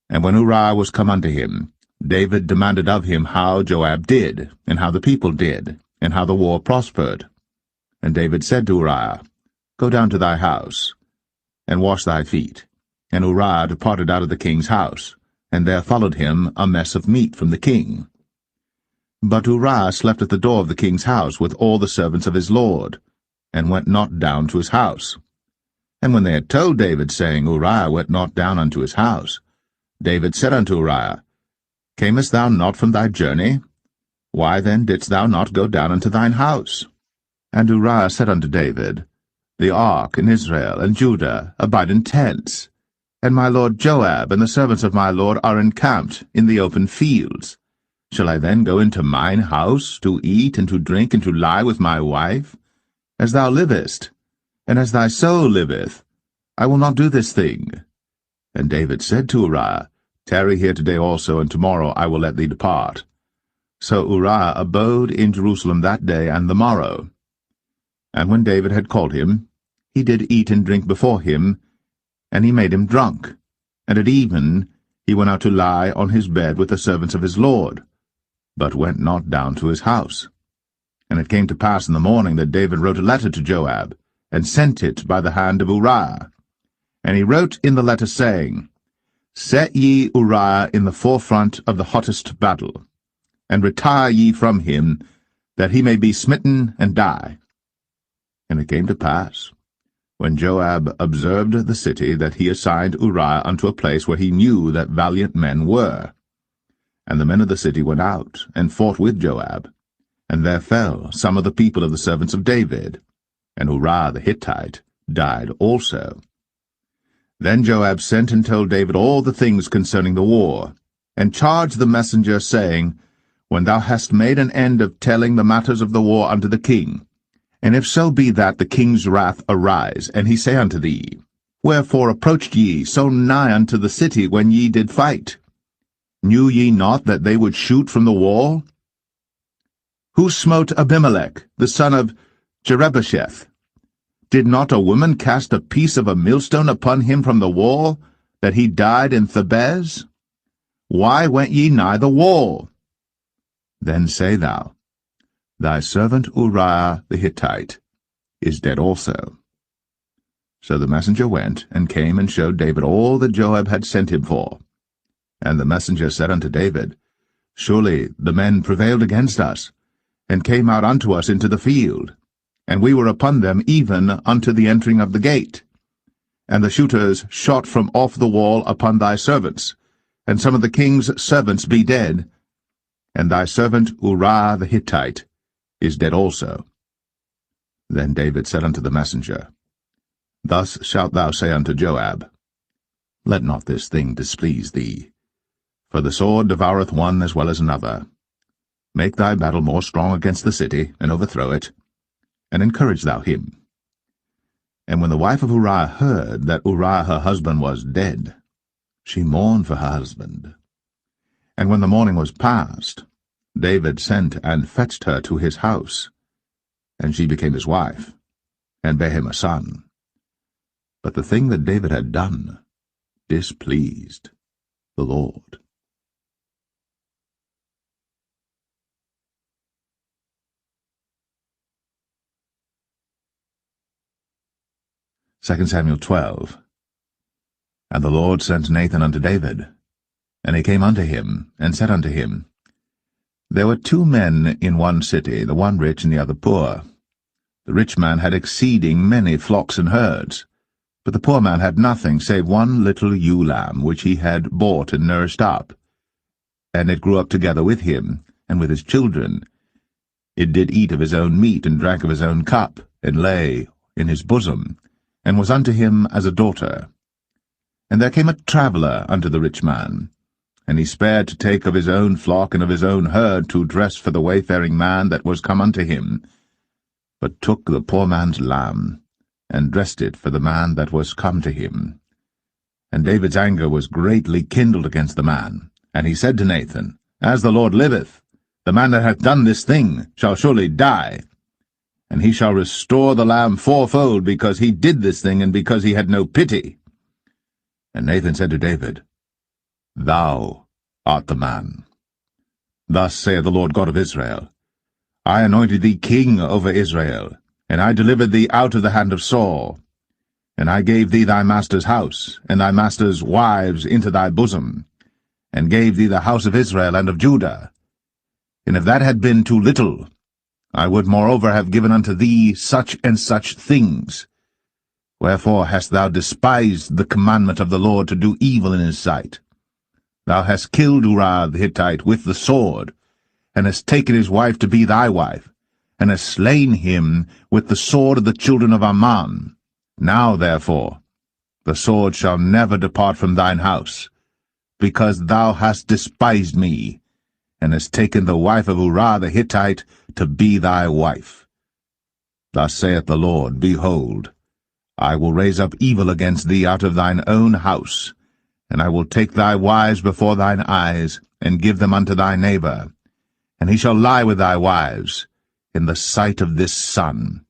And when Uriah was come unto him, David demanded of him how Joab did, and how the people did, and how the war prospered. And David said to Uriah, Go down to thy house, and wash thy feet. And Uriah departed out of the king's house, and there followed him a mess of meat from the king. But Uriah slept at the door of the king's house with all the servants of his lord, and went not down to his house. And when they had told David, saying, Uriah went not down unto his house, David said unto Uriah, Camest thou not from thy journey? Why then didst thou not go down unto thine house? And Uriah said unto David, The ark and Israel and Judah abide in tents, and my lord Joab and the servants of my lord are encamped in the open fields. Shall I then go into mine house to eat and to drink and to lie with my wife? As thou livest, and as thy soul liveth, I will not do this thing. And David said to Uriah, Tarry here today also, and tomorrow I will let thee depart. So Uriah abode in Jerusalem that day and the morrow. And when David had called him, he did eat and drink before him, and he made him drunk. And at even he went out to lie on his bed with the servants of his lord, but went not down to his house. And it came to pass in the morning that David wrote a letter to Joab, and sent it by the hand of Uriah. And he wrote in the letter, saying, Set ye Uriah in the forefront of the hottest battle, and retire ye from him, that he may be smitten and die. And it came to pass, when Joab observed the city, that he assigned Uriah unto a place where he knew that valiant men were. And the men of the city went out, and fought with Joab, and there fell some of the people of the servants of David, and Uriah the Hittite died also. Then Joab sent and told David all the things concerning the war, and charged the messenger, saying, When thou hast made an end of telling the matters of the war unto the king, and if so be that the king's wrath arise, and he say unto thee, Wherefore approached ye so nigh unto the city when ye did fight? Knew ye not that they would shoot from the wall? Who smote Abimelech, the son of Jerubbesheth? Did not a woman cast a piece of a millstone upon him from the wall, that he died in Thebez? Why went ye nigh the wall? Then say thou, Thy servant Uriah the Hittite is dead also. So the messenger went, and came and showed David all that Joab had sent him for. And the messenger said unto David, Surely the men prevailed against us, and came out unto us into the field, and we were upon them even unto the entering of the gate. And the shooters shot from off the wall upon thy servants, and some of the king's servants be dead, and thy servant Uriah the Hittite is dead also. Then David said unto the messenger, Thus shalt thou say unto Joab, Let not this thing displease thee, for the sword devoureth one as well as another. Make thy battle more strong against the city, and overthrow it, and encourage thou him. And when the wife of Uriah heard that Uriah her husband was dead, she mourned for her husband. And when the morning was past, David sent and fetched her to his house, and she became his wife, and bare him a son. But the thing that David had done displeased the Lord. 2 Samuel 12. And the Lord sent Nathan unto David. And he came unto him, and said unto him, There were 2 men in one city, the one rich and the other poor. The rich man had exceeding many flocks and herds, but the poor man had nothing save one little ewe lamb, which he had bought and nourished up. And it grew up together with him, and with his children. It did eat of his own meat, and drank of his own cup, and lay in his bosom, and was unto him as a daughter. And there came a traveller unto the rich man, and he spared to take of his own flock and of his own herd to dress for the wayfaring man that was come unto him, but took the poor man's lamb, and dressed it for the man that was come to him. And David's anger was greatly kindled against the man, and he said to Nathan, As the Lord liveth, the man that hath done this thing shall surely die, and he shall restore the lamb fourfold, because he did this thing, and because he had no pity. And Nathan said to David, Thou art the man. Thus saith the Lord God of Israel, I anointed thee king over Israel, and I delivered thee out of the hand of Saul. And I gave thee thy master's house, and thy master's wives into thy bosom, and gave thee the house of Israel and of Judah. And if that had been too little, I would moreover have given unto thee such and such things. Wherefore hast thou despised the commandment of the Lord to do evil in his sight? Thou hast killed Uriah the Hittite with the sword, and hast taken his wife to be thy wife, and hast slain him with the sword of the children of Ammon. Now, therefore, the sword shall never depart from thine house, because thou hast despised me, and hast taken the wife of Uriah the Hittite to be thy wife. Thus saith the Lord, Behold, I will raise up evil against thee out of thine own house, and I will take thy wives before thine eyes, and give them unto thy neighbor, and he shall lie with thy wives in the sight of this sun.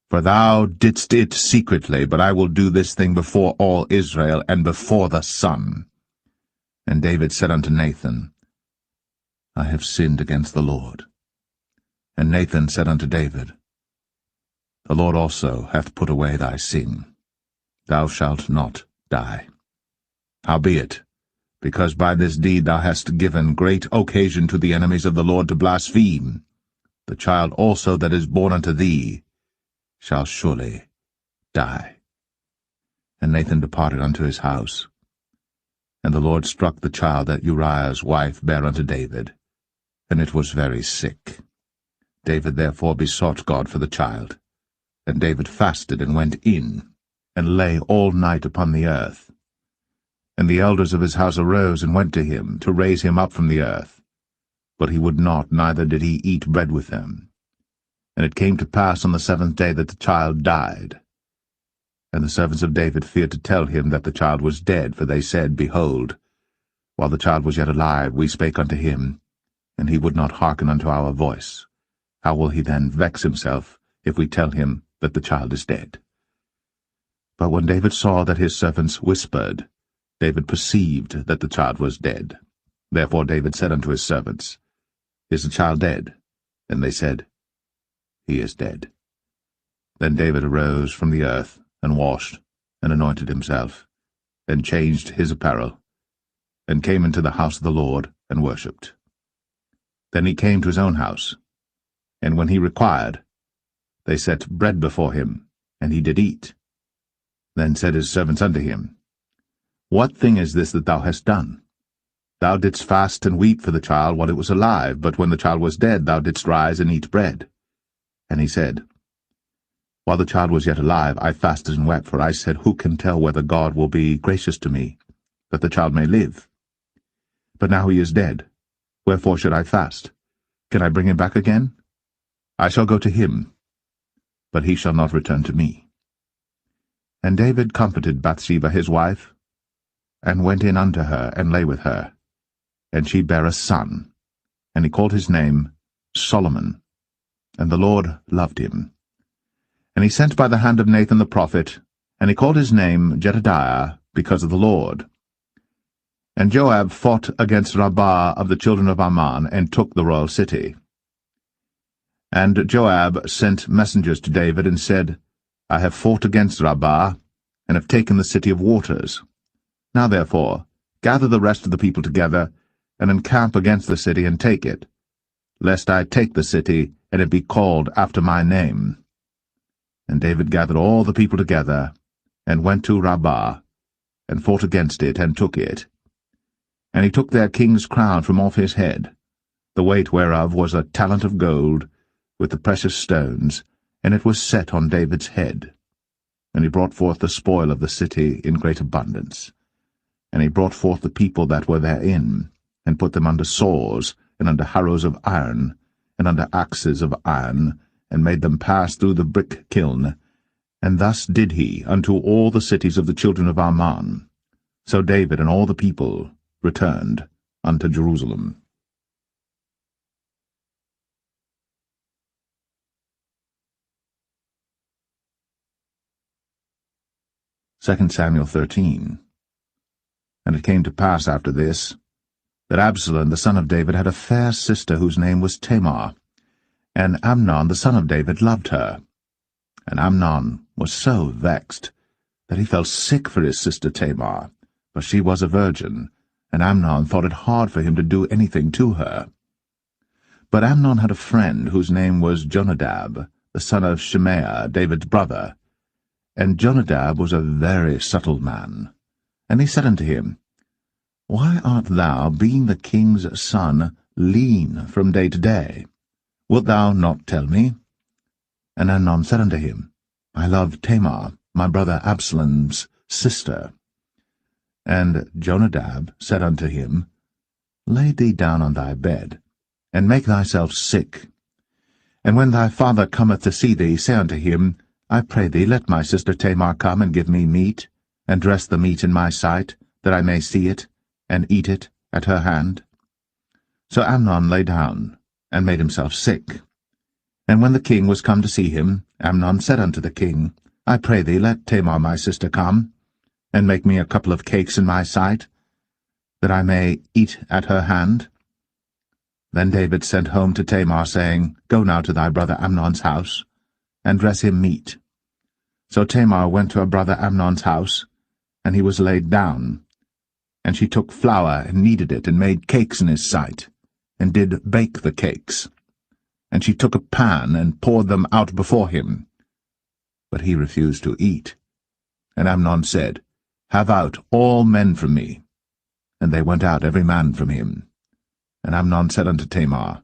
For thou didst it secretly, but I will do this thing before all Israel, and before the sun. And David said unto Nathan, I have sinned against the Lord. And Nathan said unto David, The Lord also hath put away thy sin. Thou shalt not die. Howbeit, because by this deed thou hast given great occasion to the enemies of the Lord to blaspheme, the child also that is born unto thee shall surely die. And Nathan departed unto his house. And the Lord struck the child that Uriah's wife bare unto David, and it was very sick. David therefore besought God for the child. And David fasted, and went in, and lay all night upon the earth. And the elders of his house arose, and went to him, to raise him up from the earth. But he would not, neither did he eat bread with them. And it came to pass on the 7th day that the child died. And the servants of David feared to tell him that the child was dead, for they said, Behold, while the child was yet alive, we spake unto him, and he would not hearken unto our voice. How will he then vex himself, if we tell him that the child is dead? But when David saw that his servants whispered, David perceived that the child was dead. Therefore David said unto his servants, Is the child dead? And they said, He is dead. Then David arose from the earth, and washed, and anointed himself, and changed his apparel, and came into the house of the Lord, and worshipped. Then he came to his own house, and when he required, they set bread before him, and he did eat. Then said his servants unto him, What thing is this that thou hast done? Thou didst fast and weep for the child while it was alive, but when the child was dead thou didst rise and eat bread. And he said, While the child was yet alive, I fasted and wept, for I said, Who can tell whether God will be gracious to me, that the child may live? But now he is dead. Wherefore should I fast? Can I bring him back again? I shall go to him, but he shall not return to me. And David comforted Bathsheba his wife, and went in unto her, and lay with her. And she bare a son, and he called his name Solomon. And the Lord loved him. And he sent by the hand of Nathan the prophet, and he called his name Jedediah, because of the Lord. And Joab fought against Rabbah of the children of Ammon, and took the royal city. And Joab sent messengers to David, and said, I have fought against Rabbah, and have taken the city of waters. Now therefore, gather the rest of the people together, and encamp against the city, and take it, lest I take the city, and it be called after my name. And David gathered all the people together, and went to Rabbah, and fought against it, and took it. And he took their king's crown from off his head, the weight whereof was a talent of gold, with the precious stones, and it was set on David's head. And he brought forth the spoil of the city in great abundance. And he brought forth the people that were therein, and put them under saws, and under harrows of iron, and under axes of iron, and made them pass through the brick kiln. And thus did he unto all the cities of the children of Ammon. So David and all the people returned unto Jerusalem. 2 Samuel 13. And it came to pass after this, that Absalom the son of David had a fair sister whose name was Tamar, and Amnon the son of David loved her. And Amnon was so vexed that he fell sick for his sister Tamar, for she was a virgin, and Amnon thought it hard for him to do anything to her. But Amnon had a friend whose name was Jonadab, the son of Shimea, David's brother. And Jonadab was a very subtle man. And he said unto him, Why art thou, being the king's son, lean from day to day? Wilt thou not tell me? And Amnon said unto him, I love Tamar, my brother Absalom's sister. And Jonadab said unto him, Lay thee down on thy bed, and make thyself sick. And when thy father cometh to see thee, say unto him, I pray thee, let my sister Tamar come and give me meat, and dress the meat in my sight, that I may see it, and eat it at her hand. So Amnon lay down, and made himself sick. And when the king was come to see him, Amnon said unto the king, I pray thee, let Tamar my sister come, and make me a couple of cakes in my sight, that I may eat at her hand. Then David sent home to Tamar, saying, Go now to thy brother Amnon's house, and dress him meat. So Tamar went to her brother Amnon's house, and he was laid down. And she took flour, and kneaded it, and made cakes in his sight, and did bake the cakes. And she took a pan, and poured them out before him. But he refused to eat. And Amnon said, Have out all men from me. And they went out every man from him. And Amnon said unto Tamar,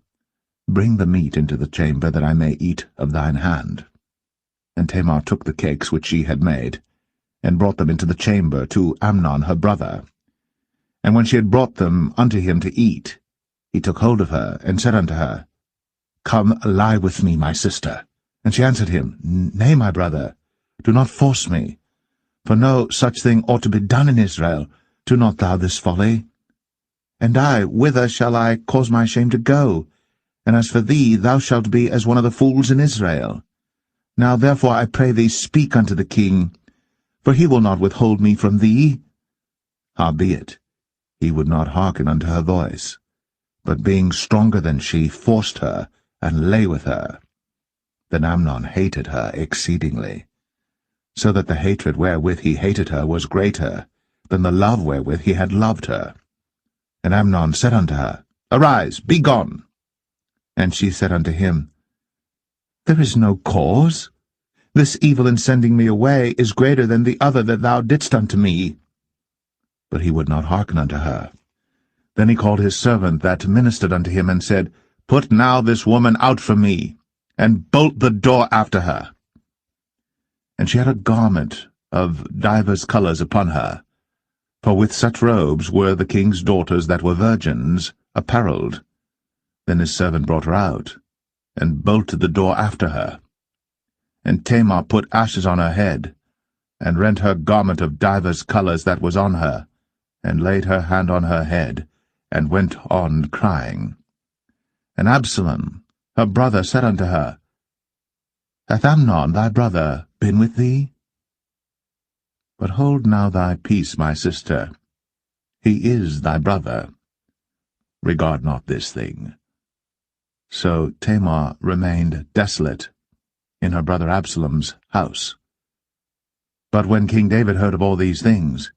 Bring the meat into the chamber, that I may eat of thine hand. And Tamar took the cakes which she had made, and brought them into the chamber to Amnon her brother. And when she had brought them unto him to eat, he took hold of her, and said unto her, Come, lie with me, my sister. And she answered him, Nay, my brother, do not force me. For no such thing ought to be done in Israel. Do not thou this folly. And I, whither shall I cause my shame to go? And as for thee, thou shalt be as one of the fools in Israel. Now therefore I pray thee, speak unto the king, for he will not withhold me from thee. Howbeit, he would not hearken unto her voice, but being stronger than she, forced her, and lay with her. Then Amnon hated her exceedingly, so that the hatred wherewith he hated her was greater than the love wherewith he had loved her. And Amnon said unto her, Arise, be gone. And she said unto him, There is no cause. This evil in sending me away is greater than the other that thou didst unto me. But he would not hearken unto her. Then he called his servant that ministered unto him, and said, Put now this woman out from me, and bolt the door after her. And she had a garment of divers colours upon her, for with such robes were the king's daughters that were virgins apparelled. Then his servant brought her out, and bolted the door after her. And Tamar put ashes on her head, and rent her garment of divers colours that was on her, and laid her hand on her head, and went on crying. And Absalom, her brother, said unto her, Hath Amnon thy brother been with thee? But hold now thy peace, my sister. He is thy brother. Regard not this thing. So Tamar remained desolate in her brother Absalom's house. But when King David heard of all these things,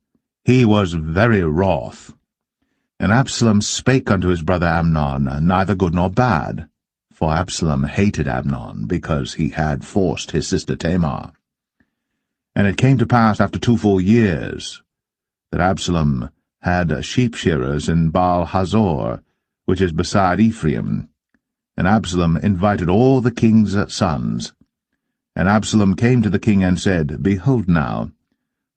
he was very wroth. And Absalom spake unto his brother Amnon, neither good nor bad, for Absalom hated Amnon, because he had forced his sister Tamar. And it came to pass after 2 full years, that Absalom had sheep-shearers in Baal-Hazor, which is beside Ephraim. And Absalom invited all the king's sons. And Absalom came to the king and said, Behold now,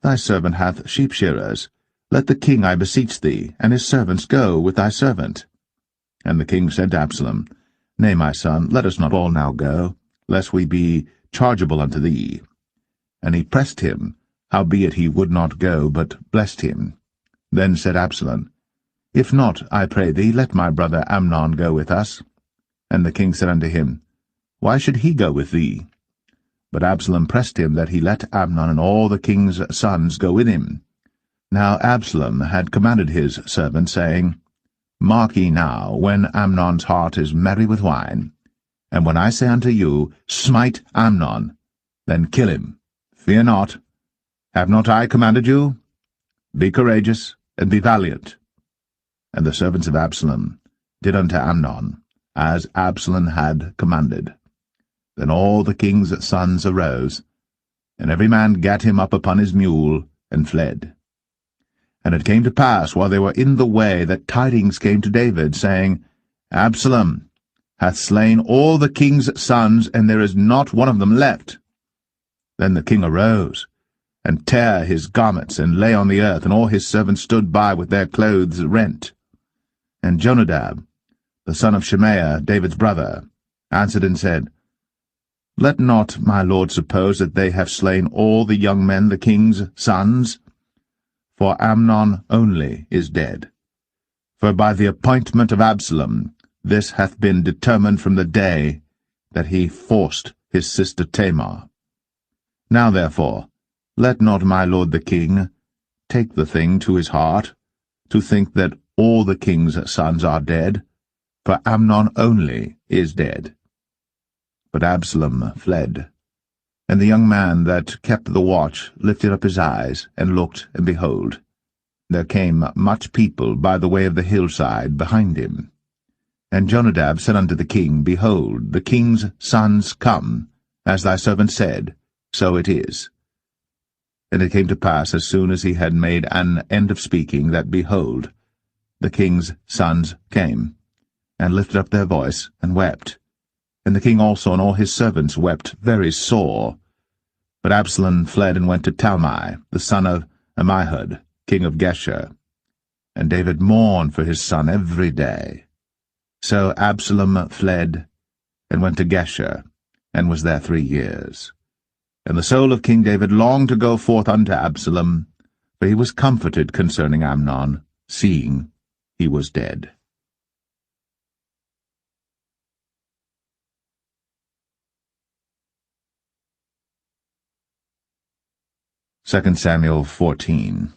thy servant hath sheep-shearers. Let the king, I beseech thee, and his servants go with thy servant. And the king said to Absalom, Nay, my son, let us not all now go, lest we be chargeable unto thee. And he pressed him, howbeit he would not go, but blessed him. Then said Absalom, If not, I pray thee, let my brother Amnon go with us. And the king said unto him, Why should he go with thee? But Absalom pressed him that he let Amnon and all the king's sons go with him. Now Absalom had commanded his servant, saying, Mark ye now, when Amnon's heart is merry with wine, and when I say unto you, Smite Amnon, then kill him. Fear not. Have not I commanded you? Be courageous, and be valiant. And the servants of Absalom did unto Amnon, as Absalom had commanded. Then all the king's sons arose, and every man gat him up upon his mule, and fled. And it came to pass, while they were in the way, that tidings came to David, saying, Absalom hath slain all the king's sons, and there is not one of them left. Then the king arose, and tare his garments, and lay on the earth, and all his servants stood by with their clothes rent. And Jonadab, the son of Shemaiah, David's brother, answered and said, Let not my lord suppose that they have slain all the young men, the king's sons, for Amnon only is dead. For by the appointment of Absalom this hath been determined from the day that he forced his sister Tamar. Now therefore, let not my lord the king take the thing to his heart, to think that all the king's sons are dead, for Amnon only is dead. But Absalom fled. And the young man that kept the watch lifted up his eyes, and looked, and behold, there came much people by the way of the hillside behind him. And Jonadab said unto the king, Behold, the king's sons come, as thy servant said, so it is. And it came to pass, as soon as he had made an end of speaking, that, behold, the king's sons came, and lifted up their voice, and wept. And the king also and all his servants wept very sore. But Absalom fled and went to Talmai, the son of Ammihud, king of Geshur. And David mourned for his son every day. So Absalom fled, and went to Geshur, and was there 3 years. And the soul of King David longed to go forth unto Absalom, for he was comforted concerning Amnon, seeing he was dead. 2 Samuel 14.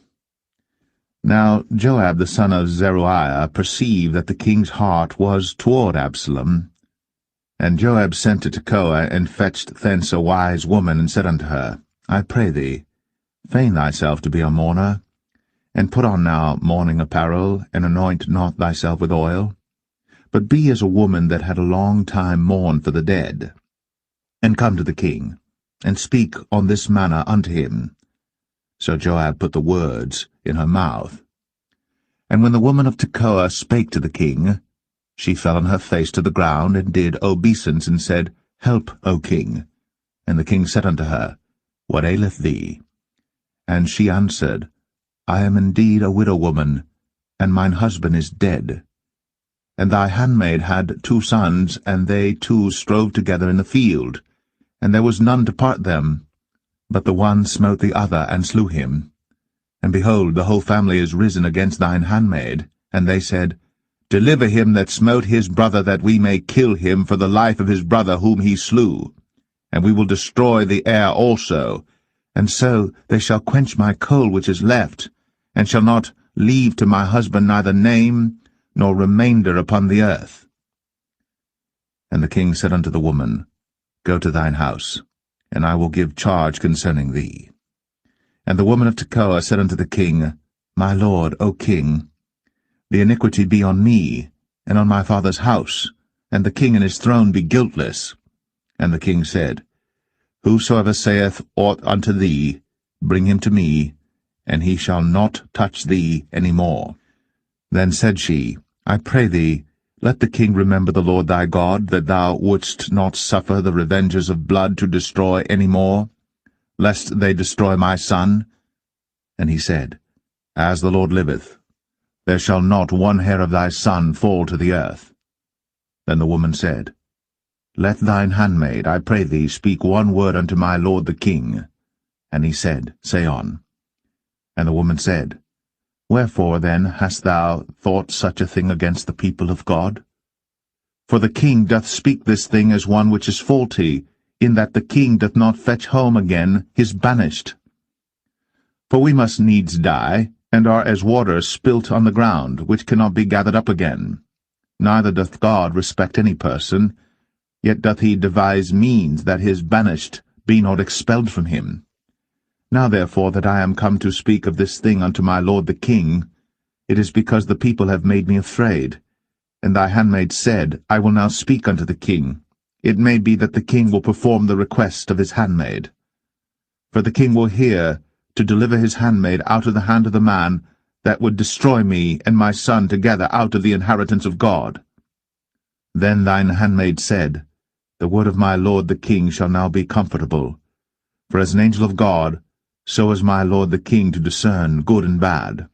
Now Joab the son of Zeruiah perceived that the king's heart was toward Absalom. And Joab sent to Tekoa, and fetched thence a wise woman, and said unto her, I pray thee, feign thyself to be a mourner, and put on now mourning apparel, and anoint not thyself with oil, but be as a woman that had a long time mourned for the dead, and come to the king, and speak on this manner unto him. So Joab put the words in her mouth. And when the woman of Tekoa spake to the king, she fell on her face to the ground, and did obeisance, and said, Help, O king. And the king said unto her, What aileth thee? And she answered, I am indeed a widow woman, and mine husband is dead. And thy handmaid had 2 sons, and they 2 strove together in the field, and there was none to part them. But the one smote the other, and slew him. And behold, the whole family is risen against thine handmaid. And they said, Deliver him that smote his brother, that we may kill him for the life of his brother whom he slew. And we will destroy the heir also. And so they shall quench my coal which is left, and shall not leave to my husband neither name nor remainder upon the earth. And the king said unto the woman, Go to thine house, and I will give charge concerning thee. And the woman of Tekoa said unto the king, My lord, O king, the iniquity be on me, and on my father's house, and the king and his throne be guiltless. And the king said, Whosoever saith aught unto thee, bring him to me, and he shall not touch thee any more. Then said she, I pray thee, let the king remember the Lord thy God, that thou wouldst not suffer the revengers of blood to destroy any more, lest they destroy my son. And he said, As the Lord liveth, there shall not one hair of thy son fall to the earth. Then the woman said, Let thine handmaid, I pray thee, speak one word unto my lord the king. And he said, Say on. And the woman said, Wherefore then hast thou thought such a thing against the people of God? For the king doth speak this thing as one which is faulty, in that the king doth not fetch home again his banished. For we must needs die, and are as water spilt on the ground, which cannot be gathered up again. Neither doth God respect any person, yet doth he devise means that his banished be not expelled from him. Now therefore that I am come to speak of this thing unto my lord the king, it is because the people have made me afraid. And thy handmaid said, I will now speak unto the king. It may be that the king will perform the request of his handmaid. For the king will hear to deliver his handmaid out of the hand of the man that would destroy me and my son together out of the inheritance of God. Then thine handmaid said, The word of my lord the king shall now be comfortable. For as an angel of God, so is my lord the king to discern good and bad.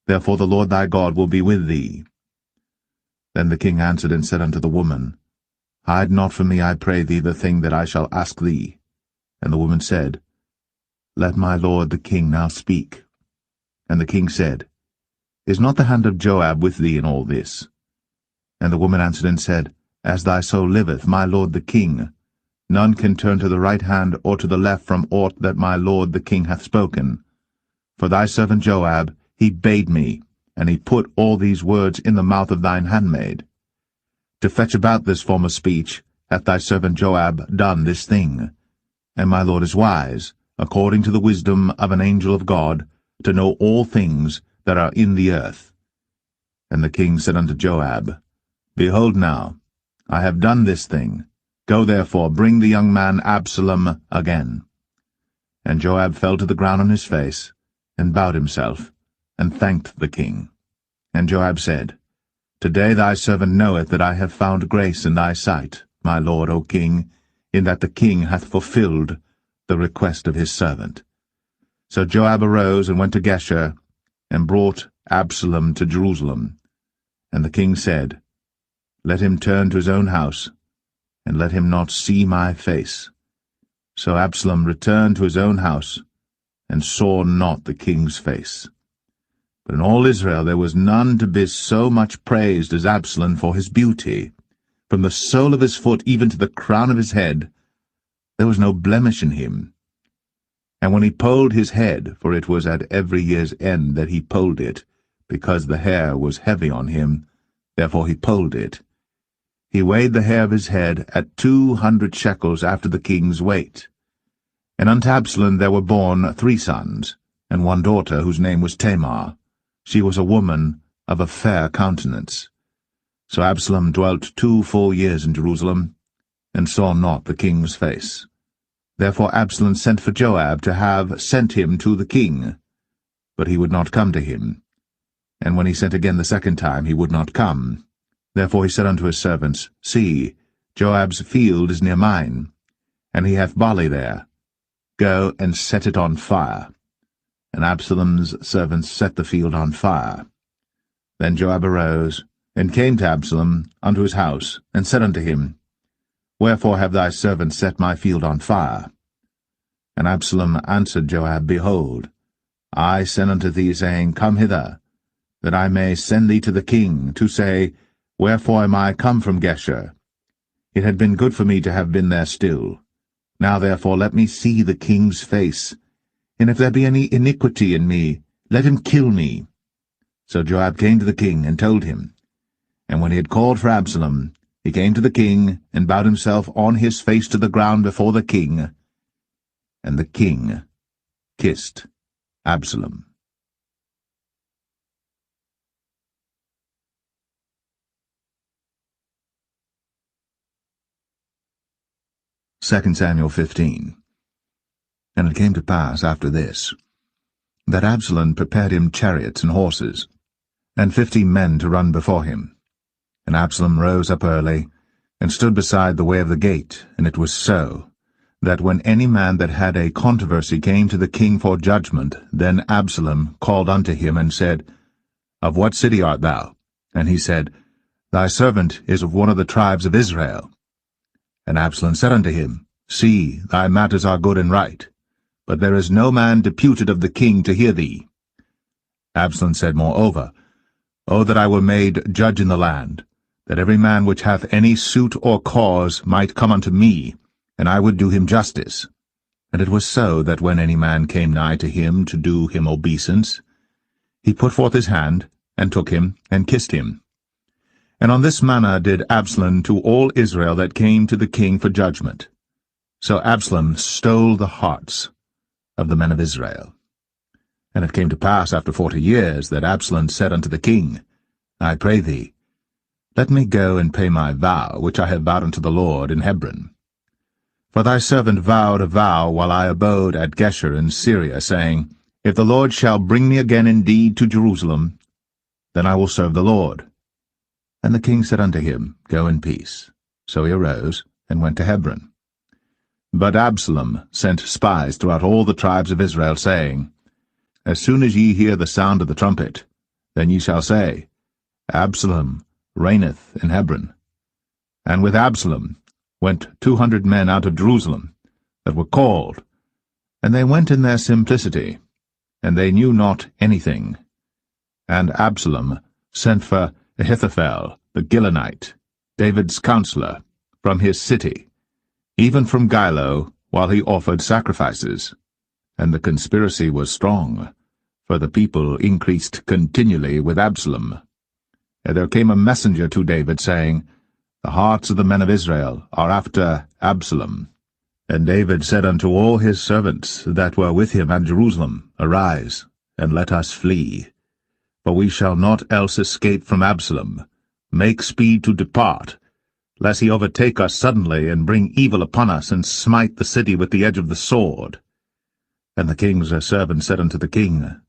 Therefore the Lord thy God will be with thee. Then the king answered and said unto the woman, Hide not from me, I pray thee, the thing that I shall ask thee. And the woman said, Let my lord the king now speak. And the king said, Is not the hand of Joab with thee in all this? And the woman answered and said, As thy soul liveth, my lord the king, none can turn to the right hand or to the left from aught that my lord the king hath spoken. For thy servant Joab, he bade me, and he put all these words in the mouth of thine handmaid. To fetch about this form of speech hath thy servant Joab done this thing. And my lord is wise, according to the wisdom of an angel of God, to know all things that are in the earth. And the king said unto Joab, Behold now, I have done this thing. Go therefore, bring the young man Absalom again. And Joab fell to the ground on his face, and bowed himself, and thanked the king. And Joab said, Today thy servant knoweth that I have found grace in thy sight, my lord, O king, in that the king hath fulfilled the request of his servant. So Joab arose and went to Geshur, and brought Absalom to Jerusalem. And the king said, Let him turn to his own house, and let him not see my face. So Absalom returned to his own house, and saw not the king's face. But in all Israel there was none to be so much praised as Absalom for his beauty. From the sole of his foot even to the crown of his head, there was no blemish in him. And when he polled his head, for it was at every year's end that he polled it, because the hair was heavy on him, therefore he polled it, he weighed the hair of his head at 200 shekels after the king's weight. And unto Absalom there were born 3 sons, and 1 daughter, whose name was Tamar. She was a woman of a fair countenance. So Absalom dwelt 2 full years in Jerusalem, and saw not the king's face. Therefore Absalom sent for Joab to have sent him to the king, but he would not come to him. And when he sent again the 2nd time, he would not come. Therefore he said unto his servants, See, Joab's field is near mine, and he hath barley there. Go and set it on fire. And Absalom's servants set the field on fire. Then Joab arose, and came to Absalom unto his house, and said unto him, Wherefore have thy servants set my field on fire? And Absalom answered Joab, Behold, I sent unto thee, saying, Come hither, that I may send thee to the king, to say, Wherefore am I come from Geshur? It had been good for me to have been there still. Now therefore let me see the king's face, and if there be any iniquity in me, let him kill me. So Joab came to the king, and told him. And when he had called for Absalom, he came to the king, and bowed himself on his face to the ground before the king. And the king kissed Absalom. 2 Samuel 15. And it came to pass after this, that Absalom prepared him chariots and horses, and 50 men to run before him. And Absalom rose up early, and stood beside the way of the gate. And it was so, that when any man that had a controversy came to the king for judgment, then Absalom called unto him, and said, Of what city art thou? And he said, Thy servant is of one of the tribes of Israel. And Absalom said unto him, See, thy matters are good and right, but there is no man deputed of the king to hear thee. Absalom said moreover, O that I were made judge in the land, that every man which hath any suit or cause might come unto me, and I would do him justice. And it was so, that when any man came nigh to him to do him obeisance, he put forth his hand, and took him, and kissed him. And on this manner did Absalom to all Israel that came to the king for judgment. So Absalom stole the hearts of the men of Israel. And it came to pass after 40 years that Absalom said unto the king, I pray thee, let me go and pay my vow, which I have vowed unto the Lord in Hebron. For thy servant vowed a vow while I abode at Geshur in Syria, saying, If the Lord shall bring me again indeed to Jerusalem, then I will serve the Lord. And the king said unto him, Go in peace. So he arose, and went to Hebron. But Absalom sent spies throughout all the tribes of Israel, saying, As soon as ye hear the sound of the trumpet, then ye shall say, Absalom reigneth in Hebron. And with Absalom went 200 men out of Jerusalem, that were called, and they went in their simplicity, and they knew not anything. And Absalom sent for Ahithophel the Gilonite, David's counselor, from his city, even from Gilo, while he offered sacrifices. And the conspiracy was strong, for the people increased continually with Absalom. And there came a messenger to David, saying, The hearts of the men of Israel are after Absalom. And David said unto all his servants that were with him at Jerusalem, Arise, and let us flee. For we shall not else escape from Absalom. Make speed to depart, lest he overtake us suddenly, and bring evil upon us, and smite the city with the edge of the sword. And the king's servant said unto the king,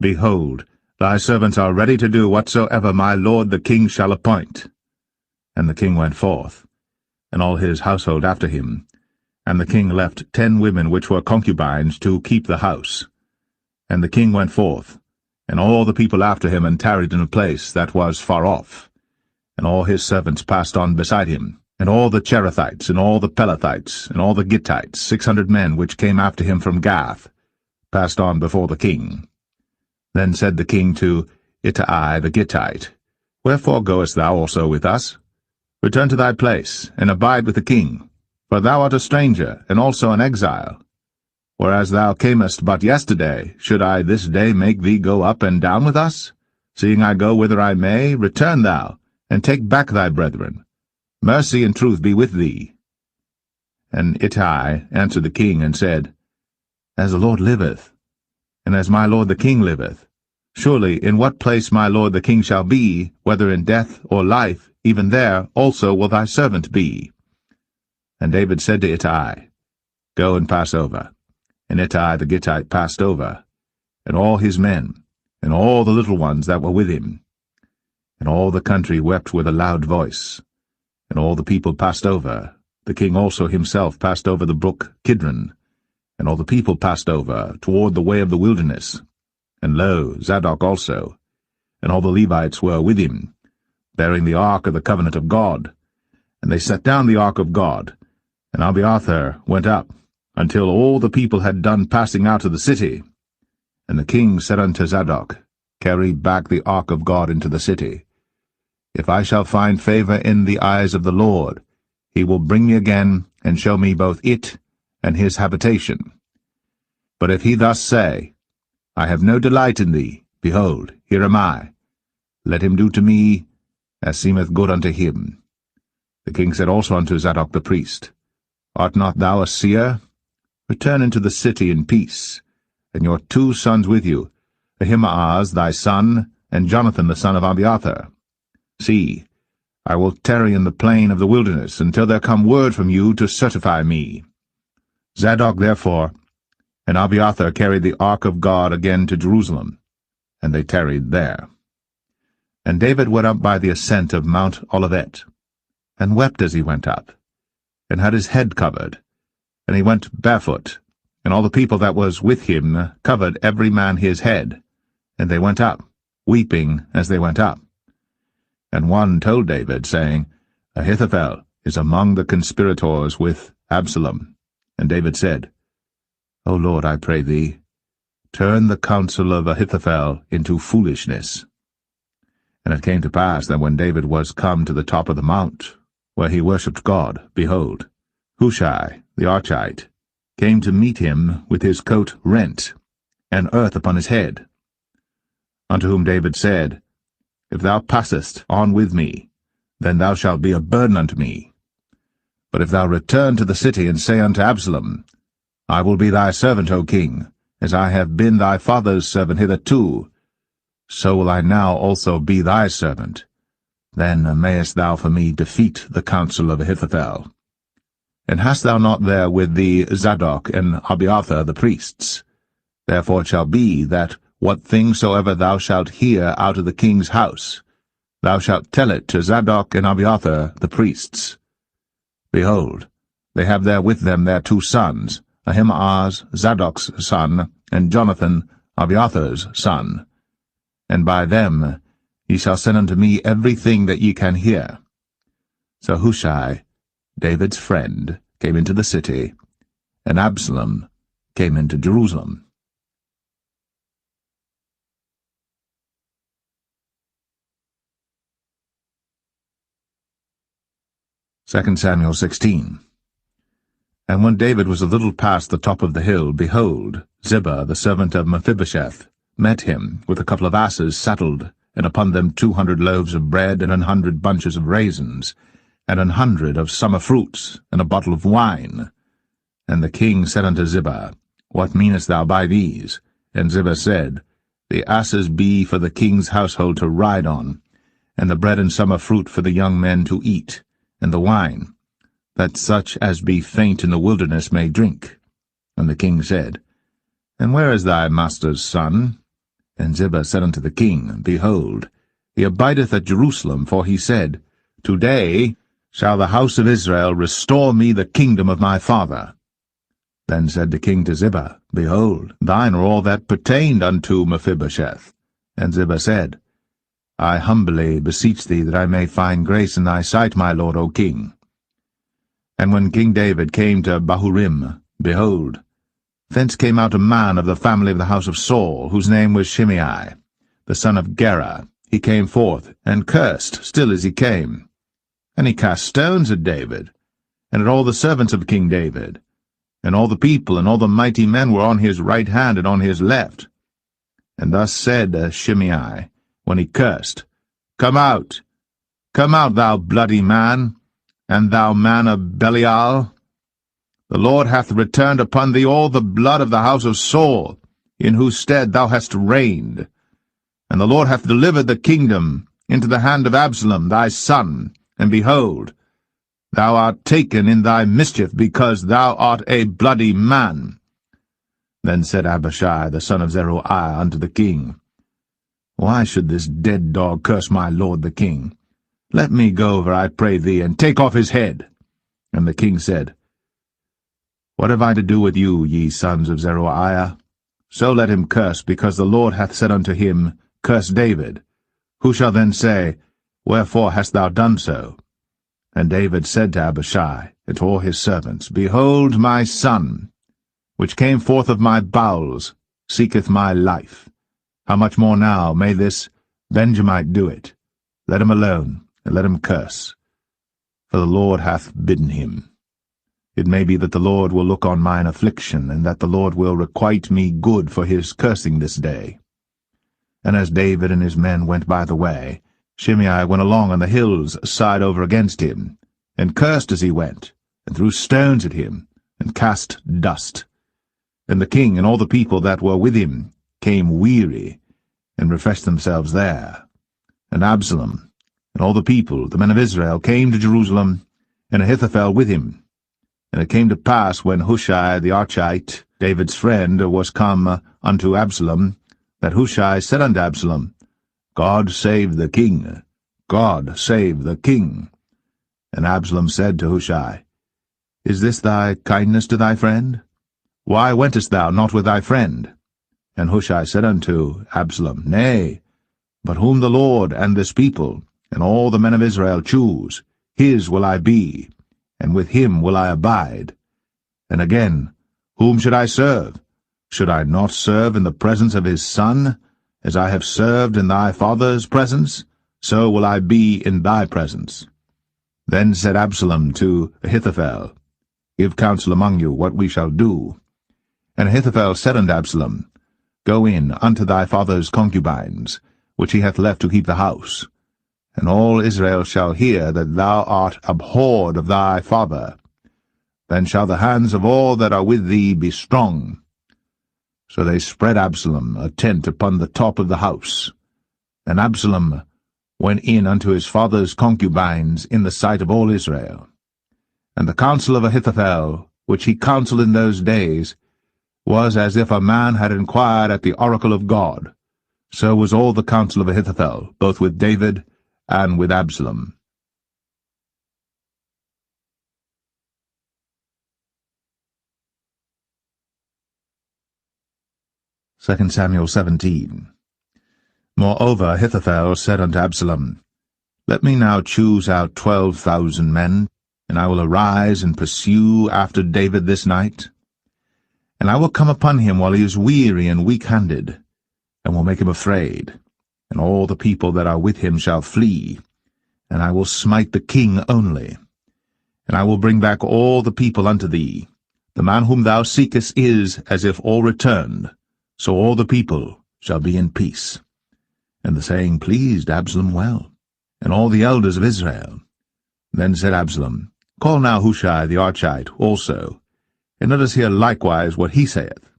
Behold, thy servants are ready to do whatsoever my lord the king shall appoint. And the king went forth, and all his household after him. And the king left 10 women which were concubines to keep the house. And the king went forth, and all the people after him, and tarried in a place that was far off. And all his servants passed on beside him, and all the Cherethites, and all the Pelethites, and all the Gittites, 600 men which came after him from Gath, passed on before the king. Then said the king to Ittai the Gittite, Wherefore goest thou also with us? Return to thy place, and abide with the king, for thou art a stranger, and also an exile. Whereas thou camest but yesterday, should I this day make thee go up and down with us? Seeing I go whither I may, return thou, and take back thy brethren. Mercy and truth be with thee. And Ittai answered the king, and said, As the Lord liveth, and as my lord the king liveth, surely in what place my lord the king shall be, whether in death or life, even there also will thy servant be. And David said to Ittai, Go and pass over. And Ittai the Gittite passed over, and all his men, and all the little ones that were with him. And all the country wept with a loud voice. And all the people passed over. The king also himself passed over the brook Kidron. And all the people passed over toward the way of the wilderness. And lo, Zadok also, and all the Levites were with him, bearing the ark of the covenant of God. And they set down the ark of God, and Abiathar went up, until all the people had done passing out of the city. And the king said unto Zadok, Carry back the ark of God into the city. If I shall find favor in the eyes of the Lord, he will bring me again, and show me both it and his habitation. But if he thus say, I have no delight in thee, behold, here am I. Let him do to me as seemeth good unto him. The king said also unto Zadok the priest, Art not thou a seer? Return into the city in peace, and your 2 sons with you, Ahimaaz thy son, and Jonathan the son of Abiathar. See, I will tarry in the plain of the wilderness until there come word from you to certify me. Zadok therefore and Abiathar carried the ark of God again to Jerusalem, and they tarried there. And David went up by the ascent of Mount Olivet, and wept as he went up, and had his head covered, and he went barefoot, and all the people that was with him covered every man his head, and they went up, weeping as they went up. And one told David, saying, Ahithophel is among the conspirators with Absalom. And David said, O Lord, I pray thee, turn the counsel of Ahithophel into foolishness. And it came to pass that when David was come to the top of the mount, where he worshipped God, behold, Hushai the Archite came to meet him with his coat rent, and earth upon his head. Unto whom David said, If thou passest on with me, then thou shalt be a burden unto me. But if thou return to the city, and say unto Absalom, I will be thy servant, O king, as I have been thy father's servant hitherto, so will I now also be thy servant. Then mayest thou for me defeat the counsel of Ahithophel. And hast thou not there with thee Zadok and Abiathar the priests? Therefore it shall be that what thing soever thou shalt hear out of the king's house, thou shalt tell it to Zadok and Abiathar the priests. Behold, they have there with them their 2 sons, Ahimaaz Zadok's son, and Jonathan Abiathar's son. And by them ye shall send unto me everything that ye can hear. So Hushai, David's friend, came into the city, and Absalom came into Jerusalem. 2 Samuel 16. And when David was a little past the top of the hill, behold, Ziba, the servant of Mephibosheth, met him with a couple of asses saddled, and upon them 200 loaves of bread, and 100 bunches of raisins, and 100 of summer fruits, and a bottle of wine. And the king said unto Ziba, What meanest thou by these? And Ziba said, The asses be for the king's household to ride on, and the bread and summer fruit for the young men to eat, and the wine, that such as be faint in the wilderness may drink. And the king said, And where is thy master's son? And Ziba said unto the king, Behold, he abideth at Jerusalem, for he said, Today shall the house of Israel restore me the kingdom of my father. Then said the king to Ziba, Behold, thine are all that pertained unto Mephibosheth. And Ziba said, I humbly beseech thee that I may find grace in thy sight, my lord, O king. And when King David came to Bahurim, behold, thence came out a man of the family of the house of Saul, whose name was Shimei, the son of Gera. He came forth, and cursed still as he came. And he cast stones at David, and at all the servants of King David. And all the people and all the mighty men were on his right hand and on his left. And thus said Shimei, when he cursed, come out, thou bloody man, and thou man of Belial. The Lord hath returned upon thee all the blood of the house of Saul, in whose stead thou hast reigned. And the Lord hath delivered the kingdom into the hand of Absalom thy son, and behold, thou art taken in thy mischief, because thou art a bloody man. Then said Abishai the son of Zeruiah unto the king, Why should this dead dog curse my lord the king? Let me go over, I pray thee, and take off his head. And the king said, What have I to do with you, ye sons of Zeruiah? So let him curse, because the Lord hath said unto him, Curse David. Who shall then say, Wherefore hast thou done so? And David said to Abishai and to all his servants, Behold, my son, which came forth of my bowels, seeketh my life. How much more now may this Benjamite do it? Let him alone, and let him curse. For the Lord hath bidden him. It may be that the Lord will look on mine affliction, and that the Lord will requite me good for his cursing this day. And as David and his men went by the way, Shimei went along on the hills side over against him, and cursed as he went, and threw stones at him, and cast dust. And the king and all the people that were with him came weary, and refreshed themselves there. And Absalom and all the people, the men of Israel, came to Jerusalem, and Ahithophel with him. And it came to pass, when Hushai the Archite, David's friend, was come unto Absalom, that Hushai said unto Absalom, God save the king, God save the king. And Absalom said to Hushai, Is this thy kindness to thy friend? Why wentest thou not with thy friend? And Hushai said unto Absalom, Nay, but whom the Lord and this people, and all the men of Israel choose, his will I be, and with him will I abide. And again, whom should I serve? Should I not serve in the presence of his son? As I have served in thy father's presence, so will I be in thy presence. Then said Absalom to Ahithophel, Give counsel among you what we shall do. And Ahithophel said unto Absalom, Go in unto thy father's concubines, which he hath left to keep the house. And all Israel shall hear that thou art abhorred of thy father. Then shall the hands of all that are with thee be strong. So they spread Absalom a tent upon the top of the house. And Absalom went in unto his father's concubines in the sight of all Israel. And the counsel of Ahithophel, which he counselled in those days, was as if a man had inquired at the oracle of God. So was all the counsel of Ahithophel, both with David and with Absalom. 2 Samuel 17. Moreover Ahithophel said unto Absalom, Let me now choose out 12,000 men, and I will arise and pursue after David this night. And I will come upon him while he is weary and weak-handed, and will make him afraid. And all the people that are with him shall flee, and I will smite the king only. And I will bring back all the people unto thee. The man whom thou seekest is as if all returned, so all the people shall be in peace. And the saying pleased Absalom well, and all the elders of Israel. Then said Absalom, Call now Hushai the Archite also, and let us hear likewise what he saith.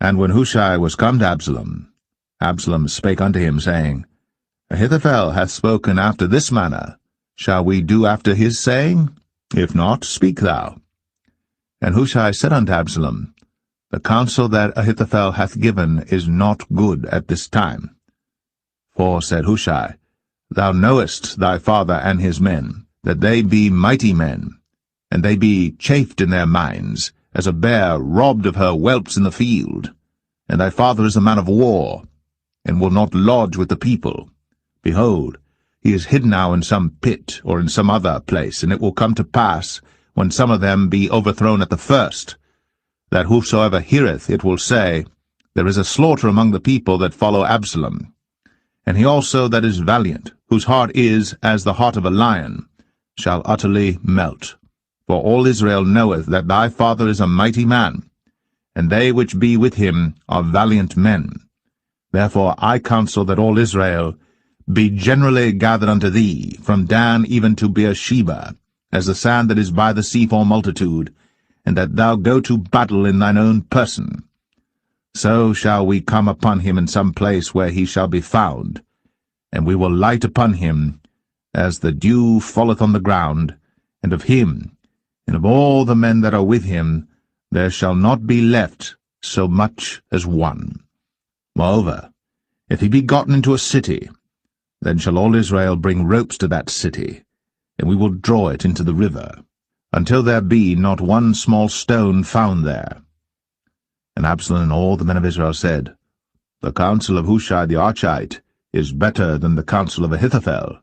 And when Hushai was come to Absalom, Absalom spake unto him, saying, Ahithophel hath spoken after this manner. Shall we do after his saying? If not, speak thou. And Hushai said unto Absalom, The counsel that Ahithophel hath given is not good at this time. For, said Hushai, Thou knowest thy father and his men, that they be mighty men, and they be chafed in their minds, as a bear robbed of her whelps in the field. And thy father is a man of war, and will not lodge with the people. Behold, he is hid now in some pit, or in some other place, and it will come to pass, when some of them be overthrown at the first, that whosoever heareth it will say, There is a slaughter among the people that follow Absalom. And he also that is valiant, whose heart is as the heart of a lion, shall utterly melt. For all Israel knoweth that thy father is a mighty man, and they which be with him are valiant men. Therefore I counsel that all Israel be generally gathered unto thee, from Dan even to Beersheba, as the sand that is by the sea for multitude, and that thou go to battle in thine own person. So shall we come upon him in some place where he shall be found, and we will light upon him as the dew falleth on the ground, and of him, and of all the men that are with him, there shall not be left so much as one. Moreover, if he be gotten into a city, then shall all Israel bring ropes to that city, and we will draw it into the river, until there be not one small stone found there. And Absalom and all the men of Israel said, The counsel of Hushai the Archite is better than the counsel of Ahithophel.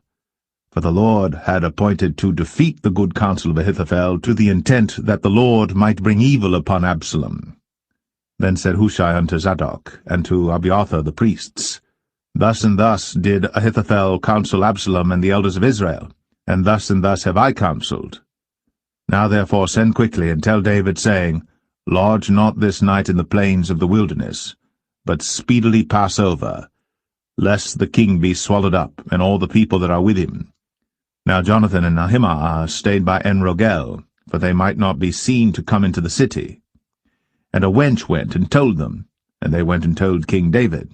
For the Lord had appointed to defeat the good counsel of Ahithophel, to the intent that the Lord might bring evil upon Absalom. Then said Hushai unto Zadok, and to Abiathar the priests, Thus and thus did Ahithophel counsel Absalom and the elders of Israel, and thus have I counselled. Now therefore send quickly, and tell David, saying, Lodge not this night in the plains of the wilderness, but speedily pass over, lest the king be swallowed up, and all the people that are with him. Now Jonathan and Ahimaaz stayed by En-rogel, for they might not be seen to come into the city. And a wench went and told them, and they went and told King David.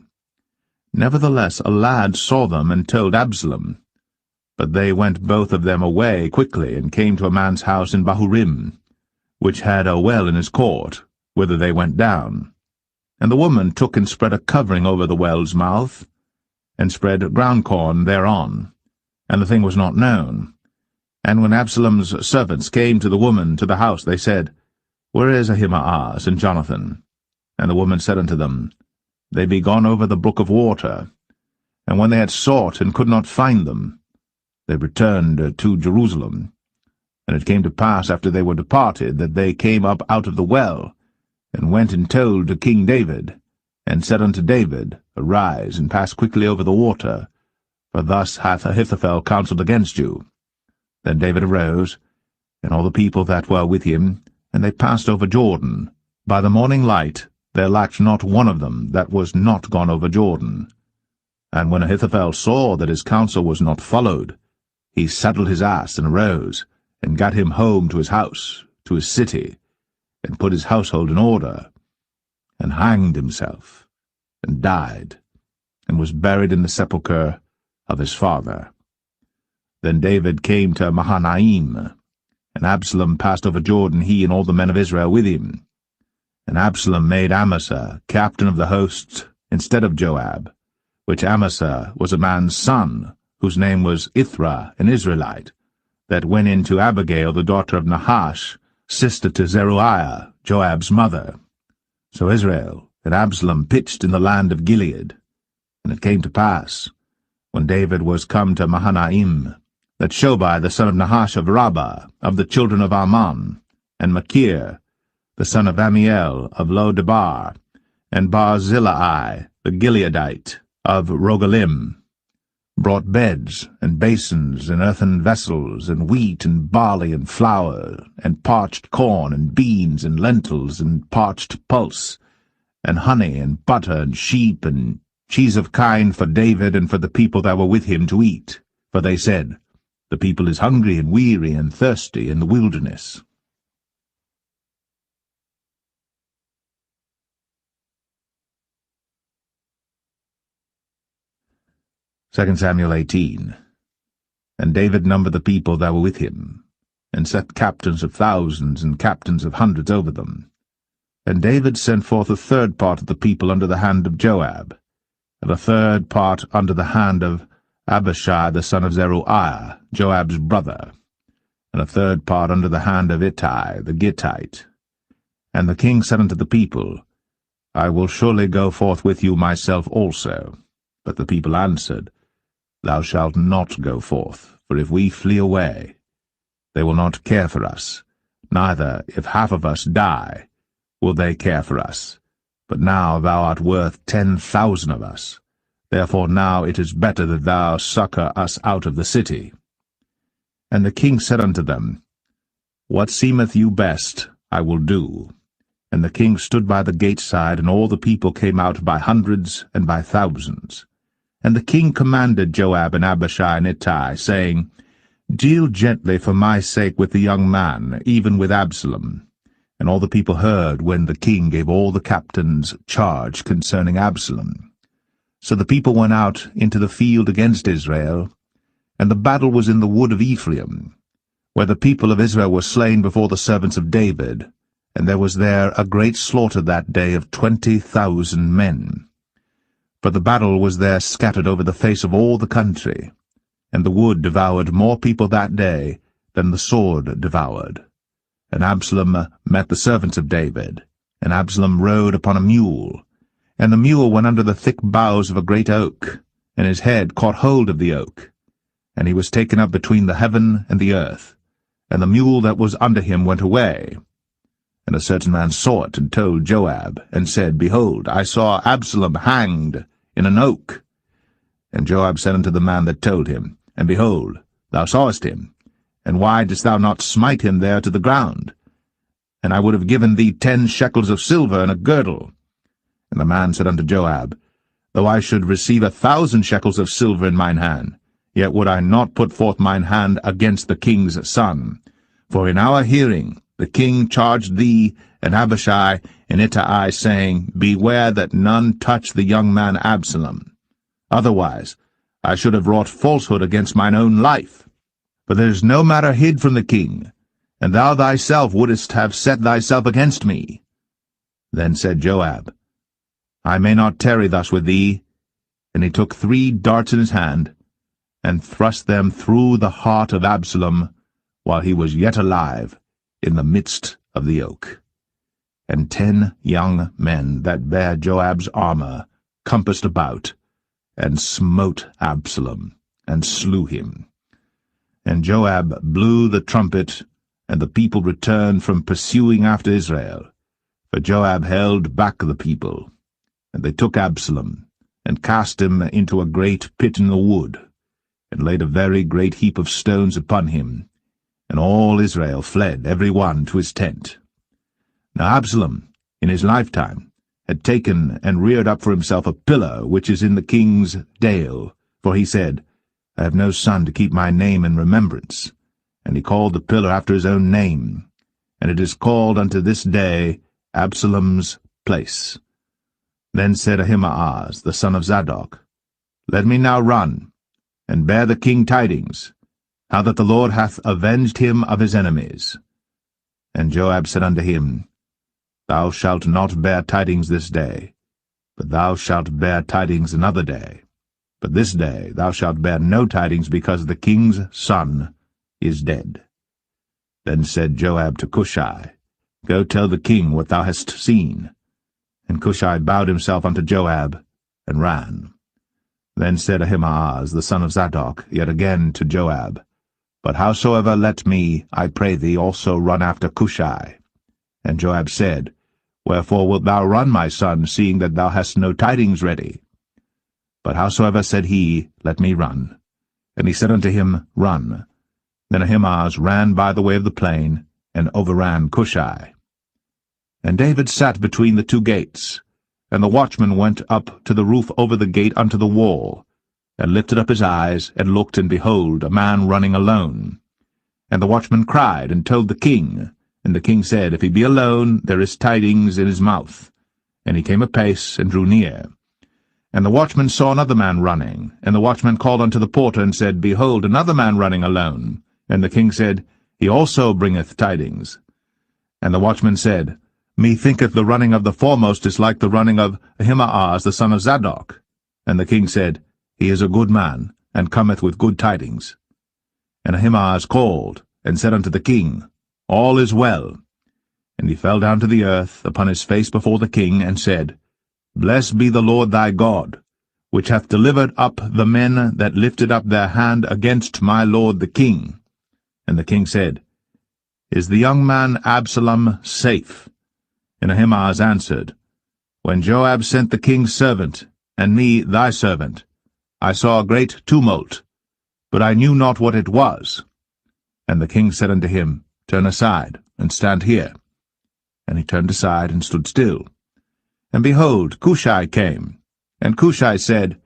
Nevertheless a lad saw them and told Absalom. But they went both of them away quickly, and came to a man's house in Bahurim, which had a well in his court, whither they went down. And the woman took and spread a covering over the well's mouth, and spread ground corn thereon, and the thing was not known. And when Absalom's servants came to the woman to the house, they said, Where is Ahimaaz and Jonathan? And the woman said unto them, They be gone over the brook of water. And when they had sought and could not find them, they returned to Jerusalem. And it came to pass, after they were departed, that they came up out of the well, and went and told to King David, and said unto David, Arise, and pass quickly over the water, for thus hath Ahithophel counselled against you. Then David arose, and all the people that were with him, and they passed over Jordan. By the morning light there lacked not one of them that was not gone over Jordan. And when Ahithophel saw that his counsel was not followed, he saddled his ass, and arose, and gat him home to his house, to his city, and put his household in order, and hanged himself, and died, and was buried in the sepulchre of his father. Then David came to Mahanaim, and Absalom passed over Jordan, he and all the men of Israel with him. And Absalom made Amasa captain of the hosts instead of Joab, which Amasa was a man's son, whose name was Ithra, an Israelite, that went in to Abigail, the daughter of Nahash, sister to Zeruiah, Joab's mother. So Israel and Absalom pitched in the land of Gilead. And it came to pass, when David was come to Mahanaim, that Shobai the son of Nahash of Rabbah, of the children of Ammon, and Machir the son of Amiel of Lo-debar, and Barzillai the Gileadite of Rogelim, brought beds and basins and earthen vessels, and wheat and barley and flour, and parched corn and beans and lentils and parched pulse, and honey and butter and sheep and cheese of kine for David and for the people that were with him to eat. For they said, The people is hungry and weary and thirsty in the wilderness. 2 Samuel 18. And David numbered the people that were with him, and set captains of thousands and captains of hundreds over them. And David sent forth a third part of the people under the hand of Joab, and a third part under the hand of Abishai the son of Zeruiah, Joab's brother, and a third part under the hand of Ittai the Gittite. And the king said unto the people, I will surely go forth with you myself also. But the people answered, Thou shalt not go forth, for if we flee away, they will not care for us, neither, if half of us die, will they care for us. But now thou art worth 10,000 of us. Therefore now it is better that thou succour us out of the city. And the king said unto them, What seemeth you best, I will do. And the king stood by the gate side, and all the people came out by hundreds and by thousands. And the king commanded Joab and Abishai and Ittai, saying, Deal gently for my sake with the young man, even with Absalom. And all the people heard when the king gave all the captains charge concerning Absalom. So the people went out into the field against Israel, and the battle was in the wood of Ephraim, where the people of Israel were slain before the servants of David, and there was there a great slaughter that day of 20,000 men. For the battle was there scattered over the face of all the country, and the wood devoured more people that day than the sword devoured. And Absalom met the servants of David, and Absalom rode upon a mule, and the mule went under the thick boughs of a great oak, and his head caught hold of the oak. And he was taken up between the heaven and the earth, and the mule that was under him went away. And a certain man saw it, and told Joab, and said, Behold, I saw Absalom hanged in an oak. And Joab said unto the man that told him, And behold, thou sawest him, and why didst thou not smite him there to the ground? And I would have given thee 10 shekels of silver and a girdle. And the man said unto Joab, Though I should receive 1,000 shekels of silver in mine hand, yet would I not put forth mine hand against the king's son. For in our hearing the king charged thee and Abishai and Ittai, saying, Beware that none touch the young man Absalom. Otherwise I should have wrought falsehood against mine own life. For there is no matter hid from the king, and thou thyself wouldest have set thyself against me. Then said Joab, I may not tarry thus with thee. And he took 3 darts in his hand, and thrust them through the heart of Absalom, while he was yet alive, in the midst of the oak. And 10 young men that bare Joab's armor compassed about, and smote Absalom, and slew him. And Joab blew the trumpet, and the people returned from pursuing after Israel. For Joab held back the people. And they took Absalom, and cast him into a great pit in the wood, and laid a very great heap of stones upon him. And all Israel fled, every one to his tent. Now Absalom, in his lifetime, had taken and reared up for himself a pillar which is in the king's dale, for he said, I have no son to keep my name in remembrance. And he called the pillar after his own name, and it is called unto this day Absalom's place. Then said Ahimaaz, the son of Zadok, Let me now run, and bear the king tidings, how that the Lord hath avenged him of his enemies. And Joab said unto him, Thou shalt not bear tidings this day, but thou shalt bear tidings another day. But this day thou shalt bear no tidings, because the king's son is dead. Then said Joab to Cushai, Go tell the king what thou hast seen. And Cushai bowed himself unto Joab, and ran. Then said Ahimaaz, the son of Zadok, yet again to Joab, But howsoever let me, I pray thee, also run after Cushai. And Joab said, Wherefore wilt thou run, my son, seeing that thou hast no tidings ready? But howsoever said he, Let me run. And he said unto him, Run. Then Ahimaaz ran by the way of the plain, and overran Cushai. And David sat between the 2 gates, and the watchman went up to the roof over the gate unto the wall, and lifted up his eyes, and looked, and behold, a man running alone. And the watchman cried, and told the king. And the king said, If he be alone, there is tidings in his mouth. And he came apace, and drew near. And the watchman saw another man running. And the watchman called unto the porter, and said, Behold, another man running alone. And the king said, He also bringeth tidings. And the watchman said, Methinketh the running of the foremost is like the running of Ahimaaz the son of Zadok. And the king said, He is a good man, and cometh with good tidings. And Ahimaaz called, and said unto the king, All is well. And he fell down to the earth upon his face before the king, and said, Blessed be the Lord thy God, which hath delivered up the men that lifted up their hand against my lord the king. And the king said, Is the young man Absalom safe? And Ahimaaz answered, When Joab sent the king's servant, and me thy servant, I saw a great tumult, but I knew not what it was. And the king said unto him, Turn aside, and stand here. And he turned aside, and stood still. And behold, Cushai came. And Cushai said,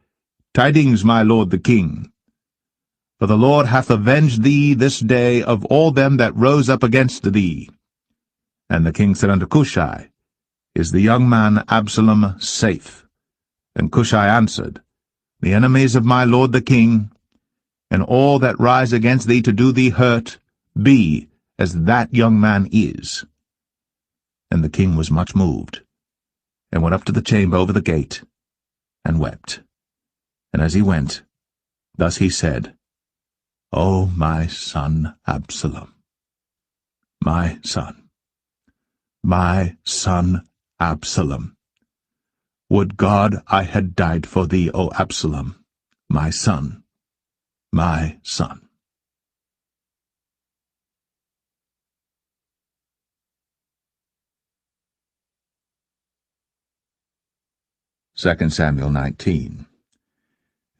Tidings, my lord the king. For the Lord hath avenged thee this day of all them that rose up against thee. And the king said unto Cushai, Is the young man Absalom safe? And Cushai answered, The enemies of my lord the king, and all that rise against thee to do thee hurt, be as that young man is. And the king was much moved, and went up to the chamber over the gate, and wept. And as he went, thus he said, O my son Absalom, my son Absalom, would God I had died for thee, O Absalom, my son, my son. 2 Samuel 19.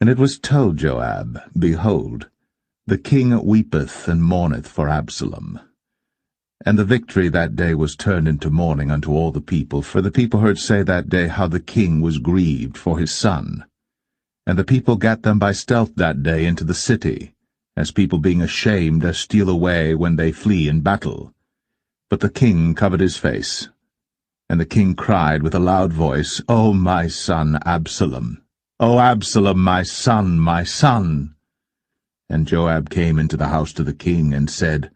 And it was told Joab, Behold, the king weepeth and mourneth for Absalom. And the victory that day was turned into mourning unto all the people, for the people heard say that day how the king was grieved for his son. And the people gat them by stealth that day into the city, as people being ashamed as steal away when they flee in battle. But the king covered his face. And the king cried with a loud voice, O my son Absalom! O Absalom, my son, my son! And Joab came into the house to the king, and said,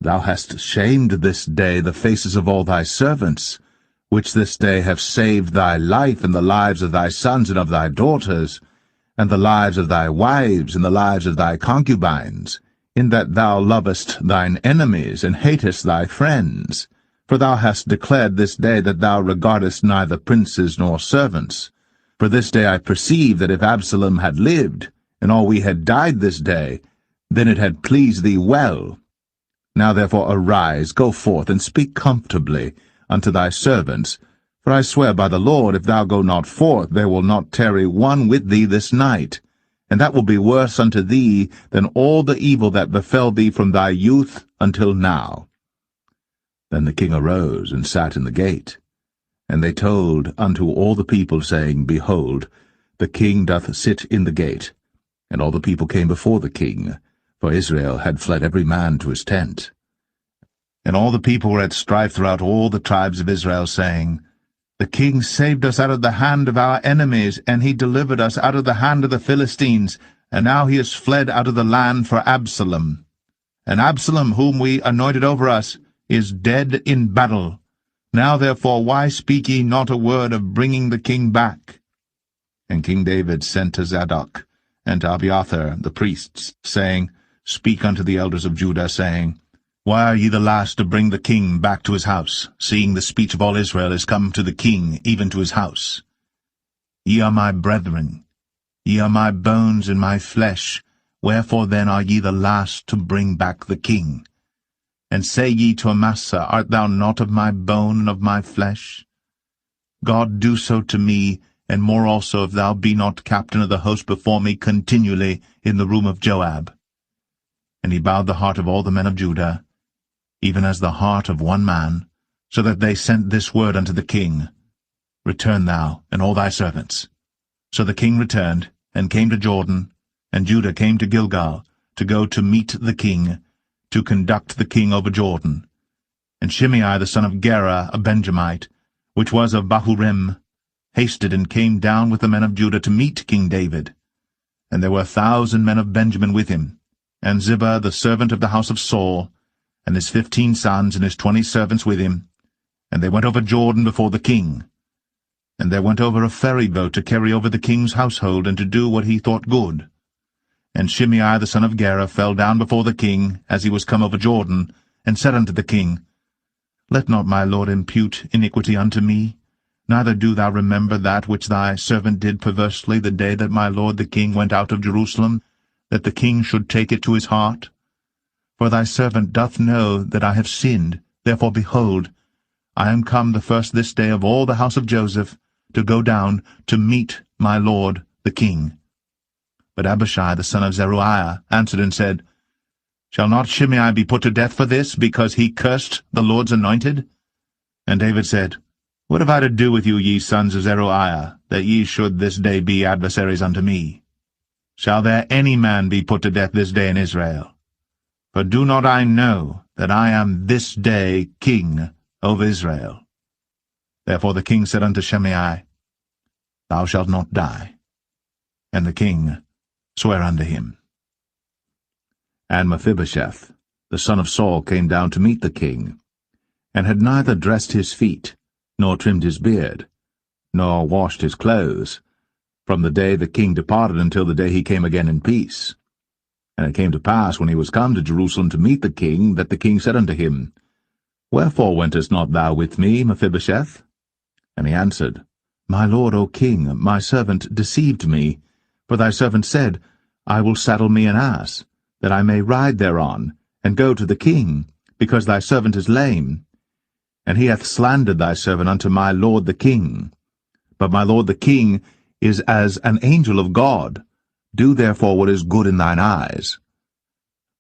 Thou hast shamed this day the faces of all thy servants, which this day have saved thy life and the lives of thy sons and of thy daughters, and the lives of thy wives and the lives of thy concubines, in that thou lovest thine enemies and hatest thy friends. For thou hast declared this day that thou regardest neither princes nor servants. For this day I perceive that if Absalom had lived, and all we had died this day, then it had pleased thee well. Now therefore arise, go forth, and speak comfortably unto thy servants. For I swear by the Lord, if thou go not forth, there will not tarry one with thee this night. And that will be worse unto thee than all the evil that befell thee from thy youth until now. Then the king arose and sat in the gate. And they told unto all the people, saying, Behold, the king doth sit in the gate. And all the people came before the king, for Israel had fled every man to his tent. And all the people were at strife throughout all the tribes of Israel, saying, The king saved us out of the hand of our enemies, and he delivered us out of the hand of the Philistines, and now he is fled out of the land for Absalom. And Absalom, whom we anointed over us, is dead in battle. Now therefore why speak ye not a word of bringing the king back? And King David sent to Zadok and to Abiathar the priests, saying, Speak unto the elders of Judah, saying, Why are ye the last to bring the king back to his house, seeing the speech of all Israel is come to the king, even to his house? Ye are my brethren, ye are my bones and my flesh, wherefore then are ye the last to bring back the king? And say ye to Amasa, Art thou not of my bone and of my flesh? God do so to me, and more also, if thou be not captain of the host before me continually in the room of Joab. And he bowed the heart of all the men of Judah, even as the heart of one man, so that they sent this word unto the king, Return thou, and all thy servants. So the king returned, and came to Jordan, and Judah came to Gilgal, to go to meet the king, to conduct the king over Jordan. And Shimei the son of Gera, a Benjamite, which was of Bahurim, hasted and came down with the men of Judah to meet King David. And there were 1,000 men of Benjamin with him, and Ziba the servant of the house of Saul, and his 15 sons and his 20 servants with him. And they went over Jordan before the king. And there went over a ferry boat to carry over the king's household, and to do what he thought good. And Shimei the son of Gera fell down before the king, as he was come over Jordan, and said unto the king, Let not my lord impute iniquity unto me, neither do thou remember that which thy servant did perversely the day that my lord the king went out of Jerusalem, that the king should take it to his heart. For thy servant doth know that I have sinned, therefore behold, I am come the first this day of all the house of Joseph, to go down to meet my lord the king. But Abishai the son of Zeruiah answered and said, Shall not Shimei be put to death for this, because he cursed the Lord's anointed? And David said, What have I to do with you, ye sons of Zeruiah, that ye should this day be adversaries unto me? Shall there any man be put to death this day in Israel? For do not I know that I am this day king over Israel? Therefore the king said unto Shimei, Thou shalt not die. And the king swear unto him. And Mephibosheth, the son of Saul, came down to meet the king, and had neither dressed his feet, nor trimmed his beard, nor washed his clothes, from the day the king departed until the day he came again in peace. And it came to pass, when he was come to Jerusalem to meet the king, that the king said unto him, Wherefore wentest not thou with me, Mephibosheth? And he answered, My lord, O king, my servant deceived me. For thy servant said, I will saddle me an ass, that I may ride thereon, and go to the king, because thy servant is lame. And he hath slandered thy servant unto my lord the king. But my lord the king is as an angel of God. Do therefore what is good in thine eyes.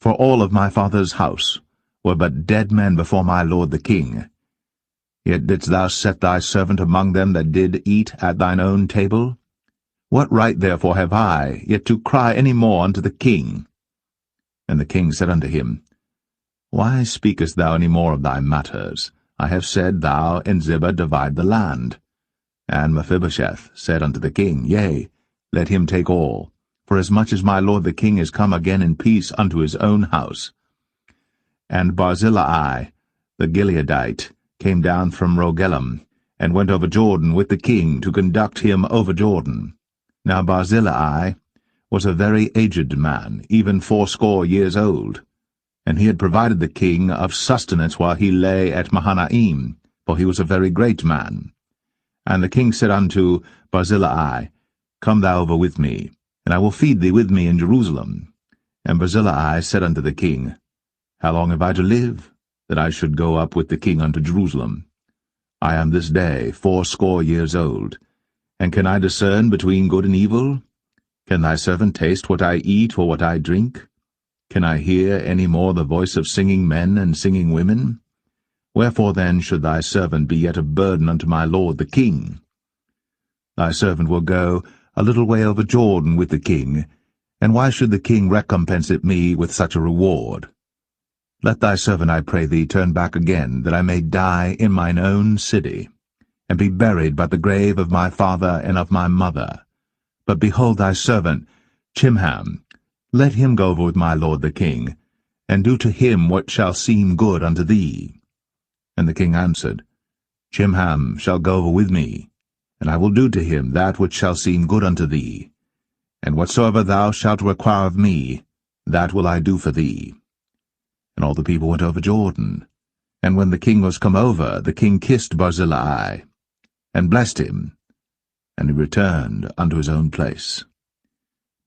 For all of my father's house were but dead men before my lord the king. Yet didst thou set thy servant among them that did eat at thine own table? What right therefore have I yet to cry any more unto the king? And the king said unto him, Why speakest thou any more of thy matters? I have said, Thou and Ziba divide the land. And Mephibosheth said unto the king, Yea, let him take all, forasmuch as my lord the king is come again in peace unto his own house. And Barzillai the Gileadite came down from Rogelim, and went over Jordan with the king to conduct him over Jordan. Now Barzillai was a very aged man, even 80 years old, and he had provided the king of sustenance while he lay at Mahanaim, for he was a very great man. And the king said unto Barzillai, Come thou over with me, and I will feed thee with me in Jerusalem. And Barzillai said unto the king, How long have I to live, that I should go up with the king unto Jerusalem? I am this day 80 years old, and can I discern between good and evil? Can thy servant taste what I eat or what I drink? Can I hear any more the voice of singing men and singing women? Wherefore then should thy servant be yet a burden unto my lord the king? Thy servant will go a little way over Jordan with the king, and why should the king recompense it me with such a reward? Let thy servant, I pray thee, turn back again, that I may die in mine own city, and be buried by the grave of my father and of my mother. But behold thy servant, Chimham, let him go over with my lord the king, and do to him what shall seem good unto thee. And the king answered, Chimham shall go over with me, and I will do to him that which shall seem good unto thee. And whatsoever thou shalt require of me, that will I do for thee. And all the people went over Jordan. And when the king was come over, the king kissed Barzillai, and blessed him, and he returned unto his own place.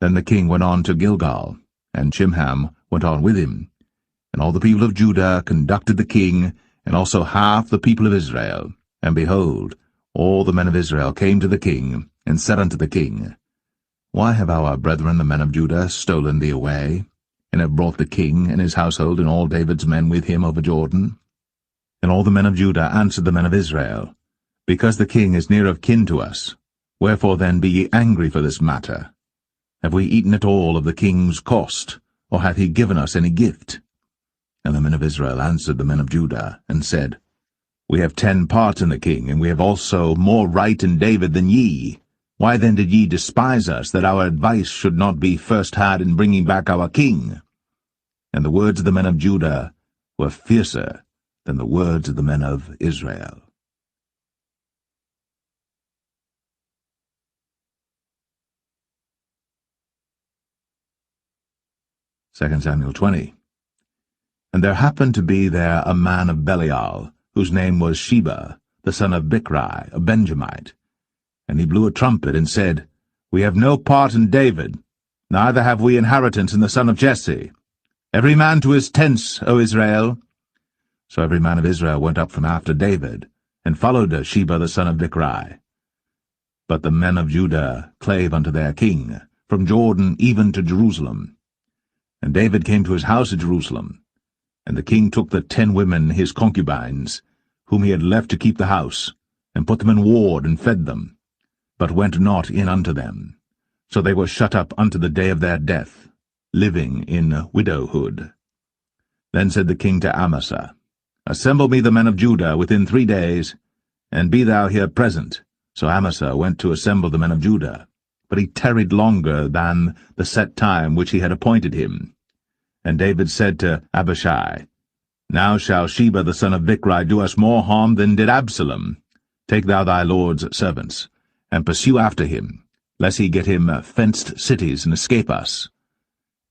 Then the king went on to Gilgal, and Chimham went on with him. And all the people of Judah conducted the king, and also half the people of Israel. And behold, all the men of Israel came to the king, and said unto the king, Why have our brethren the men of Judah stolen thee away, and have brought the king and his household and all David's men with him over Jordan? And all the men of Judah answered the men of Israel, Because the king is near of kin to us. Wherefore then be ye angry for this matter? Have we eaten at all of the king's cost, or hath he given us any gift? And the men of Israel answered the men of Judah, and said, We have 10 parts in the king, and we have also more right in David than ye. Why then did ye despise us, that our advice should not be first had in bringing back our king? And the words of the men of Judah were fiercer than the words of the men of Israel. 2 Samuel 20. And there happened to be there a man of Belial, whose name was Sheba, the son of Bichri, a Benjamite. And he blew a trumpet, and said, We have no part in David, neither have we inheritance in the son of Jesse. Every man to his tents, O Israel. So every man of Israel went up from after David, and followed Sheba the son of Bichri. But the men of Judah clave unto their king, from Jordan even to Jerusalem. And David came to his house at Jerusalem. And the king took the 10 women his concubines, whom he had left to keep the house, and put them in ward, and fed them, but went not in unto them. So they were shut up unto the day of their death, living in widowhood. Then said the king to Amasa, Assemble me the men of Judah within 3 days, and be thou here present. So Amasa went to assemble the men of Judah, but he tarried longer than the set time which he had appointed him. And David said to Abishai, Now shall Sheba the son of Bichri do us more harm than did Absalom. Take thou thy lord's servants, and pursue after him, lest he get him fenced cities and escape us.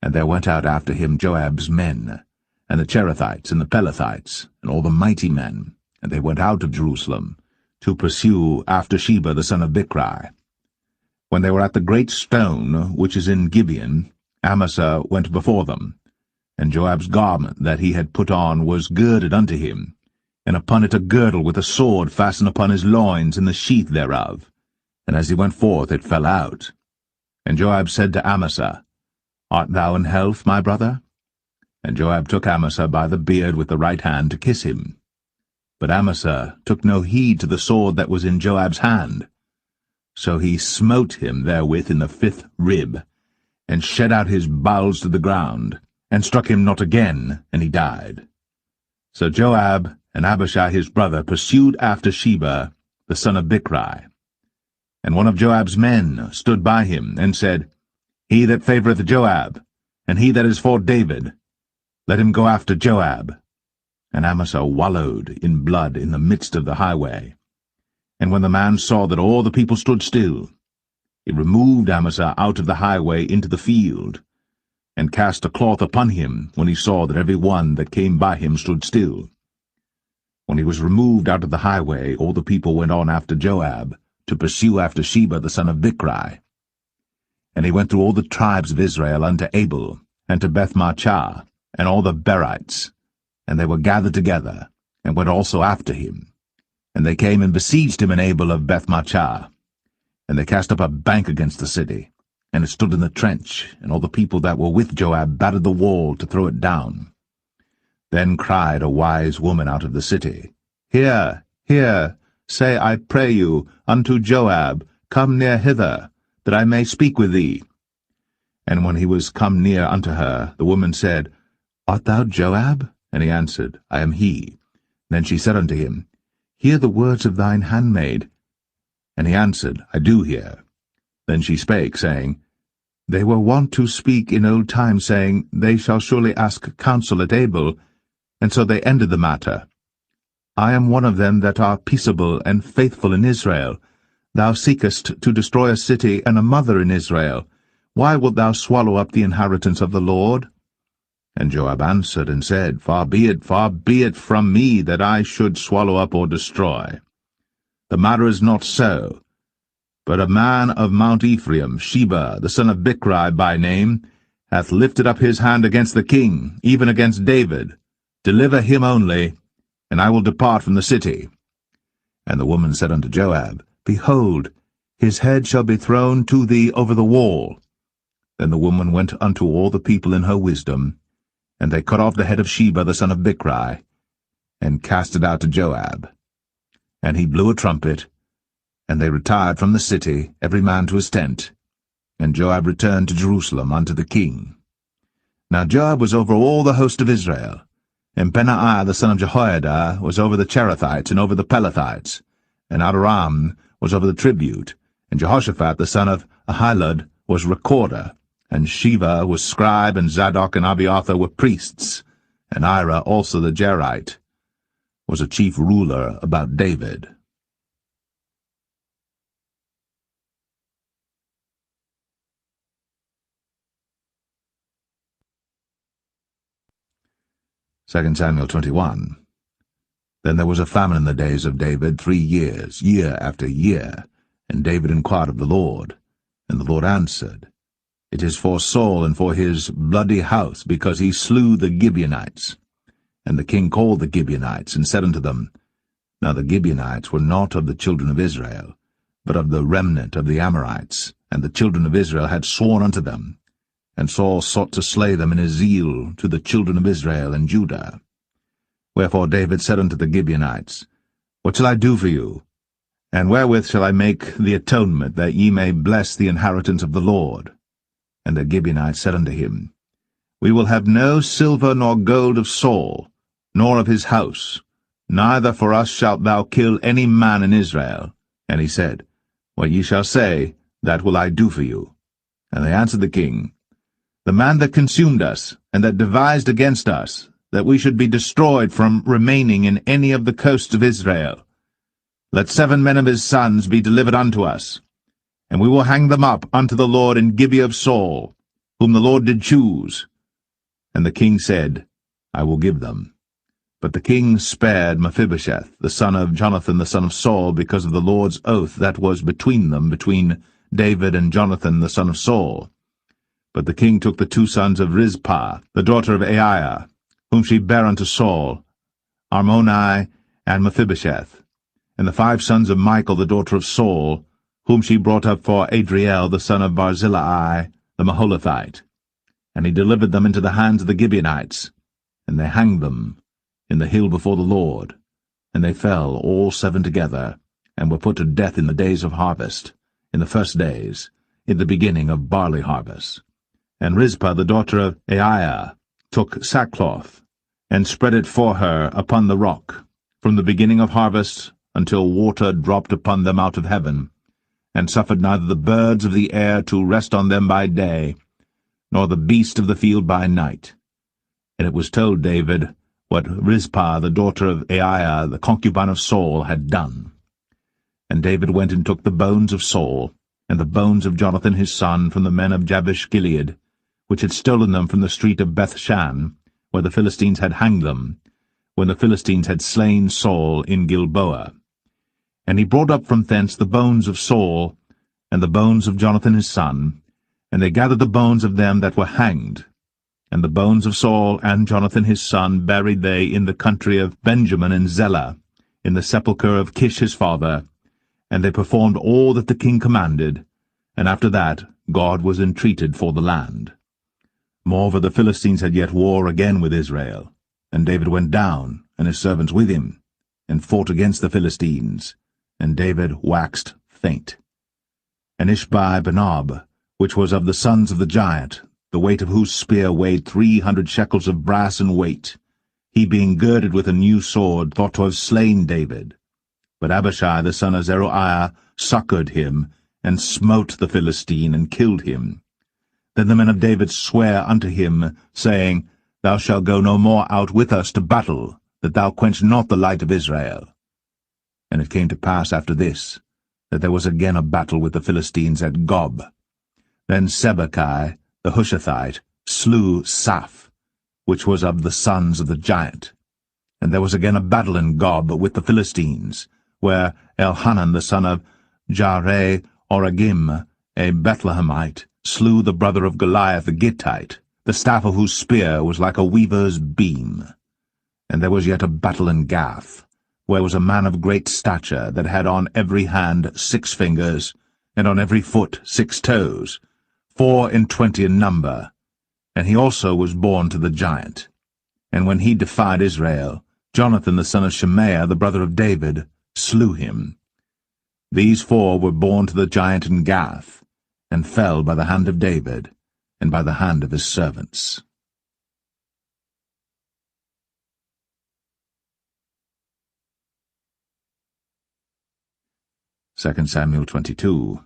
And there went out after him Joab's men, and the Cherethites and the Pelethites, and all the mighty men, and they went out of Jerusalem, to pursue after Sheba the son of Bichri. When they were at the great stone which is in Gibeon, Amasa went before them, and Joab's garment that he had put on was girded unto him, and upon it a girdle with a sword fastened upon his loins in the sheath thereof. And as he went forth it fell out. And Joab said to Amasa, Art thou in health, my brother? And Joab took Amasa by the beard with the right hand to kiss him. But Amasa took no heed to the sword that was in Joab's hand. So he smote him therewith in the 5th rib, and shed out his bowels to the ground, and struck him not again, and he died. So Joab and Abishai his brother pursued after Sheba, the son of Bichri. And one of Joab's men stood by him, and said, He that favoureth Joab, and he that is for David, let him go after Joab. And Amasa wallowed in blood in the midst of the highway. And when the man saw that all the people stood still, he removed Amasa out of the highway into the field, and cast a cloth upon him when he saw that every one that came by him stood still. When he was removed out of the highway, all the people went on after Joab, to pursue after Sheba the son of Bichri. And he went through all the tribes of Israel unto Abel, and to Bethmachah, and all the Berites, and they were gathered together, and went also after him. And they came and besieged him in Abel of Bethmachah. And they cast up a bank against the city, and it stood in the trench, and all the people that were with Joab battered the wall to throw it down. Then cried a wise woman out of the city, Hear, hear, say, I pray you, unto Joab, Come near hither, that I may speak with thee. And when he was come near unto her, the woman said, Art thou Joab? And he answered, I am he. Then she said unto him, Hear the words of thine handmaid. And he answered, I do hear. Then she spake, saying, They were wont to speak in old times, saying, They shall surely ask counsel at Abel. And so they ended the matter. I am one of them that are peaceable and faithful in Israel. Thou seekest to destroy a city and a mother in Israel. Why wilt thou swallow up the inheritance of the Lord? And Joab answered and said, far be it from me that I should swallow up or destroy. The matter is not so. But a man of Mount Ephraim, Sheba, the son of Bichri by name, hath lifted up his hand against the king, even against David. Deliver him only, and I will depart from the city. And the woman said unto Joab, Behold, his head shall be thrown to thee over the wall. Then the woman went unto all the people in her wisdom, and they cut off the head of Sheba the son of Bichri, and cast it out to Joab. And he blew a trumpet, and they retired from the city, every man to his tent. And Joab returned to Jerusalem unto the king. Now Joab was over all the host of Israel, and Benaiah the son of Jehoiada was over the Cherethites and over the Pelethites, and Adoram was over the tribute, and Jehoshaphat the son of Ahilud was recorder, and Sheva was scribe, and Zadok and Abiathar were priests, and Ira also the Jerite was a chief ruler about David. Second Samuel 21. Then there was a famine in the days of David 3 years, year after year, and David inquired of the Lord. And the Lord answered, It is for Saul and for his bloody house, because he slew the Gibeonites. And the king called the Gibeonites, and said unto them, Now the Gibeonites were not of the children of Israel, but of the remnant of the Amorites, and the children of Israel had sworn unto them. And Saul sought to slay them in his zeal to the children of Israel and Judah. Wherefore David said unto the Gibeonites, What shall I do for you? And wherewith shall I make the atonement, that ye may bless the inheritance of the Lord? And the Gibeonites said unto him, We will have no silver nor gold of Saul, nor of his house, neither for us shalt thou kill any man in Israel. And he said, What ye shall say, that will I do for you. And they answered the king, The man that consumed us, and that devised against us, that we should be destroyed from remaining in any of the coasts of Israel, let 7 men of his sons be delivered unto us, and we will hang them up unto the Lord in Gibeah of Saul, whom the Lord did choose. And the king said, I will give them. But the king spared Mephibosheth, the son of Jonathan the son of Saul, because of the Lord's oath that was between them, between David and Jonathan the son of Saul. But the king took the 2 sons of Rizpah, the daughter of Aiah, whom she bare unto Saul, Armoni and Mephibosheth, and the 5 sons of Michal, the daughter of Saul, whom she brought up for Adriel, the son of Barzillai, the Maholathite. And he delivered them into the hands of the Gibeonites, and they hanged them in the hill before the Lord. And they fell, all 7 together, and were put to death in the days of harvest, in the first days, in the beginning of barley harvest. And Rizpah, the daughter of Aiah, took sackcloth, and spread it for her upon the rock, from the beginning of harvest until water dropped upon them out of heaven, and suffered neither the birds of the air to rest on them by day, nor the beast of the field by night. And it was told David what Rizpah, the daughter of Aiah, the concubine of Saul, had done. And David went and took the bones of Saul, and the bones of Jonathan his son, from the men of Jabesh-Gilead, which had stolen them from the street of Bethshan, where the Philistines had hanged them, when the Philistines had slain Saul in Gilboa. And he brought up from thence the bones of Saul, and the bones of Jonathan his son, and they gathered the bones of them that were hanged. And the bones of Saul and Jonathan his son buried they in the country of Benjamin in Zelle, in the sepulchre of Kish his father, and they performed all that the king commanded, and after that God was entreated for the land. Moreover, the Philistines had yet war again with Israel, and David went down, and his servants with him, and fought against the Philistines, and David waxed faint. And Ishbi-Benob, which was of the sons of the giant, the weight of whose spear weighed 300 shekels of brass in weight, he being girded with a new sword, thought to have slain David. But Abishai the son of Zeruiah succored him, and smote the Philistine, and killed him. Then the men of David sware unto him, saying, Thou shalt go no more out with us to battle, that thou quench not the light of Israel. And it came to pass after this, that there was again a battle with the Philistines at Gob. Then Sibbechai, the Hushathite, slew Saph, which was of the sons of the giant. And there was again a battle in Gob with the Philistines, where Elhanan the son of Jaare-Oregim, a Bethlehemite, slew the brother of Goliath the Gittite, the staff of whose spear was like a weaver's beam. And there was yet a battle in Gath, where was a man of great stature, that had on every hand 6 fingers, and on every foot 6 toes, 24 in number, and he also was born to the giant. And when he defied Israel, Jonathan the son of Shemaiah, the brother of David, slew him. These 4 were born to the giant in Gath, and fell by the hand of David, and by the hand of his servants. Second Samuel 22.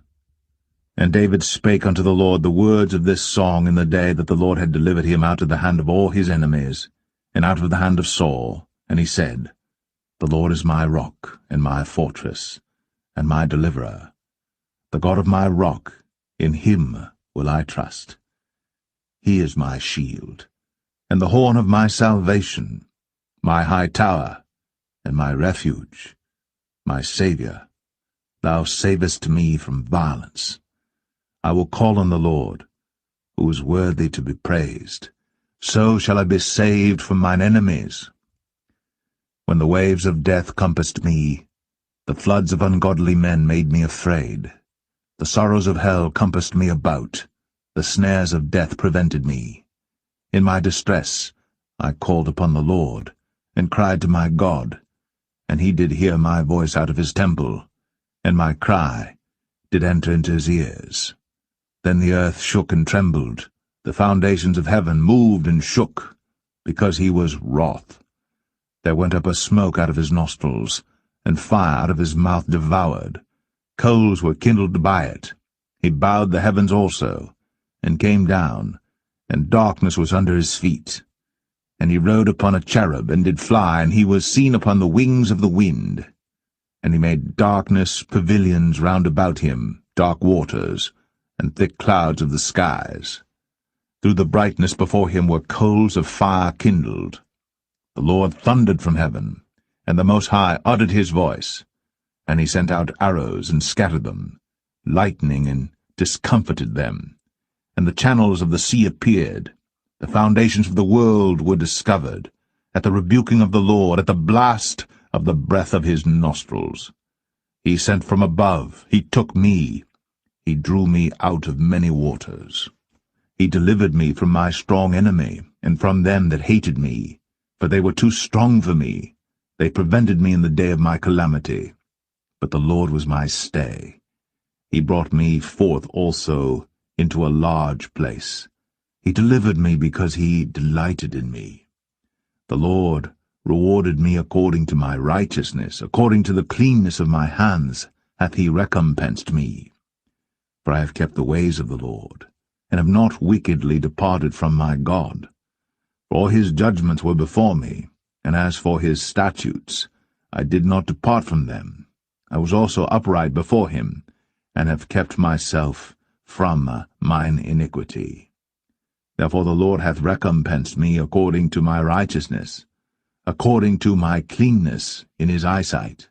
And David spake unto the Lord the words of this song in the day that the Lord had delivered him out of the hand of all his enemies, and out of the hand of Saul. And he said, The Lord is my rock, and my fortress, and my deliverer. The God of my rock, in him will I trust. He is my shield, and the horn of my salvation, my high tower, and my refuge, my Saviour. Thou savest me from violence. I will call on the Lord, who is worthy to be praised. So shall I be saved from mine enemies. When the waves of death compassed me, the floods of ungodly men made me afraid. The sorrows of hell compassed me about, the snares of death prevented me. In my distress I called upon the Lord, and cried to my God, and he did hear my voice out of his temple, and my cry did enter into his ears. Then the earth shook and trembled, the foundations of heaven moved and shook, because he was wroth. There went up a smoke out of his nostrils, and fire out of his mouth devoured. Coals were kindled by it. He bowed the heavens also, and came down, and darkness was under his feet. And he rode upon a cherub, and did fly, and he was seen upon the wings of the wind. And he made darkness pavilions round about him, dark waters, and thick clouds of the skies. Through the brightness before him were coals of fire kindled. The Lord thundered from heaven, and the Most High uttered his voice, and he sent out arrows and scattered them, lightning and discomfited them. and the channels of the sea appeared. The foundations of the world were discovered, at the rebuking of the Lord, at the blast of the breath of his nostrils. He sent from above, he took me, he drew me out of many waters. He delivered me from my strong enemy, and from them that hated me, for they were too strong for me. They prevented me in the day of my calamity. But the Lord was my stay. He brought me forth also into a large place. He delivered me because he delighted in me. The Lord rewarded me according to my righteousness, according to the cleanness of my hands hath he recompensed me. For I have kept the ways of the Lord, and have not wickedly departed from my God. For all his judgments were before me, and as for his statutes, I did not depart from them. I was also upright before him, and have kept myself from mine iniquity. Therefore the Lord hath recompensed me according to my righteousness, according to my cleanness in his eyesight.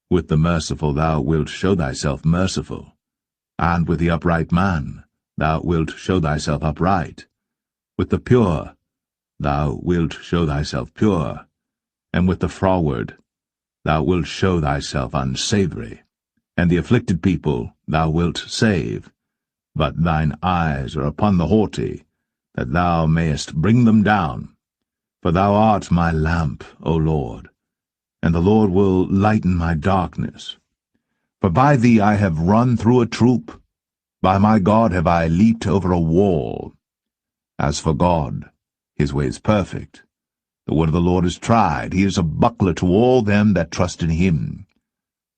With the merciful thou wilt show thyself merciful, and with the upright man thou wilt show thyself upright. With the pure thou wilt show thyself pure, and with the froward thou wilt show thyself unsavoury, and the afflicted people thou wilt save. But thine eyes are upon the haughty, that thou mayest bring them down. For thou art my lamp, O Lord, and the Lord will lighten my darkness. For by thee I have run through a troop, by my God have I leaped over a wall. As for God, his way is perfect. The word of the Lord is tried. He is a buckler to all them that trust in him.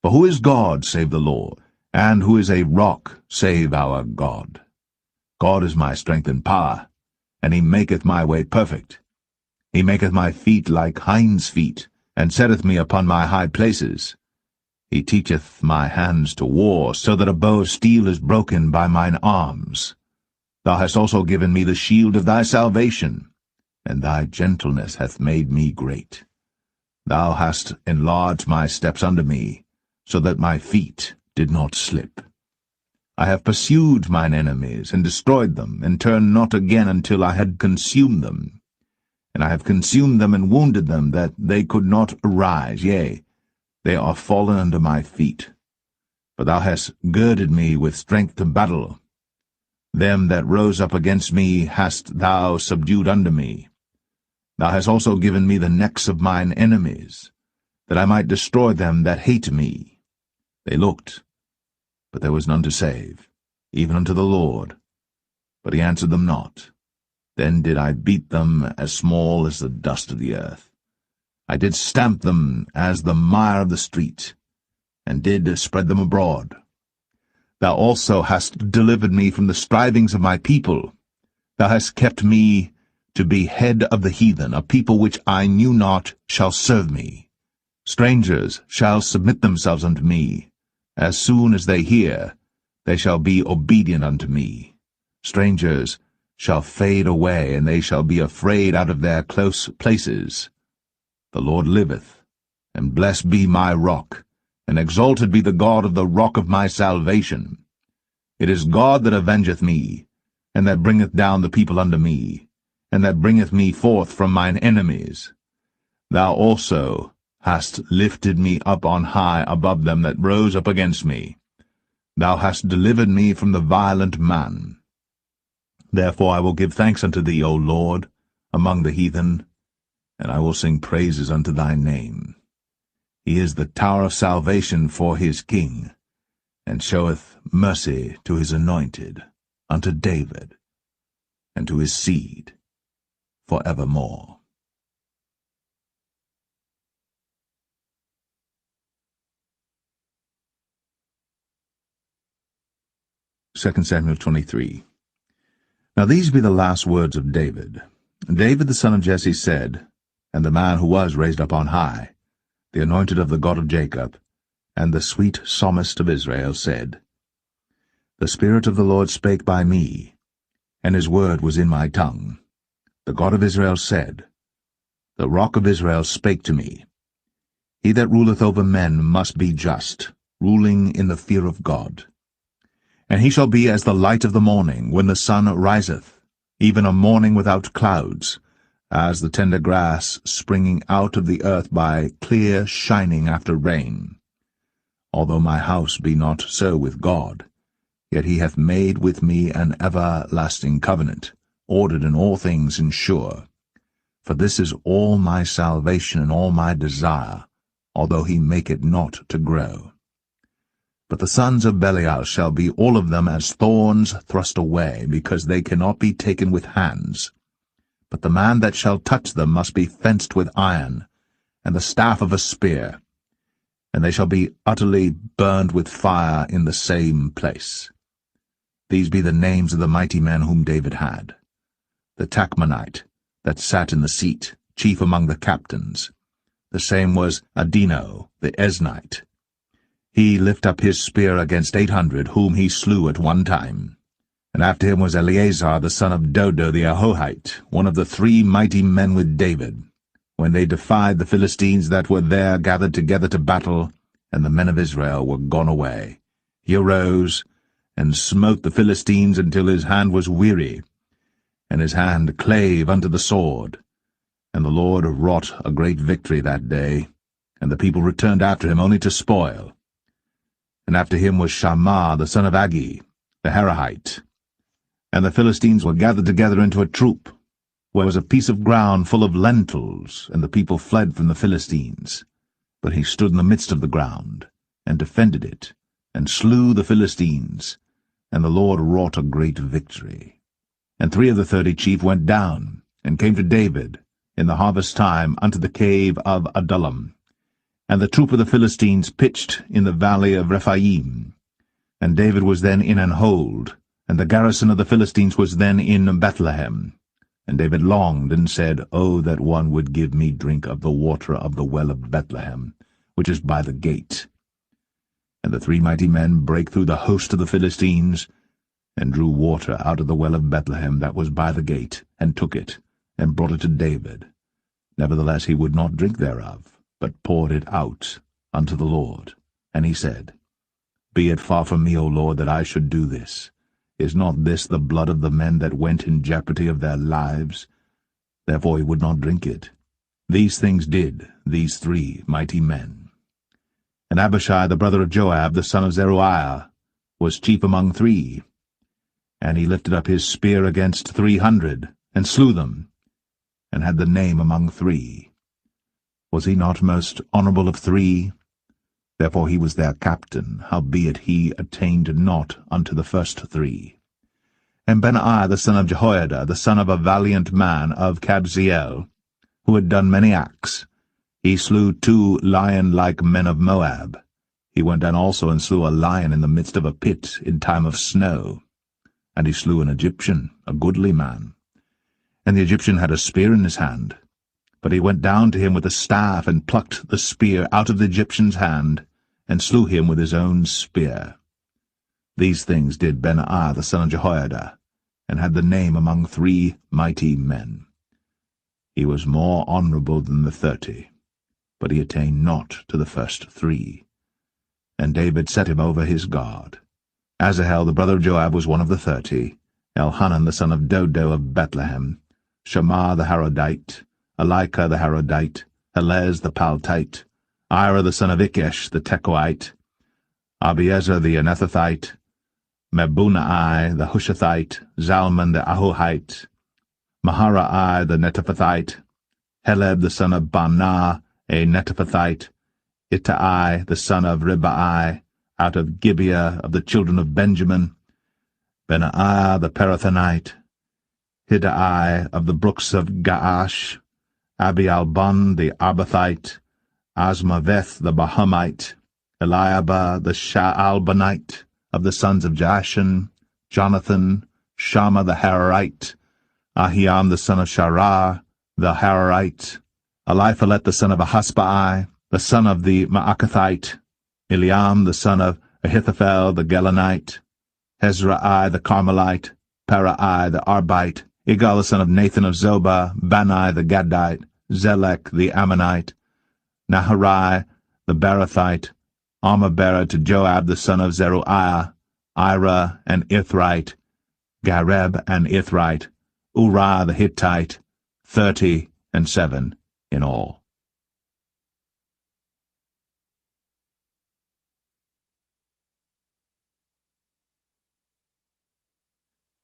For who is God save the Lord? And who is a rock save our God? God is my strength and power, and he maketh my way perfect. He maketh my feet like hinds' feet, and setteth me upon my high places. He teacheth my hands to war, so that a bow of steel is broken by mine arms. Thou hast also given me the shield of thy salvation, and thy gentleness hath made me great. Thou hast enlarged my steps under me, so that my feet did not slip. I have pursued mine enemies, and destroyed them, and turned not again until I had consumed them. And I have consumed them and wounded them, that they could not arise, yea, they are fallen under my feet. For thou hast girded me with strength to battle. Them that rose up against me hast thou subdued under me. Thou hast also given me the necks of mine enemies, that I might destroy them that hate me. They looked, but there was none to save, even unto the Lord. But he answered them not. Then did I beat them as small as the dust of the earth. I did stamp them as the mire of the street, and did spread them abroad. Thou also hast delivered me from the strivings of my people. Thou hast kept me to be head of the heathen. A people which I knew not shall serve me. Strangers shall submit themselves unto me. As soon as they hear, they shall be obedient unto me. Strangers shall fade away, and they shall be afraid out of their close places. The Lord liveth, and blessed be my rock, and exalted be the God of the rock of my salvation. It is God that avengeth me, and that bringeth down the people unto me, and that bringeth me forth from mine enemies. Thou also hast lifted me up on high above them that rose up against me. Thou hast delivered me from the violent man. Therefore I will give thanks unto thee, O Lord, among the heathen, and I will sing praises unto thy name. He is the tower of salvation for his king, and showeth mercy to his anointed, unto David, and to his seed for evermore. 2 Samuel 23. Now these be the last words of David. David the son of Jesse said, and the man who was raised up on high, the anointed of the God of Jacob, and the sweet psalmist of Israel, said, The Spirit of the Lord spake by me, and his word was in my tongue. The God of Israel said, The Rock of Israel spake to me. He that ruleth over men must be just, ruling in the fear of God. And he shall be as the light of the morning, when the sun riseth, even a morning without clouds, as the tender grass springing out of the earth by clear shining after rain. Although my house be not so with God, yet he hath made with me an everlasting covenant, ordered in all things and sure. For this is all my salvation and all my desire, although he make it not to grow. But the sons of Belial shall be all of them as thorns thrust away, because they cannot be taken with hands. But the man that shall touch them must be fenced with iron, and the staff of a spear, and they shall be utterly burned with fire in the same place. These be the names of the mighty men whom David had. The Tachmonite, that sat in the seat, chief among the captains. The same was Adino, the Esnite. He lift up his spear against 800, whom he slew at one time. And after him was Eleazar, the son of Dodo the Ahohite, one of the 3 mighty men with David, when they defied the Philistines that were there gathered together to battle, and the men of Israel were gone away. He arose, and smote the Philistines until his hand was weary, and his hand clave unto the sword. And the Lord wrought a great victory that day, and the people returned after him only to spoil. And after him was Shammah the son of Agi, the Harahite. And the Philistines were gathered together into a troop, where was a piece of ground full of lentils, and the people fled from the Philistines. But he stood in the midst of the ground, and defended it, and slew the Philistines, and the Lord wrought a great victory. And 3 of the 30 chief went down, and came to David, in the harvest time, unto the cave of Adullam. And the troop of the Philistines pitched in the valley of Rephaim. And David was then in an hold, and the garrison of the Philistines was then in Bethlehem. And David longed, and said, O that one would give me drink of the water of the well of Bethlehem, which is by the gate. And the 3 mighty men brake through the host of the Philistines, and drew water out of the well of Bethlehem that was by the gate, and took it, and brought it to David. Nevertheless he would not drink thereof, but poured it out unto the Lord. And he said, Be it far from me, O Lord, that I should do this. Is not this the blood of the men that went in jeopardy of their lives? Therefore he would not drink it. These things did these 3 mighty men. And Abishai the brother of Joab, the son of Zeruiah, was chief among 3. And he lifted up his spear against 300, and slew them, and had the name among 3. Was he not most honorable of 3? Therefore he was their captain, howbeit he attained not unto the first 3. And Benaiah the son of Jehoiada, the son of a valiant man of Kabzeel, who had done many acts, he slew 2 lion-like men of Moab. He went down also and slew a lion in the midst of a pit in time of snow. And he slew an Egyptian, a goodly man. And the Egyptian had a spear in his hand. But he went down to him with a staff, and plucked the spear out of the Egyptian's hand, and slew him with his own spear. These things did Benaiah the son of Jehoiada, and had the name among 3 mighty men. He was more honorable than the 30, but he attained not to the first 3. And David set him over his guard. Asahel the brother of Joab was one of the 30, Elhanan the son of Dodo of Bethlehem, Shammah the Harodite, Elika the Harodite, Helez the Paltite, Ira the son of Ikesh the Tekoite, Abiezer the Anethathite, Mebunai the Hushathite, Zalman the Ahohite, Maharai the Netophathite, Heleb the son of Baanah a Netophathite, Ittai the son of Ribai, out of Gibeah of the children of Benjamin, Benaiah the Parathonite, Hiddai of the brooks of Gaash, Abialbon the Arbathite, Asmaveth the Bahamite, Eliabah the Shaalbanite, of the sons of Jashan, Jonathan, Shammah the Hararite, Ahiam the son of Sharah, the Hararite, Eliphalet the son of Ahasbai, the son of the Maacathite, Eliam the son of Ahithophel the Gelonite, Hezrai the Carmelite, Parai the Arbite, Igal the son of Nathan of Zobah, Bani the Gadite, Zelek the Ammonite, Naharai the Barathite, Armabera to Joab the son of Zeruiah, Ira and Ithrite, Gareb and Ithrite, Uriah the Hittite, 37 in all.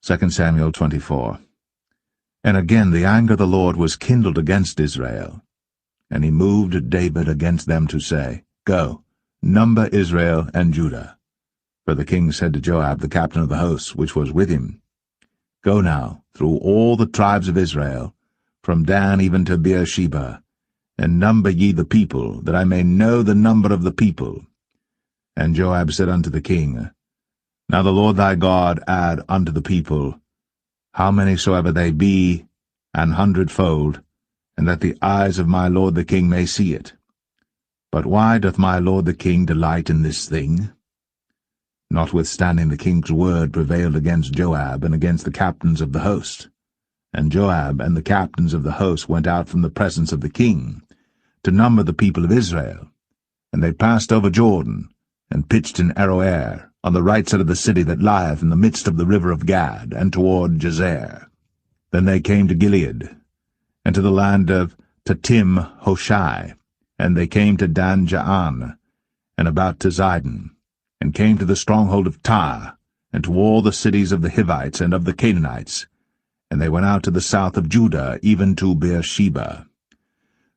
Second Samuel 24. And again the anger of the Lord was kindled against Israel, and he moved David against them to say, Go, number Israel and Judah. For the king said to Joab, the captain of the host, which was with him, Go now through all the tribes of Israel, from Dan even to Beersheba, and number ye the people, that I may know the number of the people. And Joab said unto the king, Now the Lord thy God add unto the people, how many soever they be, 100-fold, and that the eyes of my lord the king may see it. But why doth my lord the king delight in this thing? Notwithstanding the king's word prevailed against Joab and against the captains of the host. And Joab and the captains of the host went out from the presence of the king, to number the people of Israel. And they passed over Jordan, and pitched in Aroer, on the right side of the city that lieth in the midst of the river of Gad, and toward Jazer. Then they came to Gilead, and to the land of Tatim Hoshai, and they came to Dan Jaan, and about to Zidon, and came to the stronghold of Tyre, and to all the cities of the Hivites and of the Canaanites, and they went out to the south of Judah, even to Beersheba.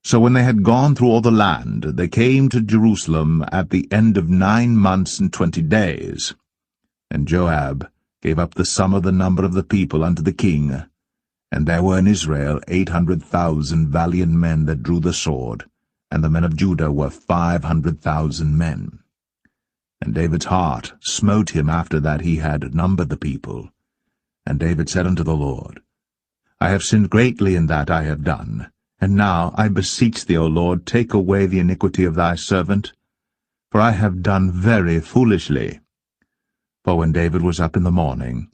So when they had gone through all the land, they came to Jerusalem at the end of 9 months and 20 days. And Joab gave up the sum of the number of the people unto the king, and there were in Israel 800,000 valiant men that drew the sword, and the men of Judah were 500,000 men. And David's heart smote him after that he had numbered the people. And David said unto the Lord, I have sinned greatly in that I have done. And now, I beseech thee, O Lord, take away the iniquity of thy servant, for I have done very foolishly. For when David was up in the morning,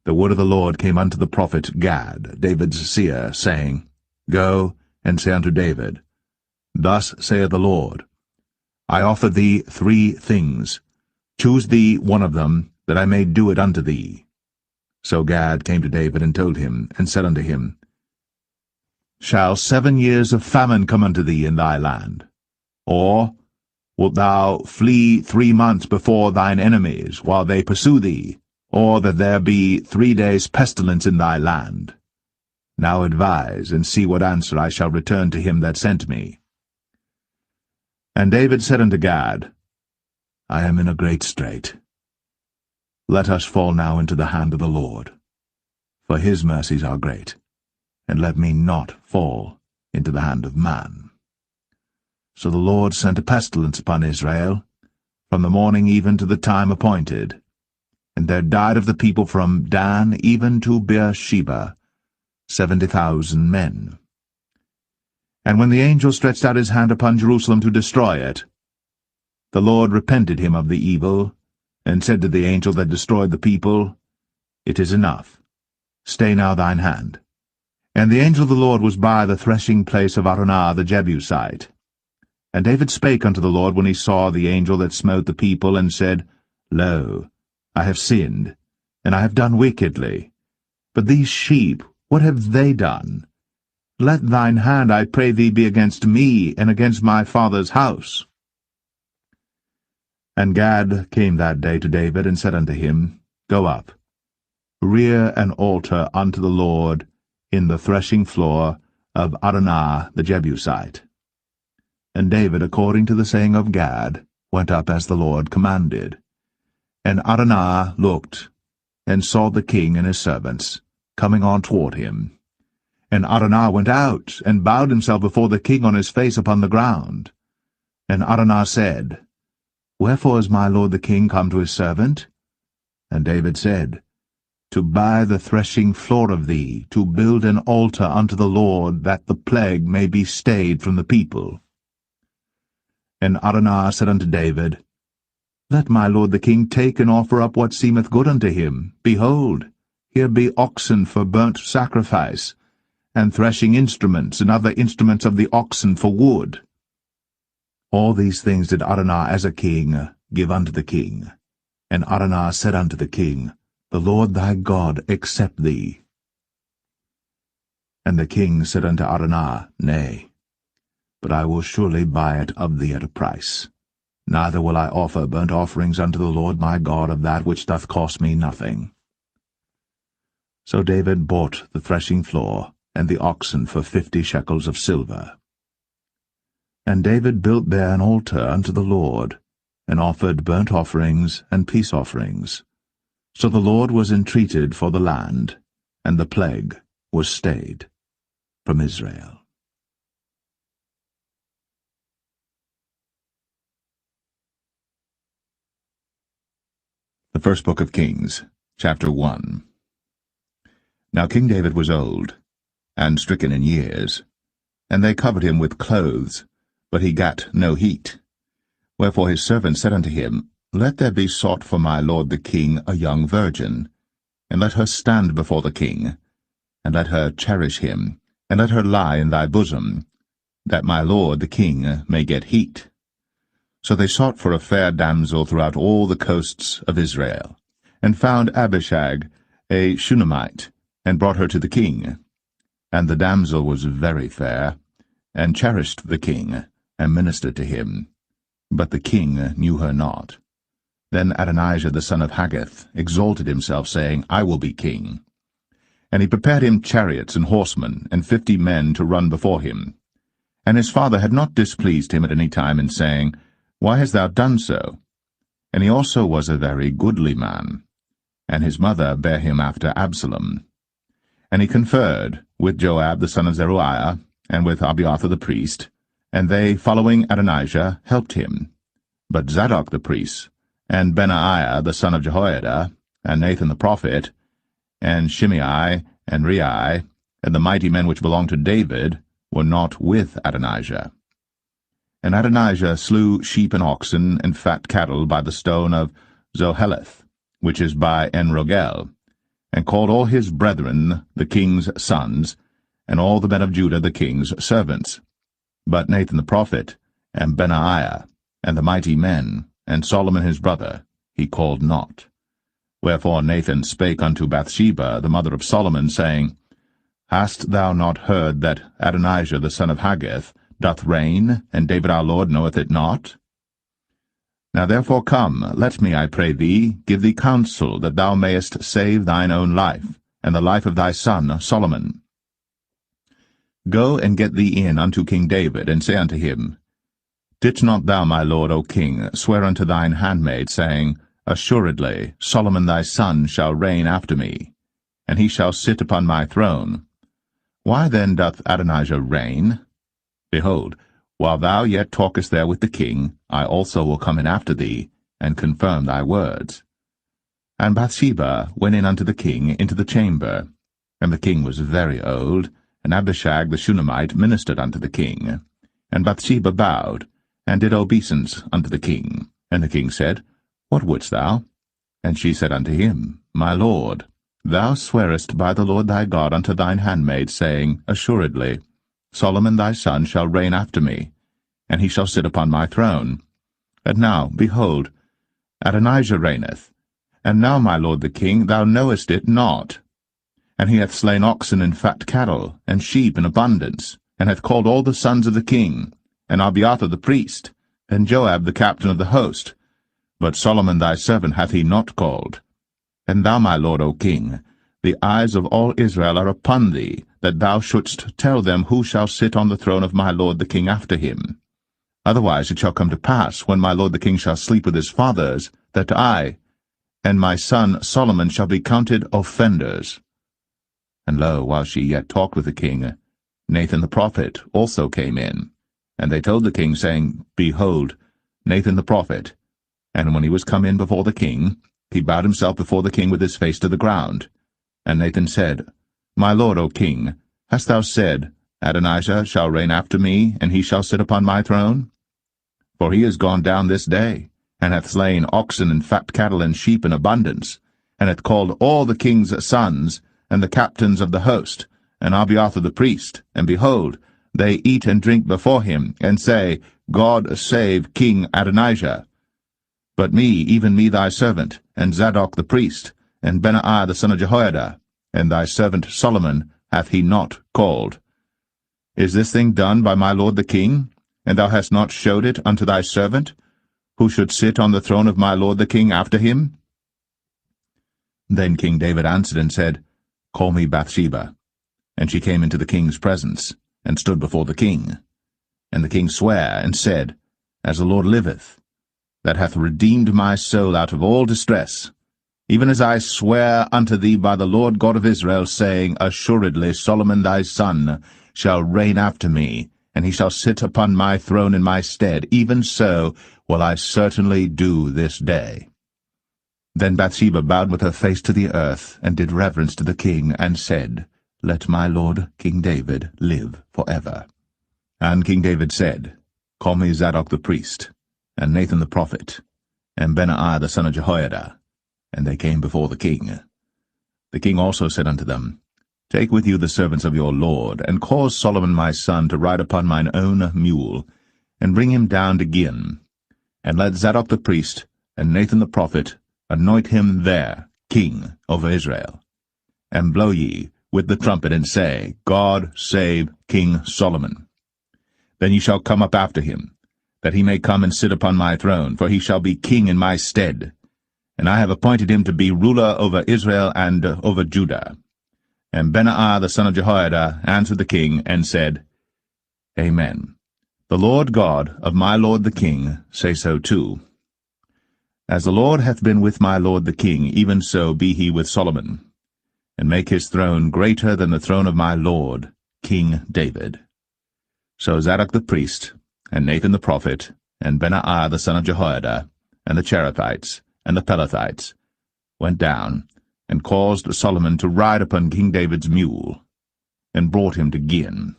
the word of the Lord came unto the prophet Gad, David's seer, saying, Go and say unto David, Thus saith the Lord, I offer thee 3 things. Choose thee one of them, that I may do it unto thee. So Gad came to David and told him, and said unto him, Shall 7 years of famine come unto thee in thy land? Or wilt thou flee 3 months before thine enemies, while they pursue thee? Or that there be 3 days' pestilence in thy land? Now advise, and see what answer I shall return to him that sent me. And David said unto Gad, I am in a great strait. Let us fall now into the hand of the Lord, for his mercies are great, and let me not fall into the hand of man. So the Lord sent a pestilence upon Israel, from the morning even to the time appointed, and there died of the people from Dan even to Beersheba 70,000 men. And when the angel stretched out his hand upon Jerusalem to destroy it, the Lord repented him of the evil, and said to the angel that destroyed the people, It is enough. Stay now thine hand. And the angel of the Lord was by the threshing place of Araunah the Jebusite. And David spake unto the Lord when he saw the angel that smote the people, and said, Lo, I have sinned, and I have done wickedly. But these sheep, what have they done? Let thine hand, I pray thee, be against me, and against my father's house. And Gad came that day to David, and said unto him, Go up, rear an altar unto the Lord in the threshing floor of Araunah the Jebusite. And David, according to the saying of Gad, went up as the Lord commanded. And Araunah looked, and saw the king and his servants coming on toward him. And Araunah went out, and bowed himself before the king on his face upon the ground. And Araunah said, Wherefore is my lord the king come to his servant? And David said, To buy the threshing floor of thee, to build an altar unto the Lord, that the plague may be stayed from the people. And Araunah said unto David, Let my lord the king take and offer up what seemeth good unto him. Behold, here be oxen for burnt sacrifice, and threshing instruments, and other instruments of the oxen for wood. All these things did Araunah as a king give unto the king. And Araunah said unto the king, The Lord thy God accept thee. And the king said unto Araunah, Nay, but I will surely buy it of thee at a price. Neither will I offer burnt offerings unto the Lord my God of that which doth cost me nothing. So David bought the threshing floor and the oxen for 50 shekels of silver. And David built there an altar unto the Lord, and offered burnt offerings and peace offerings. So the Lord was entreated for the land, and the plague was stayed from Israel. The first book of Kings, chapter 1. Now King David was old, and stricken in years, and they covered him with clothes, but he gat no heat. Wherefore his servant said unto him, Let there be sought for my lord the king a young virgin, and let her stand before the king, and let her cherish him, and let her lie in thy bosom, that my lord the king may get heat. So they sought for a fair damsel throughout all the coasts of Israel, and found Abishag, a Shunammite, and brought her to the king. And the damsel was very fair, and cherished the king, and ministered to him. But the king knew her not. Then Adonijah the son of Haggith exalted himself, saying, I will be king. And he prepared him chariots and horsemen, and 50 men to run before him. And his father had not displeased him at any time in saying, Why hast thou done so? And he also was a very goodly man. And his mother bare him after Absalom. And he conferred with Joab the son of Zeruiah, and with Abiathar the priest, and they, following Adonijah, helped him. But Zadok the priest, and Benaiah the son of Jehoiada, and Nathan the prophet, and Shimei, and Rei, and the mighty men which belonged to David, were not with Adonijah. And Adonijah slew sheep and oxen and fat cattle by the stone of Zoheleth, which is by En-rogel, and called all his brethren the king's sons, and all the men of Judah the king's servants. But Nathan the prophet, and Benaiah, and the mighty men, and Solomon his brother, he called not. Wherefore Nathan spake unto Bathsheba, the mother of Solomon, saying, Hast thou not heard that Adonijah the son of Haggith doth reign, and David our Lord knoweth it not? Now therefore come, let me, I pray thee, give thee counsel, that thou mayest save thine own life, and the life of thy son Solomon. Go and get thee in unto King David, and say unto him, Didst not thou, my lord, O king, swear unto thine handmaid, saying, Assuredly Solomon thy son shall reign after me, and he shall sit upon my throne. Why then doth Adonijah reign? Behold, while thou yet talkest there with the king, I also will come in after thee, and confirm thy words. And Bathsheba went in unto the king into the chamber. And the king was very old, and Abishag the Shunammite ministered unto the king. And Bathsheba bowed, and did obeisance unto the king. And the king said, What wouldst thou? And she said unto him, My lord, thou swearest by the Lord thy God unto thine handmaid, saying, Assuredly Solomon thy son shall reign after me, and he shall sit upon my throne. And now, behold, Adonijah reigneth. And now, my lord the king, thou knowest it not. And he hath slain oxen and fat cattle, and sheep in abundance, and hath called all the sons of the king, and Abiathar the priest, and Joab the captain of the host. But Solomon thy servant hath he not called. And thou, my lord, O king, the eyes of all Israel are upon thee, that thou shouldst tell them who shall sit on the throne of my lord the king after him. Otherwise it shall come to pass, when my lord the king shall sleep with his fathers, that I and my son Solomon shall be counted offenders. And lo, while she yet talked with the king, Nathan the prophet also came in. And they told the king, saying, Behold, Nathan the prophet. And when he was come in before the king, he bowed himself before the king with his face to the ground. And Nathan said, My lord, O king, hast thou said, Adonijah shall reign after me, and he shall sit upon my throne? For he is gone down this day, and hath slain oxen and fat cattle and sheep in abundance, and hath called all the king's sons, and the captains of the host, and Abiathar the priest, and behold, they eat and drink before him, and say, God save King Adonijah. but me, even me thy servant, and Zadok the priest, and Benaiah the son of Jehoiada, and thy servant Solomon hath he not called. Is this thing done by my lord the king, and thou hast not showed it unto thy servant, who should sit on the throne of my lord the king after him? Then King David answered and said, Call me Bathsheba. And she came into the king's presence, and stood before the king. And the king sware, and said, As the Lord liveth, that hath redeemed my soul out of all distress, even as I swear unto thee by the Lord God of Israel, saying, Assuredly Solomon thy son shall reign after me, and he shall sit upon my throne in my stead, even so will I certainly do this day. Then Bathsheba bowed with her face to the earth, and did reverence to the king, and said, Let my lord King David live for ever. And King David said, Call me Zadok the priest, and Nathan the prophet, and Benaiah the son of Jehoiada. And they came before the king. The king also said unto them, Take with you the servants of your lord, and cause Solomon my son to ride upon mine own mule, and bring him down to Gihon. And let Zadok the priest, and Nathan the prophet, anoint him there king over Israel. And blow ye with the trumpet, and say, God save King Solomon. Then ye shall come up after him, that he may come and sit upon my throne, for he shall be king in my stead. And I have appointed him to be ruler over Israel and over Judah. And Benaiah the son of Jehoiada answered the king, and said, Amen. The Lord God of my lord the king say so too. As the Lord hath been with my lord the king, even so be he with Solomon, and make his throne greater than the throne of my lord, King David. So Zadok the priest, and Nathan the prophet, and Benaiah the son of Jehoiada, and the Cherethites, and the Pelethites, went down, and caused Solomon to ride upon King David's mule, and brought him to Gihon.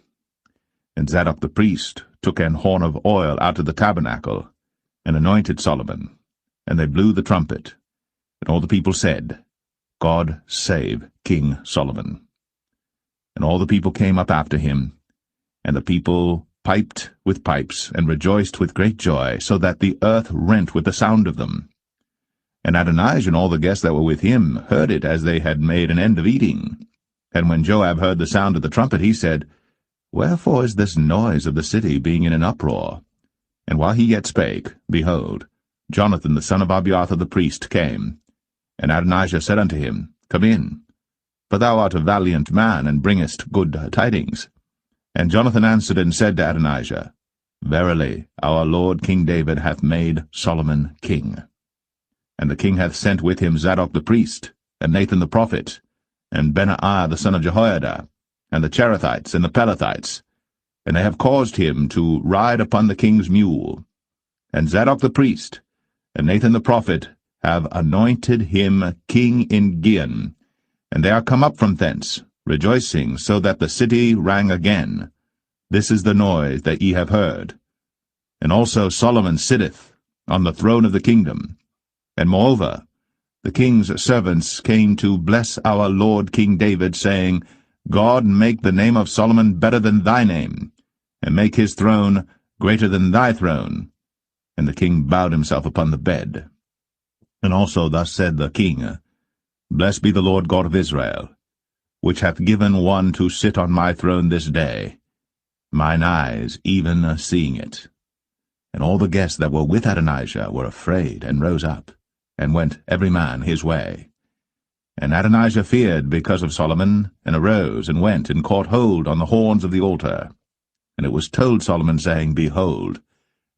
And Zadok the priest took an horn of oil out of the tabernacle, and anointed Solomon. And they blew the trumpet. And all the people said, God save King Solomon. And all the people came up after him, and the people piped with pipes, and rejoiced with great joy, so that the earth rent with the sound of them. And Adonijah and all the guests that were with him heard it as they had made an end of eating. And when Joab heard the sound of the trumpet, he said, Wherefore is this noise of the city being in an uproar? And while he yet spake, behold, Jonathan the son of Abiathar the priest came. And Adonijah said unto him, Come in, for thou art a valiant man, and bringest good tidings. And Jonathan answered and said to Adonijah, Verily, our lord King David hath made Solomon king. And the king hath sent with him Zadok the priest, and Nathan the prophet, and Benaiah the son of Jehoiada, and the Cherethites and the Pelethites, and they have caused him to ride upon the king's mule. And Zadok the priest, and Nathan the prophet, have anointed him king in Gihon, and they are come up from thence, rejoicing, so that the city rang again. This is the noise that ye have heard. And also Solomon sitteth on the throne of the kingdom. And moreover, the king's servants came to bless our lord King David, saying, God make the name of Solomon better than thy name, and make his throne greater than thy throne. And the king bowed himself upon the bed. And also thus said the king, Blessed be the Lord God of Israel, which hath given one to sit on my throne this day, mine eyes even seeing it. And all the guests that were with Adonijah were afraid, and rose up, and went every man his way. And Adonijah feared because of Solomon, and arose, and went, and caught hold on the horns of the altar. And it was told Solomon, saying, Behold,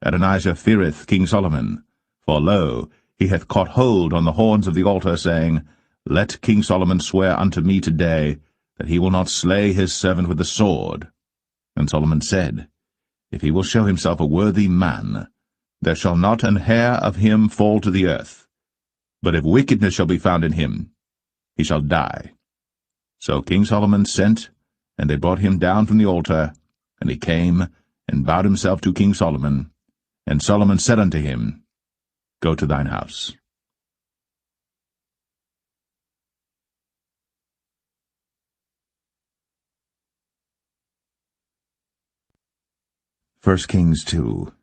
Adonijah feareth King Solomon, for lo, he hath caught hold on the horns of the altar, saying, Let King Solomon swear unto me today, that he will not slay his servant with the sword. And Solomon said, If he will show himself a worthy man, there shall not an hair of him fall to the earth. But if wickedness shall be found in him, he shall die. So King Solomon sent, and they brought him down from the altar, and he came, and bowed himself to King Solomon. And Solomon said unto him, Go to thine house. 1 Kings 2.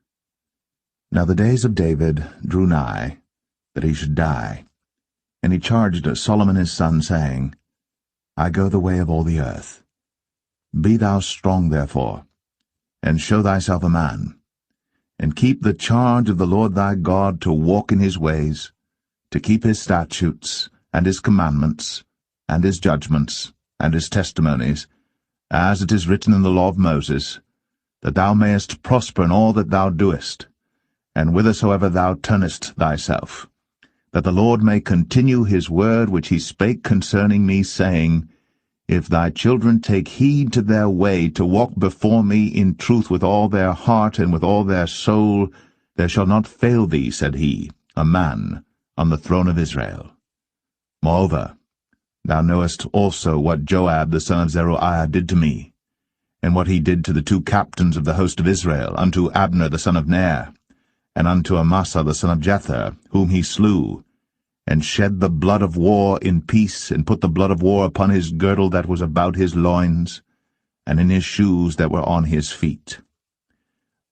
Now the days of David drew nigh, that he should die. And he charged Solomon his son, saying, I go the way of all the earth. Be thou strong therefore, and show thyself a man, and keep the charge of the Lord thy God, to walk in his ways, to keep his statutes, and his commandments, and his judgments, and his testimonies, as it is written in the law of Moses, that thou mayest prosper in all that thou doest, and whithersoever thou turnest thyself, that the Lord may continue his word which he spake concerning me, saying, If thy children take heed to their way, to walk before me in truth with all their heart and with all their soul, there shall not fail thee, said he, a man on the throne of Israel. Moreover, thou knowest also what Joab the son of Zeruiah did to me, and what he did to the two captains of the host of Israel, unto Abner the son of Ner, and unto Amasa the son of Jether, whom he slew, and shed the blood of war in peace, and put the blood of war upon his girdle that was about his loins, and in his shoes that were on his feet.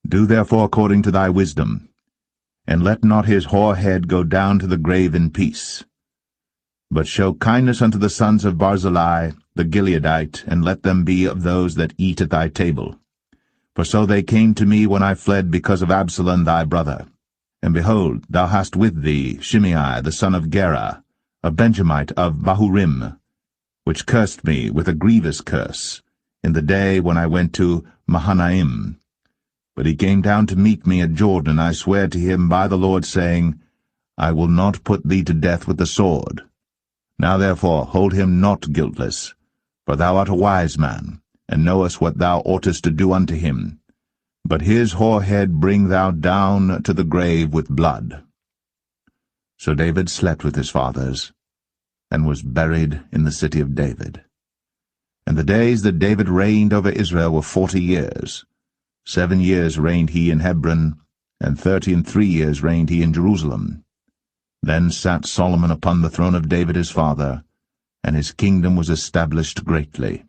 Do therefore according to thy wisdom, and let not his hoar head go down to the grave in peace. But show kindness unto the sons of Barzillai the Gileadite, and let them be of those that eat at thy table. For so they came to me when I fled because of Absalom thy brother. And behold, thou hast with thee Shimei the son of Gera, a Benjamite of Bahurim, which cursed me with a grievous curse in the day when I went to Mahanaim. But he came down to meet me at Jordan, and I swear to him by the Lord, saying, I will not put thee to death with the sword. Now therefore hold him not guiltless, for thou art a wise man, and knowest what thou oughtest to do unto him. But his hoar head bring thou down to the grave with blood. So David slept with his fathers, and was buried in the city of David. And the days that David reigned over Israel were 40 years. 7 years reigned he in Hebron, and 33 years reigned he in Jerusalem. Then sat Solomon upon the throne of David his father, and his kingdom was established greatly.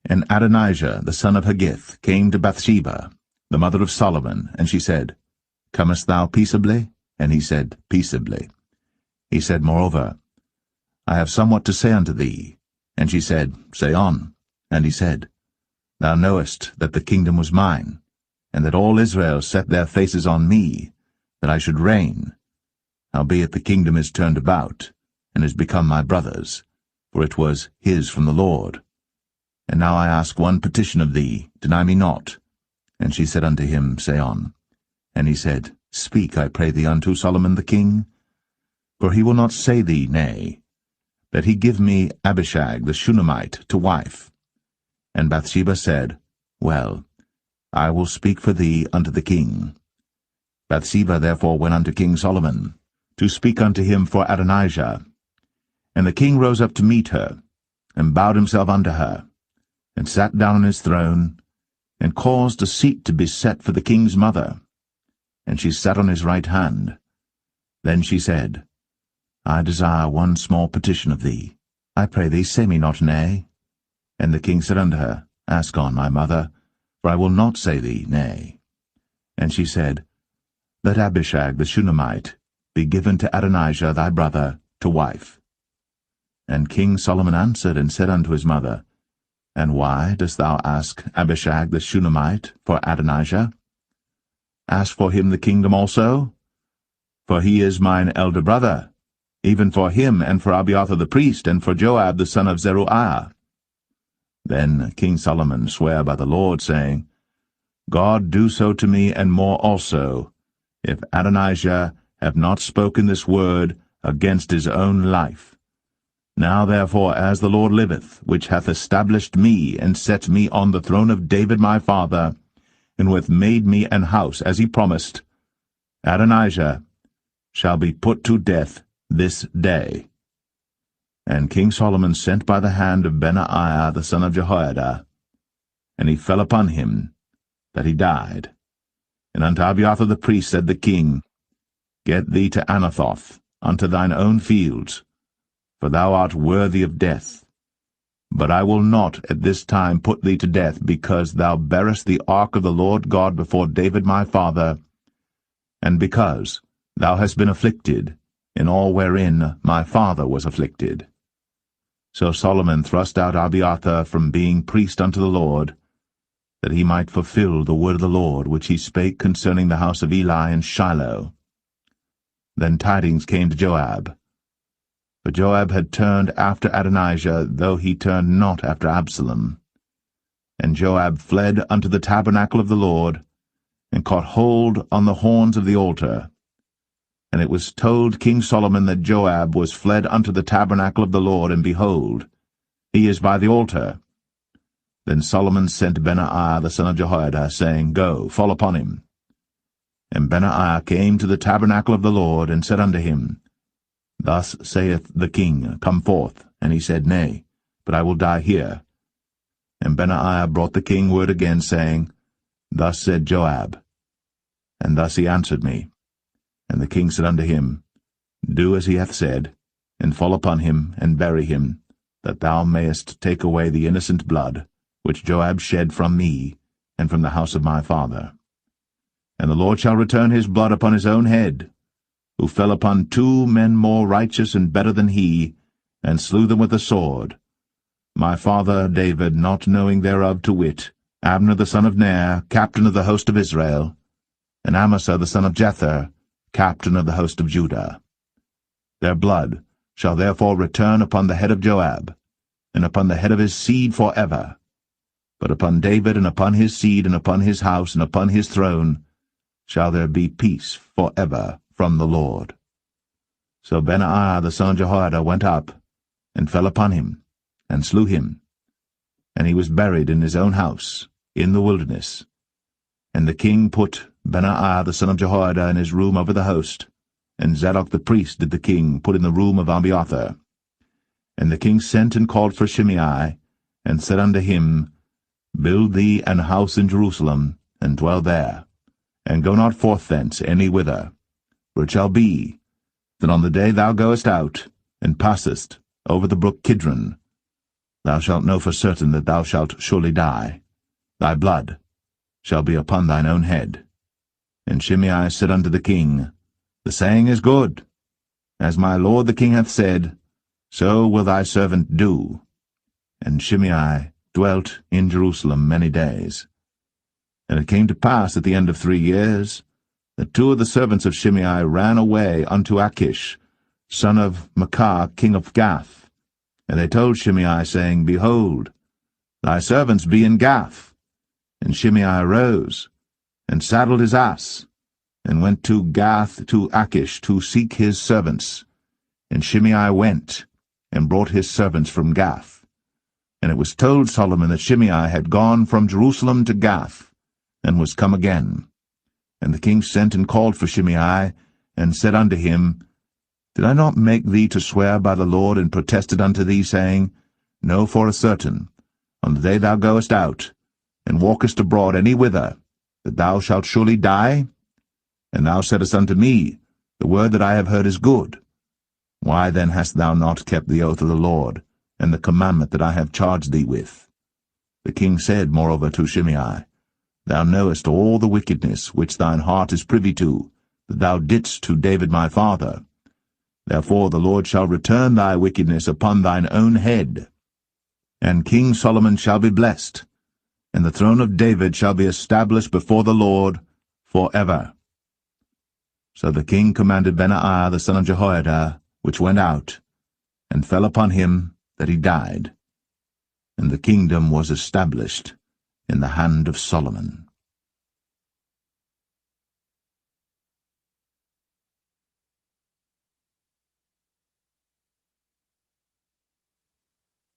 And Adonijah the son of Haggith came to Bathsheba, the mother of Solomon, and she said, Comest thou peaceably? And he said, Peaceably. He said, Moreover, I have somewhat to say unto thee. And she said, Say on. And he said, Thou knowest that the kingdom was mine, and that all Israel set their faces on me, that I should reign. Howbeit the kingdom is turned about, and is become my brother's, for it was his from the Lord. And now I ask one petition of thee, deny me not. And she said unto him, Say on. And he said, Speak, I pray thee, unto Solomon the king. For he will not say thee nay, that he give me Abishag the Shunammite to wife. And Bathsheba said, Well, I will speak for thee unto the king. Bathsheba therefore went unto King Solomon, to speak unto him for Adonijah. And the king rose up to meet her, and bowed himself unto her, and sat down on his throne, and caused a seat to be set for the king's mother. And she sat on his right hand. Then she said, I desire one small petition of thee. I pray thee, say me not nay. And the king said unto her, Ask on, my mother, for I will not say thee nay. And she said, Let Abishag the Shunammite be given to Adonijah thy brother to wife. And King Solomon answered and said unto his mother, And why dost thou ask Abishag the Shunammite for Adonijah? Ask for him the kingdom also? For he is mine elder brother, even for him, and for Abiathar the priest, and for Joab the son of Zeruiah. Then King Solomon sware by the Lord, saying, God do so to me, and more also, if Adonijah have not spoken this word against his own life. Now therefore, as the Lord liveth, which hath established me, and set me on the throne of David my father, and who hath made me an house, as he promised, Adonijah shall be put to death this day. And King Solomon sent by the hand of Benaiah the son of Jehoiada, and he fell upon him, that he died. And unto Abiathar the priest said the king, Get thee to Anathoth, unto thine own fields, for thou art worthy of death. But I will not at this time put thee to death, because thou bearest the ark of the Lord God before David my father, and because thou hast been afflicted, in all wherein my father was afflicted. So Solomon thrust out Abiathar from being priest unto the Lord, that he might fulfill the word of the Lord which he spake concerning the house of Eli in Shiloh. Then tidings came to Joab. For Joab had turned after Adonijah, though he turned not after Absalom. And Joab fled unto the tabernacle of the Lord, and caught hold on the horns of the altar. And it was told King Solomon that Joab was fled unto the tabernacle of the Lord, and behold, he is by the altar. Then Solomon sent Benaiah the son of Jehoiada, saying, Go, fall upon him. And Benaiah came to the tabernacle of the Lord, and said unto him, Thus saith the king, Come forth. And he said, Nay, but I will die here. And Benaiah brought the king word again, saying, Thus said Joab. And thus he answered me. And the king said unto him, Do as he hath said, and fall upon him, and bury him, that thou mayest take away the innocent blood, which Joab shed from me, and from the house of my father. And the Lord shall return his blood upon his own head, who fell upon 2 men more righteous and better than he, and slew them with the sword. My father David, not knowing thereof, to wit, Abner the son of Ner, captain of the host of Israel, and Amasa the son of Jether, captain of the host of Judah. Their blood shall therefore return upon the head of Joab, and upon the head of his seed for ever. But upon David, and upon his seed, and upon his house, and upon his throne, shall there be peace for ever from the Lord. So Benaiah the son of Jehoiada went up, and fell upon him, and slew him. And he was buried in his own house, in the wilderness. And the king put Benaiah the son of Jehoiada in his room over the host, and Zadok the priest did the king put in the room of Abiathar. And the king sent and called for Shimei, and said unto him, Build thee an house in Jerusalem, and dwell there, and go not forth thence any whither. For it shall be, that on the day thou goest out, and passest over the brook Kidron, thou shalt know for certain that thou shalt surely die. Thy blood shall be upon thine own head. And Shimei said unto the king, The saying is good. As my lord the king hath said, so will thy servant do. And Shimei dwelt in Jerusalem many days. And it came to pass at the end of 3 years, that 2 of the servants of Shimei ran away unto Achish, son of Maachah, king of Gath. And they told Shimei, saying, Behold, thy servants be in Gath. And Shimei arose, and saddled his ass, and went to Gath to Achish to seek his servants. And Shimei went, and brought his servants from Gath. And it was told Solomon that Shimei had gone from Jerusalem to Gath, and was come again. And the king sent and called for Shimei, and said unto him, Did I not make thee to swear by the Lord, and protested unto thee, saying, Know for a certain, on the day thou goest out, and walkest abroad any whither, that thou shalt surely die? And thou saidst unto me, The word that I have heard is good. Why then hast thou not kept the oath of the Lord, and the commandment that I have charged thee with? The king said moreover to Shimei, Thou knowest all the wickedness which thine heart is privy to, that thou didst to David my father. Therefore the Lord shall return thy wickedness upon thine own head. And King Solomon shall be blessed, and the throne of David shall be established before the Lord for ever. So the king commanded Benaiah the son of Jehoiada, which went out, and fell upon him that he died. And the kingdom was established in the hand of Solomon.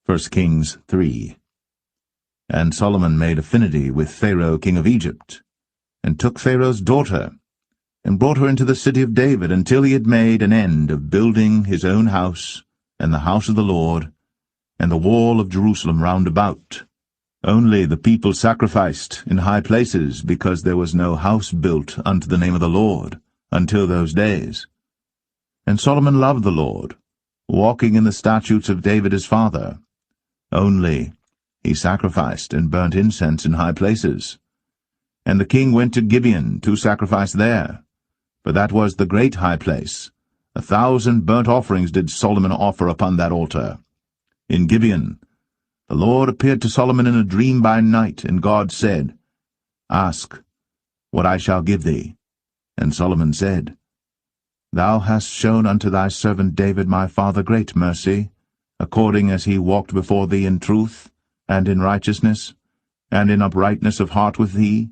1 Kings 3. And Solomon made affinity with Pharaoh king of Egypt, and took Pharaoh's daughter, and brought her into the city of David, until he had made an end of building his own house, and the house of the Lord, and the wall of Jerusalem round about. Only the people sacrificed in high places, because there was no house built unto the name of the Lord, until those days. And Solomon loved the Lord, walking in the statutes of David his father. Only he sacrificed and burnt incense in high places. And the king went to Gibeon to sacrifice there, for that was the great high place, 1,000 burnt offerings did Solomon offer upon that altar. In Gibeon, the Lord appeared to Solomon in a dream by night, and God said, Ask what I shall give thee. And Solomon said, Thou hast shown unto thy servant David my father great mercy, according as he walked before thee in truth, and in righteousness, and in uprightness of heart with thee.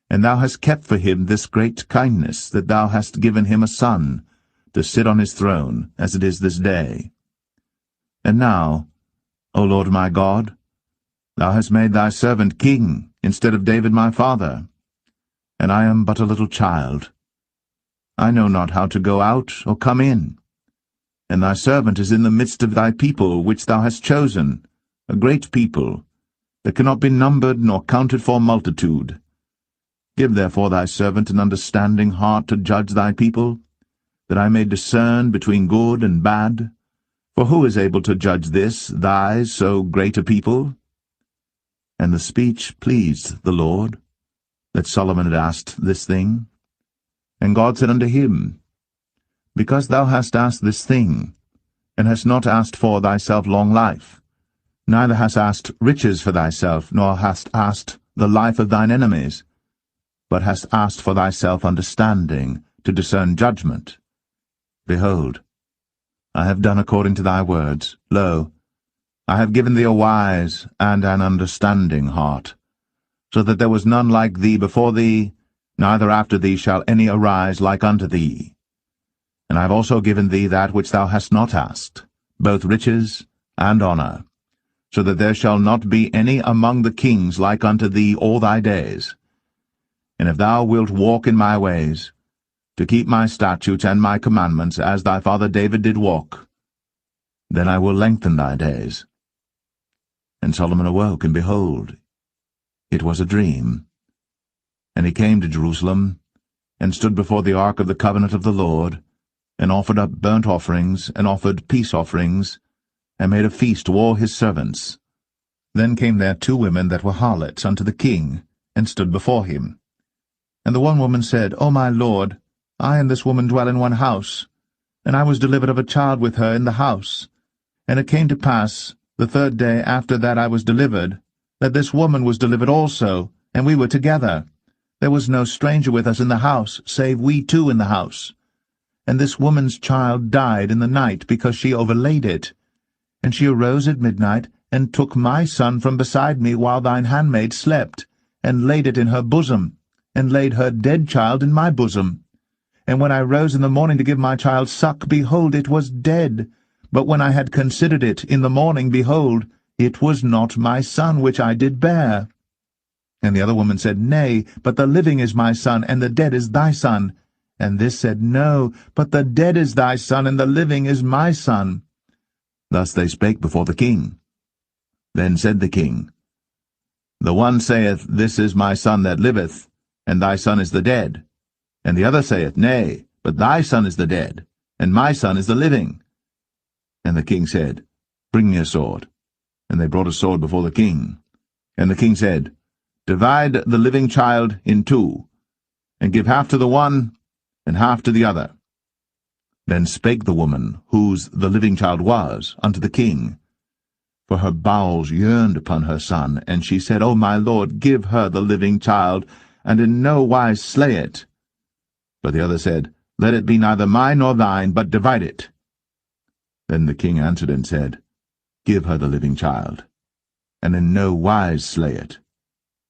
And thou hast kept for him this great kindness, that thou hast given him a son, to sit on his throne, as it is this day. And now, O Lord my God, thou hast made thy servant king, instead of David my father. And I am but a little child. I know not how to go out or come in. And thy servant is in the midst of thy people, which thou hast chosen, a great people, that cannot be numbered nor counted for multitude. Give therefore thy servant an understanding heart to judge thy people, that I may discern between good and bad. For who is able to judge this, thy so great a people? And the speech pleased the Lord, that Solomon had asked this thing. And God said unto him, Because thou hast asked this thing, and hast not asked for thyself long life, neither hast asked riches for thyself, nor hast asked the life of thine enemies, but hast asked for thyself understanding, to discern judgment. Behold, I have done according to thy words. Lo, I have given thee a wise and an understanding heart, so that there was none like thee before thee, neither after thee shall any arise like unto thee. And I have also given thee that which thou hast not asked, both riches and honour, so that there shall not be any among the kings like unto thee all thy days. And if thou wilt walk in my ways, to keep my statutes and my commandments, as thy father David did walk, then I will lengthen thy days. And Solomon awoke, and behold, it was a dream. And he came to Jerusalem, and stood before the ark of the covenant of the Lord, and offered up burnt offerings, and offered peace offerings, and made a feast to all his servants. Then came there 2 women that were harlots unto the king, and stood before him. And the one woman said, O my lord, I and this woman dwell in one house, and I was delivered of a child with her in the house. And it came to pass, the 3rd day after that I was delivered, that this woman was delivered also, and we were together. There was no stranger with us in the house, save we 2 in the house. And this woman's child died in the night, because she overlaid it. And she arose at midnight, and took my son from beside me while thine handmaid slept, and laid it in her bosom, and laid her dead child in my bosom. And when I rose in the morning to give my child suck, behold, it was dead. But when I had considered it in the morning, behold, it was not my son which I did bear. And the other woman said, Nay, but the living is my son, and the dead is thy son. And this said, No, but the dead is thy son, and the living is my son. Thus they spake before the king. Then said the king, The one saith, This is my son that liveth, and thy son is the dead. And the other saith, Nay, but thy son is the dead, and my son is the living. And the king said, Bring me a sword. And they brought a sword before the king. And the king said, Divide the living child in 2, and give half to the one, and half to the other. Then spake the woman, whose the living child was, unto the king, for her bowels yearned upon her son, and she said, O my lord, give her the living child, and in no wise slay it. But the other said, Let it be neither mine nor thine, but divide it. Then the king answered and said, Give her the living child, and in no wise slay it.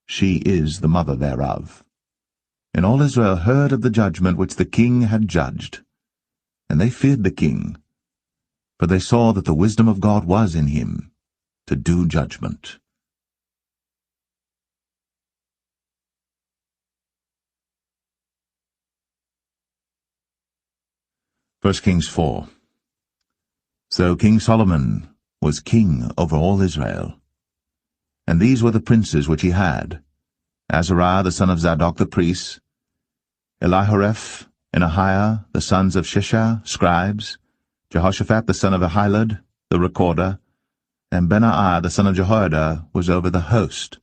She is the mother thereof. And all Israel heard of the judgment which the king had judged. And they feared the king, for they saw that the wisdom of God was in him, to do judgment. 1 Kings 4. So King Solomon was king over all Israel. And these were the princes which he had: Azariah the son of Zadok the priest, Elihoreph and Ahiah the sons of Shishah, scribes, Jehoshaphat the son of Ahilud, the recorder, and Benaiah the son of Jehoiada was over the host,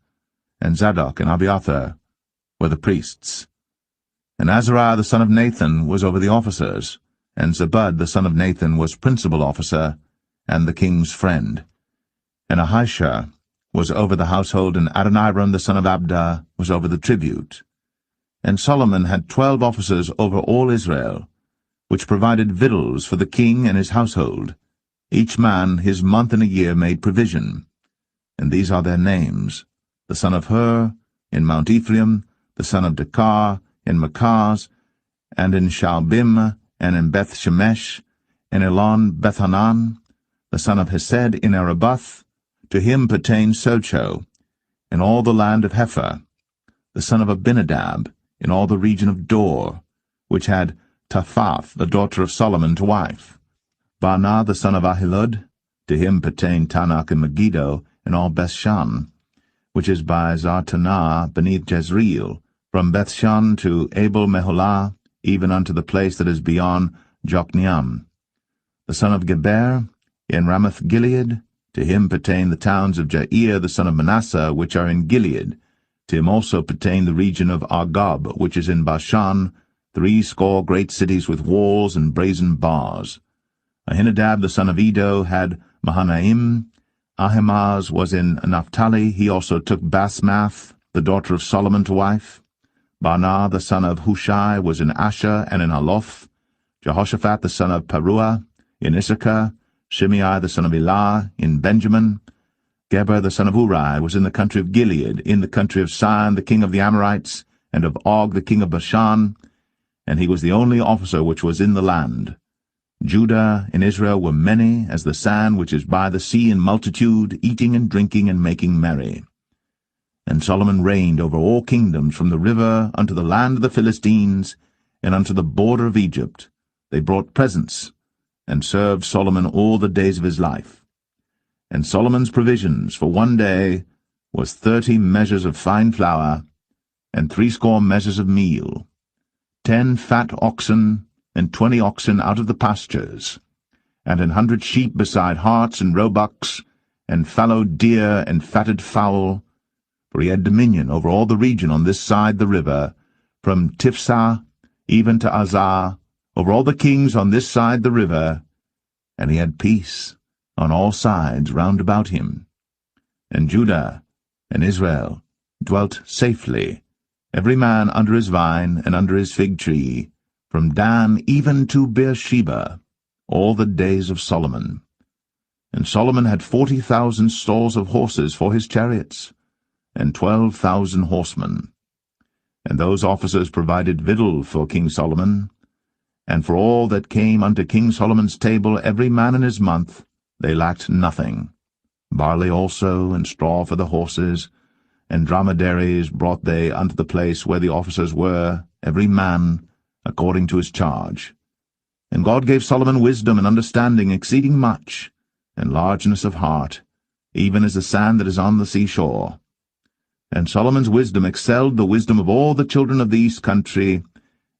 and Zadok and Abiathar were the priests. And Azariah the son of Nathan was over the officers, and Zabud the son of Nathan was principal officer, and the king's friend. And Ahisha was over the household, and Adoniram the son of Abda was over the tribute. And Solomon had 12 officers over all Israel, which provided victuals for the king and his household. Each man his month in a year made provision. And these are their names: the son of Hur, in Mount Ephraim, the son of Dekar, in Makaz, and in Shaalbim, and in Beth-Shemesh, in Elon Bethanan, the son of Hesed in Arabath. To him pertained Socho, in all the land of Hepher, the son of Abinadab, in all the region of Dor, which had Taphath, the daughter of Solomon, to wife. Baanah, the son of Ahilud, to him pertained Tanakh and Megiddo, in all Bethshan, which is by Zartanah beneath Jezreel, from Bethshan to Abel-Meholah, even unto the place that is beyond Jokneam. The son of Geber, in Ramoth-Gilead, to him pertain the towns of Jair the son of Manasseh, which are in Gilead. To him also pertain the region of Argob, which is in Bashan, 80 great cities with walls and brazen bars. Ahinadab the son of Edo had Mahanaim. Ahimaaz was in Naphtali. He also took Basmath, the daughter of Solomon, to wife. Baanah the son of Hushai was in Asher and in Aloth. Jehoshaphat the son of Paruah in Issachar. Shimei the son of Elah in Benjamin. Geber the son of Uri was in the country of Gilead, in the country of Sihon the king of the Amorites, and of Og the king of Bashan, and he was the only officer which was in the land. Judah and Israel were many as the sand which is by the sea in multitude, eating and drinking and making merry. And Solomon reigned over all kingdoms, from the river unto the land of the Philistines, and unto the border of Egypt. They brought presents, and served Solomon all the days of his life. And Solomon's provisions for one day was 30 measures of fine flour, and 80 measures of meal, 10 fat oxen, and 20 oxen out of the pastures, and 100 sheep beside harts and roebucks, and fallow deer and fatted fowl, for he had dominion over all the region on this side the river, from Tiphsah even to Azar, over all the kings on this side the river, and he had peace on all sides round about him. And Judah and Israel dwelt safely, every man under his vine and under his fig tree, from Dan even to Beersheba, all the days of Solomon. And Solomon had 40,000 stalls of horses for his chariots, and 12,000 horsemen. And those officers provided victual for King Solomon, and for all that came unto King Solomon's table every man in his month, they lacked nothing. Barley also, and straw for the horses, and dromedaries brought they unto the place where the officers were, every man according to his charge. And God gave Solomon wisdom and understanding exceeding much, and largeness of heart, even as the sand that is on the seashore. And Solomon's wisdom excelled the wisdom of all the children of the east country,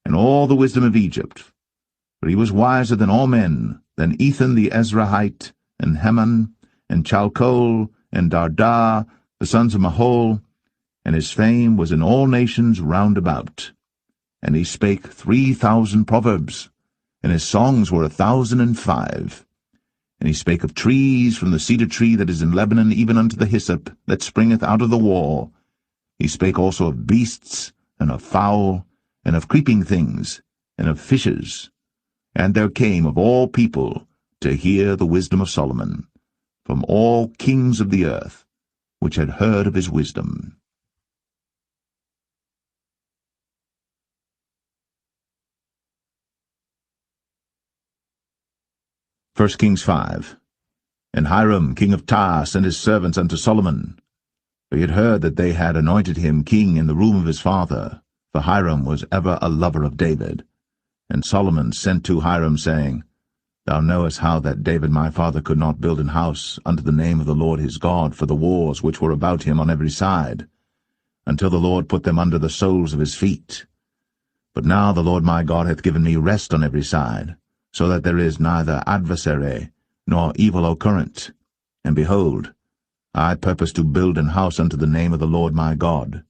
and all the wisdom of Egypt. For he was wiser than all men, than Ethan the Ezrahite, and Heman, and Chalcol, and Darda, the sons of Mahol, and his fame was in all nations round about. And he spake 3,000 proverbs, and his songs were 1,005. And he spake of trees, from the cedar tree that is in Lebanon even unto the hyssop that springeth out of the wall. He spake also of beasts, and of fowl, and of creeping things, and of fishes. And there came of all people to hear the wisdom of Solomon, from all kings of the earth, which had heard of his wisdom. 1 Kings 5. And Hiram king of Tyre sent his servants unto Solomon, for he had heard that they had anointed him king in the room of his father, for Hiram was ever a lover of David. And Solomon sent to Hiram, saying, Thou knowest how that David my father could not build an house unto the name of the Lord his God for the wars which were about him on every side, until the Lord put them under the soles of his feet. But now the Lord my God hath given me rest on every side, so that there is neither adversary nor evil occurrent. And behold, I purpose to build an house unto the name of the Lord my God,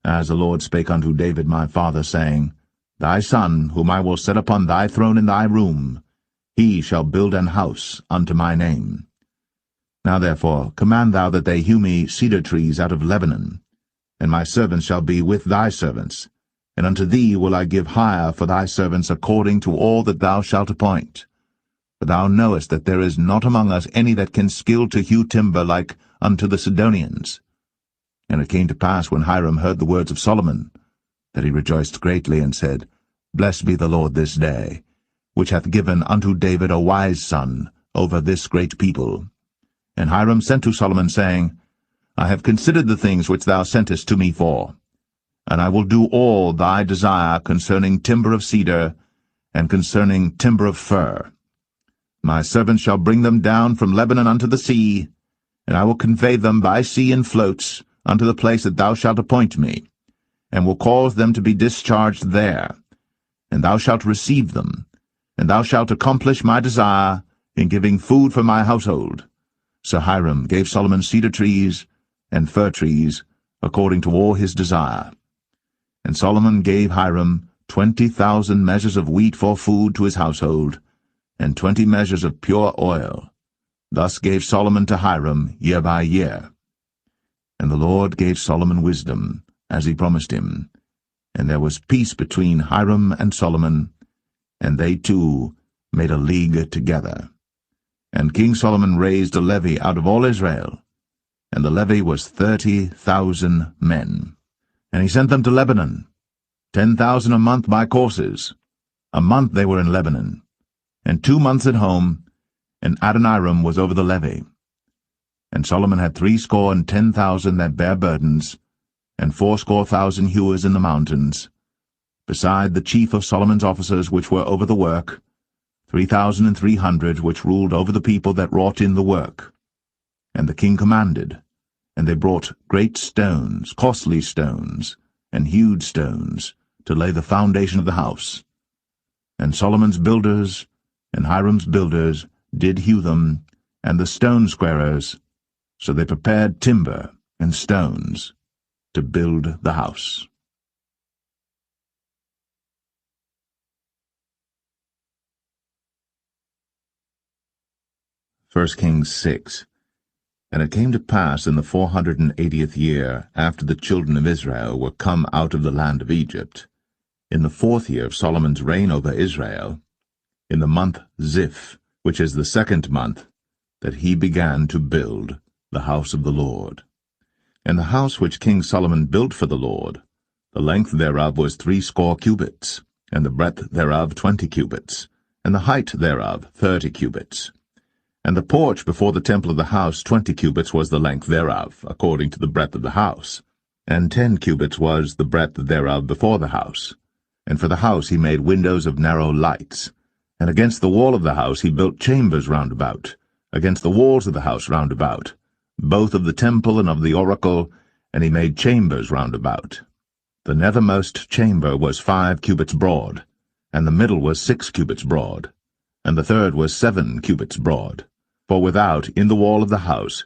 as the Lord spake unto David my father, saying, Thy son, whom I will set upon thy throne in thy room, he shall build an house unto my name. Now therefore command thou that they hew me cedar trees out of Lebanon, and my servants shall be with thy servants, and unto thee will I give hire for thy servants according to all that thou shalt appoint. For thou knowest that there is not among us any that can skill to hew timber like unto the Sidonians. And it came to pass, when Hiram heard the words of Solomon, that he rejoiced greatly, and said, Blessed be the Lord this day, which hath given unto David a wise son over this great people. And Hiram sent to Solomon, saying, I have considered the things which thou sentest to me for, and I will do all thy desire concerning timber of cedar, and concerning timber of fir. My servants shall bring them down from Lebanon unto the sea, and I will convey them by sea in floats unto the place that thou shalt appoint me, and will cause them to be discharged there. And thou shalt receive them, and thou shalt accomplish my desire in giving food for my household. So Hiram gave Solomon cedar trees and fir trees, according to all his desire. And Solomon gave Hiram 20,000 measures of wheat for food to his household, and 20 measures of pure oil. Thus gave Solomon to Hiram year by year. And the Lord gave Solomon wisdom, as he promised him. And there was peace between Hiram and Solomon, and they two made a league together. And King Solomon raised a levy out of all Israel, and the levy was 30,000 men. And he sent them to Lebanon, 10,000 a month by courses. A month they were in Lebanon, and 2 months at home, and Adoniram was over the levy. And Solomon had 70,000 that bare burdens, and 80,000 hewers in the mountains, beside the chief of Solomon's officers which were over the work, 3,300 which ruled over the people that wrought in the work. And the king commanded, and they brought great stones, costly stones, and hewed stones, to lay the foundation of the house. And Solomon's builders and Hiram's builders did hew them, and the stone squarers, so they prepared timber and stones to build the house. 1 Kings 6. And it came to pass in the 480th year, after the children of Israel were come out of the land of Egypt, in the 4th year of Solomon's reign over Israel, in the month Ziph, which is the 2nd month, that he began to build the house of the Lord. And the house which King Solomon built for the Lord, the length thereof was 80 cubits, and the breadth thereof 20 cubits, and the height thereof 30 cubits. And the porch before the temple of the house 20 cubits was the length thereof, according to the breadth of the house, and 10 cubits was the breadth thereof before the house. And for the house he made windows of narrow lights. And against the wall of the house he built chambers round about, against the walls of the house round about, both of the temple and of the oracle, and he made chambers round about. The nethermost chamber was 5 cubits broad, and the middle was 6 cubits broad, and the third was 7 cubits broad. For without, in the wall of the house,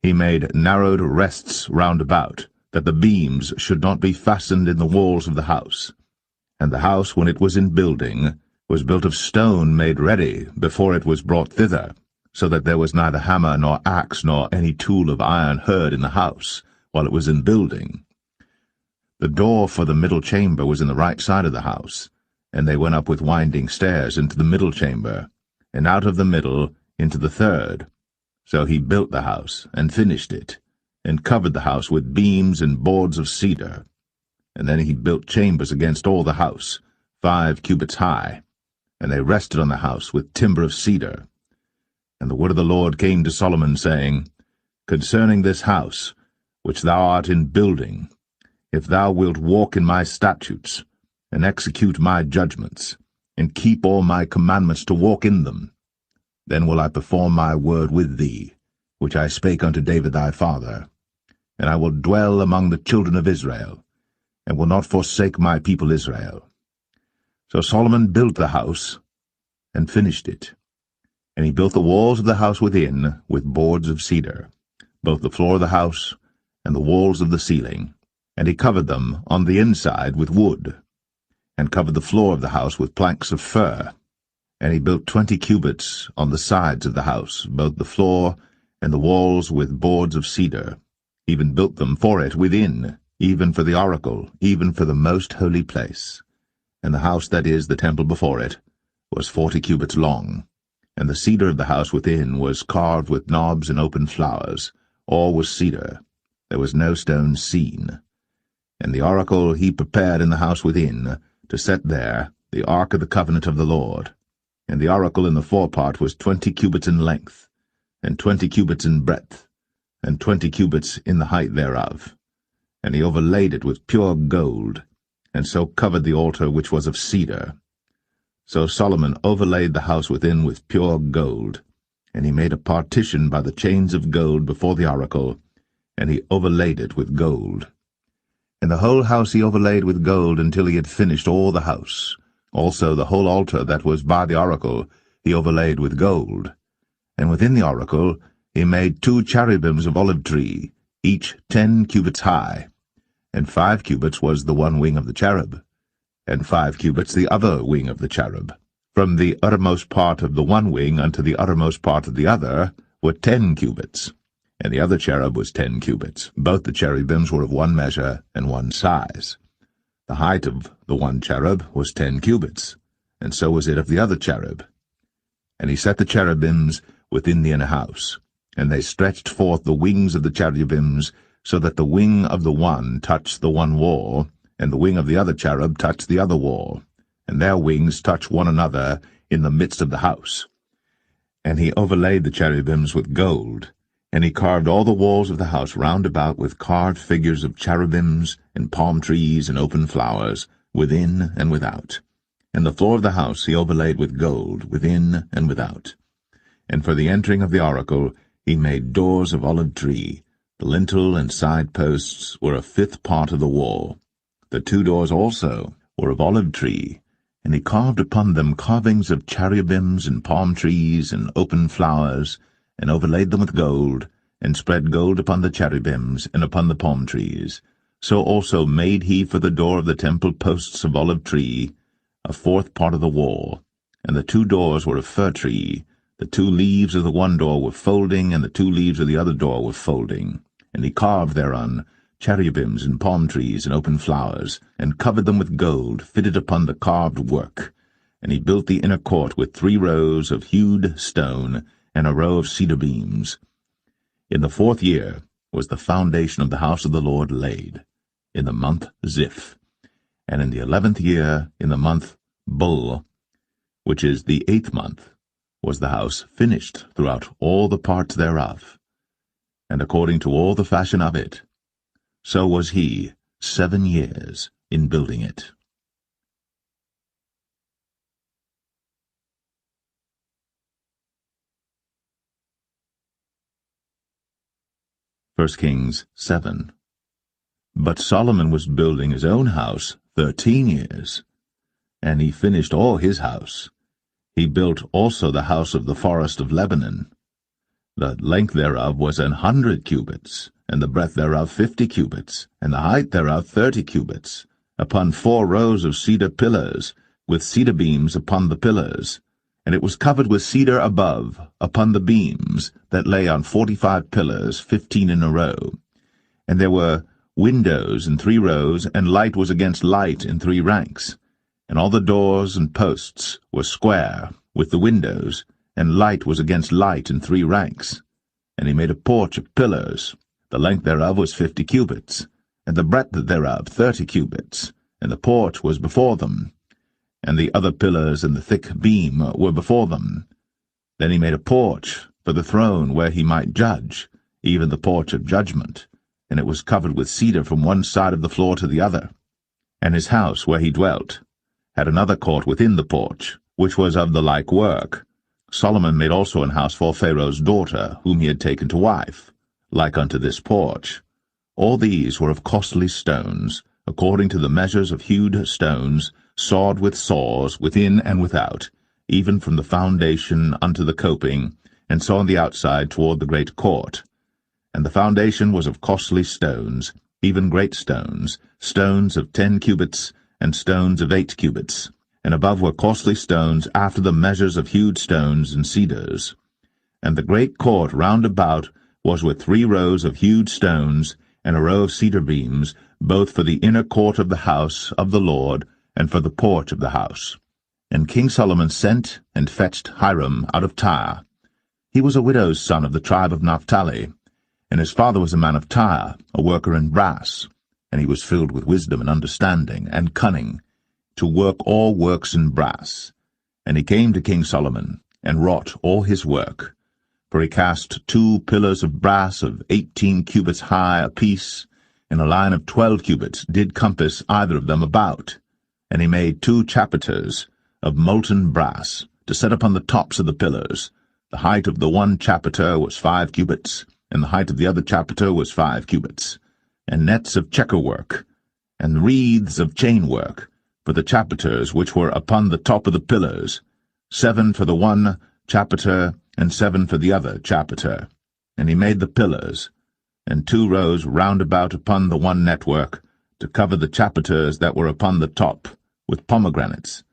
he made narrowed rests round about, that the beams should not be fastened in the walls of the house. And the house, when it was in building, was built of stone made ready before it was brought thither, so that there was neither hammer nor axe nor any tool of iron heard in the house, while it was in building. The door for the middle chamber was in the right side of the house, and they went up with winding stairs into the middle chamber, and out of the middle into the third. So he built the house, and finished it, and covered the house with beams and boards of cedar. And then he built chambers against all the house, 5 cubits high, and they rested on the house with timber of cedar. And the word of the Lord came to Solomon, saying, Concerning this house, which thou art in building, if thou wilt walk in my statutes, and execute my judgments, and keep all my commandments to walk in them, then will I perform my word with thee, which I spake unto David thy father, and I will dwell among the children of Israel, and will not forsake my people Israel. So Solomon built the house, and finished it. And he built the walls of the house within with boards of cedar, both the floor of the house and the walls of the ceiling, and he covered them on the inside with wood. and covered the floor of the house with planks of fir. And he built 20 cubits on the sides of the house, both the floor and the walls with boards of cedar. He even built them for it within, even for the oracle, even for the most holy place. And the house, that is, the temple before it, was 40 cubits long. And the cedar of the house within was carved with knobs and open flowers. All was cedar. There was no stone seen. And the oracle he prepared in the house within, to set there the ark of the covenant of the Lord. And the oracle in the forepart was 20 cubits in length, and 20 cubits in breadth, and 20 cubits in the height thereof. And he overlaid it with pure gold, and so covered the altar which was of cedar. So Solomon overlaid the house within with pure gold, and he made a partition by the chains of gold before the oracle, and he overlaid it with gold. And the whole house he overlaid with gold until he had finished all the house. Also the whole altar that was by the oracle he overlaid with gold. And within the oracle he made 2 cherubims of olive tree, each 10 cubits high. And 5 cubits was the one wing of the cherub, and 5 cubits the other wing of the cherub. From the uttermost part of the one wing unto the uttermost part of the other were 10 cubits. And the other cherub was 10 cubits. Both the cherubims were of one measure and one size. The height of the one cherub was 10 cubits, and so was it of the other cherub. And he set the cherubims within the inner house, and they stretched forth the wings of the cherubims, so that the wing of the one touched the one wall, and the wing of the other cherub touched the other wall, and their wings touched one another in the midst of the house. And he overlaid the cherubims with gold, and he carved all the walls of the house round about with carved figures of cherubims, and palm trees, and open flowers, within and without. And the floor of the house he overlaid with gold, within and without. And for the entering of the oracle he made doors of olive tree. The lintel and side posts were a 5th part of the wall. The 2 doors also were of olive tree, and he carved upon them carvings of cherubims and palm trees and open flowers, and overlaid them with gold, and spread gold upon the cherubims and upon the palm trees. So also made he for the door of the temple posts of olive tree, a 4th part of the wall. And the 2 doors were of fir tree. The 2 leaves of the one door were folding, and the 2 leaves of the other door were folding. And he carved thereon cherubims and palm trees and open flowers, and covered them with gold, fitted upon the carved work. And he built the inner court with 3 rows of hewed stone, and a row of cedar beams. In the 4th year was the foundation of the house of the Lord laid, in the month Ziph. And in the 11th year, in the month Bul, which is the 8th month, was the house finished throughout all the parts thereof. And according to all the fashion of it, so was he 7 years in building it. 1 Kings 7. But Solomon was building his own house 13 years, and he finished all his house. He built also the house of the forest of Lebanon. The length thereof was 100 cubits, and the breadth thereof 50 cubits, and the height thereof 30 cubits, upon 4 rows of cedar pillars, with cedar beams upon the pillars. And it was covered with cedar above, upon the beams, that lay on 45 pillars, 15 in a row. And there were windows in 3 rows, and light was against light in 3 ranks. And all the doors and posts were square, with the windows, and light was against light in 3 ranks. And he made a porch of pillars. The length thereof was 50 cubits, and the breadth thereof 30 cubits, and the porch was before them. And the other pillars and the thick beam were before them. Then he made a porch for the throne where he might judge, even the porch of judgment, and it was covered with cedar from one side of the floor to the other. And his house where he dwelt had another court within the porch, which was of the like work. Solomon made also an house for Pharaoh's daughter, whom he had taken to wife, like unto this porch. All these were of costly stones, according to the measures of hewed stones, sawed with saws, within and without, even from the foundation unto the coping, and so on the outside toward the great court. And the foundation was of costly stones, even great stones, stones of 10 cubits, and stones of 8 cubits, and above were costly stones after the measures of hewed stones and cedars. And the great court round about was with 3 rows of hewed stones, and a row of cedar beams, both for the inner court of the house of the Lord, and for the porch of the house. And King Solomon sent and fetched Hiram out of Tyre. He was a widow's son of the tribe of Naphtali, and his father was a man of Tyre, a worker in brass, and he was filled with wisdom and understanding and cunning, to work all works in brass. And he came to King Solomon, and wrought all his work. For he cast 2 pillars of brass of 18 cubits high apiece, and a line of 12 cubits did compass either of them about. And he made 2 chapiters of molten brass, to set upon the tops of the pillars. The height of the one chapiter was 5 cubits, and the height of the other chapiter was 5 cubits. And nets of checkerwork, and wreaths of chainwork, for the chapiters which were upon the top of the pillars, 7 for the one chapiter, and 7 for the other chapiter. And he made the pillars, and 2 rows round about upon the one network, to cover the chapiters that were upon the top, with pomegranates.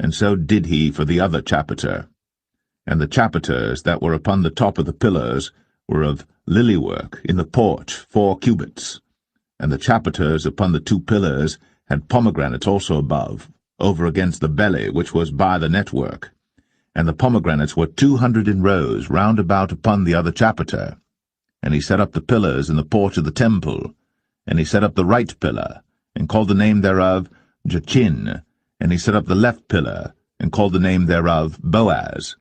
And so did he for the other chapiter. And the chapiters that were upon the top of the pillars were of lily work in the porch 4 cubits. And the chapiters upon the 2 pillars had pomegranates also above, over against the belly which was by the network. And the pomegranates were 200 in rows round about upon the other chapiter. And he set up the pillars in the porch of the temple. And he set up the right pillar, and called the name thereof Jachin. And he set up the left pillar, and called the name thereof Boaz.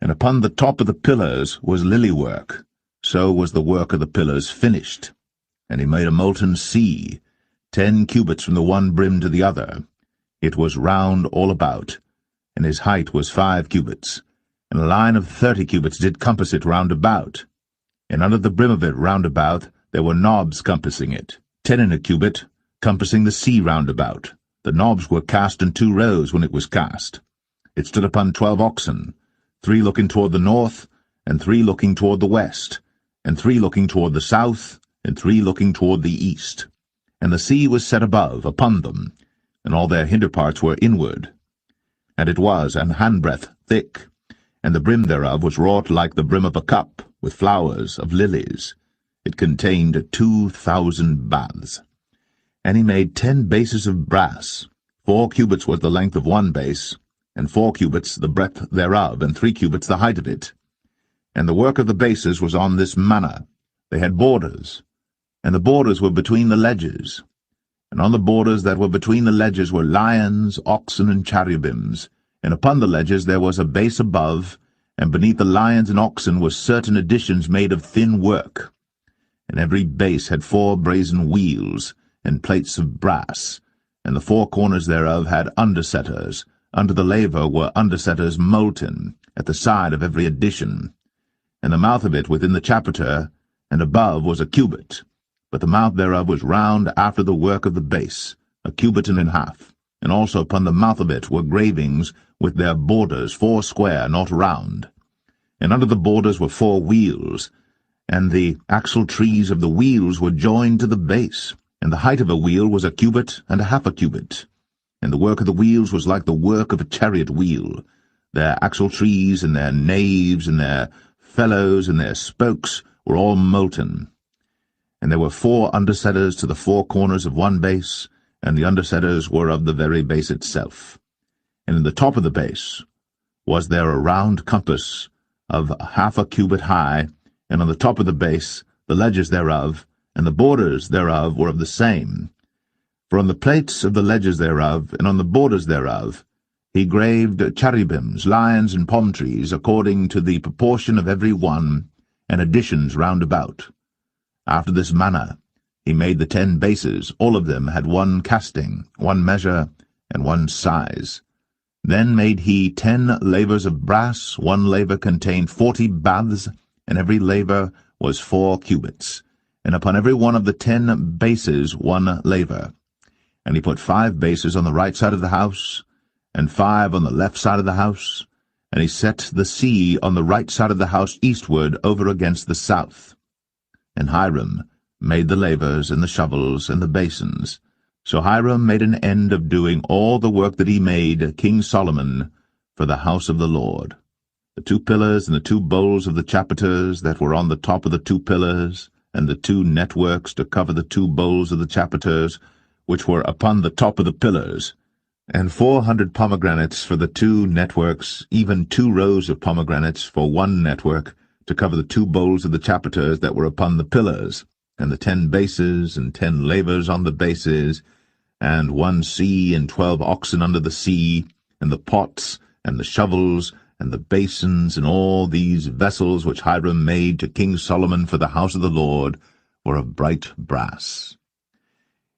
And upon the top of the pillars was lily work. So was the work of the pillars finished. And he made a molten sea, 10 cubits from the one brim to the other. It was round all about, and his height was 5 cubits. And a line of 30 cubits did compass it round about. And under the brim of it round about there were knobs compassing it, 10 in a cubit, compassing the sea round about. The knobs were cast in 2 rows when it was cast. It stood upon 12 oxen, 3 looking toward the north, and 3 looking toward the west, and 3 looking toward the south, and 3 looking toward the east. And the sea was set above upon them, and all their hinder parts were inward. And it was an handbreadth thick, and the brim thereof was wrought like the brim of a cup, with flowers of lilies. It contained 2,000 baths. And he made 10 bases of brass. 4 cubits was the length of one base, and 4 cubits the breadth thereof, and 3 cubits the height of it. And the work of the bases was on this manner. They had borders, and the borders were between the ledges. And on the borders that were between the ledges were lions, oxen, and cherubims. And upon the ledges there was a base above, and beneath the lions and oxen were certain additions made of thin work. And every base had 4 brazen wheels, and plates of brass, and the 4 corners thereof had undersetters. Under the laver were undersetters molten, at the side of every addition. And the mouth of it within the chapiter, and above was a cubit, but the mouth thereof was round after the work of the base, a cubit and an half. And also upon the mouth of it were gravings with their borders 4 square, not round. And under the borders were 4 wheels, and the axle trees of the wheels were joined to the base. And the height of a wheel was a cubit and a half a cubit. And the work of the wheels was like the work of a chariot wheel. Their axle trees and their naves and their felloes and their spokes were all molten. And there were 4 undersetters to the 4 corners of one base, and the undersetters were of the very base itself. And in the top of the base was there a round compass of half a cubit high, and on the top of the base the ledges thereof, and the borders thereof were of the same. For on the plates of the ledges thereof, and on the borders thereof, he graved cherubims, lions, and palm trees, according to the proportion of every one, and additions round about. After this manner he made the 10 bases. All of them had 1 casting, 1 measure, and 1 size. Then made he 10 lavers of brass. 1 laver contained 40 baths, and every laver was 4 cubits. And upon every one of the 10 bases 1 laver. And he put 5 bases on the right side of the house, and 5 on the left side of the house, and he set the sea on the right side of the house eastward over against the south. And Hiram made the lavers, and the shovels, and the basins. So Hiram made an end of doing all the work that he made King Solomon for the house of the Lord. The 2 pillars and the 2 bowls of the chapiters that were on the top of the 2 pillars, and the 2 networks to cover the 2 bowls of the chapiters, which were upon the top of the pillars, and 400 pomegranates for the 2 networks, even 2 rows of pomegranates for 1 network, to cover the 2 bowls of the chapiters that were upon the pillars, and the 10 bases, and 10 lavers on the bases, and 1 sea, and 12 oxen under the sea, and the pots, and the shovels, and the basins, and all these vessels which Hiram made to King Solomon for the house of the Lord were of bright brass.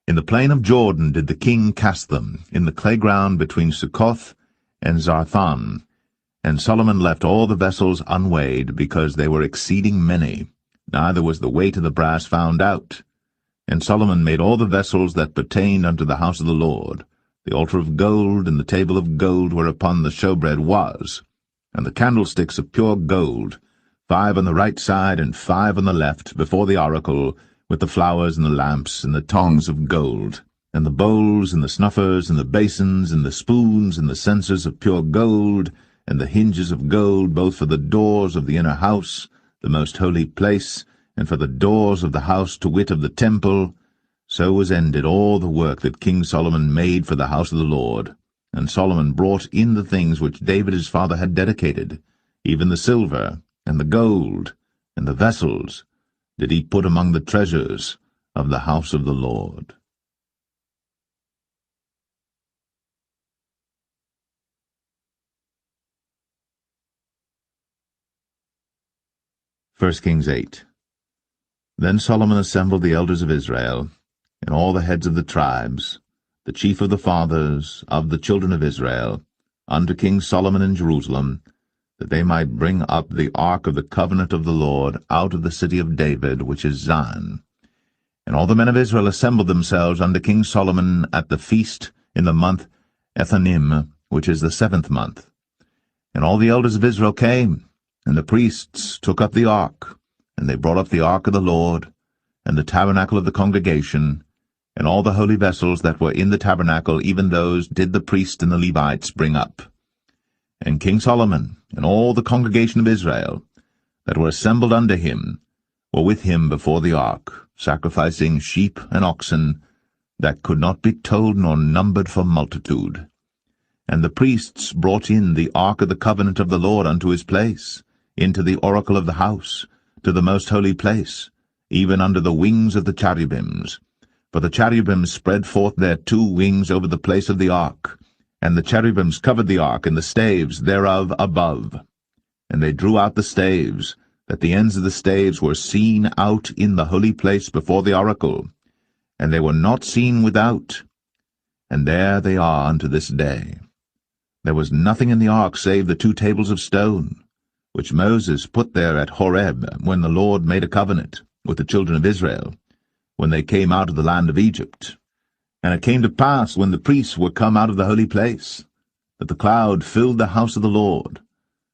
In the plain of Jordan did the king cast them, in the clay ground between Succoth and Zarthan. And Solomon left all the vessels unweighed, because they were exceeding many, neither was the weight of the brass found out. And Solomon made all the vessels that pertained unto the house of the Lord, the altar of gold, and the table of gold whereupon the showbread was, and the candlesticks of pure gold, 5 on the right side and 5 on the left, before the oracle, with the flowers and the lamps and the tongs of gold, and the bowls and the snuffers and the basins and the spoons and the censers of pure gold, and the hinges of gold, both for the doors of the inner house, the most holy place, and for the doors of the house, to wit, of the temple. So was ended all the work that King Solomon made for the house of the Lord. And Solomon brought in the things which David his father had dedicated, even the silver, and the gold, and the vessels, did he put among the treasures of the house of the Lord. 1 Kings 8. Then Solomon assembled the elders of Israel, and all the heads of the tribes, the chief of the fathers of the children of Israel, unto King Solomon in Jerusalem, that they might bring up the ark of the covenant of the Lord out of the city of David, which is Zion. And all the men of Israel assembled themselves unto King Solomon at the feast in the month Ethanim, which is the 7th month. And all the elders of Israel came, and the priests took up the ark, and they brought up the ark of the Lord, and the tabernacle of the congregation, and all the holy vessels that were in the tabernacle, even those did the priests and the Levites bring up. And King Solomon, and all the congregation of Israel, that were assembled unto him, were with him before the ark, sacrificing sheep and oxen, that could not be told nor numbered for multitude. And the priests brought in the ark of the covenant of the Lord unto his place, into the oracle of the house, to the most holy place, even under the wings of the cherubims. For the cherubims spread forth their 2 wings over the place of the ark, and the cherubims covered the ark and the staves thereof above. And they drew out the staves, that the ends of the staves were seen out in the holy place before the oracle, and they were not seen without. And there they are unto this day. There was nothing in the ark save the 2 tables of stone, which Moses put there at Horeb, when the Lord made a covenant with the children of Israel, when they came out of the land of Egypt. And it came to pass, when the priests were come out of the holy place, that the cloud filled the house of the Lord,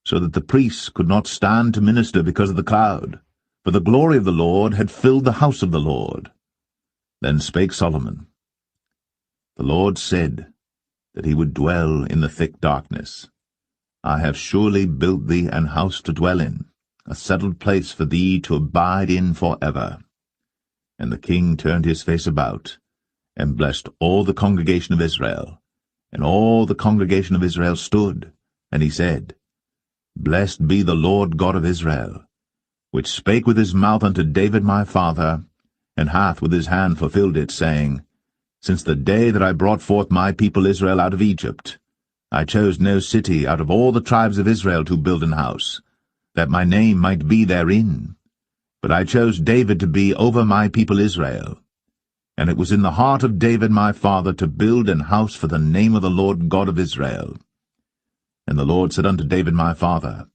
so that the priests could not stand to minister because of the cloud, for the glory of the Lord had filled the house of the Lord. Then spake Solomon, The Lord said that he would dwell in the thick darkness. I have surely built thee an house to dwell in, a settled place for thee to abide in for ever. And the king turned his face about, and blessed all the congregation of Israel. And all the congregation of Israel stood, and he said, Blessed be the Lord God of Israel, which spake with his mouth unto David my father, and hath with his hand fulfilled it, saying, Since the day that I brought forth my people Israel out of Egypt, I chose no city out of all the tribes of Israel to build an house, that my name might be therein. But I chose David to be over my people Israel. And it was in the heart of David my father to build an house for the name of the Lord God of Israel. And the Lord said unto David my father,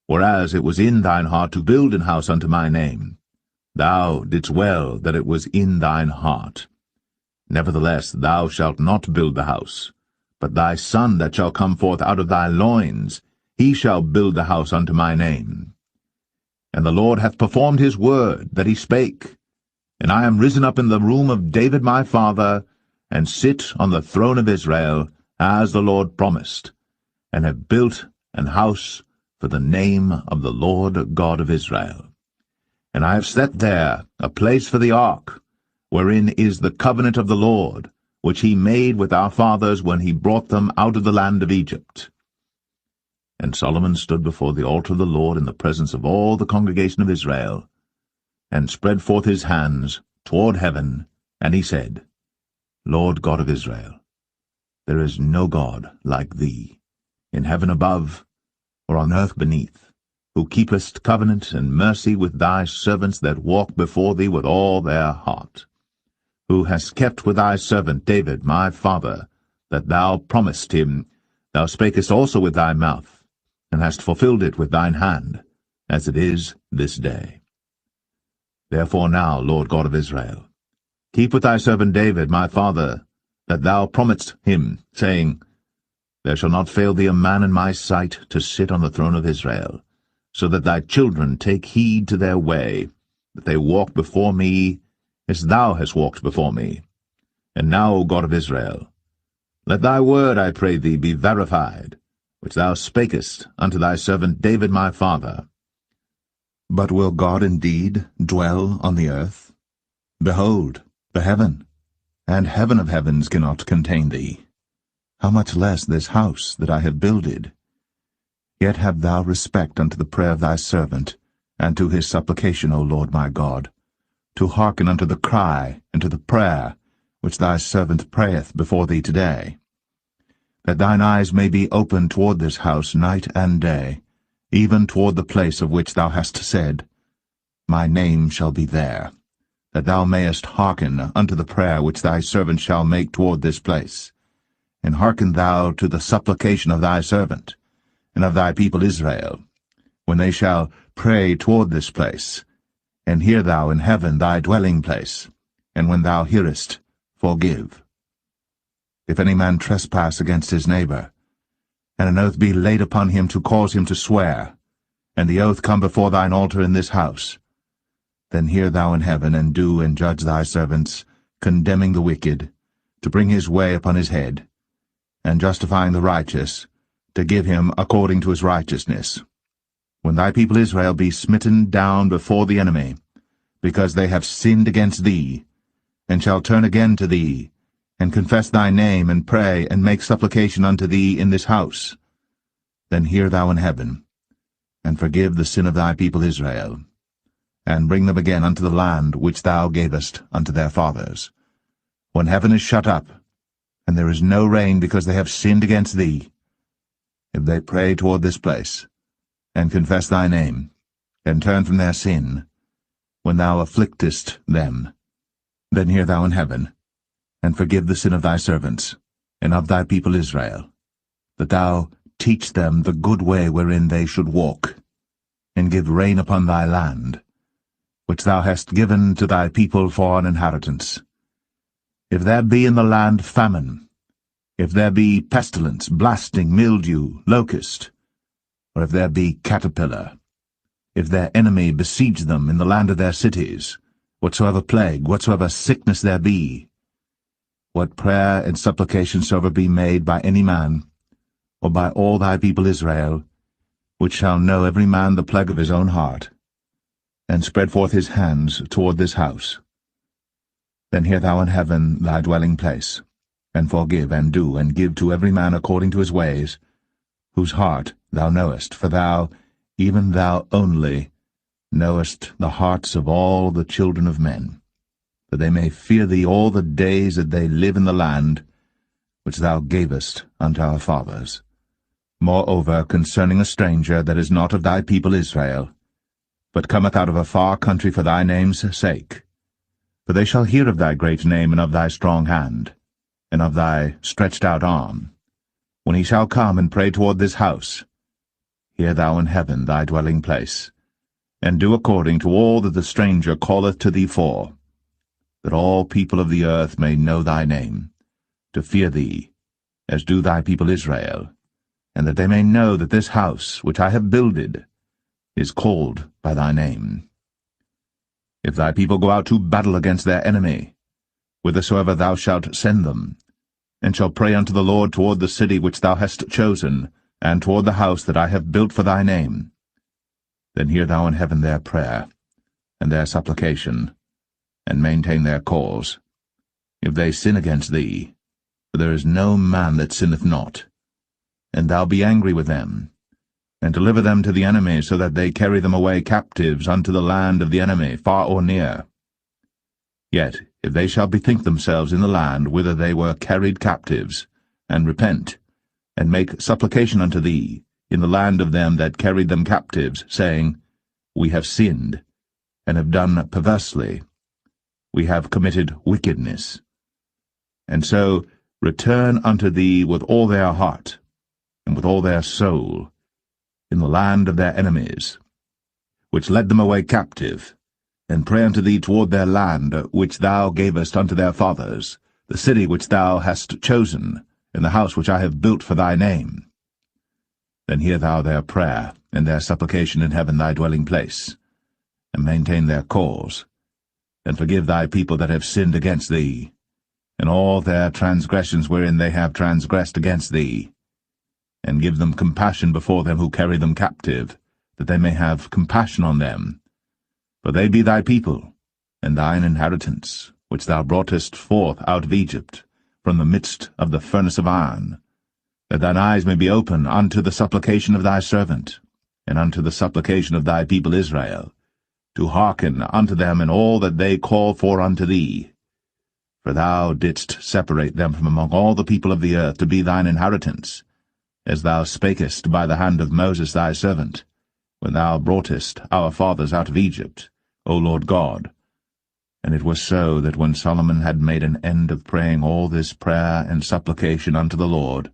Whereas it was in thine heart to build an house unto my name, thou didst well that it was in thine heart. Nevertheless thou shalt not build the house, but thy son that shall come forth out of thy loins, he shall build the house unto my name. And the Lord hath performed his word that he spake, and I am risen up in the room of David my father, and sit on the throne of Israel, as the Lord promised, and have built an house for the name of the Lord God of Israel. And I have set there a place for the ark, wherein is the covenant of the Lord, which he made with our fathers when he brought them out of the land of Egypt. And Solomon stood before the altar of the Lord in the presence of all the congregation of Israel, and spread forth his hands toward heaven, and he said, Lord God of Israel, there is no God like thee, in heaven above, or on earth beneath, who keepest covenant and mercy with thy servants that walk before thee with all their heart, who hast kept with thy servant David my father, that thou promised him. Thou spakest also with thy mouth, and hast fulfilled it with thine hand, as it is this day. Therefore now, Lord God of Israel, keep with thy servant David my father, that thou promised him, saying, There shall not fail thee a man in my sight to sit on the throne of Israel, so that thy children take heed to their way, that they walk before me as thou hast walked before me. And now, O God of Israel, let thy word, I pray thee, be verified, which thou spakest unto thy servant David my father. But will God indeed dwell on the earth? Behold, the heaven, and heaven of heavens cannot contain thee. How much less this house that I have builded? Yet have thou respect unto the prayer of thy servant, and to his supplication, O Lord my God, to hearken unto the cry and to the prayer which thy servant prayeth before thee today, that thine eyes may be open toward this house night and day, even toward the place of which thou hast said, My name shall be there, that thou mayest hearken unto the prayer which thy servant shall make toward this place. And hearken thou to the supplication of thy servant, and of thy people Israel, when they shall pray toward this place. And hear thou in heaven thy dwelling place, and when thou hearest, forgive. If any man trespass against his neighbor, and an oath be laid upon him to cause him to swear, and the oath come before thine altar in this house, then hear thou in heaven, and do and judge thy servants, condemning the wicked, to bring his way upon his head, and justifying the righteous, to give him according to his righteousness. When thy people Israel be smitten down before the enemy, because they have sinned against thee, and shall turn again to thee, and confess thy name, and pray, and make supplication unto thee in this house, then hear thou in heaven, and forgive the sin of thy people Israel, and bring them again unto the land which thou gavest unto their fathers. When heaven is shut up, and there is no rain because they have sinned against thee, if they pray toward this place, and confess thy name, and turn from their sin, when thou afflictest them, then hear thou in heaven, and forgive the sin of thy servants, and of thy people Israel, that thou teach them the good way wherein they should walk, and give rain upon thy land, which thou hast given to thy people for an inheritance. If there be in the land famine, if there be pestilence, blasting, mildew, locust, or if there be caterpillar, if their enemy besiege them in the land of their cities, whatsoever plague, whatsoever sickness there be, what prayer and supplication soever be made by any man, or by all thy people Israel, which shall know every man the plague of his own heart, and spread forth his hands toward this house, then hear thou in heaven thy dwelling place, and forgive, and do, and give to every man according to his ways, whose heart thou knowest, for thou, even thou only, knowest the hearts of all the children of men, that they may fear thee all the days that they live in the land which thou gavest unto our fathers. Moreover, concerning a stranger that is not of thy people Israel, but cometh out of a far country for thy name's sake, for they shall hear of thy great name, and of thy strong hand, and of thy stretched out arm, when he shall come and pray toward this house, hear thou in heaven thy dwelling place, and do according to all that the stranger calleth to thee for, that all people of the earth may know thy name, to fear thee, as do thy people Israel, and that they may know that this house which I have builded is called by thy name. If thy people go out to battle against their enemy, whithersoever thou shalt send them, and shall pray unto the Lord toward the city which thou hast chosen, and toward the house that I have built for thy name, then hear thou in heaven their prayer, and their supplication, and maintain their cause. If they sin against thee, for there is no man that sinneth not, and thou be angry with them, and deliver them to the enemy, so that they carry them away captives unto the land of the enemy, far or near. Yet, if they shall bethink themselves in the land whither they were carried captives, and repent, and make supplication unto thee in the land of them that carried them captives, saying, We have sinned, and have done perversely, we have committed wickedness, and so return unto thee with all their heart, and with all their soul, in the land of their enemies, which led them away captive, and pray unto thee toward their land, which thou gavest unto their fathers, the city which thou hast chosen, and the house which I have built for thy name. Then hear thou their prayer, and their supplication in heaven thy dwelling place, and maintain their cause, and forgive thy people that have sinned against thee, and all their transgressions wherein they have transgressed against thee, and give them compassion before them who carry them captive, that they may have compassion on them. For they be thy people, and thine inheritance, which thou broughtest forth out of Egypt, from the midst of the furnace of iron, that thine eyes may be open unto the supplication of thy servant, and unto the supplication of thy people Israel, to hearken unto them in all that they call for unto thee. For thou didst separate them from among all the people of the earth to be thine inheritance, as thou spakest by the hand of Moses thy servant, when thou broughtest our fathers out of Egypt, O Lord God. And it was so that when Solomon had made an end of praying all this prayer and supplication unto the Lord,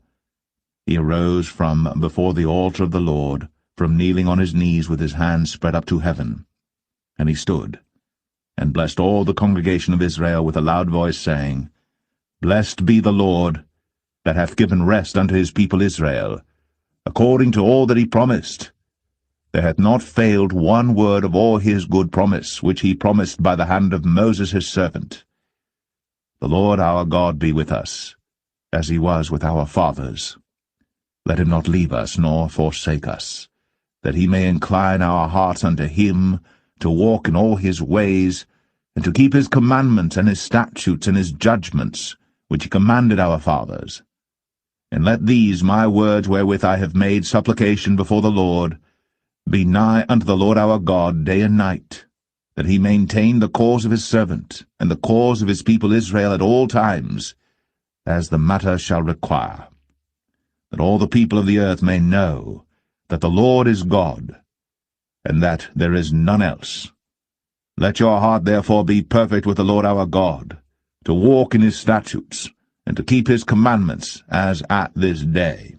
he arose from before the altar of the Lord, from kneeling on his knees with his hands spread up to heaven. And he stood, and blessed all the congregation of Israel with a loud voice, saying, Blessed be the Lord, that hath given rest unto his people Israel, according to all that he promised. There hath not failed one word of all his good promise, which he promised by the hand of Moses his servant. The Lord our God be with us, as he was with our fathers. Let him not leave us, nor forsake us, that he may incline our hearts unto him, to walk in all his ways, and to keep his commandments and his statutes and his judgments, which he commanded our fathers. And let these my words wherewith I have made supplication before the Lord be nigh unto the Lord our God day and night, that he maintain the cause of his servant, and the cause of his people Israel at all times, as the matter shall require, that all the people of the earth may know that the Lord is God, and that there is none else. Let your heart therefore be perfect with the Lord our God, to walk in his statutes, and to keep his commandments, as at this day.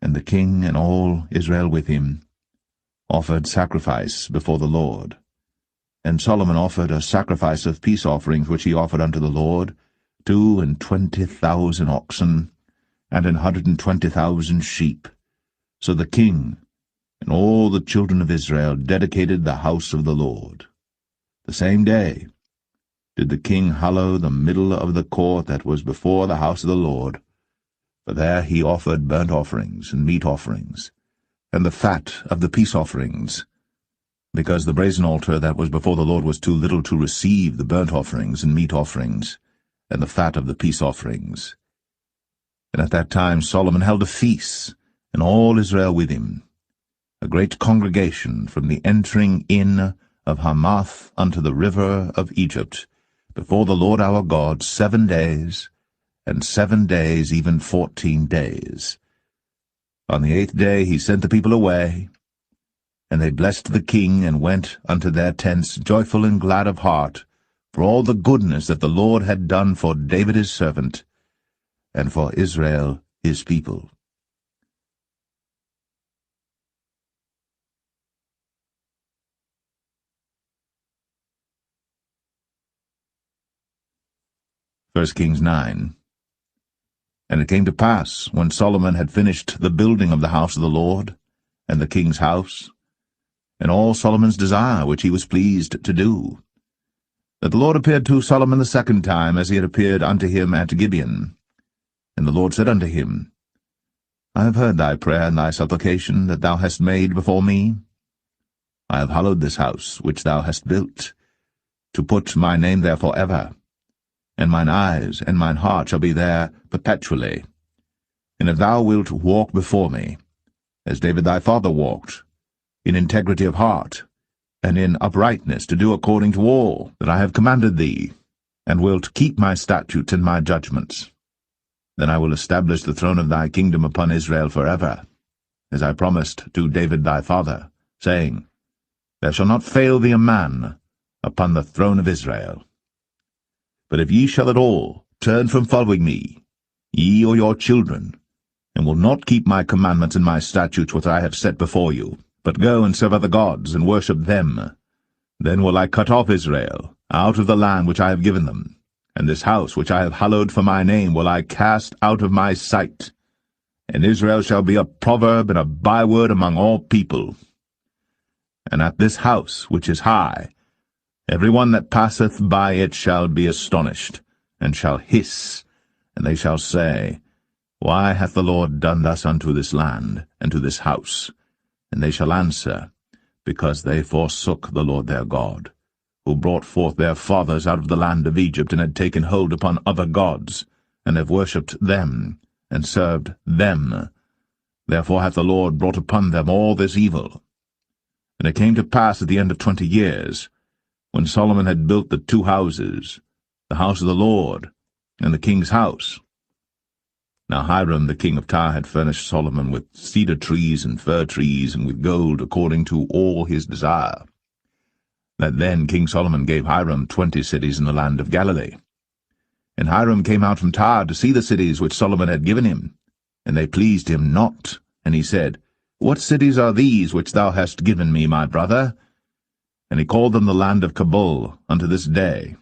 And the king and all Israel with him offered sacrifice before the Lord. And Solomon offered a sacrifice of peace offerings which he offered unto the Lord, 22,000 oxen, and 120,000 sheep. So the king and all the children of Israel dedicated the house of the Lord. The same day did the king hallow the middle of the court that was before the house of the Lord, for there he offered burnt offerings and meat offerings, and the fat of the peace offerings, because the brazen altar that was before the Lord was too little to receive the burnt offerings and meat offerings, and the fat of the peace offerings. And at that time Solomon held a feast, and all Israel with him, a great congregation from the entering in of Hamath unto the river of Egypt, before the Lord our God 7 days, and 7 days, even 14 days. On the 8th day he sent the people away, and they blessed the king, and went unto their tents joyful and glad of heart, for all the goodness that the Lord had done for David his servant, and for Israel his people. First Kings 9. And it came to pass, when Solomon had finished the building of the house of the Lord, and the king's house, and all Solomon's desire which he was pleased to do, that the Lord appeared to Solomon the second time, as he had appeared unto him at Gibeon. And the Lord said unto him, I have heard thy prayer and thy supplication that thou hast made before me. I have hallowed this house which thou hast built, to put my name there for ever, and mine eyes and mine heart shall be there perpetually. And if thou wilt walk before me, as David thy father walked, in integrity of heart, and in uprightness, to do according to all that I have commanded thee, and wilt keep my statutes and my judgments, then I will establish the throne of thy kingdom upon Israel forever, as I promised to David thy father, saying, There shall not fail thee a man upon the throne of Israel. But if ye shall at all turn from following me, ye or your children, and will not keep my commandments and my statutes which I have set before you, but go and serve other gods, and worship them, then will I cut off Israel out of the land which I have given them, and this house which I have hallowed for my name will I cast out of my sight, and Israel shall be a proverb and a byword among all people. And at this house which is high, every one that passeth by it shall be astonished, and shall hiss, and they shall say, Why hath the Lord done thus unto this land, and to this house? And they shall answer, Because they forsook the Lord their God, who brought forth their fathers out of the land of Egypt, and had taken hold upon other gods, and have worshipped them, and served them. Therefore hath the Lord brought upon them all this evil. And it came to pass at the end of 20 years, when Solomon had built the 2 houses, the house of the Lord, and the king's house. Now Hiram the king of Tyre had furnished Solomon with cedar trees and fir trees, and with gold according to all his desire. That then King Solomon gave Hiram 20 cities in the land of Galilee. And Hiram came out from Tyre to see the cities which Solomon had given him, and they pleased him not. And he said, What cities are these which thou hast given me, my brother? And he called them the land of Cabul unto this day.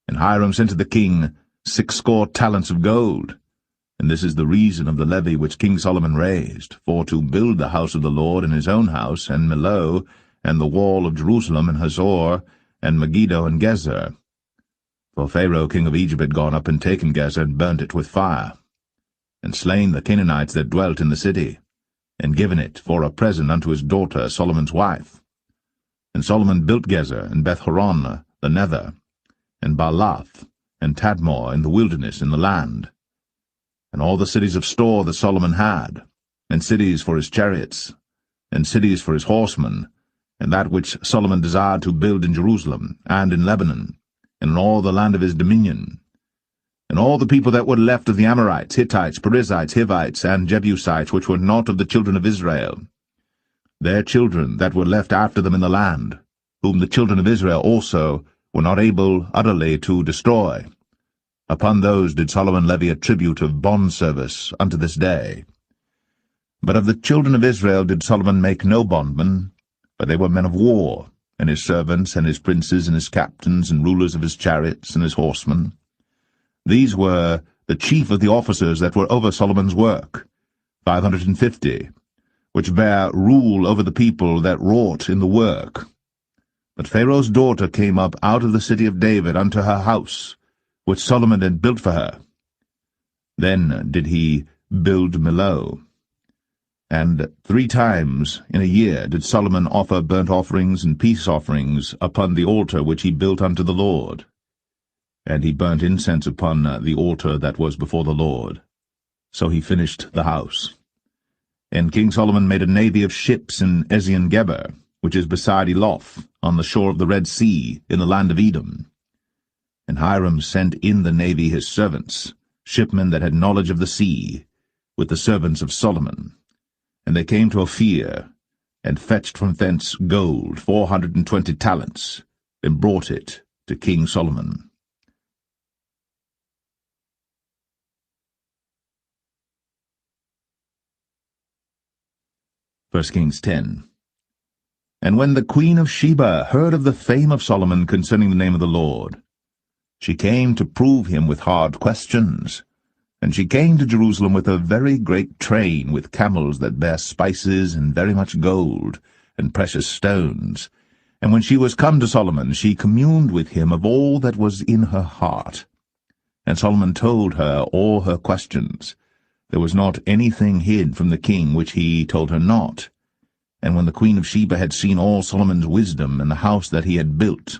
And Hiram sent to the king 60 talents of gold. And this is the reason of the levy which King Solomon raised, for to build the house of the Lord in his own house, and Millo, and the wall of Jerusalem, and Hazor, and Megiddo, and Gezer. For Pharaoh king of Egypt had gone up and taken Gezer, and burnt it with fire, and slain the Canaanites that dwelt in the city, and given it for a present unto his daughter Solomon's wife. And Solomon built Gezer, and Beth-horon the nether, and Baalath, and Tadmor in the wilderness in the land, and all the cities of store that Solomon had, and cities for his chariots, and cities for his horsemen, and that which Solomon desired to build in Jerusalem, and in Lebanon, and in all the land of his dominion. And all the people that were left of the Amorites, Hittites, Perizzites, Hivites, and Jebusites, which were not of the children of Israel, their children that were left after them in the land, whom the children of Israel also were not able utterly to destroy, upon those did Solomon levy a tribute of bondservice unto this day. But of the children of Israel did Solomon make no bondmen, but they were men of war, and his servants, and his princes, and his captains, and rulers of his chariots, and his horsemen. These were the chief of the officers that were over Solomon's work, 550, which bare rule over the people that wrought in the work. But Pharaoh's daughter came up out of the city of David unto her house, which Solomon had built for her. Then did he build Millo. And 3 times in a year did Solomon offer burnt offerings and peace offerings upon the altar which he built unto the Lord. And he burnt incense upon the altar that was before the Lord. So he finished the house. And King Solomon made a navy of ships in Ezion-Geber, which is beside Eloth, on the shore of the Red Sea, in the land of Edom. And Hiram sent in the navy his servants, shipmen that had knowledge of the sea, with the servants of Solomon. And they came to Ophir, and fetched from thence gold 420 talents, and brought it to King Solomon. 1 Kings 10. And when the queen of Sheba heard of the fame of Solomon concerning the name of the Lord, she came to prove him with hard questions. And she came to Jerusalem with a very great train, with camels that bare spices, and very much gold, and precious stones. And when she was come to Solomon, she communed with him of all that was in her heart. And Solomon told her all her questions. There was not anything hid from the king which he told her not. And when the queen of Sheba had seen all Solomon's wisdom, and the house that he had built,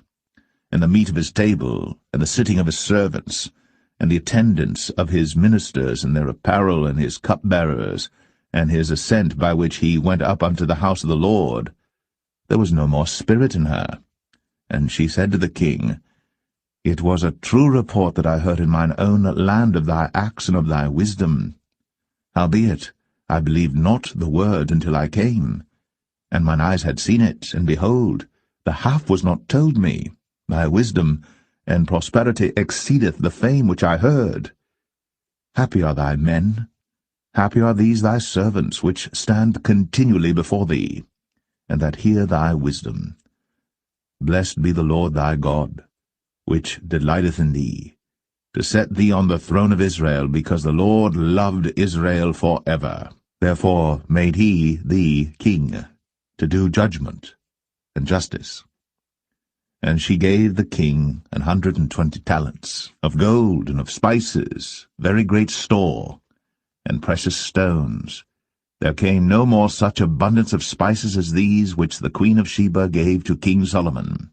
and the meat of his table, and the sitting of his servants, and the attendance of his ministers, and their apparel, and his cupbearers, and his ascent by which he went up unto the house of the Lord, there was no more spirit in her. And she said to the king, It was a true report that I heard in mine own land of thy acts and of thy wisdom. Howbeit, I believed not the word until I came. And mine eyes had seen it, and behold, the half was not told me. Thy wisdom and prosperity exceedeth the fame which I heard. Happy are thy men, happy are these thy servants, which stand continually before thee, and that hear thy wisdom. Blessed be the Lord thy God, which delighteth in thee, to set thee on the throne of Israel, because the Lord loved Israel for ever. Therefore made he thee king, to do judgment and justice. And she gave the king 120 talents of gold and of spices, very great store, and precious stones. There came no more such abundance of spices as these which the queen of Sheba gave to King Solomon.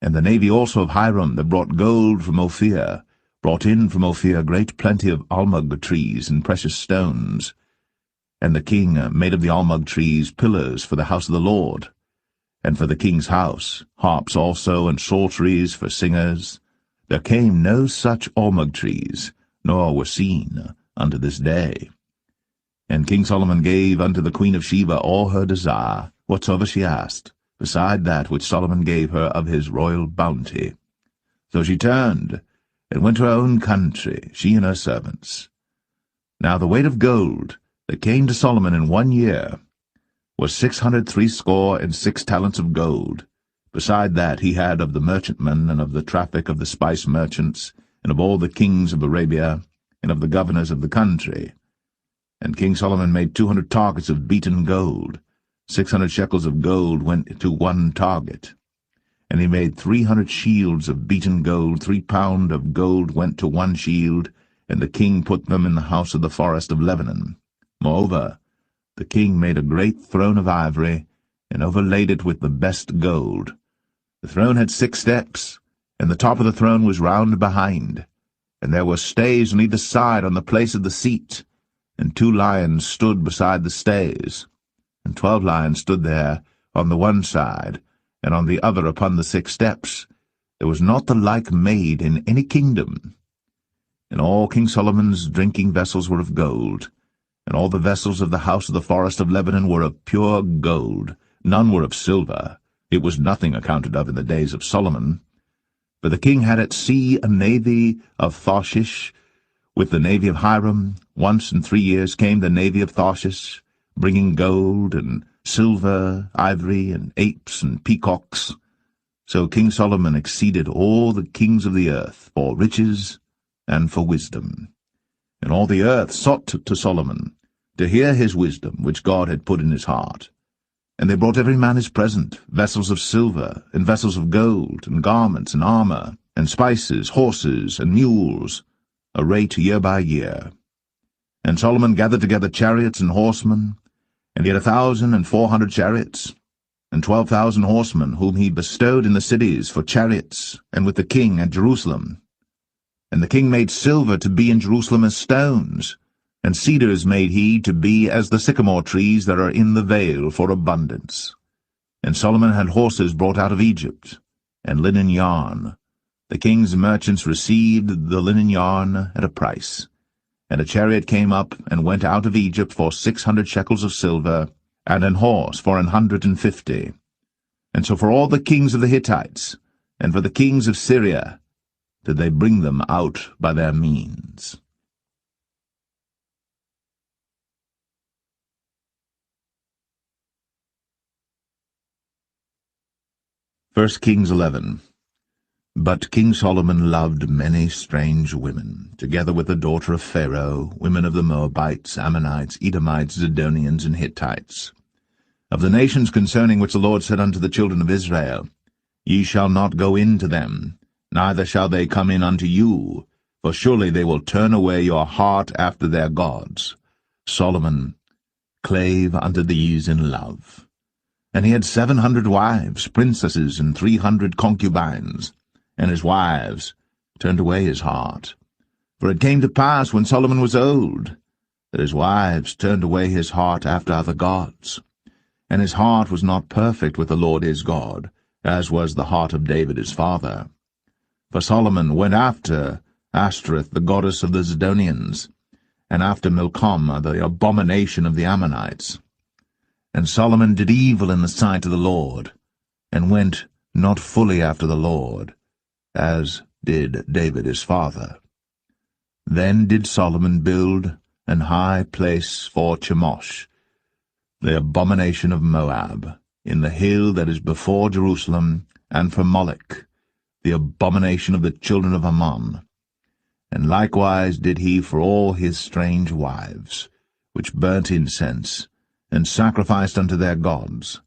And the navy also of Hiram that brought gold from Ophir, brought in from Ophir great plenty of almug trees and precious stones. And the king made of the almug trees pillars for the house of the Lord, and for the king's house, harps also, and psalteries for singers. There came no such almug trees, nor were seen unto this day. And King Solomon gave unto the queen of Sheba all her desire, whatsoever she asked, beside that which Solomon gave her of his royal bounty. So she turned, and went to her own country, she and her servants. Now the weight of gold that came to Solomon in 1 year was 666 talents of gold. Beside that he had of the merchantmen, and of the traffic of the spice merchants, and of all the kings of Arabia, and of the governors of the country. And King Solomon made 200 targets of beaten gold. 600 shekels of gold went to one target. And he made 300 shields of beaten gold. 3 pound of gold went to one shield, and the king put them in the house of the forest of Lebanon. Moreover, the king made a great throne of ivory, and overlaid it with the best gold. The throne had 6 steps, and the top of the throne was round behind, and there were stays on either side on the place of the seat, and 2 lions stood beside the stays, and 12 lions stood there on the one side, and on the other upon the 6 steps. There was not the like made in any kingdom. And all King Solomon's drinking vessels were of gold, and all the vessels of the house of the forest of Lebanon were of pure gold. None were of silver. It was nothing accounted of in the days of Solomon. For the king had at sea a navy of Tarshish, with the navy of Hiram. Once in 3 years came the navy of Tarshish, bringing gold and silver, ivory, and apes and peacocks. So King Solomon exceeded all the kings of the earth for riches and for wisdom. And all the earth sought to Solomon, to hear his wisdom, which God had put in his heart. And they brought every man his present, vessels of silver, and vessels of gold, and garments, and armor, and spices, horses, and mules, a rate year by year. And Solomon gathered together chariots and horsemen, and he had 1,400 chariots, and 12,000 horsemen, whom he bestowed in the cities for chariots, and with the king at Jerusalem. And the king made silver to be in Jerusalem as stones, and cedars made he to be as the sycamore trees that are in the vale for abundance. And Solomon had horses brought out of Egypt, and linen yarn. The king's merchants received the linen yarn at a price. And a chariot came up and went out of Egypt for 600 shekels of silver, and an horse for 150. And so for all the kings of the Hittites, and for the kings of Syria, did they bring them out by their means. 1 Kings 11. But King Solomon loved many strange women, together with the daughter of Pharaoh, women of the Moabites, Ammonites, Edomites, Zidonians, and Hittites. Of the nations concerning which the Lord said unto the children of Israel, Ye shall not go in to them, neither shall they come in unto you, for surely they will turn away your heart after their gods. Solomon clave unto these in love. And he had 700 wives, princesses, and 300 concubines, and his wives turned away his heart. For it came to pass, when Solomon was old, that his wives turned away his heart after other gods. And his heart was not perfect with the Lord his God, as was the heart of David his father. For Solomon went after Ashtoreth, the goddess of the Zidonians, and after Milcom, the abomination of the Ammonites. And Solomon did evil in the sight of the Lord, and went not fully after the Lord, as did David his father. Then did Solomon build an high place for Chemosh, the abomination of Moab, in the hill that is before Jerusalem, and for Moloch, the abomination of the children of Ammon. And likewise did he for all his strange wives, which burnt incense, and sacrificed unto their gods.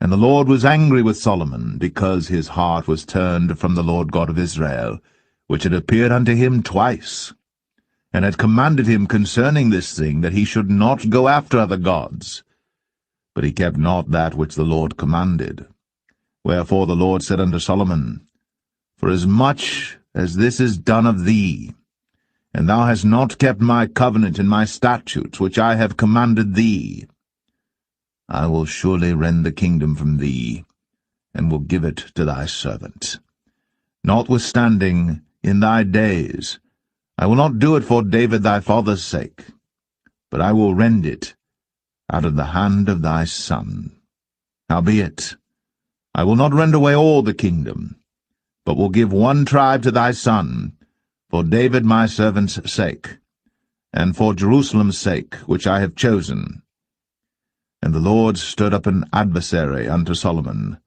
And the Lord was angry with Solomon, because his heart was turned from the Lord God of Israel, which had appeared unto him twice, and had commanded him concerning this thing, that he should not go after other gods. But he kept not that which the Lord commanded. Wherefore the Lord said unto Solomon, Forasmuch as this is done of thee, and thou hast not kept my covenant and my statutes, which I have commanded thee, I will surely rend the kingdom from thee, and will give it to thy servant. Notwithstanding, in thy days, I will not do it for David thy father's sake, but I will rend it out of the hand of thy son. Howbeit, I will not rend away all the kingdom, but will give one tribe to thy son, for David my servant's sake, and for Jerusalem's sake, which I have chosen. And the Lord stirred up an adversary unto Solomon,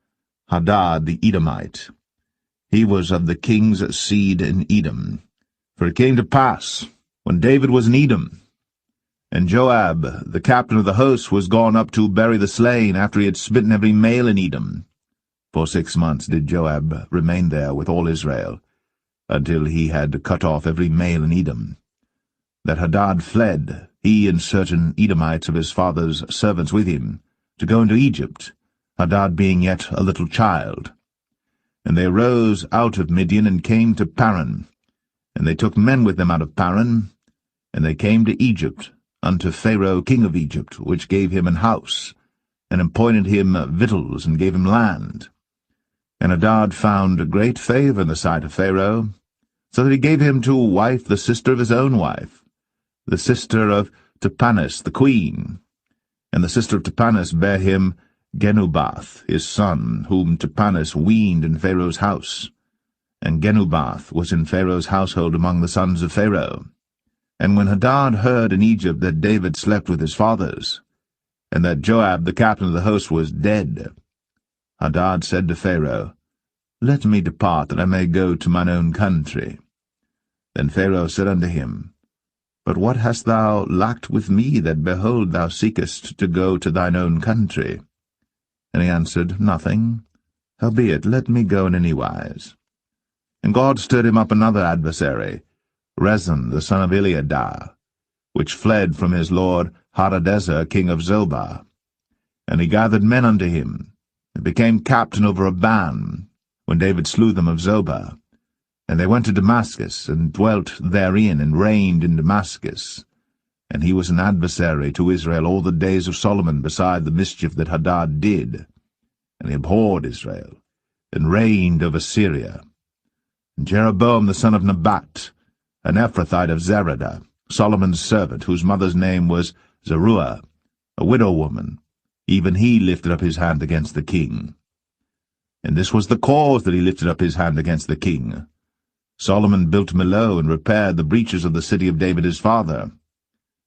Hadad the Edomite. He was of the king's seed in Edom. For it came to pass, when David was in Edom, and Joab, the captain of the host, was gone up to bury the slain, after he had smitten every male in Edom. For 6 months did Joab remain there with all Israel, until he had cut off every male in Edom. That Hadad fled, he and certain Edomites of his father's servants with him, to go into Egypt, Hadad being yet a little child. And they arose out of Midian, and came to Paran. And they took men with them out of Paran, and they came to Egypt, unto Pharaoh king of Egypt, which gave him an house, and appointed him victuals, and gave him land. And Hadad found great favour in the sight of Pharaoh, so that he gave him to wife the sister of his own wife, the sister of Tahpenes the queen. And the sister of Tahpenes bare him Genubath his son, whom Tahpenes weaned in Pharaoh's house. And Genubath was in Pharaoh's household among the sons of Pharaoh. And when Hadad heard in Egypt that David slept with his fathers, and that Joab the captain of the host was dead, Hadad said to Pharaoh, Let me depart, that I may go to mine own country. Then Pharaoh said unto him, But what hast thou lacked with me, that, behold, thou seekest to go to thine own country? And he answered, Nothing. Howbeit, let me go in any wise. And God stirred him up another adversary, Rezon the son of Eliadah, which fled from his lord Hadadezer king of Zobah. And he gathered men unto him, and became captain over a band, when David slew them of Zobah. And they went to Damascus, and dwelt therein, and reigned in Damascus. And he was an adversary to Israel all the days of Solomon, beside the mischief that Hadad did. And he abhorred Israel, and reigned over Syria. And Jeroboam the son of Nebat, an Ephrathite of Zeradah, Solomon's servant, whose mother's name was Zeruiah, a widow woman, even he lifted up his hand against the king. And this was the cause that he lifted up his hand against the king. Solomon built Millo, and repaired the breaches of the city of David his father.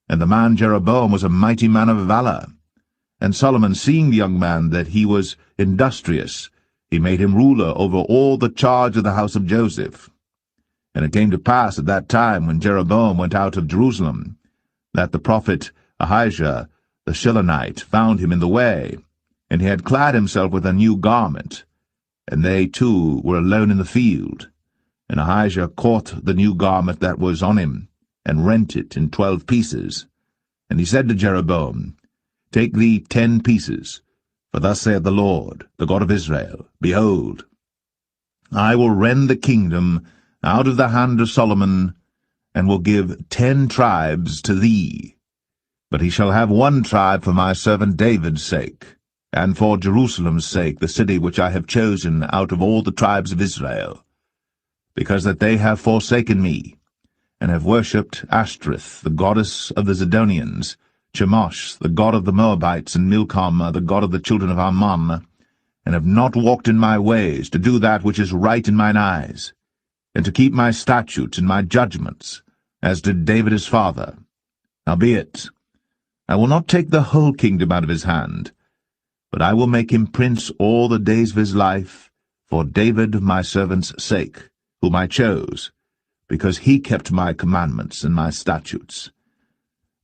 And the man Jeroboam was a mighty man of valor. And Solomon, seeing the young man that he was industrious, he made him ruler over all the charge of the house of Joseph. And it came to pass at that time, when Jeroboam went out of Jerusalem, that the prophet Ahijah the Shilonite found him in the way, and he had clad himself with a new garment, and they two were alone in the field. And Ahijah caught the new garment that was on him, and rent it in 12 pieces. And he said to Jeroboam, Take thee 10 pieces, for thus saith the Lord, the God of Israel, Behold, I will rend the kingdom out of the hand of Solomon, and will give 10 tribes to thee. But he shall have 1 tribe for my servant David's sake, and for Jerusalem's sake, the city which I have chosen out of all the tribes of Israel, because that they have forsaken me, and have worshipped Ashtoreth, the goddess of the Zidonians, Chemosh, the god of the Moabites, and Milcom, the god of the children of Ammon, and have not walked in my ways, to do that which is right in mine eyes, and to keep my statutes and my judgments, as did David his father. Howbeit, I will not take the whole kingdom out of his hand, but I will make him prince all the days of his life, for David my servant's sake, whom I chose, because he kept my commandments and my statutes.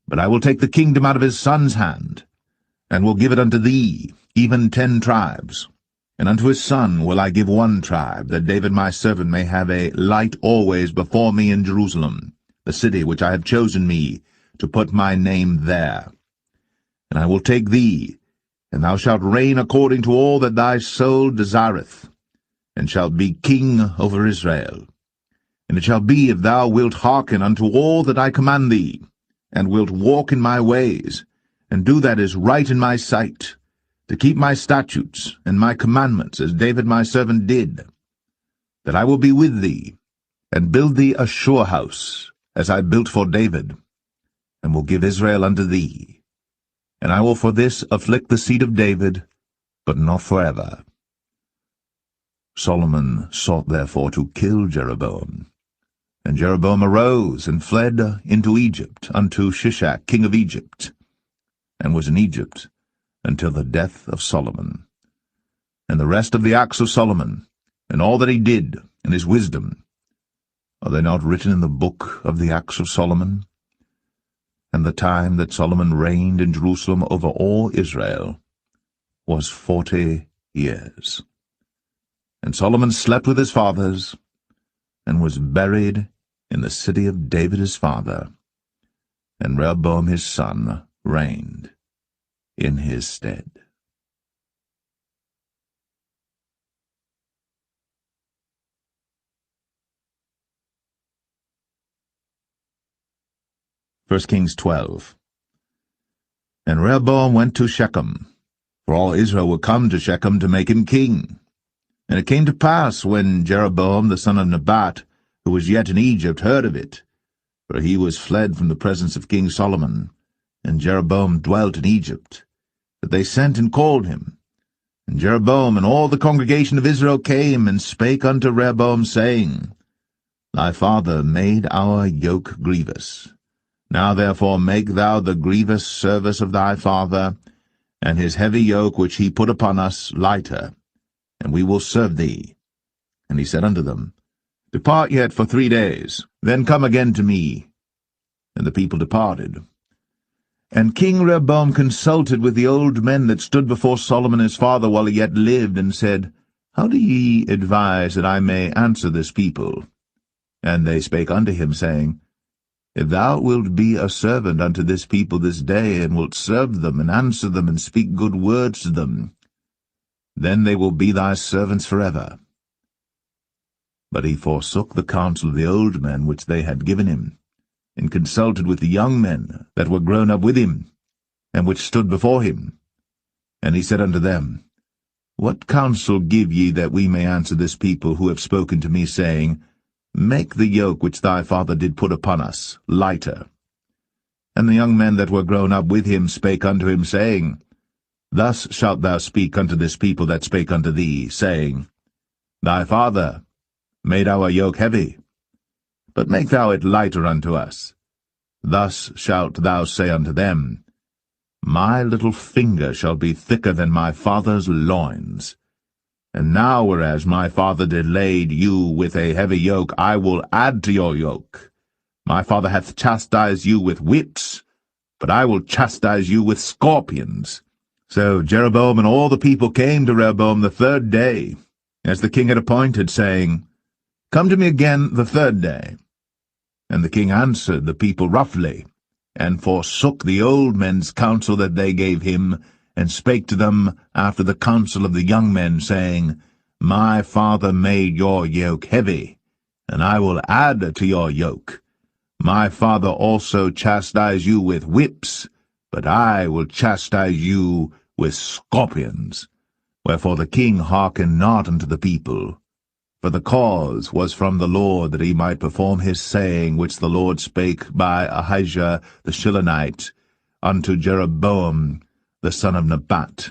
But I will take the kingdom out of his son's hand, and will give it unto thee, even 10 tribes. And unto his son will I give 1 tribe, that David my servant may have a light always before me in Jerusalem, the city which I have chosen me, to put my name there. And I will take thee, and thou shalt reign according to all that thy soul desireth, and shalt be king over Israel. And it shall be, if thou wilt hearken unto all that I command thee, and wilt walk in my ways, and do that is right in my sight, to keep my statutes and my commandments, as David my servant did, that I will be with thee, and build thee a sure house, as I built for David, and will give Israel unto thee. And I will for this afflict the seed of David, but not forever. Solomon sought therefore to kill Jeroboam. And Jeroboam arose and fled into Egypt, unto Shishak king of Egypt, and was in Egypt until the death of Solomon. And the rest of the acts of Solomon, and all that he did, and his wisdom, are they not written in the book of the acts of Solomon? And the time that Solomon reigned in Jerusalem over all Israel was 40 years. And Solomon slept with his fathers, and was buried in the city of David his father, and Rehoboam his son reigned in his stead. First Kings 12. And Rehoboam went to Shechem, for all Israel were come to Shechem to make him king. And it came to pass, when Jeroboam the son of Nebat, who was yet in Egypt, heard of it, for he was fled from the presence of King Solomon, and Jeroboam dwelt in Egypt, that they sent and called him. And Jeroboam and all the congregation of Israel came and spake unto Rehoboam, saying, Thy father made our yoke grievous. Now therefore make thou the grievous service of thy father, and his heavy yoke which he put upon us lighter, and we will serve thee. And he said unto them, Depart yet for 3 days, then come again to me. And the people departed. And King Rehoboam consulted with the old men that stood before Solomon his father while he yet lived, and said, How do ye advise that I may answer this people? And they spake unto him, saying, If thou wilt be a servant unto this people this day, and wilt serve them, and answer them, and speak good words to them, then they will be thy servants forever. But he forsook the counsel of the old men which they had given him, and consulted with the young men that were grown up with him, and which stood before him. And he said unto them, What counsel give ye that we may answer this people who have spoken to me, saying, Make the yoke which thy father did put upon us lighter? And the young men that were grown up with him spake unto him, saying, Thus shalt thou speak unto this people that spake unto thee, saying, Thy father made our yoke heavy, but make thou it lighter unto us. Thus shalt thou say unto them, My little finger shall be thicker than my father's loins. And now, whereas my father did lade you with a heavy yoke, I will add to your yoke. My father hath chastised you with whips, but I will chastise you with scorpions. So Jeroboam and all the people came to Rehoboam the 3rd day, as the king had appointed, saying, Come to me again the 3rd day. And the king answered the people roughly, and forsook the old men's counsel that they gave him, and spake to them after the counsel of the young men, saying, My father made your yoke heavy, and I will add to your yoke. My father also chastised you with whips, but I will chastise you with scorpions. Wherefore the king hearkened not unto the people. For the cause was from the Lord, that he might perform his saying, which the Lord spake by Ahijah the Shilonite unto Jeroboam the son of Nebat.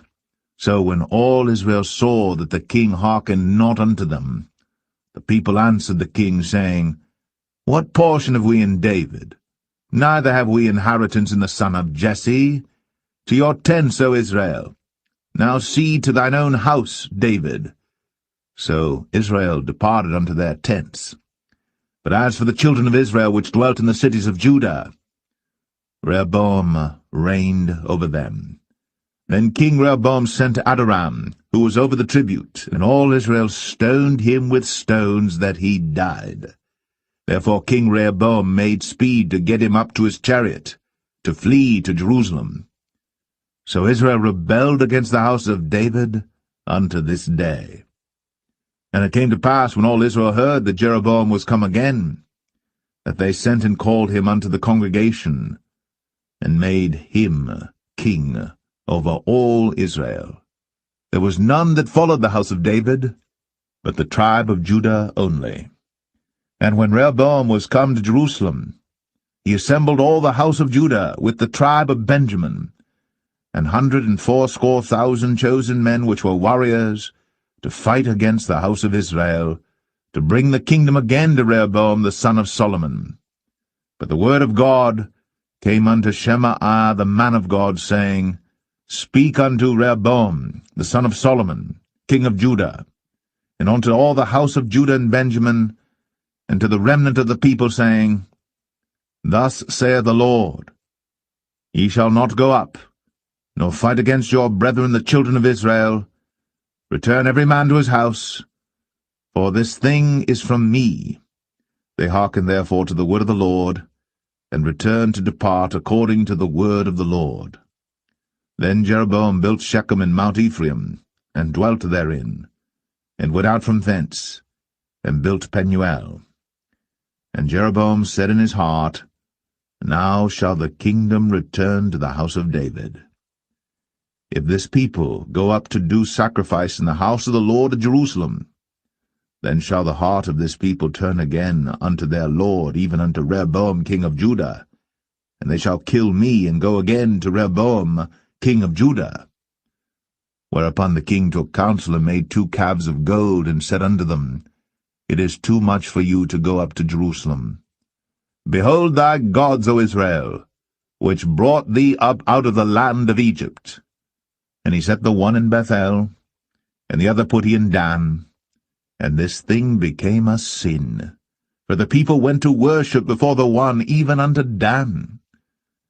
So when all Israel saw that the king hearkened not unto them, the people answered the king, saying, What portion have we in David? Neither have we inheritance in the son of Jesse. To your tents, O Israel. Now see to thine own house, David. So Israel departed unto their tents. But as for the children of Israel which dwelt in the cities of Judah, Rehoboam reigned over them. Then King Rehoboam sent Adoram, who was over the tribute, and all Israel stoned him with stones, that he died. Therefore King Rehoboam made speed to get him up to his chariot, to flee to Jerusalem. So Israel rebelled against the house of David unto this day. And it came to pass, when all Israel heard that Jeroboam was come again, that they sent and called him unto the congregation, and made him king over all Israel. There was none that followed the house of David, but the tribe of Judah only. And when Rehoboam was come to Jerusalem, he assembled all the house of Judah with the tribe of Benjamin, 180,000 chosen men which were warriors, to fight against the house of Israel, to bring the kingdom again to Rehoboam the son of Solomon. But the word of God came unto Shemaiah the man of God, saying, Speak unto Rehoboam the son of Solomon, king of Judah, and unto all the house of Judah and Benjamin, and to the remnant of the people, saying, Thus saith the Lord, Ye shall not go up, nor fight against your brethren the children of Israel. Return every man to his house, for this thing is from me. They hearkened therefore to the word of the Lord, and returned to depart according to the word of the Lord. Then Jeroboam built Shechem in Mount Ephraim, and dwelt therein, and went out from thence, and built Penuel. And Jeroboam said in his heart, Now shall the kingdom return to the house of David. If this people go up to do sacrifice in the house of the Lord at Jerusalem, then shall the heart of this people turn again unto their Lord, even unto Rehoboam king of Judah, and they shall kill me, and go again to Rehoboam king of Judah. Whereupon the king took counsel, and made 2 calves of gold, and said unto them, It is too much for you to go up to Jerusalem. Behold thy gods, O Israel, which brought thee up out of the land of Egypt. And he set the one in Bethel, and the other put he in Dan. And this thing became a sin. For the people went to worship before the one, even unto Dan.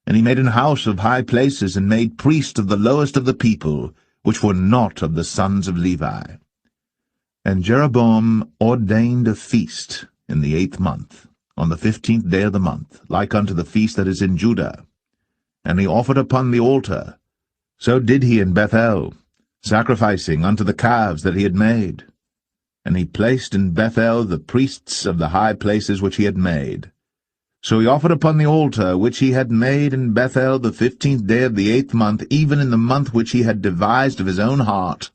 And he made an house of high places, and made priests of the lowest of the people, which were not of the sons of Levi. And Jeroboam ordained a feast in the 8th month, on the 15th day of the month, like unto the feast that is in Judah. And he offered upon the altar. So did he in Bethel, sacrificing unto the calves that he had made. And he placed in Bethel the priests of the high places which he had made. So he offered upon the altar which he had made in Bethel the 15th day of the 8th month, even in the month which he had devised of his own heart,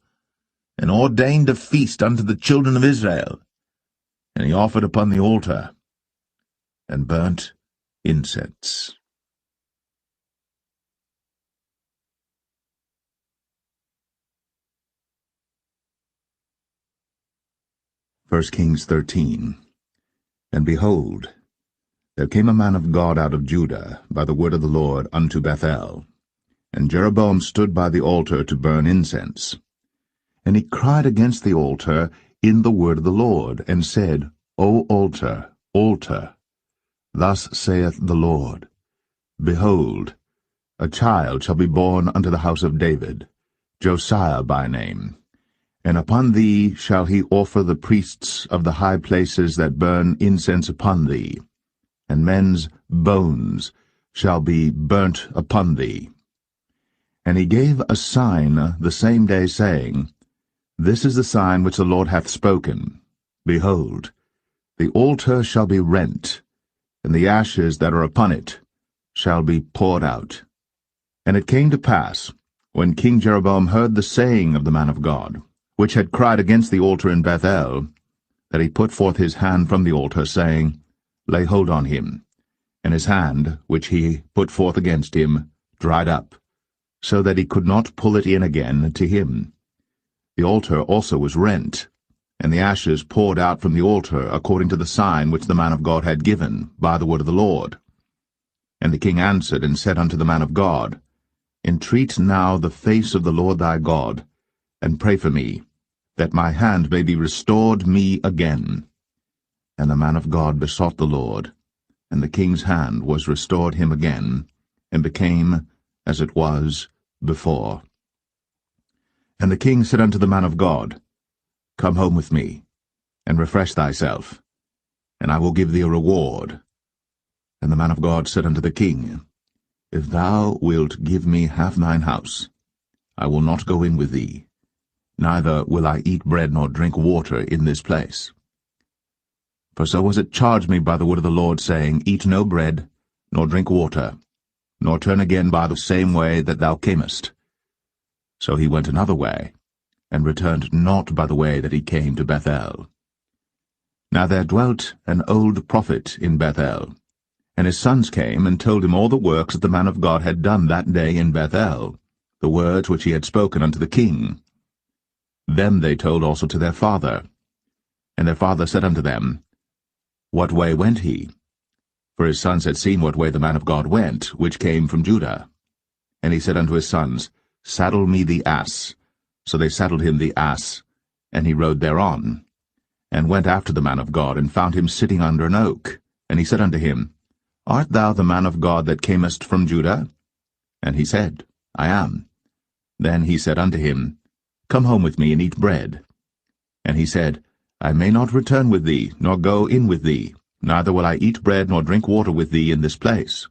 and ordained a feast unto the children of Israel. And he offered upon the altar, and burnt incense. 1 Kings 13. And behold, there came a man of God out of Judah by the word of the Lord unto Bethel. And Jeroboam stood by the altar to burn incense. And he cried against the altar in the word of the Lord, and said, O altar, altar, thus saith the Lord, Behold, a child shall be born unto the house of David, Josiah by name. And upon thee shall he offer the priests of the high places that burn incense upon thee, and men's bones shall be burnt upon thee. And he gave a sign the same day, saying, This is the sign which the Lord hath spoken. Behold, the altar shall be rent, and the ashes that are upon it shall be poured out. And it came to pass, when King Jeroboam heard the saying of the man of God, which had cried against the altar in Bethel, that he put forth his hand from the altar, saying, Lay hold on him. And his hand, which he put forth against him, dried up, so that he could not pull it in again to him. The altar also was rent, and the ashes poured out from the altar, according to the sign which the man of God had given, by the word of the Lord. And the king answered and said unto the man of God, Entreat now the face of the Lord thy God, and pray for me, that my hand may be restored me again. And the man of God besought the Lord, and the king's hand was restored him again, and became as it was before. And the king said unto the man of God, Come home with me, and refresh thyself, and I will give thee a reward. And the man of God said unto the king, If thou wilt give me half thine house, I will not go in with thee, neither will I eat bread nor drink water in this place. For so was it charged me by the word of the Lord, saying, Eat no bread, nor drink water, nor turn again by the same way that thou camest. So he went another way, and returned not by the way that he came to Bethel. Now there dwelt an old prophet in Bethel, and his sons came and told him all the works that the man of God had done that day in Bethel, the words which he had spoken unto the king. Them they told also to their father. And their father said unto them, What way went he? For his sons had seen what way the man of God went, which came from Judah. And he said unto his sons, Saddle me the ass. So they saddled him the ass, and he rode thereon, and went after the man of God, and found him sitting under an oak. And he said unto him, Art thou the man of God that camest from Judah? And he said, I am. Then he said unto him, Come home with me, and eat bread. And he said, I may not return with thee, nor go in with thee, neither will I eat bread nor drink water with thee in this place.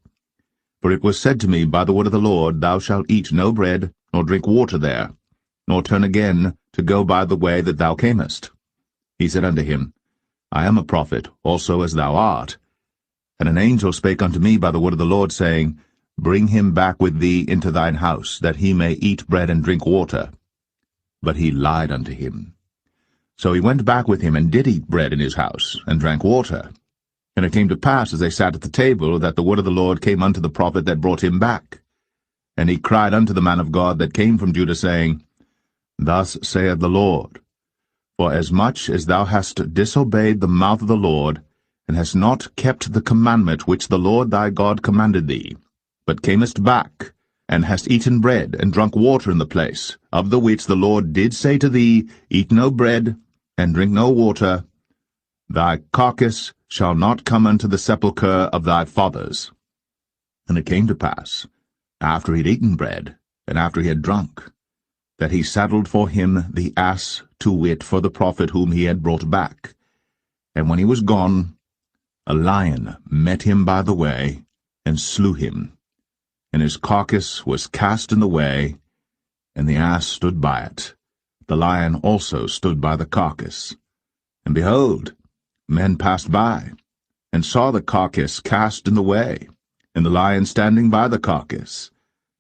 For it was said to me by the word of the Lord, Thou shalt eat no bread, nor drink water there, nor turn again to go by the way that thou camest. He said unto him, I am a prophet, also as thou art. And an angel spake unto me by the word of the Lord, saying, Bring him back with thee into thine house, that he may eat bread and drink water. But he lied unto him. So he went back with him, and did eat bread in his house, and drank water. And it came to pass, as they sat at the table, that the word of the Lord came unto the prophet that brought him back. And he cried unto the man of God that came from Judah, saying, Thus saith the Lord, For as much as thou hast disobeyed the mouth of the Lord, and hast not kept the commandment which the Lord thy God commanded thee, but camest back, and hast eaten bread, and drunk water in the place, of the which the Lord did say to thee, Eat no bread, and drink no water, thy carcass shall not come unto the sepulchre of thy fathers. And it came to pass, after he had eaten bread, and after he had drunk, that he saddled for him the ass, to wit, for the prophet whom he had brought back. And when he was gone, a lion met him by the way, and slew him. And his carcass was cast in the way, and the ass stood by it. The lion also stood by the carcass. And behold, men passed by, and saw the carcass cast in the way, and the lion standing by the carcass.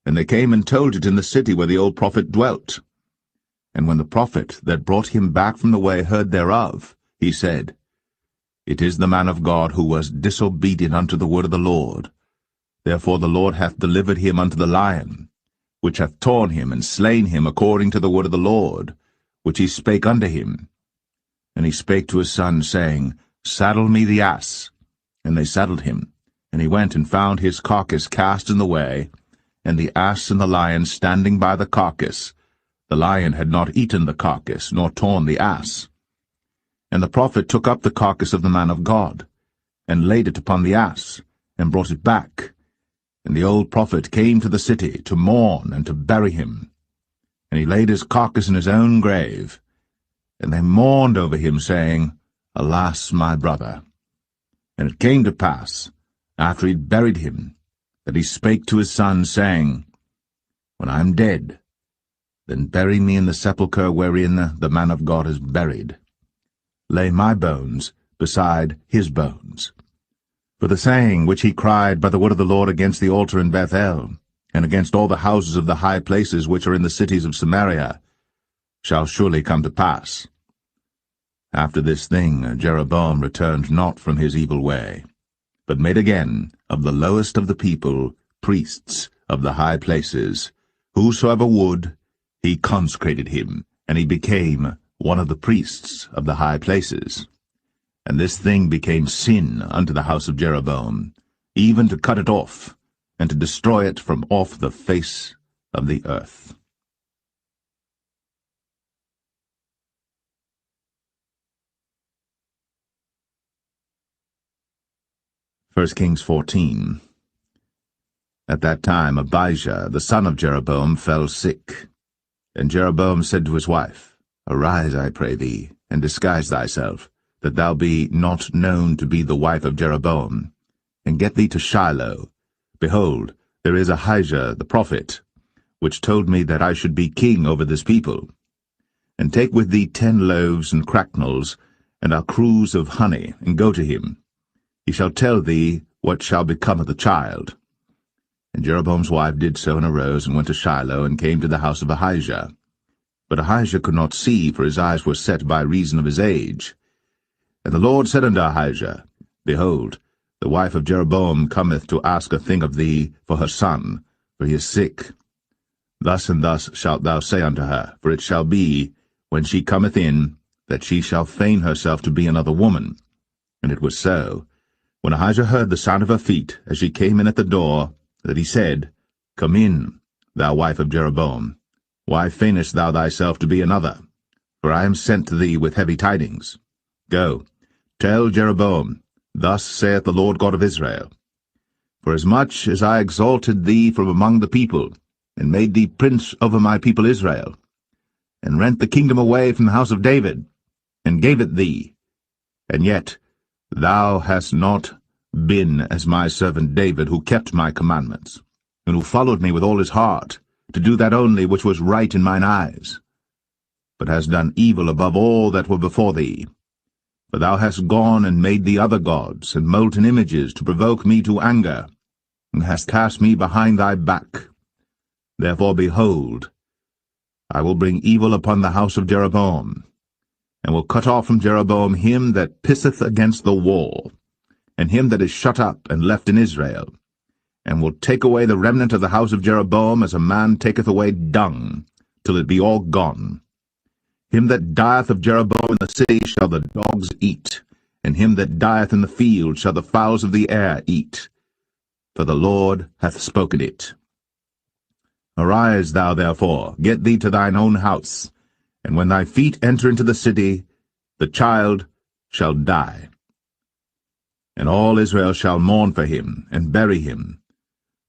And they came and told it in the city where the old prophet dwelt. And when the prophet that brought him back from the way heard thereof, he said, It is the man of God who was disobedient unto the word of the Lord. Therefore the Lord hath delivered him unto the lion, which hath torn him and slain him according to the word of the Lord, which he spake unto him. And he spake to his son, saying, Saddle me the ass. And they saddled him. And he went and found his carcass cast in the way, and the ass and the lion standing by the carcass. The lion had not eaten the carcass, nor torn the ass. And the prophet took up the carcass of the man of God, and laid it upon the ass, and brought it back. And the old prophet came to the city to mourn and to bury him. and he laid his carcass in his own grave. And they mourned over him, saying, Alas, my brother! And it came to pass, after he had buried him, that he spake to his son, saying, When I am dead, then bury me in the sepulchre wherein the man of God is buried. Lay my bones beside his bones. For the saying which he cried by the word of the Lord against the altar in Bethel, and against all the houses of the high places which are in the cities of Samaria, shall surely come to pass. After this thing Jeroboam returned not from his evil way, but made again of the lowest of the people priests of the high places. Whosoever would, he consecrated him, and he became one of the priests of the high places. And this thing became sin unto the house of Jeroboam, even to cut it off, and to destroy it from off the face of the earth. 1 Kings 14. At that time Abijah, the son of Jeroboam, fell sick. And Jeroboam said to his wife, Arise, I pray thee, and disguise thyself, that thou be not known to be the wife of Jeroboam, and get thee to Shiloh. Behold, there is Ahijah the prophet, which told me that I should be king over this people. And take with thee 10 loaves and cracknels, and a cruse of honey, and go to him. He shall tell thee what shall become of the child. And Jeroboam's wife did so, and arose, and went to Shiloh, and came to the house of Ahijah. But Ahijah could not see, for his eyes were set by reason of his age. And the Lord said unto Ahijah, Behold, the wife of Jeroboam cometh to ask a thing of thee for her son, for he is sick. Thus and thus shalt thou say unto her, for it shall be, when she cometh in, that she shall feign herself to be another woman. And it was so, when Ahijah heard the sound of her feet, as she came in at the door, that he said, Come in, thou wife of Jeroboam. Why feignest thou thyself to be another? For I am sent to thee with heavy tidings. Go, tell Jeroboam, Thus saith the Lord God of Israel, Forasmuch as I exalted thee from among the people, and made thee prince over my people Israel, and rent the kingdom away from the house of David, and gave it thee, and yet thou hast not been as my servant David, who kept my commandments, and who followed me with all his heart, to do that only which was right in mine eyes, but hast done evil above all that were before thee. For thou hast gone and made thee other gods, and molten images, to provoke me to anger, and hast cast me behind thy back. Therefore, behold, I will bring evil upon the house of Jeroboam, and will cut off from Jeroboam him that pisseth against the wall, and him that is shut up and left in Israel, and will take away the remnant of the house of Jeroboam as a man taketh away dung, till it be all gone. Him that dieth of Jeroboam in the city shall the dogs eat, and him that dieth in the field shall the fowls of the air eat. For the Lord hath spoken it. Arise thou therefore, get thee to thine own house, and when thy feet enter into the city, the child shall die. And all Israel shall mourn for him, and bury him.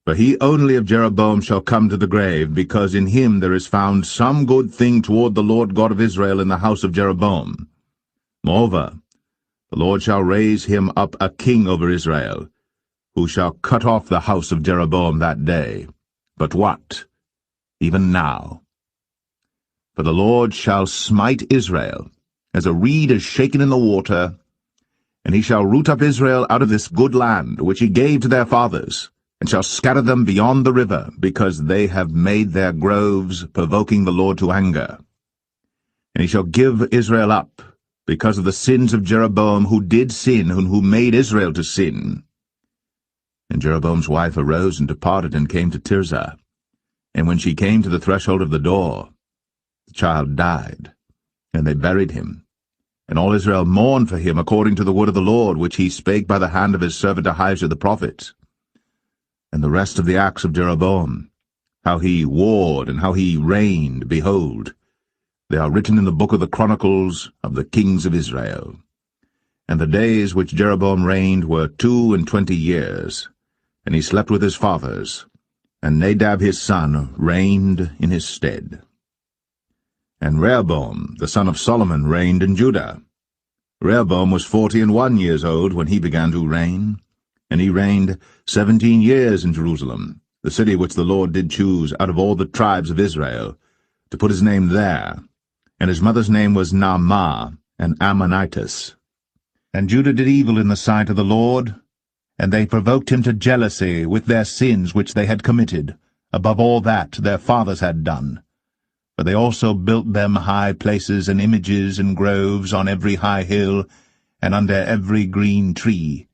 For he only of Jeroboam shall come to the grave, because in him there is found some good thing toward the Lord God of Israel in the house of Jeroboam. Moreover, the Lord shall raise him up a king over Israel, who shall cut off the house of Jeroboam that day. But what? Even now. For the Lord shall smite Israel, as a reed is shaken in the water, and he shall root up Israel out of this good land, which he gave to their fathers, and shall scatter them beyond the river, because they have made their groves, provoking the Lord to anger. And he shall give Israel up, because of the sins of Jeroboam, who did sin, and who made Israel to sin. And Jeroboam's wife arose and departed, and came to Tirzah. And when she came to the threshold of the door, the child died, and they buried him. And all Israel mourned for him according to the word of the Lord, which he spake by the hand of his servant Ahijah the prophet. And the rest of the acts of Jeroboam, how he warred and how he reigned, behold, they are written in the book of the Chronicles of the kings of Israel. And the days which Jeroboam reigned were 22 years, and he slept with his fathers, and Nadab his son reigned in his stead. And Rehoboam, the son of Solomon, reigned in Judah. Rehoboam was 41 years old when he began to reign, and he reigned 17 years in Jerusalem, the city which the Lord did choose out of all the tribes of Israel, to put his name there. And his mother's name was Naamah, an Ammonitess. And Judah did evil in the sight of the Lord, and they provoked him to jealousy with their sins which they had committed, above all that their fathers had done. For they also built them high places and images and groves on every high hill, and under every green tree.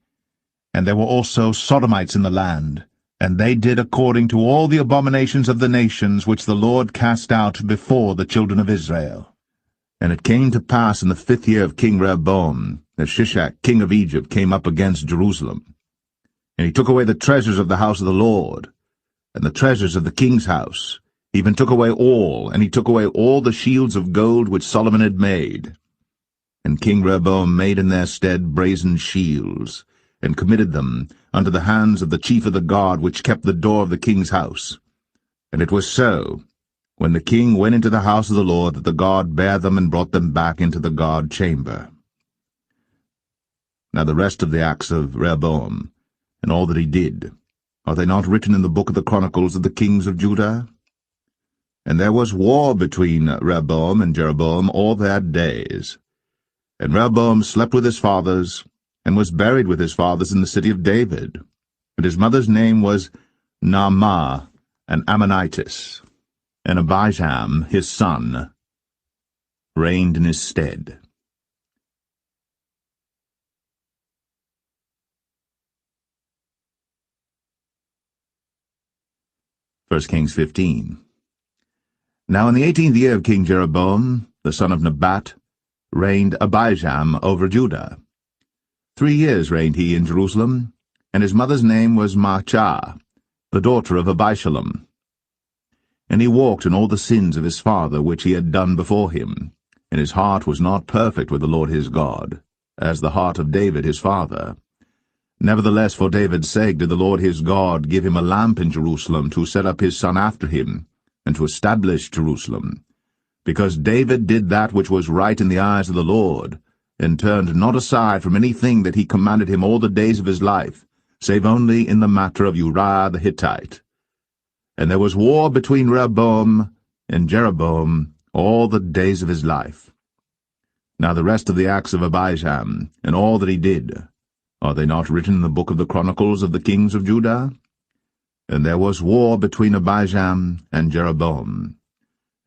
And there were also Sodomites in the land, and they did according to all the abominations of the nations which the Lord cast out before the children of Israel. And it came to pass in the 5th year of King Rehoboam, that Shishak king of Egypt came up against Jerusalem. And he took away the treasures of the house of the Lord, and the treasures of the king's house, even took away all, and he took away all the shields of gold which Solomon had made. And King Rehoboam made in their stead brazen shields, and committed them unto the hands of the chief of the guard which kept the door of the king's house. And it was so, when the king went into the house of the Lord, that the guard bare them and brought them back into the guard chamber. Now the rest of the acts of Rehoboam, and all that he did, are they not written in the book of the Chronicles of the kings of Judah? And there was war between Rehoboam and Jeroboam all their days. And Rehoboam slept with his fathers, and was buried with his fathers in the city of David. And his mother's name was Naamah, an Ammonitess. And Abijam, his son, reigned in his stead. First Kings 15. Now in the 18th year of King Jeroboam, the son of Nebat, reigned Abijam over Judah. 3 years reigned he in Jerusalem, and his mother's name was Maachah, the daughter of Abishalom. And he walked in all the sins of his father which he had done before him, and his heart was not perfect with the Lord his God, as the heart of David his father. Nevertheless, for David's sake did the Lord his God give him a lamp in Jerusalem to set up his son after him, and to establish Jerusalem, because David did that which was right in the eyes of the Lord, and turned not aside from anything that he commanded him all the days of his life, save only in the matter of Uriah the Hittite. And there was war between Rehoboam and Jeroboam all the days of his life. Now the rest of the acts of Abijam, and all that he did, are they not written in the book of the Chronicles of the kings of Judah? And there was war between Abijam and Jeroboam.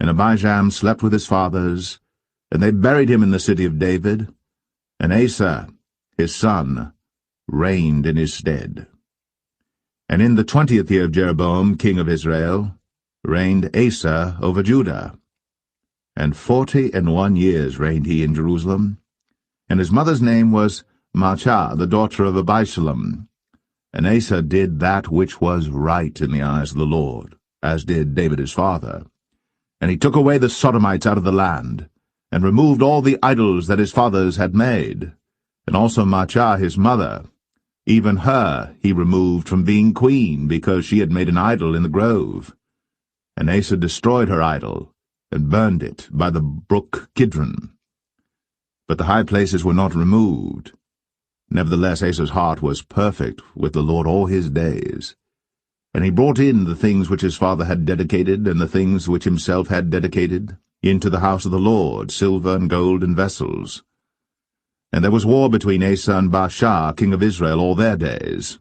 And Abijam slept with his fathers, and they buried him in the city of David, and Asa, his son, reigned in his stead. And in the 20th year of Jeroboam, king of Israel, reigned Asa over Judah. And 41 years reigned he in Jerusalem. And his mother's name was Maachah, the daughter of Abishalom. And Asa did that which was right in the eyes of the Lord, as did David his father. And he took away the Sodomites out of the land, and removed all the idols that his fathers had made. And also Maachah his mother, even her he removed from being queen, because she had made an idol in the grove. And Asa destroyed her idol, and burned it by the brook Kidron. But the high places were not removed. Nevertheless Asa's heart was perfect with the Lord all his days. And he brought in the things which his father had dedicated, and the things which himself had dedicated, into the house of the Lord, silver and gold and vessels. And there was war between Asa and Baasha, king of Israel, all their days.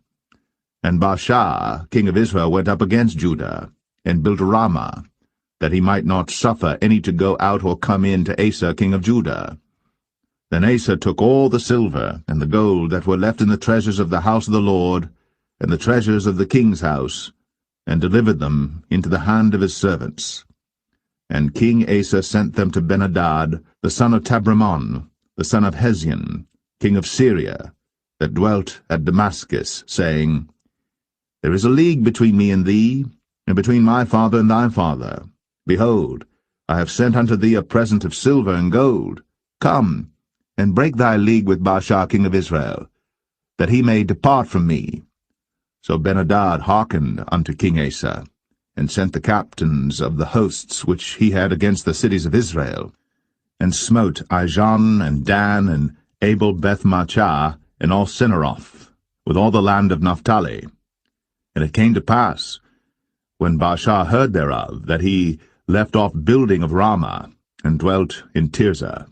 And Baasha, king of Israel, went up against Judah, and built Ramah, that he might not suffer any to go out or come in to Asa, king of Judah. Then Asa took all the silver and the gold that were left in the treasures of the house of the Lord, and the treasures of the king's house, and delivered them into the hand of his servants. And King Asa sent them to Ben-Hadad, the son of Tabrimon, the son of Hezion, king of Syria, that dwelt at Damascus, saying, There is a league between me and thee, and between my father and thy father. Behold, I have sent unto thee a present of silver and gold. Come, and break thy league with Baasha king of Israel, that he may depart from me. So Ben-Hadad hearkened unto King Asa, and sent the captains of the hosts which he had against the cities of Israel, and smote Ijon and Dan and Abel Beth-Machah and all Cinneroth, with all the land of Naphtali. And it came to pass, when Baasha heard thereof, that he left off building of Ramah, and dwelt in Tirzah.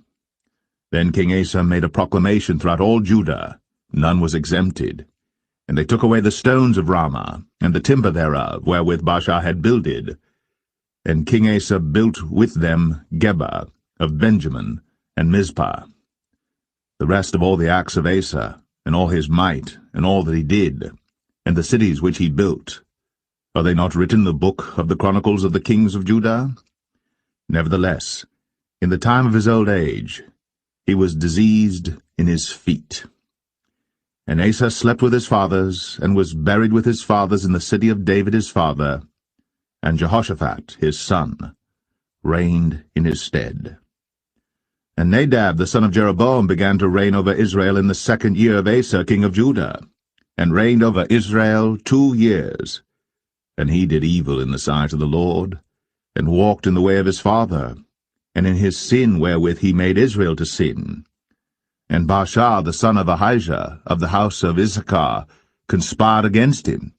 Then King Asa made a proclamation throughout all Judah, none was exempted. And they took away the stones of Ramah, and the timber thereof, wherewith Baasha had builded. And King Asa built with them Geba of Benjamin, and Mizpah. The rest of all the acts of Asa, and all his might, and all that he did, and the cities which he built, are they not written in the book of the chronicles of the kings of Judah? Nevertheless, in the time of his old age, he was diseased in his feet. And Asa slept with his fathers, and was buried with his fathers in the city of David his father, and Jehoshaphat his son reigned in his stead. And Nadab the son of Jeroboam began to reign over Israel in the 2nd year of Asa king of Judah, and reigned over Israel 2 years. And he did evil in the sight of the Lord, and walked in the way of his father, and in his sin wherewith he made Israel to sin. And Baasha the son of Ahijah of the house of Issachar conspired against him.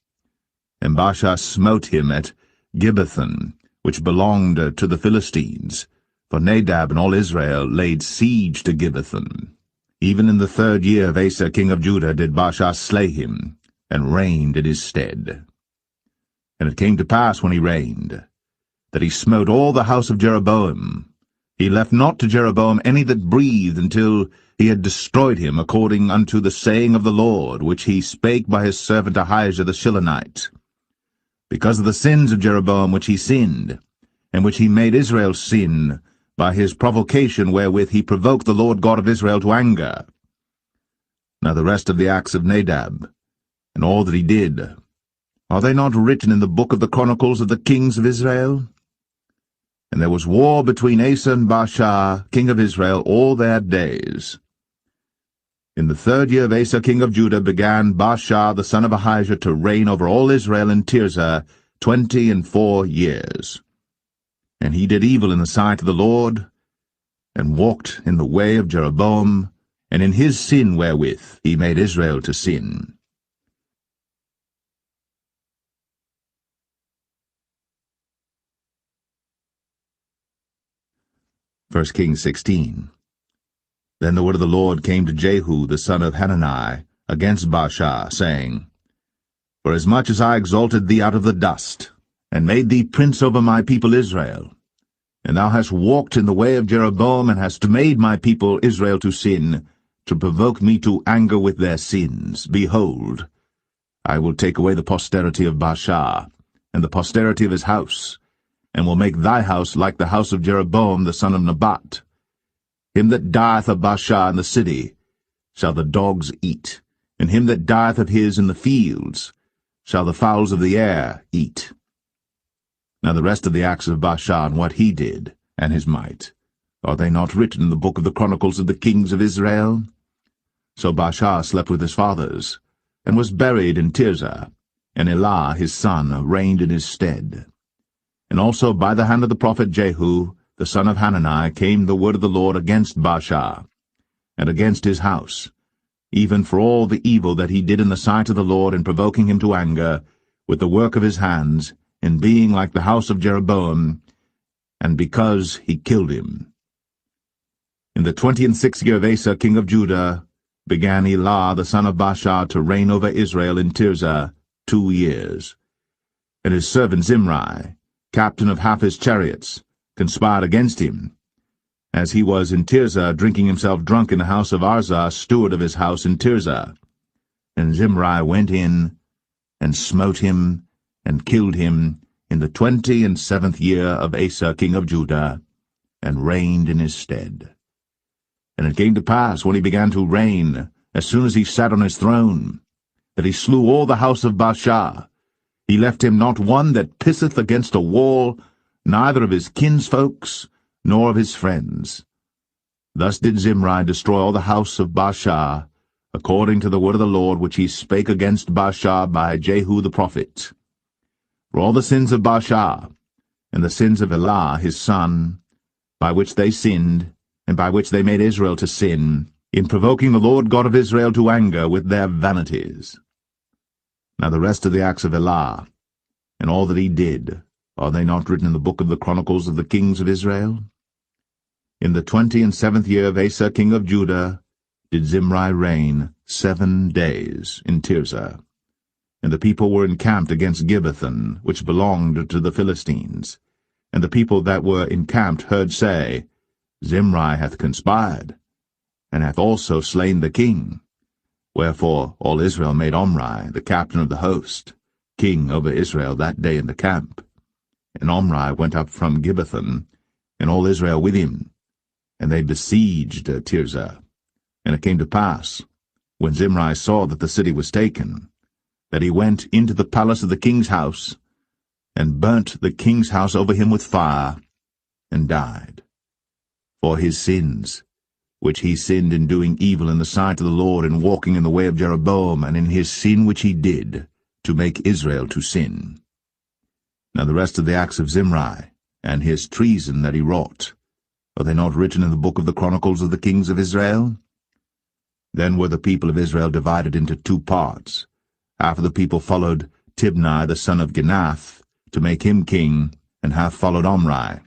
And Baasha smote him at Gibbethon, which belonged to the Philistines, for Nadab and all Israel laid siege to Gibbethon. Even in the 3rd year of Asa king of Judah did Baasha slay him, and reigned in his stead. And it came to pass when he reigned, that he smote all the house of Jeroboam. He left not to Jeroboam any that breathed until he had destroyed him, according unto the saying of the Lord, which he spake by his servant Ahijah the Shilonite. Because of the sins of Jeroboam which he sinned, and which he made Israel sin, by his provocation wherewith he provoked the Lord God of Israel to anger. Now the rest of the acts of Nadab, and all that he did, are they not written in the book of the chronicles of the kings of Israel? And there was war between Asa and Baasha, king of Israel, all their days. In the 3rd year of Asa king of Judah began Baasha the son of Ahijah to reign over all Israel in Tirzah 24 years. And he did evil in the sight of the Lord, and walked in the way of Jeroboam, and in his sin wherewith he made Israel to sin. First Kings 16. Then the word of the Lord came to Jehu the son of Hanani against Baasha, saying, Forasmuch as I exalted thee out of the dust, and made thee prince over my people Israel, and thou hast walked in the way of Jeroboam, and hast made my people Israel to sin, to provoke me to anger with their sins, behold, I will take away the posterity of Baasha, and the posterity of his house, and will make thy house like the house of Jeroboam the son of Nebat. Him that dieth of Baasha in the city shall the dogs eat, and him that dieth of his in the fields shall the fowls of the air eat. Now the rest of the acts of Baasha, and what he did, and his might, are they not written in the book of the chronicles of the kings of Israel? So Baasha slept with his fathers, and was buried in Tirzah, and Elah his son reigned in his stead. And also by the hand of the prophet Jehu, the son of Hanani, came the word of the Lord against Baasha, and against his house, even for all the evil that he did in the sight of the Lord, in provoking him to anger, with the work of his hands, in being like the house of Jeroboam, and because he killed him. In the 26th year of Asa king of Judah began Elah the son of Baasha to reign over Israel in Tirzah 2 years. And his servant Zimri, captain of half his chariots, conspired against him, as he was in Tirzah drinking himself drunk in the house of Arzah, steward of his house in Tirzah. And Zimri went in, and smote him, and killed him in the 27th year of Asa king of Judah, and reigned in his stead. And it came to pass, when he began to reign, as soon as he sat on his throne, that he slew all the house of Baasha. He left him not one that pisseth against a wall, neither of his kinsfolks, nor of his friends. Thus did Zimri destroy all the house of Baasha, according to the word of the Lord which he spake against Baasha by Jehu the prophet. For all the sins of Baasha, and the sins of Elah his son, by which they sinned, and by which they made Israel to sin, in provoking the Lord God of Israel to anger with their vanities. Now the rest of the acts of Elah, and all that he did, are they not written in the book of the Chronicles of the kings of Israel? In the 27th year of Asa king of Judah did Zimri reign 7 days in Tirzah. And the people were encamped against Gibbethon, which belonged to the Philistines. And the people that were encamped heard say, Zimri hath conspired, and hath also slain the king. Wherefore all Israel made Omri, the captain of the host, king over Israel that day in the camp. And Omri went up from Gibbethon, and all Israel with him, and they besieged Tirzah. And it came to pass, when Zimri saw that the city was taken, that he went into the palace of the king's house, and burnt the king's house over him with fire, and died. For his sins, which he sinned in doing evil in the sight of the Lord, and walking in the way of Jeroboam, and in his sin which he did, to make Israel to sin. Now the rest of the acts of Zimri, and his treason that he wrought, are they not written in the book of the Chronicles of the kings of Israel? Then were the people of Israel divided into 2 parts. Half of the people followed Tibni the son of Ginath, to make him king, and half followed Omri.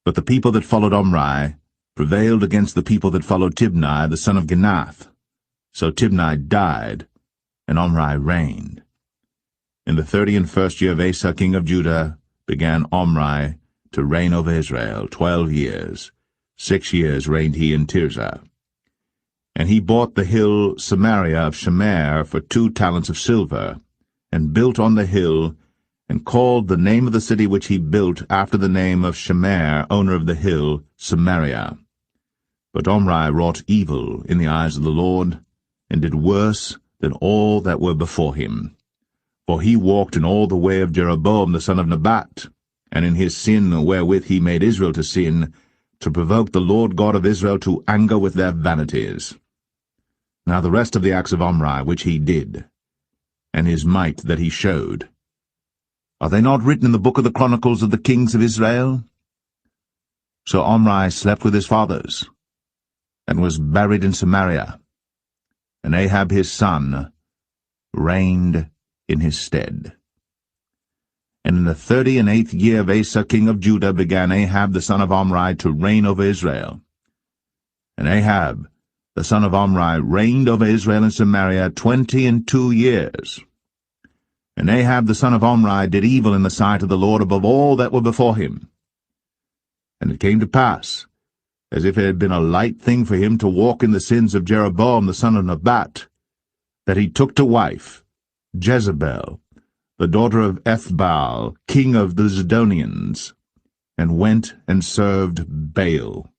But the people that followed Omri prevailed against the people that followed Tibni the son of Ginath. So Tibni died, and Omri reigned. In the 31st year of Asa king of Judah began Omri to reign over Israel 12 years. 6 years reigned he in Tirzah. And he bought the hill Samaria of Shemer for 2 talents of silver, and built on the hill, and called the name of the city which he built after the name of Shemer, owner of the hill, Samaria. But Omri wrought evil in the eyes of the Lord, and did worse than all that were before him. For he walked in all the way of Jeroboam the son of Nebat, and in his sin wherewith he made Israel to sin, to provoke the Lord God of Israel to anger with their vanities. Now the rest of the acts of Omri which he did, and his might that he showed, are they not written in the book of the Chronicles of the kings of Israel? So Omri slept with his fathers, and was buried in Samaria, and Ahab his son reigned in his stead. And in the 38th year of Asa king of Judah began Ahab the son of Omri to reign over Israel. And Ahab the son of Omri reigned over Israel in Samaria 22 years. And Ahab the son of Omri did evil in the sight of the Lord above all that were before him. And it came to pass, as if it had been a light thing for him to walk in the sins of Jeroboam the son of Nebat, that he took to wife Jezebel, the daughter of Ethbaal, king of the Zidonians, and went and served Baal,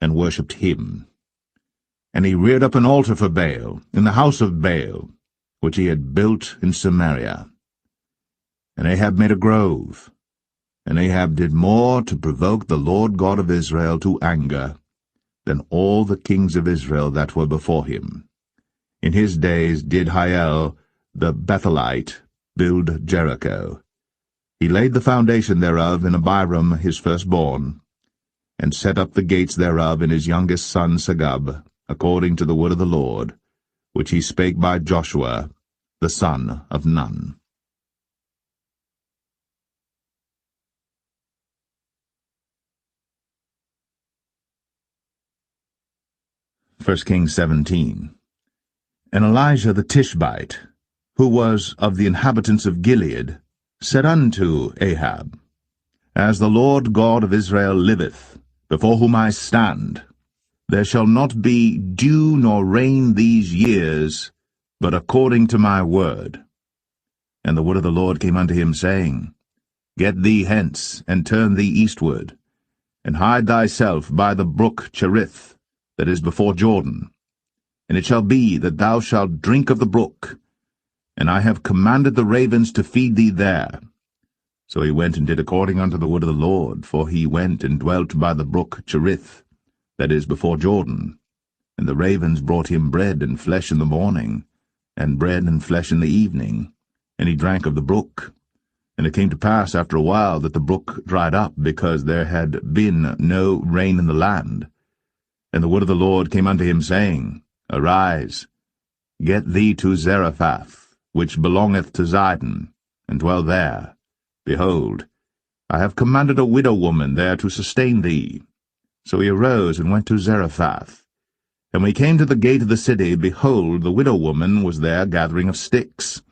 and worshipped him. And he reared up an altar for Baal in the house of Baal, which he had built in Samaria. And Ahab made a grove, and Ahab did more to provoke the Lord God of Israel to anger than all the kings of Israel that were before him. In his days did Hiel the Bethelite build Jericho. He laid the foundation thereof in Abiram his firstborn, and set up the gates thereof in his youngest son Segub, according to the word of the Lord, which he spake by Joshua the son of Nun. 1 Kings 17. And Elijah the Tishbite, who was of the inhabitants of Gilead, said unto Ahab, As the Lord God of Israel liveth, before whom I stand, there shall not be dew nor rain these years, but according to my word. And the word of the Lord came unto him, saying, Get thee hence, and turn thee eastward, and hide thyself by the brook Cherith, that is before Jordan. And it shall be that thou shalt drink of the brook, and I have commanded the ravens to feed thee there. So he went and did according unto the word of the Lord, for he went and dwelt by the brook Cherith, that is before Jordan. And the ravens brought him bread and flesh in the morning, and bread and flesh in the evening, and he drank of the brook. And it came to pass after a while that the brook dried up, because there had been no rain in the land. And the word of the Lord came unto him, saying, Arise, get thee to Zarephath, which belongeth to Zidon, and dwell there. Behold, I have commanded a widow woman there to sustain thee. So he arose and went to Zarephath. And when he came to the gate of the city, behold, the widow woman was there gathering of sticks.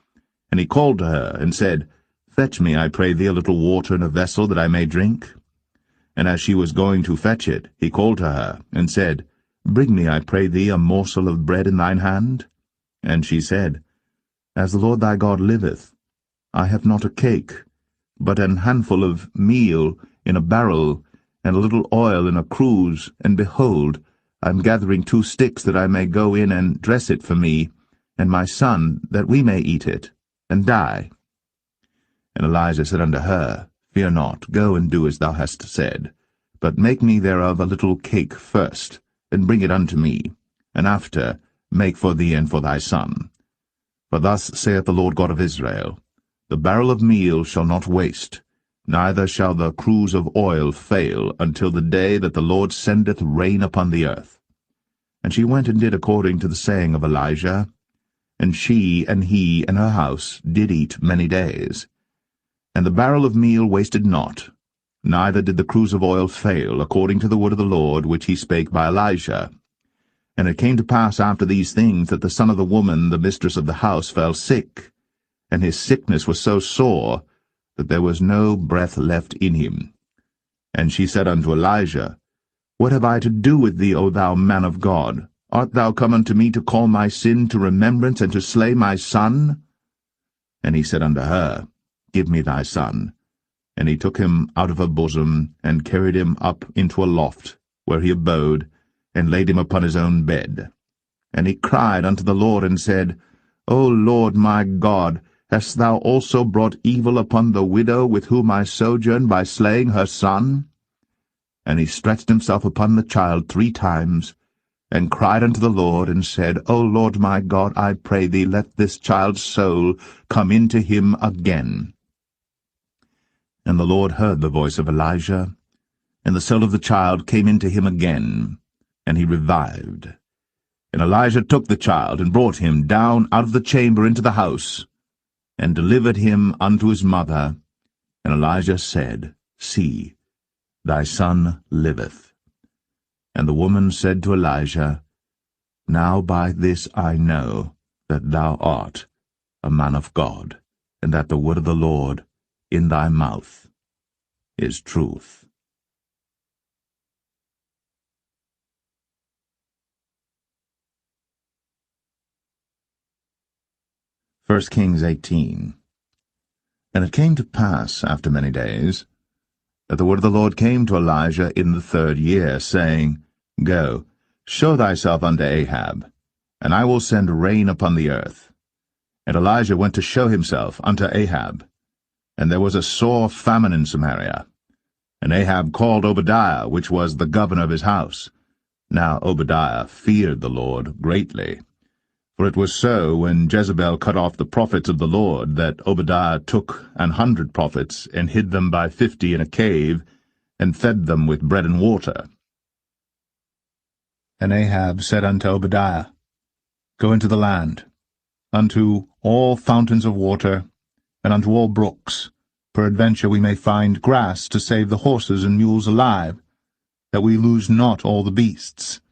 And he called to her, and said, Fetch me, I pray thee, a little water in a vessel, that I may drink. And as she was going to fetch it, he called to her, and said, Bring me, I pray thee, a morsel of bread in thine hand. And she said, As the Lord thy God liveth, I have not a cake, but an handful of meal in a barrel, and a little oil in a cruse, and behold, I am gathering 2 sticks, that I may go in and dress it for me, and my son, that we may eat it, and die. And Elijah said unto her, Fear not, go and do as thou hast said, but make me thereof a little cake first, and bring it unto me, and after make for thee and for thy son. For thus saith the Lord God of Israel, The barrel of meal shall not waste, neither shall the cruse of oil fail, until the day that the Lord sendeth rain upon the earth. And she went and did according to the saying of Elijah, and she and he and her house did eat many days. And the barrel of meal wasted not, neither did the cruse of oil fail, according to the word of the Lord which he spake by Elijah. And it came to pass after these things, that the son of the woman, the mistress of the house, fell sick, and his sickness was so sore, that there was no breath left in him. And she said unto Elijah, What have I to do with thee, O thou man of God? Art thou come unto me to call my sin to remembrance, and to slay my son? And he said unto her, Give me thy son. And he took him out of her bosom, and carried him up into a loft, where he abode, and laid him upon his own bed. And he cried unto the Lord, and said, O Lord my God, hast thou also brought evil upon the widow with whom I sojourn, by slaying her son? And he stretched himself upon the child 3 times, and cried unto the Lord, and said, O Lord my God, I pray thee, let this child's soul come into him again. And the Lord heard the voice of Elijah, and the soul of the child came into him again, and he revived. And Elijah took the child, and brought him down out of the chamber into the house, and delivered him unto his mother. And Elijah said, See, thy son liveth. And the woman said to Elijah, Now by this I know that thou art a man of God, and that the word of the Lord in thy mouth is truth. First Kings 18. And it came to pass, after many days, that the word of the Lord came to Elijah in the 3rd year, saying, Go, show thyself unto Ahab, and I will send rain upon the earth. And Elijah went to show himself unto Ahab. And there was a sore famine in Samaria. And Ahab called Obadiah, which was the governor of his house. Now Obadiah feared the Lord greatly. For it was so, when Jezebel cut off the prophets of the Lord, that Obadiah took 100 prophets, and hid them by 50 in a cave, and fed them with bread and water. And Ahab said unto Obadiah, Go into the land, unto all fountains of water, and unto all brooks. Peradventure we may find grass to save the horses and mules alive, that we lose not all the beasts.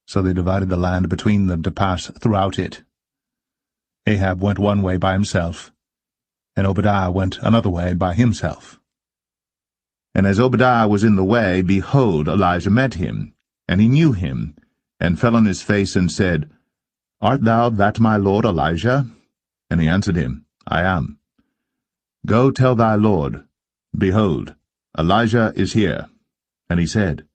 So they divided the land between them to pass throughout it. Ahab went one way by himself, and Obadiah went another way by himself. And as Obadiah was in the way, behold, Elijah met him, and he knew him, and fell on his face, and said, Art thou that my lord Elijah? And he answered him, I am. Go tell thy lord, Behold, Elijah is here. And he said,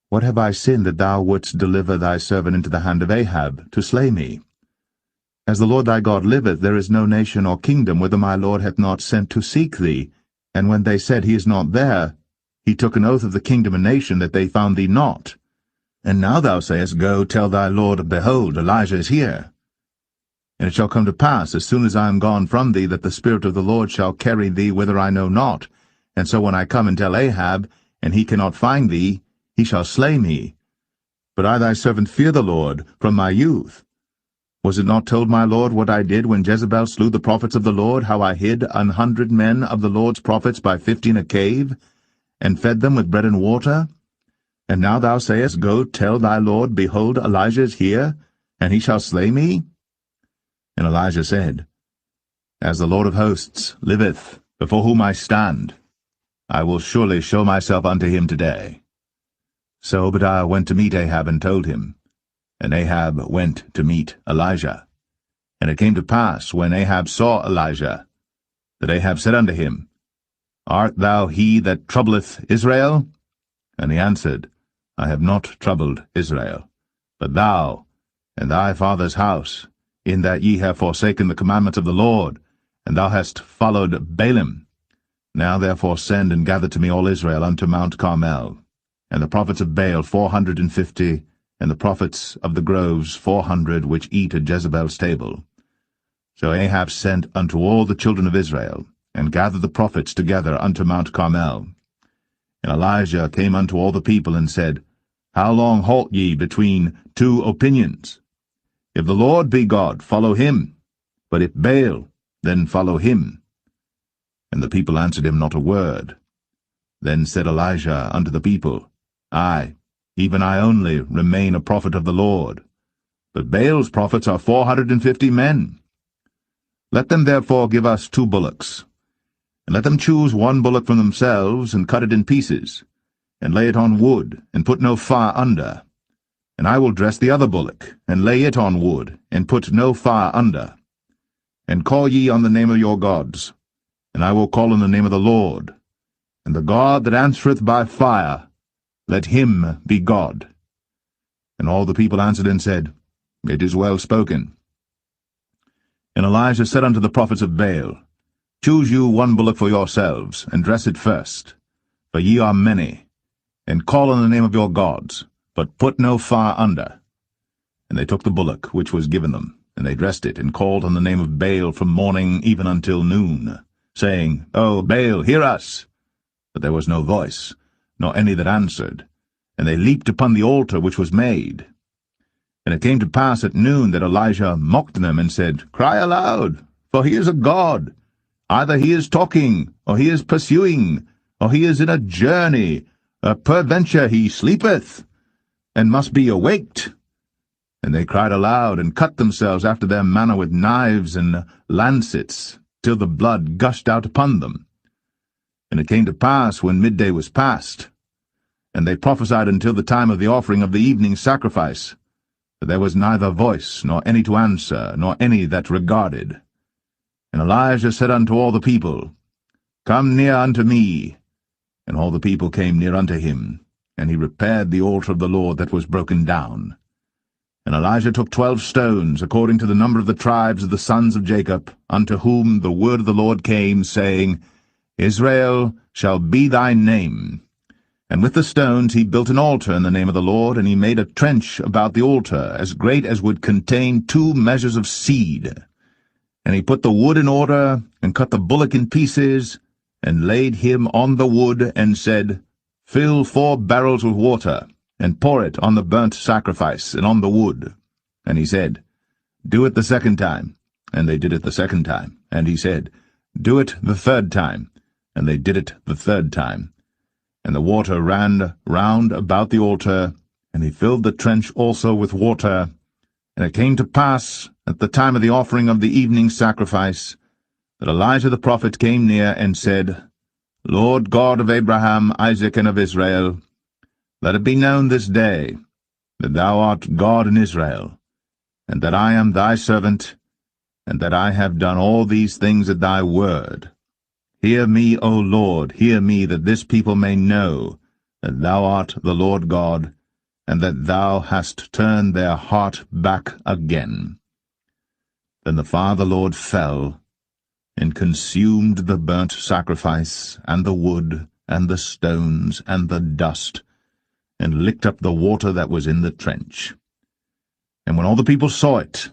What have I sinned that thou wouldst deliver thy servant into the hand of Ahab, to slay me? As the Lord thy God liveth, there is no nation or kingdom whither my lord hath not sent to seek thee. And when they said, He is not there, he took an oath of the kingdom and nation that they found thee not. And now thou sayest, Go tell thy lord, Behold, Elijah is here. And it shall come to pass, as soon as I am gone from thee, that the Spirit of the Lord shall carry thee whither I know not. And so when I come and tell Ahab, and he cannot find thee, he shall slay me. But I thy servant fear the Lord from my youth. Was it not told my Lord what I did when Jezebel slew the prophets of the Lord, how I hid 100 men of the Lord's prophets by 50 in a cave, and fed them with bread and water? And now thou sayest, Go tell thy Lord, Behold, Elijah is here, and he shall slay me? And Elijah said, As the Lord of hosts liveth, before whom I stand, I will surely show myself unto him today. So Obadiah went to meet Ahab and told him. And Ahab went to meet Elijah. And it came to pass, when Ahab saw Elijah, that Ahab said unto him, Art thou he that troubleth Israel? And he answered, I have not troubled Israel, but thou and thy father's house, in that ye have forsaken the commandments of the Lord, and thou hast followed Baalim. Now therefore send and gather to me all Israel unto Mount Carmel, and the prophets of Baal 450, and the prophets of the groves 400, which eat at Jezebel's table. So Ahab sent unto all the children of Israel, and gathered the prophets together unto Mount Carmel. And Elijah came unto all the people, and said, How long halt ye between two opinions? If the Lord be God, follow him, but if Baal, then follow him. And the people answered him not a word. Then said Elijah unto the people, I, even I only, remain a prophet of the Lord, but Baal's prophets are 450 men. Let them therefore give us 2 bullocks, and let them choose 1 bullock from themselves, and cut it in pieces, and lay it on wood, and put no fire under. And I will dress the other bullock, and lay it on wood, and put no fire under. And call ye on the name of your gods, and I will call on the name of the Lord. And the God that answereth by fire, let him be God. And all the people answered and said, It is well spoken. And Elijah said unto the prophets of Baal, Choose you 1 bullock for yourselves, and dress it first, for ye are many, and call on the name of your gods, but put no fire under. And they took the bullock which was given them, and they dressed it, and called on the name of Baal from morning even until noon, saying, O Baal, hear us! But there was no voice, nor any that answered, and they leaped upon the altar which was made. And it came to pass at noon that Elijah mocked them, and said, Cry aloud, for he is a god. Either he is talking, or he is pursuing, or he is in a journey, or peradventure he sleepeth, and must be awaked. And they cried aloud, and cut themselves after their manner with knives and lancets, till the blood gushed out upon them. And it came to pass, when midday was past, and they prophesied until the time of the offering of the evening sacrifice, that there was neither voice, nor any to answer, nor any that regarded. And Elijah said unto all the people, Come near unto me. And all the people came near unto him, and he repaired the altar of the Lord that was broken down. And Elijah took 12 stones, according to the number of the tribes of the sons of Jacob, unto whom the word of the Lord came, saying, Israel shall be thy name. And with the stones he built an altar in the name of the Lord, and he made a trench about the altar, as great as would contain 2 measures of seed. And he put the wood in order, and cut the bullock in pieces, and laid him on the wood, and said, Fill 4 barrels with water, and pour it on the burnt sacrifice, and on the wood. And he said, Do it the 2nd time. And they did it the 2nd time. And he said, Do it the 3rd time. And they did it the 3rd time. And the water ran round about the altar, and he filled the trench also with water. And it came to pass, at the time of the offering of the evening sacrifice, that Elijah the prophet came near and said, Lord God of Abraham, Isaac, and of Israel, let it be known this day that thou art God in Israel, and that I am thy servant, and that I have done all these things at thy word. Hear me, O Lord, hear me, that this people may know that thou art the Lord God, and that thou hast turned their heart back again. Then the fire of the Lord fell, and consumed the burnt sacrifice, and the wood, and the stones, and the dust, and licked up the water that was in the trench. And when all the people saw it,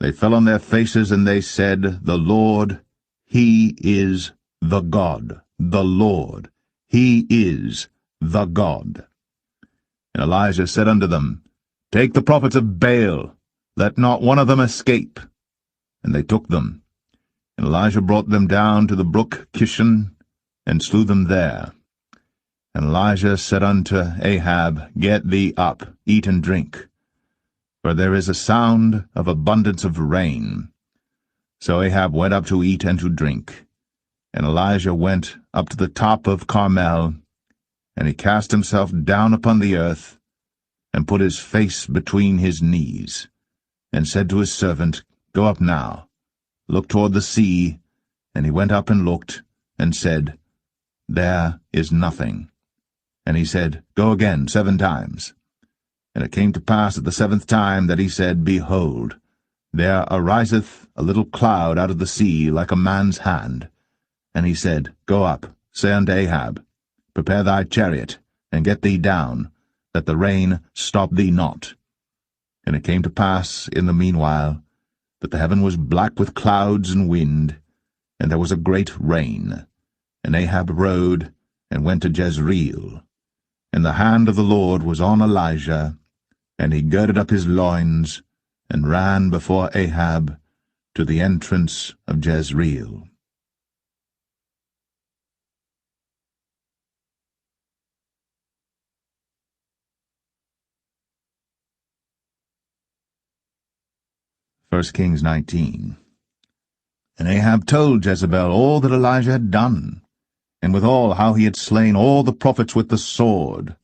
They fell on their faces, and they said, The Lord, He is the God. The Lord, He is the God. And Elijah said unto them, Take the prophets of Baal, let not one of them escape. And they took them. And Elijah brought them down to the brook Kishon, and slew them there. And Elijah said unto Ahab, Get thee up, eat and drink, for there is a sound of abundance of rain. So Ahab went up to eat and to drink. And Elijah went up to the top of Carmel, and he cast himself down upon the earth, and put his face between his knees, and said to his servant, Go up now, look toward the sea. And he went up and looked, and said, There is nothing. And he said, Go again 7 times. And it came to pass at the 7th time that he said, Behold, there ariseth a little cloud out of the sea like a man's hand. And he said, Go up, say unto Ahab, Prepare thy chariot, and get thee down, that the rain stop thee not. And it came to pass in the meanwhile that the heaven was black with clouds and wind, and there was a great rain. And Ahab rode, and went to Jezreel. And the hand of the Lord was on Elijah, and he girded up his loins, and ran before Ahab to the entrance of Jezreel. First Kings 19. And Ahab told Jezebel all that Elijah had done, and withal how he had slain all the prophets with the sword.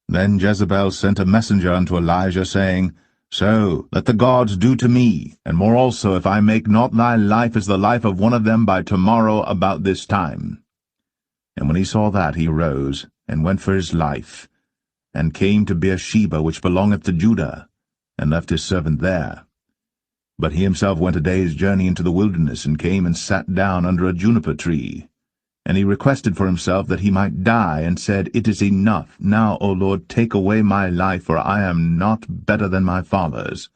Then Jezebel sent a messenger unto Elijah, saying, So let the gods do to me, and more also, if I make not thy life as the life of one of them by tomorrow about this time. And when he saw that, he arose, and went for his life, and came to Beersheba, which belongeth to Judah, and left his servant there. But he himself went a day's journey into the wilderness, and came and sat down under a juniper tree. And he requested for himself that he might die, and said, It is enough. Now, O Lord, take away my life, for I am not better than my fathers.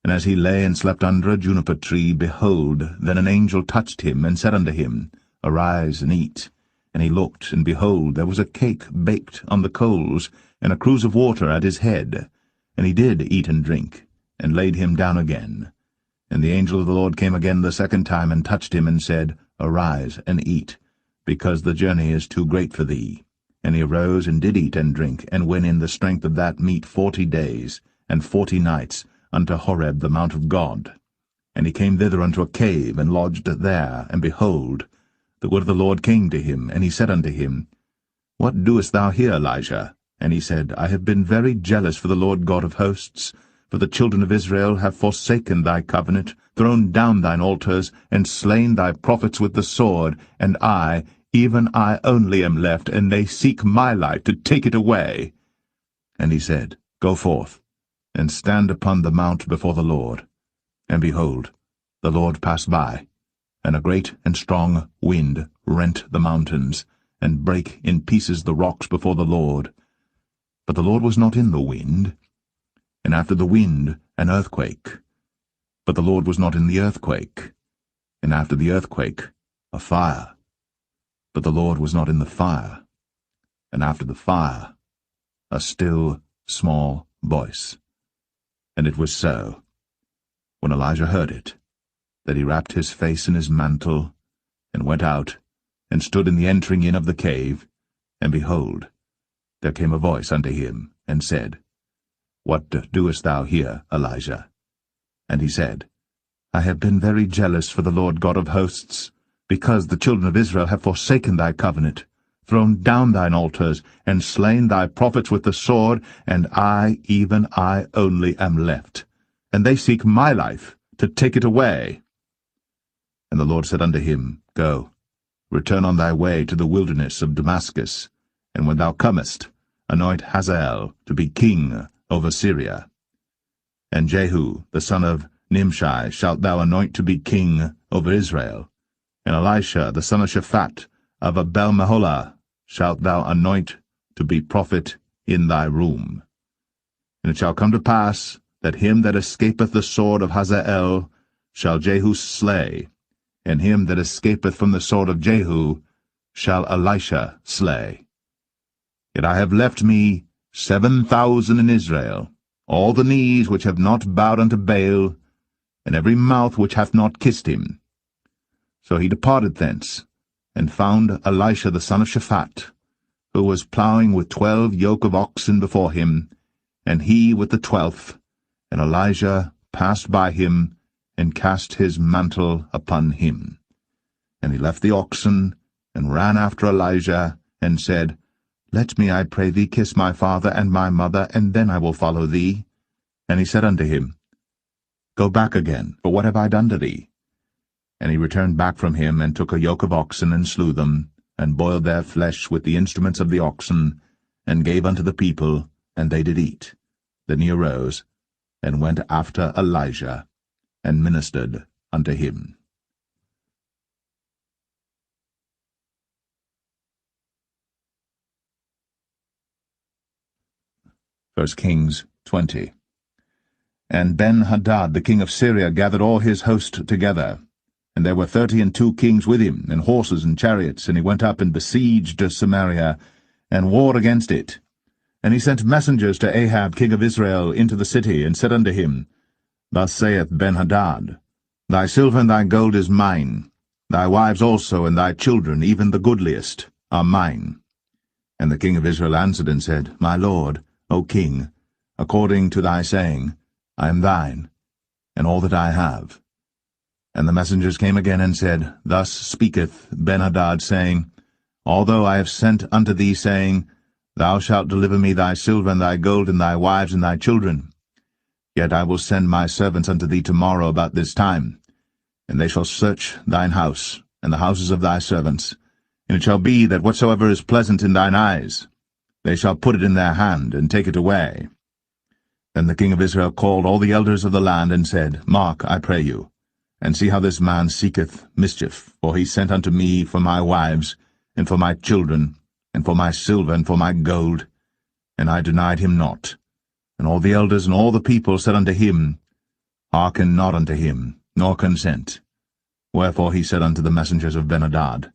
And as he lay and slept under a juniper tree, behold, then an angel touched him, and said unto him, Arise and eat. And he looked, and behold, there was a cake baked on the coals, and a cruse of water at his head. And he did eat and drink, and laid him down again. And the angel of the Lord came again the 2nd time, and touched him, and said, Arise and eat, because the journey is too great for thee. And he arose and did eat and drink, and went in the strength of that meat 40 days, and 40 nights, unto Horeb the mount of God. And he came thither unto a cave, and lodged there. And behold, the word of the Lord came to him, and he said unto him, What doest thou here, Elijah? And he said, I have been very jealous for the Lord God of hosts, for the children of Israel have forsaken thy covenant, thrown down thine altars, and slain thy prophets with the sword, and I, even I only am left, and they seek my life to take it away. And he said, Go forth, and stand upon the mount before the Lord. And behold, the Lord passed by, and a great and strong wind rent the mountains, and brake in pieces the rocks before the Lord. But the Lord was not in the wind. And after the wind, an earthquake. But the Lord was not in the earthquake. And after the earthquake, a fire. But the Lord was not in the fire. And after the fire, a still, small voice. And it was so, when Elijah heard it, that he wrapped his face in his mantle, and went out, and stood in the entering in of the cave. And behold, there came a voice unto him, and said, What doest thou here, Elijah? And he said, I have been very jealous for the Lord God of hosts, because the children of Israel have forsaken thy covenant, thrown down thine altars, and slain thy prophets with the sword, and I, even I only, am left. And they seek my life, to take it away. And the Lord said unto him, Go, return on thy way to the wilderness of Damascus, and when thou comest, anoint Hazael to be king over Syria. And Jehu, the son of Nimshi, shalt thou anoint to be king over Israel. And Elisha, the son of Shaphat, of Abel-Meholah, shalt thou anoint to be prophet in thy room. And it shall come to pass that him that escapeth the sword of Hazael shall Jehu slay, and him that escapeth from the sword of Jehu shall Elisha slay. Yet I have left me 7,000 in Israel, all the knees which have not bowed unto Baal, and every mouth which hath not kissed him. So he departed thence, and found Elisha the son of Shaphat, who was plowing with 12 yoke of oxen before him, and he with the 12th, and Elijah passed by him, and cast his mantle upon him. And he left the oxen, and ran after Elijah, and said, Let me, I pray thee, kiss my father and my mother, and then I will follow thee. And he said unto him, Go back again, for what have I done to thee? And he returned back from him, and took a yoke of oxen, and slew them, and boiled their flesh with the instruments of the oxen, and gave unto the people, and they did eat. Then he arose, and went after Elijah, and ministered unto him. 1 Kings 20. And Ben-Hadad the king of Syria gathered all his host together, and there were 32 kings with him, and horses and chariots, and he went up and besieged Samaria, and warred against it. And he sent messengers to Ahab king of Israel into the city, and said unto him, Thus saith Ben-Hadad, Thy silver and thy gold is mine, thy wives also and thy children, even the goodliest, are mine. And the king of Israel answered and said, My lord, O king, according to thy saying, I am thine, and all that I have. And the messengers came again and said, Thus speaketh Ben-Hadad, saying, Although I have sent unto thee, saying, Thou shalt deliver me thy silver and thy gold and thy wives and thy children, yet I will send my servants unto thee tomorrow about this time, and they shall search thine house and the houses of thy servants, and it shall be that whatsoever is pleasant in thine eyes, they shall put it in their hand, and take it away. Then the king of Israel called all the elders of the land, and said, Mark, I pray you, and see how this man seeketh mischief, for he sent unto me for my wives, and for my children, and for my silver, and for my gold, and I denied him not. And all the elders and all the people said unto him, Hearken not unto him, nor consent. Wherefore he said unto the messengers of Ben-Hadad,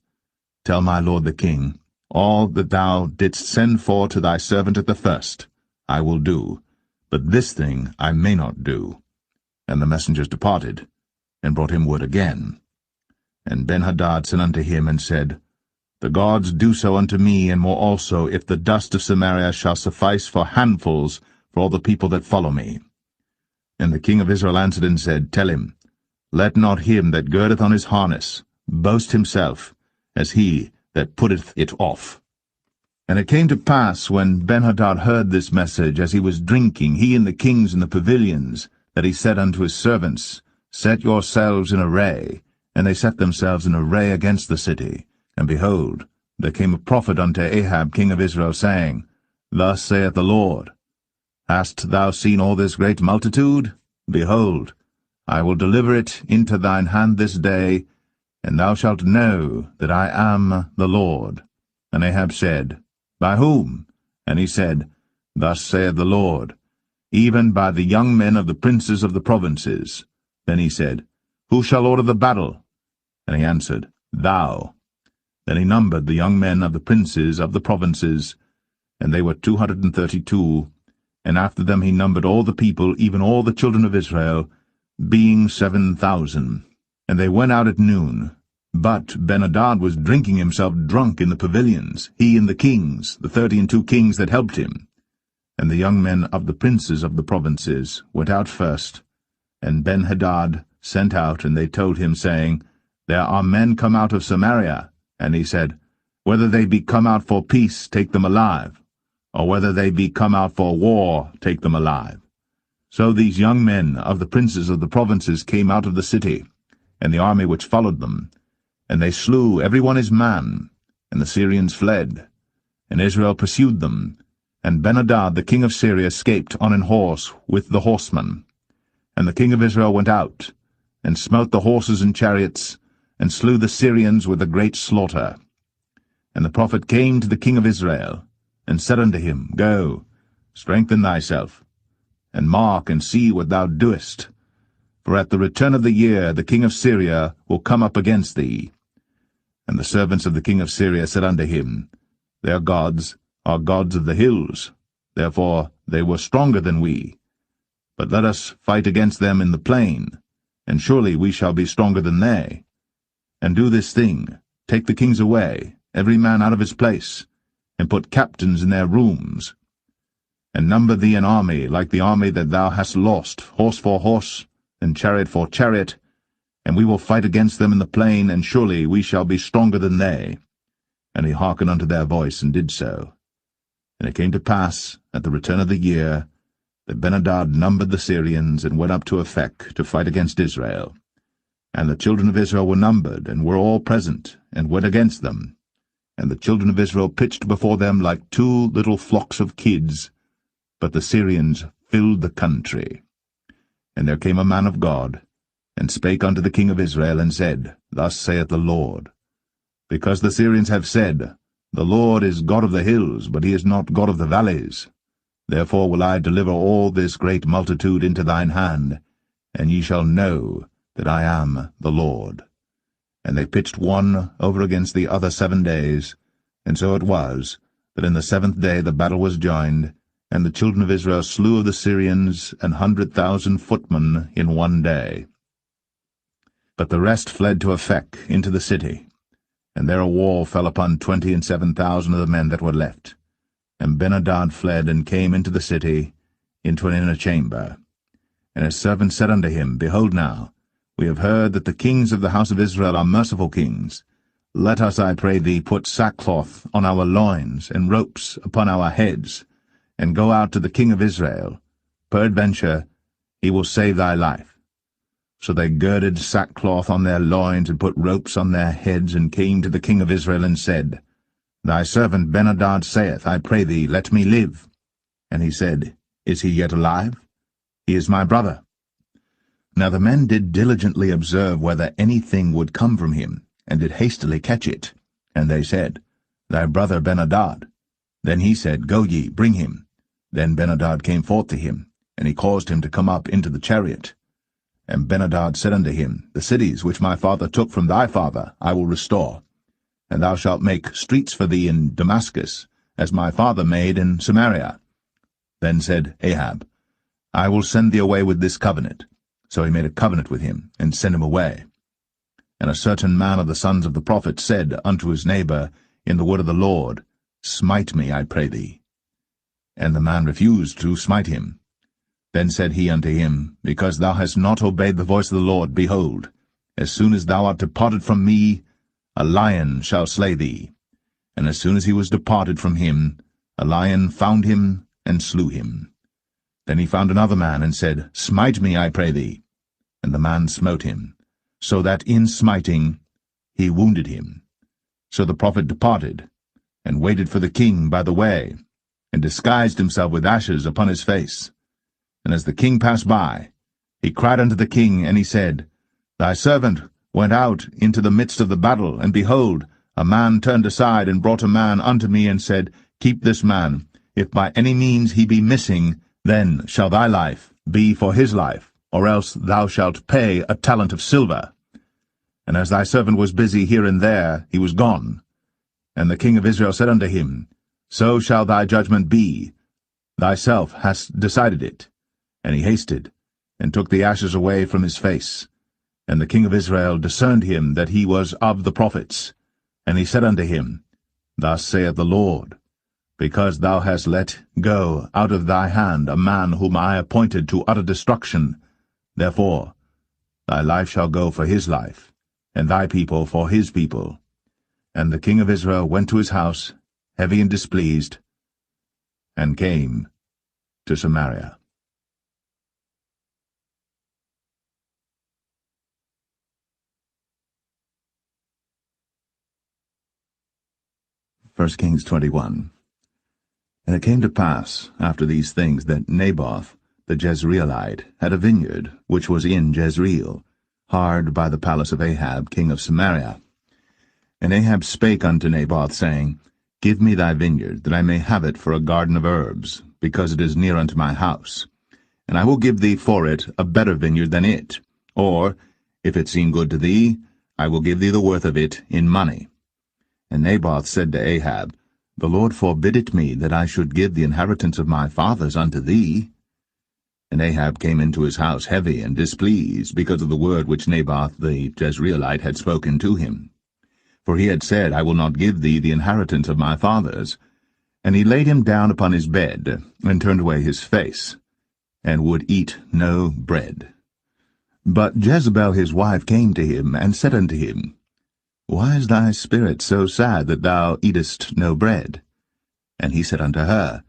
Tell my lord the king, all that thou didst send for to thy servant at the first, I will do, but this thing I may not do. And the messengers departed, and brought him word again. And Ben-Hadad sent unto him, and said, The gods do so unto me, and more also, if the dust of Samaria shall suffice for handfuls for all the people that follow me. And the king of Israel answered and said, Tell him, Let not him that girdeth on his harness boast himself, as he that putteth it off. And it came to pass, when Ben-Hadad heard this message, as he was drinking, he and the kings in the pavilions, that he said unto his servants, Set yourselves in array. And they set themselves in array against the city. And behold, there came a prophet unto Ahab king of Israel, saying, Thus saith the Lord, Hast thou seen all this great multitude? Behold, I will deliver it into thine hand this day, and thou shalt know that I am the Lord. And Ahab said, By whom? And he said, Thus saith the Lord, even by the young men of the princes of the provinces. Then he said, Who shall order the battle? And he answered, Thou. Then he numbered the young men of the princes of the provinces, and they were 232, and after them he numbered all the people, even all the children of Israel, being 7,000. And they went out at noon. But Ben-Hadad was drinking himself drunk in the pavilions, he and the kings, the 32 kings that helped him. And the young men of the princes of the provinces went out first. And Ben-Hadad sent out, and they told him, saying, There are men come out of Samaria. And he said, Whether they be come out for peace, take them alive, or whether they be come out for war, take them alive. So these young men of the princes of the provinces came out of the city, and the army which followed them, and they slew every one his man, and the Syrians fled. And Israel pursued them, and Ben-Hadad the king of Syria escaped on an horse with the horsemen. And the king of Israel went out, and smote the horses and chariots, and slew the Syrians with a great slaughter. And the prophet came to the king of Israel, and said unto him, Go, strengthen thyself, and mark and see what thou doest. For at the return of the year the king of Syria will come up against thee. And the servants of the king of Syria said unto him, Their gods are gods of the hills, therefore they were stronger than we. But let us fight against them in the plain, and surely we shall be stronger than they. And do this thing, take the kings away, every man out of his place, and put captains in their rooms. And number thee an army like the army that thou hast lost, horse for horse, and chariot for chariot, and we will fight against them in the plain, and surely we shall be stronger than they. And he hearkened unto their voice, and did so. And it came to pass, at the return of the year, that Benhadad numbered the Syrians, and went up to Aphek to fight against Israel. And the children of Israel were numbered, and were all present, and went against them. And the children of Israel pitched before them like two little flocks of kids, but the Syrians filled the country. And there came a man of God, and spake unto the king of Israel, and said, Thus saith the Lord, Because the Syrians have said, The Lord is God of the hills, but he is not God of the valleys. Therefore will I deliver all this great multitude into thine hand, and ye shall know that I am the Lord. And they pitched one over against the other 7 days, and so it was, that in the 7th day the battle was joined, and the children of Israel slew of the Syrians 100,000 footmen in 1 day. But the rest fled to Aphek into the city, and there a wall fell upon 27,000 of the men that were left. And Benhadad fled, and came into the city, into an inner chamber. And his servants said unto him, Behold now, we have heard that the kings of the house of Israel are merciful kings. Let us, I pray thee, put sackcloth on our loins, and ropes upon our heads, and go out to the king of Israel. Peradventure he will save thy life. So they girded sackcloth on their loins, and put ropes on their heads, and came to the king of Israel, and said, Thy servant Benhadad saith, I pray thee, let me live. And he said, Is he yet alive? He is my brother. Now the men did diligently observe whether anything would come from him, and did hastily catch it. And they said, Thy brother Benhadad. Then he said, Go ye, bring him. Then Benhadad came forth to him, and he caused him to come up into the chariot. And Benhadad said unto him, The cities which my father took from thy father I will restore, and thou shalt make streets for thee in Damascus, as my father made in Samaria. Then said Ahab, I will send thee away with this covenant. So he made a covenant with him, and sent him away. And a certain man of the sons of the prophets said unto his neighbor in the word of the Lord, Smite me, I pray thee. And the man refused to smite him. Then said he unto him, Because thou hast not obeyed the voice of the Lord, behold, as soon as thou art departed from me, a lion shall slay thee. And as soon as he was departed from him, a lion found him, and slew him. Then he found another man, and said, Smite me, I pray thee. And the man smote him, so that in smiting he wounded him. So the prophet departed, and waited for the king by the way, and disguised himself with ashes upon his face. And as the king passed by, he cried unto the king, and he said, Thy servant went out into the midst of the battle, and behold, a man turned aside, and brought a man unto me, and said, Keep this man. If by any means he be missing, then shall thy life be for his life, or else thou shalt pay a talent of silver. And as thy servant was busy here and there, he was gone. And the king of Israel said unto him, So shall thy judgment be. Thyself hast decided it. And he hasted, and took the ashes away from his face. And the king of Israel discerned him that he was of the prophets. And he said unto him, Thus saith the Lord, Because thou hast let go out of thy hand a man whom I appointed to utter destruction, therefore thy life shall go for his life, and thy people for his people. And the king of Israel went to his house, heavy and displeased, and came to Samaria. 1 Kings 21. And it came to pass, after these things, that Naboth the Jezreelite had a vineyard, which was in Jezreel, hard by the palace of Ahab king of Samaria. And Ahab spake unto Naboth, saying, Give me thy vineyard, that I may have it for a garden of herbs, because it is near unto my house. and I will give thee for it a better vineyard than it. Or, if it seem good to thee, I will give thee the worth of it in money. And Naboth said to Ahab, The Lord forbid it me that I should give the inheritance of my fathers unto thee. And Ahab came into his house heavy and displeased, because of the word which Naboth the Jezreelite had spoken to him. For he had said, I will not give thee the inheritance of my fathers. And he laid him down upon his bed, and turned away his face, and would eat no bread. But Jezebel his wife came to him, and said unto him, Why is thy spirit so sad that thou eatest no bread? And he said unto her,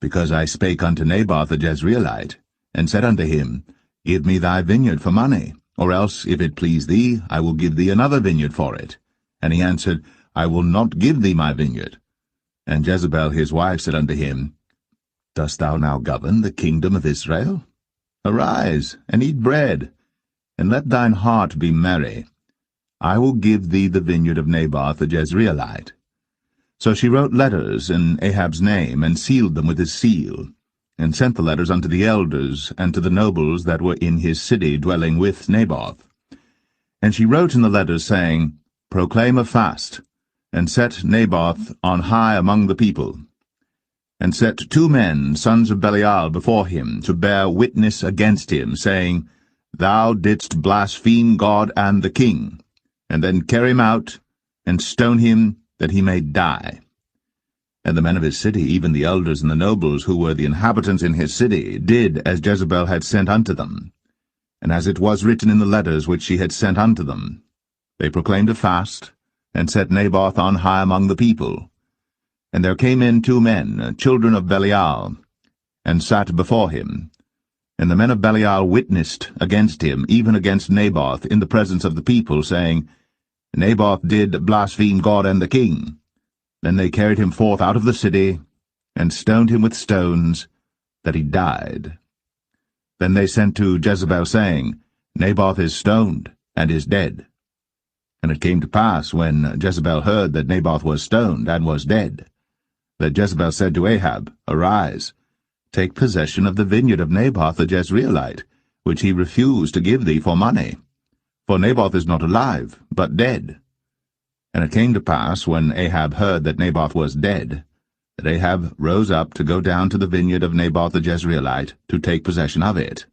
Because I spake unto Naboth the Jezreelite, and said unto him, Give me thy vineyard for money, or else, if it please thee, I will give thee another vineyard for it. And he answered, I will not give thee my vineyard. And Jezebel his wife said unto him, Dost thou now govern the kingdom of Israel? Arise, and eat bread, and let thine heart be merry. I will give thee the vineyard of Naboth the Jezreelite. So she wrote letters in Ahab's name, and sealed them with his seal, and sent the letters unto the elders, and to the nobles that were in his city dwelling with Naboth. And she wrote in the letters, saying, Proclaim a fast, and set Naboth on high among the people, and set 2 men, sons of Belial, before him, to bear witness against him, saying, Thou didst blaspheme God and the king, and then carry him out, and stone him, that he may die. And the men of his city, even the elders and the nobles, who were the inhabitants in his city, did as Jezebel had sent unto them, and as it was written in the letters which she had sent unto them. They proclaimed a fast, and set Naboth on high among the people. And there came in 2 men, children of Belial, and sat before him. And the men of Belial witnessed against him, even against Naboth, in the presence of the people, saying, Naboth did blaspheme God and the king. Then they carried him forth out of the city, and stoned him with stones, that he died. Then they sent to Jezebel, saying, Naboth is stoned, and is dead. And it came to pass, when Jezebel heard that Naboth was stoned, and was dead, that Jezebel said to Ahab, Arise, take possession of the vineyard of Naboth the Jezreelite, which he refused to give thee for money. For Naboth is not alive, but dead. And it came to pass, when Ahab heard that Naboth was dead, that Ahab rose up to go down to the vineyard of Naboth the Jezreelite, to take possession of it.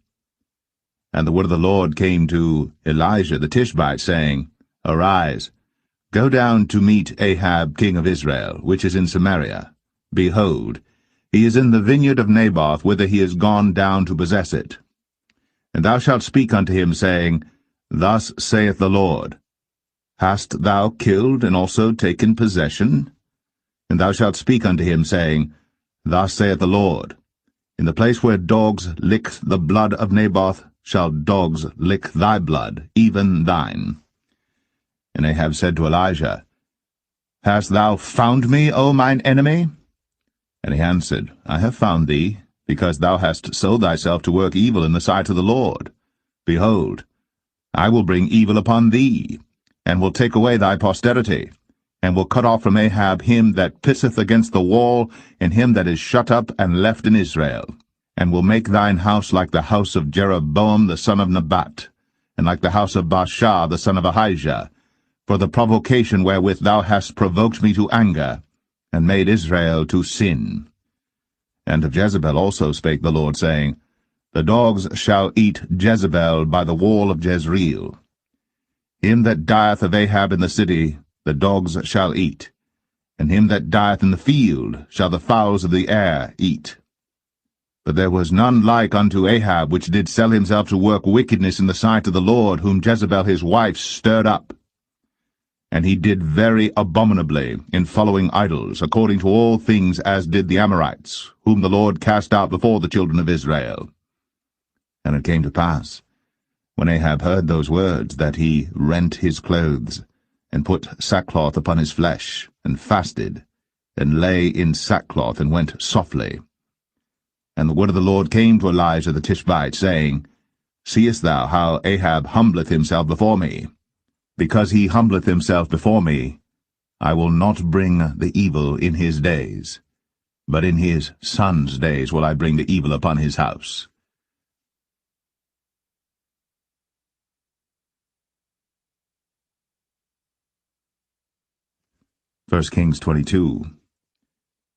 And the word of the Lord came to Elijah the Tishbite, saying, Arise, go down to meet Ahab king of Israel, which is in Samaria. Behold, he is in the vineyard of Naboth, whither he is gone down to possess it. And thou shalt speak unto him, saying, Thus saith the Lord, Hast thou killed and also taken possession? And thou shalt speak unto him, saying, Thus saith the Lord, In the place where dogs licked the blood of Naboth shall dogs lick thy blood, even thine. And Ahab said to Elijah, Hast thou found me, O mine enemy? And he answered, I have found thee, because thou hast sold thyself to work evil in the sight of the Lord. Behold, I will bring evil upon thee, and will take away thy posterity, and will cut off from Ahab him that pisseth against the wall, and him that is shut up and left in Israel, and will make thine house like the house of Jeroboam the son of Nebat, and like the house of Baasha the son of Ahijah, for the provocation wherewith thou hast provoked me to anger, and made Israel to sin. And of Jezebel also spake the Lord, saying, The dogs shall eat Jezebel by the wall of Jezreel. Him that dieth of Ahab in the city the dogs shall eat, and him that dieth in the field shall the fowls of the air eat. But there was none like unto Ahab, which did sell himself to work wickedness in the sight of the Lord, whom Jezebel his wife stirred up. And he did very abominably in following idols, according to all things as did the Amorites, whom the Lord cast out before the children of Israel. And it came to pass, when Ahab heard those words, that he rent his clothes, and put sackcloth upon his flesh, and fasted, and lay in sackcloth, and went softly. And the word of the Lord came to Elijah the Tishbite, saying, Seest thou how Ahab humbleth himself before me? Because he humbleth himself before me, I will not bring the evil in his days, but in his son's days will I bring the evil upon his house. 1 Kings 22.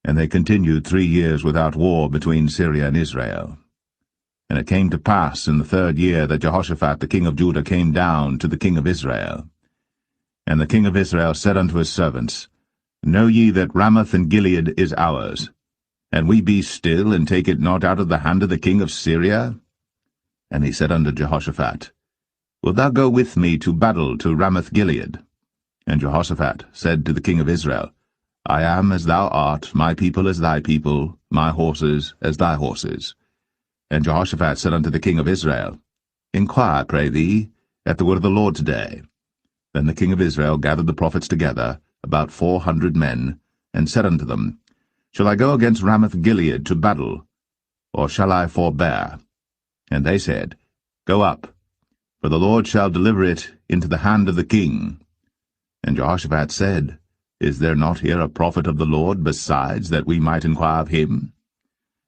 And they continued 3 years without war between Syria and Israel. And it came to pass in the 3rd year that Jehoshaphat the king of Judah came down to the king of Israel. And the king of Israel said unto his servants, Know ye that Ramoth and Gilead is ours? And we be still, and take it not out of the hand of the king of Syria? And he said unto Jehoshaphat, Wilt thou go with me to battle to Ramoth Gilead? And Jehoshaphat said to the king of Israel, I am as thou art, my people as thy people, my horses as thy horses. And Jehoshaphat said unto the king of Israel, Inquire, pray thee, at the word of the Lord today. Then the king of Israel gathered the prophets together, about 400 men, and said unto them, Shall I go against Ramoth Gilead to battle, or shall I forbear? And they said, Go up, for the Lord shall deliver it into the hand of the king. And Jehoshaphat said, Is there not here a prophet of the Lord besides, that we might inquire of him?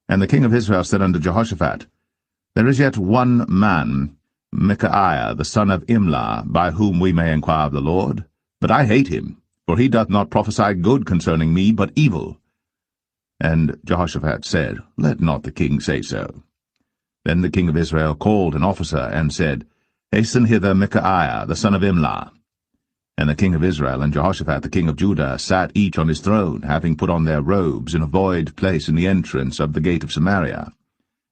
And the king of Israel said unto Jehoshaphat, There is yet one man, Micaiah the son of Imlah, by whom we may inquire of the Lord. But I hate him, for he doth not prophesy good concerning me, but evil. And Jehoshaphat said, Let not the king say so. Then the king of Israel called an officer, and said, Hasten hither Micaiah the son of Imlah. And the king of Israel and Jehoshaphat the king of Judah sat each on his throne, having put on their robes in a void place in the entrance of the gate of Samaria.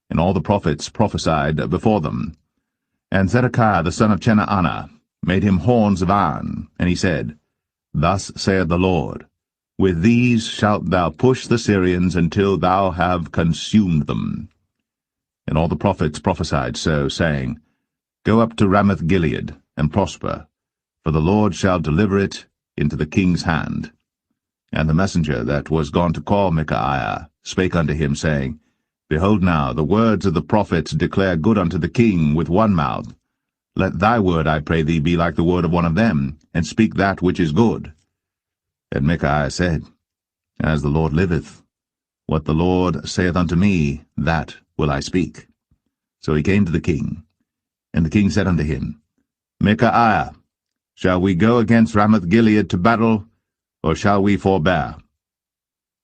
And all the prophets prophesied before them. And Zedekiah the son of Chenaanah made him horns of iron, and he said, Thus saith the Lord, With these shalt thou push the Syrians until thou have consumed them. And all the prophets prophesied so, saying, Go up to Ramoth Gilead, and prosper, for the Lord shall deliver it into the king's hand. And the messenger that was gone to call Micaiah spake unto him, saying, Behold now, the words of the prophets declare good unto the king with one mouth. Let thy word, I pray thee, be like the word of one of them, and speak that which is good. And Micaiah said, As the Lord liveth, what the Lord saith unto me, that will I speak. So he came to the king. And the king said unto him, Micaiah, shall we go against Ramoth Gilead to battle, or shall we forbear?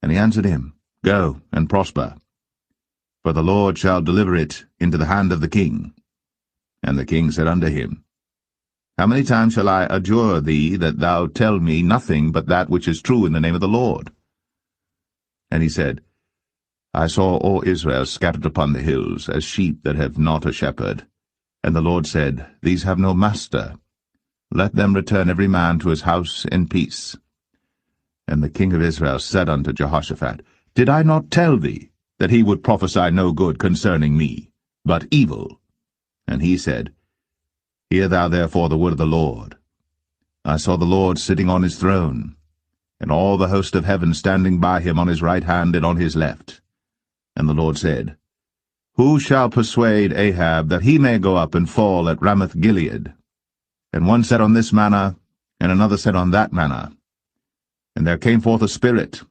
And he answered him, Go, and prosper, for the Lord shall deliver it into the hand of the king. And the king said unto him, How many times shall I adjure thee that thou tell me nothing but that which is true in the name of the Lord? And he said, I saw all Israel scattered upon the hills, as sheep that have not a shepherd. And the Lord said, These have no master. Let them return every man to his house in peace. And the king of Israel said unto Jehoshaphat, Did I not tell thee that he would prophesy no good concerning me, but evil? And he said, Hear thou therefore the word of the Lord. I saw the Lord sitting on his throne, and all the host of heaven standing by him on his right hand and on his left. And the Lord said, Who shall persuade Ahab that he may go up and fall at Ramoth Gilead? And one said on this manner, and another said on that manner. And there came forth a spirit,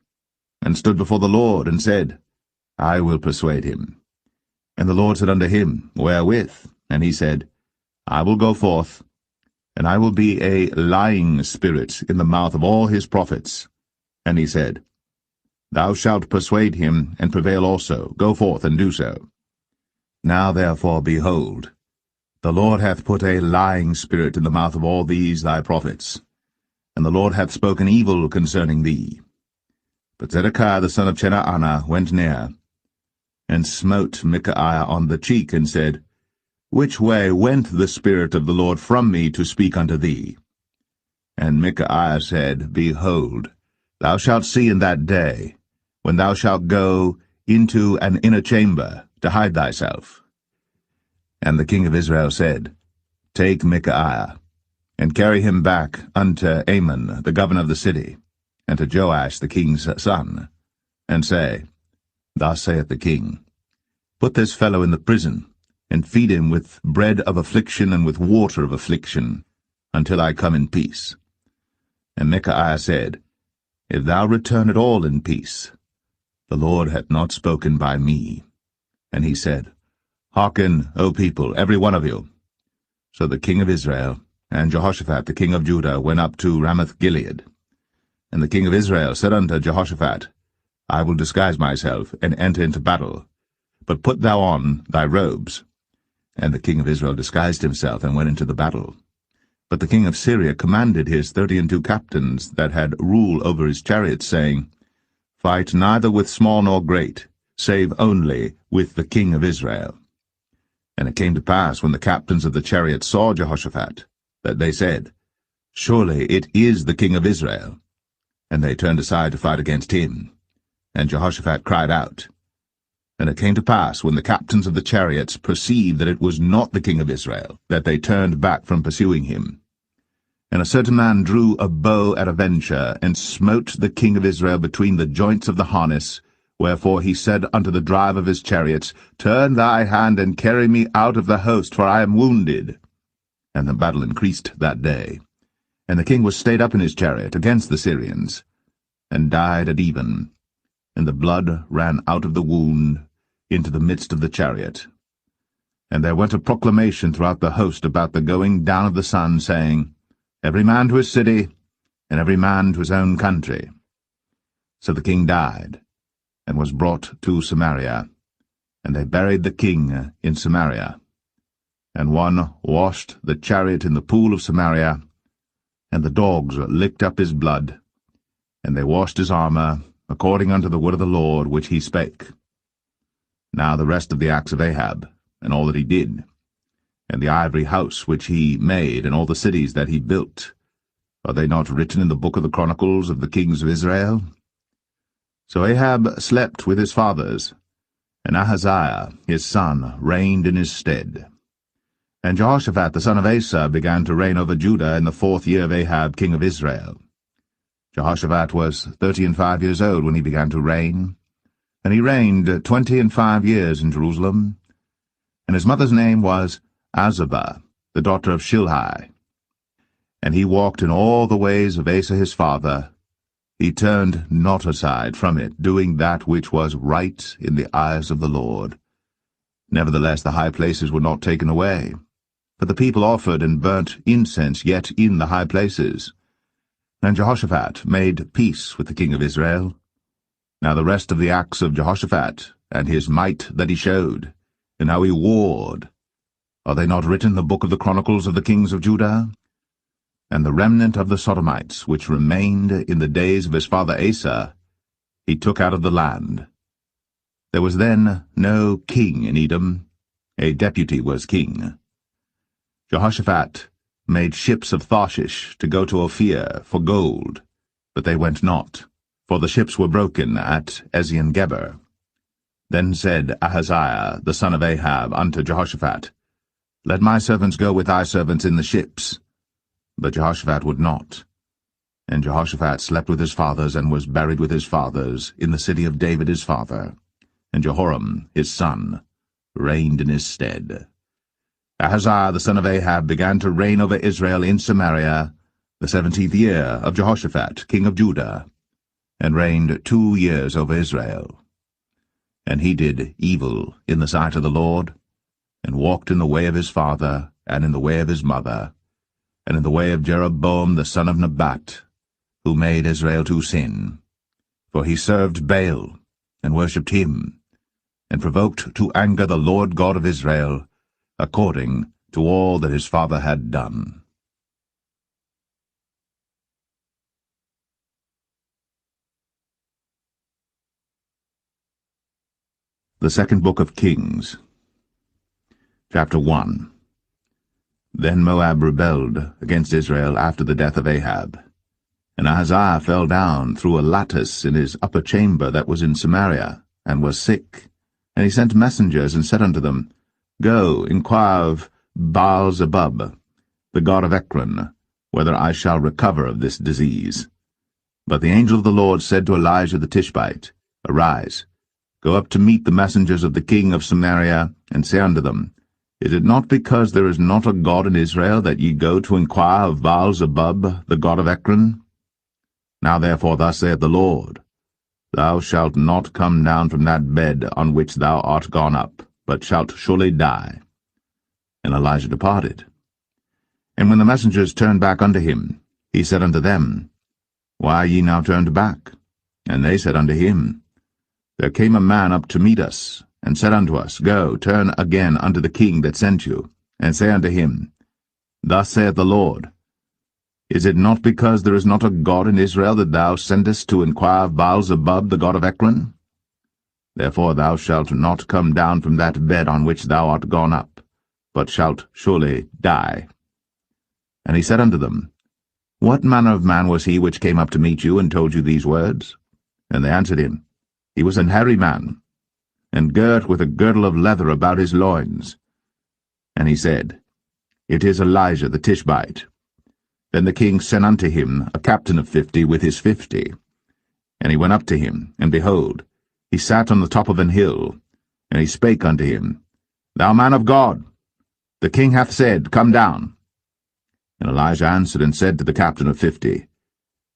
and stood before the Lord, and said, I will persuade him. And the Lord said unto him, Wherewith? And he said, I will go forth, and I will be a lying spirit in the mouth of all his prophets. And he said, Thou shalt persuade him, and prevail also. Go forth, and do so. Now therefore, behold, the Lord hath put a lying spirit in the mouth of all these thy prophets, and the Lord hath spoken evil concerning thee. But Zedekiah the son of Chenaanah went near, and smote Micaiah on the cheek, and said, Which way went the Spirit of the Lord from me to speak unto thee? And Micaiah said, Behold, thou shalt see in that day, when thou shalt go into an inner chamber to hide thyself. And the king of Israel said, Take Micaiah, and carry him back unto Amon, the governor of the city, and to Joash the king's son, and say, Thus saith the king, Put this fellow in the prison, and feed him with bread of affliction and with water of affliction, until I come in peace. And Micaiah said, If thou return at all in peace, the Lord hath not spoken by me. And he said, Hearken, O people, every one of you. So the king of Israel and Jehoshaphat the king of Judah went up to Ramoth Gilead. And the king of Israel said unto Jehoshaphat, I will disguise myself, and enter into battle. But put thou on thy robes. And the king of Israel disguised himself, and went into the battle. But the king of Syria commanded his 32 captains that had rule over his chariots, saying, Fight neither with small nor great, save only with the king of Israel. And it came to pass, when the captains of the chariots saw Jehoshaphat, that they said, Surely it is the king of Israel. And they turned aside to fight against him. And Jehoshaphat cried out. And it came to pass, when the captains of the chariots perceived that it was not the king of Israel, that they turned back from pursuing him. And a certain man drew a bow at a venture, and smote the king of Israel between the joints of the harness. Wherefore he said unto the driver of his chariots, Turn thy hand, and carry me out of the host, for I am wounded. And the battle increased that day. And the king was stayed up in his chariot against the Syrians, and died at even. And the blood ran out of the wound into the midst of the chariot. And there went a proclamation throughout the host about the going down of the sun, saying, Every man to his city, and every man to his own country. So the king died, and was brought to Samaria, and they buried the king in Samaria. And one washed the chariot in the pool of Samaria, and the dogs licked up his blood, and they washed his armor, according unto the word of the Lord which he spake. Now the rest of the acts of Ahab, and all that he did, and the ivory house which he made, and all the cities that he built, are they not written in the book of the Chronicles of the kings of Israel? So Ahab slept with his fathers, and Ahaziah his son reigned in his stead. And Jehoshaphat the son of Asa began to reign over Judah in the 4th year of Ahab king of Israel. Jehoshaphat was 35 years old when he began to reign, and he reigned 25 years in Jerusalem. And his mother's name was Azubah, the daughter of Shilhi. And he walked in all the ways of Asa his father. He turned not aside from it, doing that which was right in the eyes of the Lord. Nevertheless the high places were not taken away, but the people offered and burnt incense yet in the high places. And Jehoshaphat made peace with the king of Israel. Now the rest of the acts of Jehoshaphat, and his might that he showed, and how he warred, are they not written in the book of the Chronicles of the kings of Judah? And the remnant of the Sodomites, which remained in the days of his father Asa, he took out of the land. There was then no king in Edom, a deputy was king. Jehoshaphat made ships of Tarshish to go to Ophir for gold, but they went not, for the ships were broken at Ezion-Geber. Then said Ahaziah the son of Ahab unto Jehoshaphat, Let my servants go with thy servants in the ships. But Jehoshaphat would not. And Jehoshaphat slept with his fathers, and was buried with his fathers in the city of David his father. And Jehoram his son reigned in his stead. Ahaziah the son of Ahab began to reign over Israel in Samaria the 17th year of Jehoshaphat king of Judah, and reigned 2 years over Israel. And he did evil in the sight of the Lord, and walked in the way of his father, and in the way of his mother, and in the way of Jeroboam the son of Nebat, who made Israel to sin. For he served Baal, and worshipped him, and provoked to anger the Lord God of Israel, according to all that his father had done. The Second Book of Kings, Chapter 1. Then Moab rebelled against Israel after the death of Ahab. And Ahaziah fell down through a lattice in his upper chamber that was in Samaria, and was sick. And he sent messengers, and said unto them, Go, inquire of Baal-zebub, the god of Ekron, whether I shall recover of this disease. But the angel of the Lord said to Elijah the Tishbite, Arise, go up to meet the messengers of the king of Samaria, and say unto them, Is it not because there is not a God in Israel that ye go to inquire of Baal-zebub, the god of Ekron? Now therefore thus saith the Lord, Thou shalt not come down from that bed on which thou art gone up, but shalt surely die. And Elijah departed. And when the messengers turned back unto him, he said unto them, Why are ye now turned back? And they said unto him, There came a man up to meet us, and said unto us, Go, turn again unto the king that sent you, and say unto him, Thus saith the Lord, Is it not because there is not a God in Israel that thou sendest to inquire of Baal-zebub the god of Ekron? Therefore thou shalt not come down from that bed on which thou art gone up, but shalt surely die. And he said unto them, What manner of man was he which came up to meet you, and told you these words? And they answered him, He was an hairy man, and girt with a girdle of leather about his loins. And he said, It is Elijah the Tishbite. Then the king sent unto him a captain of 50 with his 50. And he went up to him, and behold, he sat on the top of an hill. And he spake unto him, Thou man of God, the king hath said, Come down. And Elijah answered and said to the captain of 50,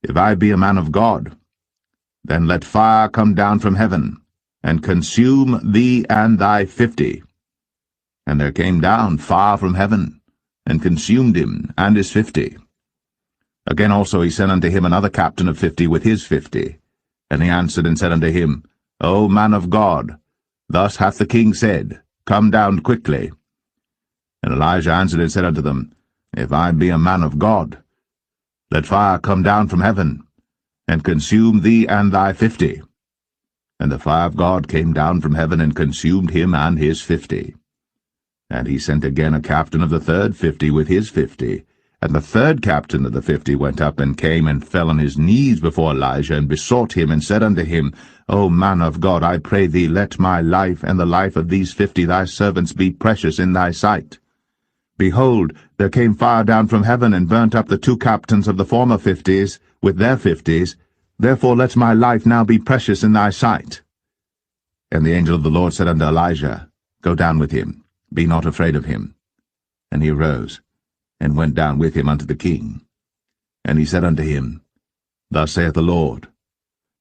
If I be a man of God, then let fire come down from heaven, and consume thee and thy 50. And there came down fire from heaven, and consumed him and his 50. Again also he sent unto him another captain of 50 with his 50. And he answered and said unto him, O man of God, thus hath the king said, Come down quickly. And Elijah answered and said unto them, If I be a man of God, let fire come down from heaven, and consume thee and thy 50. And the fire of God came down from heaven, and consumed him and his 50. And he sent again a captain of the third 50 with his 50. And the third captain of the 50 went up, and came and fell on his knees before Elijah, and besought him, and said unto him, O man of God, I pray thee, let my life and the life of these 50 thy servants be precious in thy sight. Behold, there came fire down from heaven, and burnt up the 2 captains of the former 50s with their 50s. Therefore let my life now be precious in thy sight. And the angel of the Lord said unto Elijah, Go down with him, be not afraid of him. And he arose, and went down with him unto the king. And he said unto him, Thus saith the Lord,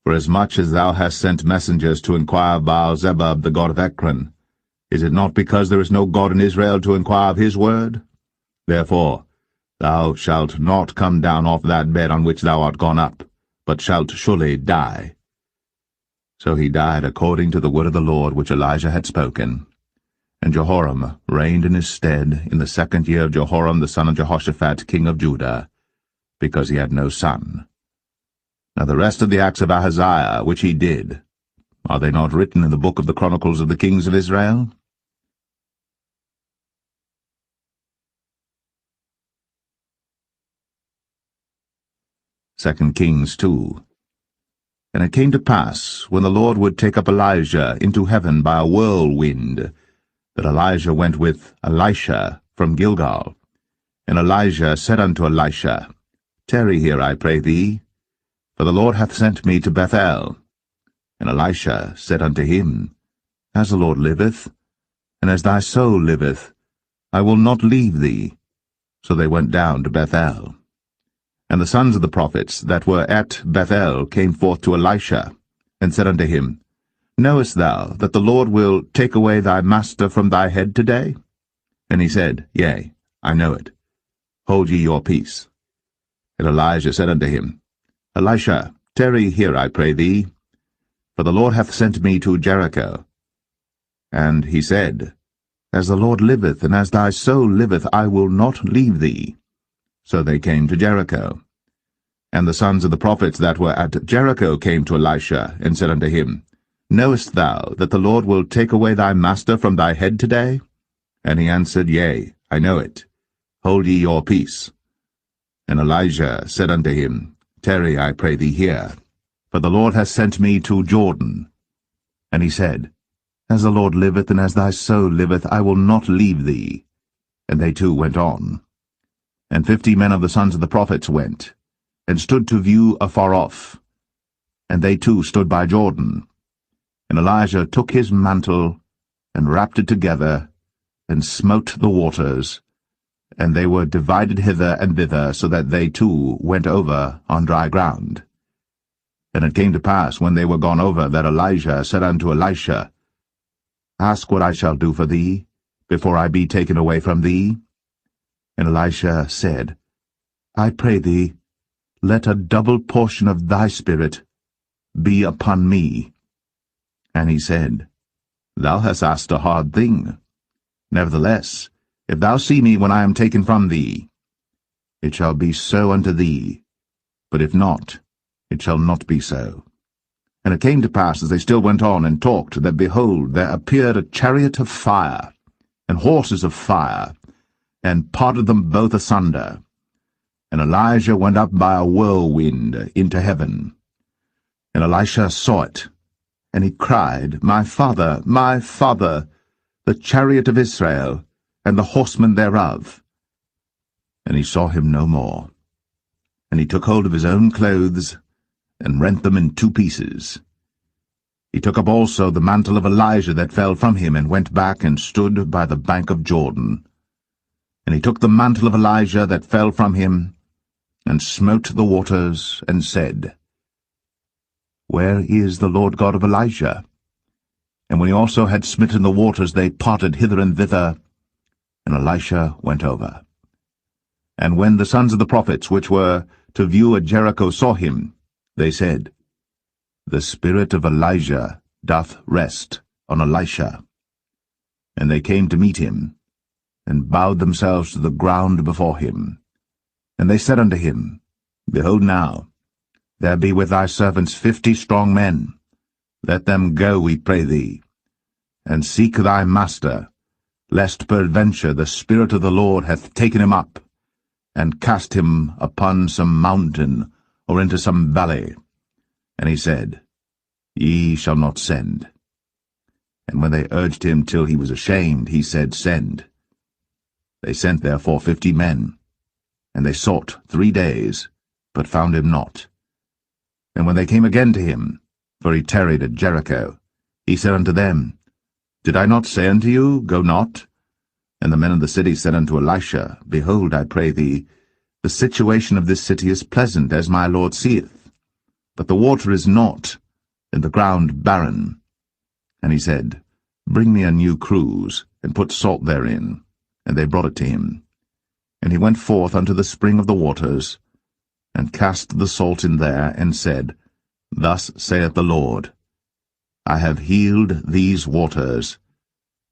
Forasmuch as thou hast sent messengers to inquire of Baal-zebub the god of Ekron, is it not because there is no God in Israel to inquire of his word? Therefore thou shalt not come down off that bed on which thou art gone up, but shalt surely die. So he died according to the word of the Lord which Elijah had spoken. And Jehoram reigned in his stead in the 2nd year of Jehoram the son of Jehoshaphat king of Judah, because he had no son. Now the rest of the acts of Ahaziah which he did, are they not written in the book of the Chronicles of the kings of Israel? 2 Kings 2. And it came to pass, when the Lord would take up Elijah into heaven by a whirlwind, that Elijah went with Elisha from Gilgal. And Elijah said unto Elisha, Tarry here, I pray thee, for the Lord hath sent me to Bethel. And Elisha said unto him, As the Lord liveth, and as thy soul liveth, I will not leave thee. So they went down to Bethel. And the sons of the prophets that were at Bethel came forth to Elisha, and said unto him, Knowest thou that the Lord will take away thy master from thy head today? And he said, Yea, I know it. Hold ye your peace. And Elijah said unto him, Elisha, tarry here, I pray thee, for the Lord hath sent me to Jericho. And he said, As the Lord liveth, and as thy soul liveth, I will not leave thee. So they came to Jericho. And the sons of the prophets that were at Jericho came to Elisha, and said unto him, Knowest thou that the Lord will take away thy master from thy head today? And he answered, Yea, I know it. Hold ye your peace. And Elijah said unto him, Tarry, I pray thee here, for the Lord hath sent me to Jordan. And he said, As the Lord liveth, and as thy soul liveth, I will not leave thee. And they two went on. And 50 men of the sons of the prophets went, and stood to view afar off. And they too stood by Jordan. And Elijah took his mantle, and wrapped it together, and smote the waters, and they were divided hither and thither, so that they too went over on dry ground. And it came to pass, when they were gone over, that Elijah said unto Elisha, Ask what I shall do for thee, before I be taken away from thee. And Elisha said, I pray thee, let a double portion of thy spirit be upon me. And he said, Thou hast asked a hard thing. Nevertheless, if thou see me when I am taken from thee, it shall be so unto thee, but if not, it shall not be so. And it came to pass, as they still went on and talked, that, behold, there appeared a chariot of fire, and horses of fire, and parted them both asunder. And Elijah went up by a whirlwind into heaven. And Elisha saw it, and he cried, my father, the chariot of Israel, and the horsemen thereof. And he saw him no more. And he took hold of his own clothes, and rent them in 2 pieces. He took up also the mantle of Elijah that fell from him, and went back and stood by the bank of Jordan. And he took the mantle of Elijah that fell from him, and smote the waters, and said, Where is the Lord God of Elijah? And when he also had smitten the waters, they parted hither and thither, and Elisha went over. And when the sons of the prophets, which were to view at Jericho, saw him, they said, The spirit of Elijah doth rest on Elisha. And they came to meet him, and bowed themselves to the ground before him. And they said unto him, Behold now, there be with thy servants 50 strong men. Let them go, we pray thee, and seek thy master, lest peradventure the Spirit of the Lord hath taken him up, and cast him upon some mountain, or into some valley. And he said, Ye shall not send. And when they urged him till he was ashamed, he said, Send. They sent therefore 50 men, and they sought 3 days, but found him not. And when they came again to him, for he tarried at Jericho, he said unto them, Did I not say unto you, Go not? And the men of the city said unto Elisha, Behold, I pray thee, the situation of this city is pleasant, as my Lord seeth, but the water is not, and the ground barren. And he said, Bring me a new cruse, and put salt therein. And they brought it to him. And he went forth unto the spring of the waters, and cast the salt in there, and said, Thus saith the Lord, I have healed these waters.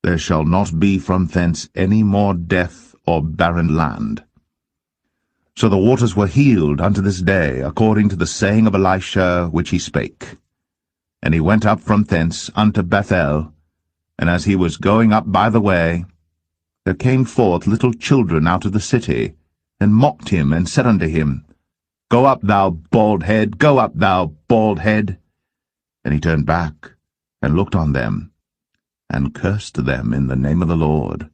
There shall not be from thence any more death or barren land. So the waters were healed unto this day, according to the saying of Elisha which he spake. And he went up from thence unto Bethel, and as he was going up by the way, there came forth little children out of the city, and mocked him, and said unto him, Go up, thou bald head, go up, thou bald head. And he turned back, and looked on them, and cursed them in the name of the Lord.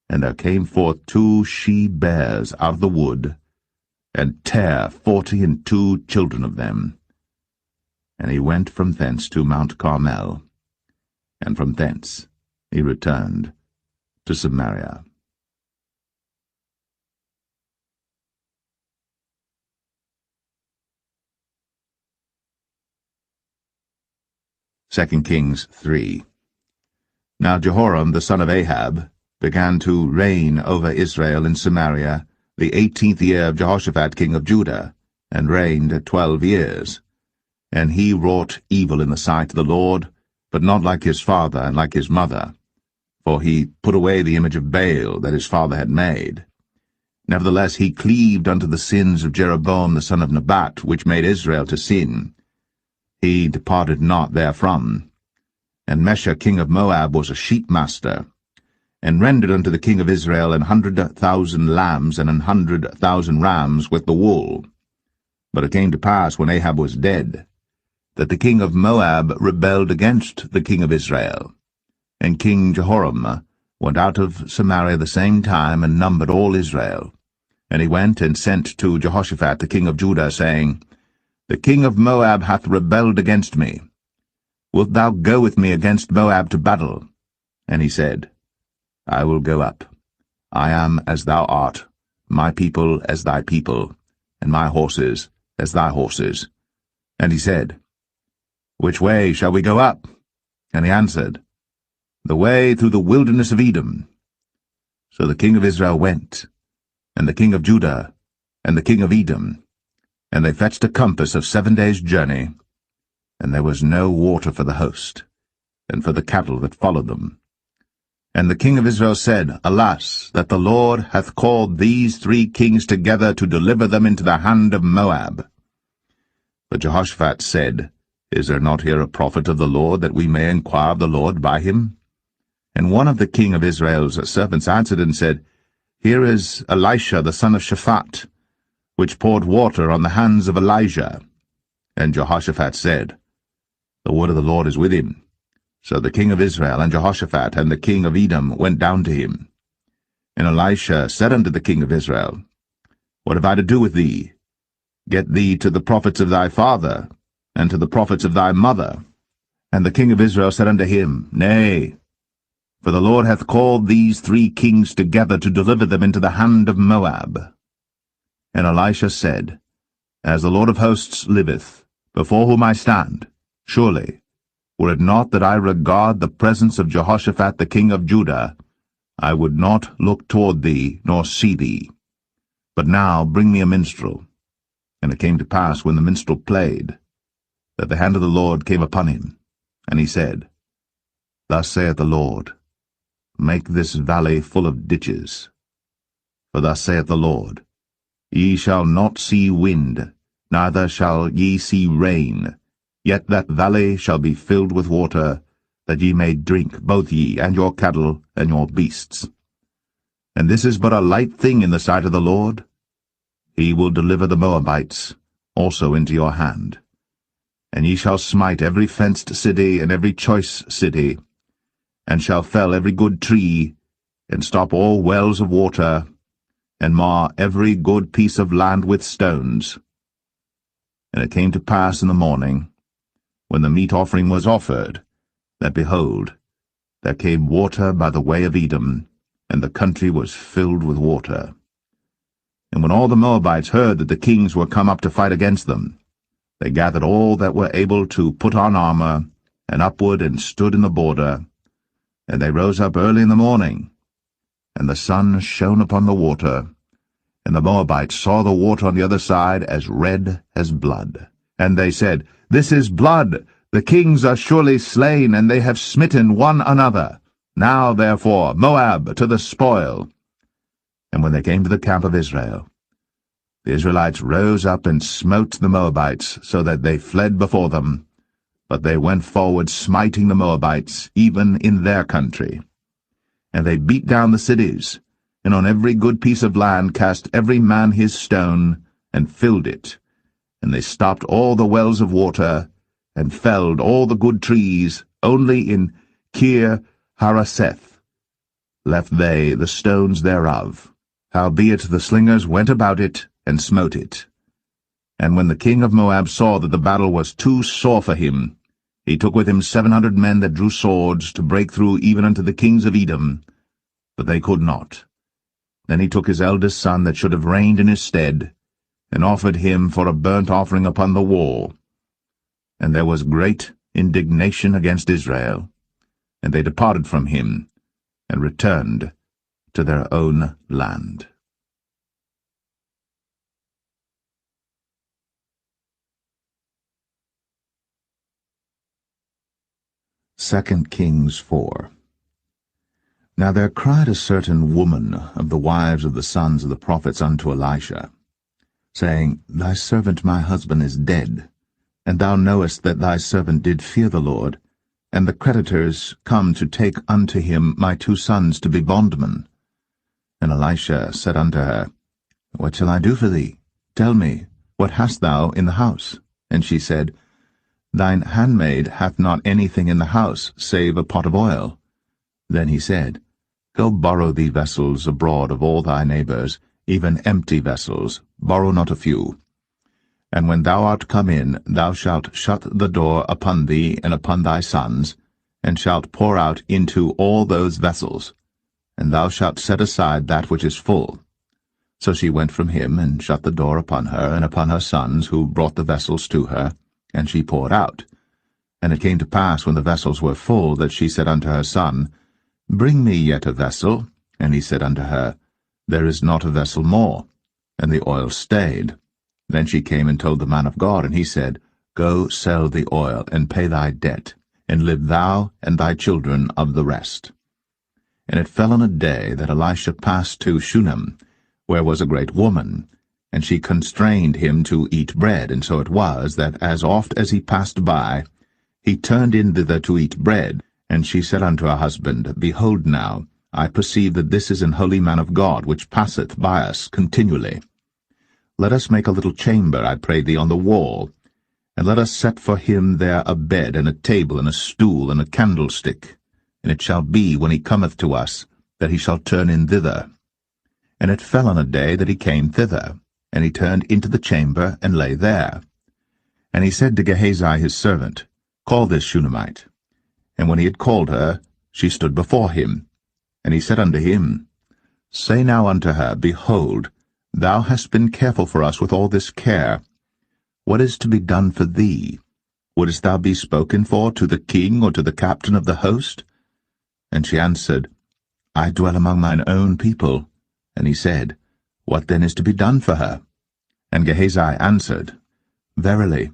And there came forth 2 she-bears out of the wood, and tare 42 children of them. And he went from thence to Mount Carmel, and from thence he returned to Samaria. Second Kings 3. Now Jehoram the son of Ahab began to reign over Israel in Samaria the 18th year of Jehoshaphat king of Judah, and reigned 12 years. And he wrought evil in the sight of the Lord, but not like his father and like his mother. For he put away the image of Baal that his father had made. Nevertheless he cleaved unto the sins of Jeroboam the son of Nebat, which made Israel to sin. He departed not therefrom. And Mesha king of Moab was a sheepmaster, and rendered unto the king of Israel 100,000 lambs and 100,000 rams with the wool. But it came to pass, when Ahab was dead, that the king of Moab rebelled against the king of Israel. And King Jehoram went out of Samaria the same time, and numbered all Israel. And he went and sent to Jehoshaphat the king of Judah, saying, The king of Moab hath rebelled against me. Wilt thou go with me against Moab to battle? And he said, I will go up. I am as thou art, my people as thy people, and my horses as thy horses. And he said, Which way shall we go up? And he answered, The way through the wilderness of Edom. So the king of Israel went, and the king of Judah, and the king of Edom. And they fetched a compass of 7 days' journey, and there was no water for the host, and for the cattle that followed them. And the king of Israel said, Alas, that the Lord hath called these 3 kings together to deliver them into the hand of Moab. But Jehoshaphat said, Is there not here a prophet of the Lord, that we may inquire of the Lord by him? And one of the king of Israel's servants answered and said, Here is Elisha the son of Shaphat, which poured water on the hands of Elijah. And Jehoshaphat said, The word of the Lord is with him. So the king of Israel and Jehoshaphat and the king of Edom went down to him. And Elisha said unto the king of Israel, What have I to do with thee? Get thee to the prophets of thy father, and to the prophets of thy mother. And the king of Israel said unto him, Nay, for the Lord hath called these 3 kings together to deliver them into the hand of Moab. And Elisha said, As the Lord of hosts liveth, before whom I stand, surely, were it not that I regard the presence of Jehoshaphat the king of Judah, I would not look toward thee, nor see thee. But now bring me a minstrel. And it came to pass, when the minstrel played, that the hand of the Lord came upon him. And he said, Thus saith the Lord, Make this valley full of ditches. For thus saith the Lord, Ye shall not see wind, neither shall ye see rain, yet that valley shall be filled with water, that ye may drink, both ye, and your cattle, and your beasts. And this is but a light thing in the sight of the Lord. He will deliver the Moabites also into your hand. And ye shall smite every fenced city and every choice city, and shall fell every good tree, and stop all wells of water, and mar every good piece of land with stones. And it came to pass in the morning, when the meat offering was offered, that, behold, there came water by the way of Edom, and the country was filled with water. And when all the Moabites heard that the kings were come up to fight against them, they gathered all that were able to put on armor, and upward and stood in the border. And they rose up early in the morning, and the sun shone upon the water, and the Moabites saw the water on the other side as red as blood. And they said, This is blood. The kings are surely slain, and they have smitten one another. Now, therefore, Moab to the spoil. And when they came to the camp of Israel, the Israelites rose up and smote the Moabites, so that they fled before them. But they went forward, smiting the Moabites, even in their country. And they beat down the cities, and on every good piece of land cast every man his stone, and filled it. And they stopped all the wells of water, and felled all the good trees. Only in Kir Haraseth left they the stones thereof. Howbeit the slingers went about it, and smote it. And when the king of Moab saw that the battle was too sore for him, he took with him 700 men that drew swords, to break through even unto the kings of Edom, but they could not. Then he took his eldest son that should have reigned in his stead, and offered him for a burnt offering upon the wall. And there was great indignation against Israel, and they departed from him, and returned to their own land. 2 Kings 4. Now there cried a certain woman of the wives of the sons of the prophets unto Elisha, saying, Thy servant my husband is dead, and thou knowest that thy servant did fear the Lord, and the creditors come to take unto him my 2 sons to be bondmen. And Elisha said unto her, What shall I do for thee? Tell me, what hast thou in the house? And she said, Thine handmaid hath not anything in the house, save a pot of oil. Then he said, Go borrow thee vessels abroad of all thy neighbors, even empty vessels, borrow not a few. And when thou art come in, thou shalt shut the door upon thee and upon thy sons, and shalt pour out into all those vessels, and thou shalt set aside that which is full. So she went from him, and shut the door upon her and upon her sons, who brought the vessels to her, and she poured out. And it came to pass, when the vessels were full, that she said unto her son, Bring me yet a vessel. And he said unto her, There is not a vessel more. And the oil stayed. Then she came and told the man of God, and he said, Go sell the oil, and pay thy debt, and live thou and thy children of the rest. And it fell on a day that Elisha passed to Shunem, where was a great woman, and she constrained him to eat bread. And so it was, that as oft as he passed by, he turned in thither to eat bread. And she said unto her husband, Behold now, I perceive that this is an holy man of God, which passeth by us continually. Let us make a little chamber, I pray thee, on the wall, and let us set for him there a bed, and a table, and a stool, and a candlestick. And it shall be, when he cometh to us, that he shall turn in thither. And it fell on a day that he came thither, and he turned into the chamber, and lay there. And he said to Gehazi his servant, Call this Shunammite. And when he had called her, she stood before him. And he said unto him, Say now unto her, Behold, thou hast been careful for us with all this care. What is to be done for thee? Wouldest thou be spoken for to the king or to the captain of the host? And she answered, I dwell among mine own people. And he said, What then is to be done for her? And Gehazi answered, Verily,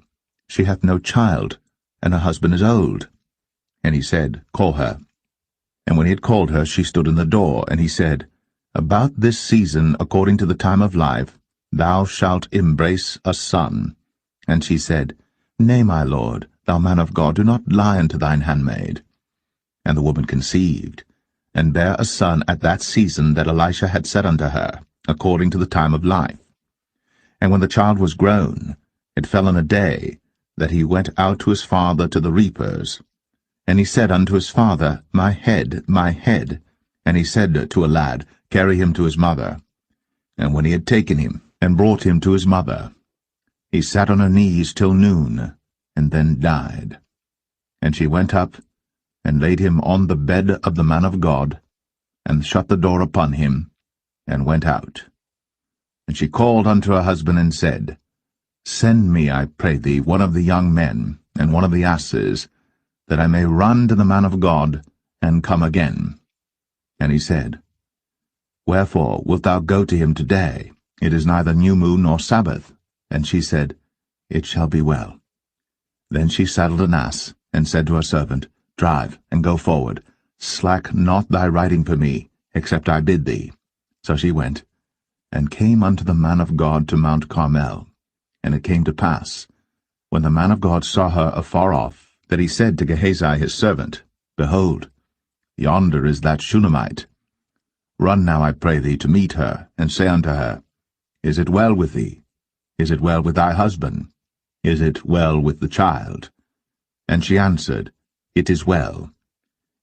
she hath no child, and her husband is old. And he said, Call her. And when he had called her, she stood in the door. And he said, About this season, according to the time of life, thou shalt embrace a son. And she said, Nay, my lord, thou man of God, do not lie unto thine handmaid. And the woman conceived, and bare a son at that season that Elisha had said unto her, according to the time of life. And when the child was grown, it fell on a day that he went out to his father to the reapers. And he said unto his father, My head, my head. And he said to a lad, Carry him to his mother. And when he had taken him, and brought him to his mother, he sat on her knees till noon, and then died. And she went up, and laid him on the bed of the man of God, and shut the door upon him, and went out. And she called unto her husband, and said, Send me, I pray thee, one of the young men, and one of the asses, that I may run to the man of God, and come again. And he said, Wherefore wilt thou go to him today? It is neither new moon nor Sabbath. And she said, It shall be well. Then she saddled an ass, and said to her servant, Drive, and go forward. Slack not thy riding for me, except I bid thee. So she went, and came unto the man of God to Mount Carmel. And it came to pass, when the man of God saw her afar off, that he said to Gehazi his servant, Behold, yonder is that Shunammite. Run now, I pray thee, to meet her, and say unto her, Is it well with thee? Is it well with thy husband? Is it well with the child? And she answered, It is well.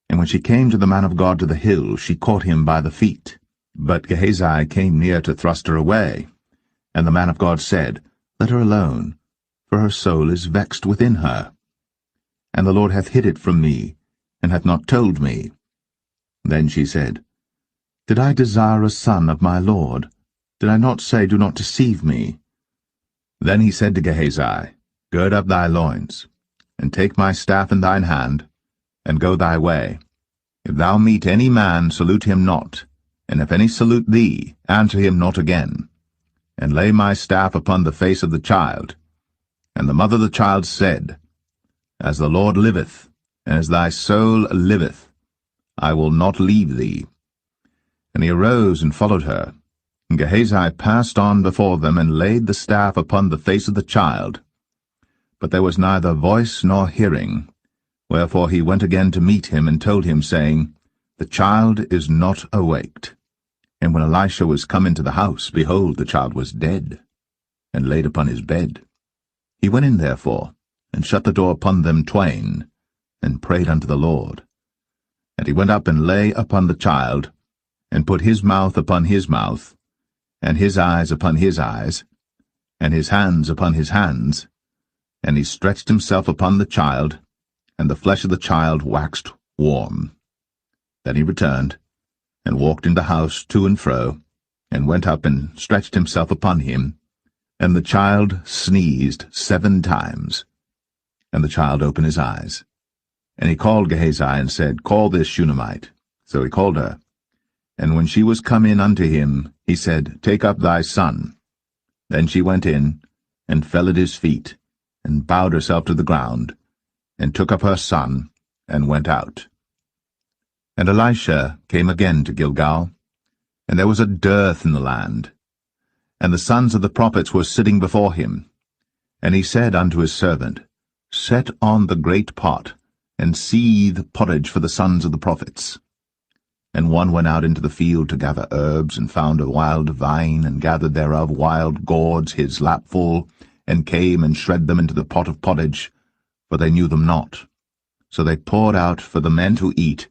And when she came to the man of God to the hill, she caught him by the feet. But Gehazi came near to thrust her away. And the man of God said, Let her alone, for her soul is vexed within her. And the Lord hath hid it from me, and hath not told me. Then she said, Did I desire a son of my Lord? Did I not say, Do not deceive me? Then he said to Gehazi, Gird up thy loins, and take my staff in thine hand, and go thy way. If thou meet any man, salute him not, and if any salute thee, answer him not again. And lay my staff upon the face of the child. And the mother of the child said, As the Lord liveth, and as thy soul liveth, I will not leave thee. And he arose and followed her. And Gehazi passed on before them, and laid the staff upon the face of the child. But there was neither voice nor hearing. Wherefore he went again to meet him, and told him, saying, The child is not awaked. And when Elisha was come into the house, behold, the child was dead, and laid upon his bed. He went in therefore, and shut the door upon them twain, and prayed unto the Lord. And he went up and lay upon the child, and put his mouth upon his mouth, and his eyes upon his eyes, and his hands upon his hands, and he stretched himself upon the child, and the flesh of the child waxed warm. Then he returned, and walked in the house to and fro, and went up and stretched himself upon him, and the child sneezed 7 times. And the child opened his eyes. And he called Gehazi, and said, Call this Shunammite. So he called her. And when she was come in unto him, he said, Take up thy son. Then she went in, and fell at his feet, and bowed herself to the ground, and took up her son, and went out. And Elisha came again to Gilgal, and there was a dearth in the land. And the sons of the prophets were sitting before him. And he said unto his servant, Set on the great pot, and seethe porridge for the sons of the prophets. And one went out into the field to gather herbs, and found a wild vine, and gathered thereof wild gourds his lapful, and came and shred them into the pot of pottage, for they knew them not. So they poured out for the men to eat,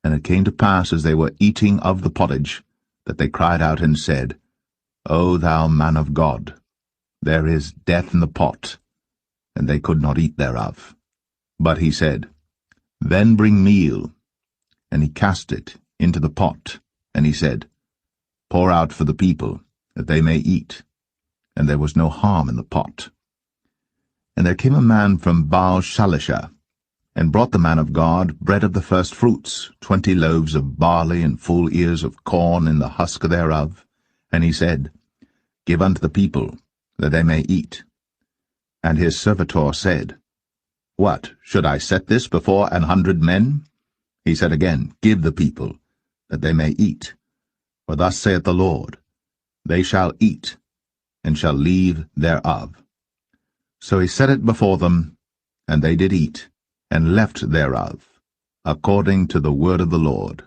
and it came to pass, as they were eating of the pottage, that they cried out and said, O thou man of God, there is death in the pot. And they could not eat thereof. But he said, Then bring meal. And he cast it into the pot, and he said, Pour out for the people, that they may eat. And there was no harm in the pot. And there came a man from Baal-Shalisha, and brought the man of God bread of the first fruits, 20 loaves of barley, and full ears of corn in the husk thereof. And he said, Give unto the people, that they may eat. And his servitor said, What, should I set this before 100 men? He said again, Give the people, that they may eat. For thus saith the Lord, They shall eat, and shall leave thereof. So he set it before them, and they did eat, and left thereof, according to the word of the Lord.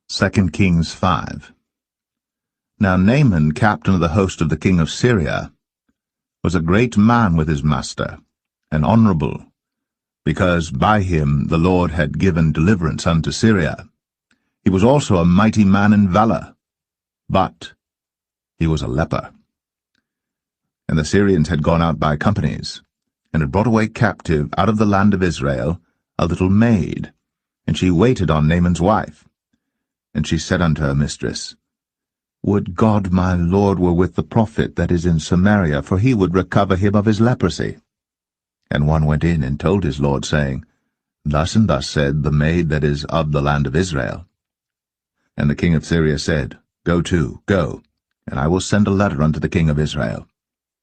2 Kings 5. Now Naaman, captain of the host of the king of Syria, was a great man with his master, and honorable, because by him the Lord had given deliverance unto Syria. He was also a mighty man in valor, but he was a leper. And the Syrians had gone out by companies, and had brought away captive out of the land of Israel a little maid, and she waited on Naaman's wife. And she said unto her mistress, Would God my Lord were with the prophet that is in Samaria, for he would recover him of his leprosy. And one went in and told his lord, saying, Thus and thus said the maid that is of the land of Israel. And the king of Syria said, Go to, go, and I will send a letter unto the king of Israel.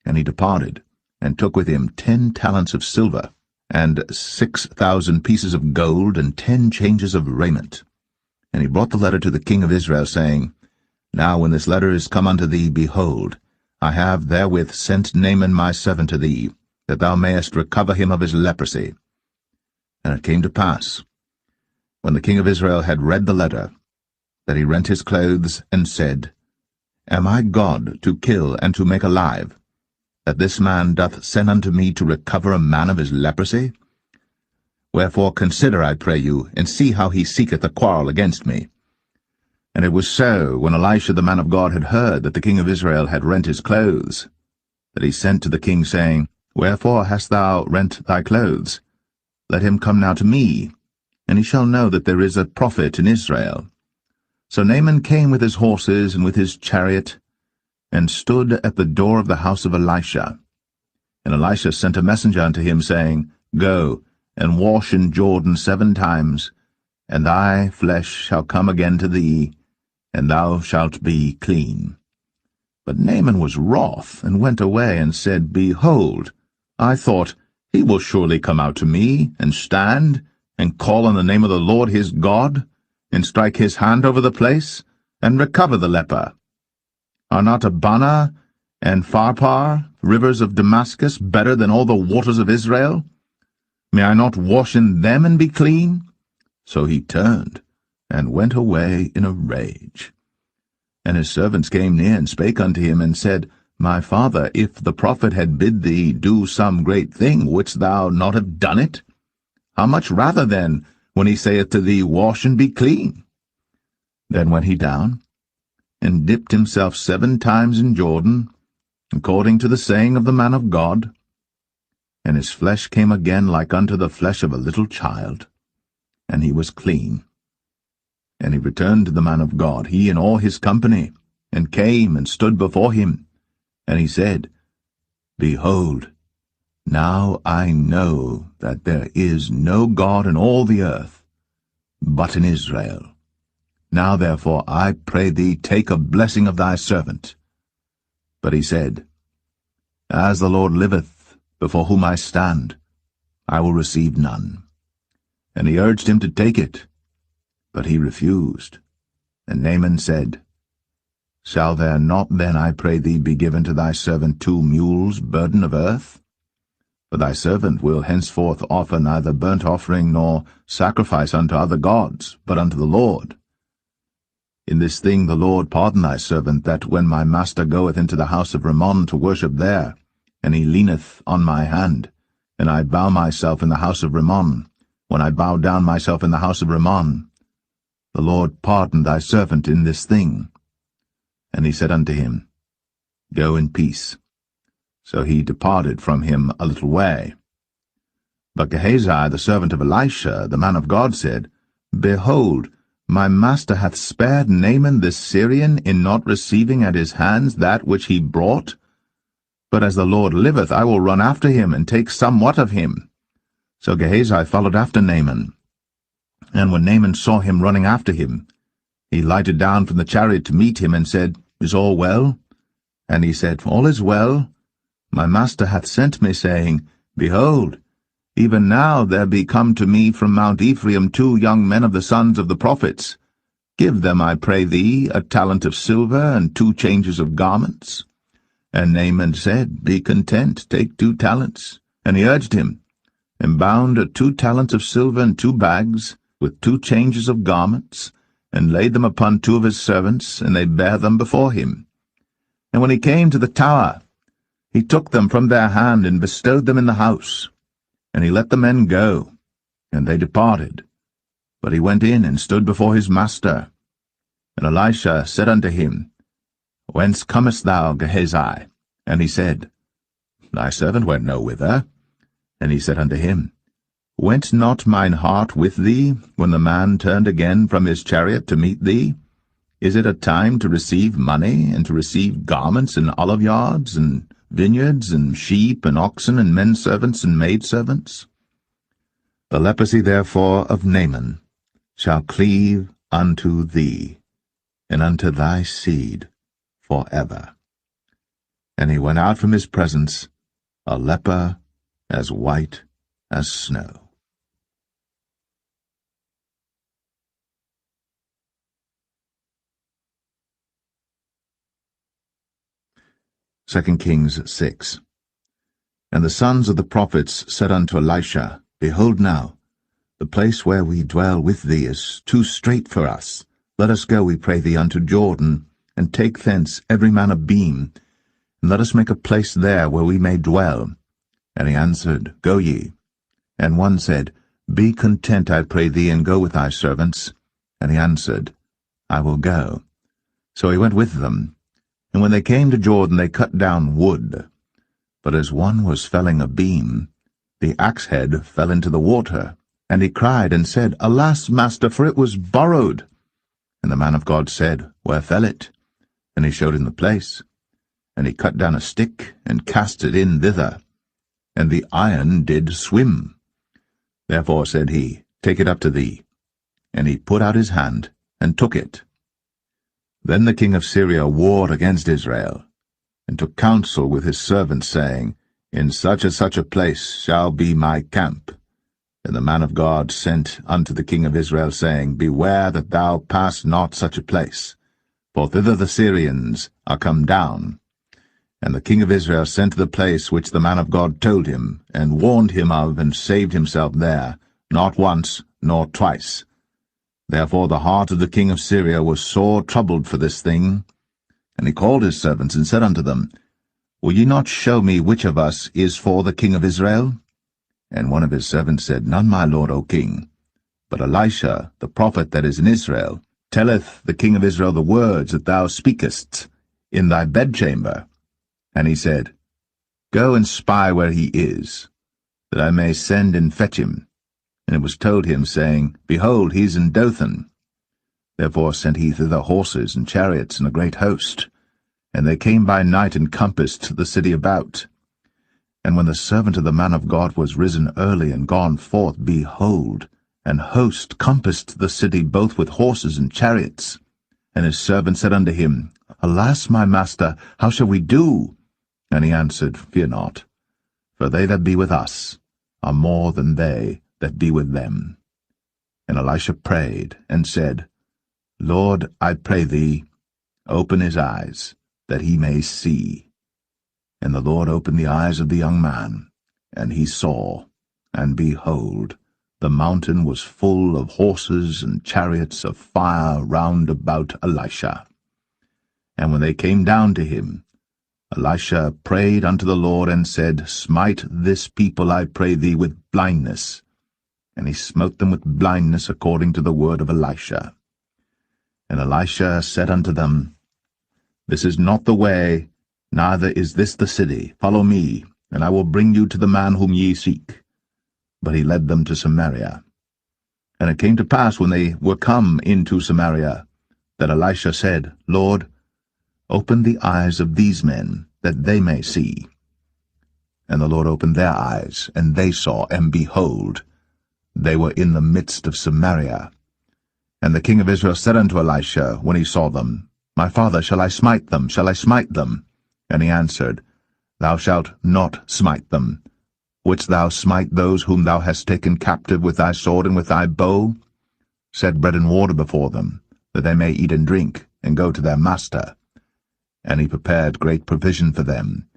And he departed, and took with him 10 talents of silver, and 6,000 pieces of gold, and 10 changes of raiment. And he brought the letter to the king of Israel, saying, Now when this letter is come unto thee, behold, I have therewith sent Naaman my servant to thee, that thou mayest recover him of his leprosy. And it came to pass, when the king of Israel had read the letter, that he rent his clothes, and said, Am I God to kill and to make alive, that this man doth send unto me to recover a man of his leprosy? Wherefore consider, I pray you, and see how he seeketh a quarrel against me. And it was so, when Elisha the man of God had heard that the king of Israel had rent his clothes, that he sent to the king, saying, Wherefore hast thou rent thy clothes? Let him come now to me, and he shall know that there is a prophet in Israel. So Naaman came with his horses and with his chariot, and stood at the door of the house of Elisha. And Elisha sent a messenger unto him, saying, Go, and wash in Jordan 7 times, and thy flesh shall come again to thee, and thou shalt be clean. But Naaman was wroth, and went away, and said, Behold, I thought, he will surely come out to me, and stand, and call on the name of the Lord his God, and strike his hand over the place, and recover the leper. Are not Abana and Pharpar, rivers of Damascus, better than all the waters of Israel? May I not wash in them and be clean? So he turned, and went away in a rage. And his servants came near, and spake unto him, and said, My father, if the prophet had bid thee do some great thing, wouldst thou not have done it? How much rather then, when he saith to thee, Wash and be clean? Then went he down, and dipped himself 7 times in Jordan, according to the saying of the man of God. And his flesh came again like unto the flesh of a little child, and he was clean. And he returned to the man of God, he and all his company, and came and stood before him. And he said, Behold, now I know that there is no God in all the earth, but in Israel. Now therefore, I pray thee, take a blessing of thy servant. But he said, As the Lord liveth, before whom I stand, I will receive none. And he urged him to take it, but he refused. And Naaman said, Shall there not then, I pray thee, be given to thy servant 2 mules burden of earth? For thy servant will henceforth offer neither burnt offering nor sacrifice unto other gods, but unto the Lord. In this thing the Lord pardon thy servant, that when my master goeth into the house of Rimmon to worship there, and he leaneth on my hand, and I bow myself in the house of Rimmon, when I bow down myself in the house of Rimmon, the Lord pardon thy servant in this thing. And he said unto him, Go in peace. So he departed from him a little way. But Gehazi, the servant of Elisha, the man of God, said, Behold, my master hath spared Naaman this Syrian in not receiving at his hands that which he brought. But as the Lord liveth, I will run after him, and take somewhat of him. So Gehazi followed after Naaman. And when Naaman saw him running after him, he lighted down from the chariot to meet him, and said, Is all well? And he said, All is well. My master hath sent me, saying, Behold, even now there be come to me from Mount Ephraim 2 young men of the sons of the prophets. Give them, I pray thee, a talent of silver, and 2 changes of garments. And Naaman said, Be content, take 2 talents. And he urged him, and bound 2 talents of silver in 2 bags, with 2 changes of garments, and laid them upon 2 of his servants, and they bare them before him. And when he came to the tower, he took them from their hand, and bestowed them in the house. And he let the men go, and they departed. But he went in, and stood before his master. And Elisha said unto him, Whence comest thou, Gehazi? And he said, Thy servant went no whither. And he said unto him, Went not mine heart with thee, when the man turned again from his chariot to meet thee? Is it a time to receive money, and to receive garments and oliveyards, and vineyards, and sheep, and oxen, and menservants, and maidservants? The leprosy therefore of Naaman shall cleave unto thee, and unto thy seed forever. And he went out from his presence, a leper as white as snow. 2 Kings 6. And the sons of the prophets said unto Elisha, Behold now, the place where we dwell with thee is too strait for us. Let us go, we pray thee, unto Jordan, and take thence every man a beam, and let us make a place there where we may dwell. And he answered, Go ye. And one said, Be content, I pray thee, and go with thy servants. And he answered, I will go. So he went with them. And when they came to Jordan, they cut down wood. But as one was felling a beam, the axe head fell into the water. And he cried and said, Alas, master, for it was borrowed. And the man of God said, Where fell it? And he showed him the place. And he cut down a stick, and cast it in thither. And the iron did swim. Therefore said he, Take it up to thee. And he put out his hand, and took it. Then the king of Syria warred against Israel, and took counsel with his servants, saying, In such and such a place shall be my camp. And the man of God sent unto the king of Israel, saying, Beware that thou pass not such a place, for thither the Syrians are come down. And the king of Israel sent to the place which the man of God told him, and warned him of, and saved himself there, not once nor twice. Therefore the heart of the king of Syria was sore troubled for this thing. And he called his servants, and said unto them, Will ye not show me which of us is for the king of Israel? And one of his servants said, None, my lord, O king. But Elisha, the prophet that is in Israel, telleth the king of Israel the words that thou speakest in thy bedchamber. And he said, Go and spy where he is, that I may send and fetch him. And it was told him, saying, Behold, he is in Dothan. Therefore sent he thither horses and chariots and a great host. And they came by night and compassed the city about. And when the servant of the man of God was risen early and gone forth, behold, and host compassed the city both with horses and chariots. And his servant said unto him, Alas, my master, how shall we do? And he answered, Fear not, for they that be with us are more than they that be with them. And Elisha prayed, and said, Lord, I pray thee, open his eyes, that he may see. And the Lord opened the eyes of the young man, and he saw, and behold, the mountain was full of horses and chariots of fire round about Elisha. And when they came down to him, Elisha prayed unto the Lord, and said, Smite this people, I pray thee, with blindness. And he smote them with blindness according to the word of Elisha. And Elisha said unto them, This is not the way, neither is this the city. Follow me, and I will bring you to the man whom ye seek. But he led them to Samaria. And it came to pass, when they were come into Samaria, that Elisha said, Lord, open the eyes of these men, that they may see. And the Lord opened their eyes, and they saw, and behold, they were in the midst of Samaria. And the king of Israel said unto Elisha, when he saw them, My father, shall I smite them? Shall I smite them? And he answered, Thou shalt not smite them. Wouldst thou smite those whom thou hast taken captive with thy sword and with thy bow? Set bread and water before them, that they may eat and drink, and go to their master. And he prepared great provision for them.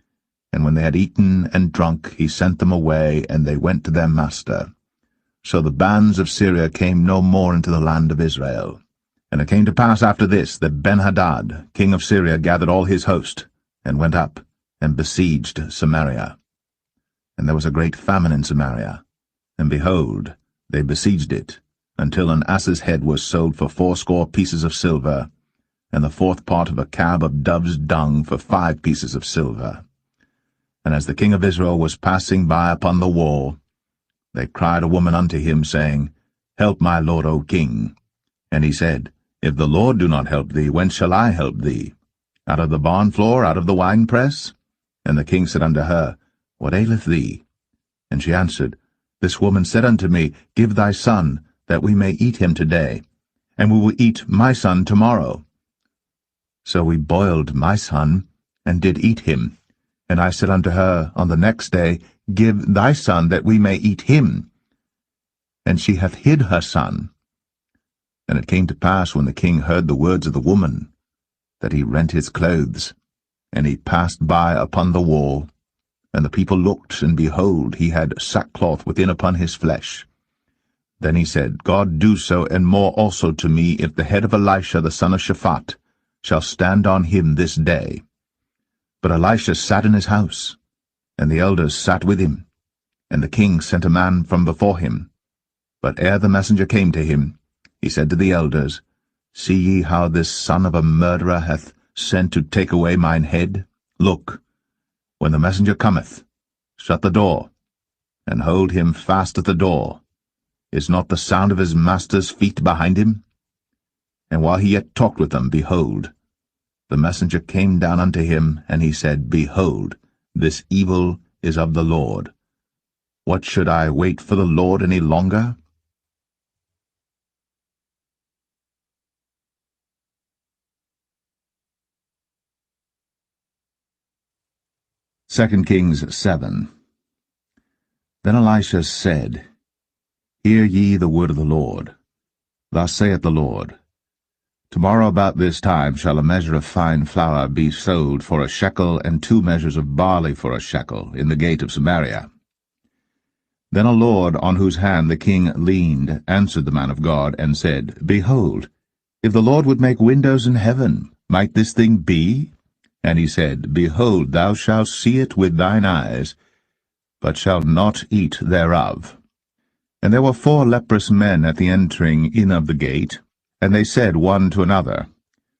And when they had eaten and drunk, he sent them away, and they went to their master. So the bands of Syria came no more into the land of Israel. And it came to pass after this, that Ben-Hadad, king of Syria, gathered all his host, and went up, and besieged Samaria. And there was a great famine in Samaria, and behold, they besieged it, until an ass's head was sold for 80 pieces of silver, and the 4th part of a cab of dove's dung for 5 pieces of silver. And as the king of Israel was passing by upon the wall, they cried a woman unto him, saying, Help my lord, O king. And he said, If the Lord do not help thee, whence shall I help thee? Out of the barn floor, out of the winepress? And the king said unto her, What aileth thee? And she answered, This woman said unto me, Give thy son, that we may eat him today, and we will eat my son tomorrow. So we boiled my son, and did eat him. And I said unto her on the next day, Give thy son, that we may eat him. And she hath hid her son. And it came to pass, when the king heard the words of the woman, that he rent his clothes, and he passed by upon the wall. And the people looked, and behold, he had sackcloth within upon his flesh. Then he said, God do so, and more also to me, if the head of Elisha the son of Shaphat shall stand on him this day. But Elisha sat in his house, and the elders sat with him. And the king sent a man from before him. But ere the messenger came to him, he said to the elders, See ye how this son of a murderer hath sent to take away mine head? Look, when the messenger cometh, shut the door, and hold him fast at the door. Is not the sound of his master's feet behind him? And while he yet talked with them, behold, the messenger came down unto him, and he said, Behold, this evil is of the Lord. What should I wait for the Lord any longer? Second Kings 7. Then Elisha said, Hear ye the word of the Lord. Thus saith the Lord, Tomorrow about this time shall a measure of fine flour be sold for a shekel, and 2 measures of barley for a shekel, in the gate of Samaria. Then a lord, on whose hand the king leaned, answered the man of God, and said, Behold, if the Lord would make windows in heaven, might this thing be? And he said, Behold, thou shalt see it with thine eyes, but shalt not eat thereof. And there were 4 leprous men at the entering in of the gate, and they said one to another,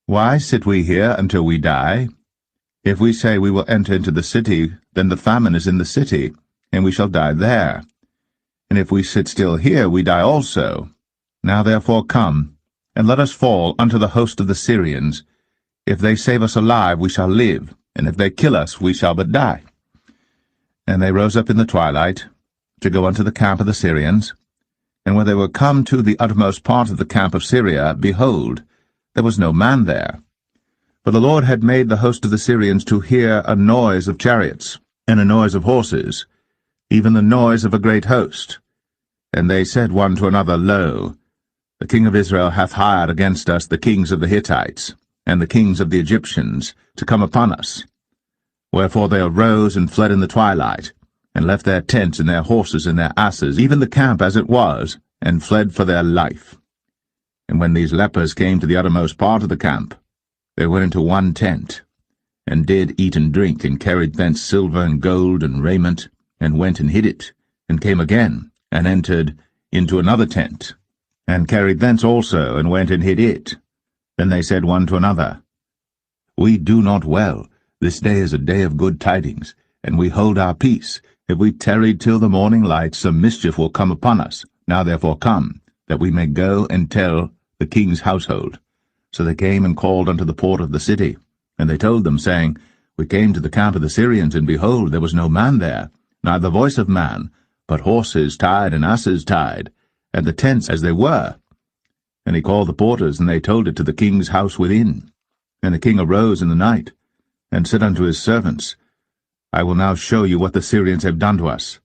Why sit we here until we die? If we say we will enter into the city, then the famine is in the city, and we shall die there. And if we sit still here, we die also. Now therefore come, and let us fall unto the host of the Syrians. If they save us alive, we shall live, and if they kill us, we shall but die. And they rose up in the twilight, to go unto the camp of the Syrians. And when they were come to the uttermost part of the camp of Syria, behold, there was no man there. For the Lord had made the host of the Syrians to hear a noise of chariots, and a noise of horses, even the noise of a great host. And they said one to another, Lo, the king of Israel hath hired against us the kings of the Hittites, and the kings of the Egyptians, to come upon us. Wherefore they arose and fled in the twilight, and left their tents and their horses and their asses, even the camp as it was, and fled for their life. And when these lepers came to the uttermost part of the camp, they went into one tent, and did eat and drink, and carried thence silver and gold and raiment, and went and hid it, and came again, and entered into another tent, and carried thence also, and went and hid it. Then they said one to another, We do not well. This day is a day of good tidings, and we hold our peace. If we tarry till the morning light, some mischief will come upon us. Now therefore come, that we may go and tell the king's household. So they came and called unto the port of the city. And they told them, saying, We came to the camp of the Syrians, and behold, there was no man there, neither voice of man, but horses tied and asses tied, and the tents as they were. And he called the porters, and they told it to the king's house within. And the king arose in the night, and said unto his servants, I will now show you what the Syrians have done to us.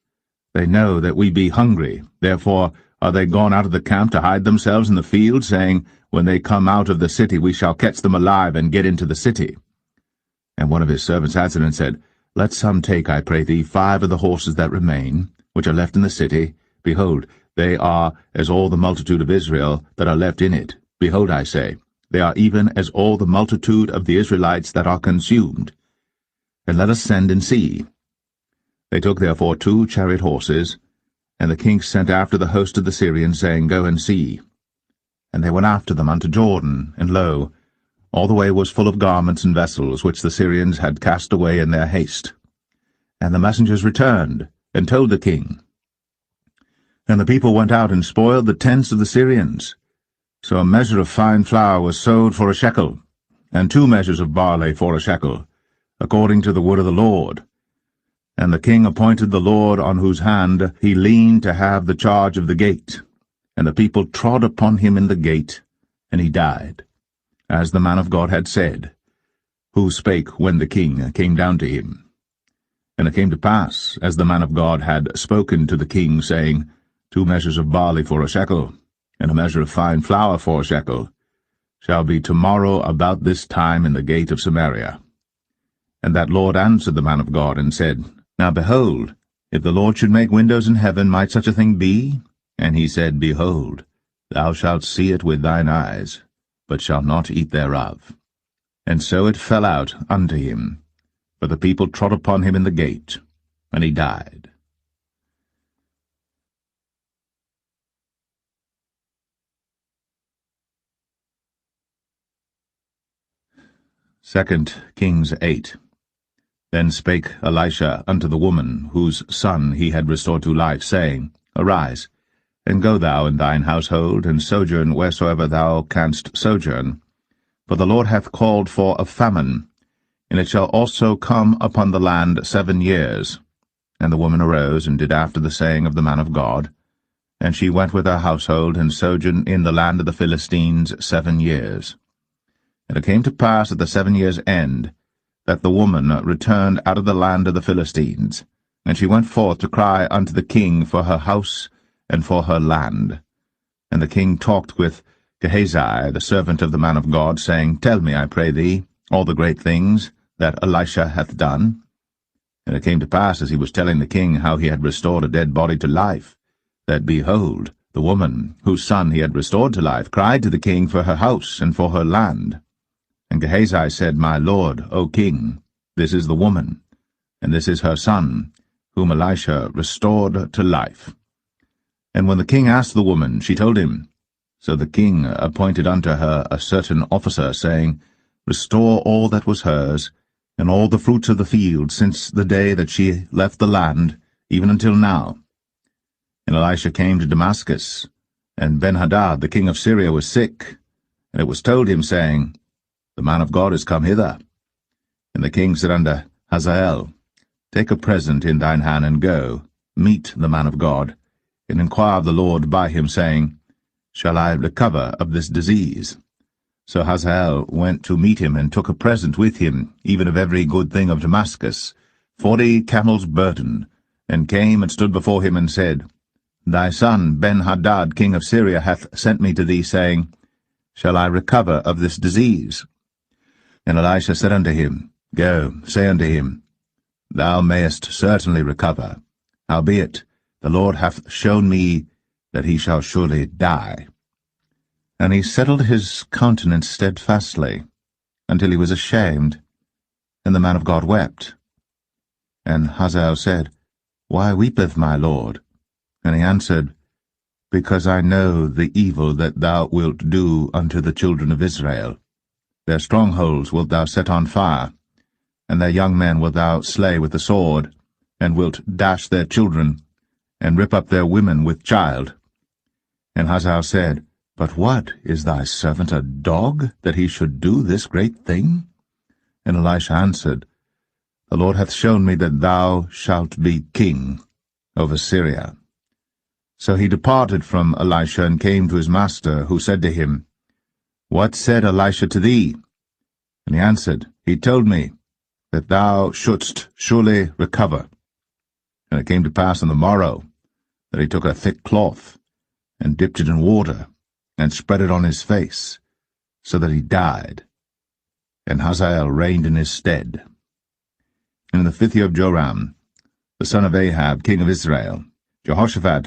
They know that we be hungry, therefore are they gone out of the camp to hide themselves in the field, saying, When they come out of the city we shall catch them alive, and get into the city. And one of his servants answered and said, Let some take, I pray thee, 5 of the horses that remain, which are left in the city. Behold, they are as all the multitude of Israel that are left in it. Behold, I say, they are even as all the multitude of the Israelites that are consumed. And let us send and see. They took therefore 2 chariot horses, and the king sent after the host of the Syrians, saying, Go and see. And they went after them unto Jordan, and lo, all the way was full of garments and vessels, which the Syrians had cast away in their haste. And the messengers returned, and told the king. And the people went out and spoiled the tents of the Syrians. So a measure of fine flour was sold for a shekel, and 2 measures of barley for a shekel, according to the word of the Lord. And the king appointed the Lord on whose hand he leaned to have the charge of the gate. And the people trod upon him in the gate, and he died, as the man of God had said, who spake when the king came down to him. And it came to pass, as the man of God had spoken to the king, saying, 2 measures of barley for a shekel, and a measure of fine flour for a shekel, shall be tomorrow about this time in the gate of Samaria. And that Lord answered the man of God, and said, Now behold, if the Lord should make windows in heaven, might such a thing be? And he said, Behold, thou shalt see it with thine eyes, but shalt not eat thereof. And so it fell out unto him, for the people trod upon him in the gate, and he died. 2 Kings 8. Then spake Elisha unto the woman, whose son he had restored to life, saying, Arise, and go thou in thine household, and sojourn wheresoever thou canst sojourn. For the Lord hath called for a famine, and it shall also come upon the land 7 years. And the woman arose, and did after the saying of the man of God. And she went with her household, and sojourned in the land of the Philistines 7 years. And it came to pass at the 7 years' end, that the woman returned out of the land of the Philistines, and she went forth to cry unto the king for her house and for her land. And the king talked with Gehazi, the servant of the man of God, saying, Tell me, I pray thee, all the great things that Elisha hath done. And it came to pass, as he was telling the king how he had restored a dead body to life, that, behold, the woman, whose son he had restored to life, cried to the king for her house and for her land. And Gehazi said, My lord, O king, this is the woman, and this is her son, whom Elisha restored to life. And when the king asked the woman, she told him. So the king appointed unto her a certain officer, saying, Restore all that was hers, and all the fruits of the field, since the day that she left the land, even until now. And Elisha came to Damascus, and Benhadad the king of Syria was sick, and it was told him, saying, The man of God is come hither. And the king said unto Hazael, Take a present in thine hand, and go, meet the man of God, and inquire of the Lord by him, saying, Shall I recover of this disease? So Hazael went to meet him, and took a present with him, even of every good thing of Damascus, 40 camels' burden, and came and stood before him, and said, Thy son Ben-Hadad, king of Syria, hath sent me to thee, saying, Shall I recover of this disease? And Elisha said unto him, Go, say unto him, Thou mayest certainly recover. Howbeit, the Lord hath shown me that he shall surely die. And he settled his countenance steadfastly, until he was ashamed, and the man of God wept. And Hazael said, Why weepeth my Lord? And he answered, Because I know the evil that thou wilt do unto the children of Israel. Their strongholds wilt thou set on fire, and their young men wilt thou slay with the sword, and wilt dash their children, and rip up their women with child. And Hazael said, But what, is thy servant a dog, that he should do this great thing? And Elisha answered, The Lord hath shown me that thou shalt be king over Syria. So he departed from Elisha, and came to his master, who said to him, What said Elisha to thee? And he answered, He told me that thou shouldst surely recover. And it came to pass on the morrow that he took a thick cloth, and dipped it in water, and spread it on his face, so that he died. And Hazael reigned in his stead. And in the 5th year of Joram, the son of Ahab, king of Israel, Jehoshaphat